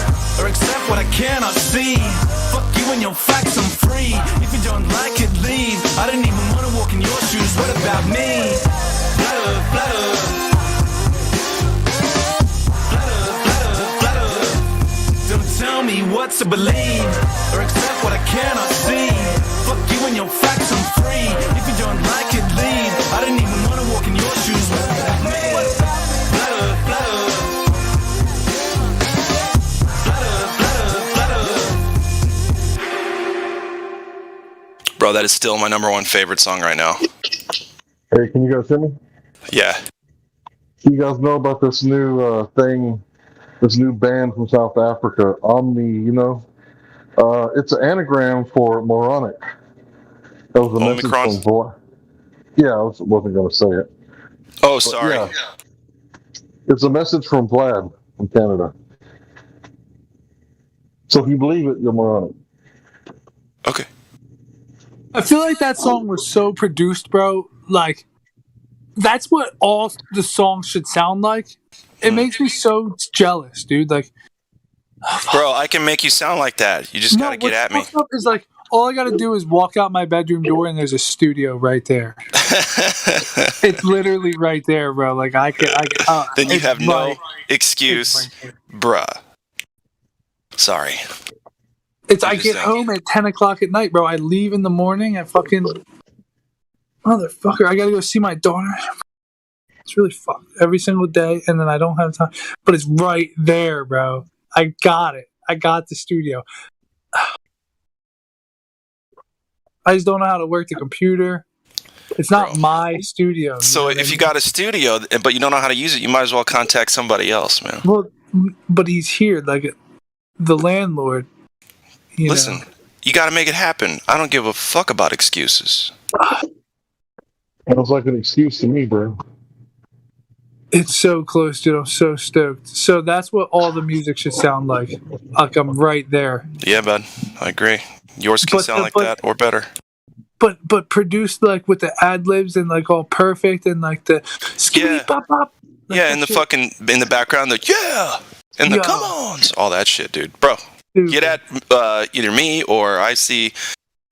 or accept what I cannot see. Fuck you and your facts, I'm free. If you don't like it, leave. I didn't even want to walk in your shoes. What about me? Flutter, flutter. Don't tell me what to believe or accept what I cannot see. Fuck you and your facts, I'm free. If you don't like it, leave. I didn't even want to walk in your shoes. What about me? Flutter, flutter. Bro, that is still my number one favorite song right now. Hey, can you guys hear me? Yeah. You guys know about this new thing, this new band from South Africa, Omni, you know? It's an anagram for moronic. That was a Omicron? message from Yeah, I wasn't going to say it. Oh, But, sorry. yeah. It's a message from Vlad from Canada. So if you believe it, you're moronic. Okay. I feel like that song was so produced, bro. Like, that's what all the songs should sound like. It makes me so jealous, dude. Like, Bro, I can make you sound like that. You just gotta get at me. what's up is like, all I gotta do is walk out my bedroom door and there's a studio right there. It's literally right there, bro. Like, I can. Then you it's have no right- excuse, bruh. Sorry. It's I get home at 10 o'clock at night, bro. I leave in the morning at fucking motherfucker. I gotta go see my daughter. It's really fucked every single day, and then I don't have time. But it's right there, bro. I got it. I got the studio. I just don't know how to work the computer. It's not my studio. So if you got a studio, but you don't know how to use it, you might as well contact somebody else, man. Well, but he's here, like the landlord. Listen, you got to make it happen. I don't give a fuck about excuses. Sounds like an excuse to me, bro. It's so close, dude. I'm so stoked. So that's what all the music should sound like. Like I'm right there. Yeah, bud. I agree. Yours can sound like that or better. But produced like with the ad libs and like all perfect and like the Yeah. bop bop. Yeah, and the fucking in the background, the yeah, and the Yo. come ons, all that shit, dude. Bro, get at either me or I see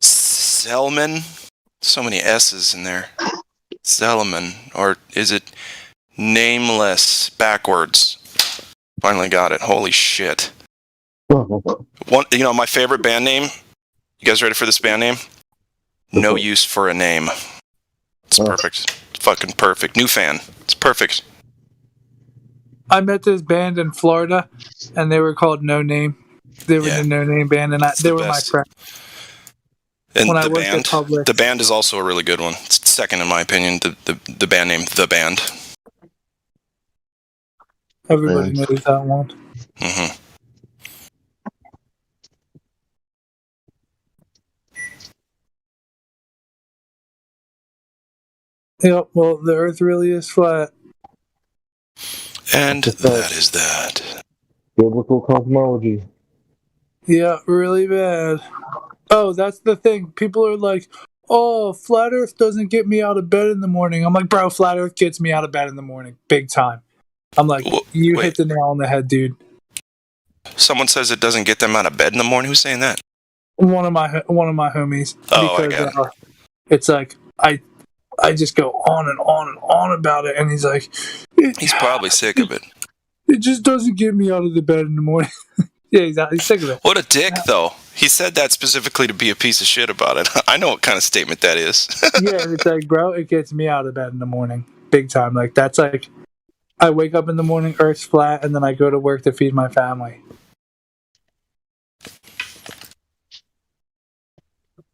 Selman. So many S's in there. Selman, or is it Nameless backwards? Finally got it. Holy shit. One, my favorite band name. You guys ready for this band name? No Use for a Name. It's perfect. It's fucking perfect. New fan. It's perfect. I met this band in Florida, and they were called No Name. They were the No Name band, and they were my friends. And when I the worked at band, Publix. the band is also a really good one. It's second in my opinion. The band name The Band. Everybody knows that one. Mm-hmm. Yep. Well, the Earth really is flat. And that is that. Biblical cosmology. Yeah, really bad. Oh, that's the thing. People are like, "Oh, flat Earth doesn't get me out of bed in the morning." I'm like, "Bro, flat Earth gets me out of bed in the morning, big time." I'm like, "You hit the nail on the head, dude." Someone says it doesn't get them out of bed in the morning. Who's saying that? One of my homies. Oh, I got it. It's like I just go on and on and on about it, and he's like, He's probably sick of it. "It just doesn't get me out of the bed in the morning." Yeah, he's sick of it. What a dick, though. He said that specifically to be a piece of shit about it. I know what kind of statement that is. Yeah, it's like, bro, it gets me out of bed in the morning, big time. Like, that's like, I wake up in the morning, Earth's flat, and then I go to work to feed my family.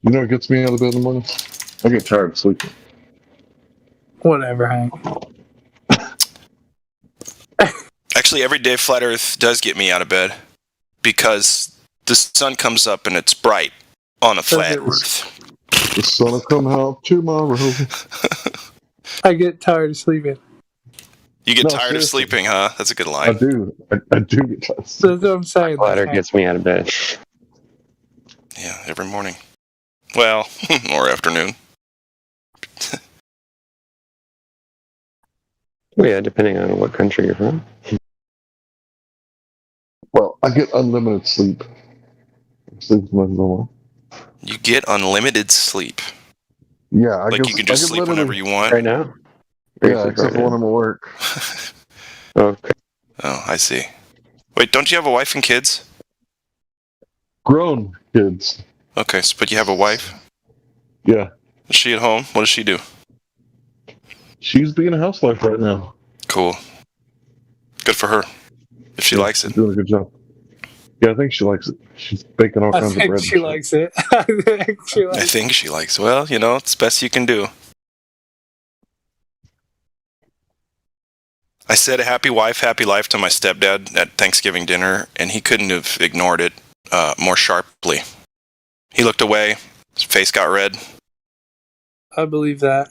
You know what gets me out of bed in the morning? I get tired of sleeping. Whatever, Hank. Actually, every day Flat Earth does get me out of bed because the sun comes up and it's bright on a flat Earth. The sun will come out tomorrow. I get tired of sleeping. You get tired of sleeping, huh? That's a good line. I do. I do get tired of sleeping. That's what I'm saying. Flat Earth gets me out of bed. Yeah, every morning. Well, or afternoon. Well, yeah, depending on what country you're from. Well, I get unlimited sleep. Sleep much more. You get unlimited sleep. Yeah, like you can just sleep whenever you want. Right now. Yeah, except for when I'm at work. Okay. Oh, I see. Wait, don't you have a wife and kids? Grown kids. Okay, but you have a wife? Yeah. Is she at home? What does she do? She's being a housewife right now. Cool. Good for her. If she likes it. She's doing a good job. Yeah, I think she likes it. She's baking all kinds of bread. I think she likes it. I think she likes it. Well, you know, it's the best you can do. I said a happy wife, happy life to my stepdad at Thanksgiving dinner, and he couldn't have ignored it more sharply. He looked away. His face got red. I believe that.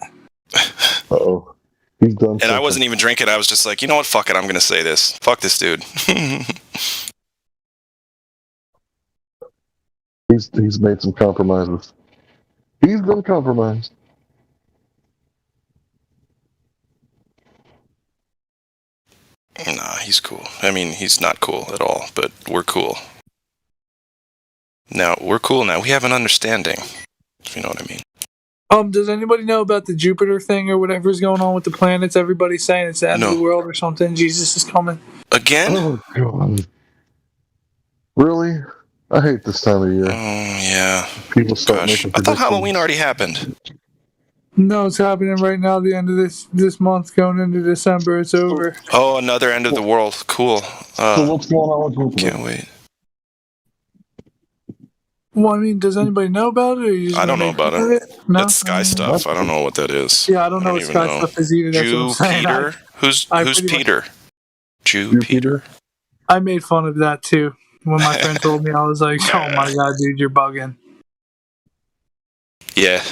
Uh-oh. He's done. And I wasn't even drinking. I was just like, you know what? Fuck it. I'm going to say this. Fuck this dude. He's made some compromises. He's been compromised. Nah, he's cool. I mean, he's not cool at all, but we're cool. Now, we're cool now. We have an understanding. If you know what I mean. Does anybody know about the Jupiter thing or whatever's going on with the planets? Everybody's saying it's the end of the world or something. Jesus is coming. Again? Oh, God. Really? I hate this time of year. Yeah. People start making I thought Halloween already happened. No, it's happening right now, the end of this month, going into December. It's over. Oh, another end of the world. Cool. So what's going on with Jupiter? Can't wait. Well, I mean, does anybody know about it? Or you just I don't know about it. No? That's sky stuff. I don't know what that is. Yeah, I don't know what sky stuff is either. That's what I'm saying. Peter? Who's Peter? Peter? I made fun of that too. When my friend told me, I was like, oh my God, dude, you're bugging. Yeah.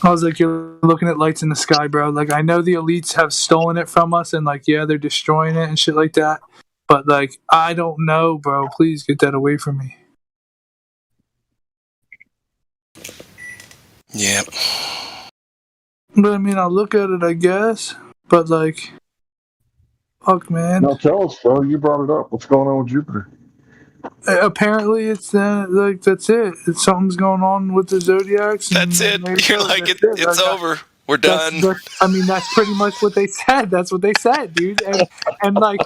I was like, you're looking at lights in the sky, bro. Like, I know the elites have stolen it from us and, like, yeah, they're destroying it and shit like that. But, like, I don't know, bro. Please get that away from me. Yep. But, I mean, I'll look at it, I guess. But, like, fuck, man. Now tell us, bro. You brought it up. What's going on with Jupiter? Apparently, it's like that's it. Something's going on with the zodiacs. That's it. You're like it's over. We're done. I mean, that's pretty much what they said. That's what they said, dude. And like,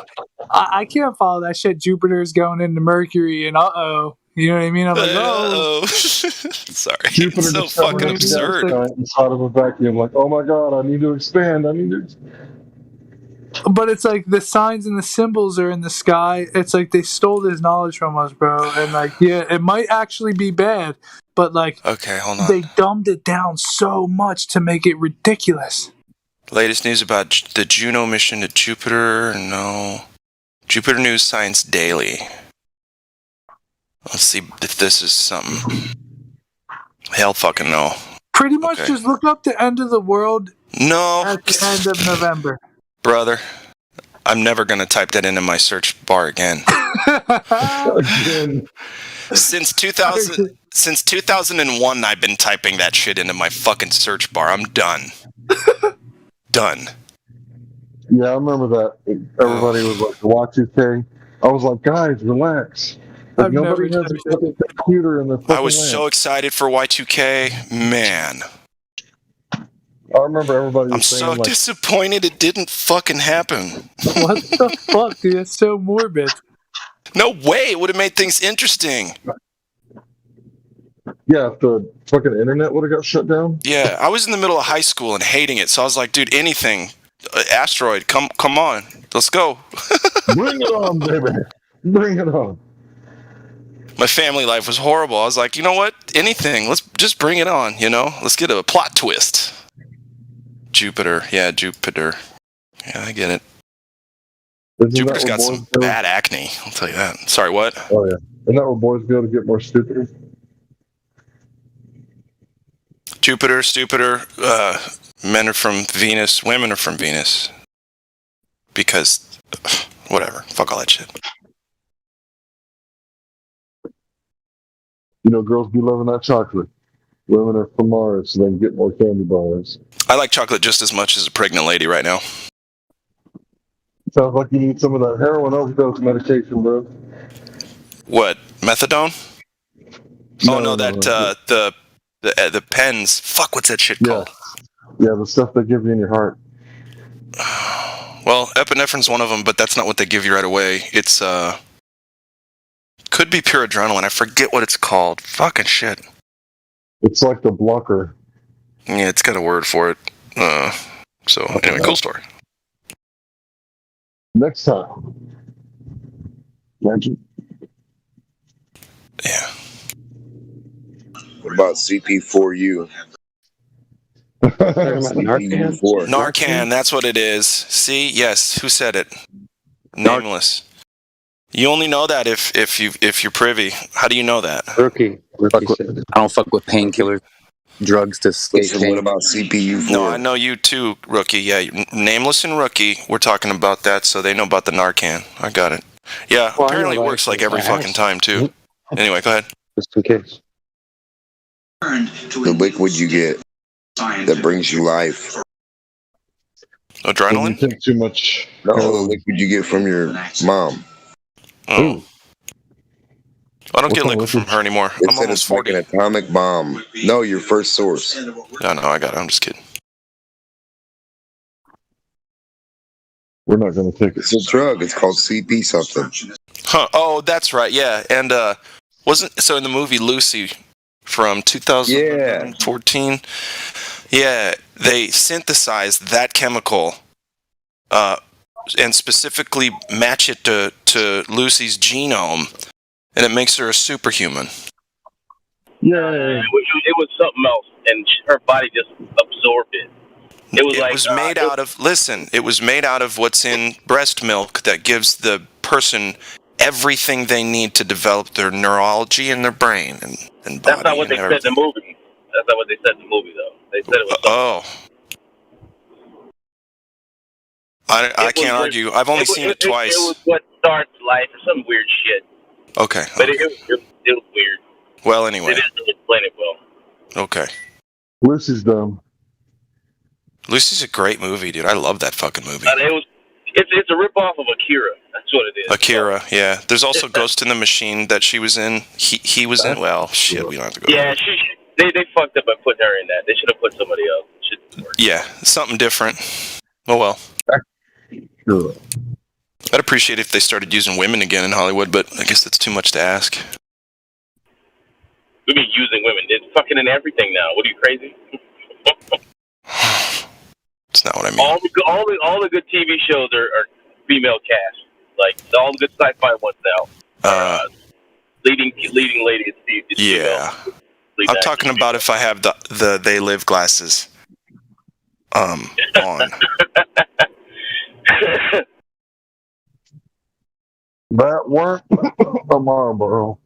I can't follow that shit. Jupiter's going into Mercury, and you know what I mean? I'm like, oh, sorry. Jupiter it's so fucking absurd. Inside of a vacuum, like, oh my God, I need to expand. But it's like the signs and the symbols are in the sky. It's like they stole this knowledge from us, bro. And like, yeah, it might actually be bad, but like, Okay, hold on. they dumbed it down so much to make it ridiculous. Latest news about the Juno mission to Jupiter. No. Jupiter News Science Daily. Let's see if this is something. Hell fucking no. Pretty much Okay. just look up the end of the world No. at the end of November. Brother, I'm never going to type that into my search bar again. Since 2001, I've been typing that shit into my fucking search bar. I'm done. Done. Yeah, I remember that. Everybody was like, Y2K. I was like, guys, relax. Like, nobody has a fucking computer in their fucking I was land. so excited for Y2K. Man. I remember everybody was I'm saying, so like, disappointed it didn't fucking happen. What the fuck, dude? That's so morbid. No way. It would have made things interesting. yeah, if the fucking internet would have got shut down. Yeah, I was in the middle of high school and hating it, so I was like, dude, anything. Asteroid, come on. Let's go. Bring it on, baby. Bring it on. My family life was horrible. I was like, you know what? Anything. Let's just bring it on, you know? Let's get a plot twist. Jupiter. Yeah, Jupiter. Yeah, I get it. Isn't Jupiter's that got where some boys go? bad acne. I'll tell you that. Sorry, what? Oh, yeah. Isn't that where boys go to get more stupider? Jupiter, stupider. Men are from Venus. Women are from Venus. Because, whatever. Fuck all that shit. You know, girls be loving that chocolate. Women are from Mars, so they can get more candy bars. I like chocolate just as much as a pregnant lady right now. Sounds like you need some of that heroin overdose medication, bro. What? Methadone? The pens. Fuck, what's that shit called? Yeah, the stuff they give you in your heart. Well, epinephrine's one of them, but that's not what they give you right away. It's, could be pure adrenaline. I forget what it's called. Fucking shit. It's like the blocker. Yeah, it's got a word for it. So, anyway, cool story. Next time. Legend. Yeah. What about CP4U? Narcan? Narcan, that's what it is. See? Yes. Who said it? Nameless. You only know that if you're privy. How do you know that? Rookie I don't fuck with painkillers, drugs to escape Listen, pain. what about CPU4? No, I know you too, Rookie. Yeah, Nameless and Rookie. We're talking about that, so they know about the Narcan. I got it. Yeah, Well, I apparently it know works that. like every fucking time too. Anyway, go ahead. Just in case. The liquid you get that brings you life. Adrenaline? You take too much. No, the liquid you get from your mom. Oh. I don't get liquid from her anymore. It I'm said almost it's like 40. an atomic bomb. No, your first source. No, I got it. I'm just kidding. We're not going to take it. It's a drug. It's called CP something. Huh. Oh, that's right. Yeah, and wasn't so in the movie Lucy from 2014? Yeah, they synthesized that chemical, and specifically match it to Lucy's genome, and it makes her a superhuman. Yeah. It was something else, and her body just absorbed it. It was made out of. Listen, it was made out of what's in breast milk that gives the person everything they need to develop their neurology in their brain and body. That's not what they said in the movie. That's not what they said in the movie, though. They said it was. I can't argue. I've only seen it twice. It was what starts life or some weird shit. Okay. But it was weird. Well, anyway. They didn't explain it well. Okay. Lucy's dumb. Lucy's a great movie, dude. I love that fucking movie. It's a ripoff of Akira. That's what it is. Akira, yeah. There's also Ghost in the Machine that she was in. He was in. Well, shit, we don't have to go. Yeah, they fucked up by putting her in that. They should have put somebody else. Yeah, something different. Oh well. Sure. I'd appreciate if they started using women again in Hollywood, but I guess that's too much to ask. We be using women. It's fucking in everything now. What are you, crazy? It's not what I mean. All the good TV shows are female cast. Like all the good sci-fi ones now. Leading lady is yeah. female. I'm talking about if I have the They Live glasses on. That weren't a Marlboro.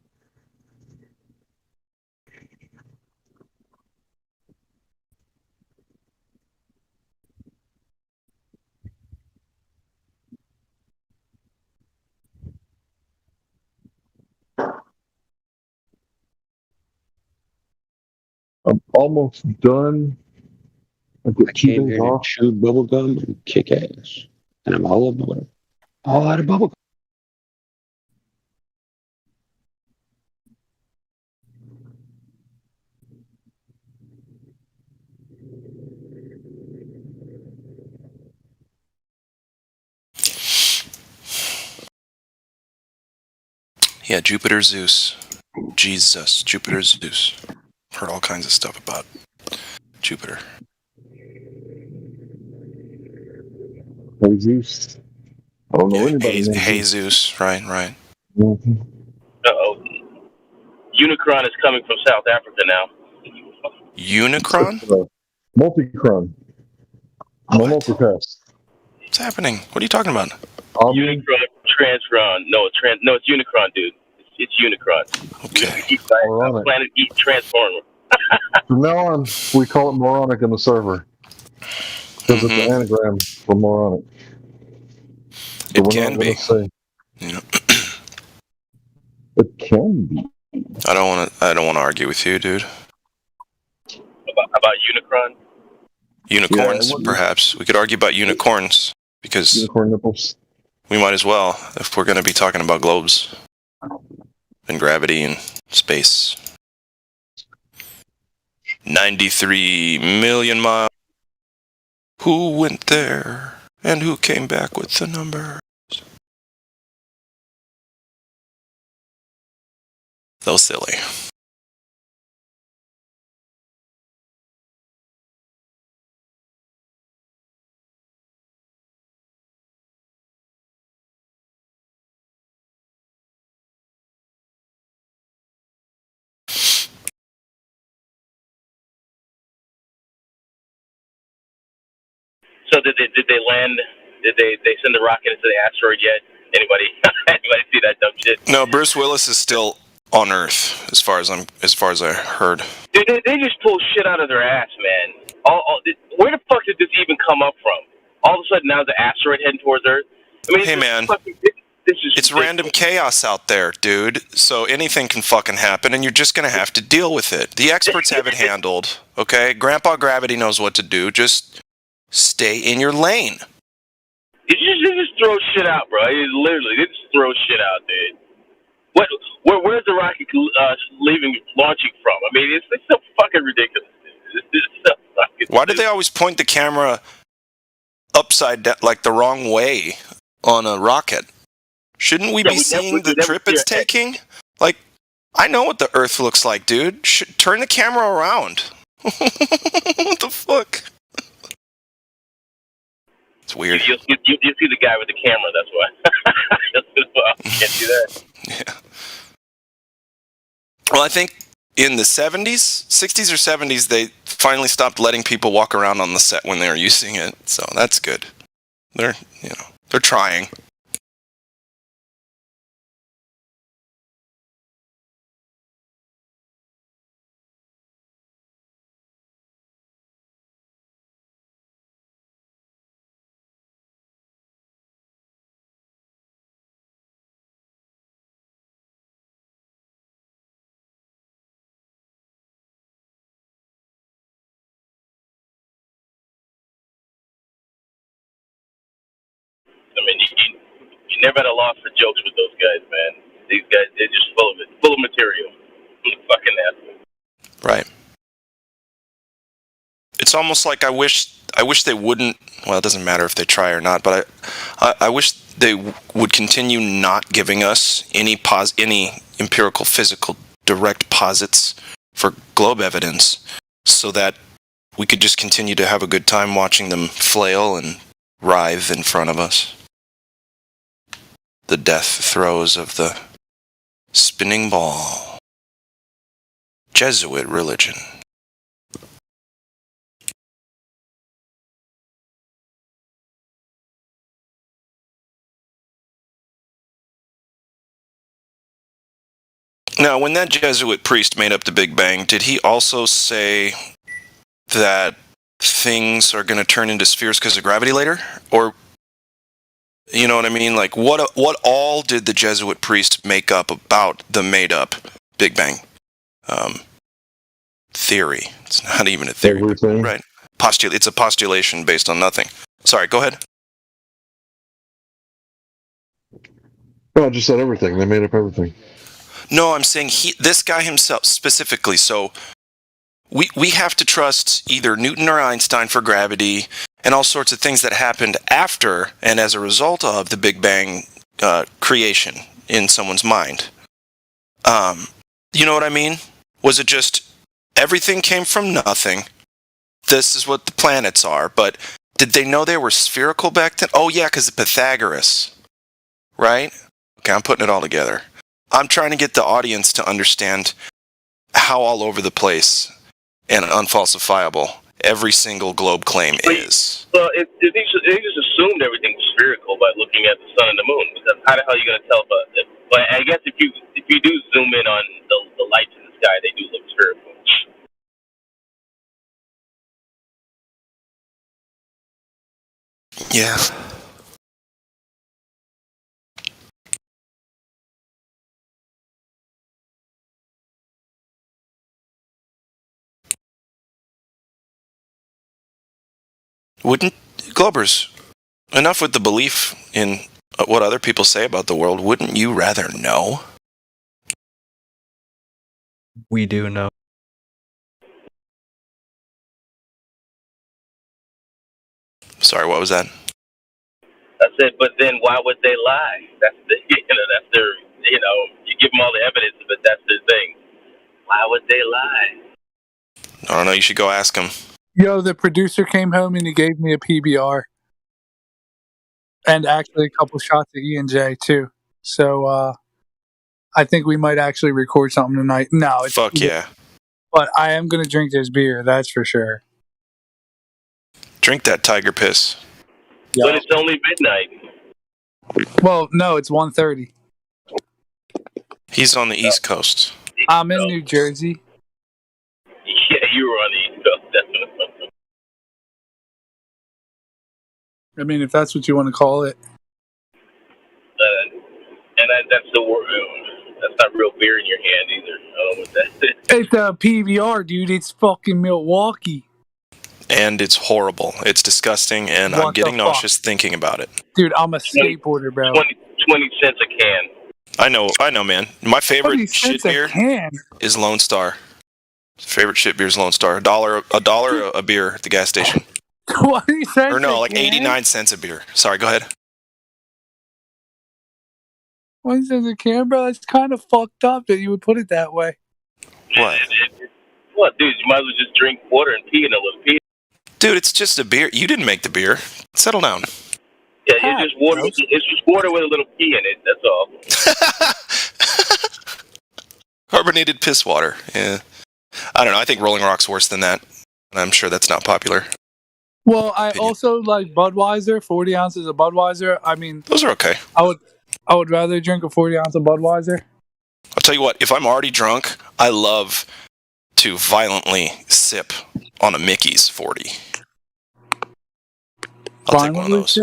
I'm almost done. I came here to chew bubble gum and kick ass, and I'm all out of bubble gum. Yeah, Jupiter Zeus. Jesus, Jupiter Zeus. Heard all kinds of stuff about Jupiter. Jesus. I don't know anybody. Jesus, right. Mm-hmm. Uh-oh. Unicron is coming from South Africa now. Unicron? Multicron. Multicast. What's happening? What are you talking about? Unicron, Transron. No, it's Unicron, dude. It's Unicron. Okay. Planet Eat Transformer. From now on, we call it moronic in the server. Because it's an anagram for moronic. So it can be. Yeah. It can be. I don't want to argue with you, dude. About Unicron? Unicorns, perhaps. We could argue about unicorns because unicorn nipples. We might as well if we're going to be talking about globes and gravity and space. 93 million miles. Who went there and who came back with the numbers? So silly. So did they land? Did they send a rocket into the asteroid yet? Anybody see that dumb shit? No, Bruce Willis is still on Earth, as far as I heard. Dude, they just pull shit out of their ass, man. Where the fuck did this even come up from? All of a sudden now the asteroid heading towards Earth. I mean, hey man, it's random chaos out there, dude. So anything can fucking happen, and you're just gonna have to deal with it. The experts have it handled. Okay, Grandpa Gravity knows what to do. Just stay in your lane. They just throw shit out, bro. Literally, they just throw shit out, dude. Where's the rocket launching from? I mean, it's so fucking ridiculous. It's so fucking Why do they always point the camera upside down, like the wrong way, on a rocket? Shouldn't we be seeing the trip it's taking? Like, I know what the Earth looks like, dude. Turn the camera around. What the fuck? It's weird. You'll see the guy with the camera, that's why. Can't do that. Yeah. Well, I think in the 60s or 70s, they finally stopped letting people walk around on the set when they were using it. So that's good. They're trying. I mean, you never had a loss for jokes with those guys, man. These guys, they're just full of it, full of material. Fucking assholes. Right. It's almost like I wish they wouldn't. Well, it doesn't matter if they try or not, but I wish they would continue not giving us any empirical, physical, direct posits for globe evidence, so that we could just continue to have a good time watching them flail and writhe in front of us. The death throes of the spinning ball. Jesuit religion. Now, when that Jesuit priest made up the Big Bang, did he also say that things are going to turn into spheres because of gravity later? Or, you know what I mean? Like, what all did the Jesuit priest make up about the made-up Big Bang theory? It's not even a theory, right? It's a postulation based on nothing. Sorry, go ahead. No, I just said everything. They made up everything. No, I'm saying this guy himself specifically. So we have to trust either Newton or Einstein for gravity and all sorts of things that happened after and as a result of the Big Bang creation in someone's mind. You know what I mean? Was it just everything came from nothing? This is what the planets are. But did they know they were spherical back then? Oh, yeah, because of Pythagoras. Right? Okay, I'm putting it all together. I'm trying to get the audience to understand how all over the place and unfalsifiable every single globe claim is. Well, they just assumed everything was spherical by looking at the sun and the moon. Because how the hell are you going to tell? But I guess if you do zoom in on the lights in the sky, they do look spherical. Yeah. Wouldn't, Globers, enough with the belief in what other people say about the world, wouldn't you rather know? We do know. Sorry, what was that? I said, but then why would they lie? That's that's their, you give them all the evidence, but that's their thing. Why would they lie? I don't know, you should go ask them. Yo, the producer came home and he gave me a PBR. And actually a couple shots of E&J too. So I think we might actually record something tonight. No, it's fuck yeah. But I am gonna drink this beer, that's for sure. Drink that tiger piss. Yep. But it's only midnight. Well, no, it's 1:30. He's on the East Coast. I'm in New Jersey. Yeah, you were on the East Coast, definitely. I mean, if that's what you want to call it. That's the word. That's not real beer in your hand either. I don't know what that is. It's a PBR, dude. It's fucking Milwaukee. And it's horrible. It's disgusting, and I'm getting nauseous thinking about it. Dude, I'm a skateboarder, bro. 20 cents a can. I know, man. My favorite shit beer is Lone Star. Favorite shit beer is Lone Star. $1 a beer at the gas station. 20 cents. Or no, like 89 cents a beer. Sorry, go ahead. 20 cents a can, bro. That's kind of fucked up that you would put it that way. What? What, dude? You might as well just drink water and pee in a little pee. Dude, it's just a beer. You didn't make the beer. Settle down. Yeah, it's just water. It's just water with a little pee in it. That's all. Carbonated piss water. Yeah. I don't know. I think Rolling Rock's worse than that. I'm sure that's not popular. Well, I also like Budweiser, 40 ounces of Budweiser. I mean, those are okay. I would rather drink a 40 ounce of Budweiser. I'll tell you what, if I'm already drunk, I love to violently sip on a Mickey's 40. I'll take one of those.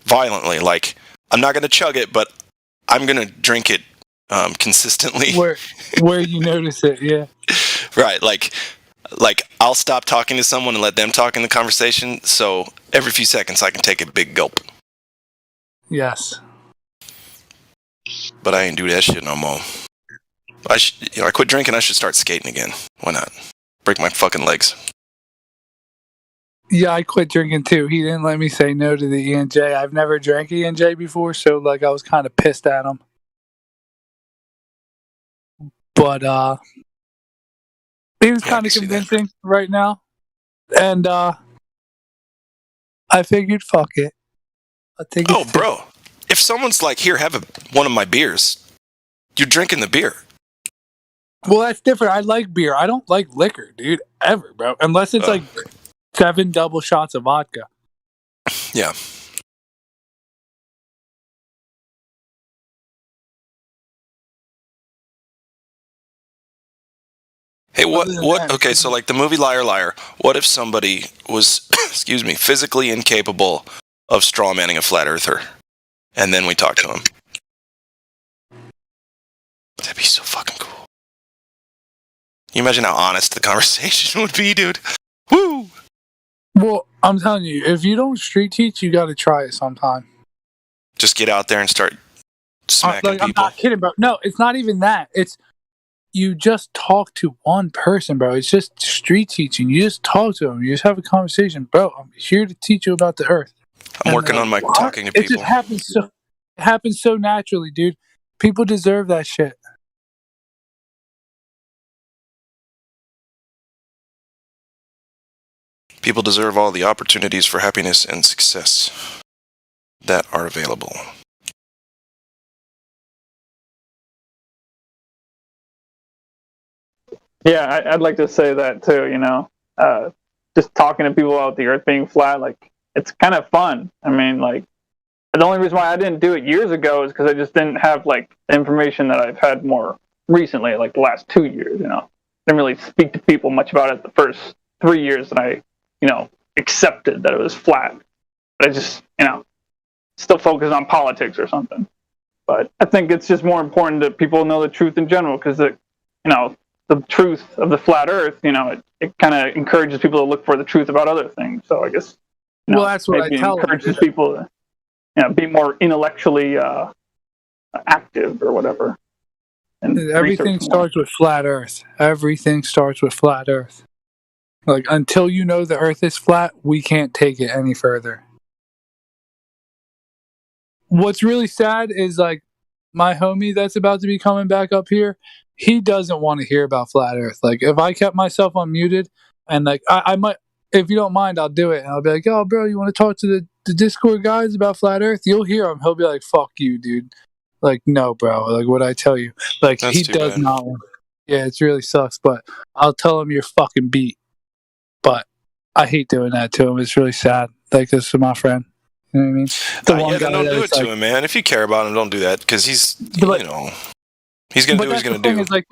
Violently, like, I'm not going to chug it, but I'm going to drink it consistently. Where you notice it, yeah. Right, like I'll stop talking to someone and let them talk in the conversation, so every few seconds I can take a big gulp. Yes. But I ain't do that shit no more. I quit drinking, I should start skating again. Why not? Break my fucking legs. Yeah, I quit drinking too. He didn't let me say no to the E&J. I've never drank E&J before, so like I was kind of pissed at him. He was kind of convincing right now, and I figured, fuck it. I think. Oh, bro! If someone's like, "Here, have one of my beers," you're drinking the beer. Well, that's different. I like beer. I don't like liquor, dude, ever, bro. Unless it's like 7 double shots of vodka. Yeah. Hey, what? Okay, so like the movie Liar Liar. What if somebody was, excuse me, physically incapable of strawmanning a flat earther, and then we talk to him? That'd be so fucking cool. Can you imagine how honest the conversation would be, dude? Woo! Well, I'm telling you, if you don't street teach, you got to try it sometime. Just get out there and start smacking people. I'm not kidding, bro. No, it's not even that. It's you just talk to one person, bro. It's just street teaching. You just talk to them. You just have a conversation, bro. I'm here to teach you about the earth. I'm working on my talking to It people. just happens so naturally, dude. People deserve that shit. People deserve all the opportunities for happiness and success that are available. Yeah, I'd like to say that too, you know. Just talking to people about the earth being flat, like, it's kind of fun. I mean, like, the only reason why I didn't do it years ago is because I just didn't have, like, the information that I've had more recently, like the last 2 years, you know. Didn't really speak to people much about it the first 3 years that I, you know, accepted that it was flat. But I just, you know, still focused on politics or something. But I think it's just more important that people know the truth in general, because, you know, the truth of the flat earth, you know, it kind of encourages people to look for the truth about other things. So I guess, you know, well, that's what I tell them. Encourages people to, you know, be more intellectually active or whatever. And everything starts with flat earth. Everything starts with flat earth. Like, until you know the earth is flat, we can't take it any further. What's really sad is, like, my homie that's about to be coming back up here, he doesn't want to hear about flat earth. Like, if I kept myself unmuted, and like I might, if you don't mind, I'll do it, and I'll be like, "Oh, bro, you want to talk to the Discord guys about flat earth?" You'll hear him. He'll be like, "Fuck you, dude." Like, no, bro. Like, what I tell you? Like, That's he too does bad. not want. Yeah, it really sucks, but I'll tell him you're fucking beat. But I hate doing that to him. It's really sad. Like, this is my friend. You know what I mean? Yeah, then don't do it to him, man. If you care about him, don't do that, because he's, you know, he's gonna do what he's gonna do. Is, like,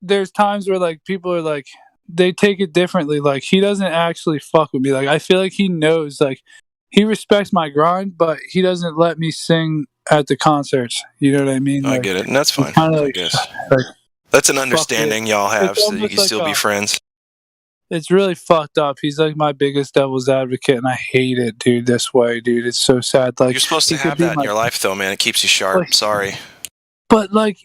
there's times where, like, people are like, they take it differently. Like, he doesn't actually fuck with me. Like, I feel like he knows, like, he respects my grind, but he doesn't let me sing at the concerts. You know what I mean? I Like, get it, and that's fine. kinda I like, guess like, that's an understanding y'all have, It's so you almost can like still be friends. It's really fucked up. He's like my biggest devil's advocate, and I hate it, dude. This way, dude. It's so sad. Like, You're supposed to he could have be that in my- your life, though, man. It keeps you sharp. Like- Sorry. But like,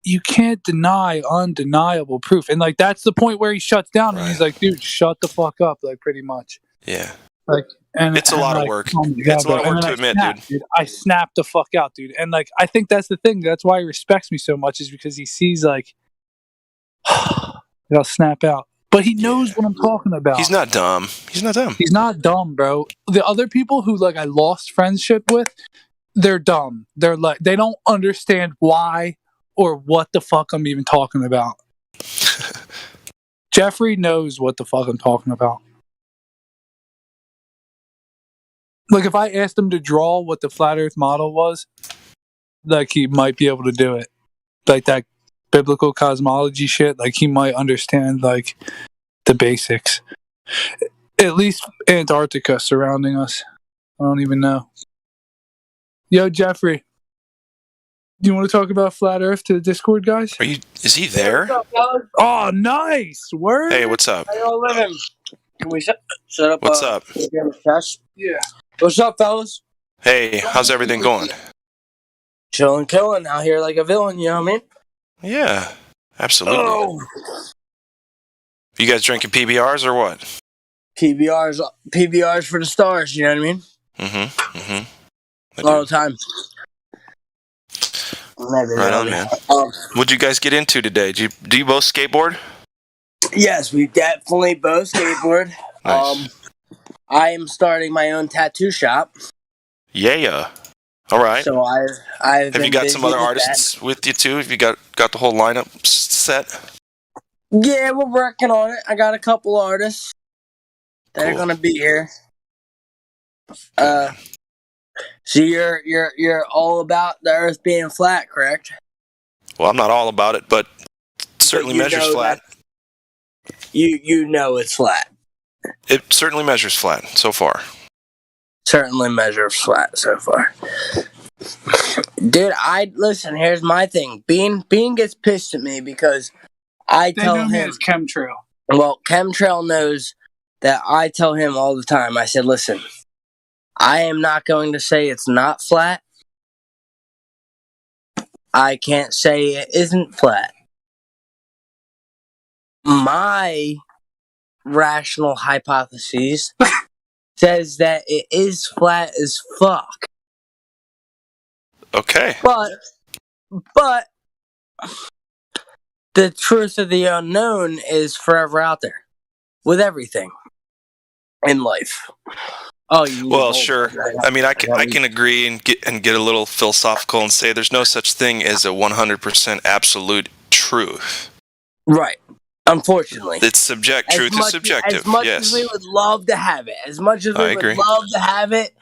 you can't deny undeniable proof, and like that's the point where he shuts down, and he's like, "Dude, shut the fuck up!" Like, pretty much. Yeah. Like, and It's a lot of like, work. oh my It's a God, lot of bro. work And to then admit, snapped, dude. I snapped the fuck out, dude. And like, I think that's the thing. That's why he respects me so much, is because he sees like, I'll snap out. But he knows what I'm talking about. He's not dumb. He's not dumb. He's not dumb, bro. The other people who like I lost friendship with, they're dumb. They're like, they don't understand why or what the fuck I'm even talking about. Jeffrey knows what the fuck I'm talking about. Like, if I asked him to draw what the flat earth model was, like, he might be able to do it. Like that biblical cosmology shit, like he might understand like the basics. At least Antarctica surrounding us. I don't even know. Yo, Jeffrey, do you want to talk about flat earth to the Discord guys? Is he there? Oh, nice. Word. Hey, what's up? How y'all living? Can we set up What's up? test? Yeah. What's up, fellas? Hey, how's everything going? Chilling, killing out here like a villain, you know what I mean? Yeah, absolutely. Oh. You guys drinking PBRs or what? PBRs for the stars, you know what I mean? All the time. Maybe Right on, man. What'd you guys get into today? Do you both skateboard? Yes, we definitely both skateboard. Nice. I am starting my own tattoo shop. Yeah. All right. So I've Have you been got busy some other with artists with you too? Have you got the whole lineup set? that. Yeah, we're working on it. I got a couple artists that are gonna be here. So you're all about the Earth being flat, correct? Well, I'm not all about it, but certainly you measures know flat. You know it's flat. It certainly measures flat so far. Certainly measures flat so far. Dude, listen, here's my thing. Bean gets pissed at me because I They tell know me him as Chemtrail. Well, Chemtrail knows that I tell him all the time. I said, listen, I am not going to say it's not flat. I can't say it isn't flat. My rational hypothesis says that it is flat as fuck. Okay. But the truth of the unknown is forever out there with everything in life. Oh, well, sure. I mean, I can agree and get a little philosophical and say there's no such thing as a 100% absolute truth. Right. Unfortunately, it's subjective. Truth is subjective. As much yes. as we would love to have it, I agree. love to have it,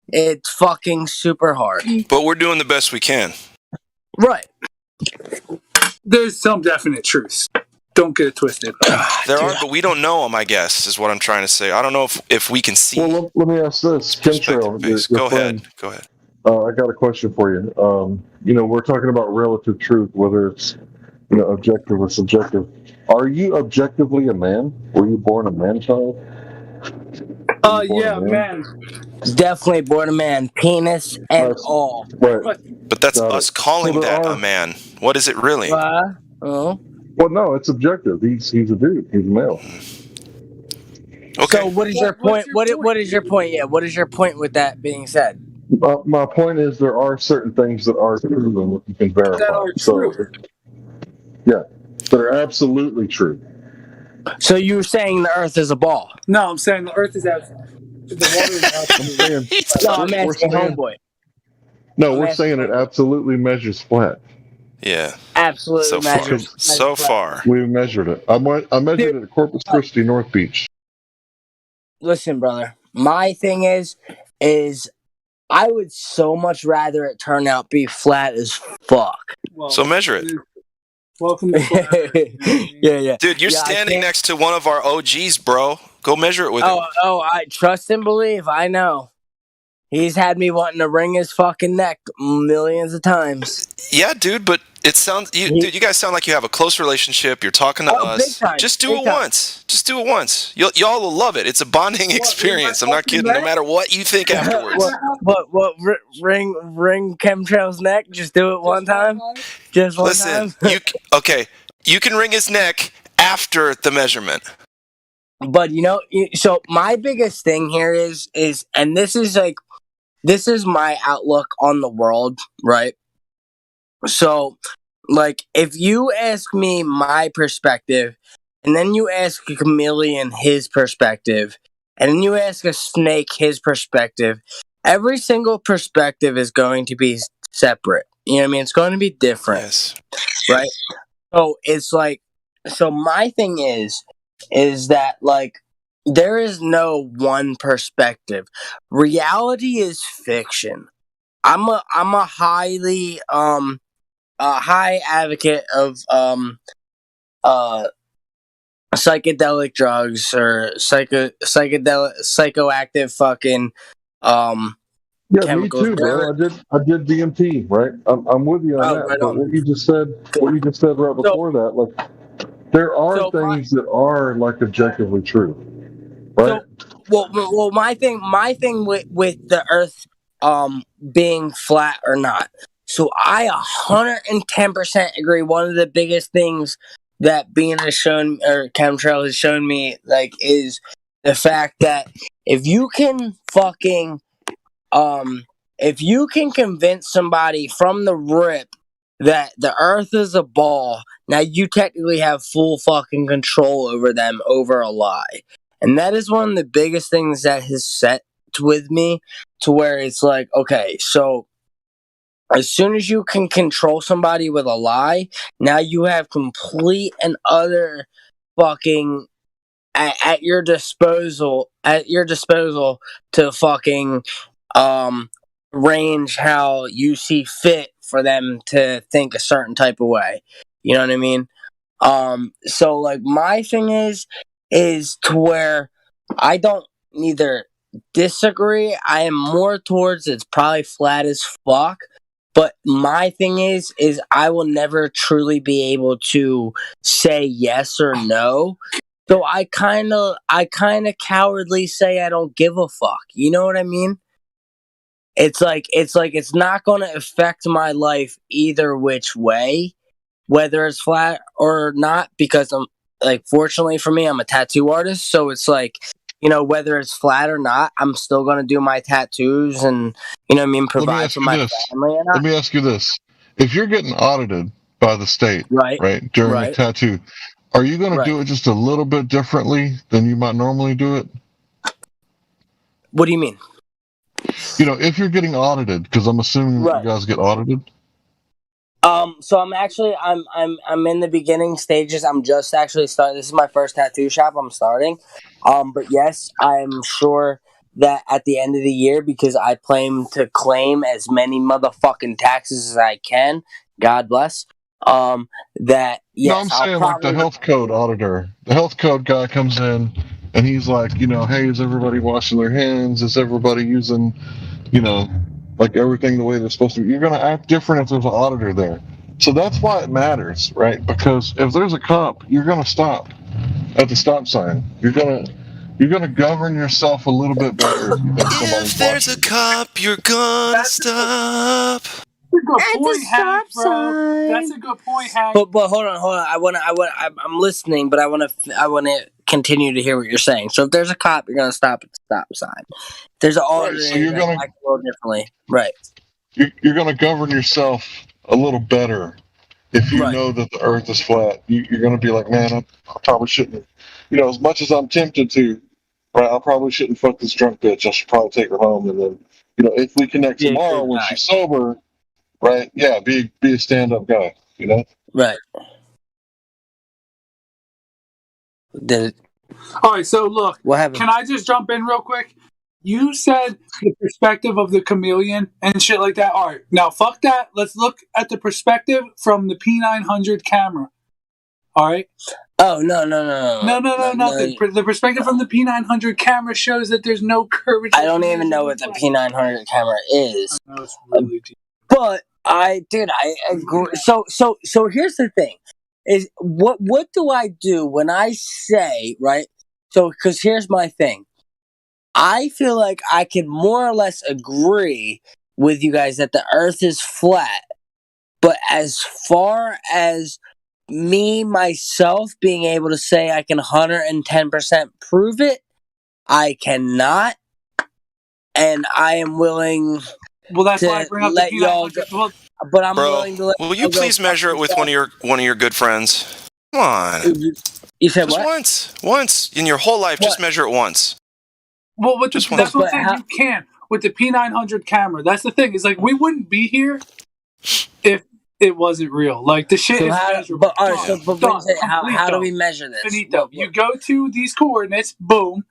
it's fucking super hard. But we're doing the best we can. Right. There's some definite truths. Don't get it twisted. There are, but we don't know them, I guess, is what I'm trying to say. I don't know if we can see. Well, let me ask this. Chemtrail, Go ahead. I got a question for you. We're talking about relative truth, whether it's objective or subjective. Are you objectively a man? Were you born a man-child? Yeah, man. Definitely born a man. Penis and all. Right. But that's us calling that a man. What is it really? Oh. Well, no, it's objective. He's a dude. He's a male. Okay. So what is your point? What is your point? Yeah, what is your point with that being said? My point is there are certain things that are true and you can verify. That are true. Yeah, that are absolutely true. So you're saying the Earth is a ball? No, I'm saying the Earth is absolute. The water is absolute. No, I'm asking homeboy. No, we're saying it absolutely measures flat. Yeah. Absolutely measures. So far. We measured it. I measured it at Corpus Christi, North Beach. Listen, brother. My thing is I would so much rather it turn out be flat as fuck. Well, so measure it. Welcome to Yeah. Dude, you're standing next to one of our OGs, bro. Go measure it with him. Oh, I trust and believe. I know. He's had me wanting to wring his fucking neck millions of times. Yeah, dude, but it sounds you guys sound like you have a close relationship. You're talking to us. Big time, Just do it once. Just do it once. Y'all will love it. It's a bonding experience. I'm not kidding. No matter what you think afterwards. What ring Chemtrail's neck? Just do it one time. Just one time. Listen, you can wring his neck after the measurement. But so my biggest thing here is, and this is my outlook on the world, right? So, like, if you ask me my perspective, and then you ask a chameleon his perspective, and then you ask a snake his perspective, every single perspective is going to be separate. You know what I mean? It's going to be different. Yes. Right? So, it's like, so my thing is that, like, there is no one perspective. Reality is fiction. I'm a highly high advocate of psychedelic drugs or psychoactive fucking Yeah, me too, bro. I did DMT, right? I'm with you on that. Right but on. what you just said right before that, like, there are things that are like objectively true, right? Well, my thing with the Earth being flat or not. So I 110% agree. One of the biggest things that Bean has shown, or Chemtrail has shown me, like, is the fact that if you can fucking if you can convince somebody from the rip that the Earth is a ball, now you technically have full fucking control over them over a lie. And that is one of the biggest things that has set with me to where it's like, okay, so as soon as you can control somebody with a lie, now you have complete and utter fucking at your disposal to fucking range how you see fit for them to think a certain type of way. You know what I mean? So like my thing is to where I don't neither disagree. I am more towards it's probably flat as fuck. But my thing is I will never truly be able to say yes or no. So I kind of cowardly say I don't give a fuck. You know what I mean? It's like it's not going to affect my life either which way, whether it's flat or not, because I'm like, fortunately for me, I'm a tattoo artist, so it's like, you know, whether it's flat or not, I'm still going to do my tattoos and, you know what I mean, provide for my family. And Let me ask you this. If you're getting audited by the state, right, during a tattoo, are you going to do it just a little bit differently than you might normally do it? What do you mean? You know, if you're getting audited, because I'm assuming that you guys get audited. So I'm in the beginning stages. I'm just actually starting. This is my first tattoo shop I'm starting. But yes, I'm sure that at the end of the year, because I plan to claim as many motherfucking taxes as I can, God bless. That yes, no, I'm saying like the health code auditor. The health code guy comes in and he's like, you know, hey, is everybody washing their hands? Is everybody using, you know, like everything the way they're supposed to? You're going to act different if there's an auditor there. So that's why it matters, right? Because if there's a cop, you're going to stop at the stop sign. You're going to govern yourself a little bit better. If there's a cop, you're gonna stop. Good point, Hank, bro. That's a good point, Hank. But hold on. I'm listening, but I want to continue to hear what you're saying. So if there's a cop, you're gonna stop at the stop sign. If there's an auditor, so you're gonna act a little differently, right? You're gonna govern yourself a little better if you know that the Earth is flat. You're gonna be like, man, I probably shouldn't. You know, as much as I'm tempted to, right? I probably shouldn't fuck this drunk bitch. I should probably take her home, and then, you know, if we connect tomorrow when she's sober. Right? Yeah, be a stand-up guy, you know? Right. All right, so look, what happened? Can I just jump in real quick? You said the perspective of the chameleon and shit like that. All right, now fuck that. Let's look at the perspective from the P900 camera. All right? Oh, no, nothing. The perspective from the P900 camera shows that there's no curvature. I don't even know what the P900 camera is. I know it's really deep. But I agree. So here's the thing: is what do I do when I say, right? So because here's my thing, I feel like I can more or less agree with you guys that the Earth is flat, but as far as me myself being able to say I can 110% prove it, I cannot, and I am willing. Well, that's why I bring up the P900. But I'm Bro, willing to let. Will you please measure it with one of your good friends? Come on. You said just what? Once in your whole life. What? Just measure it once. Well, that's what I'm saying. You can with the P900 camera. That's the thing. Is like we wouldn't be here if it wasn't real. Like the shit is measurable. But, all right, how do we measure this? Finito. You go to these coordinates. Boom.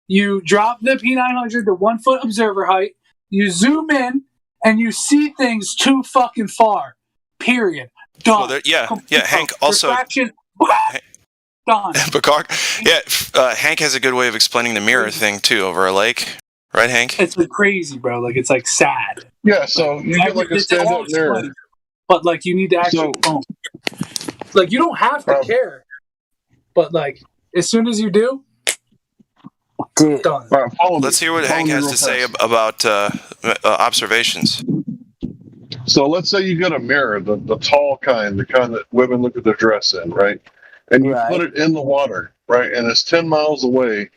You drop the P900 to 1 foot observer height. You zoom in. And you see things too fucking far. Period. Done. Well, Hank also. Done. Hank has a good way of explaining the mirror thing too over a lake, right, Hank? It's like crazy, bro. Like it's like sad. Yeah. So you get like a stand-up mirror, but like you need to actually. Like you don't have to care, but like as soon as you do. Done. Let's hear what Hank has to say about observations. So let's say you got a mirror, the tall kind, the kind that women look at their dress in, right? And you put it in the water, right? And it's 10 miles away,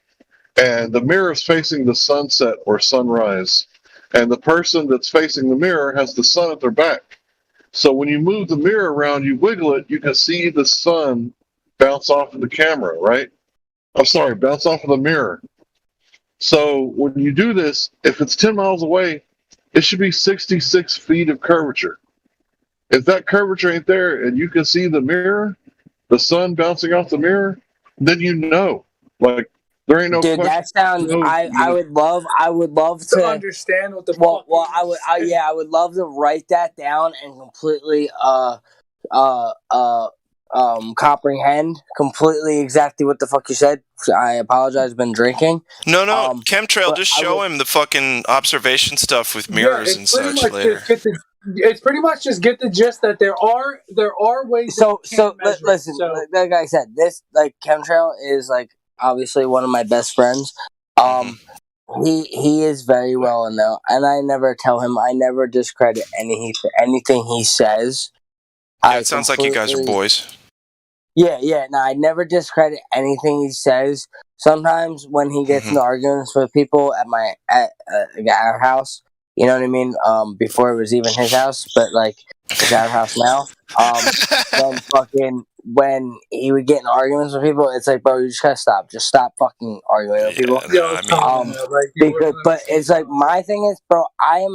and the mirror is facing the sunset or sunrise, and the person that's facing the mirror has the sun at their back. So when you move the mirror around, you wiggle it, you can see the sun bounce off of the camera, right? I'm sorry, bounce off of the mirror. So when you do this, if it's 10 miles away, it should be 66 feet of curvature. If that curvature ain't there and you can see the mirror, the sun bouncing off the mirror, then you know. Like, there ain't no Dude, question. that sounds. I would love to understand what the well, I would love to write that down and completely comprehend completely exactly what the fuck you said. I apologize. I've been drinking. No, chemtrail. but Just I show would- him the fucking observation stuff with mirrors and such later. It's pretty much just get the gist that there are ways. So listen, So- like I said, this like chemtrail is like obviously one of my best friends. He is very well known, and I never tell him. I never discredit anything he says. Yeah, it sounds like you guys are boys. Yeah. No, I never discredit anything he says. Sometimes when he gets into arguments with people at our house, you know what I mean? Before it was even his house, but like it's our house now. When he would get in arguments with people, it's like, bro, you just gotta stop. Just stop fucking arguing with people. But it's like my thing is, bro, I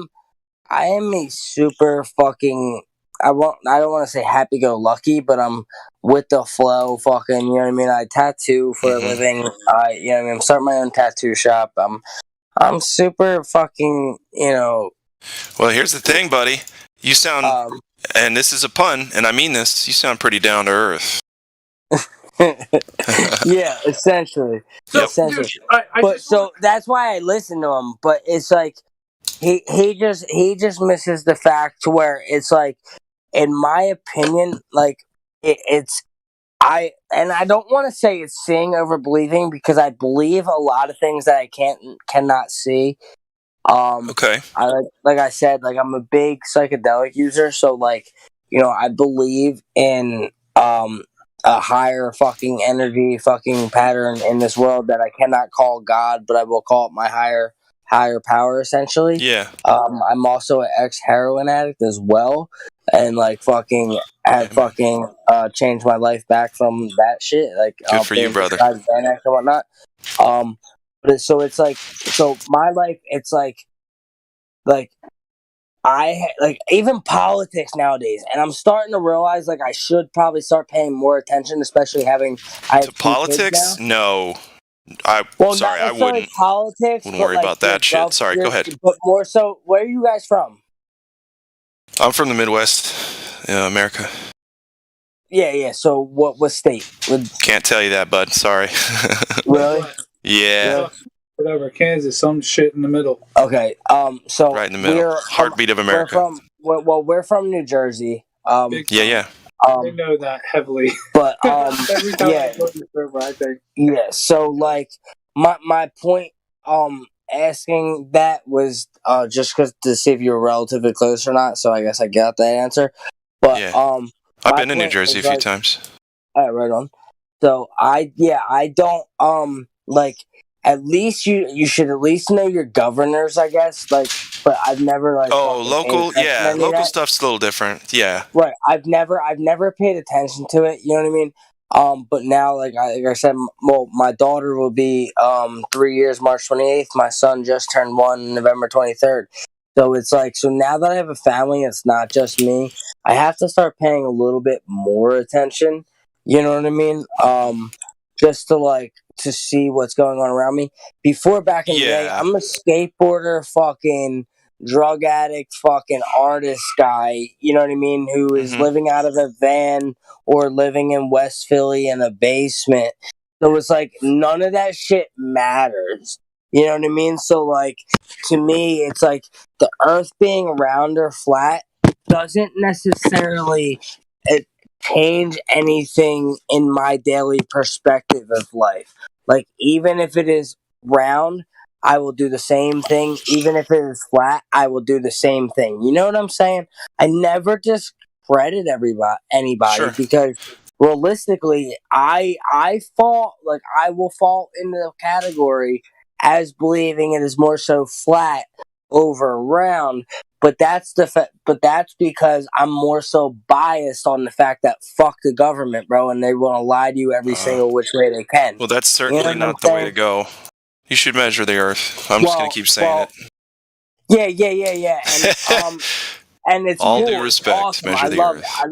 am a super fucking. I don't want to say happy-go-lucky, but I'm with the flow. Fucking, you know what I mean. I tattoo for a living. You know what I mean. I'm starting my own tattoo shop. I'm super fucking. You know. Well, here's the thing, buddy. You sound, and this is a pun, and I mean this. You sound pretty down to earth. Yeah, essentially. Essentially. So that's why I listen to him. But it's like he just misses the fact to where it's like, in my opinion, like I don't want to say it's seeing over believing, because I believe a lot of things that I cannot see. Okay. Like I said, like I'm a big psychedelic user, so like, you know, I believe in a higher fucking energy fucking pattern in this world that I cannot call God, but I will call it my higher power, essentially. Yeah. I'm also an ex-heroin addict as well, and like fucking had fucking changed my life back from that shit. Like, good for you, brother. and whatnot. So it's like, so my life, it's like even politics nowadays, and I'm starting to realize like I should probably start paying more attention, especially having I have two Politics? kids now. No. I wouldn't. Politics, Wouldn't worry about that shit. Sorry, go ahead. But more so, where are you guys from? I'm from the Midwest, America. Yeah. So what state? Can't tell you that, bud. Sorry. Really? Yeah. Whatever, Kansas, some shit in the middle. Okay. So right in the middle. Heartbeat of America. We're from New Jersey. Yeah. They know that heavily. But every time I go to the server, I think. Yeah. So like my point asking that was just to see if you were relatively close or not. So I guess I got that answer. But yeah. I've been in New Jersey a few times. Right on. So I don't like, at least you should at least know your governors, I guess. Like, but I've never like. Local, yeah, local stuff's a little different. Yeah. Right. I've never paid attention to it. You know what I mean? But now, like I said, my daughter will be 3 years, March 28th. My son just turned 1, November 23rd. So it's like, so now that I have a family, it's not just me. I have to start paying a little bit more attention. You know what I mean? Just to see what's going on around me. Before, back in the day, I'm a skateboarder, fucking drug addict, fucking artist guy, you know what I mean, who is living out of a van or living in West Philly in a basement. So it's like, none of that shit matters. You know what I mean? So like, to me, it's like the earth being round or flat doesn't necessarily change anything in my daily perspective of life. Like, even if it is round, I will do the same thing. Even if it is flat, I will do the same thing. You know what I'm saying? I never discredit anybody because realistically, I will fall into the category as believing it is more so flat over around. But that's because I'm more so biased on the fact that fuck the government, bro, and they want to lie to you every single which way they can. Well, that's certainly not the way to go. You should measure the earth. I'm just going to keep saying it. Yeah. And it's all cool. due respect. Awesome. Measure the earth. I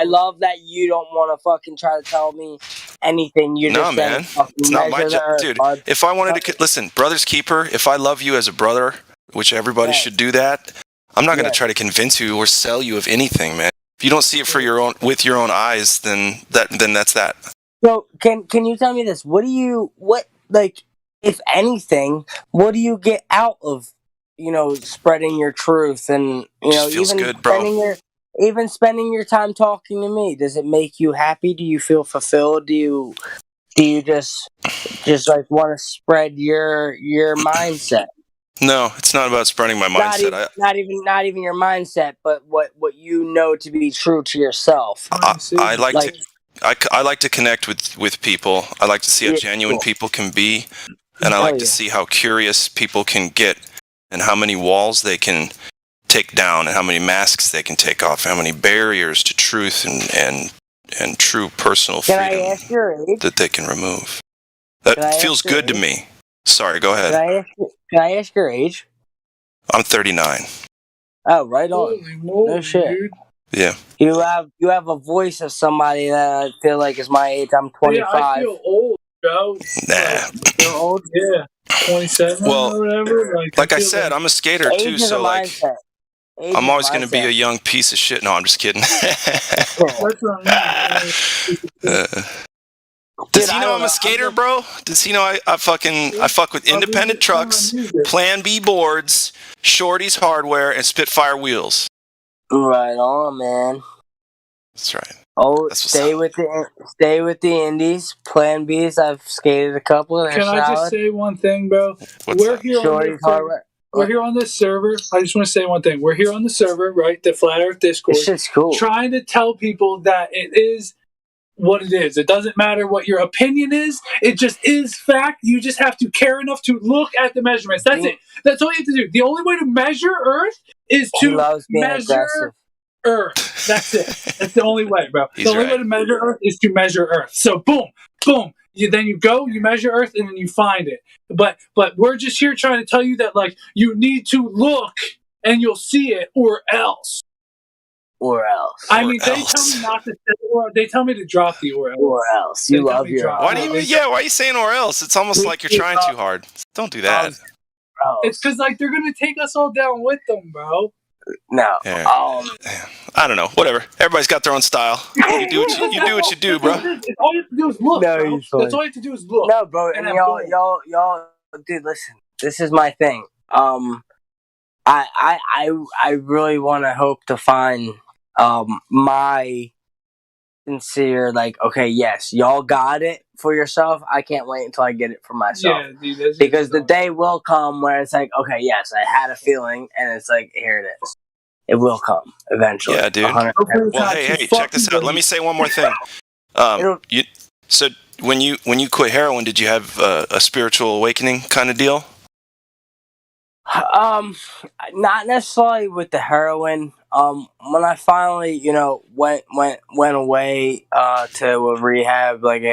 love that you don't want to fucking try to tell me anything. You're just man. It's not my job, dude. If I wanted to listen, brother's keeper. If I love you as a brother, which everybody should do that, I'm not going to try to convince you or sell you of anything, man. If you don't see it for with your own eyes, then that's that. So can you tell me this? If anything, what do you get out of, spreading your truth and, feels good, bro. Even spending your time talking to me? Does it make you happy? Do you feel fulfilled? Do you just like want to spread your mindset? No, it's not about spreading my mindset. Not even your mindset, but what you know to be true to yourself. I like to connect with people. I like to see how genuine people can be, and I like to see how curious people can get, and how many walls they can take down, and how many masks they can take off, how many barriers to truth and true personal freedom that they can remove. That feels good to me. Sorry, go ahead. Can I ask your age? I'm 39. Oh, right on. No shit. Dude. Yeah. You have a voice of somebody that I feel like is my age. I'm 25. Yeah, I feel old, bro. Nah. You're old? Yeah. 27 or whatever. Like I said, I'm a skater too, so like I'm always going to be a young piece of shit. No, I'm just kidding. Does he know I'm a skater, bro? Does he know I fuck with independent trucks, Plan B boards, Shorty's hardware, and Spitfire wheels? Right on, man. That's right. Oh, stay with the indies, Plan Bs. I've skated a couple. Can I just say one thing, bro? We're here on this server. I just want to say one thing. We're here on the server, right? The Flat Earth Discord. This shit's cool. Trying to tell people that it is what it is. It doesn't matter what your opinion is. It just is fact. You just have to care enough to look at the measurements. That's it. That's all you have to do. The only way to measure Earth is to measure Earth. That's it. That's the only way, bro. The only way to measure Earth is to measure Earth. So boom, boom. Then you measure Earth, and then you find it. But we're just here trying to tell you that like you need to look, and you'll see it, or else. I mean, they tell me not to say, or they tell me to drop the or else. Or else. You love your. Why are you saying or else? It's almost like you're trying too hard. Don't do that. It's because like they're gonna take us all down with them, bro. No. Yeah. I don't know. Whatever. Everybody's got their own style. You do what you do, bro. All you have to do is look. No, bro. That's all you have to do is look. No, bro. And y'all, dude, listen. This is my thing. I really want to hope to find my sincere, like, okay, yes, y'all got it for yourself. I can't wait until I get it for myself. Yeah, dude, because the day will come where it's like, okay, yes, I had a feeling, and it's like, here it is. It will come eventually. Yeah, dude. 100%. Well, hey, check this out. Let me say one more thing. So when you quit heroin, did you have a spiritual awakening kind of deal? Not necessarily with the heroin. When I finally, went away to a rehab, like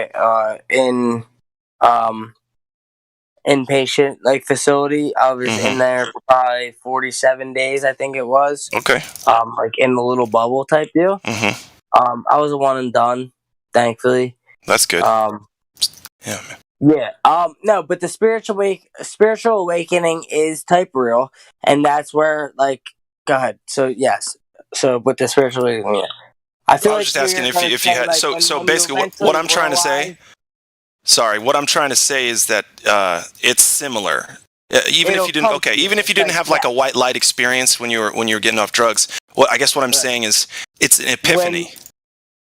inpatient like facility, I was in there for probably 47 days, I think it was. Okay. Like in the little bubble type deal. I was a one and done, thankfully. That's good. Yeah, man. Yeah. No, but the spiritual awakening is type real, and that's where like go ahead. So yes. So with the spiritual awakening, yeah. I was just asking if you had so basically what I'm trying to say. Sorry, what I'm trying to say is that it's similar. Even if you didn't have like a white light experience when you were getting off drugs. Well, I guess what I'm saying is it's an epiphany.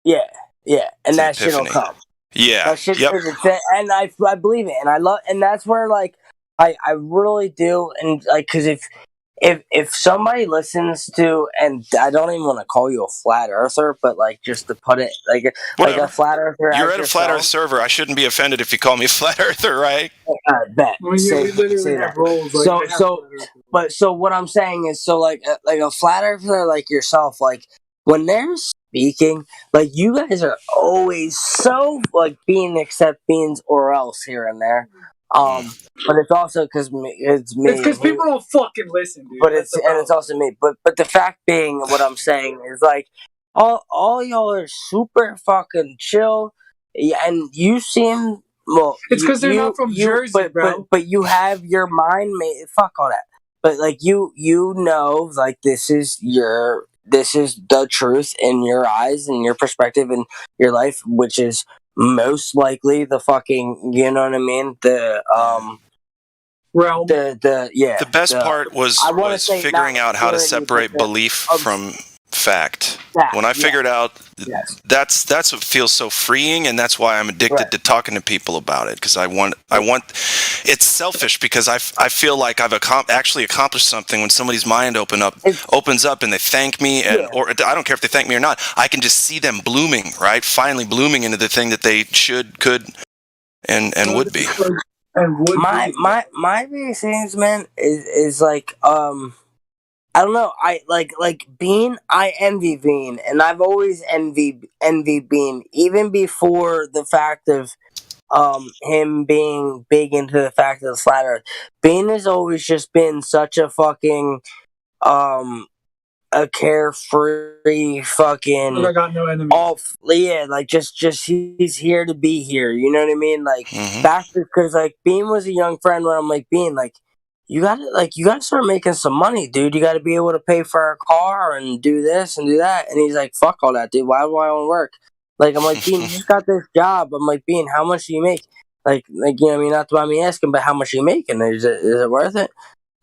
And that shit will come. Yeah. And I believe it, and I love, and that's where like I really do, and like because if somebody listens to, and I don't even want to call you a flat earther, but like just to put it like a flat earther. You're at a flat earth server. I shouldn't be offended if you call me a flat earther, right? I bet. We literally have roles. Like so what I'm saying is, so like a flat earther like yourself, like when they're speaking, like you guys are always so like being accept beans or else here and there. But it's also because it's me. It's because people don't fucking listen, dude. But it's also me. But the fact being, what I'm saying is like all y'all are super fucking chill, and you seem well. It's because they're not from Jersey, bro. But you have your mind made. Fuck all that. But like you know, like this is the truth in your eyes and your perspective in your life, which is most likely the fucking, you know what I mean? The realm. The best part was figuring out how to separate belief from fact. When I figured out, that's what feels so freeing, and that's why I'm addicted to talking to people about it, because I want. It's selfish because I feel like I've actually accomplished something when somebody's mind opens up and they thank me, or I don't care if they thank me or not. I can just see them blooming, right? Finally blooming into the thing that they should, could, and would be. My biggest things, man, is like I don't know. I like Bean. I envy Bean, and I've always envy Bean, even before the fact of him being big into the fact of the flat Earth. Bean has always just been such a fucking a carefree fucking. I got no enemies. Like just he's here to be here. You know what I mean? Like back because like Bean was a young friend when I'm like Bean like. You gotta start making some money, dude. You gotta be able to pay for a car and do this and do that. And he's like, fuck all that, dude. Why do I want to work? Like, I'm like, Bean, you just got this job. I'm like, Bean, how much do you make? Like, you know what I mean? Not to mind me asking, but how much are you making? Is it worth it?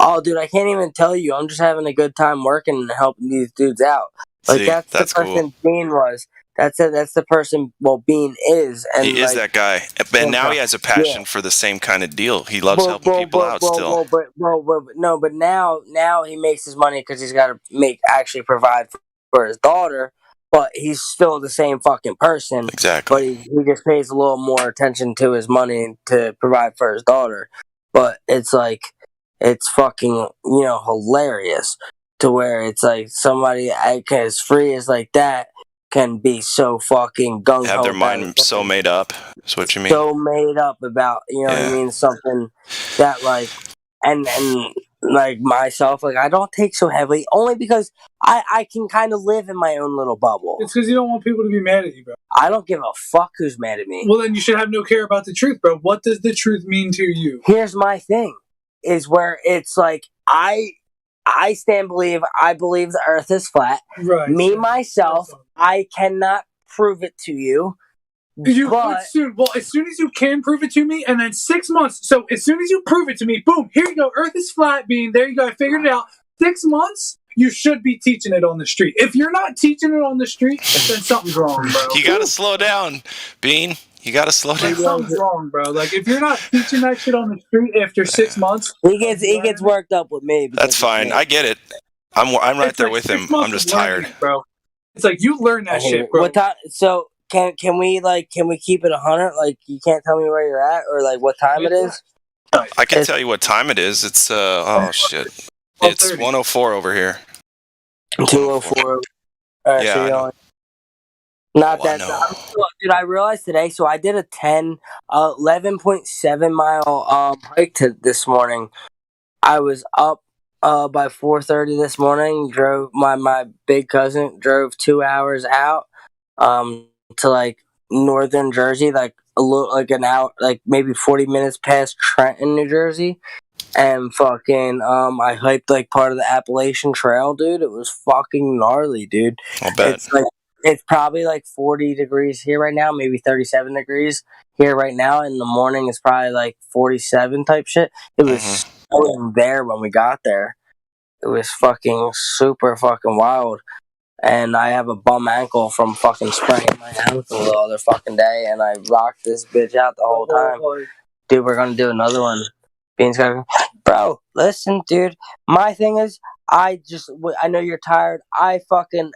Oh, dude, I can't even tell you. I'm just having a good time working and helping these dudes out. Like, that's the person Bean was. That's the person. Well, Bean is, and he is that guy. And now he has a passion for the same kind of deal. He loves helping people out still. But now he makes his money because he's got to actually provide for his daughter. But he's still the same fucking person. Exactly. But he just pays a little more attention to his money to provide for his daughter. But it's like it's fucking hilarious to where it's like somebody as free as like that. Can be so fucking gung ho. Have their mind so made up. That's what you mean. So made up about, what I mean, something that like, and like myself, like I don't take so heavily, only because I can kind of live in my own little bubble. It's because you don't want people to be mad at you, bro. I don't give a fuck who's mad at me. Well, then you should have no care about the truth, bro. What does the truth mean to you? Here's my thing, is where it's like I believe the earth is flat. Right. Me, myself, I cannot prove it to you. But soon. Well, as soon as you can prove it to me, and then 6 months. So as soon as you prove it to me, boom, here you go. Earth is flat, Bean. There you go. I figured it out. 6 months, you should be teaching it on the street. If you're not teaching it on the street, then something's wrong, bro. You gotta slow down, Bean. You gotta slow down. Something's wrong, bro. Like if you're not teaching that shit on the street after 6 months, he gets worked up with me. That's fine. I get it. I'm right there with him. I'm just tired, bro. It's like you learn that shit, bro. What time? So can we keep it 100? Like you can't tell me where you're at or like what time it is. I can tell you what time it is. It's oh shit. It's 1:04 over here. 2:04. Alright, yeah. So you're only, not that. Dude, I realized today. So I did a 11.7 mile hike this morning. I was up by 4:30 this morning. Drove my big cousin drove 2 hours out to like northern Jersey, like a little like an hour, like maybe 40 minutes past Trenton, New Jersey. And fucking I hiked like part of the Appalachian Trail, dude. It was fucking gnarly, dude. I'll bet. It's probably like 40 degrees here right now, maybe 37 degrees here right now. In the morning, it's probably like 47 type shit. It was snowing there when we got there. It was fucking super fucking wild. And I have a bum ankle from fucking spraining my ankle the other fucking day. And I rocked this bitch out the whole time. Dude, we're going to do another one. Bean's got, bro, listen, dude. My thing is, I know you're tired. I fucking...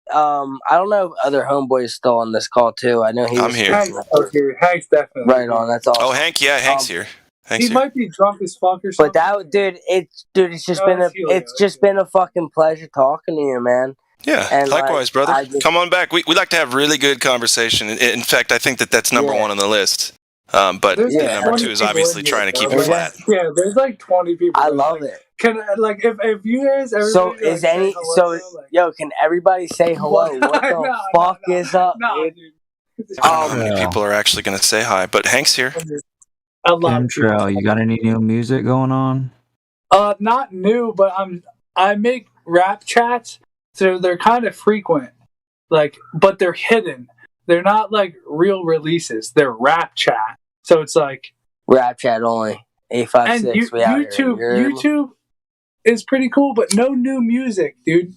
I don't know if other homeboys still on this call too. I know he's I'm here. Hank's definitely right on. That's all. Oh, Hank, yeah, Hank's here. Hank's he here. might be drunk as fuck or something. But that dude, it's just been a fucking pleasure talking to you, man. Yeah, And likewise, like, brother. Come on back. We like to have really good conversation. In fact, I think that's number one on the list. But number 2 is obviously trying to keep it flat. Yeah, there's like 20 people. I love it. Can like if you guys everybody So is like, any hello, so yo? Can everybody say hello? What the fuck is up, dude? I don't know how many people are actually going to say hi, but Hank's here. A lot of Chemtrail, you got any new music going on? Not new, but I make rap chats, so they're kind of frequent. Like, but they're hidden. They're not like real releases. They're rap chat. So it's like rap chat only. 856. YouTube is pretty cool, but no new music, dude.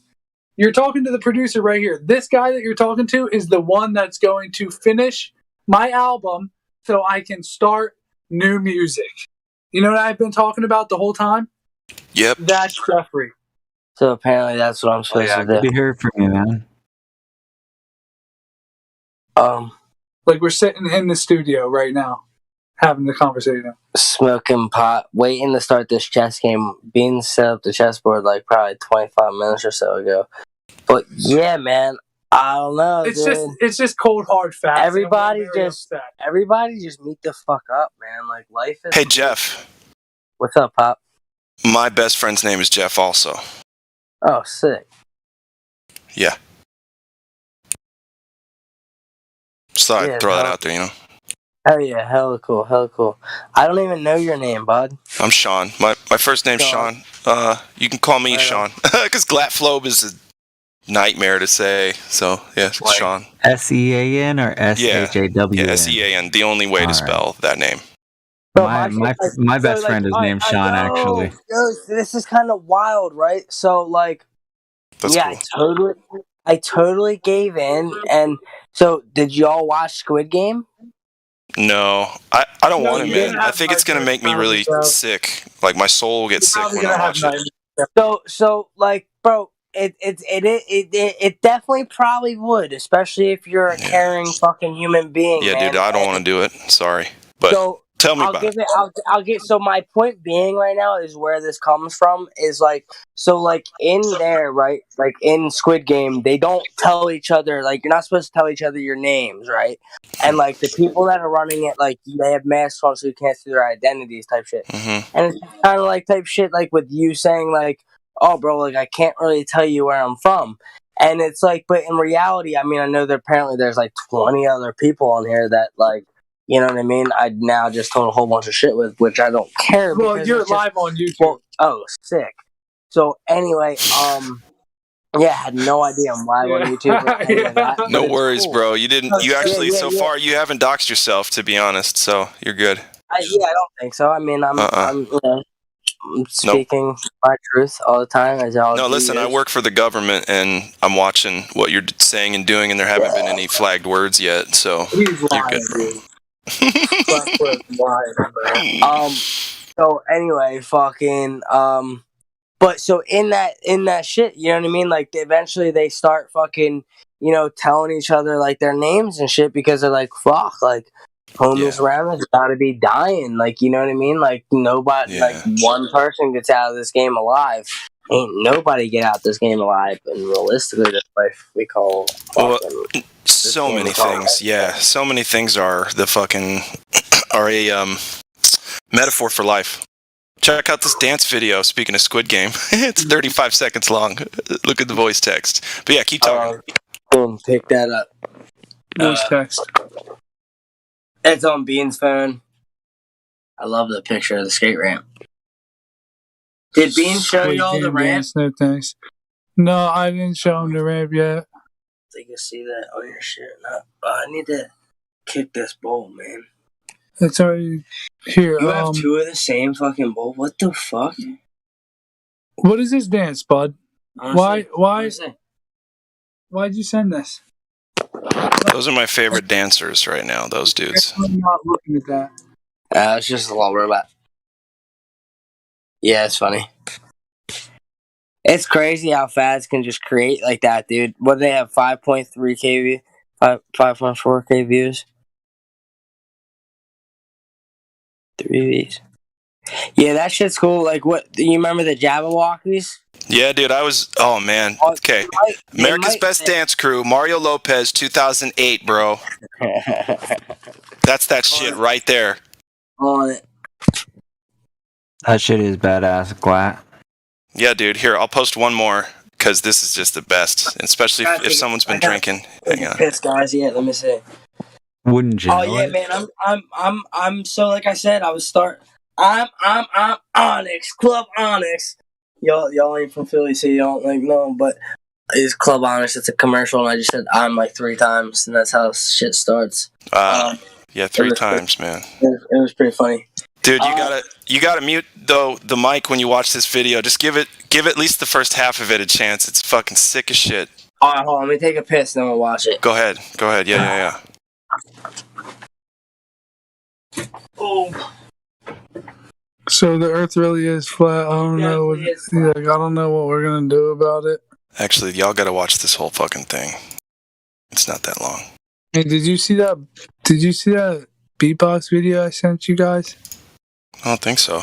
You're talking to the producer right here. This guy that you're talking to is the one that's going to finish my album so I can start new music. You know what I've been talking about the whole time? Yep. That's Jeffrey. So apparently that's what I'm supposed to do. Good to hear from you, man. Like we're sitting in the studio right now, having the conversation. Smoking pot, waiting to start this chess game. Bean set up the chessboard like probably 25 minutes or so ago. But yeah, man, I don't know. It's just cold hard facts. Everybody just meet the fuck up, man. Like life is. Hey, Jeff. What's up, Pop? My best friend's name is Jeff also. Oh, sick. Yeah. Just thought I'd throw that out there, you know. Hell yeah, hella cool. I don't even know your name, bud. I'm Sean. My first name's Sean. You can call me Sean. Because Glatflobe is a nightmare to say. So, yeah, Sean. SEAN or SHAWN? Yeah, SEAN. The only way to spell that name. My best friend is named Sean, actually. Yo, this is kind of wild, right? So, like, That's cool. I totally gave in. And so, did y'all watch Squid Game? No, I don't want to, man. I think it's going to make me really sick. Like, my soul will get sick when I watch it. So, like, bro, it definitely probably would, especially if you're a caring fucking human being. Yeah, man. dude, I don't want to do it. Sorry. But tell me about it. I'll get. So my point being right now is where this comes from is like, so like in there, right? Like in Squid Game, they don't tell each other, like you're not supposed to tell each other your names, right? And like the people that are running it, like they have masks on so you can't see their identities type shit. Mm-hmm. And it's kind of like type shit like with you saying like, oh bro, like I can't really tell you where I'm from. And it's like, but in reality, I mean, I know that apparently there's like 20 other people on here that like, you know what I mean? I now just told a whole bunch of shit with, which I don't care. Well, you're live on YouTube. Well, oh, sick. So anyway, yeah, I had no idea I'm live on YouTube. Or any of that, No worries, bro. You didn't. You actually, so far, you haven't doxed yourself, to be honest. So you're good. I don't think so. I mean, I'm speaking my truth all the time. As no, listen, I work for the government, and I'm watching what you're saying and doing, and there haven't been any flagged words yet. So you're good, bro. So anyway, fucking but so in that shit, you know what I mean? Like eventually they start fucking, you know, telling each other like their names and shit because they're like, fuck, like homies around us gotta be dying, like, you know what I mean? Like nobody, like one person gets out of this game alive. Ain't nobody get out this game alive, and realistically, this life we call. So many things, so many things are the fucking a metaphor for life. Check out this dance video. Speaking of Squid Game, it's 35 seconds long. Look at the voice text. But yeah, keep talking. Boom, pick that up. Voice text. It's on Bean's phone. I love the picture of the skate ramp. Did Bean show you all the ramp? No thanks. No, I didn't show him the ramp yet. You can see that on your shit. No, I need to kick this bowl, man. It's already here. You have two of the same fucking bowl. What the fuck? What is this dance, bud? Honestly, Why'd you send this? Those are my favorite dancers right now. Those dudes. I'm not looking at that. It's just a little robot. Yeah, it's funny. It's crazy how fads can just create like that, dude. What do they have? 5.3k views? 5.4k views? 3 views. Yeah, that shit's cool. Like, what? You remember the Jabberwockies? Yeah, dude, oh man. Okay. America's Best Dance Crew, Mario Lopez, 2008, bro. That's that shit right there. On it. That shit is badass, Glat. Yeah, dude. Here, I'll post one more because this is just the best, especially if someone's been drinking. Hang on. Piss, guys. Yeah, let me see. Wouldn't you? Oh yeah, man. I'm so like I said, I'm Onyx, Club Onyx. Y'all ain't from Philly, so you don't like know, but it's Club Onyx. It's a commercial, and I just said I'm like 3 times, and that's how shit starts. Yeah, 3 times, man. It was pretty funny. Dude, you gotta mute though the mic when you watch this video. Just give at least the first half of it a chance. It's fucking sick as shit. All right, hold on. Let me take a piss, then we'll watch it. Go ahead. Yeah. Oh. So the Earth really is flat. I don't know. I don't know what we're gonna do about it. Actually, y'all gotta watch this whole fucking thing. It's not that long. Hey, did you see that? Did you see that beatbox video I sent you guys? I don't think so.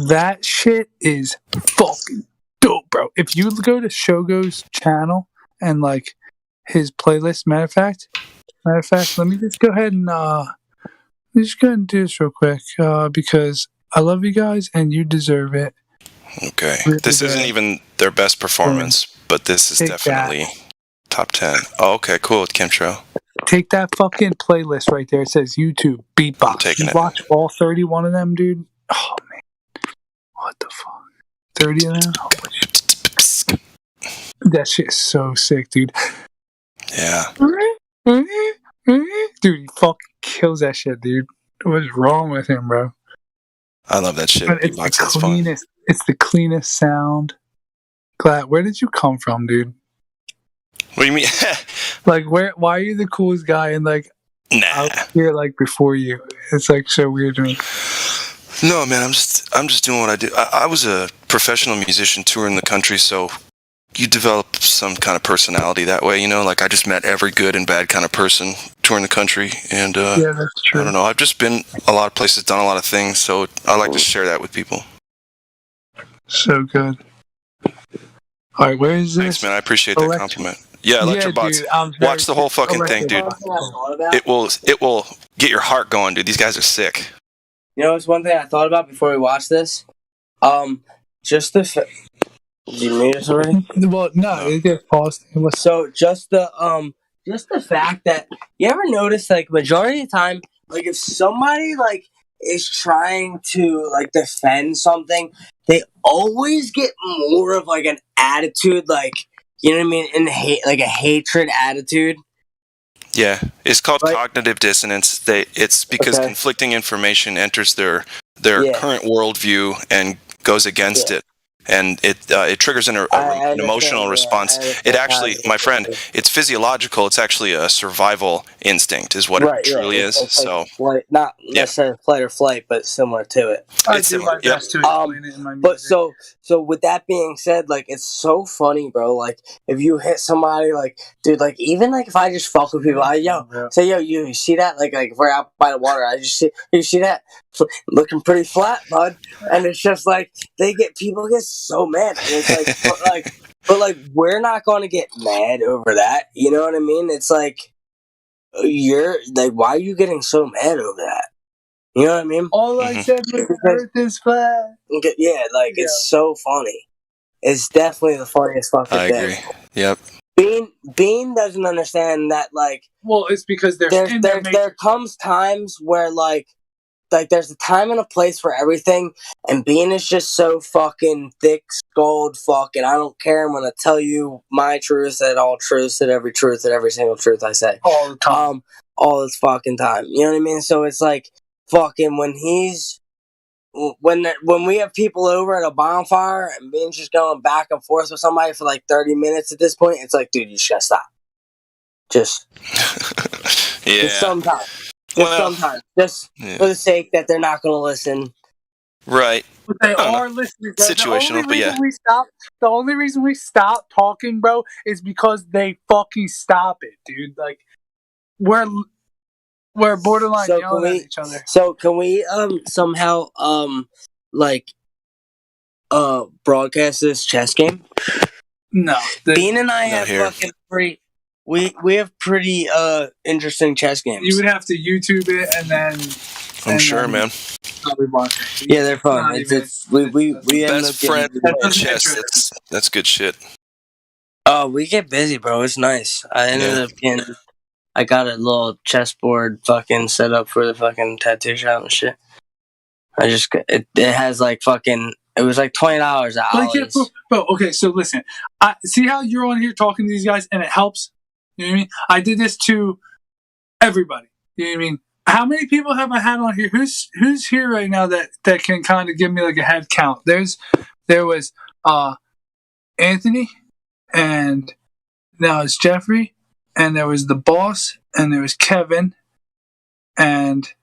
That shit is fucking dope, bro. If you go to Shogo's channel and like his playlist, matter of fact, let me just go ahead and do this real quick because I love you guys and you deserve it. Okay, this isn't even their best performance, but this is definitely top 10. Oh, okay, cool. Chemtrail. Take that fucking playlist right there. It says YouTube beatbox. I'm taking it. Watch all 31 of them, dude. Oh man, what the fuck? 30 of them. That shit's so sick, dude. Yeah. Dude, he fucking kills that shit, dude. What's wrong with him, bro? I love that shit. It's the cleanest. It's the cleanest sound. Glad. Where did you come from, dude? What do you mean? Like, why are you the coolest guy and like out here like before you? It's like so weird to me. No, man. I'm just doing what I do. I was a professional musician touring the country, so you develop some kind of personality that way, you know. Like I just met every good and bad kind of person touring the country, and yeah, that's true. I don't know. I've just been a lot of places, done a lot of things, so I like to share that with people. So good. All right, where is this? Thanks, man. I appreciate that compliment. Yeah, Electrobots. Dude, watch the whole fucking thing, dude. It will get your heart going, dude. These guys are sick. You know, it's one thing I thought about before we watched this. Just the. Did you mute us already? Well, no, it gets paused. So just the fact that you ever notice, like, majority of the time, like, if somebody like is trying to like defend something, they always get more of like an attitude, like, you know what I mean, in like a hatred attitude. Yeah, it's called cognitive dissonance. It's because conflicting information enters their current worldview and goes against it. And it triggers an emotional response. It actually, my friend, it's physiological. It's actually a survival instinct, is what it truly is. It's so, like, not necessarily fight or flight, but similar to it. It's similar. to explain it in my music. But so with that being said, like, it's so funny, bro. Like, if you hit somebody, like, dude, like, even like if I just fuck with people, say, you see that? Like if we're out by the water, you see that? Looking pretty flat, bud. And it's just like people get so mad. And it's like, but we're not going to get mad over that. You know what I mean? It's like, you're like, why are you getting so mad over that? You know what I mean? All I said was the Earth is flat. Yeah, like it's so funny. It's definitely the funniest fucking thing. I agree. Yep. Bean doesn't understand that. Like, well, it's because there comes times where like there's a time and a place for everything, and Bean is just so fucking thick-skulled fucking, I don't care, I'm gonna tell you my truth at all truths, at every single truth I say. All the time. All this fucking time. You know what I mean? So it's like, fucking, when we have people over at a bonfire, and Bean's just going back and forth with somebody for like 30 minutes at this point, it's like, dude, you just gotta stop. Just sometimes. Sometimes, for the sake that they're not going to listen. Right. But they are listening. Situational, but yeah. The only reason we stop talking, bro, is because they fucking stop it, dude. Like, we're borderline yelling at each other. So can we somehow broadcast this chess game? No. Bean and I have here. fucking we have pretty interesting chess games. You would have to YouTube it and then. I'm sure, man. Probably watch it. Yeah, they're fun. We end up Best friend getting- chess. That's good shit. Oh, we get busy, bro. It's nice. I ended up getting. I got a little chessboard fucking set up for the fucking tattoo shop and shit. I just it has like fucking. It was like $20 at Ollie's. Bro, okay, so listen. I see how you're on here talking to these guys and it helps. You know what I mean? I did this to everybody. You know what I mean? How many people have I had on here? Who's here right now that can kind of give me like a head count? There was Anthony, and now it's Jeffrey, and there was the boss, and there was Kevin, and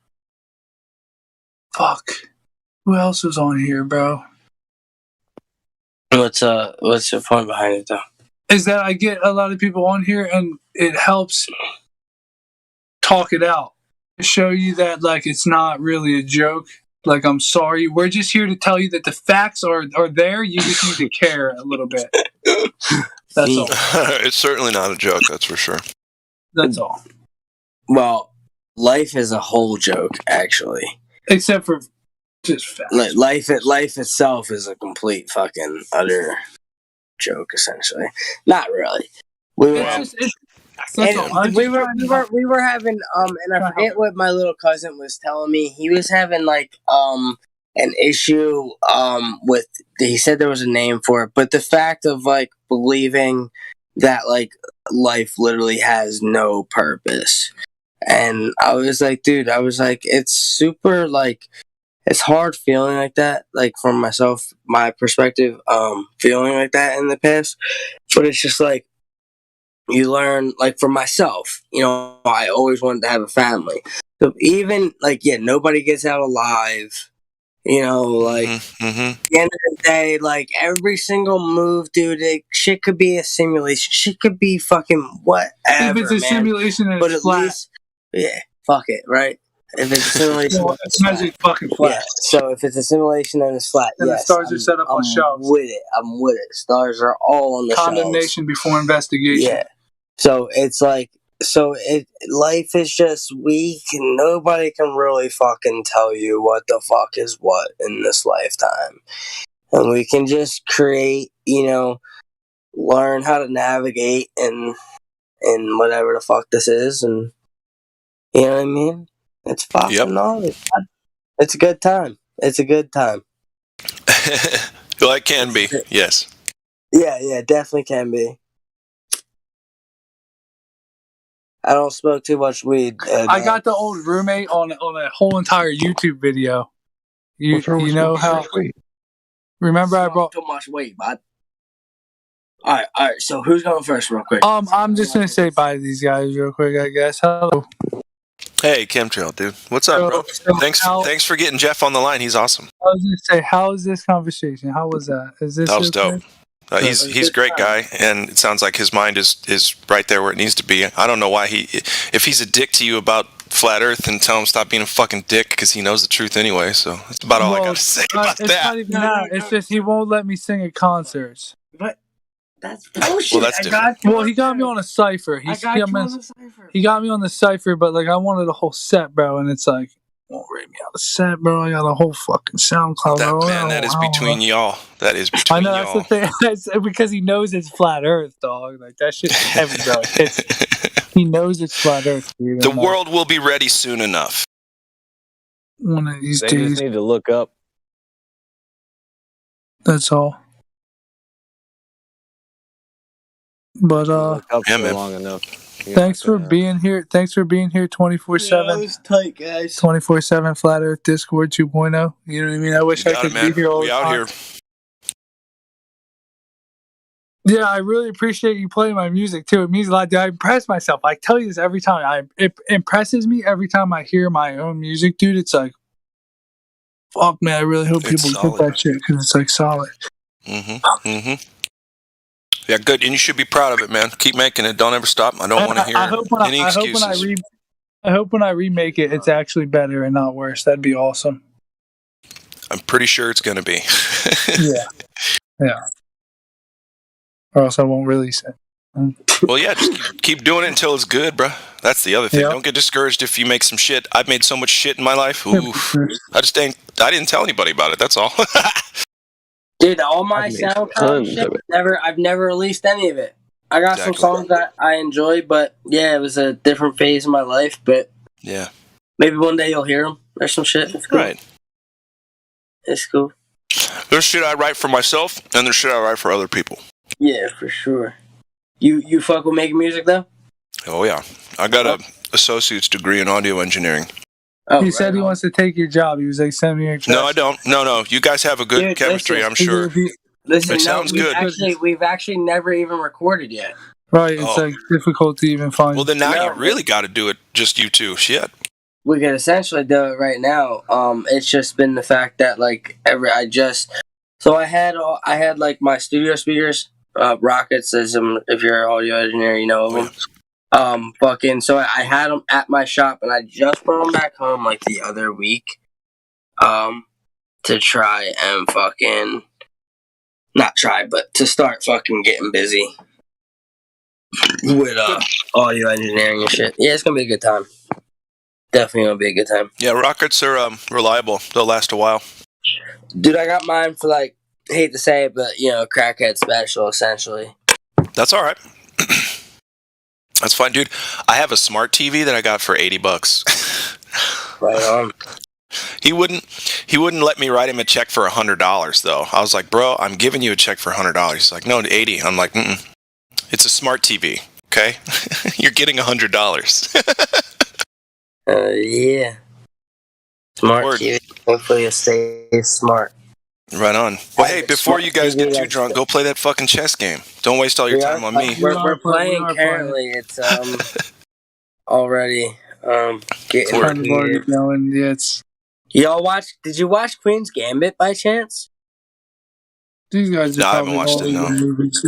fuck, who else was on here, bro? What's the point behind it though? Is that I get a lot of people on here, and it helps talk it out. Show you that like it's not really a joke. Like, I'm sorry, we're just here to tell you that the facts are there. You just need to care a little bit. That's all. It's certainly not a joke, that's for sure. That's all. Well, life is a whole joke, actually. Except for just facts. Life itself is a complete fucking utter joke, essentially. Not really. We were having and I forget what my little cousin was telling me. He was having like an issue with, he said there was a name for it, but the fact of like believing that like life literally has no purpose. And I was like, dude, it's super like, it's hard feeling like that, like from myself, my perspective, feeling like that in the past. But it's just like, you learn, like for myself, you know, I always wanted to have a family. So even like, nobody gets out alive, you know, like at the end of the day, like every single move, dude, shit could be a simulation. Shit could be fucking whatever. If it's a simulation and but it's at flat. least, fuck it, right? If it's a simulation, Well, it's magic fucking flat. yeah. So if it's a simulation and it's flat, And the stars are set up on shelves. I'm with it. Stars are all on the shelves. Condemnation before investigation. Yeah. So it's like, life is just, nobody can really fucking tell you what the fuck is what in this lifetime. And we can just create, you know, learn how to navigate in whatever the fuck this is. And, you know what I mean? It's fucking knowledge. It's a good time. It's a good time. Well, it can be, yes. Yeah, definitely can be. I don't smoke too much weed. I got the old roommate on a whole entire YouTube video. You know how? Remember I brought too much weight, bud. All right. So who's going first, real quick? I'm just gonna say bye to these guys real quick. I guess. Hello. Hey, Chemtrail, dude. What's up, bro? Thanks for getting Jeff on the line. He's awesome. I was gonna say, how is this conversation? How was that? That was dope. He's a great guy, and it sounds like his mind is right there where it needs to be. I don't know why if he's a dick to you about flat Earth, then tell him stop being a fucking dick, because he knows the truth anyway. So that's about all I got to say about that. Not even that. It's just he won't let me sing at concerts. But that's bullshit. Well, that's different. Well, he got me on a cipher. He got me on the cipher, but like I wanted a whole set, bro, and it's like, won't rate me out of set, bro. I got a whole fucking SoundCloud. That is between y'all. That is between y'all. I know, that's the thing. That's because he knows it's flat Earth, dog. Like that shit's heavy, bro. He knows it's flat Earth. Dude. The world will be ready soon enough. One of these They days. just need to look up. That's all. But Look up yeah, for man. long enough. thanks for being here. Thanks for being here 24/7. That was tight, guys. 24/7 Flat Earth Discord 2.0. You know what I mean? I wish I could be here all the time. We out here. Yeah, I really appreciate you playing my music too. It means a lot. Dude, I impress myself. I tell you this every time. It impresses me every time I hear my own music, dude. It's like, fuck, man. I really hope It's people solid, get that shit because it's like solid. Yeah, good. And you should be proud of it, man. Keep making it. Don't ever stop. I don't want to hear any excuses. I hope when I remake it, it's actually better and not worse. That'd be awesome. I'm pretty sure it's going to be. Yeah. Or else I won't release it. Well, yeah, just keep doing it until it's good, bro. That's the other thing. Don't get discouraged if you make some shit. I've made so much shit in my life. Oof. I didn't tell anybody about it. That's all. Dude, all my SoundCloud shit, I've never released any of it. I got some songs that I enjoy, but yeah, it was a different phase of my life. But yeah, maybe one day you'll hear them. There's some shit. It's cool. Right. It's cool. There's shit I write for myself, and there's shit I write for other people. Yeah, for sure. You fuck with making music though? Oh yeah, I got a associate's degree in audio engineering. He said he wants to take your job. He was like, send me your trash. No, I don't. No. You guys have a good chemistry, I'm sure. Listen, it sounds good. We've actually never even recorded yet. Right, it's like difficult to even find. Well, then now you really got to do it, just you two. Shit. We could essentially do it right now. It's just been the fact that like I had like my studio speakers, Rockets, if you're an audio engineer, you know them. So I had them at my shop, and I just brought them back home like the other week, to try and to start fucking getting busy with audio engineering and shit. Yeah, it's gonna be a good time. Definitely gonna be a good time. Yeah, Rockets are reliable. They'll last a while. Dude, I got mine for like, hate to say it, but crackhead special essentially. That's all right. That's fine, dude. I have a smart TV that I got for $80. Right on. He wouldn't let me write him a check for $100 though. I was like, bro, I'm giving you a check for $100. He's like, no, 80. I'm like, it's a smart TV. Okay, you're getting $100. Yeah. Smart TV. Hopefully it stays smart. Right on. Well, hey, before you guys get too drunk, go play that fucking chess game. Don't waste all your time on me. We're playing currently. It's already getting going. Yeah, it's. Did you watch Queen's Gambit by chance? These guys are I haven't watched it, no. movies.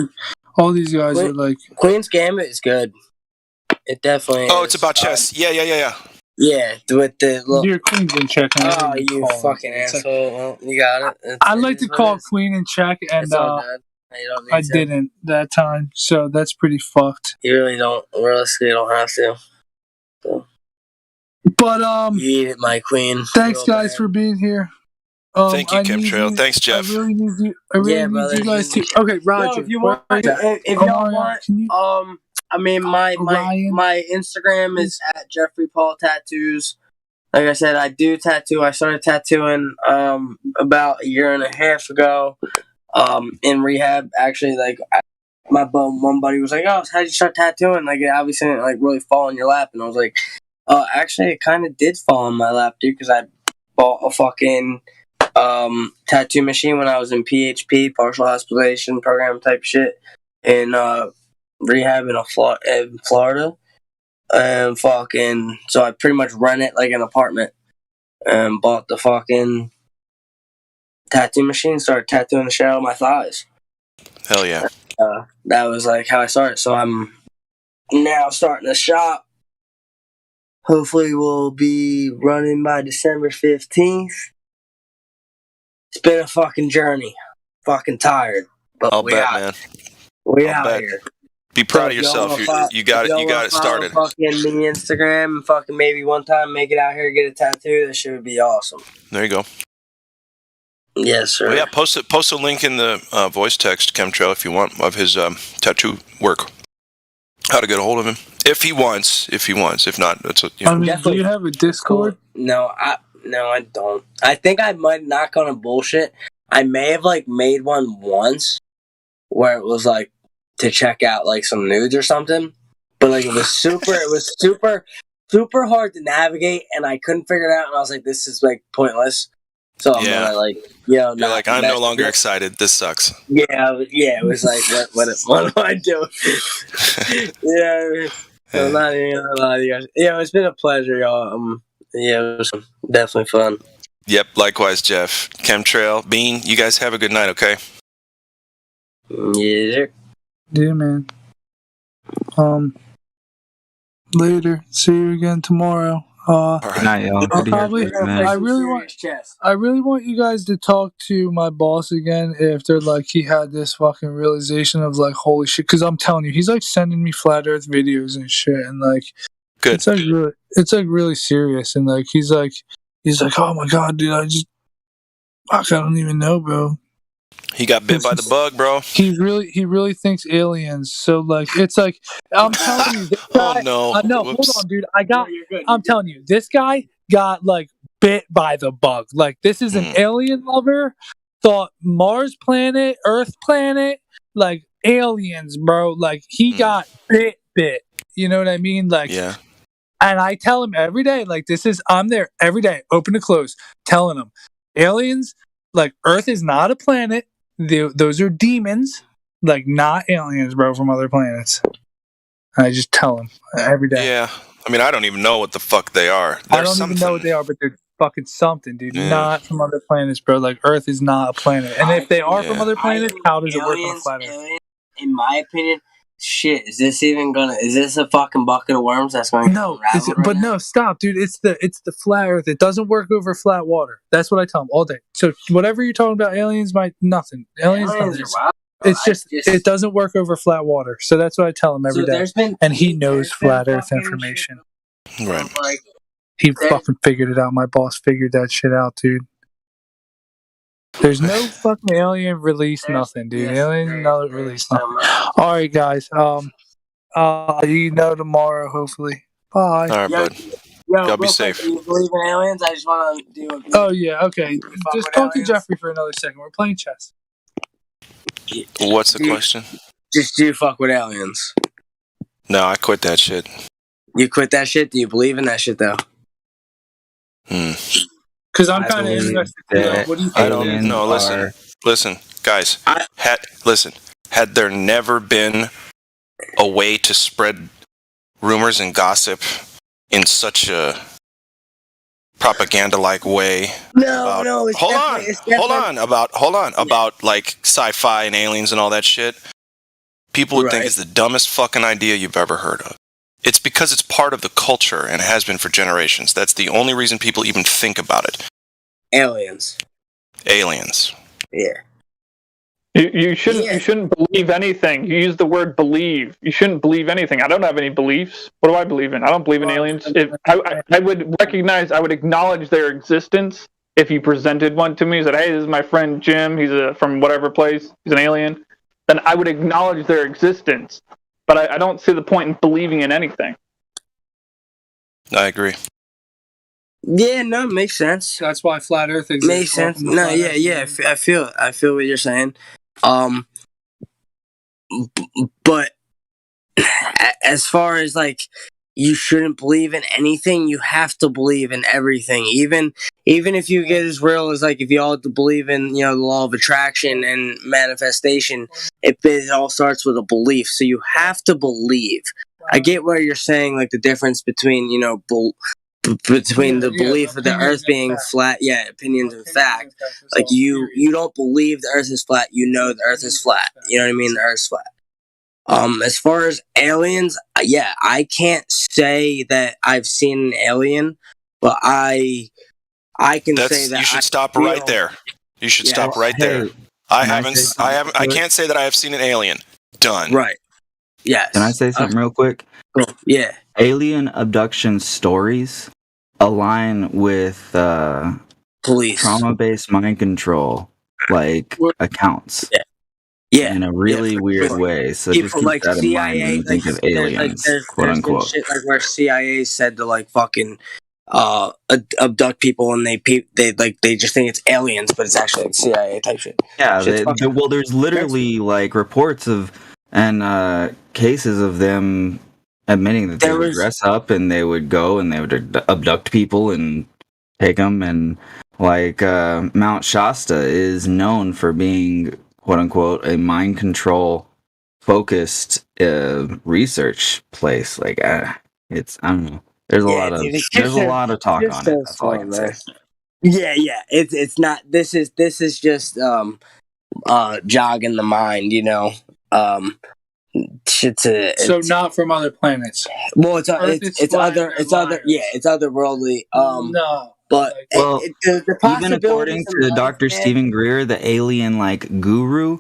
All these guys are like. Queen's Gambit is good. It definitely is. It's about chess. Yeah. Yeah, with the little... Your Queen's in check. Oh, you fucking asshole. Well, you got it. I'd like to call Queen in check, and I didn't that time, so that's pretty fucked. You really don't. Realistically, you don't have to. So. But, you eat it, my queen. Thanks, guys, for being here. Thank you, Chemtrail. Thanks, Jeff. I really need you guys to... Okay, Roger. If y'all want, I mean, my Instagram is at Jeffrey Paul Tattoos. Like I said, I do tattoo. I started tattooing about a year and a half ago in rehab. Actually, like one buddy was like, "Oh, how'd you start tattooing?" Like, it obviously didn't like really fall in your lap, and I was like, actually, it kind of did fall in my lap, dude, because I bought a fucking tattoo machine when I was in PHP, partial hospitalization program type shit, in rehab in Florida, and so I pretty much rent it like an apartment, and bought the fucking tattoo machine, started tattooing the shit out of my thighs. Hell yeah. That was like how I started. So I'm now starting a shop. Hopefully we'll be running by December 15th. It's been a fucking journey. Fucking tired, but I'll bet, man. We out here. Be proud of yourself. You got it started. Fucking me Instagram and fucking maybe one time make it out here and get a tattoo. That shit would be awesome. There you go. Yes, sir. Well, yeah, post a link in the voice text, Chemtrail, if you want, of his tattoo work. How to get a hold of him. If he wants. If not, that's what, I mean, do you have a Discord? No, I don't. I think I might, not gonna bullshit, I may have like made one once where it was like to check out like some nudes or something, but like it was super hard to navigate, and I couldn't figure it out, and I was like, this is like pointless. So I'm gonna like, you're like, I'm no longer excited. This sucks. Yeah, it was like, what do I do? I'm not even gonna lie to you guys. Yeah, it's been a pleasure, y'all. Yeah, it was definitely fun. Yep, likewise, Jeff. Chemtrail, Bean, you guys have a good night, okay? Yeah. Yeah, man. Later. See you again tomorrow. Good night, y'all. Good to hear Probably. from you, man. I really want you guys to talk to my boss again after like he had this fucking realization of like holy shit. Because I'm telling you, he's like sending me flat Earth videos and shit, and like Good. it's like really serious, and like he's like oh my god, dude, I don't even know, bro. He got bit by the bug, bro. He really thinks aliens. So like it's like I'm telling you, this guy, no. No, hold on, dude. I'm telling you, this guy got like bit by the bug. Like this is an alien lover. Thought Mars planet, Earth planet, like aliens, bro. Like he got bit. You know what I mean? Like yeah. And I tell him every day, like I'm there every day, open to close, telling him aliens, like Earth is not a planet. Those are demons, like not aliens, bro, from other planets. I just tell him every day. Yeah. I mean, I don't even know what the fuck they are. I don't even know what they are, but they're fucking something, dude. Yeah. Not from other planets, bro. Like Earth is not a planet. And if they are from other planets, how does it work on a flat Earth? In my opinion, shit, is this a fucking bucket of worms that's going to but no, stop, dude. It's the flat Earth. It doesn't work over flat water. That's what I tell them all day. So whatever you're talking about, aliens, nothing. Aliens nothing. It's just it doesn't work over flat water. So that's what I tell him every day. And he knows flat Earth information. Right. He fucking figured it out. My boss figured that shit out, dude. There's no fucking alien release nothing, dude. Alien no release nothing. All right, guys. Tomorrow, hopefully. Bye. All right, bud. Y'all be safe. Do you believe in aliens? I just want to do a... Oh, yeah, okay. Just talk to Jeffrey for another second. We're playing chess. What's the question? Just do you fuck with aliens? No, I quit that shit. You quit that shit? Do you believe in that shit, though? Because I'm kind of interested. What do you think? I don't know. Listen, guys. Had there never been a way to spread rumors and gossip in such a propaganda-like way? Hold on. About like sci-fi and aliens and all that shit. People would think it's the dumbest fucking idea you've ever heard of. It's because it's part of the culture and has been for generations. That's the only reason people even think about it. Aliens. Yeah. You shouldn't believe anything. You use the word believe. You shouldn't believe anything. I don't have any beliefs. What do I believe in? I don't believe in aliens. I would acknowledge their existence if you presented one to me. Said, hey, this is my friend Jim. He's from whatever place. He's an alien. Then I would acknowledge their existence. But I don't see the point in believing in anything. I agree. Yeah, no, it makes sense. That's why flat Earth exists. Makes sense. No, yeah. I feel what you're saying. But as far as like, you shouldn't believe in anything. You have to believe in everything. Even if you get as real as like if you all have to believe in the law of attraction and manifestation, it all starts with a belief. So you have to believe. I get where you're saying like the difference between between the belief of the Earth being flat, opinions and fact. Like you don't believe the Earth is flat. You know the Earth is flat. You know what I mean? The Earth's flat. As far as aliens, I can't say that I've seen an alien, but I can say that you should stop right there. You should stop right there. I can't say that I have seen an alien. Done. Right. Yes. Can I say something real quick? Yeah. Alien abduction stories align with police trauma-based mind control, like accounts. Yeah, in a really weird way. So just keep like that in CIA, mind when you think of aliens, quote unquote. Shit like where CIA said to like fucking abduct people, and they just think it's aliens, but it's actually like CIA type shit. Yeah, there's literally like reports of and cases of them admitting that they would dress up and they would go and they would abduct people and take them, and like Mount Shasta is known for being, quote unquote, a mind control focused research place. Like it's, I don't know. There's a lot of talk on it. That's all I can say. Yeah. It's not. This is just jogging the mind, Shit's So not from other planets. Well, it's flat, it's otherworldly. No. But Well, the even possibilities according in to life, Dr. man, Stephen Greer, the alien guru,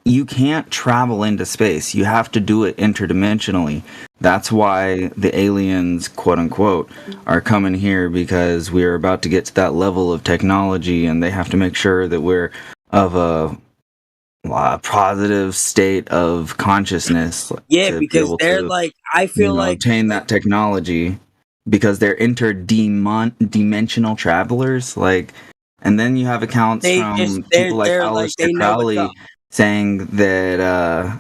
you can't travel into space. You have to do it interdimensionally. That's why the aliens, quote unquote, are coming here, because we're about to get to that level of technology, and they have to make sure that we're of a positive state of consciousness to be because able they're to, like, I feel like obtain that technology, because they're interdimensional travelers. And then you have accounts from people like Aleister Crowley saying that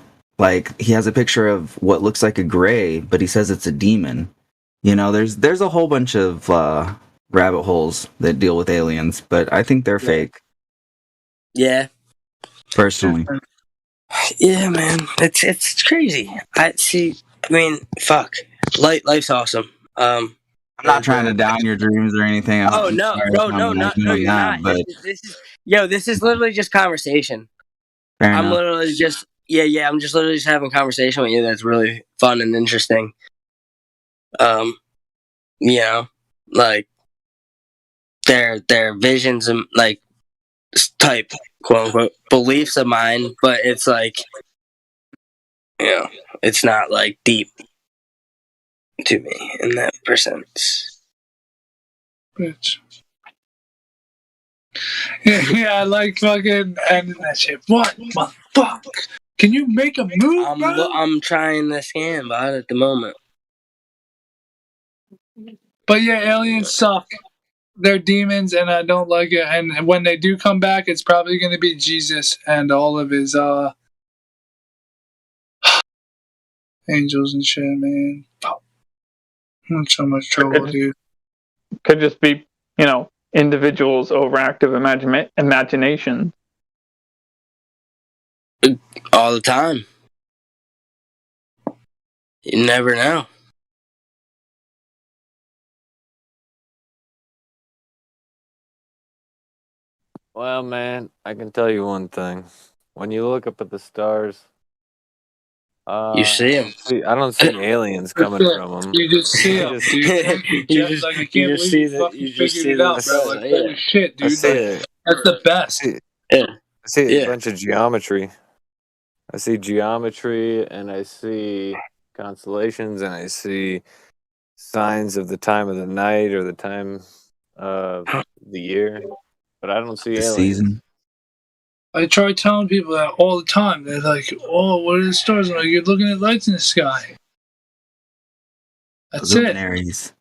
he has a picture of what looks like a gray, but he says it's a demon. There's a whole bunch of rabbit holes that deal with aliens, but I think they're fake. Yeah. Personally. Yeah, man. It's crazy. I mean, fuck. Life's awesome. I'm not trying to down your dreams or anything. No, you're not. But This is literally just conversation. Fair I'm enough. literally just I'm just literally just having a conversation with you that's really fun and interesting. Their visions and type quote unquote beliefs of mine, but it's it's not deep to me in that sense. Bitch. Yeah, I like fucking ending that shit. What? Fuck. Can you make a move, bro? I'm trying to scan, bud, at the moment. But yeah, aliens suck. They're demons, and I don't like it. And when they do come back, it's probably going to be Jesus and all of his angels and shit, man. I'm in so much trouble, dude. Could just be, individuals' overactive imagination. All the time. You never know. Well, man, I can tell you one thing. When you look up at the stars, you see them. I don't see aliens coming from them. You just see them, dude. I can't believe you fucking figured it out, bro. Holy shit, dude. That's the best. I see a bunch of geometry. I see geometry, and I see constellations, and I see signs of the time of the night or the time of the year. But I don't see aliens. Season. I try telling people that all the time. They're like, "Oh, what are the stars?" I'm like, "You're looking at lights in the sky." That's Luminaries.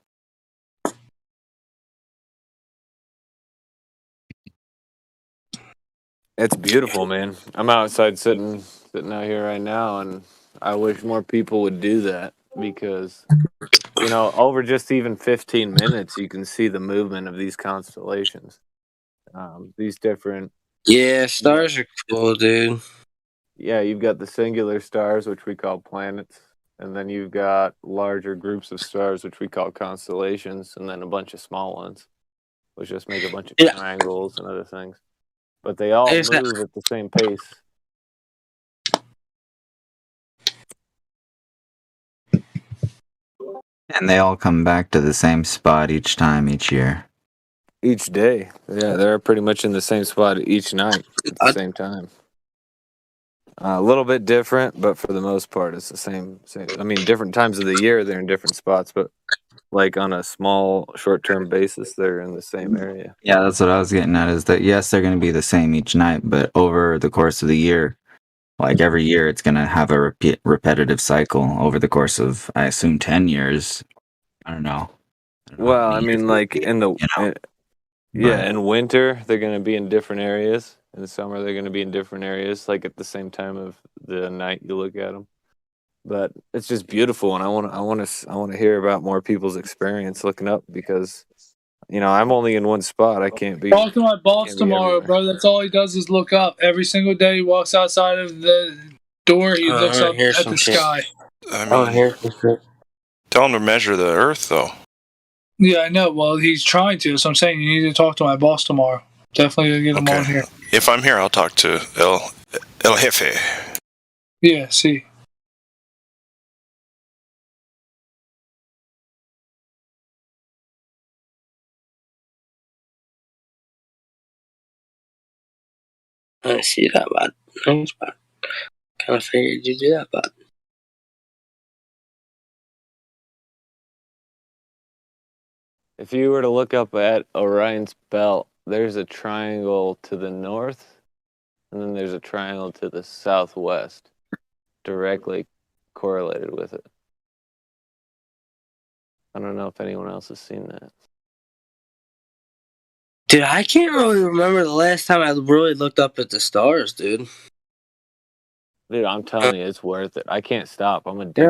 It's beautiful, man. I'm outside sitting out here right now, and I wish more people would do that, because over just even 15 minutes, you can see the movement of these constellations. These different... Yeah, stars are cool, dude. Yeah, you've got the singular stars, which we call planets, and then you've got larger groups of stars, which we call constellations, and then a bunch of small ones, which just make a bunch of triangles and other things. But they all move at the same pace. And they all come back to the same spot each year. Each day. Yeah, they're pretty much in the same spot each night at the same time. A little bit different, but for the most part, it's the same. I mean, different times of the year, they're in different spots, but on a small, short-term basis, they're in the same area. Yeah, that's what I was getting at, is that, yes, they're going to be the same each night, but over the course of the year, every year, it's going to have a repetitive cycle over the course of, I assume, 10 years. I don't know. Well, I mean, in the... in winter, they're going to be in different areas. In the summer, they're going to be in different areas, at the same time of the night you look at them. But it's just beautiful, and I want to hear about more people's experience looking up, because I'm only in one spot. I can't be. Talk to my boss tomorrow, bro. That's all he does is look up. Every single day he walks outside of the door, he looks up at the sky. I mean, tell him to measure the Earth, though. Yeah, I know. Well, he's trying to, so I'm saying you need to talk to my boss tomorrow. Definitely gonna get him on here. If I'm here, I'll talk to El Jefe. Yeah, see. I see that, bud. Thanks, bud. Kind of figured you'd do that, bud. If you were to look up at Orion's belt, there's a triangle to the north, and then there's a triangle to the southwest, directly correlated with it. I don't know if anyone else has seen that. Dude, I can't really remember the last time I really looked up at the stars, dude. Dude, I'm telling you, it's worth it. I can't stop. I'm addicted.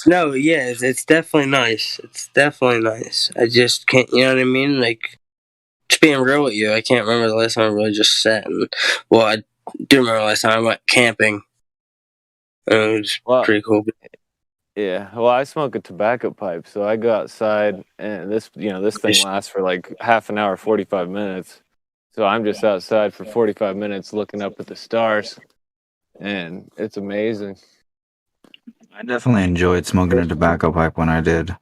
No, it's definitely nice. It's definitely nice. I just can't, you know what I mean? Like, just being real with you, I can't remember the last time I really just sat and, well, I do remember the last time I went camping. It was pretty cool. Yeah, well, I smoke a tobacco pipe, so I go outside, and this thing lasts for like half an hour, 45 minutes. So I'm just outside for 45 minutes looking up at the stars, and it's amazing. I definitely enjoyed smoking a tobacco pipe when I did.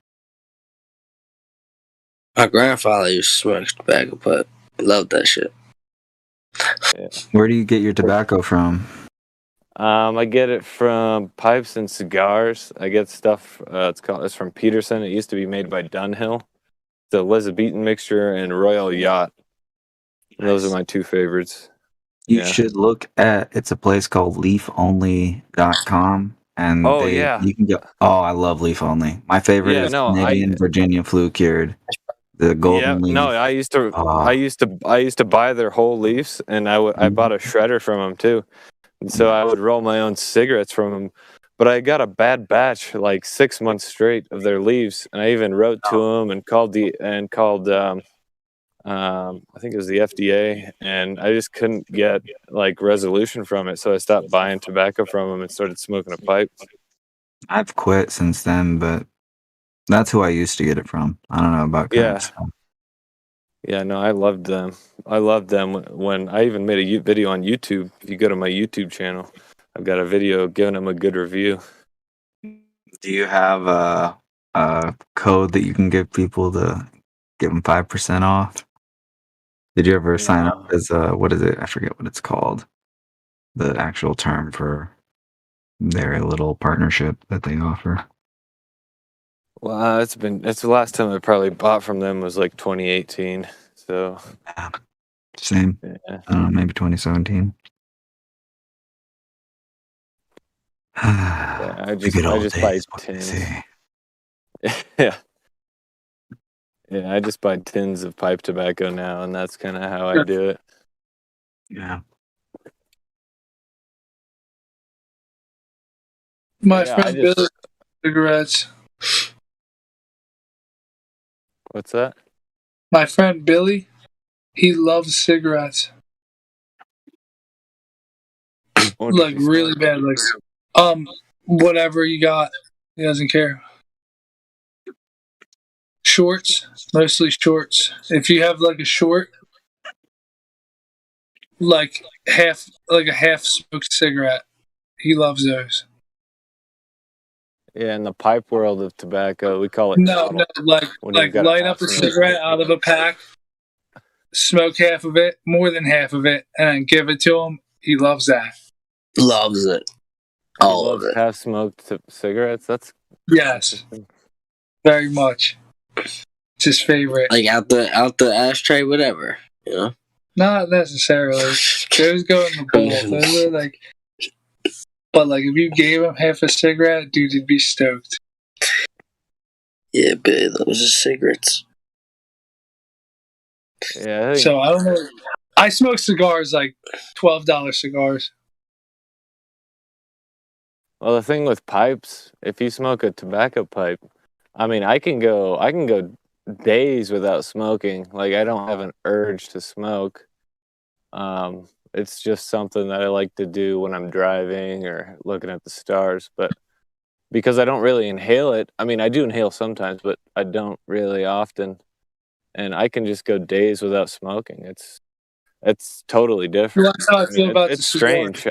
My grandfather used to smoke tobacco pipe. He loved that shit. Yeah. Where do you get your tobacco from? I get it from pipes and cigars. I get stuff. It's from Peterson. It used to be made by Dunhill. The Elizabethan mixture and Royal Yacht. And those are my two favorites. You should look at. It's a place called LeafOnly.com, and you can get. Oh, I love Leaf Only. My favorite is Canadian Virginia Flue Cured. The golden leaf. No, I used to buy their whole leaves, and I bought a shredder from them too. And so I would roll my own cigarettes from them. But I got a bad batch, like 6 months straight of their leaves, and I even wrote to them and called I think it was the FDA, and I just couldn't get like resolution from it. So I stopped buying tobacco from them and started smoking a pipe. I've quit since then, but that's who I used to get it from. I don't know about current stuff. Yeah, no, I loved them. I loved them when I even made a video on YouTube. If you go to my YouTube channel, I've got a video giving them a good review. Do you have a code that you can give people to give them 5% off? Did you ever sign up as what is it? I forget what it's called. The actual term for their little partnership that they offer. Well, it's the last time I probably bought from them was like 2018. So same. Yeah. I don't know, maybe 2017. I just buy tins. Yeah. Yeah, I just buy tins of pipe tobacco now, and that's kind of how I do it. Yeah. My friend Billy cigarettes. What's that? My friend Billy, he loves cigarettes. Like really bad, like whatever you got, he doesn't care. Shorts, mostly shorts. If you have like a short, like a half smoked cigarette, he loves those. Yeah, in the pipe world of tobacco, we call it like light up a cigarette out of a pack, smoke half of it, more than half of it, and then give it to him. He loves that. Loves it. All of it. Half smoked cigarettes. That's yes, very much. It's his favorite. Like out the ashtray, whatever. You know. Not necessarily. Those go in the bowl. Those are like. But like, if you gave him half a cigarette, dude, he'd be stoked. Yeah, Billy loves his cigarettes. Yeah. So I don't know. I smoke cigars, like $12 cigars. Well, the thing with pipes, if you smoke a tobacco pipe, I mean, I can go days without smoking. Like, I don't have an urge to smoke. It's just something that I like to do when I'm driving or looking at the stars. But because I don't really inhale it, I mean, I do inhale sometimes, but I don't really often. And I can just go days without smoking. It's totally different. Well, that's how I feel about it's strange.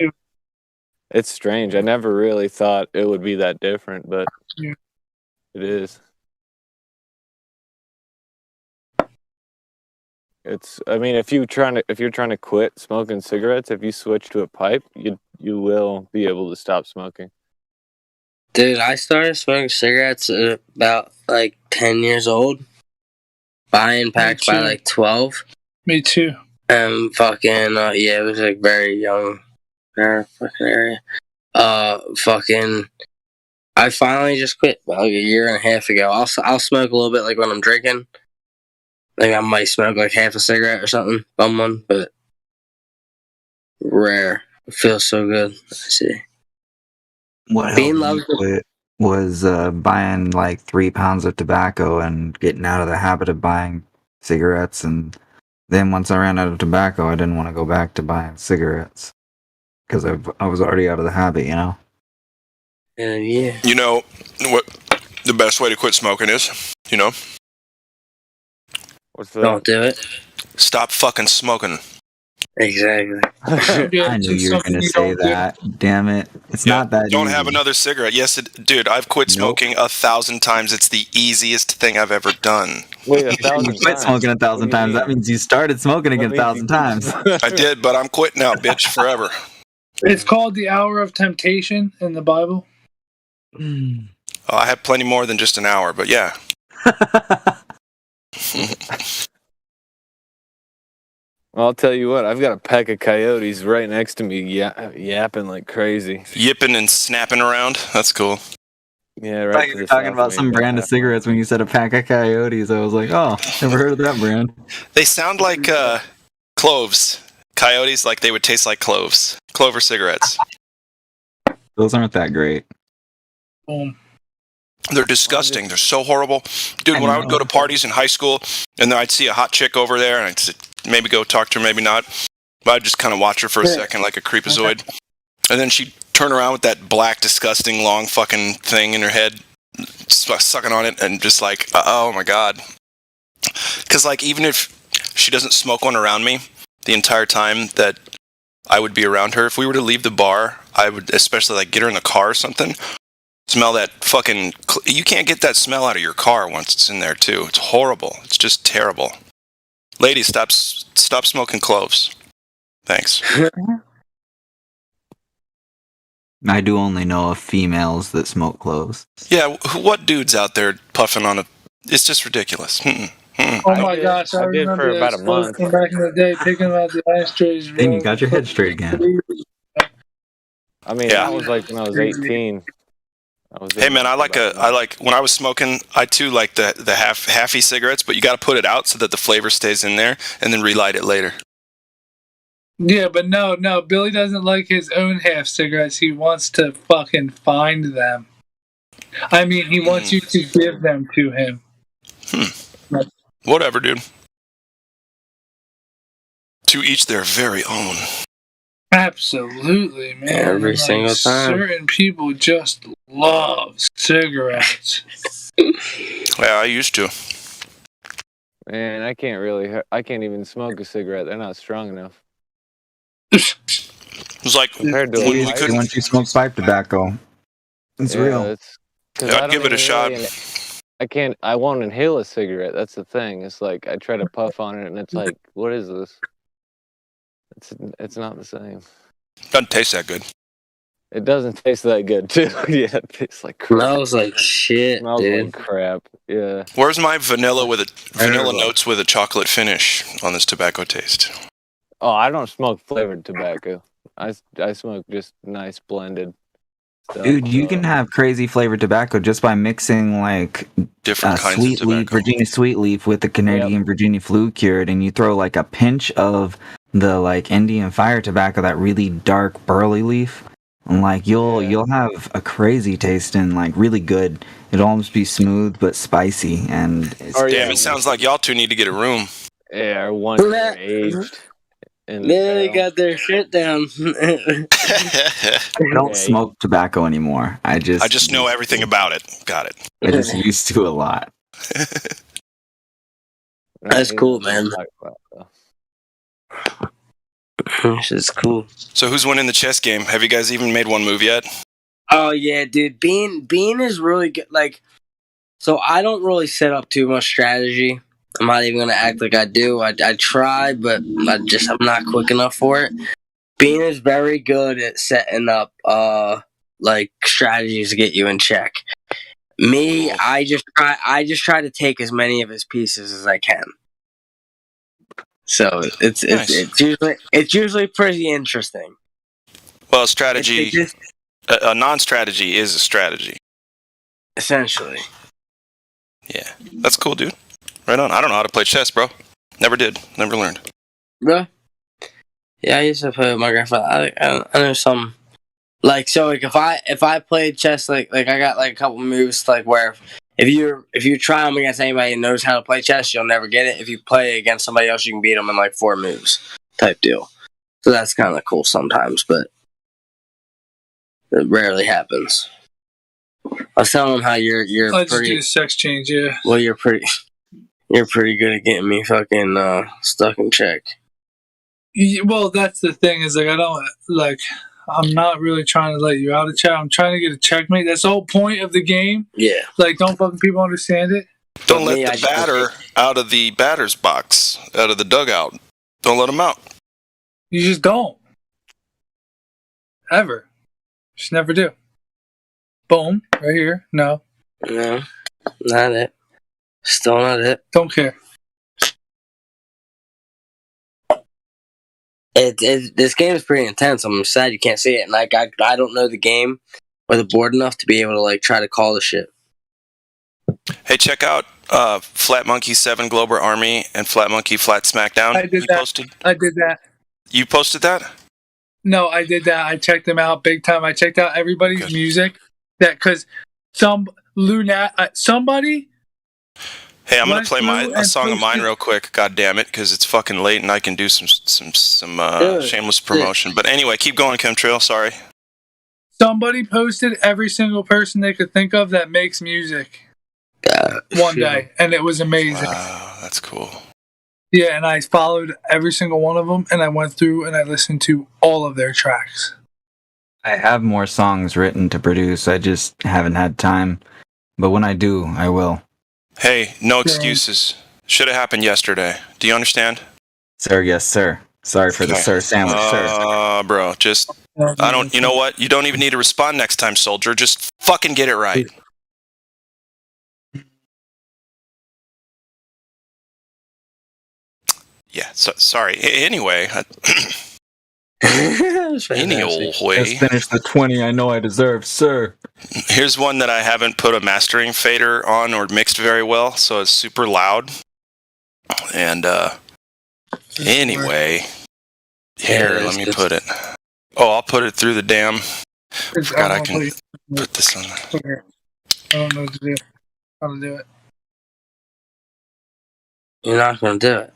It's strange. I never really thought it would be that different, but it is. I mean, if you're trying to quit smoking cigarettes, if you switch to a pipe, you will be able to stop smoking. Dude, I started smoking cigarettes at about like 10 years old. Buying packs by like 12. Me too. Fucking it was like very young, fucking area. Fucking, I finally just quit about like a year and a half ago. I'll smoke a little bit like when I'm drinking. Like I might smoke like half a cigarette or something, bum one, but rare. It feels so good. Let's see. What helped me quit was buying like 3 pounds of tobacco and getting out of the habit of buying cigarettes. And then once I ran out of tobacco, I didn't want to go back to buying cigarettes because I was already out of the habit, you know? Yeah. You know what the best way to quit smoking is? You know? What's that? Don't do it. Stop fucking smoking. Exactly. I knew you were going to say that. Damn it. It's not that Don't easy. have another cigarette. Yes, dude, I've quit smoking 1,000 times. It's the easiest thing I've ever done. Wait, You quit smoking 1,000 times. That means you started smoking again 1,000 times. I did, but I'm quitting now, bitch, forever. It's called the hour of temptation in the Bible. Oh, I have plenty more than just an hour, but yeah. Well, I'll tell you what, I've got a pack of coyotes right next to me yapping like crazy. Yipping and snapping around. That's cool. Yeah, I right. thought you were talking about some brand of cigarettes when you said a pack of coyotes. I was like, oh, never heard of that brand. They sound like cloves. Coyotes, like they would taste like cloves. Clover cigarettes. Those aren't that great. They're disgusting. They're so horrible. Dude, when I would go to parties in high school, and then I'd see a hot chick over there, and I'd maybe go talk to her, maybe not. But I'd just kind of watch her for a second like a creepazoid. And then she'd turn around with that black, disgusting, long fucking thing in her head, sucking on it, and just like, oh my God. Because, like, even if she doesn't smoke one around me the entire time that I would be around her, if we were to leave the bar, I would especially, like, get her in the car or something, smell that fucking... You can't get that smell out of your car once it's in there, too. It's horrible. It's just terrible. Ladies, stop smoking cloves. Thanks. I do only know of females that smoke cloves. Yeah, what dude's out there puffing on a... It's just ridiculous. Oh my gosh, I did remember for about a month. back in the day, picking out the ashtrays. Then you got your head straight again. I mean, that was like when I was 18. Hey man, I like when I was smoking, I too like the halfy cigarettes, but you got to put it out so that the flavor stays in there, and then relight it later. Yeah, but no, Billy doesn't like his own half cigarettes. He wants to fucking find them. I mean, he wants you to give them to him. Whatever, dude. To each their very own. Absolutely, man. Every single time. Certain people just love cigarettes. Yeah, I used to. Man, I can't even smoke a cigarette. They're not strong enough. It's like compared to once you smoke pipe tobacco, it's real. I'd give it a shot. I won't inhale a cigarette. That's the thing. It's like I try to puff on it, and it's like, what is this? It's not the same. Doesn't taste that good. It doesn't taste that good too. Yeah, it tastes like crap. Smells like shit, Smells dude. like crap. Yeah. Where's my vanilla notes with a chocolate finish on this tobacco taste? Oh, I don't smoke flavored tobacco. I smoke just nice blended stuff. Dude, you can have crazy flavored tobacco just by mixing like different kinds sweet of leaf, Virginia sweet leaf with the Canadian Virginia flue cured, and you throw like a pinch of the like Indian fire tobacco, that really dark burley leaf, and like you'll have a crazy taste and like really good. It'll almost be smooth but spicy, and Damn, it sounds like y'all two need to get a room. Yeah, or 1 year aged. They got their shit down. I don't smoke tobacco anymore. I just know everything about it. Got it. I just used to a lot. That's cool, man. It's cool. So who's winning the chess game? Have you guys even made one move yet? Oh yeah, dude. Bean is really good. Like, so I don't really set up too much strategy. I'm not even gonna act like I do. I try, but I'm not quick enough for it. Bean is very good at setting up like strategies to get you in check. Me, I just try to take as many of his pieces as I can. So it's usually pretty interesting. Well, strategy, a non-strategy is a strategy. Essentially. Yeah, that's cool, dude. Right on. I don't know how to play chess, bro. Never did. Never learned. Bro. Yeah, I used to play with my grandfather. I know some. Like, so, like, if I played chess, like I got like a couple moves, like where if you try them against anybody who knows how to play chess, you'll never get it. If you play against somebody else, you can beat them in like 4 moves, type deal. So that's kind of cool sometimes, but it rarely happens. I was telling him how you're I just pretty. do the sex change, yeah. Well, you're pretty good at getting me fucking stuck in check. Well, that's the thing is like I'm not really trying to let you out of chat. I'm trying to get a checkmate. That's the whole point of the game. Yeah. Like, don't fucking people understand it? Don't let the batter out of the batter's box, out of the dugout. Don't let him out. You just don't. Ever. Just never do. Boom. Right here. No. No. Not it. Still not it. Don't care. This game is pretty intense. I'm sad you can't see it, and like I don't know the game or the board enough to be able to like try to call the shit. Hey, check out Flat Monkey 7 Glober Army and Flat Monkey Flat Smackdown. I did that. I did that. You posted that? No, I did that. I checked them out big time. I checked out everybody's music. That because somebody. Hey, I'm gonna play a song of mine real quick. God damn it, because it's fucking late and I can do some shameless promotion. But anyway, keep going, Chemtrail. Sorry. Somebody posted every single person they could think of that makes music one day, and it was amazing. Wow, that's cool. Yeah, and I followed every single one of them, and I went through and I listened to all of their tracks. I have more songs written to produce. I just haven't had time. But when I do, I will. Hey, no excuses. Should have happened yesterday. Do you understand? Sir, yes, sir. Sorry for the sir sandwich, sir. Bro, just... you know what? You don't even need to respond next time, soldier. Just fucking get it right. Yeah, sorry. Anyway... Any old way. Let's finish the 20 I know I deserve, sir. Here's one that I haven't put a mastering fader on or mixed very well, so it's super loud. And anyway, here, let me put it. Oh, I'll put it through the damn. I forgot I can put this on. I don't know how to do it. You're not gonna do it.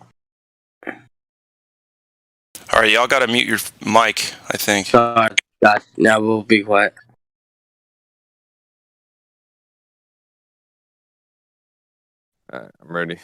All right, y'all gotta mute your mic, I think. God, now we'll be quiet. All right, I'm ready.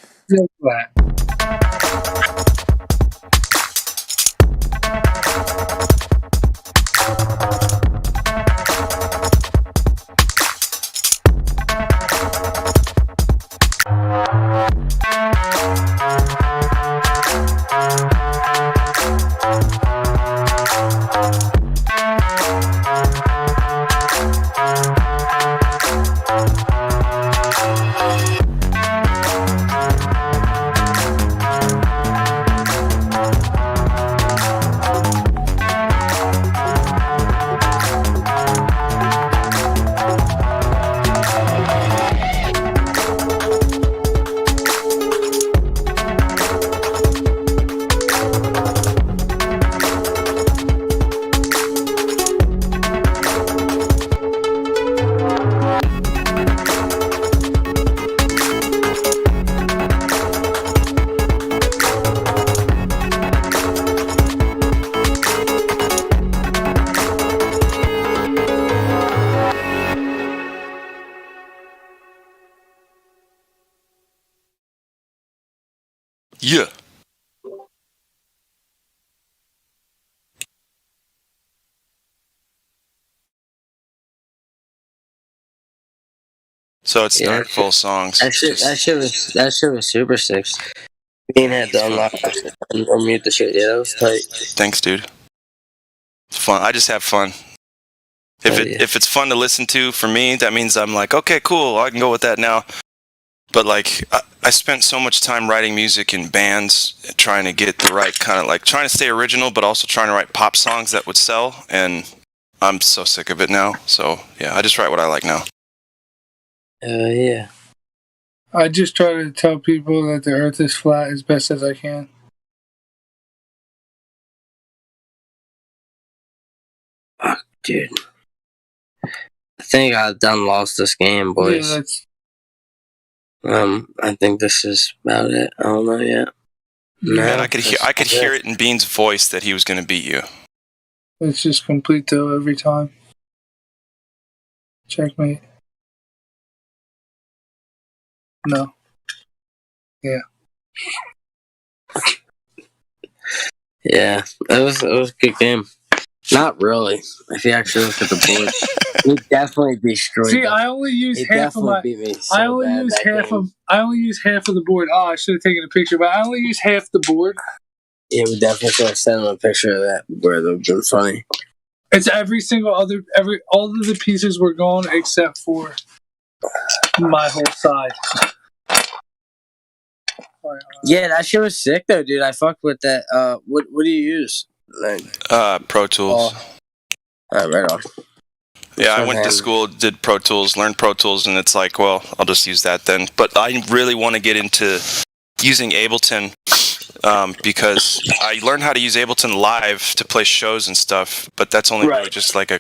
Yeah. So it's not full songs. That shit was super sick. Being had to unlock or mute the shit. Yeah, that was tight. Thanks, dude. It's fun. I just have fun. If it's fun to listen to for me, that means I'm like, okay, cool, I can go with that now. But like, I spent so much time writing music in bands, trying to get the right kind of like trying to stay original, but also trying to write pop songs that would sell. And I'm so sick of it now. So yeah, I just write what I like now. Yeah. I just try to tell people that the Earth is flat as best as I can. Fuck, dude. I think I've done lost this game, boys. Yeah, that's... I think this is about it. I don't know yet. No, Man, I could hear it in Bean's voice that he was going to beat you. It's just complete though every time. Checkmate. No. Yeah. Yeah, it was a good game. Not really. If you actually look at the board, he definitely destroyed. See, I only use half of my. I only use half of the board. Oh, I should have taken a picture, but I only use half the board. Yeah, we definitely should have sent him a picture of that where it would have been funny. It's all of the pieces were gone except for my whole side. Yeah, that shit was sick though, dude. I fucked with that. What do you use? Pro Tools. Right on. Yeah, I went to school, did Pro Tools, learned Pro Tools, and it's like, well, I'll just use that then. But I really want to get into using Ableton because I learned how to use Ableton live to play shows and stuff, but that's only really just like a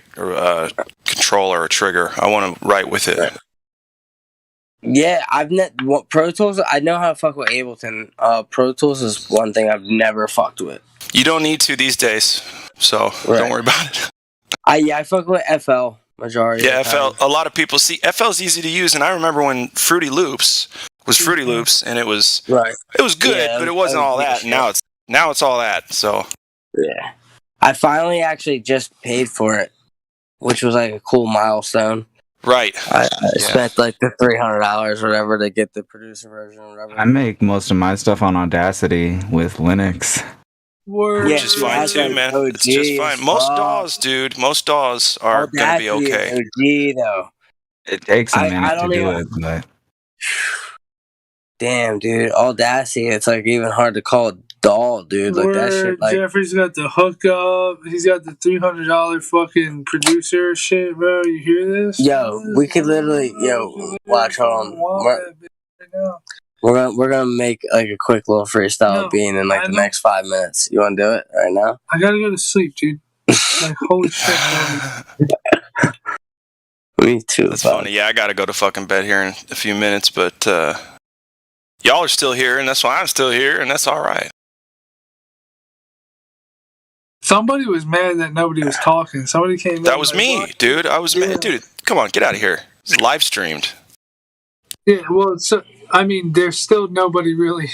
controller or trigger. I want to write with it. Right. Yeah, Pro Tools. I know how to fuck with Ableton. Pro Tools is one thing I've never fucked with. You don't need to these days, so don't worry about it. I fuck with FL majority. Yeah, FL. A lot of people see FL's easy to use, and I remember when Fruity Loops was Fruity Loops, and it was It was good, but it wasn't all that. Now it's all that. So yeah, I finally actually just paid for it, which was like a cool milestone. Right. I spent like the $300 or whatever to get the producer version or whatever. I make most of my stuff on Audacity with Linux. Which is fine too, man. It's just fine. Most DAWs, dude. Most DAWs are going to be okay. OG, though. It takes a minute to do it, but... Damn, dude. Audacity, it's like even hard to call it DAW, dude. Like that shit. Like Jeffrey's got the hookup. He's got the $300 fucking producer shit, bro. You hear this? Yo, we could literally, watch on. We're gonna make like a quick little freestyle being in like the next 5 minutes. You want to do it right now? I gotta go to sleep, dude. Like holy shit. Me too. That's funny. Yeah, I gotta go to fucking bed here in a few minutes, but y'all are still here, and that's why I'm still here, and that's all right. Somebody was mad that nobody was talking. Somebody came in. That was me, dude. I was mad. Dude, come on, get out of here. It's live streamed. Yeah, well, there's still nobody really.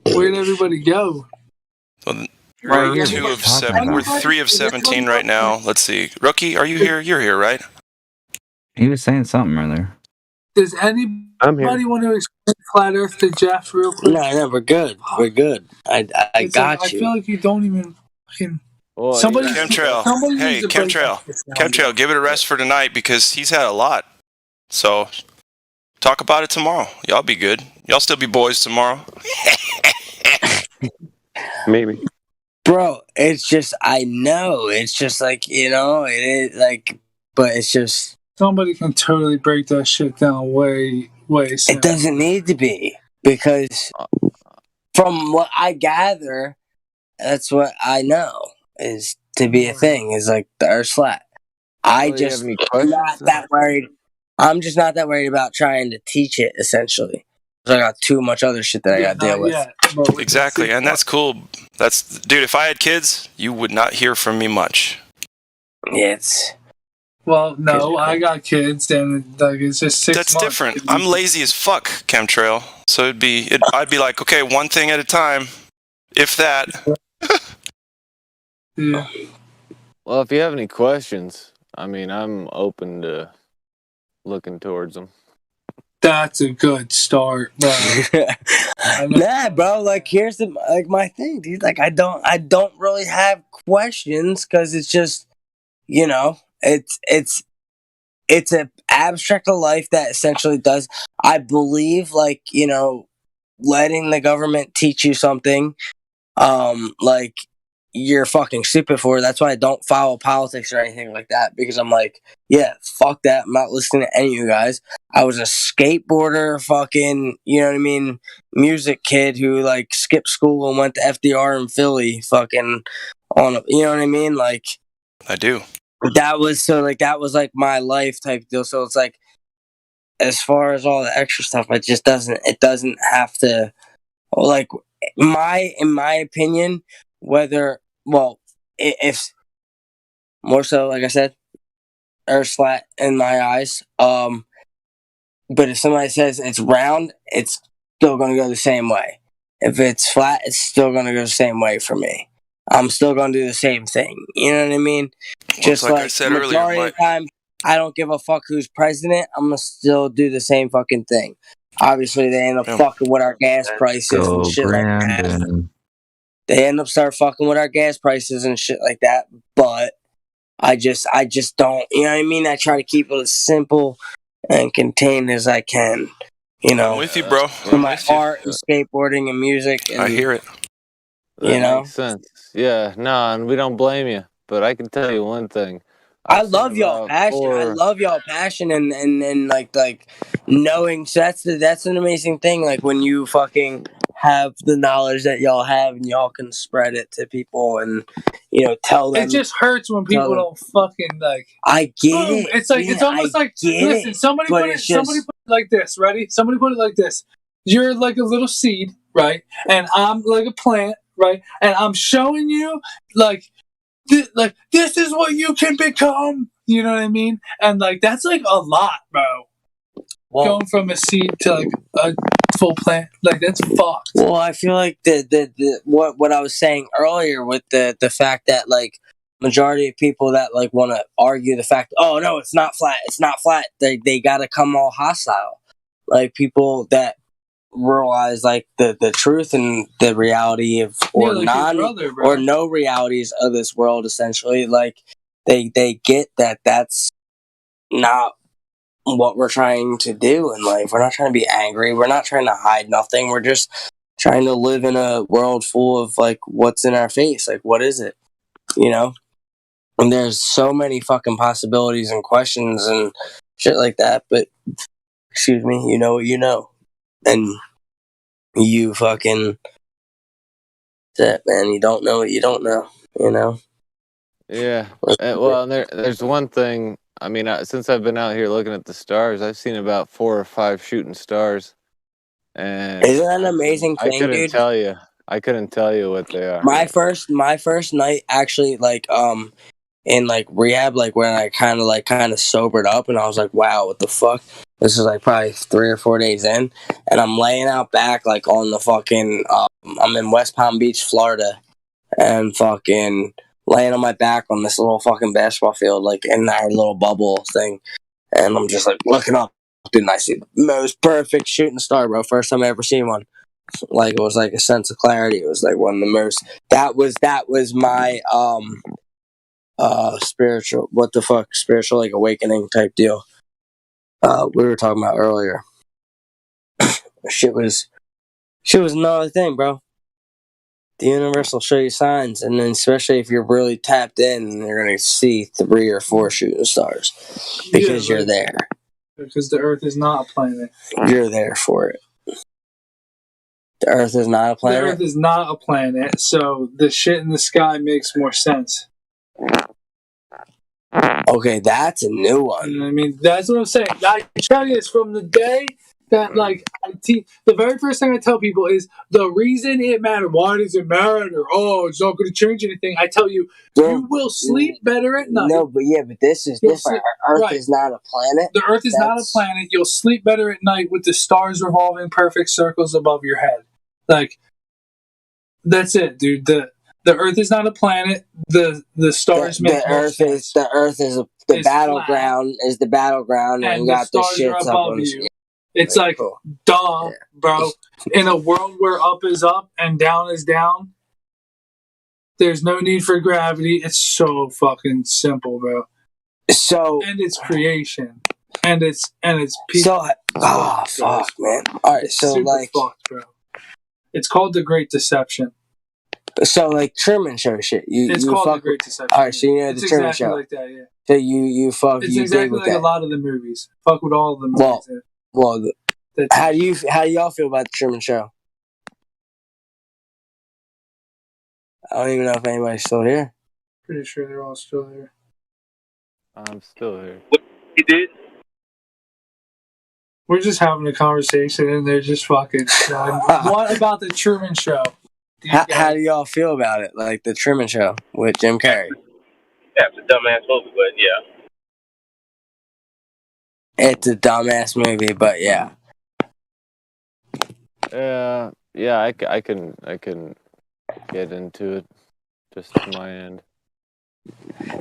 Where'd everybody go? Well, we're 2 of 7. We're 3 of 17 right now. Let's see. Rookie, are you here? You're here, right? He was saying something earlier. Does anybody want to explain Flat Earth to Jeff real quick? No, we're good. We're good. I got you. I feel like you don't even fucking... Chemtrail. Hey, Chemtrail, give it a rest for tonight because he's had a lot. So, talk about it tomorrow. Y'all be good. Y'all still be boys tomorrow. Maybe. Bro, it's just, I know. It's just like, it is like, but it's just... Somebody can totally break that shit down way soon. It doesn't need to be, because from what I gather, that's what I know is to be a thing, is like the Earth's flat. I'm not that worried. I'm just not that worried about trying to teach it, essentially. I got too much other shit that I got to deal with. Exactly, and that's cool. Dude, if I had kids, you would not hear from me much. Yeah, Well, no, I got kids, and it's just 6 months. That's different. I'm lazy as fuck, Chemtrail. So I'd be like, okay, one thing at a time, if that. Yeah. Well, if you have any questions, I'm open to looking towards them. That's a good start, bro. Nah, bro. Like, here's my thing, dude. Like, I don't really have questions because it's just, it's an abstract of life that essentially does. I believe, like, letting the government teach you something, like, you're fucking stupid for. That's why I don't follow politics or anything like that, because I'm like, yeah, fuck that. I'm not listening to any of you guys. I was a skateboarder, fucking, music kid who, like, skipped school and went to FDR in Philly, fucking you know what I mean? Like, I do. That was like my life type deal. So it's like, as far as all the extra stuff, it doesn't have to, like, in my opinion, if more so, like I said, Earth's flat in my eyes. But if somebody says it's round, it's still going to go the same way. If it's flat, it's still going to go the same way for me. I'm still going to do the same thing. You know what I mean? Just like I said earlier, majority of the time, I don't give a fuck who's president. I'm going to still do the same fucking thing. Obviously, they end up fucking with our gas prices and shit like that. They end up start fucking with our gas prices and shit like that. But I just don't, you know what I mean? I try to keep it as simple and contained as I can. I'm with you, bro. My art and skateboarding and music. And, I hear it. That makes sense. Yeah, no, and we don't blame you. But I can tell you one thing. I love y'all passion. I love y'all passion and like knowing. So that's an amazing thing. Like when you fucking have the knowledge that y'all have and y'all can spread it to people and tell them. It just hurts when people don't fucking like. I get boom. it. It's like it's almost like listen. Somebody put it like this. Ready? Somebody put it like this. You're like a little seed, right? And I'm like a plant, right? And I'm showing you like this is what you can become. You know what I mean? And like that's like a lot, bro. Going from a seed to like a full plant, like that's fucked. Well, I feel like what I was saying earlier with the fact that like majority of people that like want to argue the fact, oh no, it's not flat, they gotta come all hostile. Like people that realize like the truth and the reality of or no realities of this world, essentially, like they get that's not what we're trying to do in life. We're not trying to be angry, we're not trying to hide nothing, we're just trying to live in a world full of like what's in our face, like what is it, and there's so many fucking possibilities and questions and shit like that, but excuse me, you know what you know. And you fucking that man, you don't know what you don't know, Yeah. Well, and there's one thing. I mean, since I've been out here looking at the stars, I've seen about 4 or 5 shooting stars. And isn't that an amazing thing, dude? I couldn't tell you what they are. My first night actually, like in like rehab, like when I kind of sobered up, and I was like, wow, what the fuck? This is like probably 3 or 4 days in, and I'm laying out back like on the fucking. I'm in West Palm Beach, Florida, and fucking laying on my back on this little fucking basketball field, like in our little bubble thing, and I'm just like looking up, and I see the most perfect shooting star, bro. First time I ever seen one. Like it was like a sense of clarity. It was like one of the most. That was my spiritual like awakening type deal. We were talking about earlier. shit was another thing, bro. The universe will show you signs, and then especially if you're really tapped in, you're gonna see 3 or 4 shooting stars because you're there. Because the Earth is not a planet. You're there for it. The Earth is not a planet. The Earth is not a planet, so the shit in the sky makes more sense. Okay, that's a new one. You know what I mean, that's what I'm saying. I tell you this from the day that, like, the very first thing I tell people is the reason it mattered. Why does it matter? Oh, it's not going to change anything. I tell you, you will sleep better at night. No, but this is different. Earth is not a planet. The Earth is not a planet. You'll sleep better at night with the stars revolving perfect circles above your head. Like, that's it, dude. The Earth is not a planet. The stars make more sense. The Earth is the battleground. Is the battleground, and you got the shits up on you. It's like, duh, bro. In a world where up is up and down is down, there's no need for gravity. It's so fucking simple, bro. So and it's creation, and it's people. So, fuck, man. All right, so super like, fucked, bro. It's called The Great Deception. So like Truman Show shit. It's you called fuck The Great Deception. All right, so you know it's the Truman exactly Show. like that, yeah. So you fuck. It's you exactly dig with like that. a lot of the movies. Fuck with all of the movies. Well, how do y'all feel about the Truman Show? I don't even know if anybody's still here. Pretty sure they're all still here. I'm still here. What he did? We're just having a conversation, and they're just fucking. What about the Truman Show? How do y'all feel about it? Like the Truman Show with Jim Carrey? Yeah, it's a dumbass movie, but yeah. It's a dumbass movie, but yeah. Yeah, I can get into it just to my end.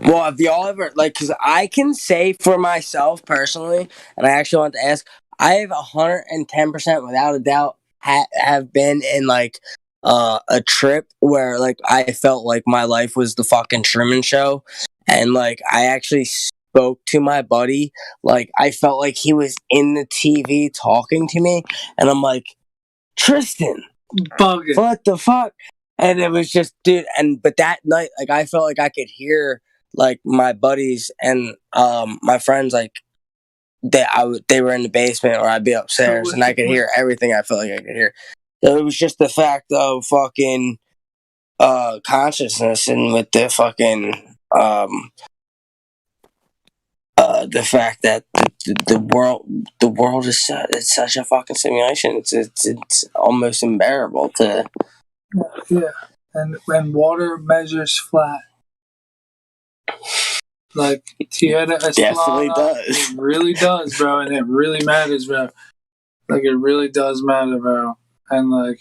Well, have y'all ever, like, because I can say for myself personally, and I actually want to ask, I have 110% without a doubt have been in like a trip where like I felt like my life was the fucking Truman Show, and like I actually spoke to my buddy, like I felt like he was in the TV talking to me, and I'm like, Tristan, what the fuck? And it was just, dude, but that night, like, I felt like I could hear, like, my buddies and my friends, like, they were in the basement or I'd be upstairs, and I could hear everything I felt like I could hear. So it was just the fact of fucking consciousness, and with the fucking the fact that the world is it's such a fucking simulation. It's almost unbearable to. Yeah, and when water measures flat, like Tierra es Definitely plana, does. it really does, bro, and it really matters, bro. Like it really does matter, bro. And like,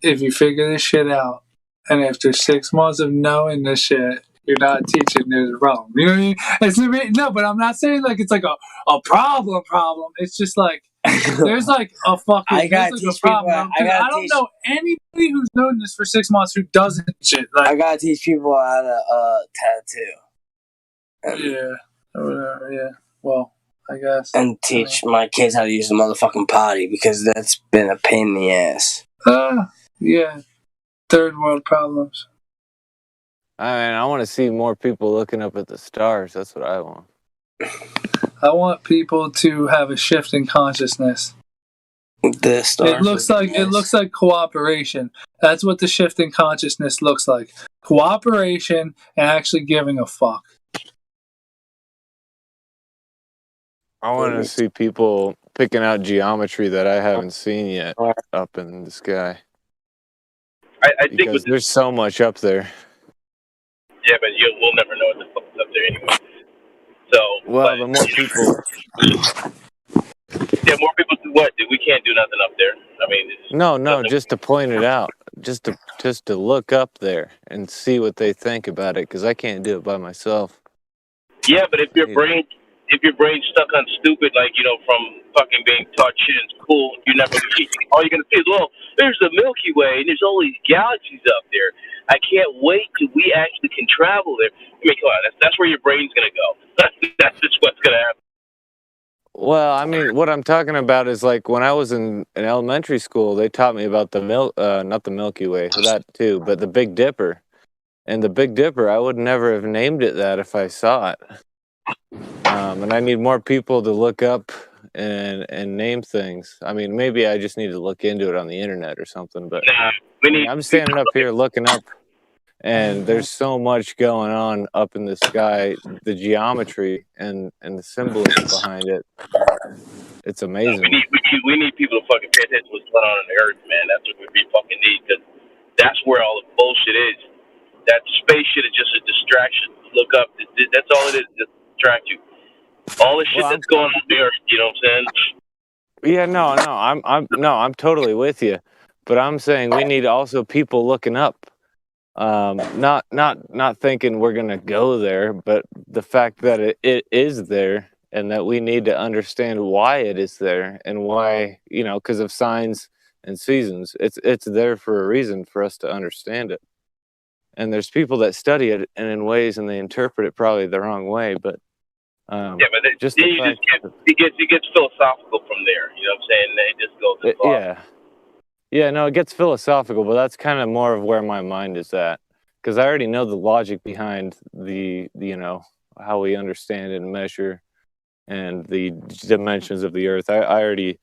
if you figure this shit out, and after 6 months of knowing this shit, you're not teaching, there's a problem. You know what I mean? No, but I'm not saying like it's like a problem. It's just like. There's like a fucking. I gotta like teach a problem. people. I don't know anybody who's known this for 6 months who doesn't shit. Like, I gotta teach people how to tattoo. Yeah, or whatever. Yeah. Well, I guess. And teach my kids how to use the motherfucking potty, because that's been a pain in the ass. Yeah. Third world problems. I mean, I want to see more people looking up at the stars. That's what I want. I want people to have a shift in consciousness. The stars. It looks like cooperation. That's what the shift in consciousness looks like. Cooperation and actually giving a fuck. I want to see people picking out geometry that I haven't seen yet up in the sky. I think because there's so much up there. Yeah, but we'll never know what the fuck's up there anyway. So, well, the more people. Yeah, more people do what? We can't do nothing up there. I mean, No, just to point it out, just to look up there and see what they think about it, because I can't do it by myself. Yeah, but if your brain's stuck on stupid, like from fucking being taught shit is cool, all you're gonna see is, well, there's the Milky Way and there's all these galaxies up there. I can't wait till we actually can travel there. I mean, come on, that's where your brain's gonna go. That's just what's gonna happen. Well, I mean, what I'm talking about is like when I was in elementary school, they taught me about not the Milky Way, that too, but the Big Dipper. And the Big Dipper, I would never have named it that if I saw it. And I need more people to look up and name things. I mean, maybe I just need to look into it on the internet or something. But I'm standing up here looking up, and there's so much going on up in the sky. The geometry and the symbolism behind it. It's amazing. We need people to fucking pay attention to what's going on the earth, man. That's what we fucking need, because that's where all the bullshit is. That space shit is just a distraction. Look up. That's all it is. Just distract you. All the shit that's going on the earth. You know what I'm saying? Yeah, I'm totally with you. But I'm saying we need also people looking up. Not thinking we're gonna go there, but the fact that it is there and that we need to understand why it is there and why, because of signs and seasons. It's there for a reason for us to understand it. And there's people that study it and in ways, and they interpret it probably the wrong way, but but it gets philosophical from there. You know what I'm saying? It just goes no, it gets philosophical, but that's kind of more of where my mind is at, because I already know the logic behind the how we understand and measure and the dimensions of the earth. I'm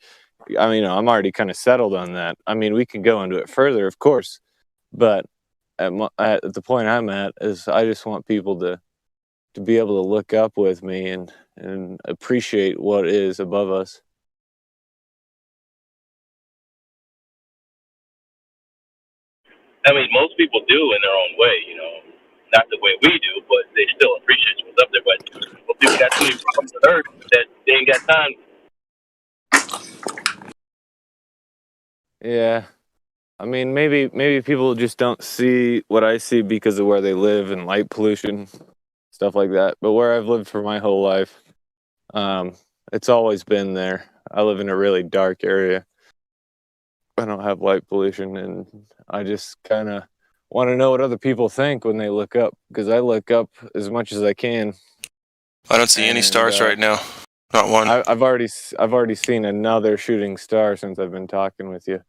already kind of settled on that. I mean, we can go into it further, of course, but at the point I'm at is I just want people to be able to look up with me and appreciate what is above us. I mean, most people do in their own way, not the way we do, but they still appreciate what's up there. But people got too many problems on Earth that they ain't got time. Yeah. I mean, maybe people just don't see what I see because of where they live and light pollution, stuff like that. But where I've lived for my whole life, it's always been there. I live in a really dark area. I don't have light pollution, and I just kind of want to know what other people think when they look up, because I look up as much as I can. I don't see any stars right now. Not one. I've already seen another shooting star since I've been talking with you.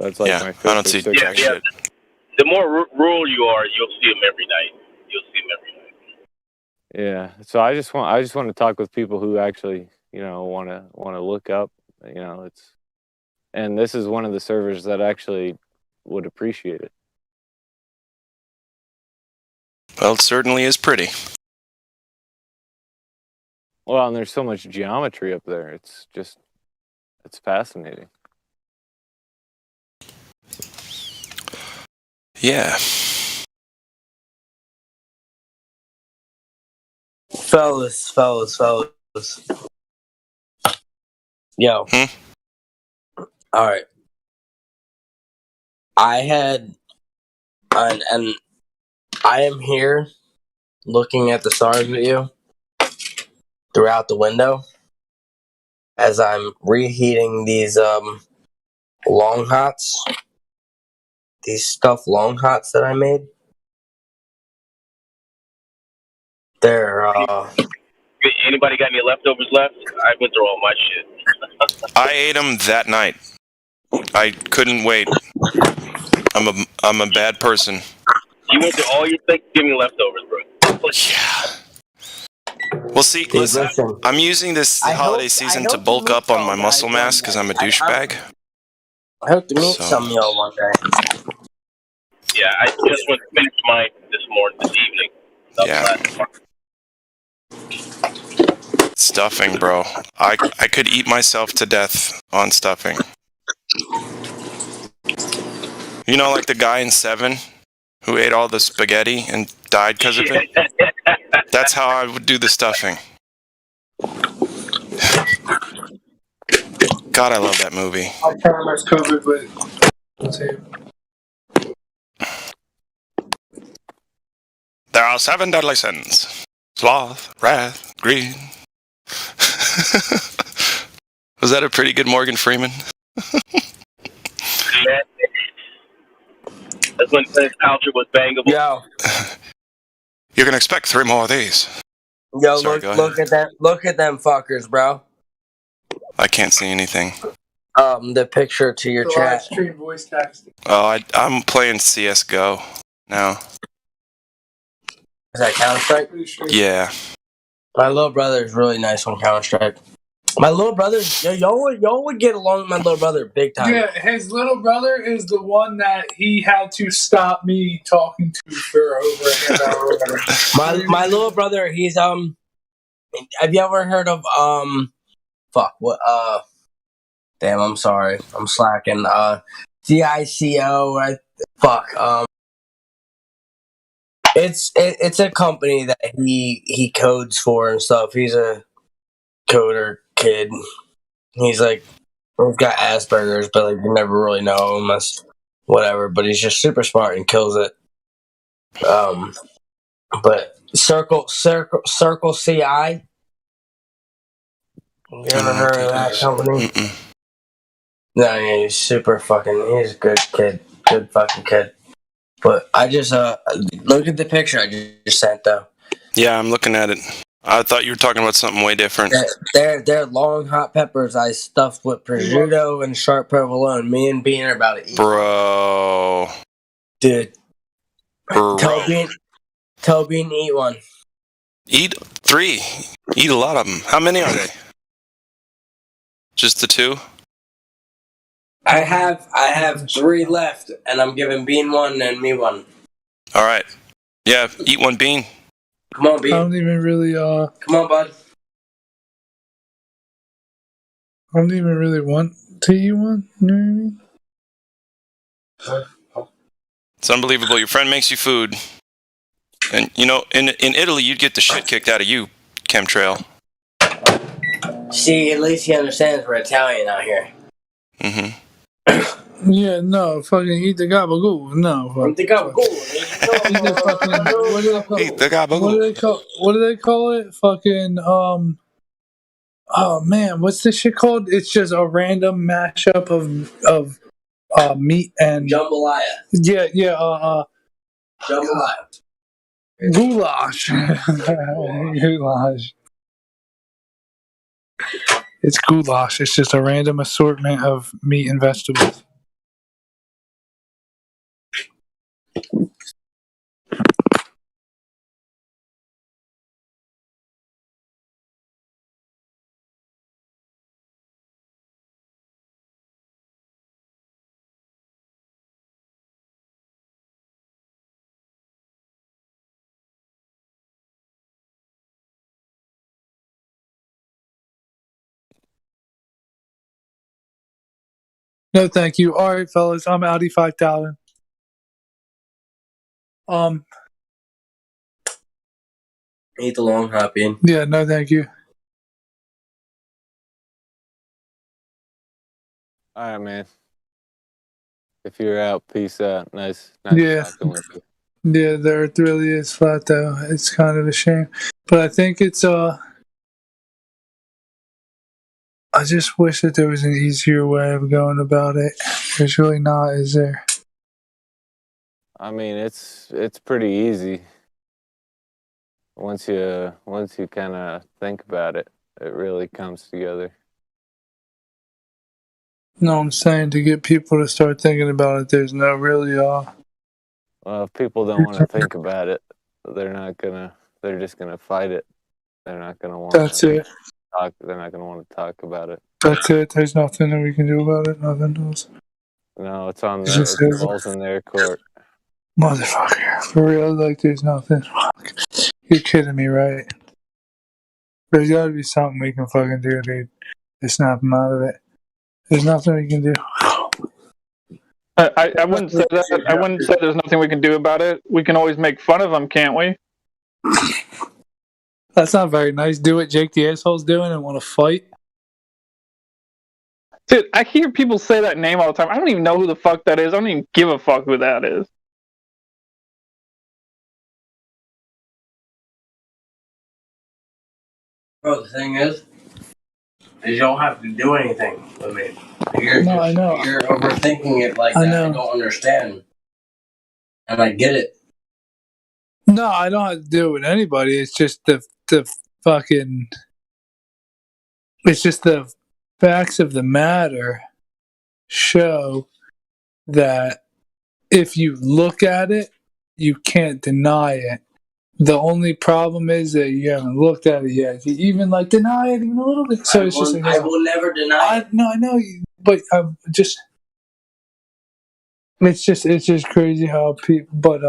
So it's like my fifth I don't see jack shit. The more rural you are, you'll see them every night. Yeah. So I just want to talk with people who actually, want to look up. And this is one of the servers that actually would appreciate it. Well, it certainly is pretty. Well, and there's so much geometry up there. It's fascinating. Yeah. Fellas. Yo. All right. And I am here looking at the stars with you throughout the window as I'm reheating these long hots. These stuffed long hots that I made. They're Anybody got any leftovers left? I went through all my shit. I ate them that night. I couldn't wait. I'm a bad person. You went through all your Thanksgiving leftovers, bro. Yeah. Well, see, listen, I'm using this holiday season to bulk up on my muscle mass because I'm a douchebag. I hope to meet some of y'all one day. Yeah, I just went to finish mine this evening. Yeah. Stuffing, bro. I could eat myself to death on stuffing. Like the guy in Seven who ate all the spaghetti and died because of it? That's how I would do the stuffing. God, I love that movie. My camera's covered, but let's see. There are 7 deadly sins. Sloth, wrath, greed. Was that a pretty good Morgan Freeman? That's when Paltrow was bangable. Yo. You're gonna expect 3 more of these. Yo, Sorry, look at that. Look at them fuckers, bro. I can't see anything. The picture to your chat. Stream voice texting. Oh, I'm playing CS:GO now. Is that Counter-Strike? Yeah. My little brother is really nice on Counter-Strike. My little brother, y'all would get along with my little brother big time. Yeah, his little brother is the one that he had to stop me talking to for over an hour. My little brother, he's have you ever heard of damn, I'm sorry, I'm slacking. DICO, it's a company that he codes for and stuff. He's a coder kid. He's like, he's got Asperger's, but like you never really know him as whatever. But he's just super smart and kills it. But Circle CI, You ever heard of that company? No, yeah, he's super fucking. He's a good kid, good fucking kid. But I just look at the picture I just sent though. Yeah, I'm looking at it. I thought you were talking about something way different. They're long hot peppers I stuffed with prosciutto and sharp provolone. Me and Bean are about to eat. Bro. Dude. Bro. Tell Bean to eat one. Eat 3. Eat a lot of them. How many are they? Just the 2? I have 3 left, and I'm giving Bean one and me one. All right. Yeah, eat one, Bean. Come on, Bean. I don't even really Come on, bud. I don't even really want to eat one. You know what I mean? It's unbelievable. Your friend makes you food. And, you know, in Italy, you'd get the shit kicked out of you, Chemtrail. See, at least he understands we're Italian out here. Mm-hmm. Yeah, no, fucking eat the gabagool. No, Eat the gabagool. Eat the fucking. What do they call? Eat the gabagool. What do they call it? Fucking Oh man, what's this shit called? It's just a random mashup of meat and jambalaya. Yeah, jambalaya. Goulash. Goulash. It's goulash. It's just a random assortment of meat and vegetables. No, thank you. All right, fellas, I'm Audi 5000. Eat the long hot bean. Yeah, no, thank you. All right, man. If you're out, peace out. Nice Yeah. talking with you. Yeah, the earth really is flat though. It's kind of a shame. But I think it's I just wish that there was an easier way of going about it. There's really not, is there? I mean, it's pretty easy. Once you kind of think about it, it really comes together. No, I'm saying to get people to start thinking about it, there's no really Well, if people don't want to think about it, they're just gonna fight it. They're not gonna want That's it. talk. They're not gonna want to talk about it. That's it. There's nothing that we can do about it. Nothing else. No, it's on It's the just balls in their court. Motherfucker. For real, like there's nothing. Fuck. You're kidding me, right? There's gotta be something we can fucking do, dude, to snap them out of it. There's nothing we can do. I wouldn't say that. I wouldn't say there's nothing we can do about it. We can always make fun of them, can't we? That's not very nice. Do what Jake the Asshole's doing and want to fight. Dude, I hear people say that name all the time. I don't even know who the fuck that is. I don't even give a fuck who that is. Bro, the thing is you don't have to do anything with me. I know. You're overthinking it like that. I don't understand. And I get it. No, I don't have to do it with anybody. It's just the fucking. It's just the facts of the matter show that if you look at it, you can't deny it. The only problem is that you haven't looked at it yet. You even deny it even a little bit. So it's just. I will never deny it. No, I know, but just. It's just crazy how people, but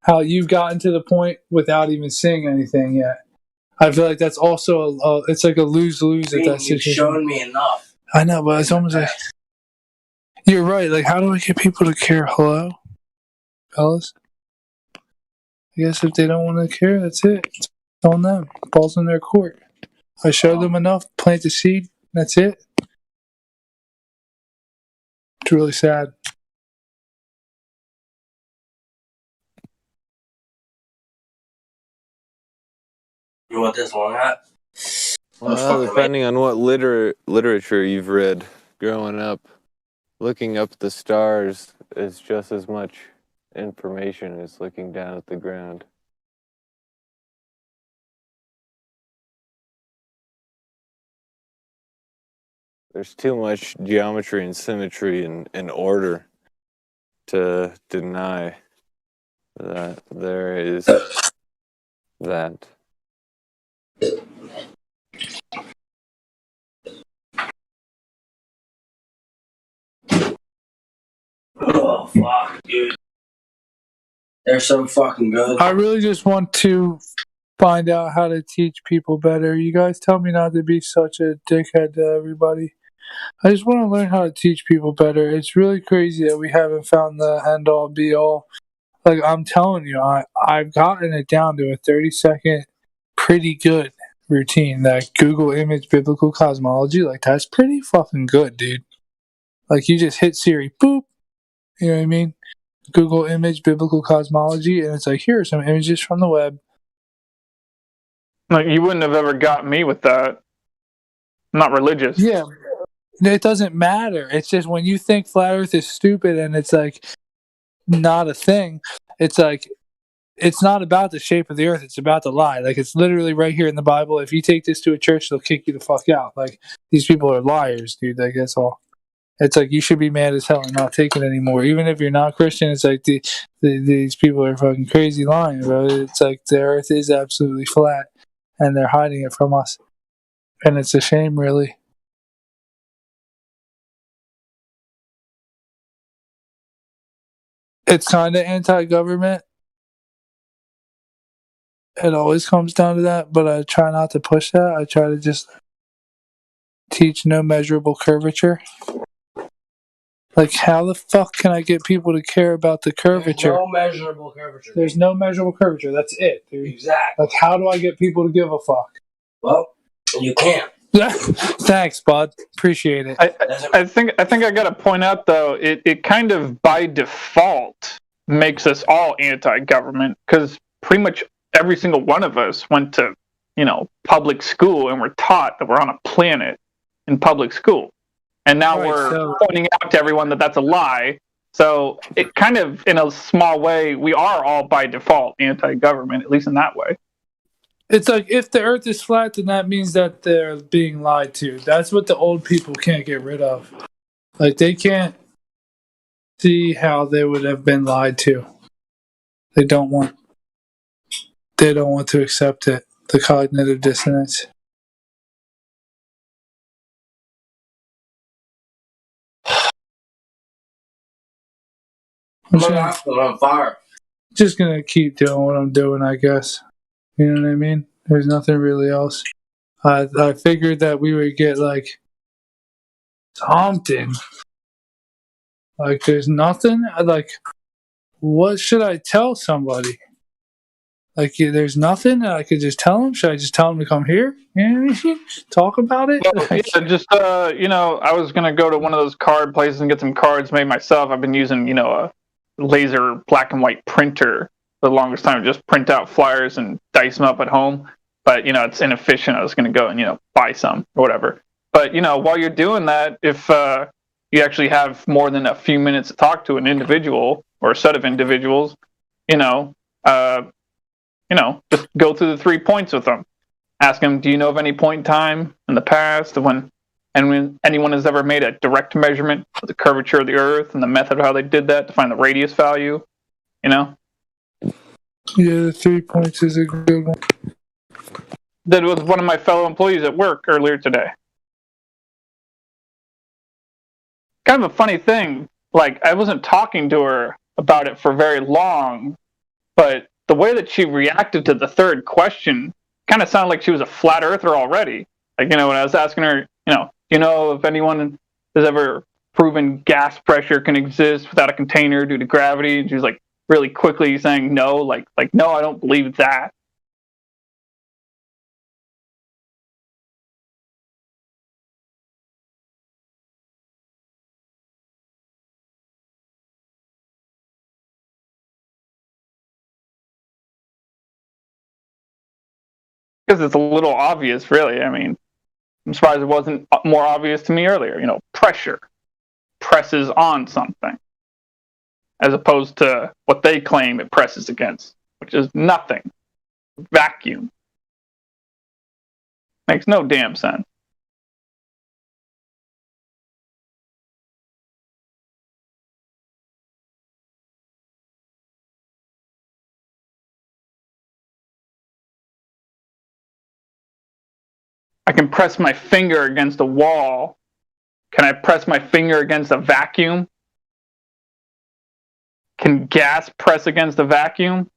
how you've gotten to the point without even seeing anything yet. I feel like that's also it's like a lose-lose at that situation. You've shown me enough. I know, but it's almost like you're right. Like, how do I get people to care? Hello, fellas. I guess if they don't want to care, that's it. It's on them. Ball's in their court. I showed them enough. Plant the seed. That's it. It's really sad. You want this long hat? Well, depending on what literature you've read growing up, looking up at the stars is just as much information as looking down at the ground. There's too much geometry and symmetry and order to deny that there is that. Oh fuck, dude. They're so fucking good. I really just want to find out how to teach people better. You guys tell me not to be such a dickhead to everybody. I just want to learn how to teach people better. It's really crazy that we haven't found the end all be all. Like, I'm telling you, I've gotten it down to a 30-second, pretty good routine. That Google image biblical cosmology, like, that's pretty fucking good, dude. Like, you just hit Siri, boop. You know what I mean? Google image biblical cosmology, and it's like, here are some images from the web. Like, you wouldn't have ever got me with that. I'm not religious. Yeah. It doesn't matter. It's just when you think flat earth is stupid and it's like not a thing, it's like, it's not about the shape of the earth, it's about the lie. Like, it's literally right here in the Bible. If you take this to a church, they'll kick you the fuck out. Like, these people are liars, dude. Like, that's all. It's like, you should be mad as hell and not take it anymore. Even if you're not Christian, it's like these people are fucking crazy lying, bro. It's like the earth is absolutely flat and they're hiding it from us. And it's a shame, really. It's kind of anti-government. It always comes down to that, but I try not to push that. I try to just teach no measurable curvature. Like, how the fuck can I get people to care about the curvature? No measurable curvature. There's no measurable curvature. That's it, dude. Exactly. Like, how do I get people to give a fuck? Well, you can't. Thanks, bud. Appreciate it. I think I gotta point out though, it kind of by default makes us all anti-government, because pretty much every single one of us went to, public school and were taught that we're on a planet in public school. And now we're pointing out to everyone that that's a lie. So it kind of, in a small way, we are all by default anti-government, at least in that way. It's like, if the earth is flat, then that means that they're being lied to. That's what the old people can't get rid of. Like, they can't see how they would have been lied to. They don't want to accept it. The cognitive dissonance. I'm on fire. Just gonna keep doing what I'm doing, I guess. You know what I mean? There's nothing really else. I figured that we would get, like, something. Like, there's nothing. Like, what should I tell somebody? Like, there's nothing that I could just tell them? Should I just tell them to come here? You know what I mean? Talk about it? Well, yeah, just, I was going to go to one of those card places and get some cards made myself. I've been using, a laser black and white printer for the longest time, just print out flyers and dice them up at home. But, it's inefficient. I was going to go and, buy some or whatever. But, while you're doing that, if you actually have more than a few minutes to talk to an individual or a set of individuals, just go through the 3 points with them. Ask them, do you know of any point in time in the past when anyone has ever made a direct measurement of the curvature of the Earth and the method of how they did that to find the radius value? Yeah, the 3 points is a good one. That was one of my fellow employees at work earlier today. Kind of a funny thing. Like, I wasn't talking to her about it for very long, but the way that she reacted to the third question kind of sounded like she was a flat earther already. Like, when I was asking her, if anyone has ever proven gas pressure can exist without a container due to gravity, and she was like really quickly saying no, like no, I don't believe that. Because it's a little obvious, really. I mean, I'm surprised it wasn't more obvious to me earlier. Pressure presses on something, as opposed to what they claim it presses against, which is nothing. Vacuum. Makes no damn sense. I can press my finger against a wall. Can I press my finger against a vacuum? Can gas press against a vacuum?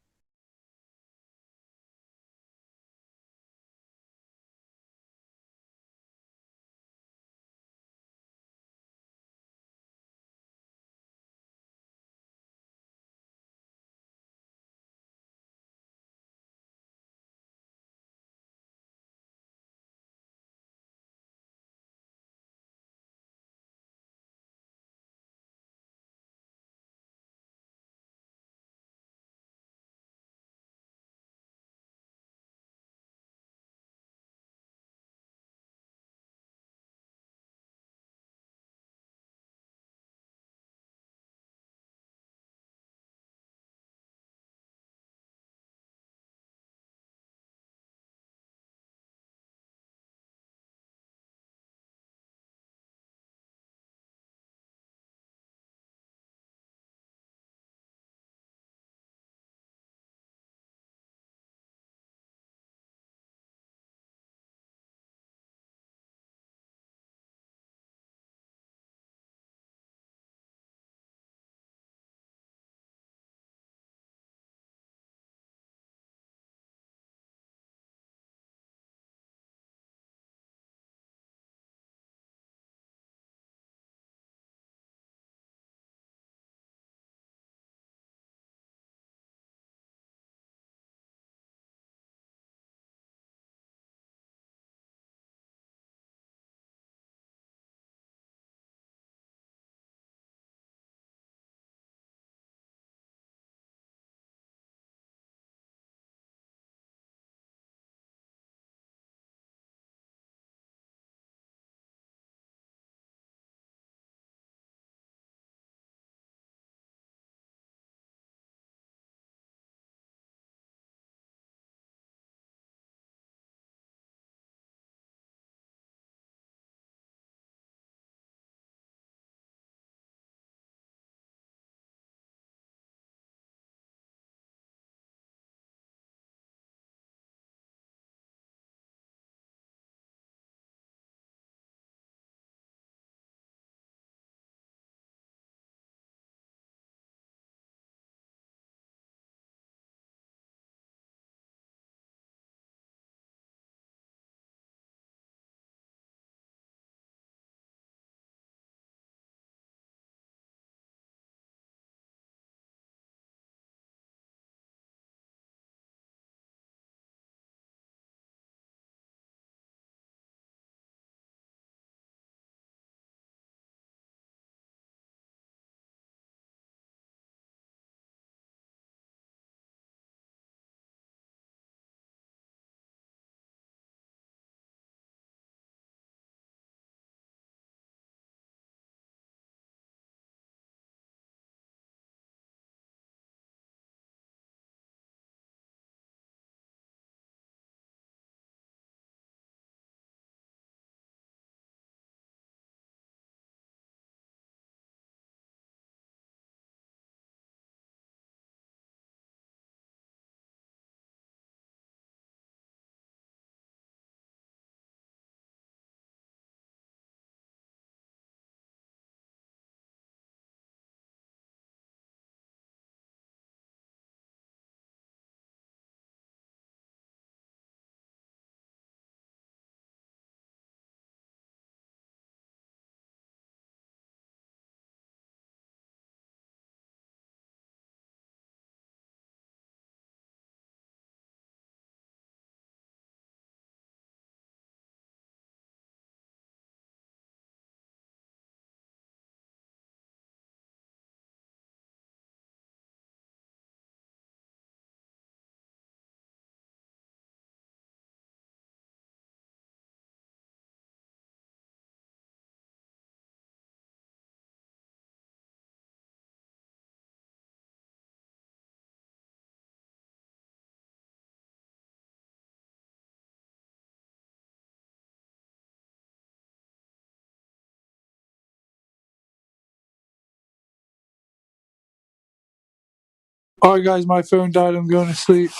All right, guys, my phone died. I'm going to sleep.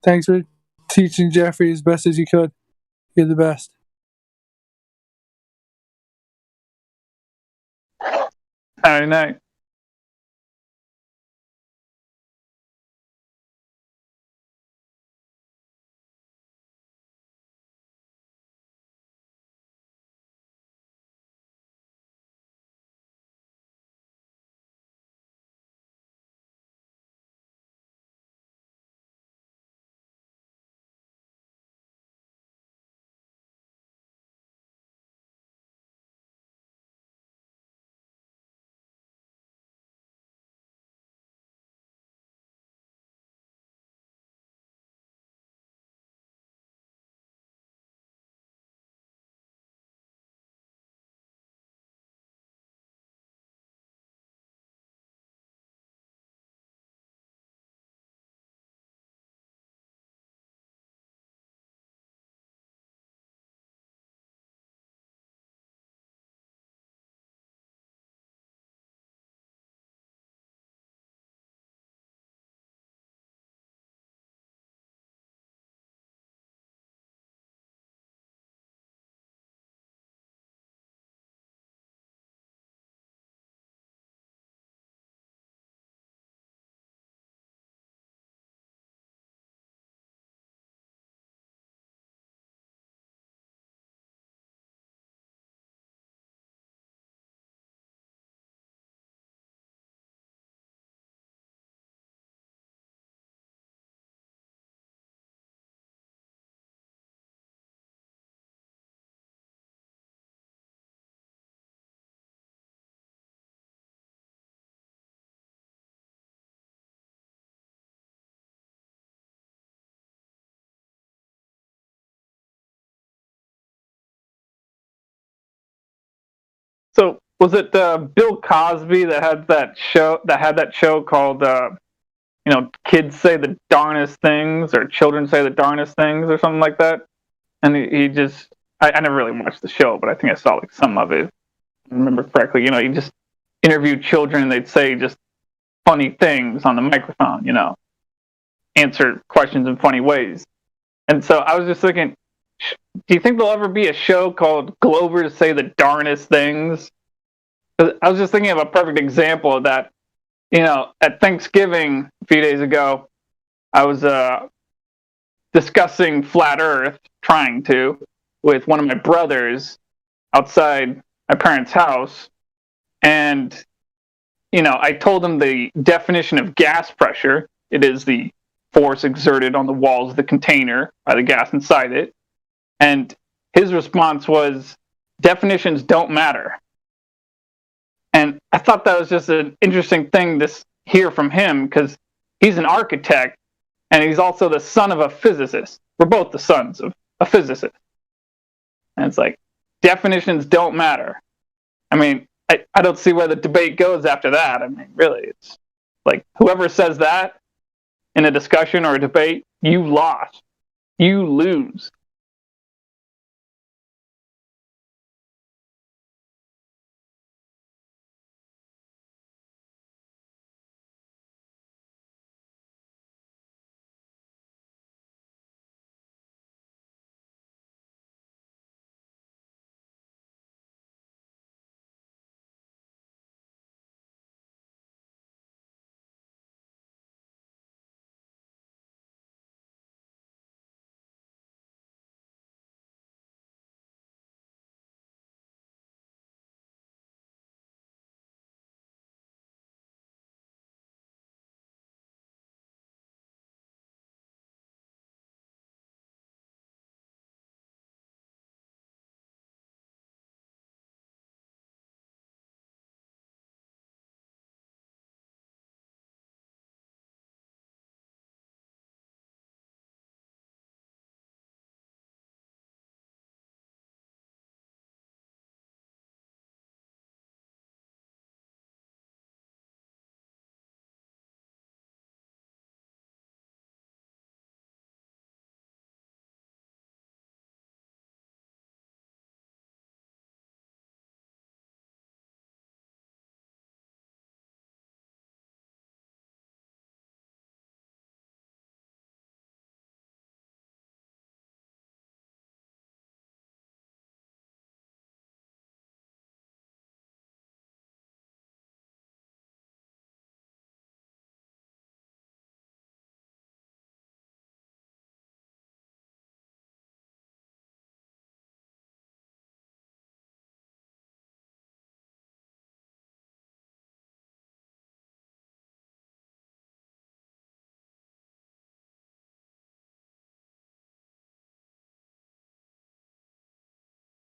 Thanks for teaching Jeffrey as best as you could. You're the best. All right, night. So was it Bill Cosby that had that show called kids say the darnest things or children say the darnest things or something like that? And he just I never really watched the show, but I think I saw like some of it. If I remember correctly, he just interviewed children and they'd say just funny things on the microphone, answer questions in funny ways. And so I was just thinking, do you think there'll ever be a show called Glover Say the Darnest Things? I was just thinking of a perfect example of that. At Thanksgiving a few days ago, I was discussing flat Earth, trying to, with one of my brothers outside my parents' house. And, I told him the definition of gas pressure. It is the force exerted on the walls of the container by the gas inside it. And his response was, definitions don't matter. And I thought that was just an interesting thing to hear from him because he's an architect and he's also the son of a physicist. We're both the sons of a physicist. And it's like, definitions don't matter. I mean, I don't see where the debate goes after that. I mean, really, it's like whoever says that in a discussion or a debate, you lost. You lose.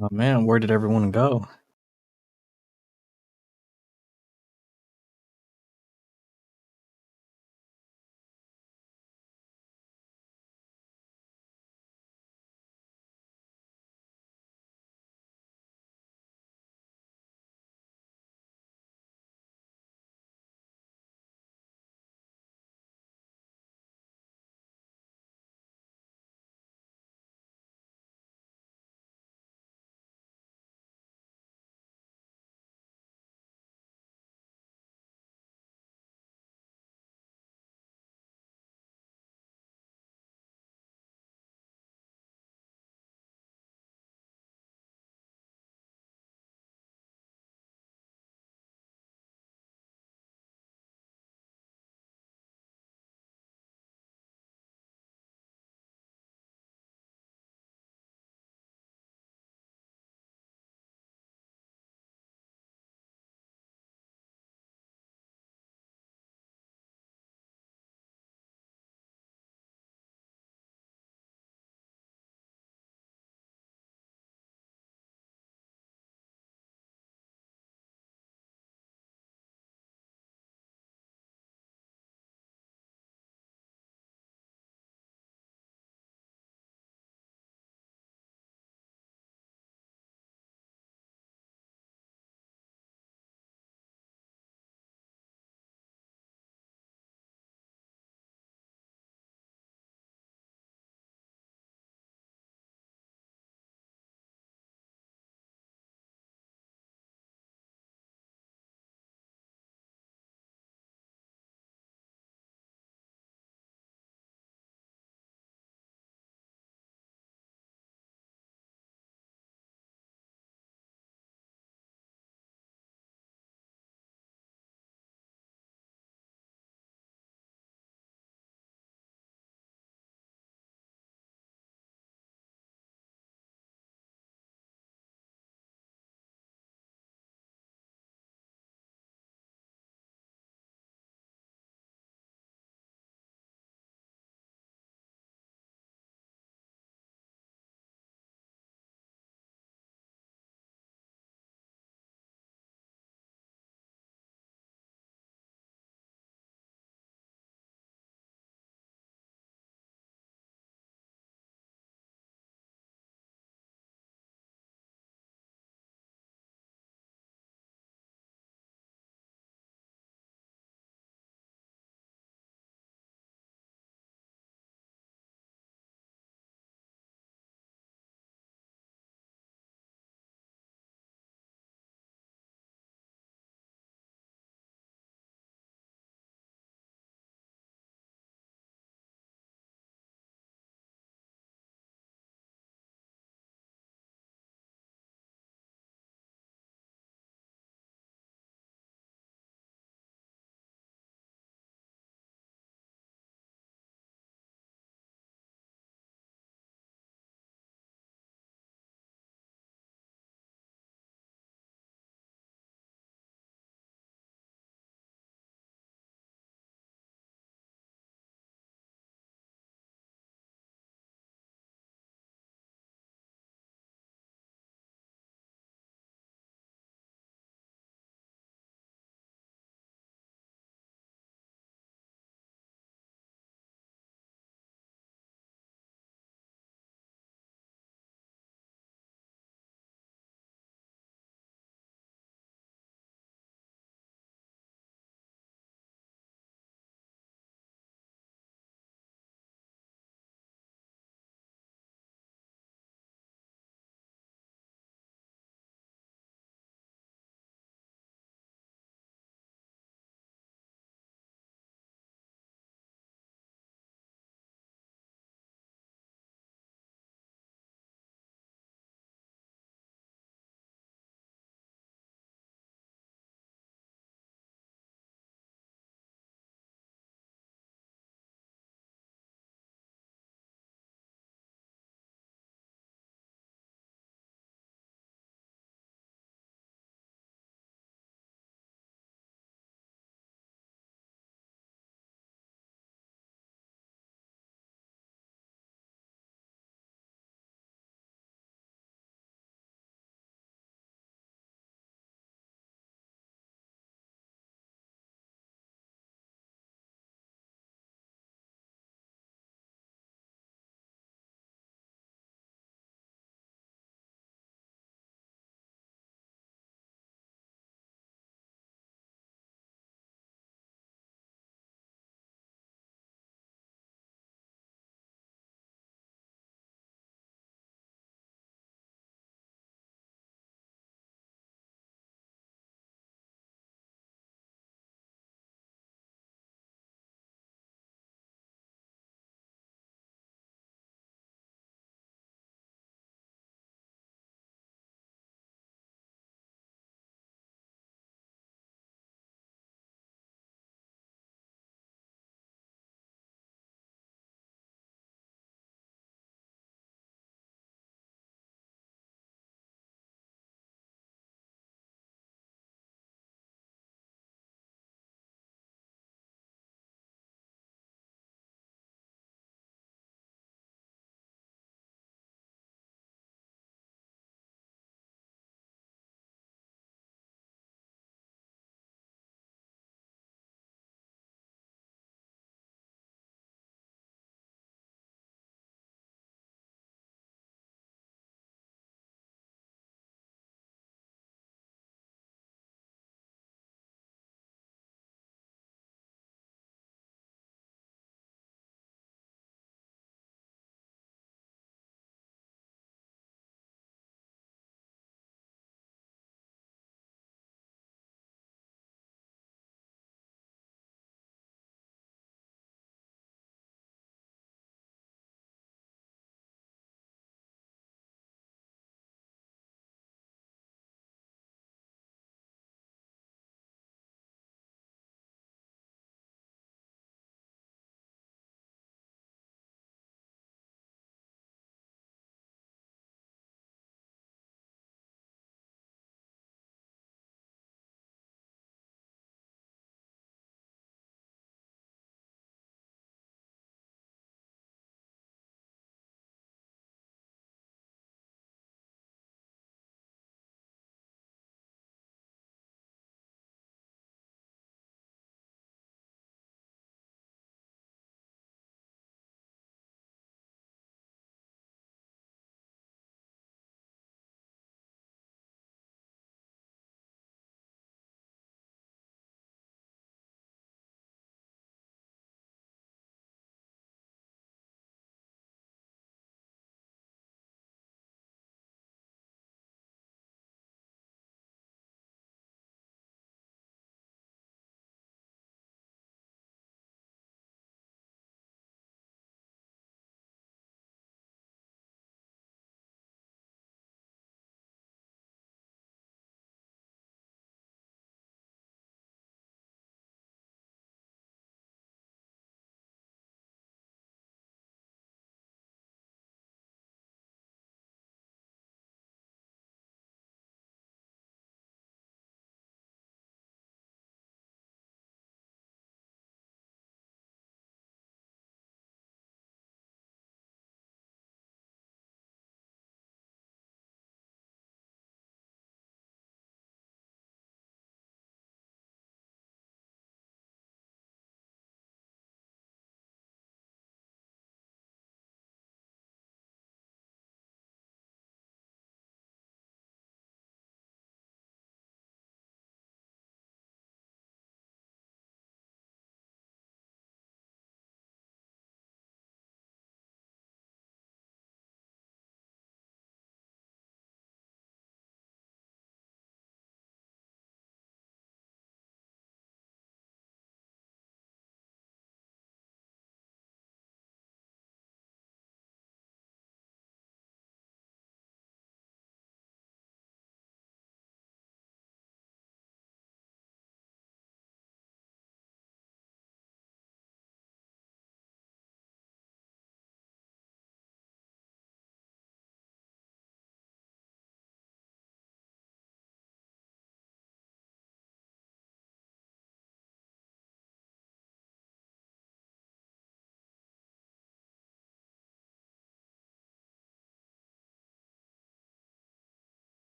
Oh man, where did everyone go?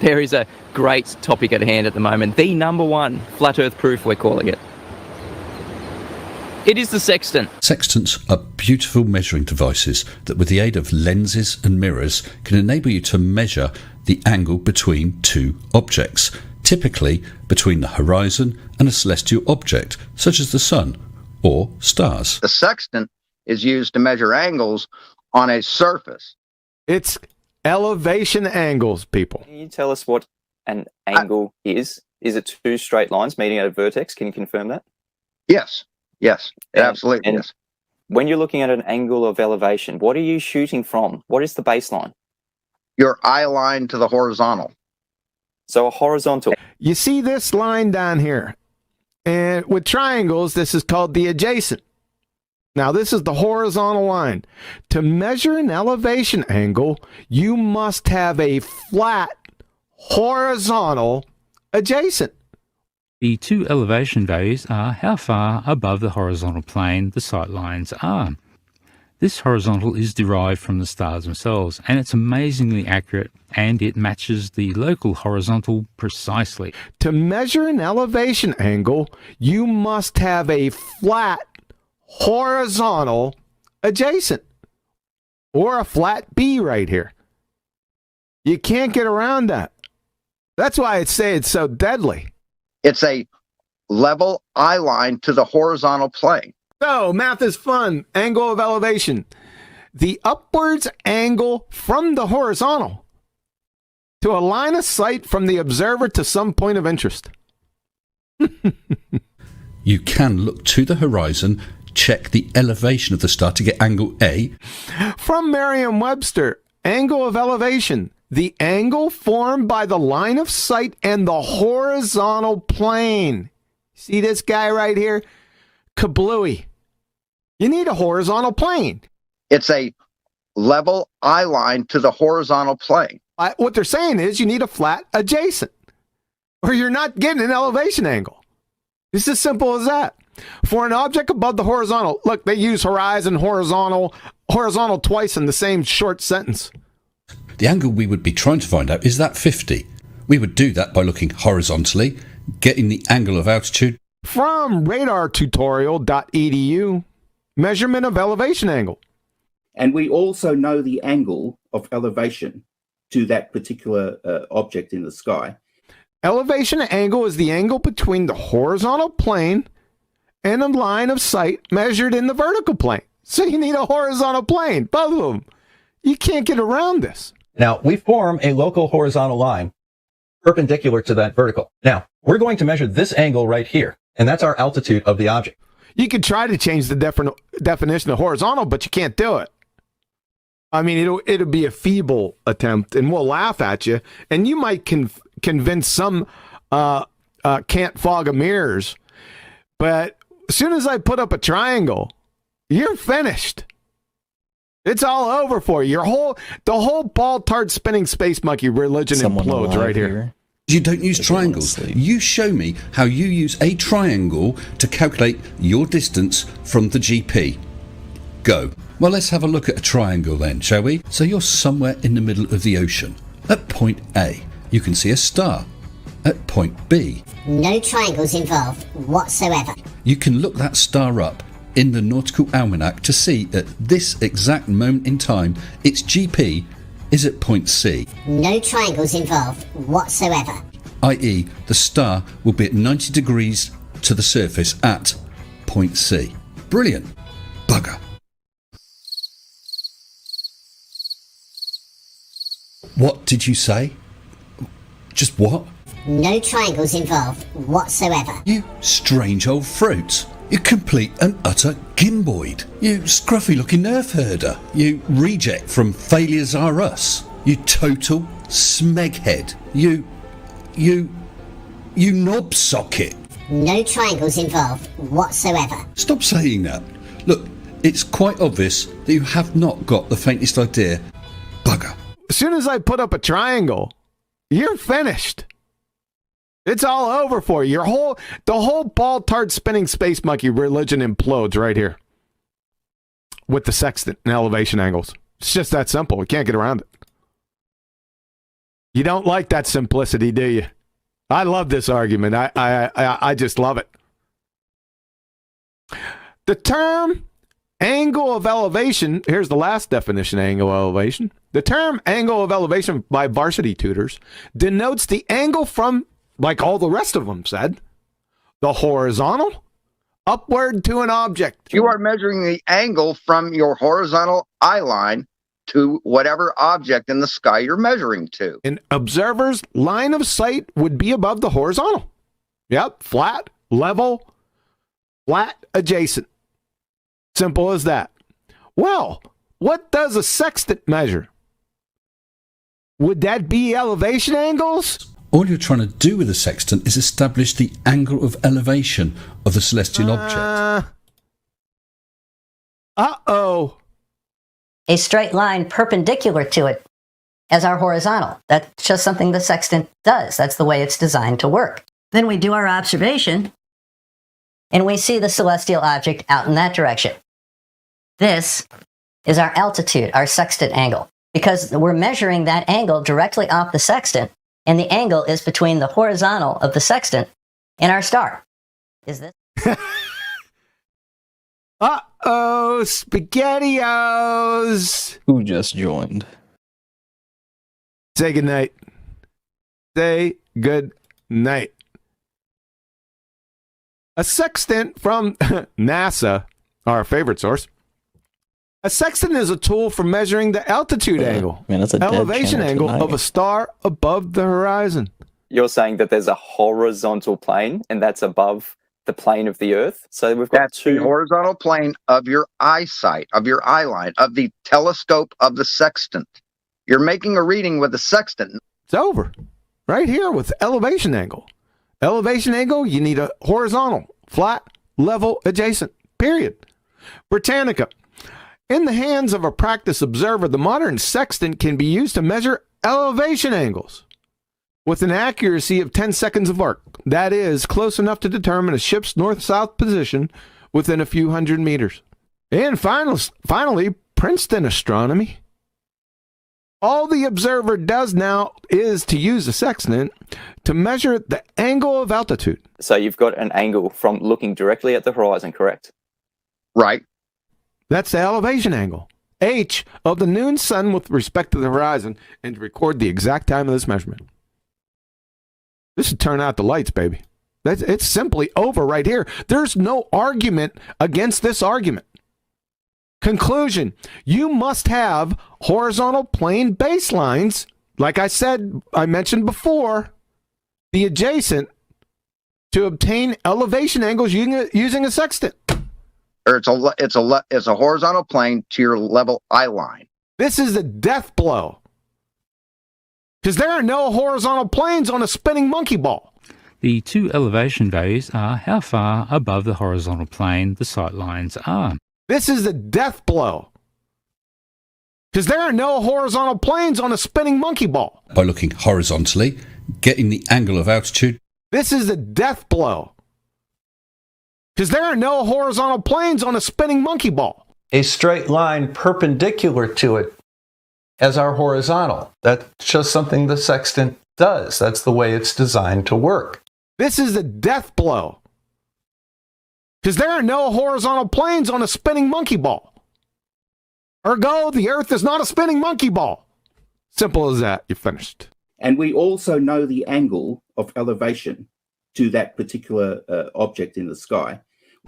there is a great topic at hand at the moment. The number one flat earth proof, we're calling it. It is the sextant. Sextants are beautiful measuring devices that, with the aid of lenses and mirrors, can enable you to measure the angle between two objects, typically between the horizon and a celestial object, such as the sun or stars. The sextant is used to measure angles on a surface. It's elevation angles, people. Can you tell us what an angle is? Is it two straight lines meeting at a vertex? Can you confirm that? Yes. Yes, absolutely. Yes. When you're looking at an angle of elevation, what are you shooting from? What is the baseline? Your eye line to the horizontal. So a horizontal. You see this line down here? And with triangles, this is called the adjacent. Now, this is the horizontal line. To measure an elevation angle, you must have a flat horizontal adjacent. The two elevation values are how far above the horizontal plane the sight lines are. This horizontal is derived from the stars themselves, and it's amazingly accurate, and it matches the local horizontal precisely. To measure an elevation angle, you must have a flat horizontal adjacent, or a flat B right here. You can't get around that. That's why I say it's so deadly. It's a level eye line to the horizontal plane. So, math is fun. Angle of elevation. The upwards angle from the horizontal to a line of sight from the observer to some point of interest. You can look to the horizon, check the elevation of the star to get angle A. From Merriam-Webster, angle of elevation. The angle formed by the line of sight and the horizontal plane. See this guy right here? Kablooey. You need a horizontal plane. It's a level eye line to the horizontal plane. What they're saying is you need a flat adjacent, or you're not getting an elevation angle. It's as simple as that. For an object above the horizontal, look, they use horizontal twice in the same short sentence. The angle we would be trying to find out is that 50. We would do that by looking horizontally, getting the angle of altitude. From radartutorial.edu, measurement of elevation angle. And we also know the angle of elevation to that particular object in the sky. Elevation angle is the angle between the horizontal plane and a line of sight measured in the vertical plane. So you need a horizontal plane, both of them. You can't get around this. Now, we form a local horizontal line perpendicular to that vertical. Now, we're going to measure this angle right here, and that's our altitude of the object. You could try to change the definition of horizontal, but you can't do it. I mean, it'll be a feeble attempt, and we'll laugh at you, and you might convince some can't fog a mirrors. But as soon as I put up a triangle, you're finished. It's all over for you. The whole ball tart spinning space monkey religion implodes right here. You don't use triangles. You show me how you use a triangle to calculate your distance from the GP. Go. Well, let's have a look at a triangle then, shall we? So you're somewhere in the middle of the ocean. At point A, you can see a star. At point B, no triangles involved whatsoever. You can look that star up in the Nautical Almanac to see at this exact moment in time its GP is at point C. No triangles involved whatsoever. i.e. the star will be at 90 degrees to the surface at point C. Brilliant. Bugger. What did you say? Just what? No triangles involved whatsoever. You strange old fruit. You complete and utter gimboid. You scruffy looking nerf herder. You reject from Failures Are Us. You total smeghead. You knob socket. No triangles involved whatsoever. Stop saying that. Look, it's quite obvious that you have not got the faintest idea. Bugger. As soon as I put up a triangle, you're finished. It's all over for you. The whole ball tart spinning space monkey religion implodes right here with the sextant and elevation angles. It's just that simple. We can't get around it. You don't like that simplicity, do you? I love this argument. I just love it. The term angle of elevation, here's the last definition of angle of elevation. The term angle of elevation by varsity tutors denotes the angle from, like all the rest of them said, the horizontal upward to an object. You are measuring the angle from your horizontal eye line to whatever object in the sky you're measuring to. An observer's line of sight would be above the horizontal. Yep, flat, level, flat, adjacent. Simple as that. Well, what does a sextant measure? Would that be elevation angles? All you're trying to do with a sextant is establish the angle of elevation of the celestial object. Uh-oh. A straight line perpendicular to it as our horizontal. That's just something the sextant does. That's the way it's designed to work. Then we do our observation, and we see the celestial object out in that direction. This is our altitude, our sextant angle, because we're measuring that angle directly off the sextant, and the angle is between the horizontal of the sextant and our star. Is this? Uh-oh, SpaghettiOs. Who just joined? Say goodnight. Say good night. A sextant from NASA, our favorite source. A sextant is a tool for measuring the altitude angle, Man, that's a dead elevation channel angle tonight. of a star above the horizon. You're saying that there's a horizontal plane and that's above the plane of the Earth. So we've got That's the horizontal plane of your eyesight, of your eye line, of the telescope of the sextant. You're making a reading with the sextant. It's over. Right here with elevation angle. Elevation angle, you need a horizontal, flat, level, adjacent, period. Britannica. In the hands of a practice observer, the modern sextant can be used to measure elevation angles with an accuracy of 10 seconds of arc. That is close enough to determine a ship's north-south position within a few hundred meters. And finally, Princeton astronomy. All the observer does now is to use a sextant to measure the angle of altitude. So you've got an angle from looking directly at the horizon, correct? Right. That's the elevation angle. H of the noon sun with respect to the horizon, and to record the exact time of this measurement. This should turn out the lights, baby. It's simply over right here. There's no argument against this argument. Conclusion, you must have horizontal plane baselines, like I mentioned before, the adjacent, to obtain elevation angles using a sextant. Or it's a horizontal plane to your level eye line. This is a death blow. Because there are no horizontal planes on a spinning monkey ball. The two elevation values are how far above the horizontal plane the sight lines are. This is a death blow. Because there are no horizontal planes on a spinning monkey ball. By looking horizontally, getting the angle of altitude. This is a death blow. Because there are no horizontal planes on a spinning monkey ball. A straight line perpendicular to it as our horizontal. That's just something the sextant does. That's the way it's designed to work. This is a death blow. Because there are no horizontal planes on a spinning monkey ball. Ergo, the Earth is not a spinning monkey ball. Simple as that. You're finished. And we also know the angle of elevation to that particular object in the sky.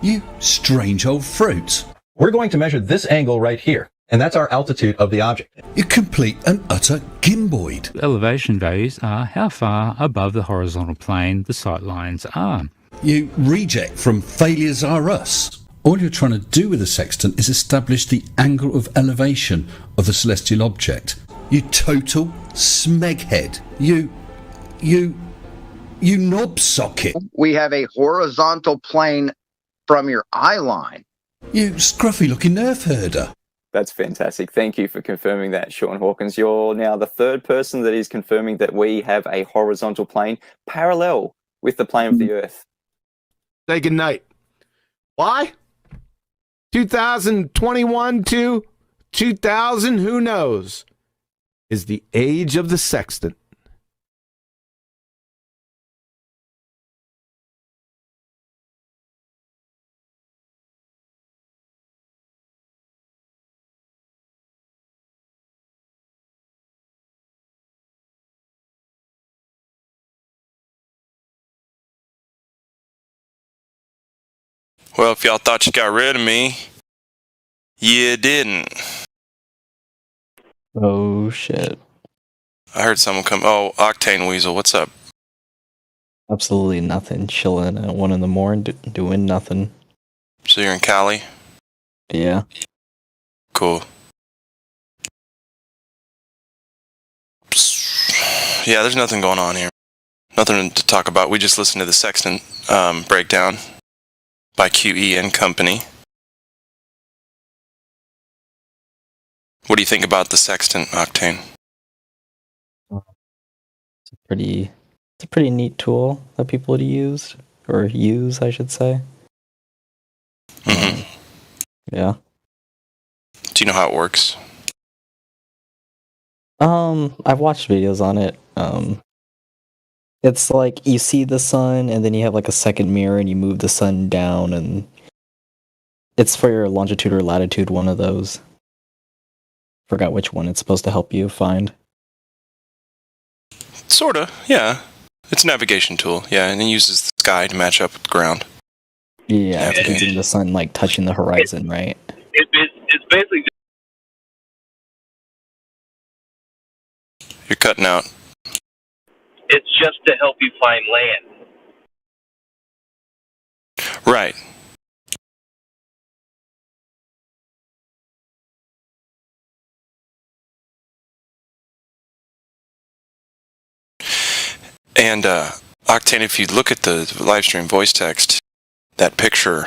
You strange old fruit. We're going to measure this angle right here, and that's our altitude of the object. You complete and utter gimboid. Elevation values are how far above the horizontal plane the sight lines are. You reject from Failures Are Us. All you're trying to do with a sextant is establish the angle of elevation of the celestial object. You total smeghead. You knob socket. We have a horizontal plane from your eye line. You scruffy looking nerf herder. That's fantastic. Thank you for confirming that, Sean Hawkins. You're now the third person that is confirming that we have a horizontal plane parallel with the plane of the Earth. Say goodnight. Why? 2021 to 2000, who knows, is the age of the sextant. Well, if y'all thought you got rid of me, you didn't. Oh shit. I heard someone come. Oh, Octane Weasel, what's up? Absolutely nothing. Chilling at 1 a.m, doing nothing. So you're in Cali? Yeah. Cool. Yeah, there's nothing going on here. Nothing to talk about. We just listened to the Sextant breakdown by QE and Company. What do you think about the Sextant, Octane? It's a pretty neat tool that people use, I should say. Mm-hmm. Yeah. Do you know how it works? I've watched videos on it. It's like you see the sun and then you have like a second mirror and you move the sun down, and it's for your longitude or latitude, one of those. Forgot which one it's supposed to help you find. Sorta, yeah. It's a navigation tool, yeah, and it uses the sky to match up with the ground. Yeah, it's using the sun like touching the horizon, right? It's basically You're cutting out. it's just to help you find land. Right. And Octane, if you look at the live stream voice text, that picture,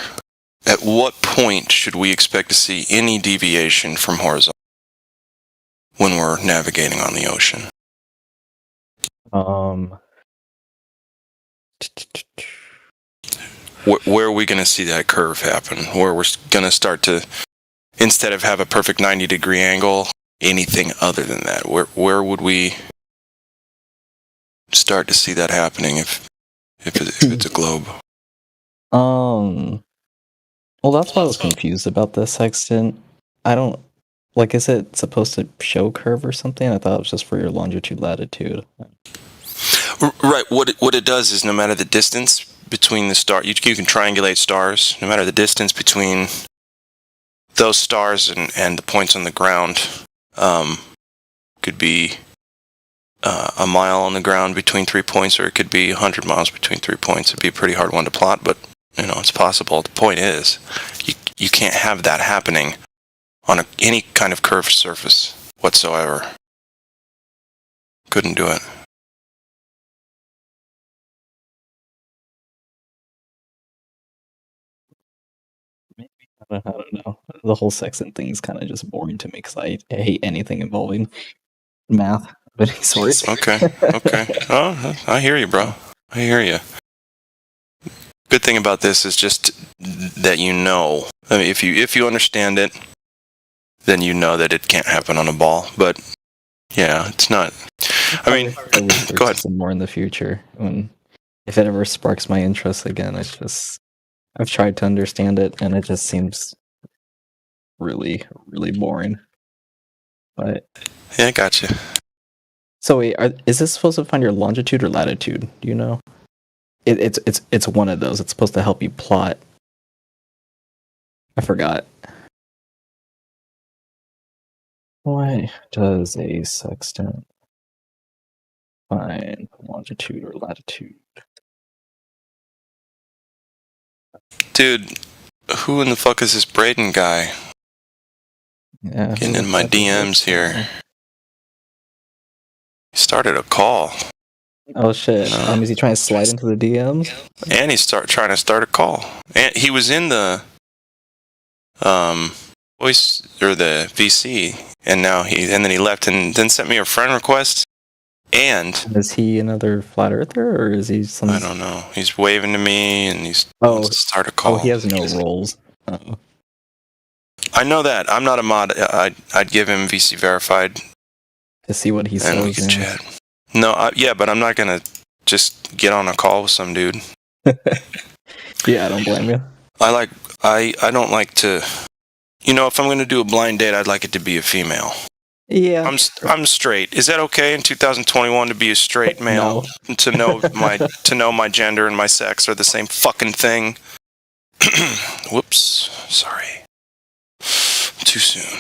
at what point should we expect to see any deviation from horizontal when we're navigating on the ocean? Where are we going to see that curve happen? Where we're going to start to, instead of have a perfect 90-degree angle, anything other than that? Where would we start to see that happening if it's a globe? Well, that's why I was confused about the sextant. I don't is it supposed to show curve or something? I thought it was just for your longitude, latitude. Right. What it does is no matter the distance between the star, you can triangulate stars. No matter the distance between those stars and the points on the ground, could be a mile on the ground between 3 points, or it could be 100 miles between 3 points. It'd be a pretty hard one to plot, but it's possible. The point is, you can't have that happening on any kind of curved surface whatsoever. Couldn't do it. I don't know. The whole sextant thing is kind of just boring to me because I hate anything involving math of any sort. Okay. Oh, I hear you, bro. I hear you. Good thing about this is just that I mean, if you understand it, then you know that it can't happen on a ball. But yeah, it's not. I mean, go ahead. Some more in the future, if it ever sparks my interest again. I've tried to understand it, and it just seems really, really boring. But yeah, I gotcha. So wait, is this supposed to find your longitude or latitude? Do you know? It's one of those. It's supposed to help you plot. I forgot. Why does a sextant find longitude or latitude? Dude, who in the fuck is this Braden guy? Yeah, getting in my DMs here. He started a call. Oh shit! Is he trying to slide into the DMs? And he's trying to start a call. And he was in the voice or the VC, and then he left and then sent me a friend request. And is he another flat earther, or is he some? I don't know. He's waving to me, and he's wants to start a call. Oh, he has no roles. Uh-oh. I know that. I'm not a mod. I'd give him VC verified to see what he says. And we can chat. No, yeah, but I'm not gonna just get on a call with some dude. Yeah, I don't blame you. I don't like to. If I'm gonna do a blind date, I'd like it to be a female. Yeah, I'm straight. Is that okay in 2021 to be a straight male? No. To know my gender and my sex are the same fucking thing? Whoops. Sorry. Too soon.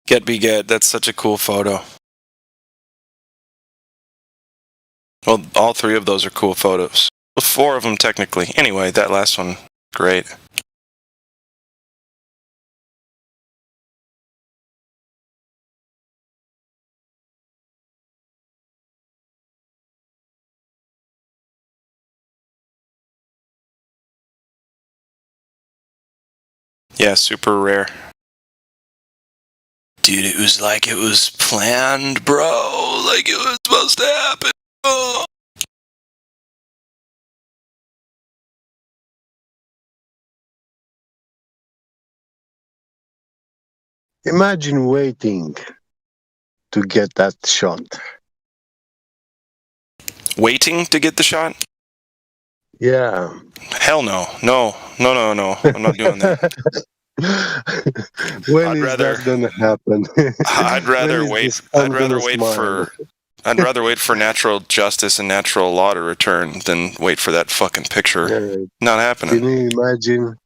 Get be get. That's such a cool photo. Well, all three of those are cool photos. Well, four of them technically. Anyway, that last one, great. Yeah, super rare. Dude, it was like it was planned, bro. Like it was supposed to happen. Oh. Imagine waiting to get that shot. Waiting to get the shot? Yeah. Hell no. No. I'm not doing that. When is that gonna happen? I'd rather wait. I'd rather wait for natural justice and natural law to return than wait for that fucking picture. Not happening.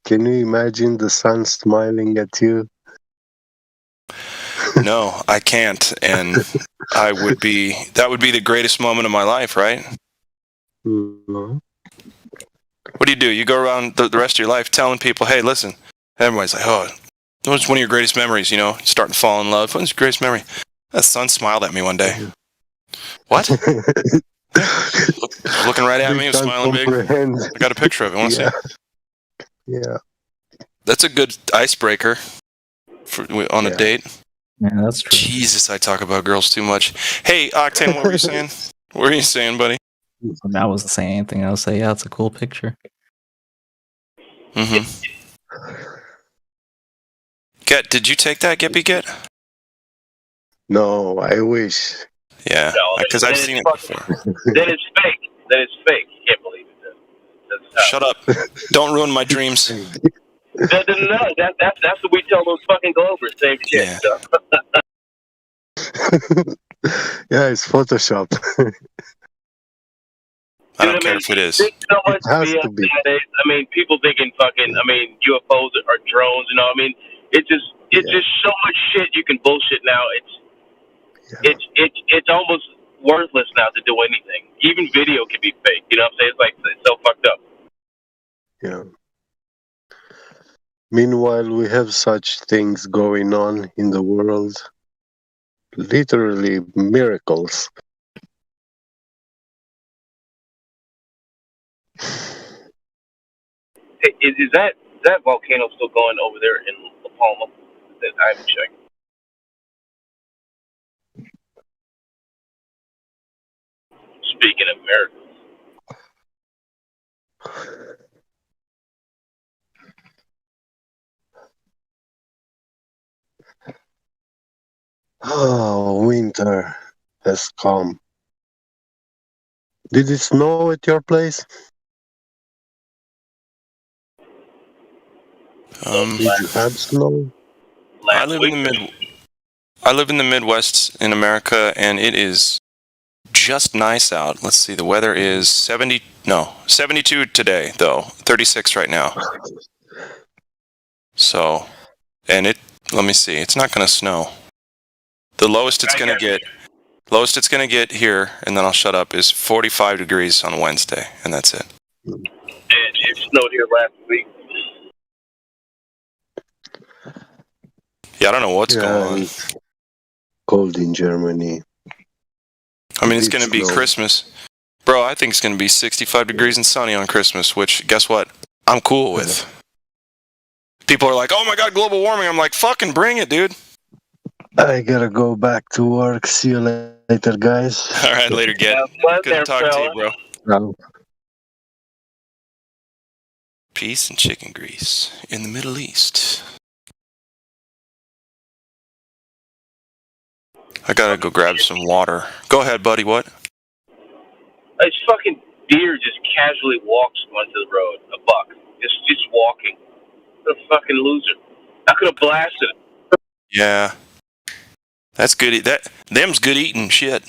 Can you imagine the sun smiling at you? No, I can't, and that would be the greatest moment of my life, right? Mm-hmm. What do? You go around the rest of your life telling people, hey, listen, everybody's like, oh, what's one of your greatest memories, starting to fall in love. What's your greatest memory? That sun smiled at me one day. What? Looking right at me, was smiling big. I got a picture of it. Want to see? Yeah. That's a good icebreaker on a date. Yeah, that's true. Jesus, I talk about girls too much. Hey, Octane, what were you saying? What were you saying, buddy? I wasn't saying anything. I was saying, yeah, it's a cool picture. Mm-hmm. Did you take that, Get? No, I wish. Yeah, because I've seen it before. Then it's fake. You can't believe it. Shut up. Don't ruin my dreams. No, that's what we tell those fucking Globers. Same shit. Yeah. So. Yeah, it's Photoshop. I don't care if it is. There's so much It has BS to be. nowadays. People thinking fucking, UFOs are drones, it's just so much shit you can bullshit now. It's almost worthless now to do anything. Even video can be fake. You know what I'm saying? It's so fucked up. Yeah. Meanwhile, we have such things going on in the world. Literally miracles. Hey, is that volcano still going over there in La Palma? I haven't checked. Speaking of miracles. Oh, winter has come. Did it snow at your place? Did you have snow? I live in the Midwest in America, and it is just nice out. Let's see, the weather is 72 today, though. 36 right now. So, and let me see, it's not going to snow. The lowest it's going to get here, and then I'll shut up, is 45 degrees on Wednesday, and that's it. And it snowed here last week. Yeah, I don't know what's going on. It's cold in Germany. I mean, it's going to be Christmas. Bro, I think it's going to be 65 degrees and sunny on Christmas, which, guess what? I'm cool with. People are like, oh my God, global warming. I'm like, fucking bring it, dude. I gotta go back to work. See you later, guys. All right, later, Get. Good to talk to you, bro. Peace and chicken grease in the Middle East. I gotta go grab some water. Go ahead, buddy. What? This fucking deer just casually walks onto the road. A buck. Just walking. What a fucking loser. I could have blasted him. Yeah. That's good. Them's good eating shit.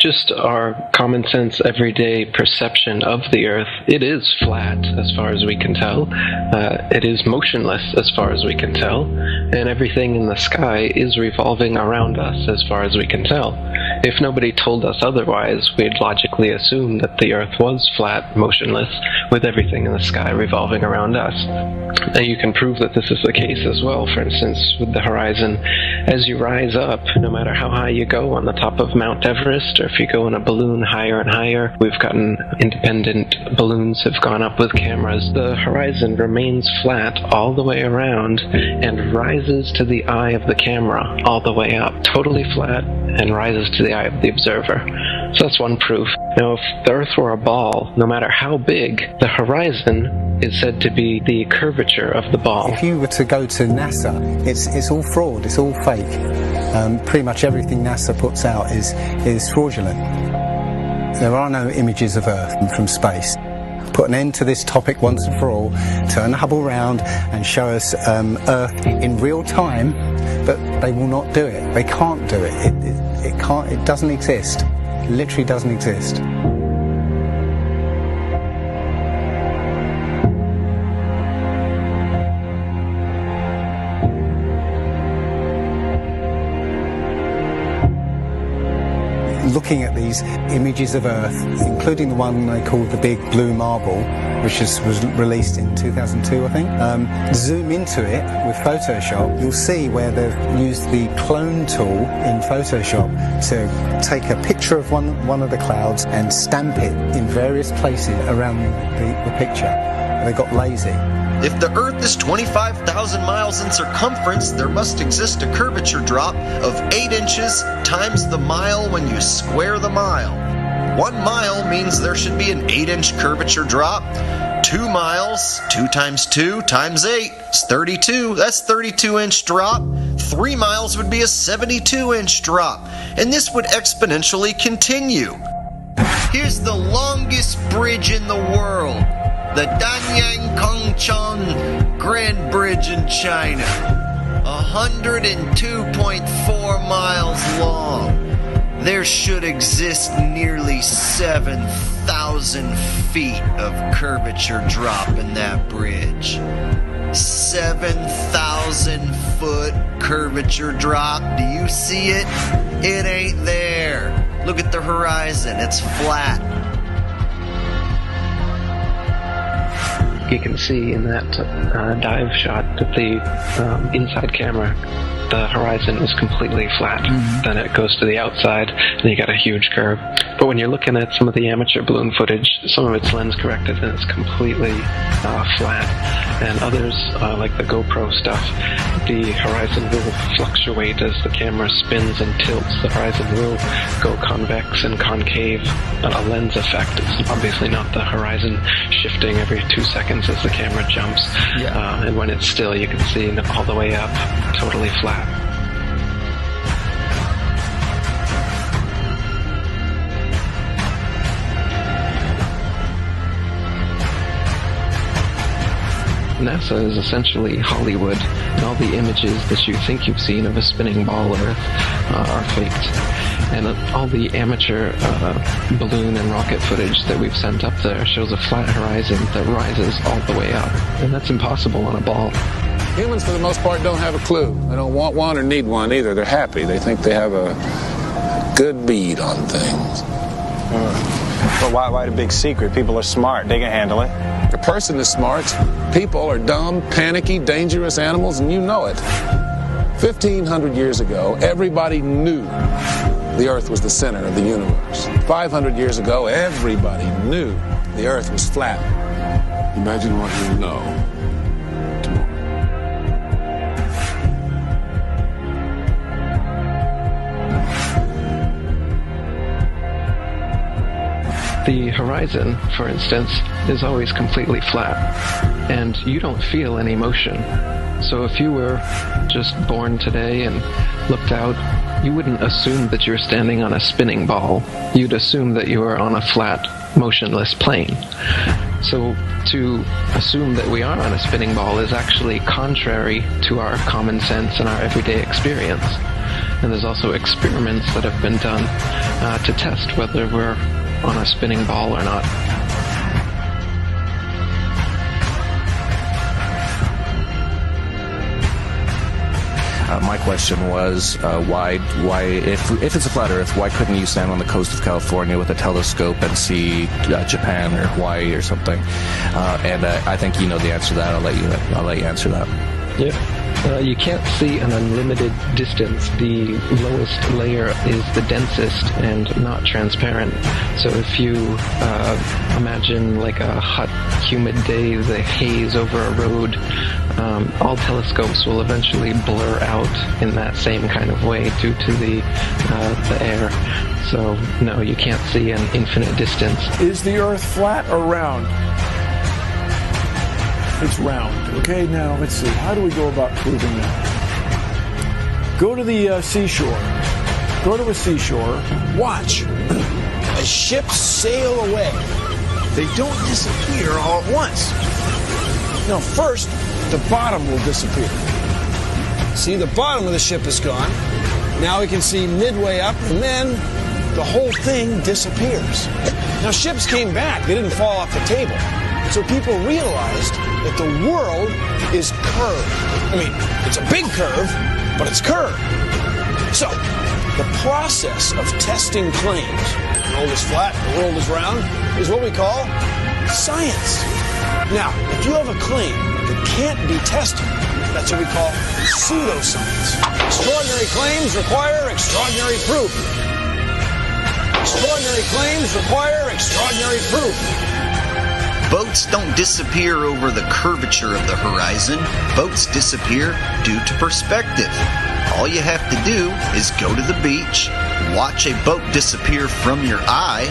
just our common sense, everyday perception of the Earth, it is flat as far as we can tell. It is motionless as far as we can tell. And everything in the sky is revolving around us as far as we can tell. If nobody told us otherwise, we'd logically assume that the Earth was flat, motionless, with everything in the sky revolving around us. And you can prove that this is the case as well, for instance, with the horizon. As you rise up, no matter how high you go on the top of Mount Everest, or if you go in a balloon higher and higher, we've gotten independent balloons have gone up with cameras. The horizon remains flat all the way around and rises to the eye of the camera all the way up, totally flat, and rises to the eye of the observer. So that's one proof. Now, if the Earth were a ball, no matter how big, the horizon is said to be the curvature of the ball. If you were to go to NASA, it's all fraud, it's all fake. Pretty much everything NASA puts out is fraudulent. There are no images of Earth from space. Put an end to this topic once and for all, turn Hubble round and show us Earth in real time, but they will not do it. They can't do it. It doesn't exist. It literally doesn't exist. Looking at these images of Earth, including the one they call the Big Blue Marble, which was released in 2002, I think. Zoom into it with Photoshop, you'll see where they've used the clone tool in Photoshop to take a picture of one of the clouds and stamp it in various places around the picture. They got lazy. If the Earth is 25,000 miles in circumference, there must exist a curvature drop of 8 inches times the mile when you square the mile. 1 mile means there should be an 8-inch curvature drop. 2 miles, 2 times 2 times 8 is 32. That's 32-inch drop. 3 miles would be a 72-inch drop. And this would exponentially continue. Here's the longest bridge in the world. The Danyang Kongchan Grand Bridge in China, 102.4 miles long. There should exist nearly 7,000 feet of curvature drop in that bridge. 7,000 foot curvature drop. Do you see it? It ain't there. Look at the horizon. It's flat. You can see in that dive shot that the inside camera, the horizon is completely flat. Then it goes to the outside, and you got a huge curve. But when you're looking at some of the amateur balloon footage, some of it's lens corrected, and it's completely flat. And others, like the GoPro stuff, the horizon will fluctuate as the camera spins and tilts. The horizon will go convex and concave, a lens effect. It's obviously not the horizon shifting every 2 seconds as the camera jumps. And when it's still, you can see all the way up, totally flat. NASA is essentially Hollywood, and all the images that you think you've seen of a spinning ball Earth are faked. And all the amateur balloon and rocket footage that we've sent up there shows a flat horizon that rises all the way up, and that's impossible on a ball. Humans, for the most part, don't have a clue. They don't want one or need one either. They're happy. They think they have a good bead on things. But why the big secret? People are smart. They can handle it. A person is smart. People are dumb, panicky, dangerous animals, and you know it. 1,500 years ago, everybody knew the Earth was the center of the universe. 500 years ago, everybody knew the Earth was flat. Imagine what you know. The horizon, for instance, is always completely flat, and you don't feel any motion. So if you were just born today and looked out, you wouldn't assume that you're standing on a spinning ball. You'd assume that you are on a flat, motionless plane. So to assume that we are on a spinning ball is actually contrary to our common sense and our everyday experience. And there's also experiments that have been done to test whether we're on a spinning ball or not. My question was, why, if it's a flat Earth, why couldn't you stand on the coast of California with a telescope and see Japan or Hawaii or something? And I think you know the answer to that. I'll let you answer that. Yeah. You can't see an unlimited distance. The lowest layer is the densest and not transparent. So if you imagine like a hot, humid day, the haze over a road, all telescopes will eventually blur out in that same kind of way due to the air. So no, you can't see an infinite distance. Is the Earth flat or round? It's round. Okay, now let's see. How do we go about proving that? Go to the seashore. Go to a seashore. Watch as ships sail away. They don't disappear all at once. No, first, the bottom will disappear. See, the bottom of the ship is gone. Now we can see midway up, and then the whole thing disappears. Now, ships came back. They didn't fall off the table. So people realized that the world is curved. I mean, it's a big curve, but it's curved. So, the process of testing claims, the world is flat, the world is round, is what we call science. Now, if you have a claim that can't be tested, that's what we call pseudoscience. Extraordinary claims require extraordinary proof. Extraordinary claims require extraordinary proof. Boats don't disappear over the curvature of the horizon. Boats disappear due to perspective. All you have to do is go to the beach, watch a boat disappear from your eye,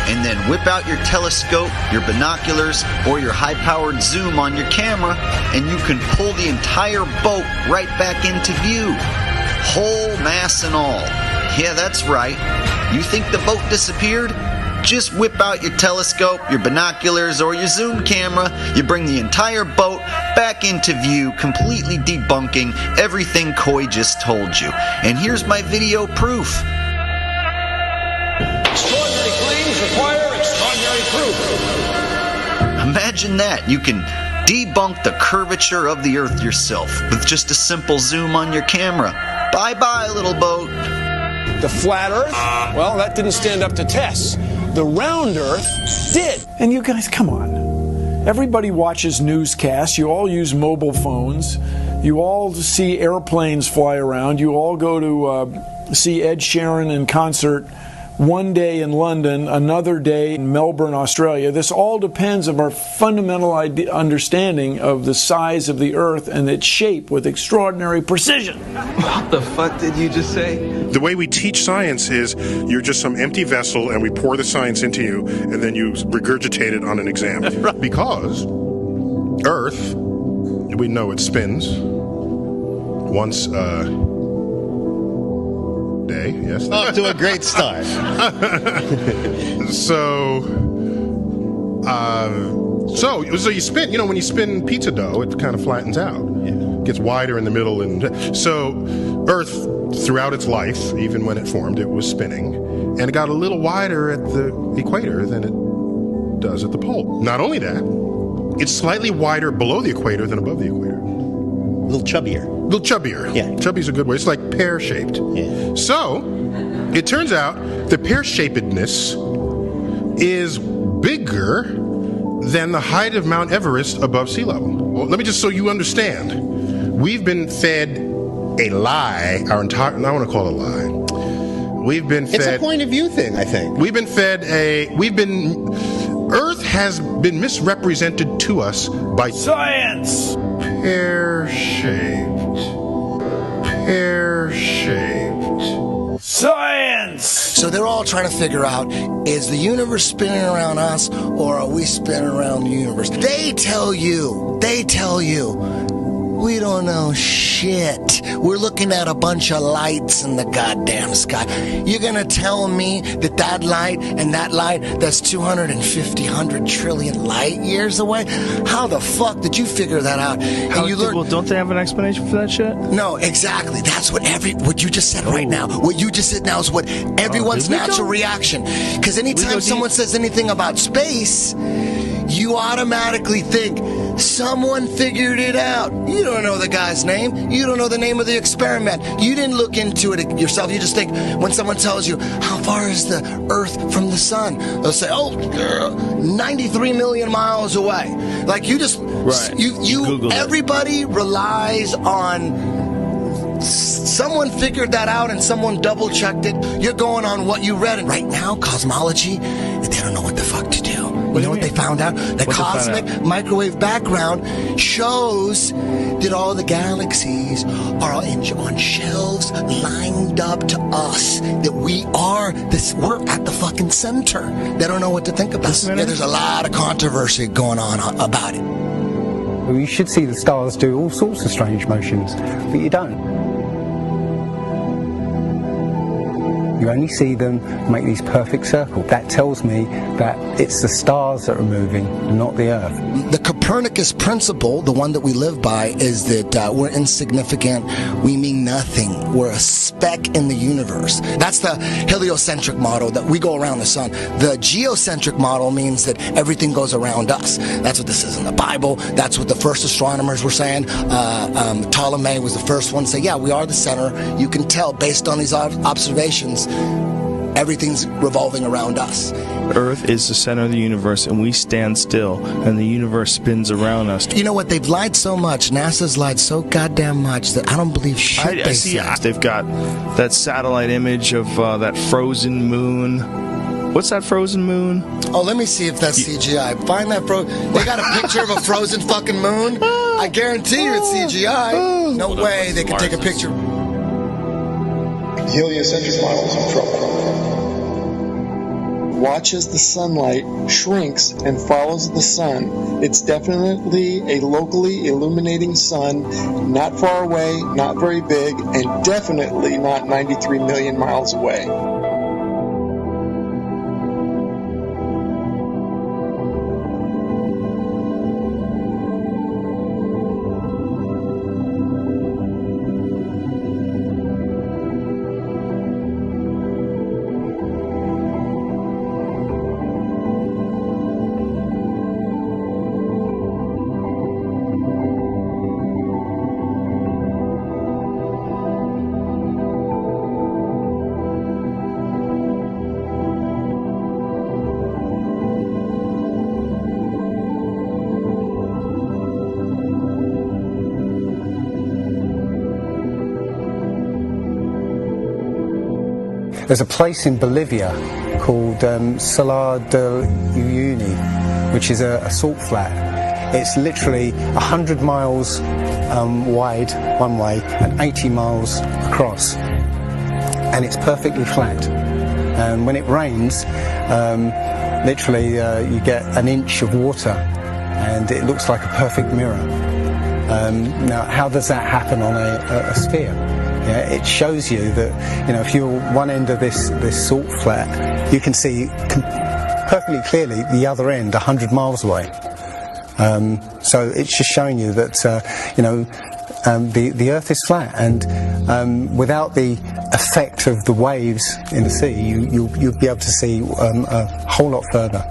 and then whip out your telescope, your binoculars, or your high-powered zoom on your camera, and you can pull the entire boat right back into view. Whole mass and all. Yeah, that's right. You think the boat disappeared? Just whip out your telescope, your binoculars, or your zoom camera. You bring the entire boat back into view, completely debunking everything Coy just told you. And here's my video proof. Extraordinary claims require extraordinary proof. Imagine that. You can debunk the curvature of the Earth yourself with just a simple zoom on your camera. Bye-bye, little boat. The flat Earth? Well, that didn't stand up to tests. The round Earth did. And you guys, come on. Everybody watches newscasts. You all use mobile phones. You all see airplanes fly around. You all go to see Ed Sheeran in concert one day in London, another day in Melbourne, Australia. This all depends on our fundamental understanding of the size of the Earth and its shape with extraordinary precision. What the fuck did you just say? The way we teach science is you're just some empty vessel and we pour the science into you and then you regurgitate it on an exam. Because Earth, we know it spins once day, yes. Off to a great start. So you spin, when you spin pizza dough, it kind of flattens out. Yeah. Gets wider in the middle. And so Earth, throughout its life, even when it formed, it was spinning. And it got a little wider at the equator than it does at the pole. Not only that, it's slightly wider below the equator than above the equator. A little chubbier. Yeah. Chubby's a good word. It's like pear-shaped. Yeah. So, it turns out the pear-shapedness is bigger than the height of Mount Everest above sea level. Well, let me just so you understand. We've been fed a lie our entire... I want to call it a lie. We've been fed... It's a point of view thing, I think. We've been fed Earth has been misrepresented to us by... Science! Pear-shaped. Science! So they're all trying to figure out, is the universe spinning around us or are we spinning around the universe? They tell you We don't know shit. We're looking at a bunch of lights in the goddamn sky. You're gonna tell me that that light and that light that's 250, 100 trillion light years away? How the fuck did you figure that out? And you learn. Well, don't they have an explanation for that shit? No, exactly. That's what you just said right now. What you just said now is what everyone's natural reaction. Because anytime someone says anything about space, you automatically think someone figured it out. You don't know the guy's name. You don't know the name of the experiment. You didn't look into it yourself. You just think when someone tells you, how far is the Earth from the sun? They'll say, 93 million miles away. Like you just, you everybody relies on someone figured that out and someone double checked it. You're going on what you read. And right now, cosmology, they don't know what the fuck to do. You know what they found out? The cosmic microwave background shows that all the galaxies are on shelves lined up to us. That we're at the fucking center. They don't know what to think about. Yeah, there's a lot of controversy going on about it. Well, you should see the stars do all sorts of strange motions, but you don't. You only see them make these perfect circles. That tells me that it's the stars that are moving, not the Earth. The Copernicus principle, the one that we live by, is that we're insignificant, we mean nothing, we're a speck in the universe. That's the heliocentric model, that we go around the sun. The geocentric model means that everything goes around us. That's what this is in the Bible. That's what the first astronomers were saying. Ptolemy was the first one to say, yeah, we are the center. You can tell based on these observations, everything's revolving around us. Earth is the center of the universe, and we stand still, and the universe spins around us. You know what? They've lied so much. NASA's lied so goddamn much that I don't believe shit I see. They've got that satellite image of that frozen moon. What's that frozen moon? Oh, let me see if that's CGI. Find that They got a picture of a frozen fucking moon? I guarantee you it's CGI. No way they could take a picture. Heliocentric models in trouble. Watch as the sunlight shrinks and follows the sun. It's definitely a locally illuminating sun, not far away, not very big, and definitely not 93 million miles away. There's a place in Bolivia called Salar de Uyuni, which is a salt flat. It's literally 100 miles wide one way and 80 miles across. And it's perfectly flat. And when it rains, literally you get an inch of water and it looks like a perfect mirror. Now, how does that happen on a sphere? Yeah, it shows you that, you know, if you're one end of this salt flat, you can see perfectly clearly the other end 100 miles away. So it's just showing you that, you know, the Earth is flat, and without the effect of the waves in the sea, you'll be able to see a whole lot further.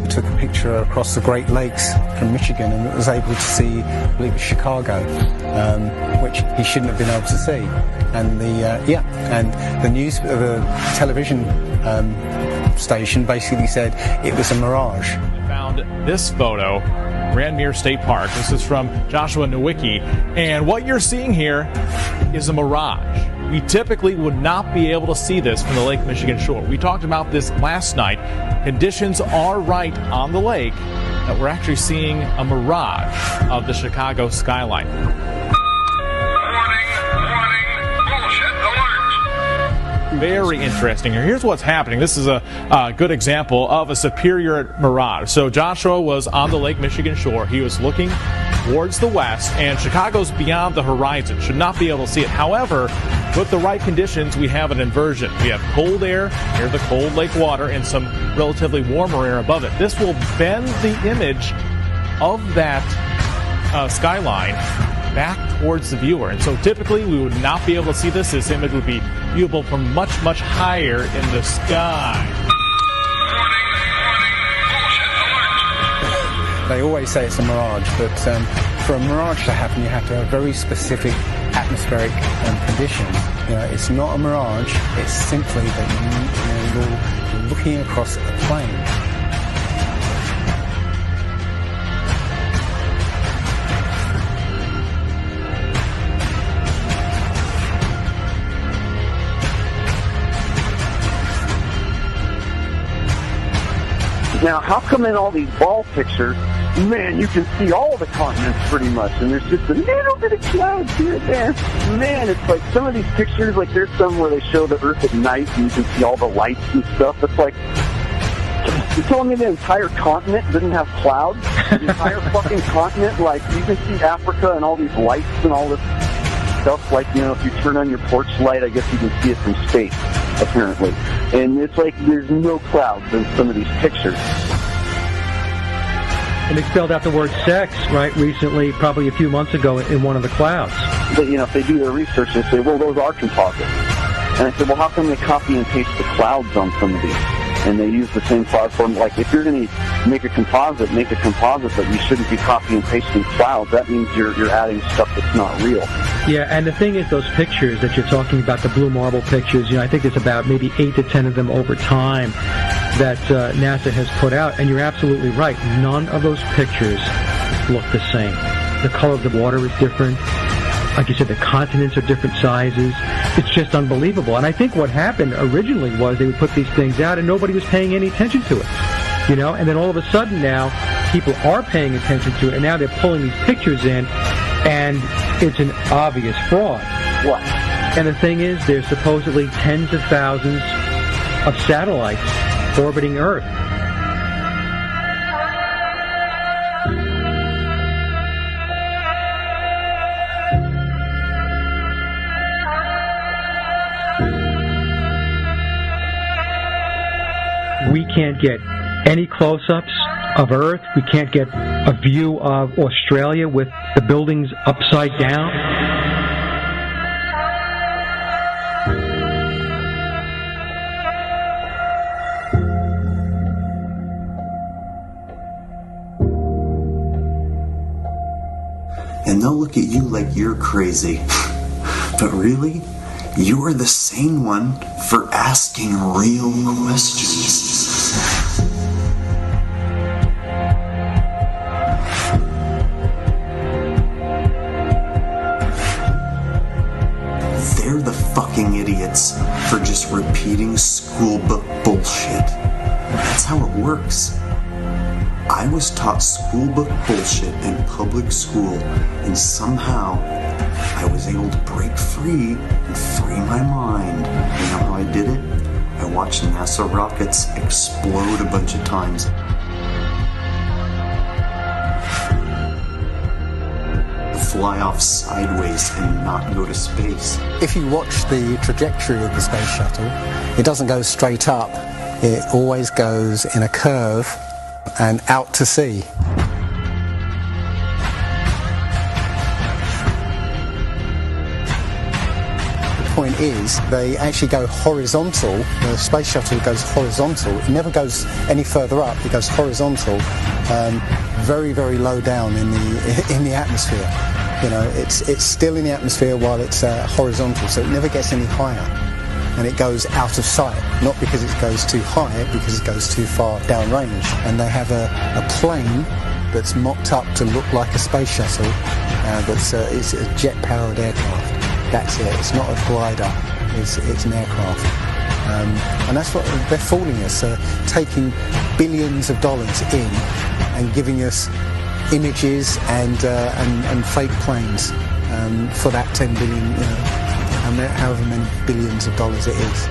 Took a picture across the Great Lakes from Michigan and was able to see, I believe, Chicago, which he shouldn't have been able to see. And the television station basically said it was a mirage. I found this photo, Randmere State Park. This is from Joshua Nowicki, and what you're seeing here is a mirage. We typically would not be able to see this from the Lake Michigan shore. We talked about this last night. Conditions are right on the lake that we're actually seeing a mirage of the Chicago skyline. very interesting here. Here's what's happening. This is a good example of a superior mirage. So Joshua was on the Lake Michigan shore. He was looking towards the west, and Chicago's beyond the horizon. Should not be able to see it. However, with the right conditions, we have an inversion. We have cold air near the cold lake water and some relatively warmer air above it. This will bend the image of that skyline back towards the viewer. And so typically we would not be able to see this. This image would be viewable from much, much higher in the sky. They always say it's a mirage, but for a mirage to happen, you have to have very specific atmospheric conditions. It's not a mirage. It's simply that you're looking across a plane. Now, how come in all these ball pictures, man, you can see all the continents pretty much, and there's just a little bit of clouds here and there. Man, it's like some of these pictures, like there's some where they show the Earth at night, and you can see all the lights and stuff. It's like, you're telling me the entire continent didn't have clouds? The entire fucking continent, like, you can see Africa and all these lights and all this stuff. Like, if you turn on your porch light, I guess you can see it from space, apparently. And it's like there's no clouds in some of these pictures. And they spelled out the word sex, right, recently, probably a few months ago, in one of the clouds. But, if they do their research, they say, well, those are composites. And I said, well, how come they copy and paste the clouds on some of these? And they use the same cloud form. Like, if you're going to make a composite, but you shouldn't be copying and pasting clouds. That means you're adding stuff that's not real. Yeah, and the thing is, those pictures that you're talking about, the blue marble pictures, I think there's about maybe 8 to 10 of them over time that NASA has put out. And you're absolutely right. None of those pictures look the same. The color of the water is different. Like you said, the continents are different sizes. It's just unbelievable. And I think what happened originally was they would put these things out and nobody was paying any attention to it. And then all of a sudden now, people are paying attention to it, and now they're pulling these pictures in, and it's an obvious fraud. What? And the thing is, there's supposedly tens of thousands of satellites orbiting Earth. We can't get any close-ups of Earth. We can't get a view of Australia with the buildings upside down. And they'll look at you like you're crazy. But really, you're the sane one for asking real questions. They're the fucking idiots for just repeating school book bullshit. That's how it works. I was taught school book bullshit in public school, and somehow I was able to break free and free my mind. You know how I did it? I watched NASA rockets explode a bunch of times. Fly off sideways and not go to space. If you watch the trajectory of the space shuttle, it doesn't go straight up. It always goes in a curve and out to sea. Point is, they actually go horizontal. The space shuttle goes horizontal. It never goes any further up. It goes horizontal, very, very low down in the atmosphere. It's still in the atmosphere while it's horizontal, so it never gets any higher. And it goes out of sight, not because it goes too high, because it goes too far downrange. And they have a plane that's mocked up to look like a space shuttle, but it's a jet-powered aircraft. That's it. It's not a glider. It's an aircraft. And that's what they're fooling us, taking billions of dollars in and giving us images and fake planes for that $10 billion however many billions of dollars it is.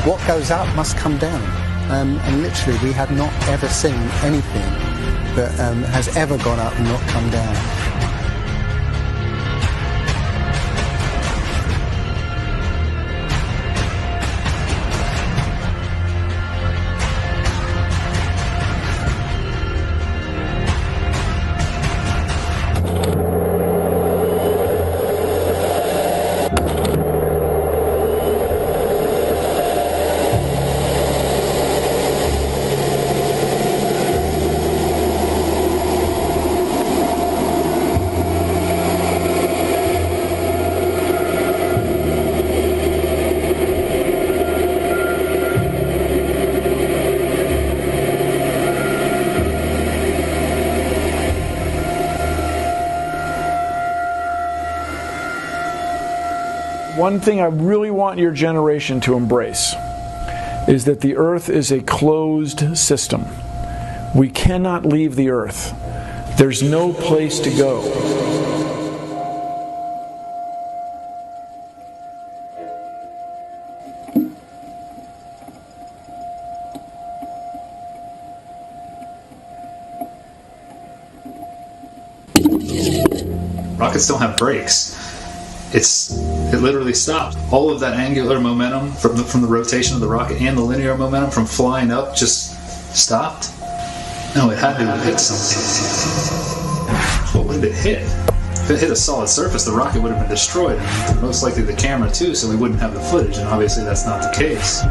What goes up must come down. And literally, we have not ever seen anything that has ever gone up and not come down. One thing I really want your generation to embrace is that the Earth is a closed system. We cannot leave the Earth. There's no place to go. Rockets don't have brakes. It literally stopped. All of that angular momentum from the rotation of the rocket and the linear momentum from flying up just stopped. No, it had to have hit something. What would it hit? If it hit a solid surface, the rocket would have been destroyed, and most likely the camera too, so we wouldn't have the footage, and obviously that's not the case.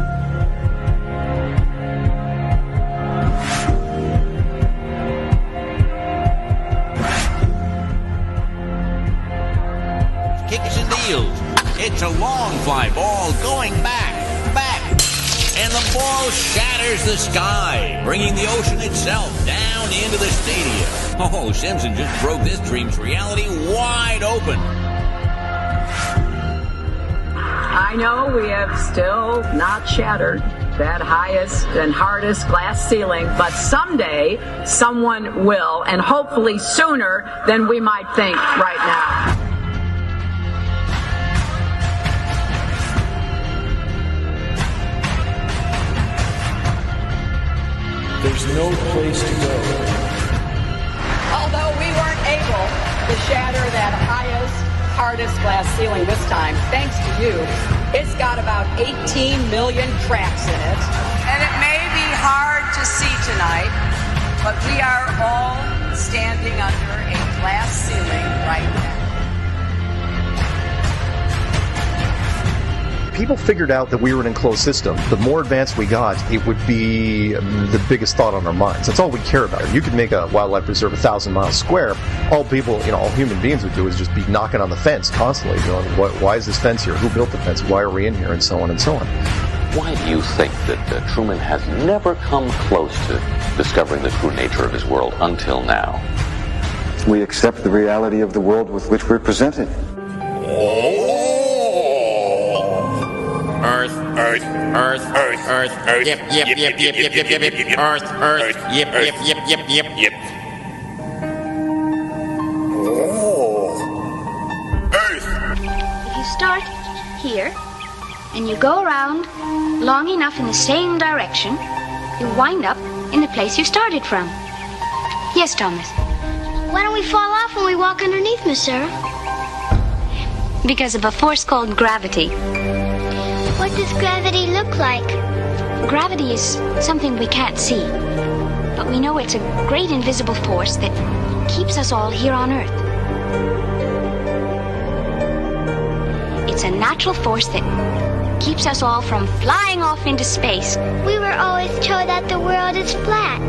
It's a long fly ball going back, and the ball shatters the sky, bringing the ocean itself down into the stadium. Oh, Simpson just broke this dream's reality wide open. I know we have still not shattered that highest and hardest glass ceiling, but someday someone will, and hopefully sooner than we might think right now. There's no place to go. Although we weren't able to shatter that highest, hardest glass ceiling this time, thanks to you, it's got about 18 million cracks in it. And it may be hard to see tonight, but we are all standing under a glass ceiling right now. People figured out that we were an enclosed system. The more advanced we got, it would be the biggest thought on our minds. That's all we care about. You could make a wildlife preserve 1,000 miles square. All people, all human beings would do is just be knocking on the fence constantly, going, why is this fence here? Who built the fence? Why are we in here? And so on and so on. Why do you think that Truman has never come close to discovering the true nature of his world until now? We accept the reality of the world with which we're presented. Earth, Earth, Earth, Earth, Earth, Earth, yep, yep, yep, yep, yep, yep, yep, yep, Earth, Earth, yep, yep, yep, yep, yep, yep. Earth. If you start here, and you go around long enough in the same direction, you wind up in the place you started from. Yes, Thomas? Why don't we fall off when we walk underneath, Miss Sarah? Because of a force called gravity. What does gravity look like? Gravity is something we can't see, but we know it's a great invisible force that keeps us all here on Earth. It's a natural force that keeps us all from flying off into space. We were always told that the world is flat.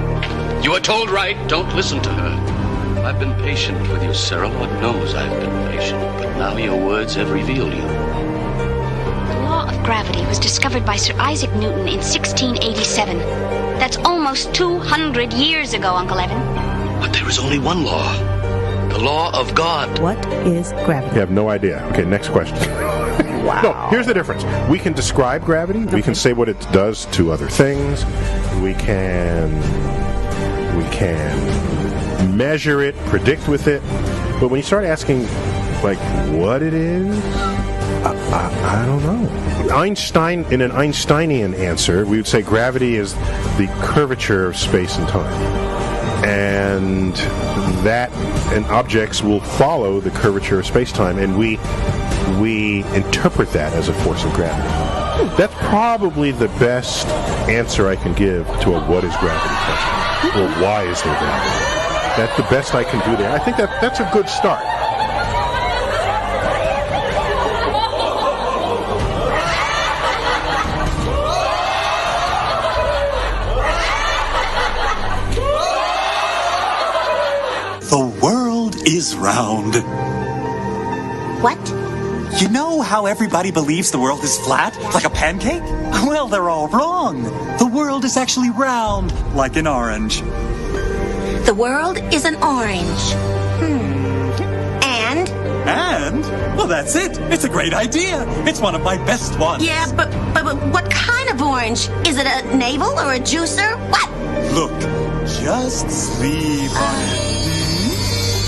You are told right. Don't listen to her. I've been patient with you, Sarah. Lord knows I've been patient, but now your words have revealed you. The law of gravity was discovered by Sir Isaac Newton in 1687. That's almost 200 years ago, Uncle Evan. But there is only one law. The law of God. What is gravity? You have no idea. Okay, next question. Wow. No, here's the difference. We can describe gravity. Okay. We can say what it does to other things. We can measure it, predict with it. But when you start asking, like, what it is, I don't know. Einstein, in an Einsteinian answer, we would say gravity is the curvature of space and time. And objects will follow the curvature of space-time, and we interpret that as a force of gravity. That's probably the best answer I can give to a what is gravity question. Or why is there gravity? That's the best I can do there. I think that's a good start. The world is round. What? You know how everybody believes the world is flat, like a pancake? Well, they're all wrong. The world is actually round, like an orange. The world is an orange. And? And? Well, that's it. It's a great idea. It's one of my best ones. Yeah, but what kind of orange? Is it a navel or a juicer? What? Look, just sleep on it.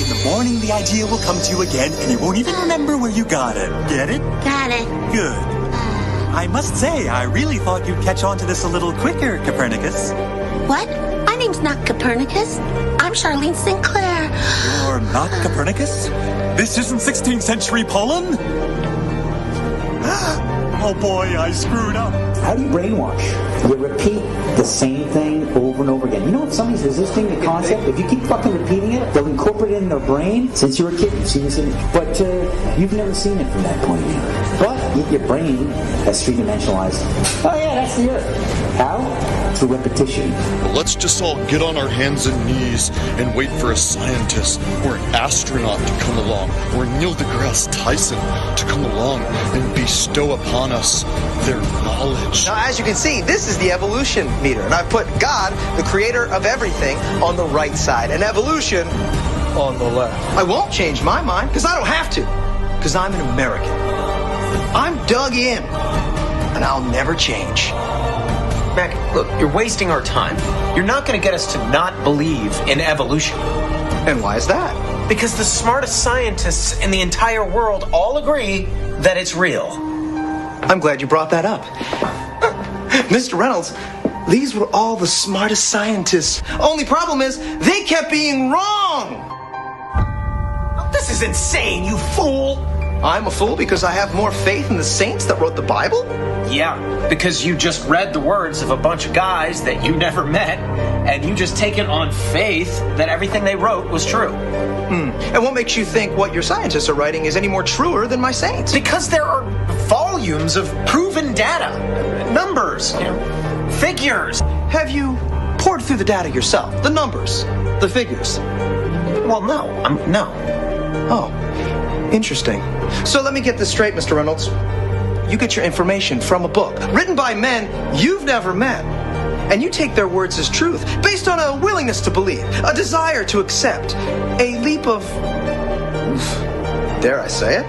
In the morning, the idea will come to you again, and you won't even remember where you got it. Get it? Got it. Good. I must say, I really thought you'd catch on to this a little quicker, Copernicus. What? My name's not Copernicus. I'm Charlene Sinclair. You're not Copernicus? This isn't 16th century Poland? Oh boy, I screwed up. How do you brainwash? You repeat the same thing over and over again. You know, if somebody's resisting the concept, if you keep fucking repeating it, they'll incorporate it in their brain. Since you were a kid, you've seen this, but you've never seen it from that point of view. But your brain has three-dimensionalized. Oh yeah, that's the Earth. How? Through repetition. Let's just all get on our hands and knees and wait for a scientist or an astronaut to come along, or Neil deGrasse Tyson to come along and bestow upon us their knowledge. Now, as you can see, this is the evolution meter, and I've put God, the creator of everything, on the right side, and evolution on the left. I won't change my mind, because I don't have to, because I'm an American. I'm dug in, and I'll never change. Mac, look, you're wasting our time. You're not going to get us to not believe in evolution. And why is that? Because the smartest scientists in the entire world all agree that it's real. I'm glad you brought that up. Mr. Reynolds, these were all the smartest scientists. Only problem is, they kept being wrong! This is insane, you fool! I'm a fool because I have more faith in the saints that wrote the Bible? Yeah, because you just read the words of a bunch of guys that you never met, and you just take it on faith that everything they wrote was true. And what makes you think what your scientists are writing is any more truer than my saints? Because there are volumes of proven data, numbers, figures. Have you poured through the data yourself? The numbers, the figures? Well, no. No. Oh, interesting. So let me get this straight, Mr. Reynolds. You get your information from a book written by men you've never met. And you take their words as truth based on a willingness to believe, a desire to accept, a leap of, dare I say it,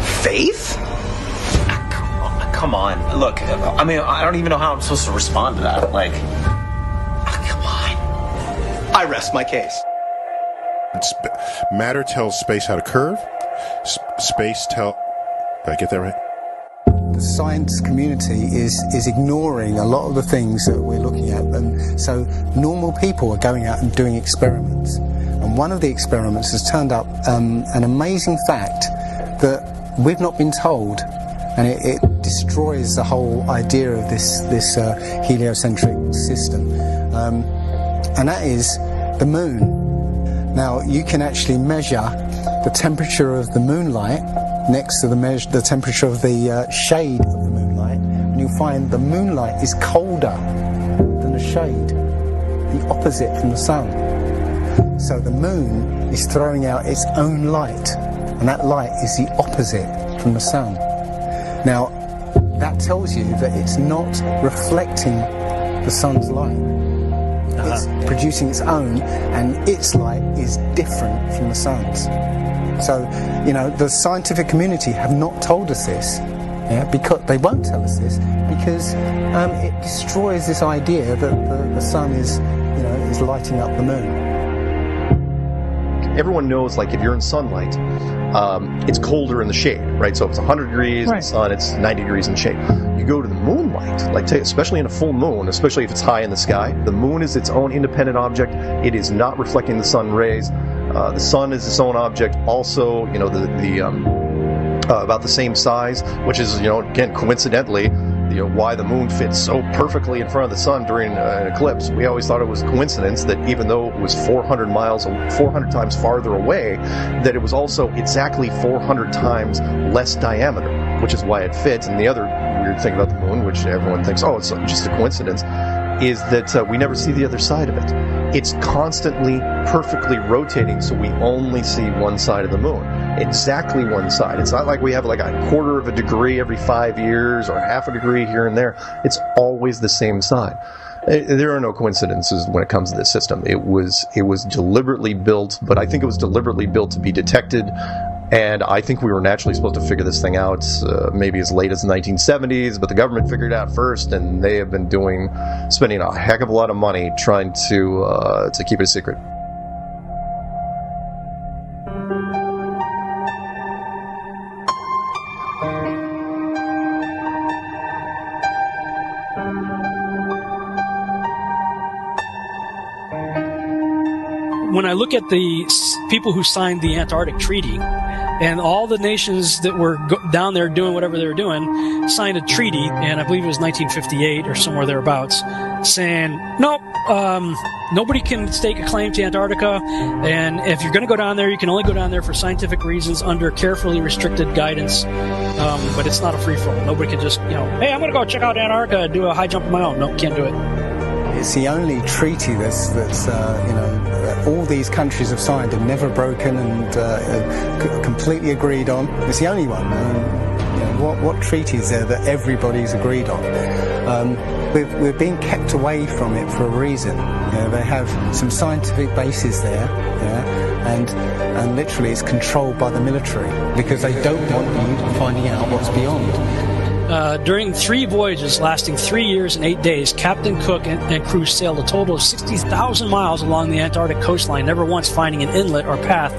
faith? Come on. Look, I mean, I don't even know how I'm supposed to respond to that. Like, come on. I rest my case. Matter tells space how to curve. Space tell... Did I get that right? The science community is ignoring a lot of the things that we're looking at, and so normal people are going out and doing experiments. And one of the experiments has turned up an amazing fact that we've not been told, and it destroys the whole idea of this heliocentric system, and that is the moon. Now you can actually measure the temperature of the moonlight next to the temperature of the shade of the moonlight, and you'll find the moonlight is colder than the shade, the opposite from the sun. So the moon is throwing out its own light, and that light is the opposite from the sun. Now, that tells you that it's not reflecting the sun's light. It's producing its own, and its light is different from the sun's. So, you know, the scientific community have not told us this, because they won't tell us this, because it destroys this idea that the sun is lighting up the moon. everyone knows, like, if you're in sunlight, it's colder in the shade, right? So if it's 100 degrees in the sun, it's 90 degrees in the shade. You go to the moonlight, like especially in a full moon, especially if it's high in the sky, the moon is its own independent object. It is not reflecting the sun rays. The sun is its own object. Also, you know, about the same size, which is, you know, again, coincidentally, you know, why the moon fits so perfectly in front of the sun during an eclipse. We always thought it was a coincidence that even though it was 400 times farther away, that it was also exactly 400 times less diameter, which is why it fits. And the other weird thing about the moon, which everyone thinks, oh, it's just a coincidence, is that we never see the other side of it. It's constantly perfectly rotating, so we only see one side of the moon. Exactly one side. It's not like we have like a quarter of a degree every 5 years or half a degree here and there. It's always the same side. There are no coincidences when it comes to this system. It was deliberately built, but I think it was deliberately built to be detected. And I think we were naturally supposed to figure this thing out maybe as late as the 1970s, but the government figured it out first, and they have been spending a heck of a lot of money trying to keep it a secret. When I look at the people who signed the Antarctic Treaty, and all the nations that were down there doing whatever they were doing signed a treaty, and I believe it was 1958 or somewhere thereabouts, saying, nope, nobody can stake a claim to Antarctica, and if you're going to go down there, you can only go down there for scientific reasons under carefully restricted guidance, but it's not a free-for-all. Nobody can just, hey, I'm going to go check out Antarctica and do a high jump of my own. No, can't do it. It's the only treaty that's all these countries have signed and never broken and completely agreed on. It's the only one. What treaty is there that everybody's agreed on? We're being kept away from it for a reason. They have some scientific bases there, and literally it's controlled by the military because they don't want you finding out what's beyond. During 3 voyages lasting 3 years and 8 days, Captain Cook and crew sailed a total of 60,000 miles along the Antarctic coastline, never once finding an inlet or path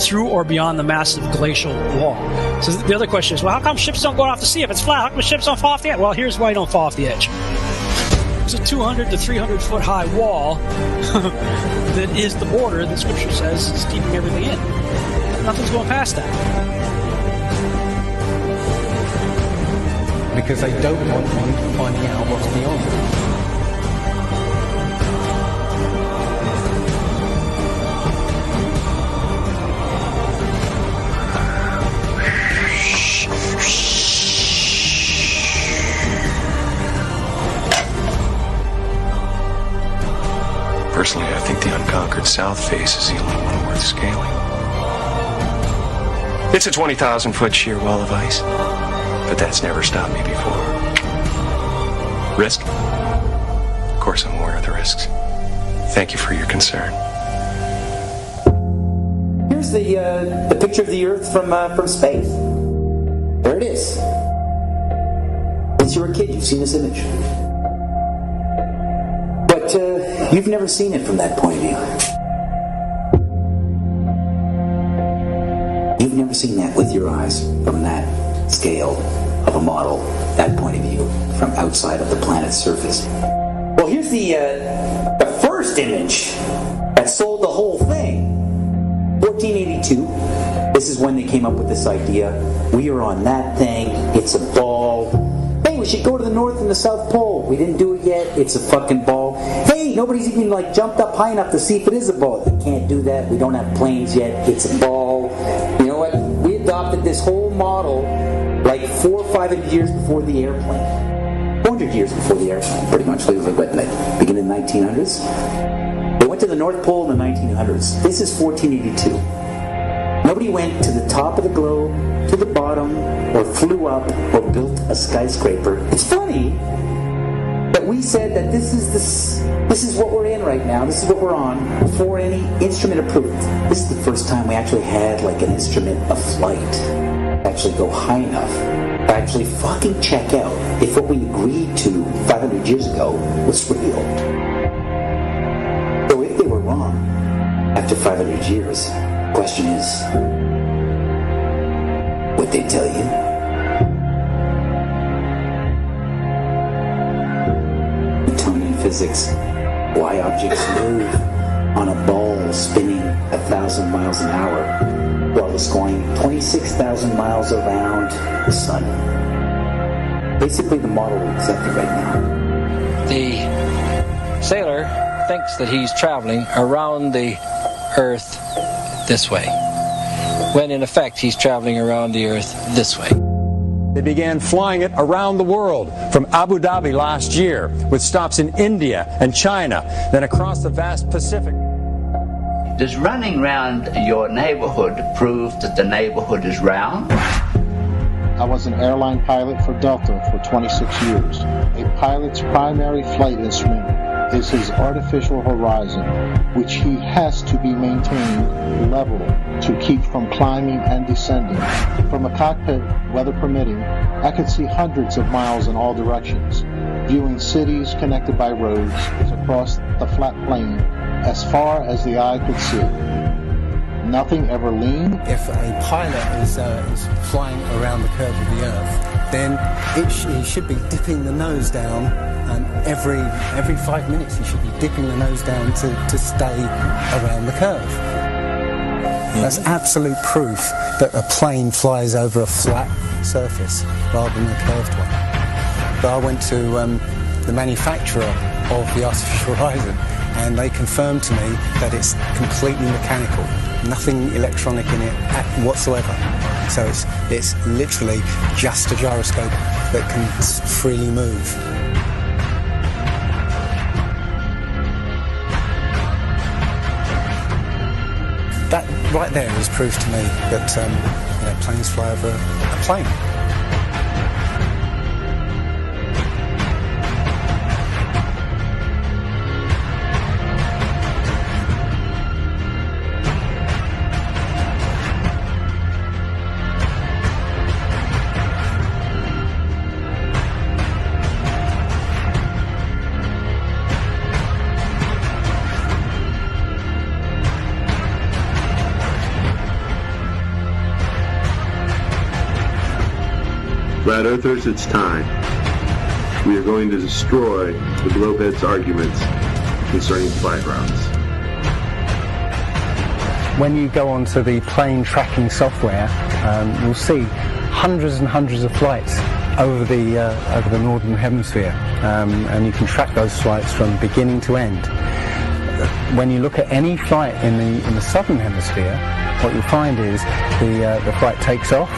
through or beyond the massive glacial wall. So the other question is, well, how come ships don't go off the sea if it's flat? How come ships don't fall off the edge? Well, here's why you don't fall off the edge. There's a 200 to 300 foot high wall that is the border that Scripture says is keeping everything in. Nothing's going past that. Because they don't want you finding out what's beyond. Personally, I think the unconquered South face is the only one worth scaling. It's a 20,000-foot sheer wall of ice. But that's never stopped me before. Risk? Of course I'm aware of the risks. Thank you for your concern. Here's the picture of the Earth from space. There it is. Since you were a kid, you've seen this image. But you've never seen it from that point of view. You've never seen that with your eyes from that scale of a model, that point of view, from outside of the planet's surface. Well, here's the first image that sold the whole thing. 1482. This is when they came up with this idea. We are on that thing. It's a ball. Hey, we should go to the North and the South Pole. We didn't do it yet. It's a fucking ball. Hey, nobody's even jumped up high enough to see if it is a ball. They can't do that. We don't have planes yet. It's a ball. You know what? We adopted this whole model 400 or 500 years before the airplane. 400 years before the airplane, pretty much. It was beginning of the 1900s. They went to the North Pole in the 1900s. This is 1482. Nobody went to the top of the globe, to the bottom, or flew up, or built a skyscraper. It's funny that we said that this is what we're in right now. This is what we're on before any instrument approved. This is the first time we actually had an instrument of flight. Actually go high enough to actually fucking check out if what we agreed to 500 years ago was real. So if they were wrong after 500 years, Question is, what they tell you? Newtonian physics. Why objects move on a ball spinning 1,000 miles an hour while it's going 26,000 miles around the sun. Basically the model we accepted right now. The sailor thinks that he's traveling around the Earth this way, when in effect he's traveling around the Earth this way. They began flying it around the world, from Abu Dhabi last year, with stops in India and China, then across the vast Pacific. Does running round your neighborhood prove that the neighborhood is round? I was an airline pilot for Delta for 26 years. A pilot's primary flight instrument is his artificial horizon, which he has to be maintained level to keep from climbing and descending. From a cockpit, weather permitting, I could see hundreds of miles in all directions, viewing cities connected by roads across the flat plain as far as the eye could see. Nothing ever lean. If a pilot is flying around the curve of the Earth, then he should be dipping the nose down, and every 5 minutes he should be dipping the nose down to stay around the curve. That's absolute proof that a plane flies over a flat surface rather than a curved one. But I went to the manufacturer of the artificial horizon, and they confirmed to me that it's completely mechanical, nothing electronic in it whatsoever. So it's literally just a gyroscope that can freely move. That right there is proof to me that planes fly over a plane. Flat Earthers, it's time. We are going to destroy the Globheads' arguments concerning flight routes. When you go onto the plane tracking software, you'll see hundreds and hundreds of flights over the northern hemisphere, and you can track those flights from beginning to end. When you look at any flight in the southern hemisphere, what you'll find is the flight takes off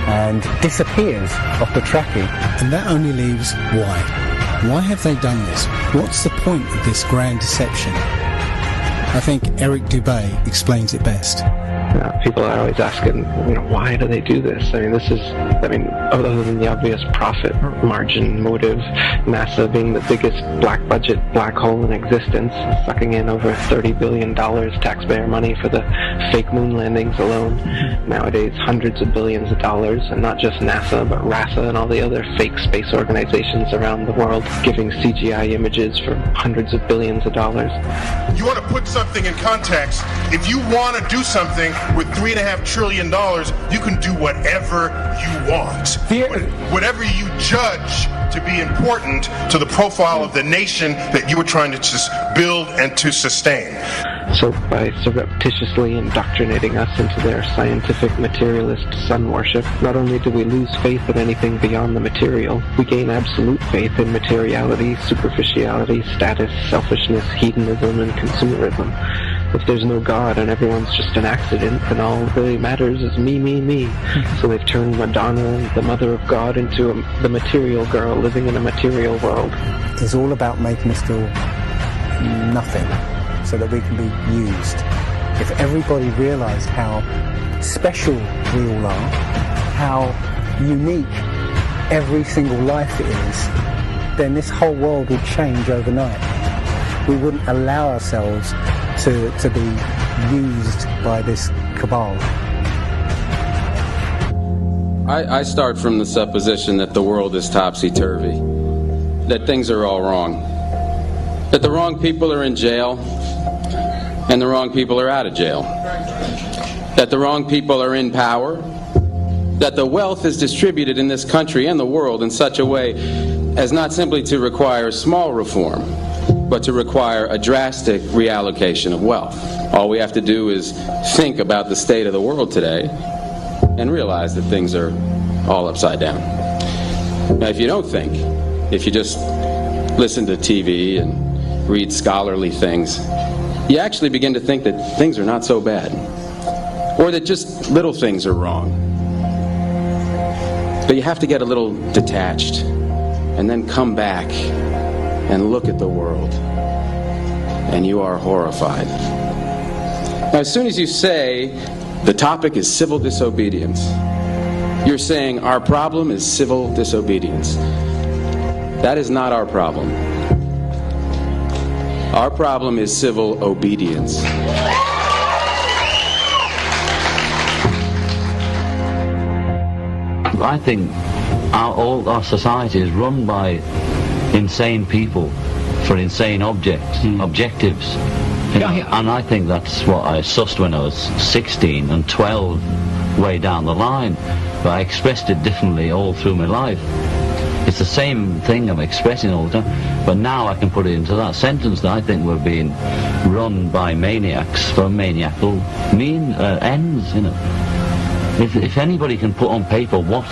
and disappears off the tracking. And that only leaves why. Why have they done this? What's the point of this grand deception? I think Eric Dubay explains it best. People are always asking, why do they do this? Other than the obvious profit margin motive, NASA being the biggest black budget black hole in existence, sucking in over $30 billion taxpayer money for the fake moon landings alone. Nowadays, hundreds of billions of dollars, and not just NASA, but RASA and all the other fake space organizations around the world giving CGI images for hundreds of billions of dollars. You want to put something in context. If you want to do something with $3.5 trillion, you can do whatever you want. Whatever you judge to be important to the profile of the nation that you were trying to just build and to sustain. So by surreptitiously indoctrinating us into their scientific materialist sun worship, not only do we lose faith in anything beyond the material, we gain absolute faith in materiality, superficiality, status, selfishness, hedonism, and consumerism. If there's no God and everyone's just an accident, then all that really matters is me, me, me. So they've turned Madonna, the mother of God, into the material girl living in a material world. It's all about making us feel nothing so that we can be used. If everybody realized how special we all are, how unique every single life is, then this whole world would change overnight. We wouldn't allow ourselves to be used by this cabal. I start from the supposition that the world is topsy-turvy, that things are all wrong, that the wrong people are in jail and the wrong people are out of jail. that the wrong people are in power, that the wealth is distributed in this country and the world in such a way as not simply to require small reform, but to require a drastic reallocation of wealth. All we have to do is think about the state of the world today and realize that things are all upside down. Now, if you don't think, if you just listen to TV and read scholarly things, you actually begin to think that things are not so bad, or that just little things are wrong. But you have to get a little detached and then come back and look at the world, and you are horrified. Now, as soon as you say the topic is civil disobedience, you're saying our problem is civil disobedience. That is not our problem. Our problem is civil obedience. I think all our society is run by insane people for insane objectives. You know, and I think that's what I sussed when I was 16 and 12 way down the line, but I expressed it differently all through my life. It's the same thing I'm expressing all the time, but now I can put it into that sentence that I think we're being run by maniacs for maniacal ends, you know. If anybody can put on paper what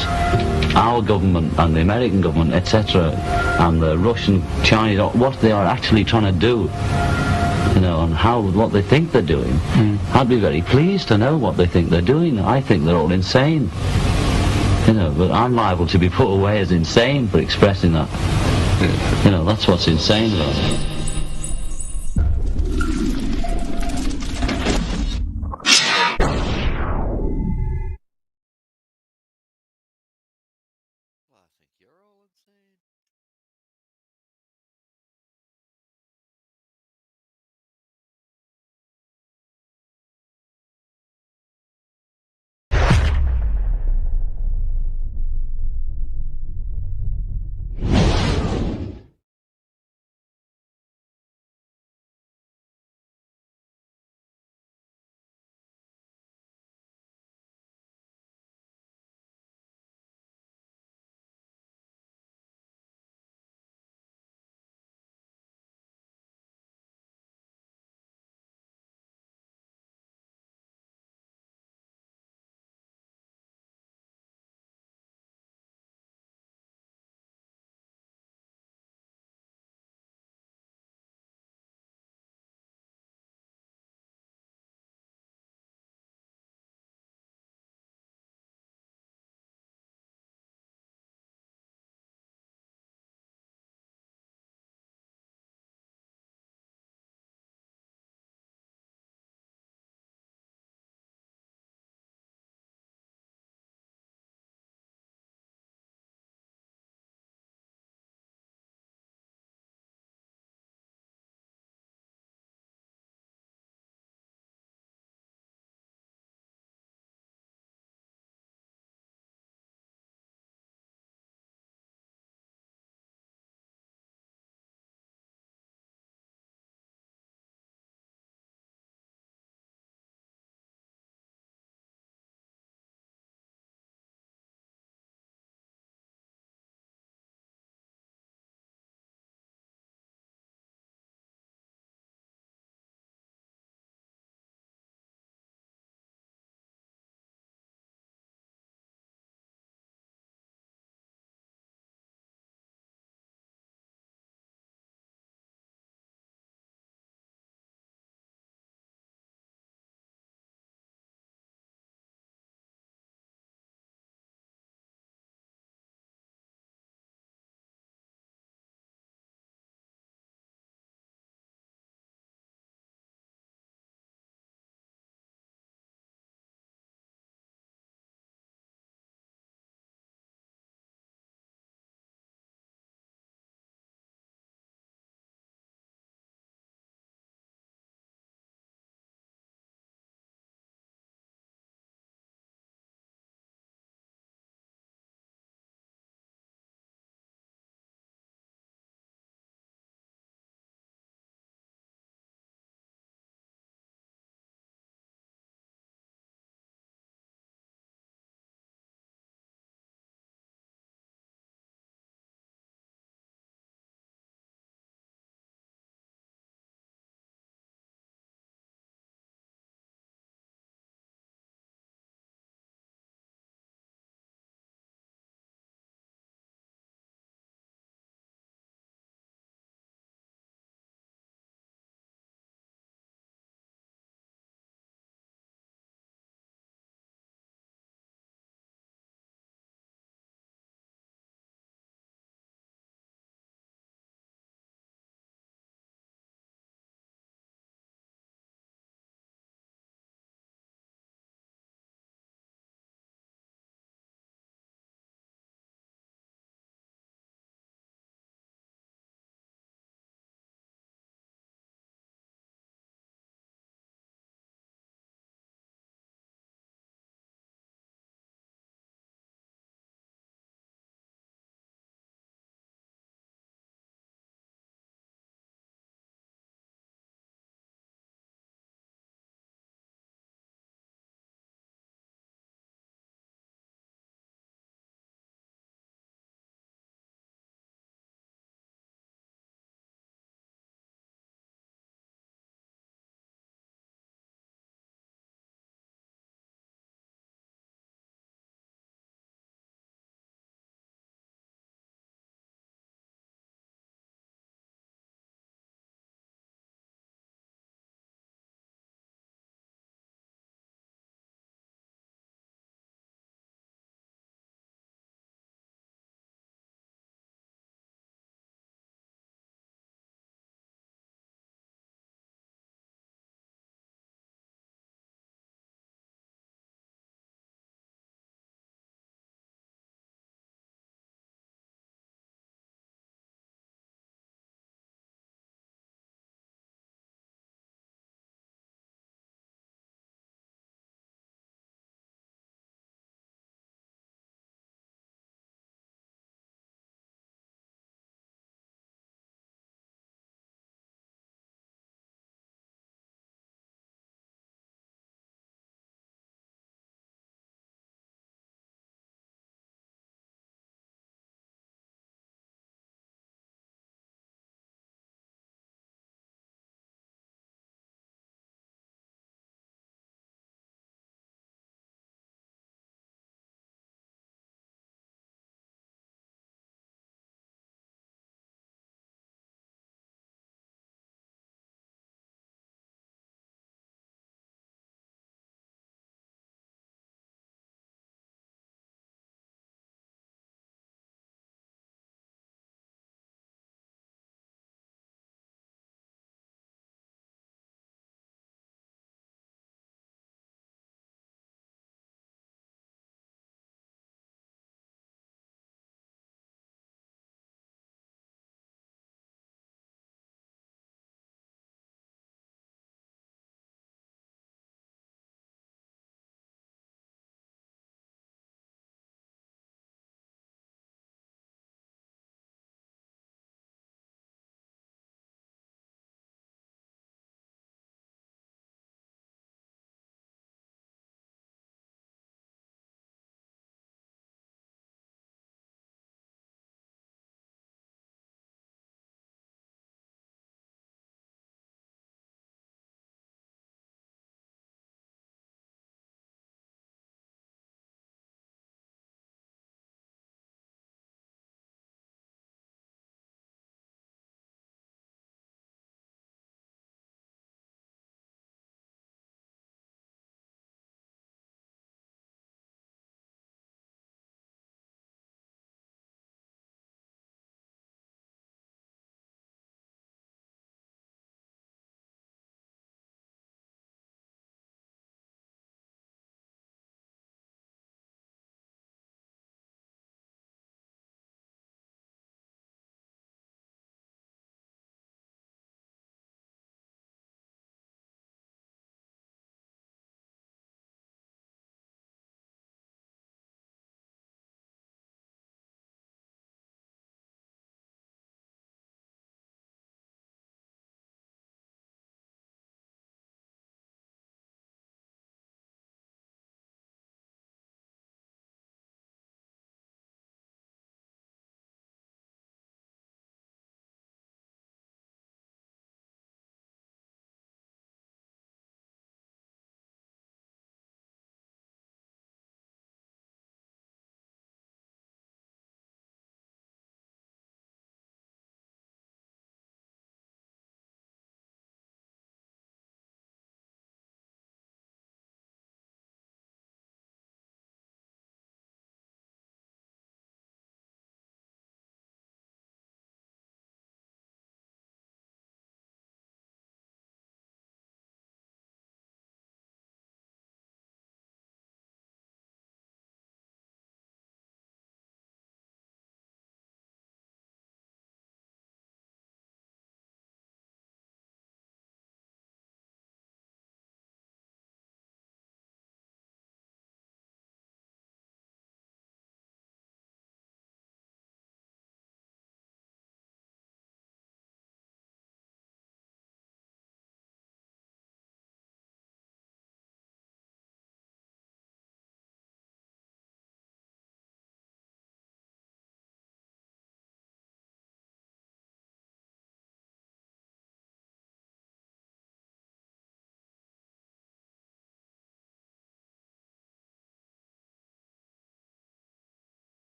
our government and the American government, etc., and the Russian, Chinese, what they are actually trying to do, you know, and what they think they're doing, I'd be very pleased to know what they think they're doing. I think they're all insane, you know, but I'm liable to be put away as insane for expressing that. You know, that's what's insane about it.